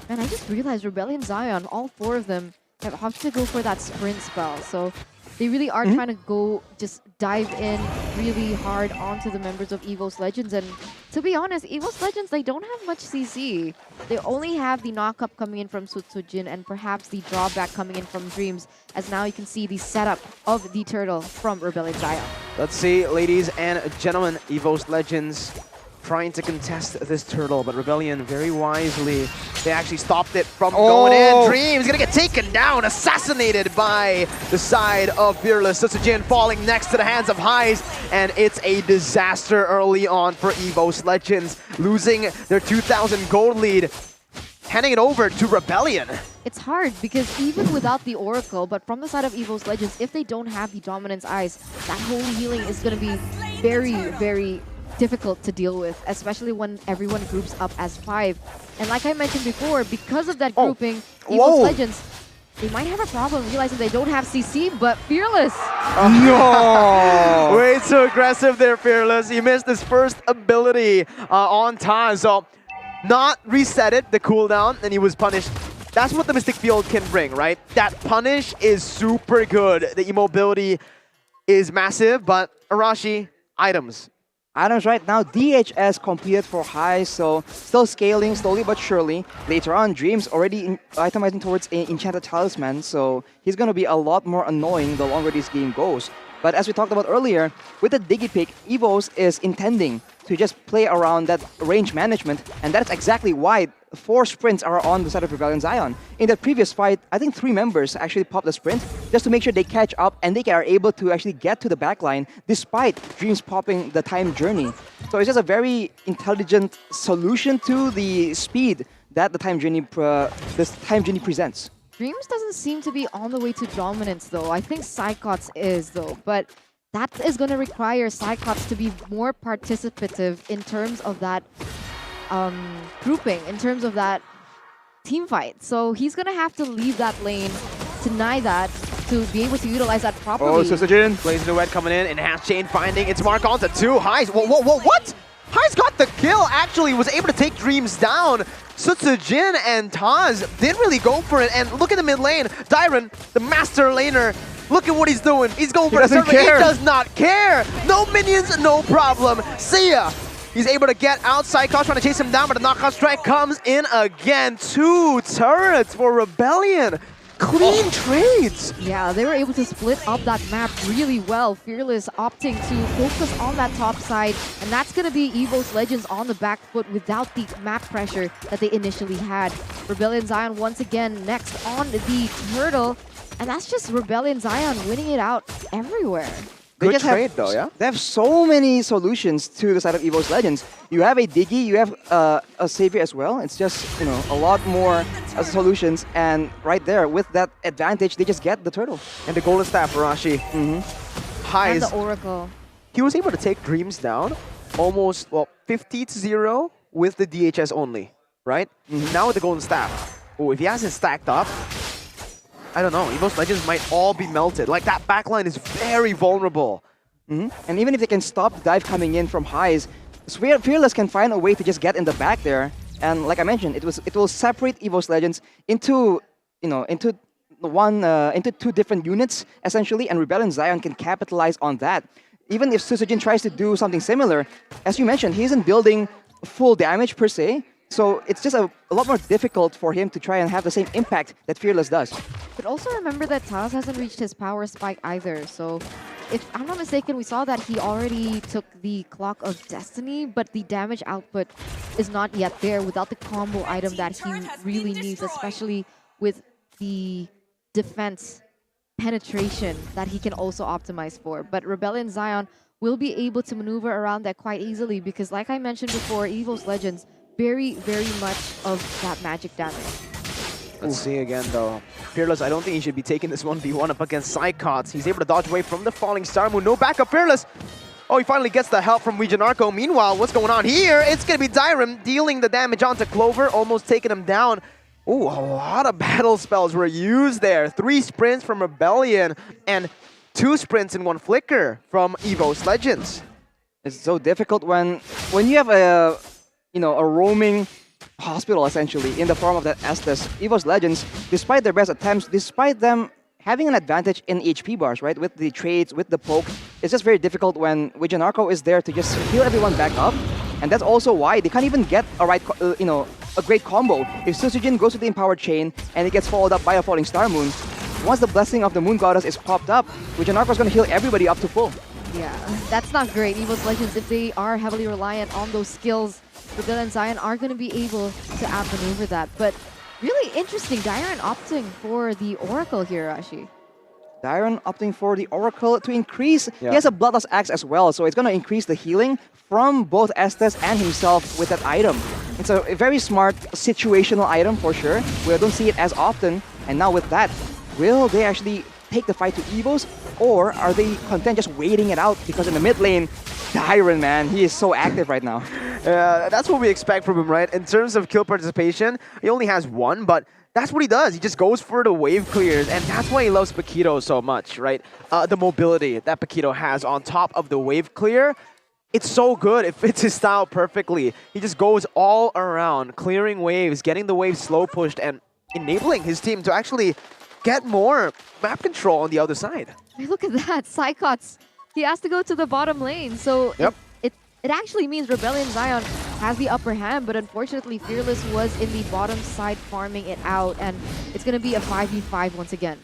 And I just realized Rebellion Zion, all four of them have opted to go for that sprint spell. So They really are trying to go, just dive in really hard onto the members of EVOS Legends. And to be honest, EVOS Legends, they don't have much CC. They only have the knock-up coming in from Sutsujin and perhaps the drawback coming in from Dreams, as now you can see the setup of the turtle from Rebellion Zion. Let's see, ladies and gentlemen, EVOS Legends trying to contest this turtle, but Rebellion very wisely, they actually stopped it from going in. Dreams gonna get taken down, assassinated by the side of Fearless. Sutsujin falling next to the hands of Highs, and it's a disaster early on for EVOS Legends, losing their 2,000 gold lead, handing it over to Rebellion. It's hard because even without the Oracle, but from the side of EVOS Legends, if they don't have the Dominance Eyes, that holy healing is gonna be very, very difficult to deal with, especially when everyone groups up as 5. And like I mentioned before, because of that grouping, EVOS Legends, they might have a problem realizing they don't have CC, but Fearless. No! Way too aggressive there, Fearless. He missed his first ability on time, so not reset it, the cooldown, and he was punished. That's what the Mystic Field can bring, right? That punish is super good. The immobility is massive, but Arashi, items. Items right now, DHS completed for High, so still scaling slowly but surely. Later on, Dreams already itemizing towards an Enchanted Talisman, so he's going to be a lot more annoying the longer this game goes. But as we talked about earlier, with the Digipick, EVOS is intending to just play around that range management, and that's exactly why 4 sprints are on the side of Rebellion Zion. In the previous fight, I think 3 members actually popped the sprint just to make sure they catch up and they are able to actually get to the backline despite Dreams popping the time journey. So it's just a very intelligent solution to the speed that the time journey presents. Dreams doesn't seem to be on the way to dominance though. I think Psychots is though, but that is going to require Psychots to be more participative in terms of that grouping, in terms of that team fight. So he's going to have to leave that lane, deny that, to be able to utilize that properly. Oh, Sutsujin, Blaze Duet coming in, enhanced chain finding. It's Mark onto 2. Highs, what? Highs got the kill, actually was able to take Dreams down. Sutsujin and Taz didn't really go for it, and look at the mid lane. Dyron, the master laner, look at what he's doing. He's going for the server. He does not care. No minions, no problem. See ya. He's able to get out. Psychots trying to chase him down, but the knockout strike comes in again. 2 turrets for Rebellion. Clean trades. Yeah, they were able to split up that map really well. Fearless opting to focus on that top side, and that's going to be EVOS Legends on the back foot without the map pressure that they initially had. Rebellion Zion once again next on the turtle, and that's just Rebellion Zion winning it out everywhere. They just They have so many solutions to the side of EVOS Legends. You have a Diggy, you have a Savior as well. It's just, you know, a lot more solutions. And right there, with that advantage, they just get the turtle. And the Golden Staff, Arashi. Highs. And the Oracle. He was able to take Dreams down almost, well, 50-0 with the DHS only, right? Now with the Golden Staff. Oh, if he has it stacked up, I don't know, EVOS Legends might all be melted. Like, that backline is very vulnerable. And even if they can stop the dive coming in from Highs, Fearless can find a way to just get in the back there. And like I mentioned, it will separate EVOS Legends into, you know, into 2 different units, essentially, and Rebellion Zion can capitalize on that. Even if Sutsujin tries to do something similar, as you mentioned, he isn't building full damage per se, so it's just a lot more difficult for him to try and have the same impact that Fearless does. But also remember that Taz hasn't reached his power spike either. So if I'm not mistaken, we saw that he already took the Clock of Destiny, but the damage output is not yet there without the combo item that he really needs, especially with the defense penetration that he can also optimize for. But Rebellion Zion will be able to maneuver around that quite easily because, like I mentioned before, EVOS Legends very, very much of that magic damage. Let's see again, though. Fearless, I don't think he should be taking this 1v1 up against Psychots. He's able to dodge away from the falling star moon. No backup, Fearless. Oh, he finally gets the help from Vidio. Meanwhile, what's going on here? It's going to be Dyrem dealing the damage onto Clover, almost taking him down. Ooh, a lot of battle spells were used there. 3 sprints from Rebellion and 2 sprints in 1 flicker from EVOS Legends. It's so difficult when you have a roaming hospital, essentially, in the form of that Estes. EVOS Legends, despite their best attempts, despite them having an advantage in HP bars, right? With the trades, with the poke, it's just very difficult when Wijanarko is there to just heal everyone back up. And that's also why they can't even get a a great combo. If Susujin goes to the Empowered Chain and it gets followed up by a Falling Star Moon, once the Blessing of the Moon Goddess is popped up, Wijanarko is going to heal everybody up to full. Yeah, that's not great. EVOS Legends, if they are heavily reliant on those skills, Rebellion and Zion are going to be able to outmaneuver that. But really interesting, Dairon opting for the Oracle here, Rashi. Dairon opting for the Oracle to increase. He has a Bloodlust Axe as well, so it's going to increase the healing from both Estes and himself with that item. It's a very smart situational item for sure. We don't see it as often. And now with that, will they actually take the fight to EVOS, or are they content just waiting it out? Because in the mid lane, Dairon, man, he is so active right now. That's what we expect from him, right? In terms of kill participation, he only has one, but that's what he does. He just goes for the wave clears, and that's why he loves Paquito so much, right? The mobility that Paquito has on top of the wave clear, it's so good. It fits his style perfectly. He just goes all around, clearing waves, getting the waves slow pushed, and enabling his team to actually get more map control on the other side. Hey, look at that, Psychots. He has to go to the bottom lane, so it actually means Rebellion Zion has the upper hand, but unfortunately Fearless was in the bottom side farming it out, and it's going to be a 5v5 once again.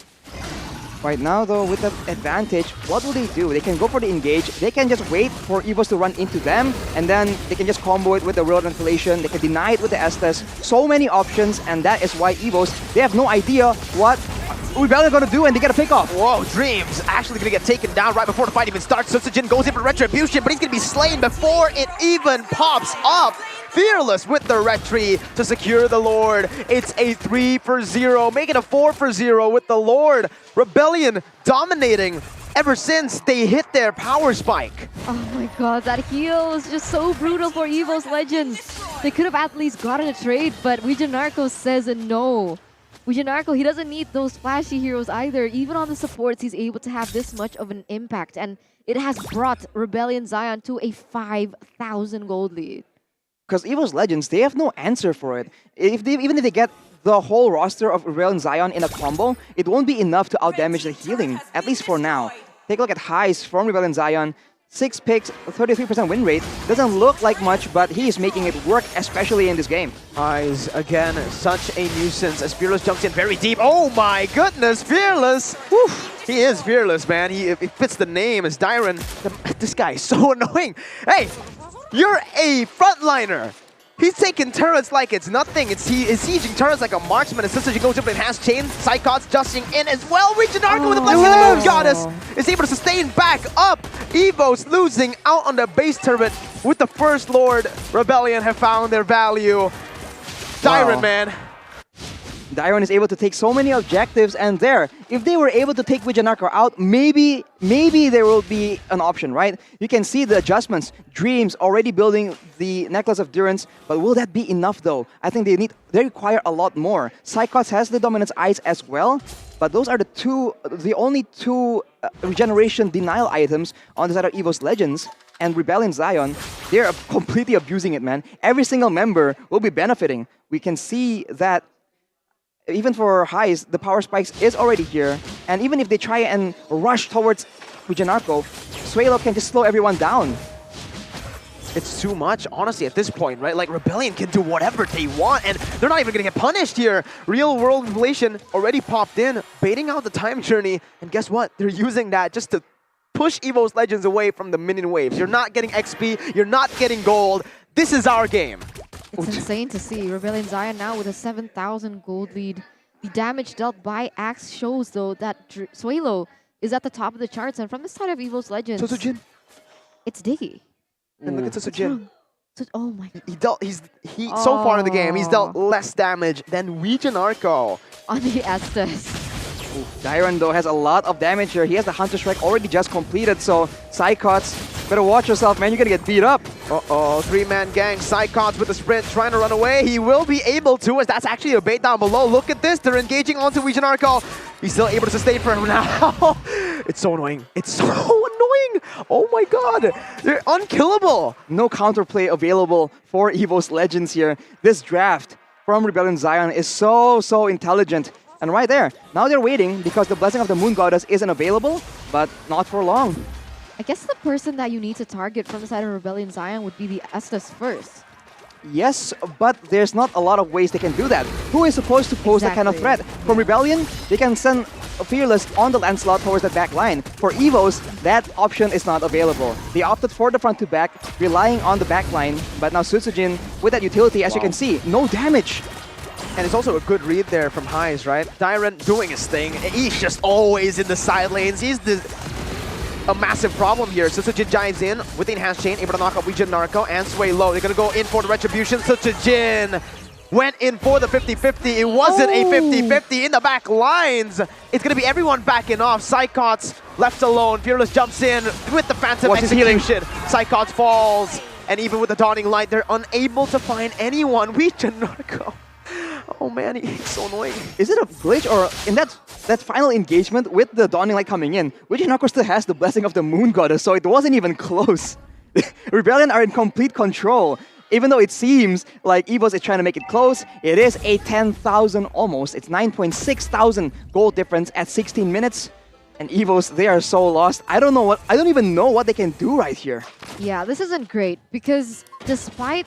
Right now, though, with the advantage, what will they do? They can go for the engage. They can just wait for EVOS to run into them, and then they can just combo it with the World Ventilation. They can deny it with the Estes. So many options, and that is why EVOS, they have no idea what Rebellion are going to do, and they get a pick off. Whoa, Dreams actually going to get taken down right before the fight even starts. Susujin goes in for Retribution, but he's going to be slain before it even pops up. Fearless with the Retri to secure the Lord. It's a 3-for-0, make it a 4-for-0 with the Lord. Rebellion dominating ever since they hit their power spike. Oh my god, that heal was just so brutal for EVOS Legends. They could have at least gotten a trade, but Wijanarko says no. Wijanarko, he doesn't need those flashy heroes either. Even on the supports, he's able to have this much of an impact, and it has brought Rebellion Zion to a 5,000 gold lead. Because EVOS Legends, they have no answer for it. Even if they get the whole roster of Rebellion Zion in a combo, it won't be enough to outdamage the healing, at least for now. Take a look at highs from Rebellion Zion. 6 picks, 33% win rate. Doesn't look like much, but he is making it work, especially in this game. Eyes, again, such a nuisance as Fearless jumps in very deep. Oh my goodness, Fearless! Whew. He is Fearless, man. He fits the name as Dairon. This guy is so annoying. Hey, you're a frontliner. He's taking turrets like it's nothing. He's sieging turrets like a marksman. And Susujin goes up and has chain. Psychots dusting in as well. Wijanarko with the Blessing of the Moon Goddess is able to sustain back up. EVOS losing out on the base turret with the First Lord. Rebellion have found their value. Dairon, man. Dairon is able to take so many objectives, and there, if they were able to take Wijanarko out, maybe there will be an option, right? You can see the adjustments. Dreams already building the Necklace of Durance, but will that be enough though? I think they require a lot more. Psychots has the Dominance Eyes as well, but those are the only two regeneration denial items on the side of EVOS Legends. And Rebellion Zion, they're completely abusing it, man. Every single member will be benefiting. We can see that even for highs, the power spikes is already here. And even if they try and rush towards Wijanarko, Suelo can just slow everyone down. It's too much, honestly, at this point, right? Like, Rebellion can do whatever they want, and they're not even going to get punished here. Real world inflation already popped in, baiting out the time journey. And guess what? They're using that just to push EVOS Legends away from the minion waves. You're not getting XP, you're not getting gold. This is our game. It's insane to see. Rebellion Zion now with a 7,000 gold lead. The damage dealt by Axe shows, though, that Suelo is at the top of the charts. And from the side of EVOS Legends, Susujin. It's Diggy. And look at Susujin. Oh my god. So far in the game, he's dealt less damage than Wijanarko. On the Estes. Dairon, though, has a lot of damage here. He has the Hunter Strike already just completed, so Psychots, better watch yourself, man. You're gonna get beat up. Uh-oh, 3-man gang. Psychots with the sprint, trying to run away. He will be able to, as that's actually a bait down below. Look at this. They're engaging onto Wijanarko. He's still able to sustain for him now. It's so annoying. It's so annoying. Oh my god. They're unkillable. No counterplay available for EVOS Legends here. This draft from Rebellion Zion is so intelligent. And right there, now they're waiting because the Blessing of the Moon Goddess isn't available, but not for long. I guess the person that you need to target from the side of Rebellion Zion would be the Estes first. Yes, but there's not a lot of ways they can do that. Who is supposed to pose that kind of threat? From Rebellion, they can send Fearless on the Lancelot towards the back line. For EVOS, that option is not available. They opted for the front to back, relying on the back line, but now Sutsujin, with that utility, as you can see, no damage. And it's also a good read there from Highs, right? Dyrant doing his thing. He's just always in the side lanes. He's a massive problem here. Sutsujin dives in with the enhanced chain, able to knock out Ouija Narco and Sway low. They're going to go in for the retribution. Sutsujin went in for the 50-50. It wasn't a 50-50 in the back lines. It's going to be everyone backing off. Psychots left alone. Fearless jumps in with the Phantom execution. Psychots falls. And even with the Dawning Light, they're unable to find anyone. Ouija Narco. Oh man, he's so annoying. Is it a glitch, or in that final engagement with the Dawning Light coming in, Ouija Narco still has the Blessing of the Moon Goddess, so it wasn't even close. Rebellion are in complete control. Even though it seems like EVOS is trying to make it close, it is a 10,000 almost. It's 9.6 thousand gold difference at 16 minutes. And EVOS, they are so lost. I don't even know what they can do right here. Yeah, this isn't great because despite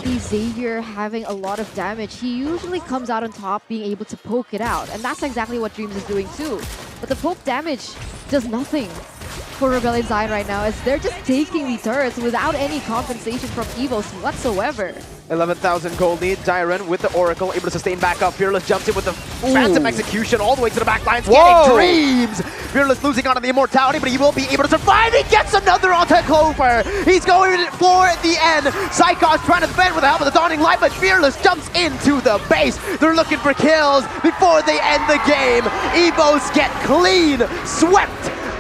the Xavier having a lot of damage, he usually comes out on top being able to poke it out. And that's exactly what Dreams is doing too. But the poke damage does nothing for Rebellion Zion right now, as they're just taking the turrets without any compensation from EVOS whatsoever. 11,000 gold lead. Dyrant with the Oracle, able to sustain back up. Fearless jumps in with the Phantom execution all the way to the back line, scanning Dreams. Fearless losing on the immortality, but he will be able to survive. He gets another onto Clover. He's going for the end. Psychos trying to defend with the help of the Dawning Light, but Fearless jumps into the base. They're looking for kills before they end the game. EVOS get clean swept.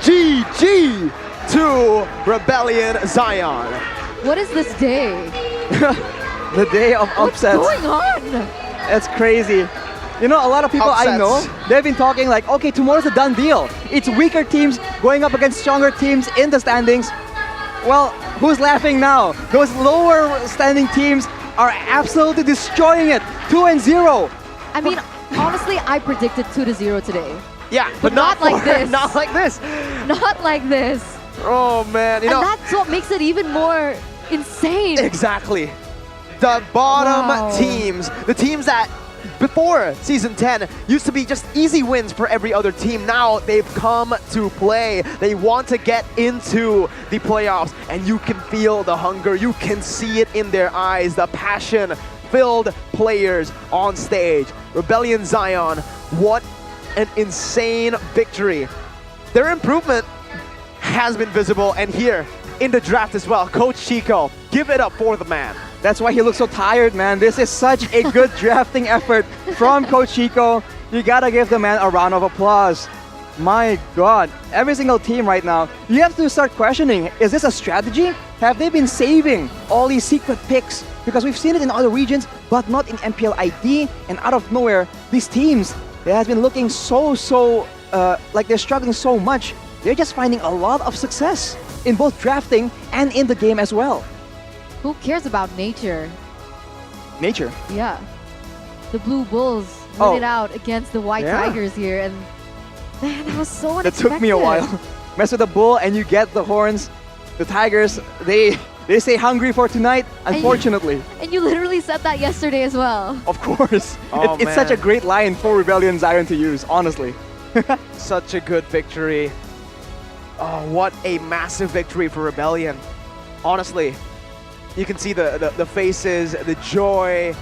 GG to Rebellion Zion. What is this day? The day of upsets. What's going on? That's crazy. You know, a lot of people I know, they've been talking like, okay, tomorrow's a done deal. It's weaker teams going up against stronger teams in the standings. Well, who's laughing now? Those lower standing teams are absolutely destroying it. 2-0. I mean, honestly, I predicted 2-0 today. Yeah, but not like this. Not like this. Not like this. Oh man, you know, and that's what makes it even more insane. Exactly. The bottom teams, the teams that before Season 10 used to be just easy wins for every other team. Now they've come to play. They want to get into the playoffs, and you can feel the hunger. You can see it in their eyes, the passion-filled players on stage. Rebellion Zion, what an insane victory. Their improvement has been visible, and here in the draft as well. Coach Chico, give it up for the man. That's why he looks so tired, man. This is such a good drafting effort from Coach Chico. You gotta give the man a round of applause. My God, every single team right now, you have to start questioning, is this a strategy? Have they been saving all these secret picks? Because we've seen it in other regions, but not in MPL ID, and out of nowhere, these teams, they have been looking like they're struggling so much. They're just finding a lot of success in both drafting and in the game as well. Who cares about nature? Nature? Yeah. The Blue Bulls win it out against the White Tigers here, and man, that was so unexpected. That took me a while. Mess with the bull and you get the horns. The Tigers, they stay hungry for tonight, unfortunately. And you literally said that yesterday as well. Of course. Oh, it's such a great line for Rebellion Zion to use, honestly. Such a good victory. Oh, what a massive victory for Rebellion. Honestly, you can see the faces, the joy,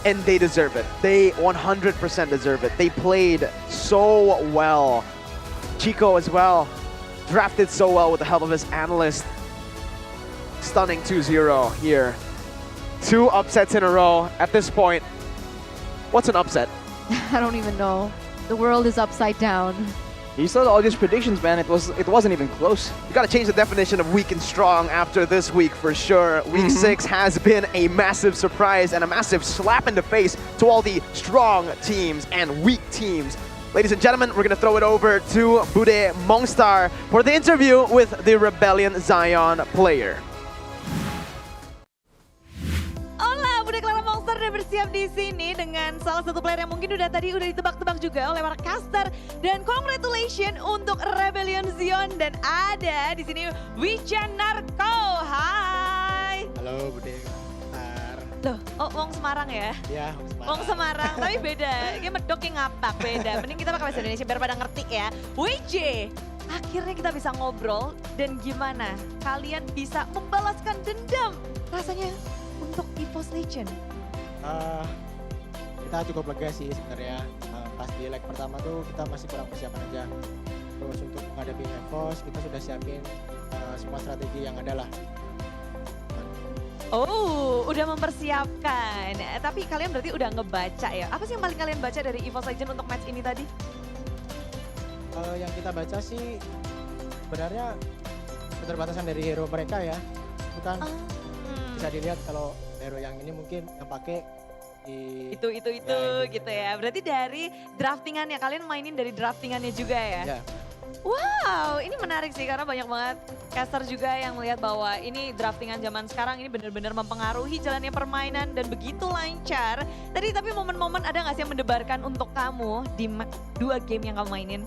and they deserve it. They 100% deserve it. They played so well. Chico as well, drafted so well with the help of his analyst. Stunning 2-0 here. 2 upsets in a row at this point. What's an upset? I don't even know. The world is upside down. You saw all these predictions, man. It wasn't even close. You gotta change the definition of weak and strong after this week for sure. Week 6 has been a massive surprise and a massive slap in the face to all the strong teams and weak teams. Ladies and gentlemen, we're gonna throw it over to Bude Mongstar for the interview with the Rebellion Zion player. Hola, Bude Clara Monster udah bersiap di sini dengan salah satu player yang mungkin udah ditebak-tebak juga oleh para caster. Dan congratulations untuk Rebellion Zion dan ada di sini Wijanarko. Hai. Halo Bude. Loh, oh wong Semarang ya? Iya, Wong Semarang, tapi beda. Kayak medok yang ngapak, beda. Mending kita pakai bahasa Indonesia biar pada ngerti ya. WJ, akhirnya kita bisa ngobrol dan gimana kalian bisa membalaskan dendam rasanya untuk EVOS Legends? Kita cukup lega sih sebenarnya. Pas di leg pertama tuh kita masih kurang persiapan aja. Terus untuk menghadapi EVOS kita sudah siapin semua strategi yang ada lah. Oh, udah mempersiapkan. Tapi kalian berarti udah ngebaca ya? Apa sih yang paling kalian baca dari EVOS Legends untuk match ini tadi? Yang kita baca sih sebenarnya keterbatasan dari hero mereka ya. Bukan bisa dilihat kalau hero yang ini mungkin yang pakai itu gitu ya. Berarti dari draftingannya, kalian mainin dari draftingannya juga ya? Wow, ini menarik sih karena banyak banget caster juga yang melihat bahwa ini draftingan zaman sekarang ini benar-benar mempengaruhi jalannya permainan dan begitu lancar. Tapi momen-momen ada nggak sih yang mendebarkan untuk kamu di 2 game yang kamu mainin?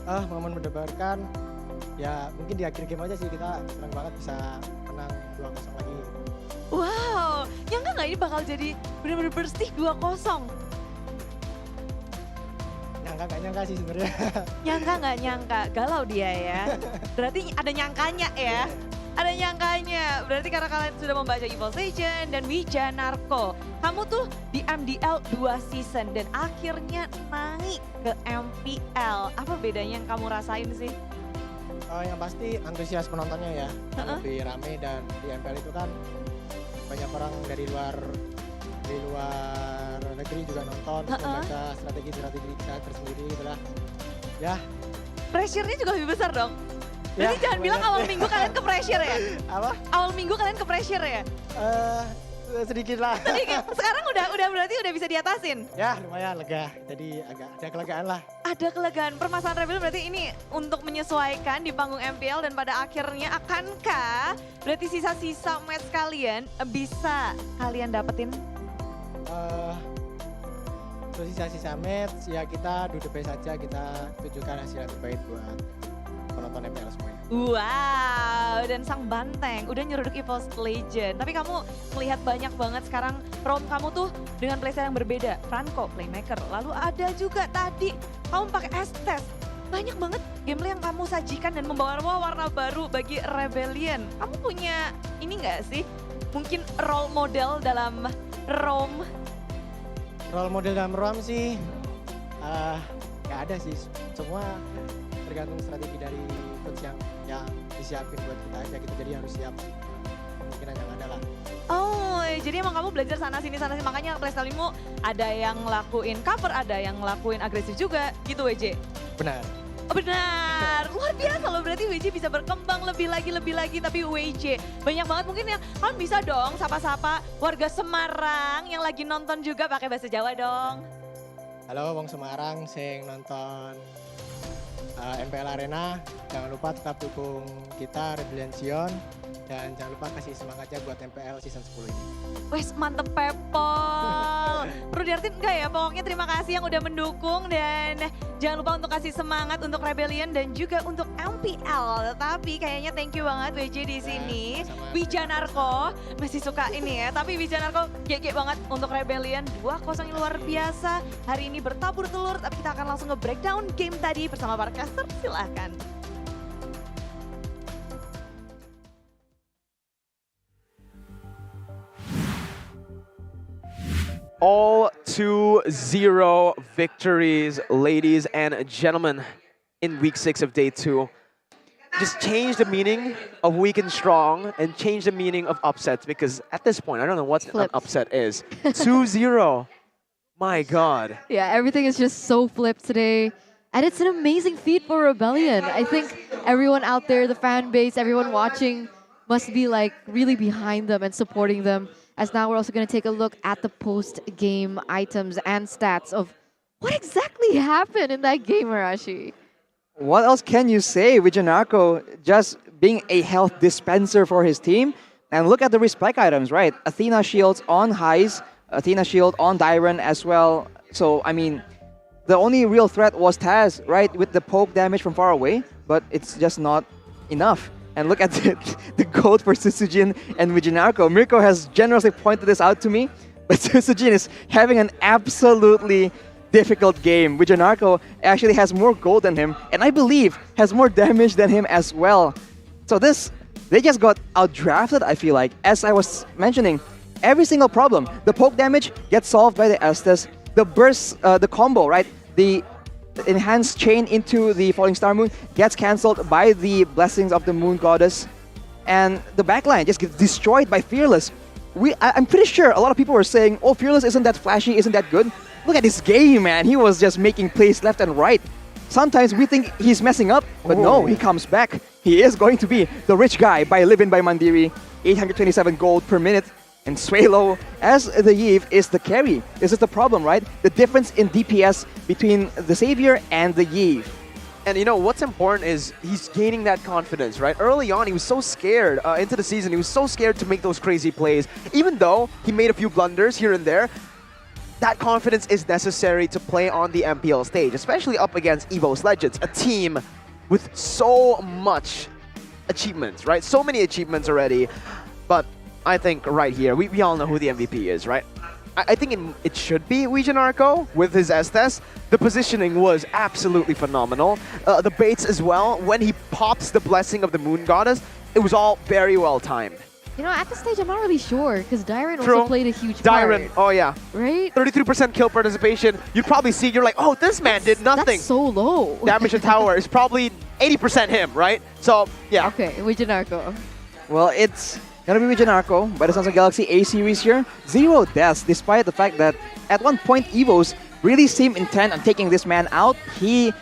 Momen mendebarkan ya mungkin di akhir game aja sih, kita senang banget bisa menang 2-0 lagi. Wow, nyangka nggak ini bakal jadi benar-benar bersih 2-0? Nggak nyangka sih sebenarnya. Nyangka nggak nyangka, galau dia ya. Berarti ada nyangkanya ya. Ada nyangkanya, berarti karena kalian sudah membaca EVOS Legends dan Wijanarko. Kamu tuh di MDL 2 season dan akhirnya naik ke MPL. Apa bedanya yang kamu rasain sih? Yang pasti antusias penontonnya ya, lebih rame dan di MPL itu kan banyak orang dari luar negeri juga nonton, membaca strategi kita tersendiri itulah. Ya. Pressure-nya juga lebih besar dong? Berarti jangan bilang awal minggu kalian ke pressure ya? Apa? Awal minggu kalian ke pressure ya? Sedikit lah. Sedikit. Sekarang udah berarti udah bisa diatasin? Ya lumayan lega, jadi agak ada kelegaan lah. Ada kelegaan. Permasalahan Rebel berarti ini untuk menyesuaikan di panggung MPL dan pada akhirnya akankah berarti sisa-sisa match kalian bisa kalian dapetin? Sisa-sisa match ya kita duduk saja, kita tunjukkan hasil yang terbaik buat penonton MPL semuanya. Wow, dan sang banteng udah nyeruduk EVOS Legends. Tapi kamu melihat banyak banget sekarang prom kamu tuh dengan playstyle yang berbeda. Franco, playmaker, lalu ada juga tadi kamu pakai S10. Banyak banget gameplay yang kamu sajikan dan membawa warna baru bagi Rebellion. Kamu punya ini nggak sih? Mungkin role model dalam ROM? Role model dalam ROM sih nggak ada sih, semua tergantung strategi dari coach yang disiapin buat kita aja gitu, jadi harus siap kemungkinan yang ada lah. Oh, jadi emang kamu belajar sana sini makanya playstyle-mu ada yang ngelakuin cover, ada yang ngelakuin agresif juga gitu WJ? Benar. Oh, benar, luar biasa loh, berarti WJ bisa berkembang lebih lagi, tapi WJ banyak banget mungkin yang kalian bisa dong sapa-sapa warga Semarang yang lagi nonton juga pakai bahasa Jawa dong. Halo wong Semarang sing nonton MPL Arena, jangan lupa tetap dukung kita Rebellion Zion dan jangan lupa kasih semangatnya buat MPL season 10 ini. Wes mantep Pepol. Perlu diartin enggak ya? Pokoknya terima kasih yang udah mendukung dan jangan lupa untuk kasih semangat untuk Rebellion dan juga untuk MPL. Tapi kayaknya thank you banget WJ di sini. Wijanarko masih suka ini ya. Tapi Wijanarko gege banget untuk Rebellion 2-0 yang luar biasa. Hari ini bertabur telur tapi kita akan langsung nge-breakdown game tadi bersama para caster. Silahkan. All 2-0 victories, ladies and gentlemen, in week 6 of day 2. Just change the meaning of weak and strong and change the meaning of upsets, because at this point, I don't know what an upset is. 2-0. My God. Yeah, everything is just so flipped today. And it's an amazing feat for Rebellion. I think everyone out there, the fan base, everyone watching must be like really behind them and supporting them. As now we're also going to take a look at the post-game items and stats of what exactly happened in that game, Arashi. What else can you say? Wijanarko just being a health dispenser for his team. And look at the respec items, right? Athena shields on highs, Athena shield on Dyron as well. So, I mean, the only real threat was Taz, right? With the poke damage from far away, but it's just not enough. And look at the gold for Susujin and Wijinarko. Mirko has generously pointed this out to me, but Susujin is having an absolutely difficult game. Wijinarko actually has more gold than him, and I believe has more damage than him as well. So they just got outdrafted, I feel like. As I was mentioning, every single problem, the poke damage gets solved by the Estes, the burst, the combo, right? The enhanced chain into the Falling Star Moon gets cancelled by the Blessings of the Moon Goddess, and the backline just gets destroyed by Fearless. I'm pretty sure a lot of people were saying, oh, Fearless isn't that flashy, isn't that good. Look at this game, man. He was just making plays left and right. Sometimes we think he's messing up, but no, he comes back. He is going to be the rich guy by Livin' by Mandiri. 827 gold per minute. And Swalo, as the Yve, is the carry. This is the problem, right? The difference in DPS between the Savior and the Yve. And you know, what's important is he's gaining that confidence, right? Early on, he was so scared. Into the season, he was so scared to make those crazy plays. Even though he made a few blunders here and there, that confidence is necessary to play on the MPL stage, especially up against EVOS Legends, a team with so much achievements, right? So many achievements already. But I think right here, we all know who the MVP is, right? I think it should be Wijinarko with his Estes. The positioning was absolutely phenomenal. The baits as well. When he pops the Blessing of the Moon Goddess, it was all very well timed. You know, at this stage, I'm not really sure, because Dyron also played a huge part. Dyron, oh yeah. Right? 33% kill participation. You'd probably see, you're like, oh, this man did nothing. That's so low. Damage to tower is probably 80% him, right? So, yeah. Okay, Wijinarko. Well, it's gonna be Wijinarko by the Samsung Galaxy A series here. 0 deaths, despite the fact that at one point EVOS really seemed intent on taking this man out. He,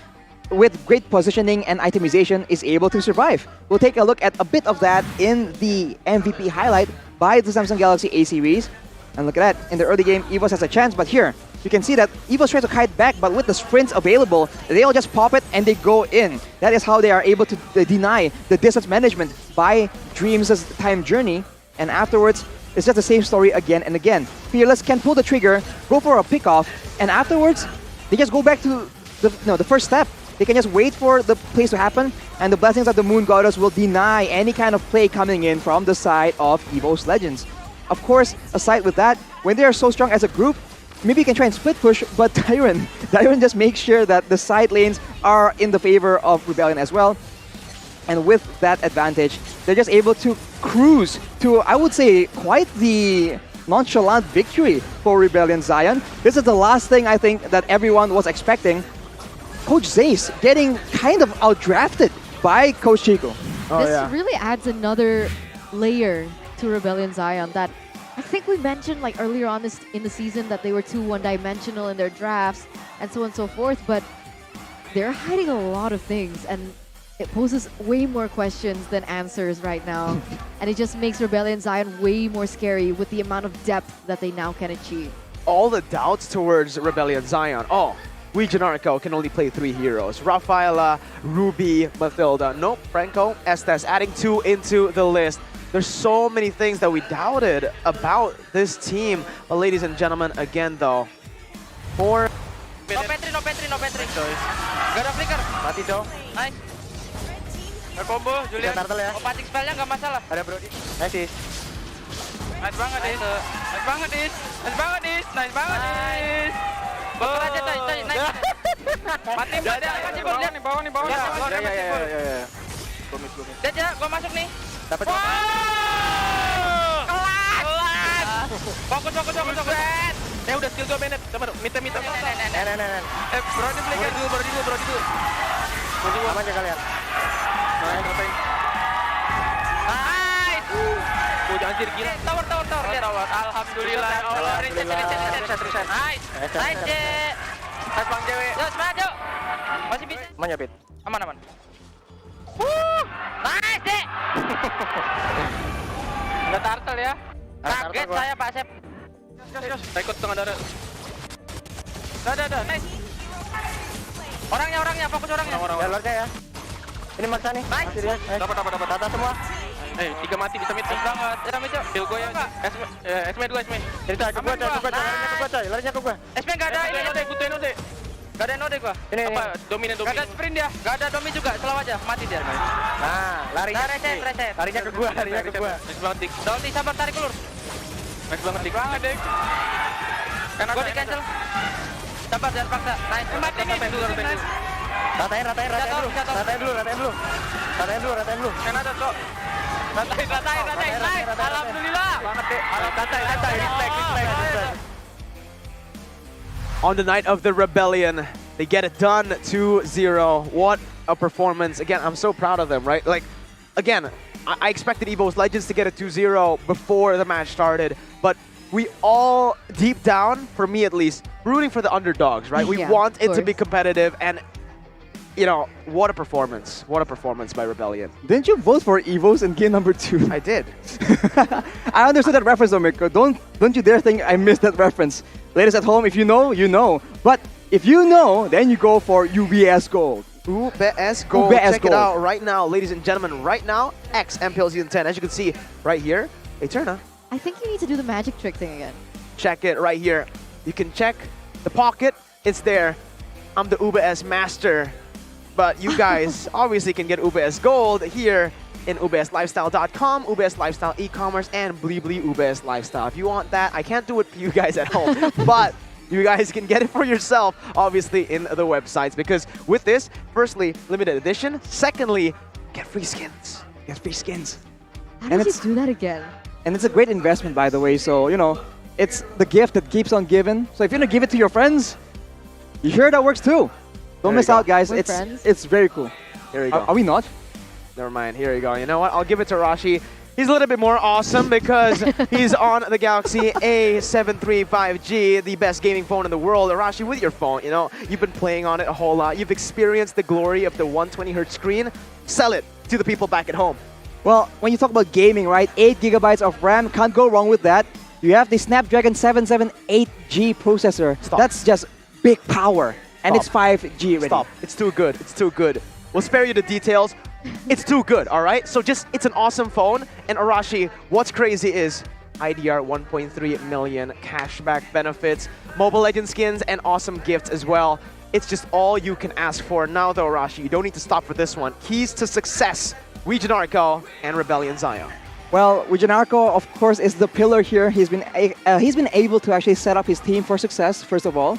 with great positioning and itemization, is able to survive. We'll take a look at a bit of that in the MVP highlight by the Samsung Galaxy A series. And look at that, in the early game, EVOS has a chance, but here, you can see that EVOS tries to kite back, but with the sprints available, they all just pop it and they go in. That is how they are able to deny the distance management by Dreams' time journey. And afterwards, it's just the same story again and again. Fearless can pull the trigger, go for a pickoff, and afterwards, they just go back to the first step. They can just wait for the plays to happen, and the Blessings of the Moon Goddess will deny any kind of play coming in from the side of EVOS Legends. Of course, aside with that, when they are so strong as a group, maybe you can try and split push, but Dyron just makes sure that the side lanes are in the favor of Rebellion as well. And with that advantage, they're just able to cruise to, I would say, quite the nonchalant victory for Rebellion Zion. This is the last thing I think that everyone was expecting. Coach Zace getting kind of outdrafted by Coach Chico. This really adds another layer to Rebellion Zion that I think we mentioned like earlier on in the season that they were too one-dimensional in their drafts and so on and so forth, but they're hiding a lot of things and it poses way more questions than answers right now. And it just makes Rebellion Zion way more scary with the amount of depth that they now can achieve. All the doubts towards Rebellion Zion. Oh, Wijinarko can only play 3 heroes. Rafaela, Ruby, Mathilda. Nope, Franco, Estes, adding 2 into the list. There's so many things that we doubted about this team. But ladies and gentlemen, again though, for... No pantry. Gak ada flicker. Mati dong. Nice. Combo, Julian. Opating spellnya gak masalah. Ada Brody. Nice. Nice banget, Is. Nice banget, Is. Bakal aja, nice. Mati, kasih gua lihat nih, bawah nih. Ya. Gomis. Lihat ya, gua masuk nih. Dapat. Kelas. Fokus. Udah skill gua bennett. Coba mita. Nah. Brody flicker dulu. Kunci aman ya kalian. Nice. Jangan sih gila. Tower. Alhamdulillah. Allah, reset. Nice. Nice, C. Nice Bang Dewe. Yo, semangat, yuk. Masih bisa. Aman ya, Pit? Aman. Nice, C. Udah turtle ya. Kaget saya, Pak Sep. Gas. Ikut tengah darat. Udah. Nice. Orangnya, fokus orangnya. Orang. Ya, luarnya ya. Ini maksa nih. Nice. Dapat. Tata semua. 3 mati bisa mid banget. Ya mid. Kill gue ya. Esme 2 Esme. Cerita ke gua, coy. Larinya ke gua. Esme enggak ada ini node, butuhin node. Enggak ada node gua. Ini. Apa? Dominan. Enggak ada sprint dia. Enggak ada domi juga. Selalu aja mati dia. Nah, larinya. Reset. Larinya ke gua. Nice banget dik. Down di sabar tarik ulur. Nice banget dik. Gua di cancel. Sabar jangan paksa. Nice. Mati nih. Ratain dulu. Kan ada kok. Ratain. Nice. Alhamdulillah. Banget deh. Santai. Respect. On the night of the Rebellion, they get it done 2-0. What a performance. Again, I'm so proud of them, right? Like, again, I expected EVOS Legends to get a 2-0 before the match started, but we all, deep down, for me at least, rooting for the underdogs, right? We want it to be competitive, and you know, what a performance. What a performance by Rebellion. Didn't you vote for EVOS in game number 2? I did. I understood that reference, though, Mirko. Don't you dare think I missed that reference. Ladies at home, if you know, you know. But if you know, then you go for UBS Gold. UBS Gold. Check it out right now, ladies and gentlemen. Right now, X MPL Season 10. As you can see right here, Eterna. I think you need to do the magic trick thing again. Check it right here. You can check the pocket. It's there. I'm the UBS master. But you guys obviously can get UBS Gold here in ubslifestyle.com, UBS Lifestyle e-commerce, and Blibli UBS Lifestyle. If you want that, I can't do it for you guys at home, but you guys can get it for yourself, obviously, in the websites. Because with this, firstly, limited edition. Secondly, get free skins. How did you do that again? And it's a great investment, by the way. So, you know, it's the gift that keeps on giving. So if you're going to give it to your friends, you hear that works too. Don't miss out, guys. It's very cool. Here we go. Are we not? Never mind. Here you go. You know what? I'll give it to Rashi. He's a little bit more awesome because he's on the Galaxy A73 5G, the best gaming phone in the world. Rashi, with your phone, you know, you've been playing on it a whole lot. You've experienced the glory of the 120Hz screen. Sell it to the people back at home. Well, when you talk about gaming, right, 8 GB of RAM, can't go wrong with that. You have the Snapdragon 778G processor. That's just big power. And it's 5G ready. Stop. It's too good. It's too good. We'll spare you the details. It's too good, all right? So just, it's an awesome phone. And Arashi, what's crazy is IDR 1.3 million cashback benefits, Mobile Legends skins, and awesome gifts as well. It's just all you can ask for. Now though, Arashi, you don't need to stop for this one. Keys to success, Wijanarko and Rebellion Zion. Well, Wijanarko, of course, is the pillar here. He's been able to actually set up his team for success, first of all.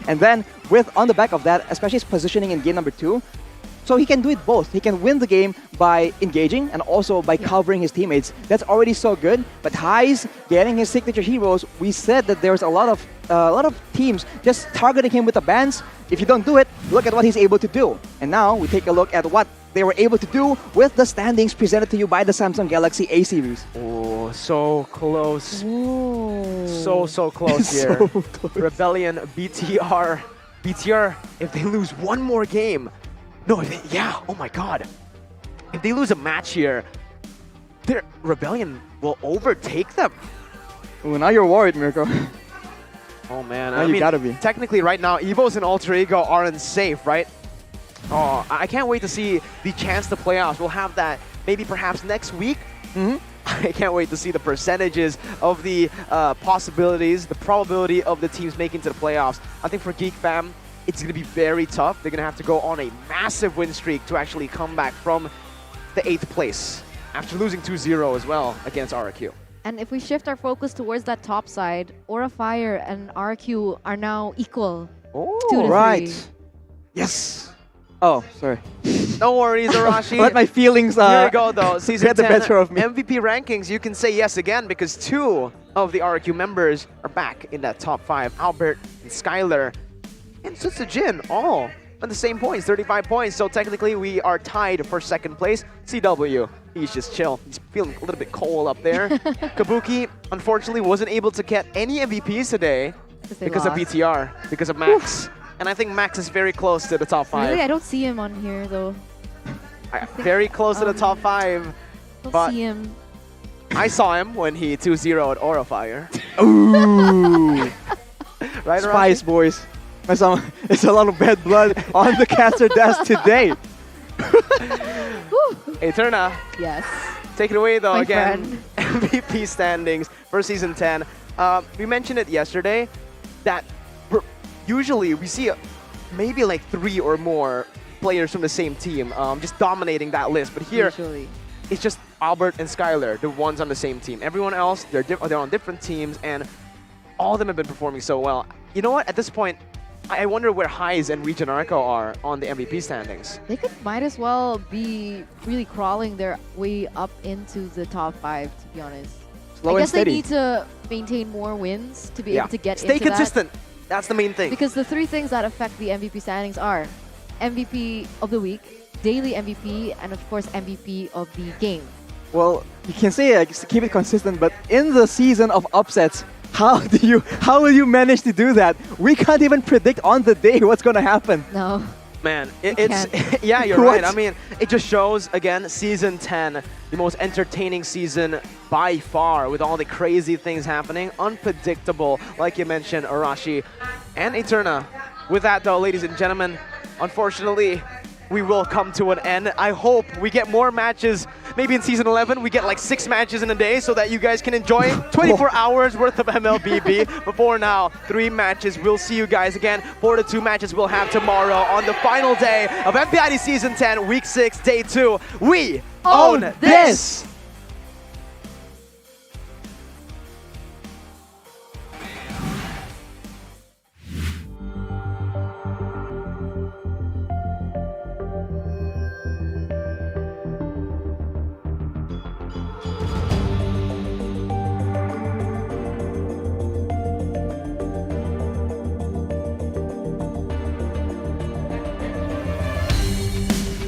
And then, on the back of that, especially his positioning in game number 2, so he can do it both. He can win the game by engaging and also by covering his teammates. That's already so good. But Hai's getting his signature heroes. We said that there's a lot of teams just targeting him with the bans. If you don't do it, look at what he's able to do. And now we take a look at what they were able to do with the standings presented to you by the Samsung Galaxy A series. Oh, so close. Ooh. So close here. So close. Rebellion, BTR, if they lose one more game, oh my god. If they lose a match here, Rebellion will overtake them. Well, now you're worried, Mirko. Oh man, now you gotta be. Technically right now, EVOS and Alter Ego aren't safe, right? Oh, I can't wait to see the chance to playoffs. We'll have that maybe perhaps next week. I can't wait to see the percentages of the possibilities, the probability of the teams making to the playoffs. I think for Geek Fam, it's going to be very tough. They're going to have to go on a massive win streak to actually come back from the 8th place after losing 2-0 as well against RRQ. And if we shift our focus towards that top side, Aura Fire and RRQ are now equal. Oh, 2-3. Right. Yes. Oh, sorry. No worries, Arashi. Let my feelings Here you go, though. Season get the 10 better of me. MVP rankings, you can say yes again because 2 of the RRQ members are back in that top 5. Albert and Skylar and Sutsujin all on the same points, 35 points. So technically, we are tied for 2nd place. CW, he's just chill. He's feeling a little bit cold up there. Kabuki, unfortunately, wasn't able to get any MVPs today because of BTR, because of Max. And I think Max is very close to the top 5. Really? I don't see him on here, though. Very close to the top 5. Don't see him. I saw him when he 2-0'd Aura Fire. Ooh. Right, Spice, boys. It's a lot of bad blood on the caster desk today. Eterna. Yes. Take it away, though, My again. friend. MVP standings for Season 10. We mentioned it yesterday that usually we see maybe like 3 or more players from the same team just dominating that list. But here, Usually. it's just Albert and Skylar, the ones on the same team. Everyone else, they're on different teams, and all of them have been performing so well. You know what? At this point, I wonder where Highs and Region Arco are on the MVP standings. They might as well be really crawling their way up into the top 5, to be honest. Slow I and guess they steady. need to maintain more wins to be able to get Stay into consistent. That's the main thing. Because the 3 things that affect the MVP standings are MVP of the week, daily MVP, and of course MVP of the game. Well, you can say keep it consistent, but in the season of upsets, how will you manage to do that? We can't even predict on the day what's going to happen. No. Man, We it's can't. yeah, you're What? right. I mean, it just shows again Season 10, the most entertaining season by far, with all the crazy things happening, unpredictable, like you mentioned, Arashi and Eterna. With that, though, ladies and gentlemen, unfortunately, we will come to an end. I hope we get more matches. Maybe in Season 11, we get like 6 matches in a day so that you guys can enjoy 24 hours worth of MLBB. But for now, 3 matches. We'll see you guys again for the 2 matches we'll have tomorrow on the final day of MPL ID Season 10, Week 6, Day 2. We own this!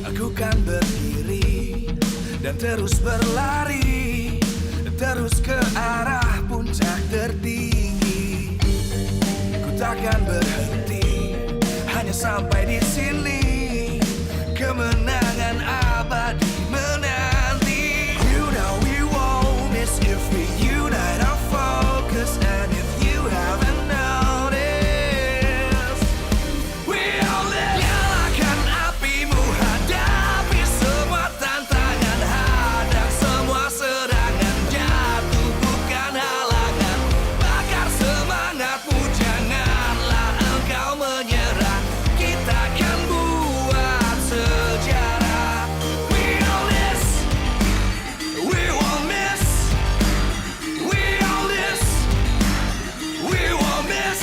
Aku kan berdiri dan terus berlari, terus ke arah puncak tertinggi. Ku takkan berhenti, hanya sampai di sini. Kemenangan abadi menanti. You know we won't miss if we unite our focus, and if you haven't noticed, we all live. Nyalakan apimu, hadapi semua tantangan, hadang semua serangan, jatuh bukan halangan. Bakar semangatmu, janganlah engkau menyerah. Kita akan buat sejarah. We all this, we won't miss. We all this, we won't miss.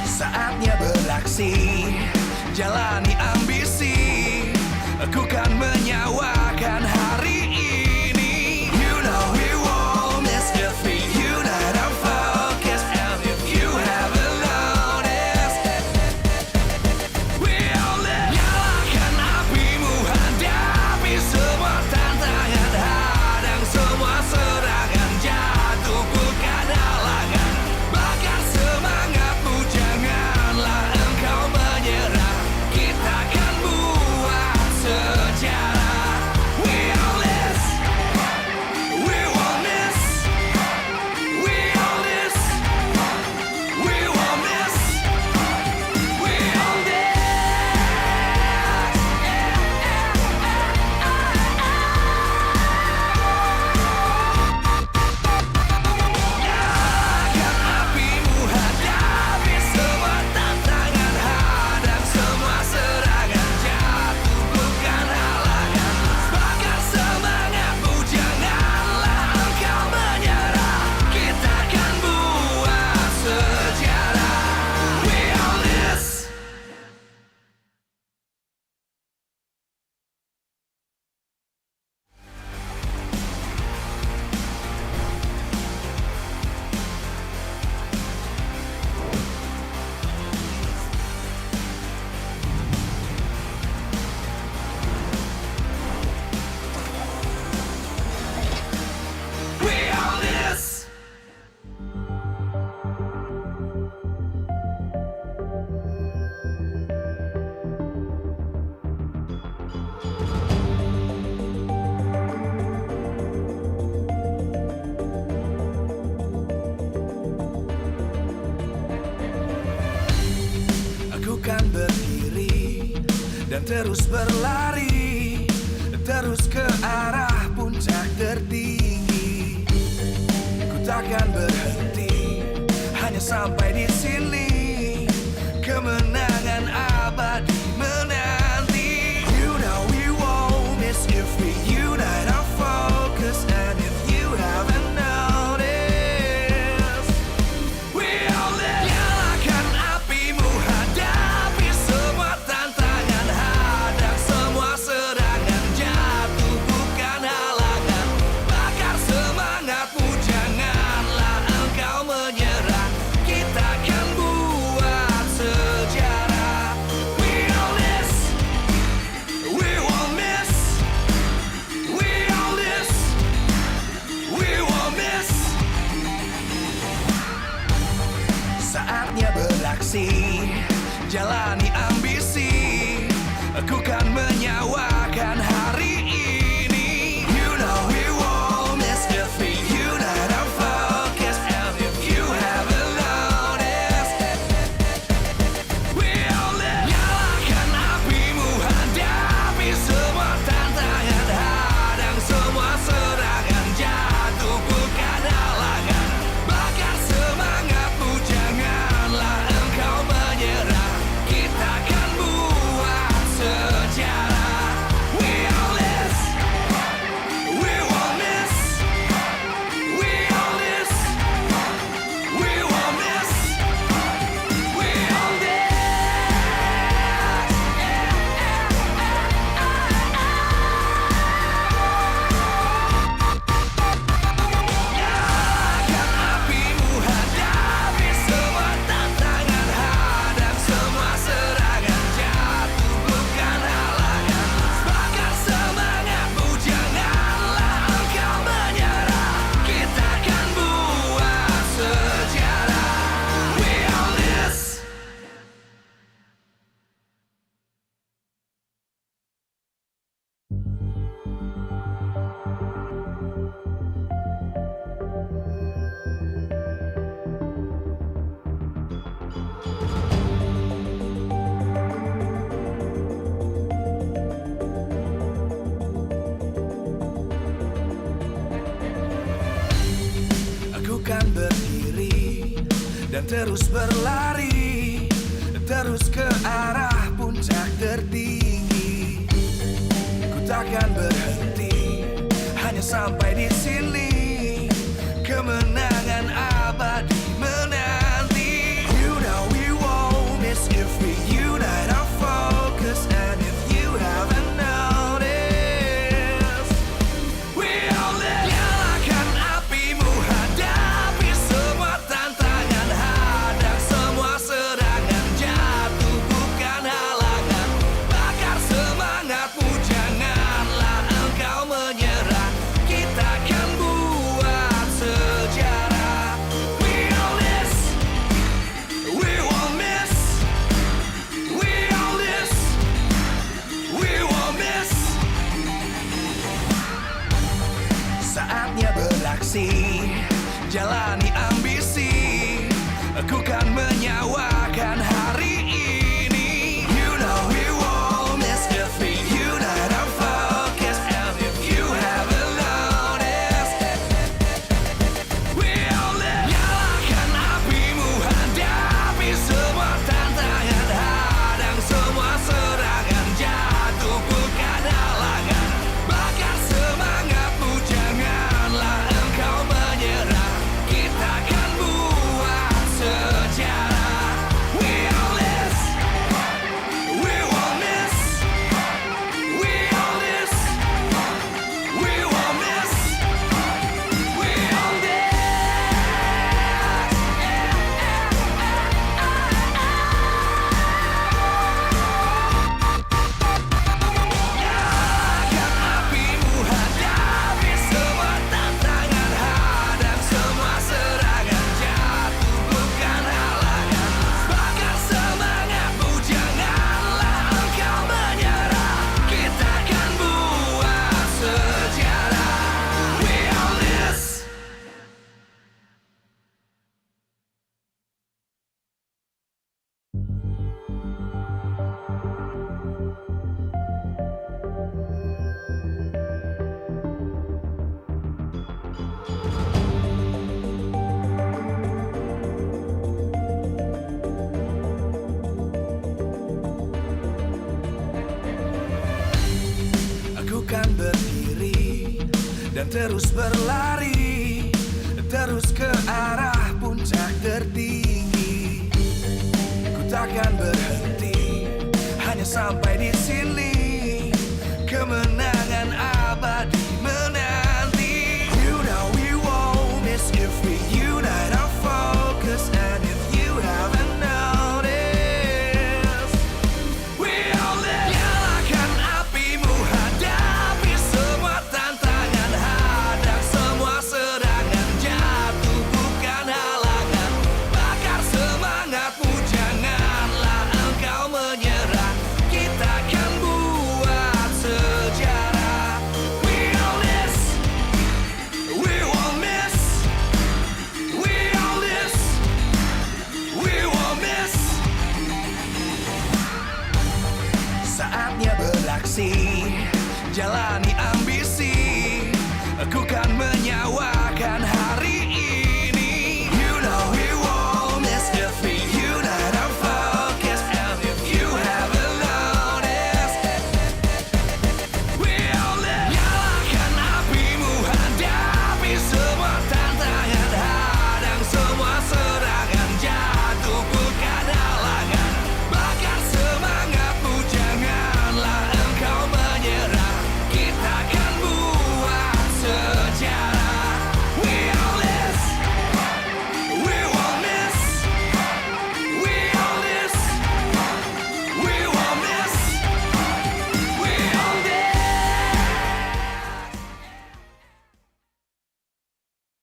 Saatnya beraksi, jalani ambisi. Aku kan menyawakan hari ini. You know we won't miss if we unite our focus, and if you haven't noticed, we all live. Nyalakan apimu, hadapi semua tantangan, hadang semua serangan, jatuh bukan halangan. Bakar semangatmu, janganlah engkau menyerah. Kita akan buat sejarah. We all this, we won't miss. We all this, we won't miss. We all this. Nyalakan apimu, hadapi semua tantangan, hadang semua serangan, jatuh bukan halangan. Bakar semangatmu, janganlah engkau menyerah. Kita akan buat sejarah. We all this. We all this. Aku kan berdiri dan terus berlari, terus ke arah puncak tertinggi. Ku takkan berhenti, hanya sampai di sini. Kemenangan abadi menanti. You know we won't miss if we unite our focus. And if you haven't noticed, we all live. Nyalakan apimu, hadapi semua tantangan, hadang semua serangan, jatuh bukan halangan. Bakar semangatmu, janganlah engkau menyerah. Kita akan buat sejarah. We all this, we won't miss. We all this, we won't miss. Saatnya beraksi, jalani ambisi. Aku kan menyawakan hari ini. You know we won't miss if we unite our focus. And if you haven't noticed, we all live. Nyalakan apimu, hadapi semua tantangan, hadang semua serangan, jatuh bukan halangan. Bakar semangatmu, janganlah engkau menyerah. Kita akan buat sejarah. We all this, we won't miss. We all this, we won't miss. We all this. Nyalakan apimu, hadapi semua tantangan, hadang semua serangan, jatuh bukan halangan. Bakar semangatmu, janganlah engkau menyerah. Kita akan buat sejarah. We all this. Aku kan berdiri dan terus berlari, terus ke arah puncak tertinggi. Ku takkan berhenti, hanya sampai di sini. Kemenangan abadi menanti. You know we won't miss if we unite our focus. And if you haven't noticed, we all live. Nyalakan apimu, hadapi semua tantangan, hadang semua serangan, jatuh bukan halangan. Bakar semangatmu, janganlah engkau menyerah. Kita akan buat sejarah. We all this, we won't miss. We all this, we won't miss. Saatnya beraksi, jalani ambisi. Aku kan menyawakan hari ini. You know we won't miss if we unite our focus. And if you haven't noticed, we all live. Nyalakan apimu, hadapi semua tantangan, hadang semua serangan, jatuh bukan halangan. Bakar semangatmu, janganlah engkau menyerah. Kita akan terus berlari, terus ke arah puncak tertinggi. Ku takkan berhenti, hanya sampai di sini. Kemenangan abadi menanti. You know we won't miss if we unite our focus. And if you haven't noticed, we all live. Nyalakan apimu, hadapi semua tantangan, hadang semua serangan, jatuh bukan halangan. Bakar semangatmu, janganlah engkau menyerah. Kita akan buat sejarah. We all this, we won't miss. We all this, we won't miss. Saatnya beraksi, jalani ambisi. Aku kan menyawa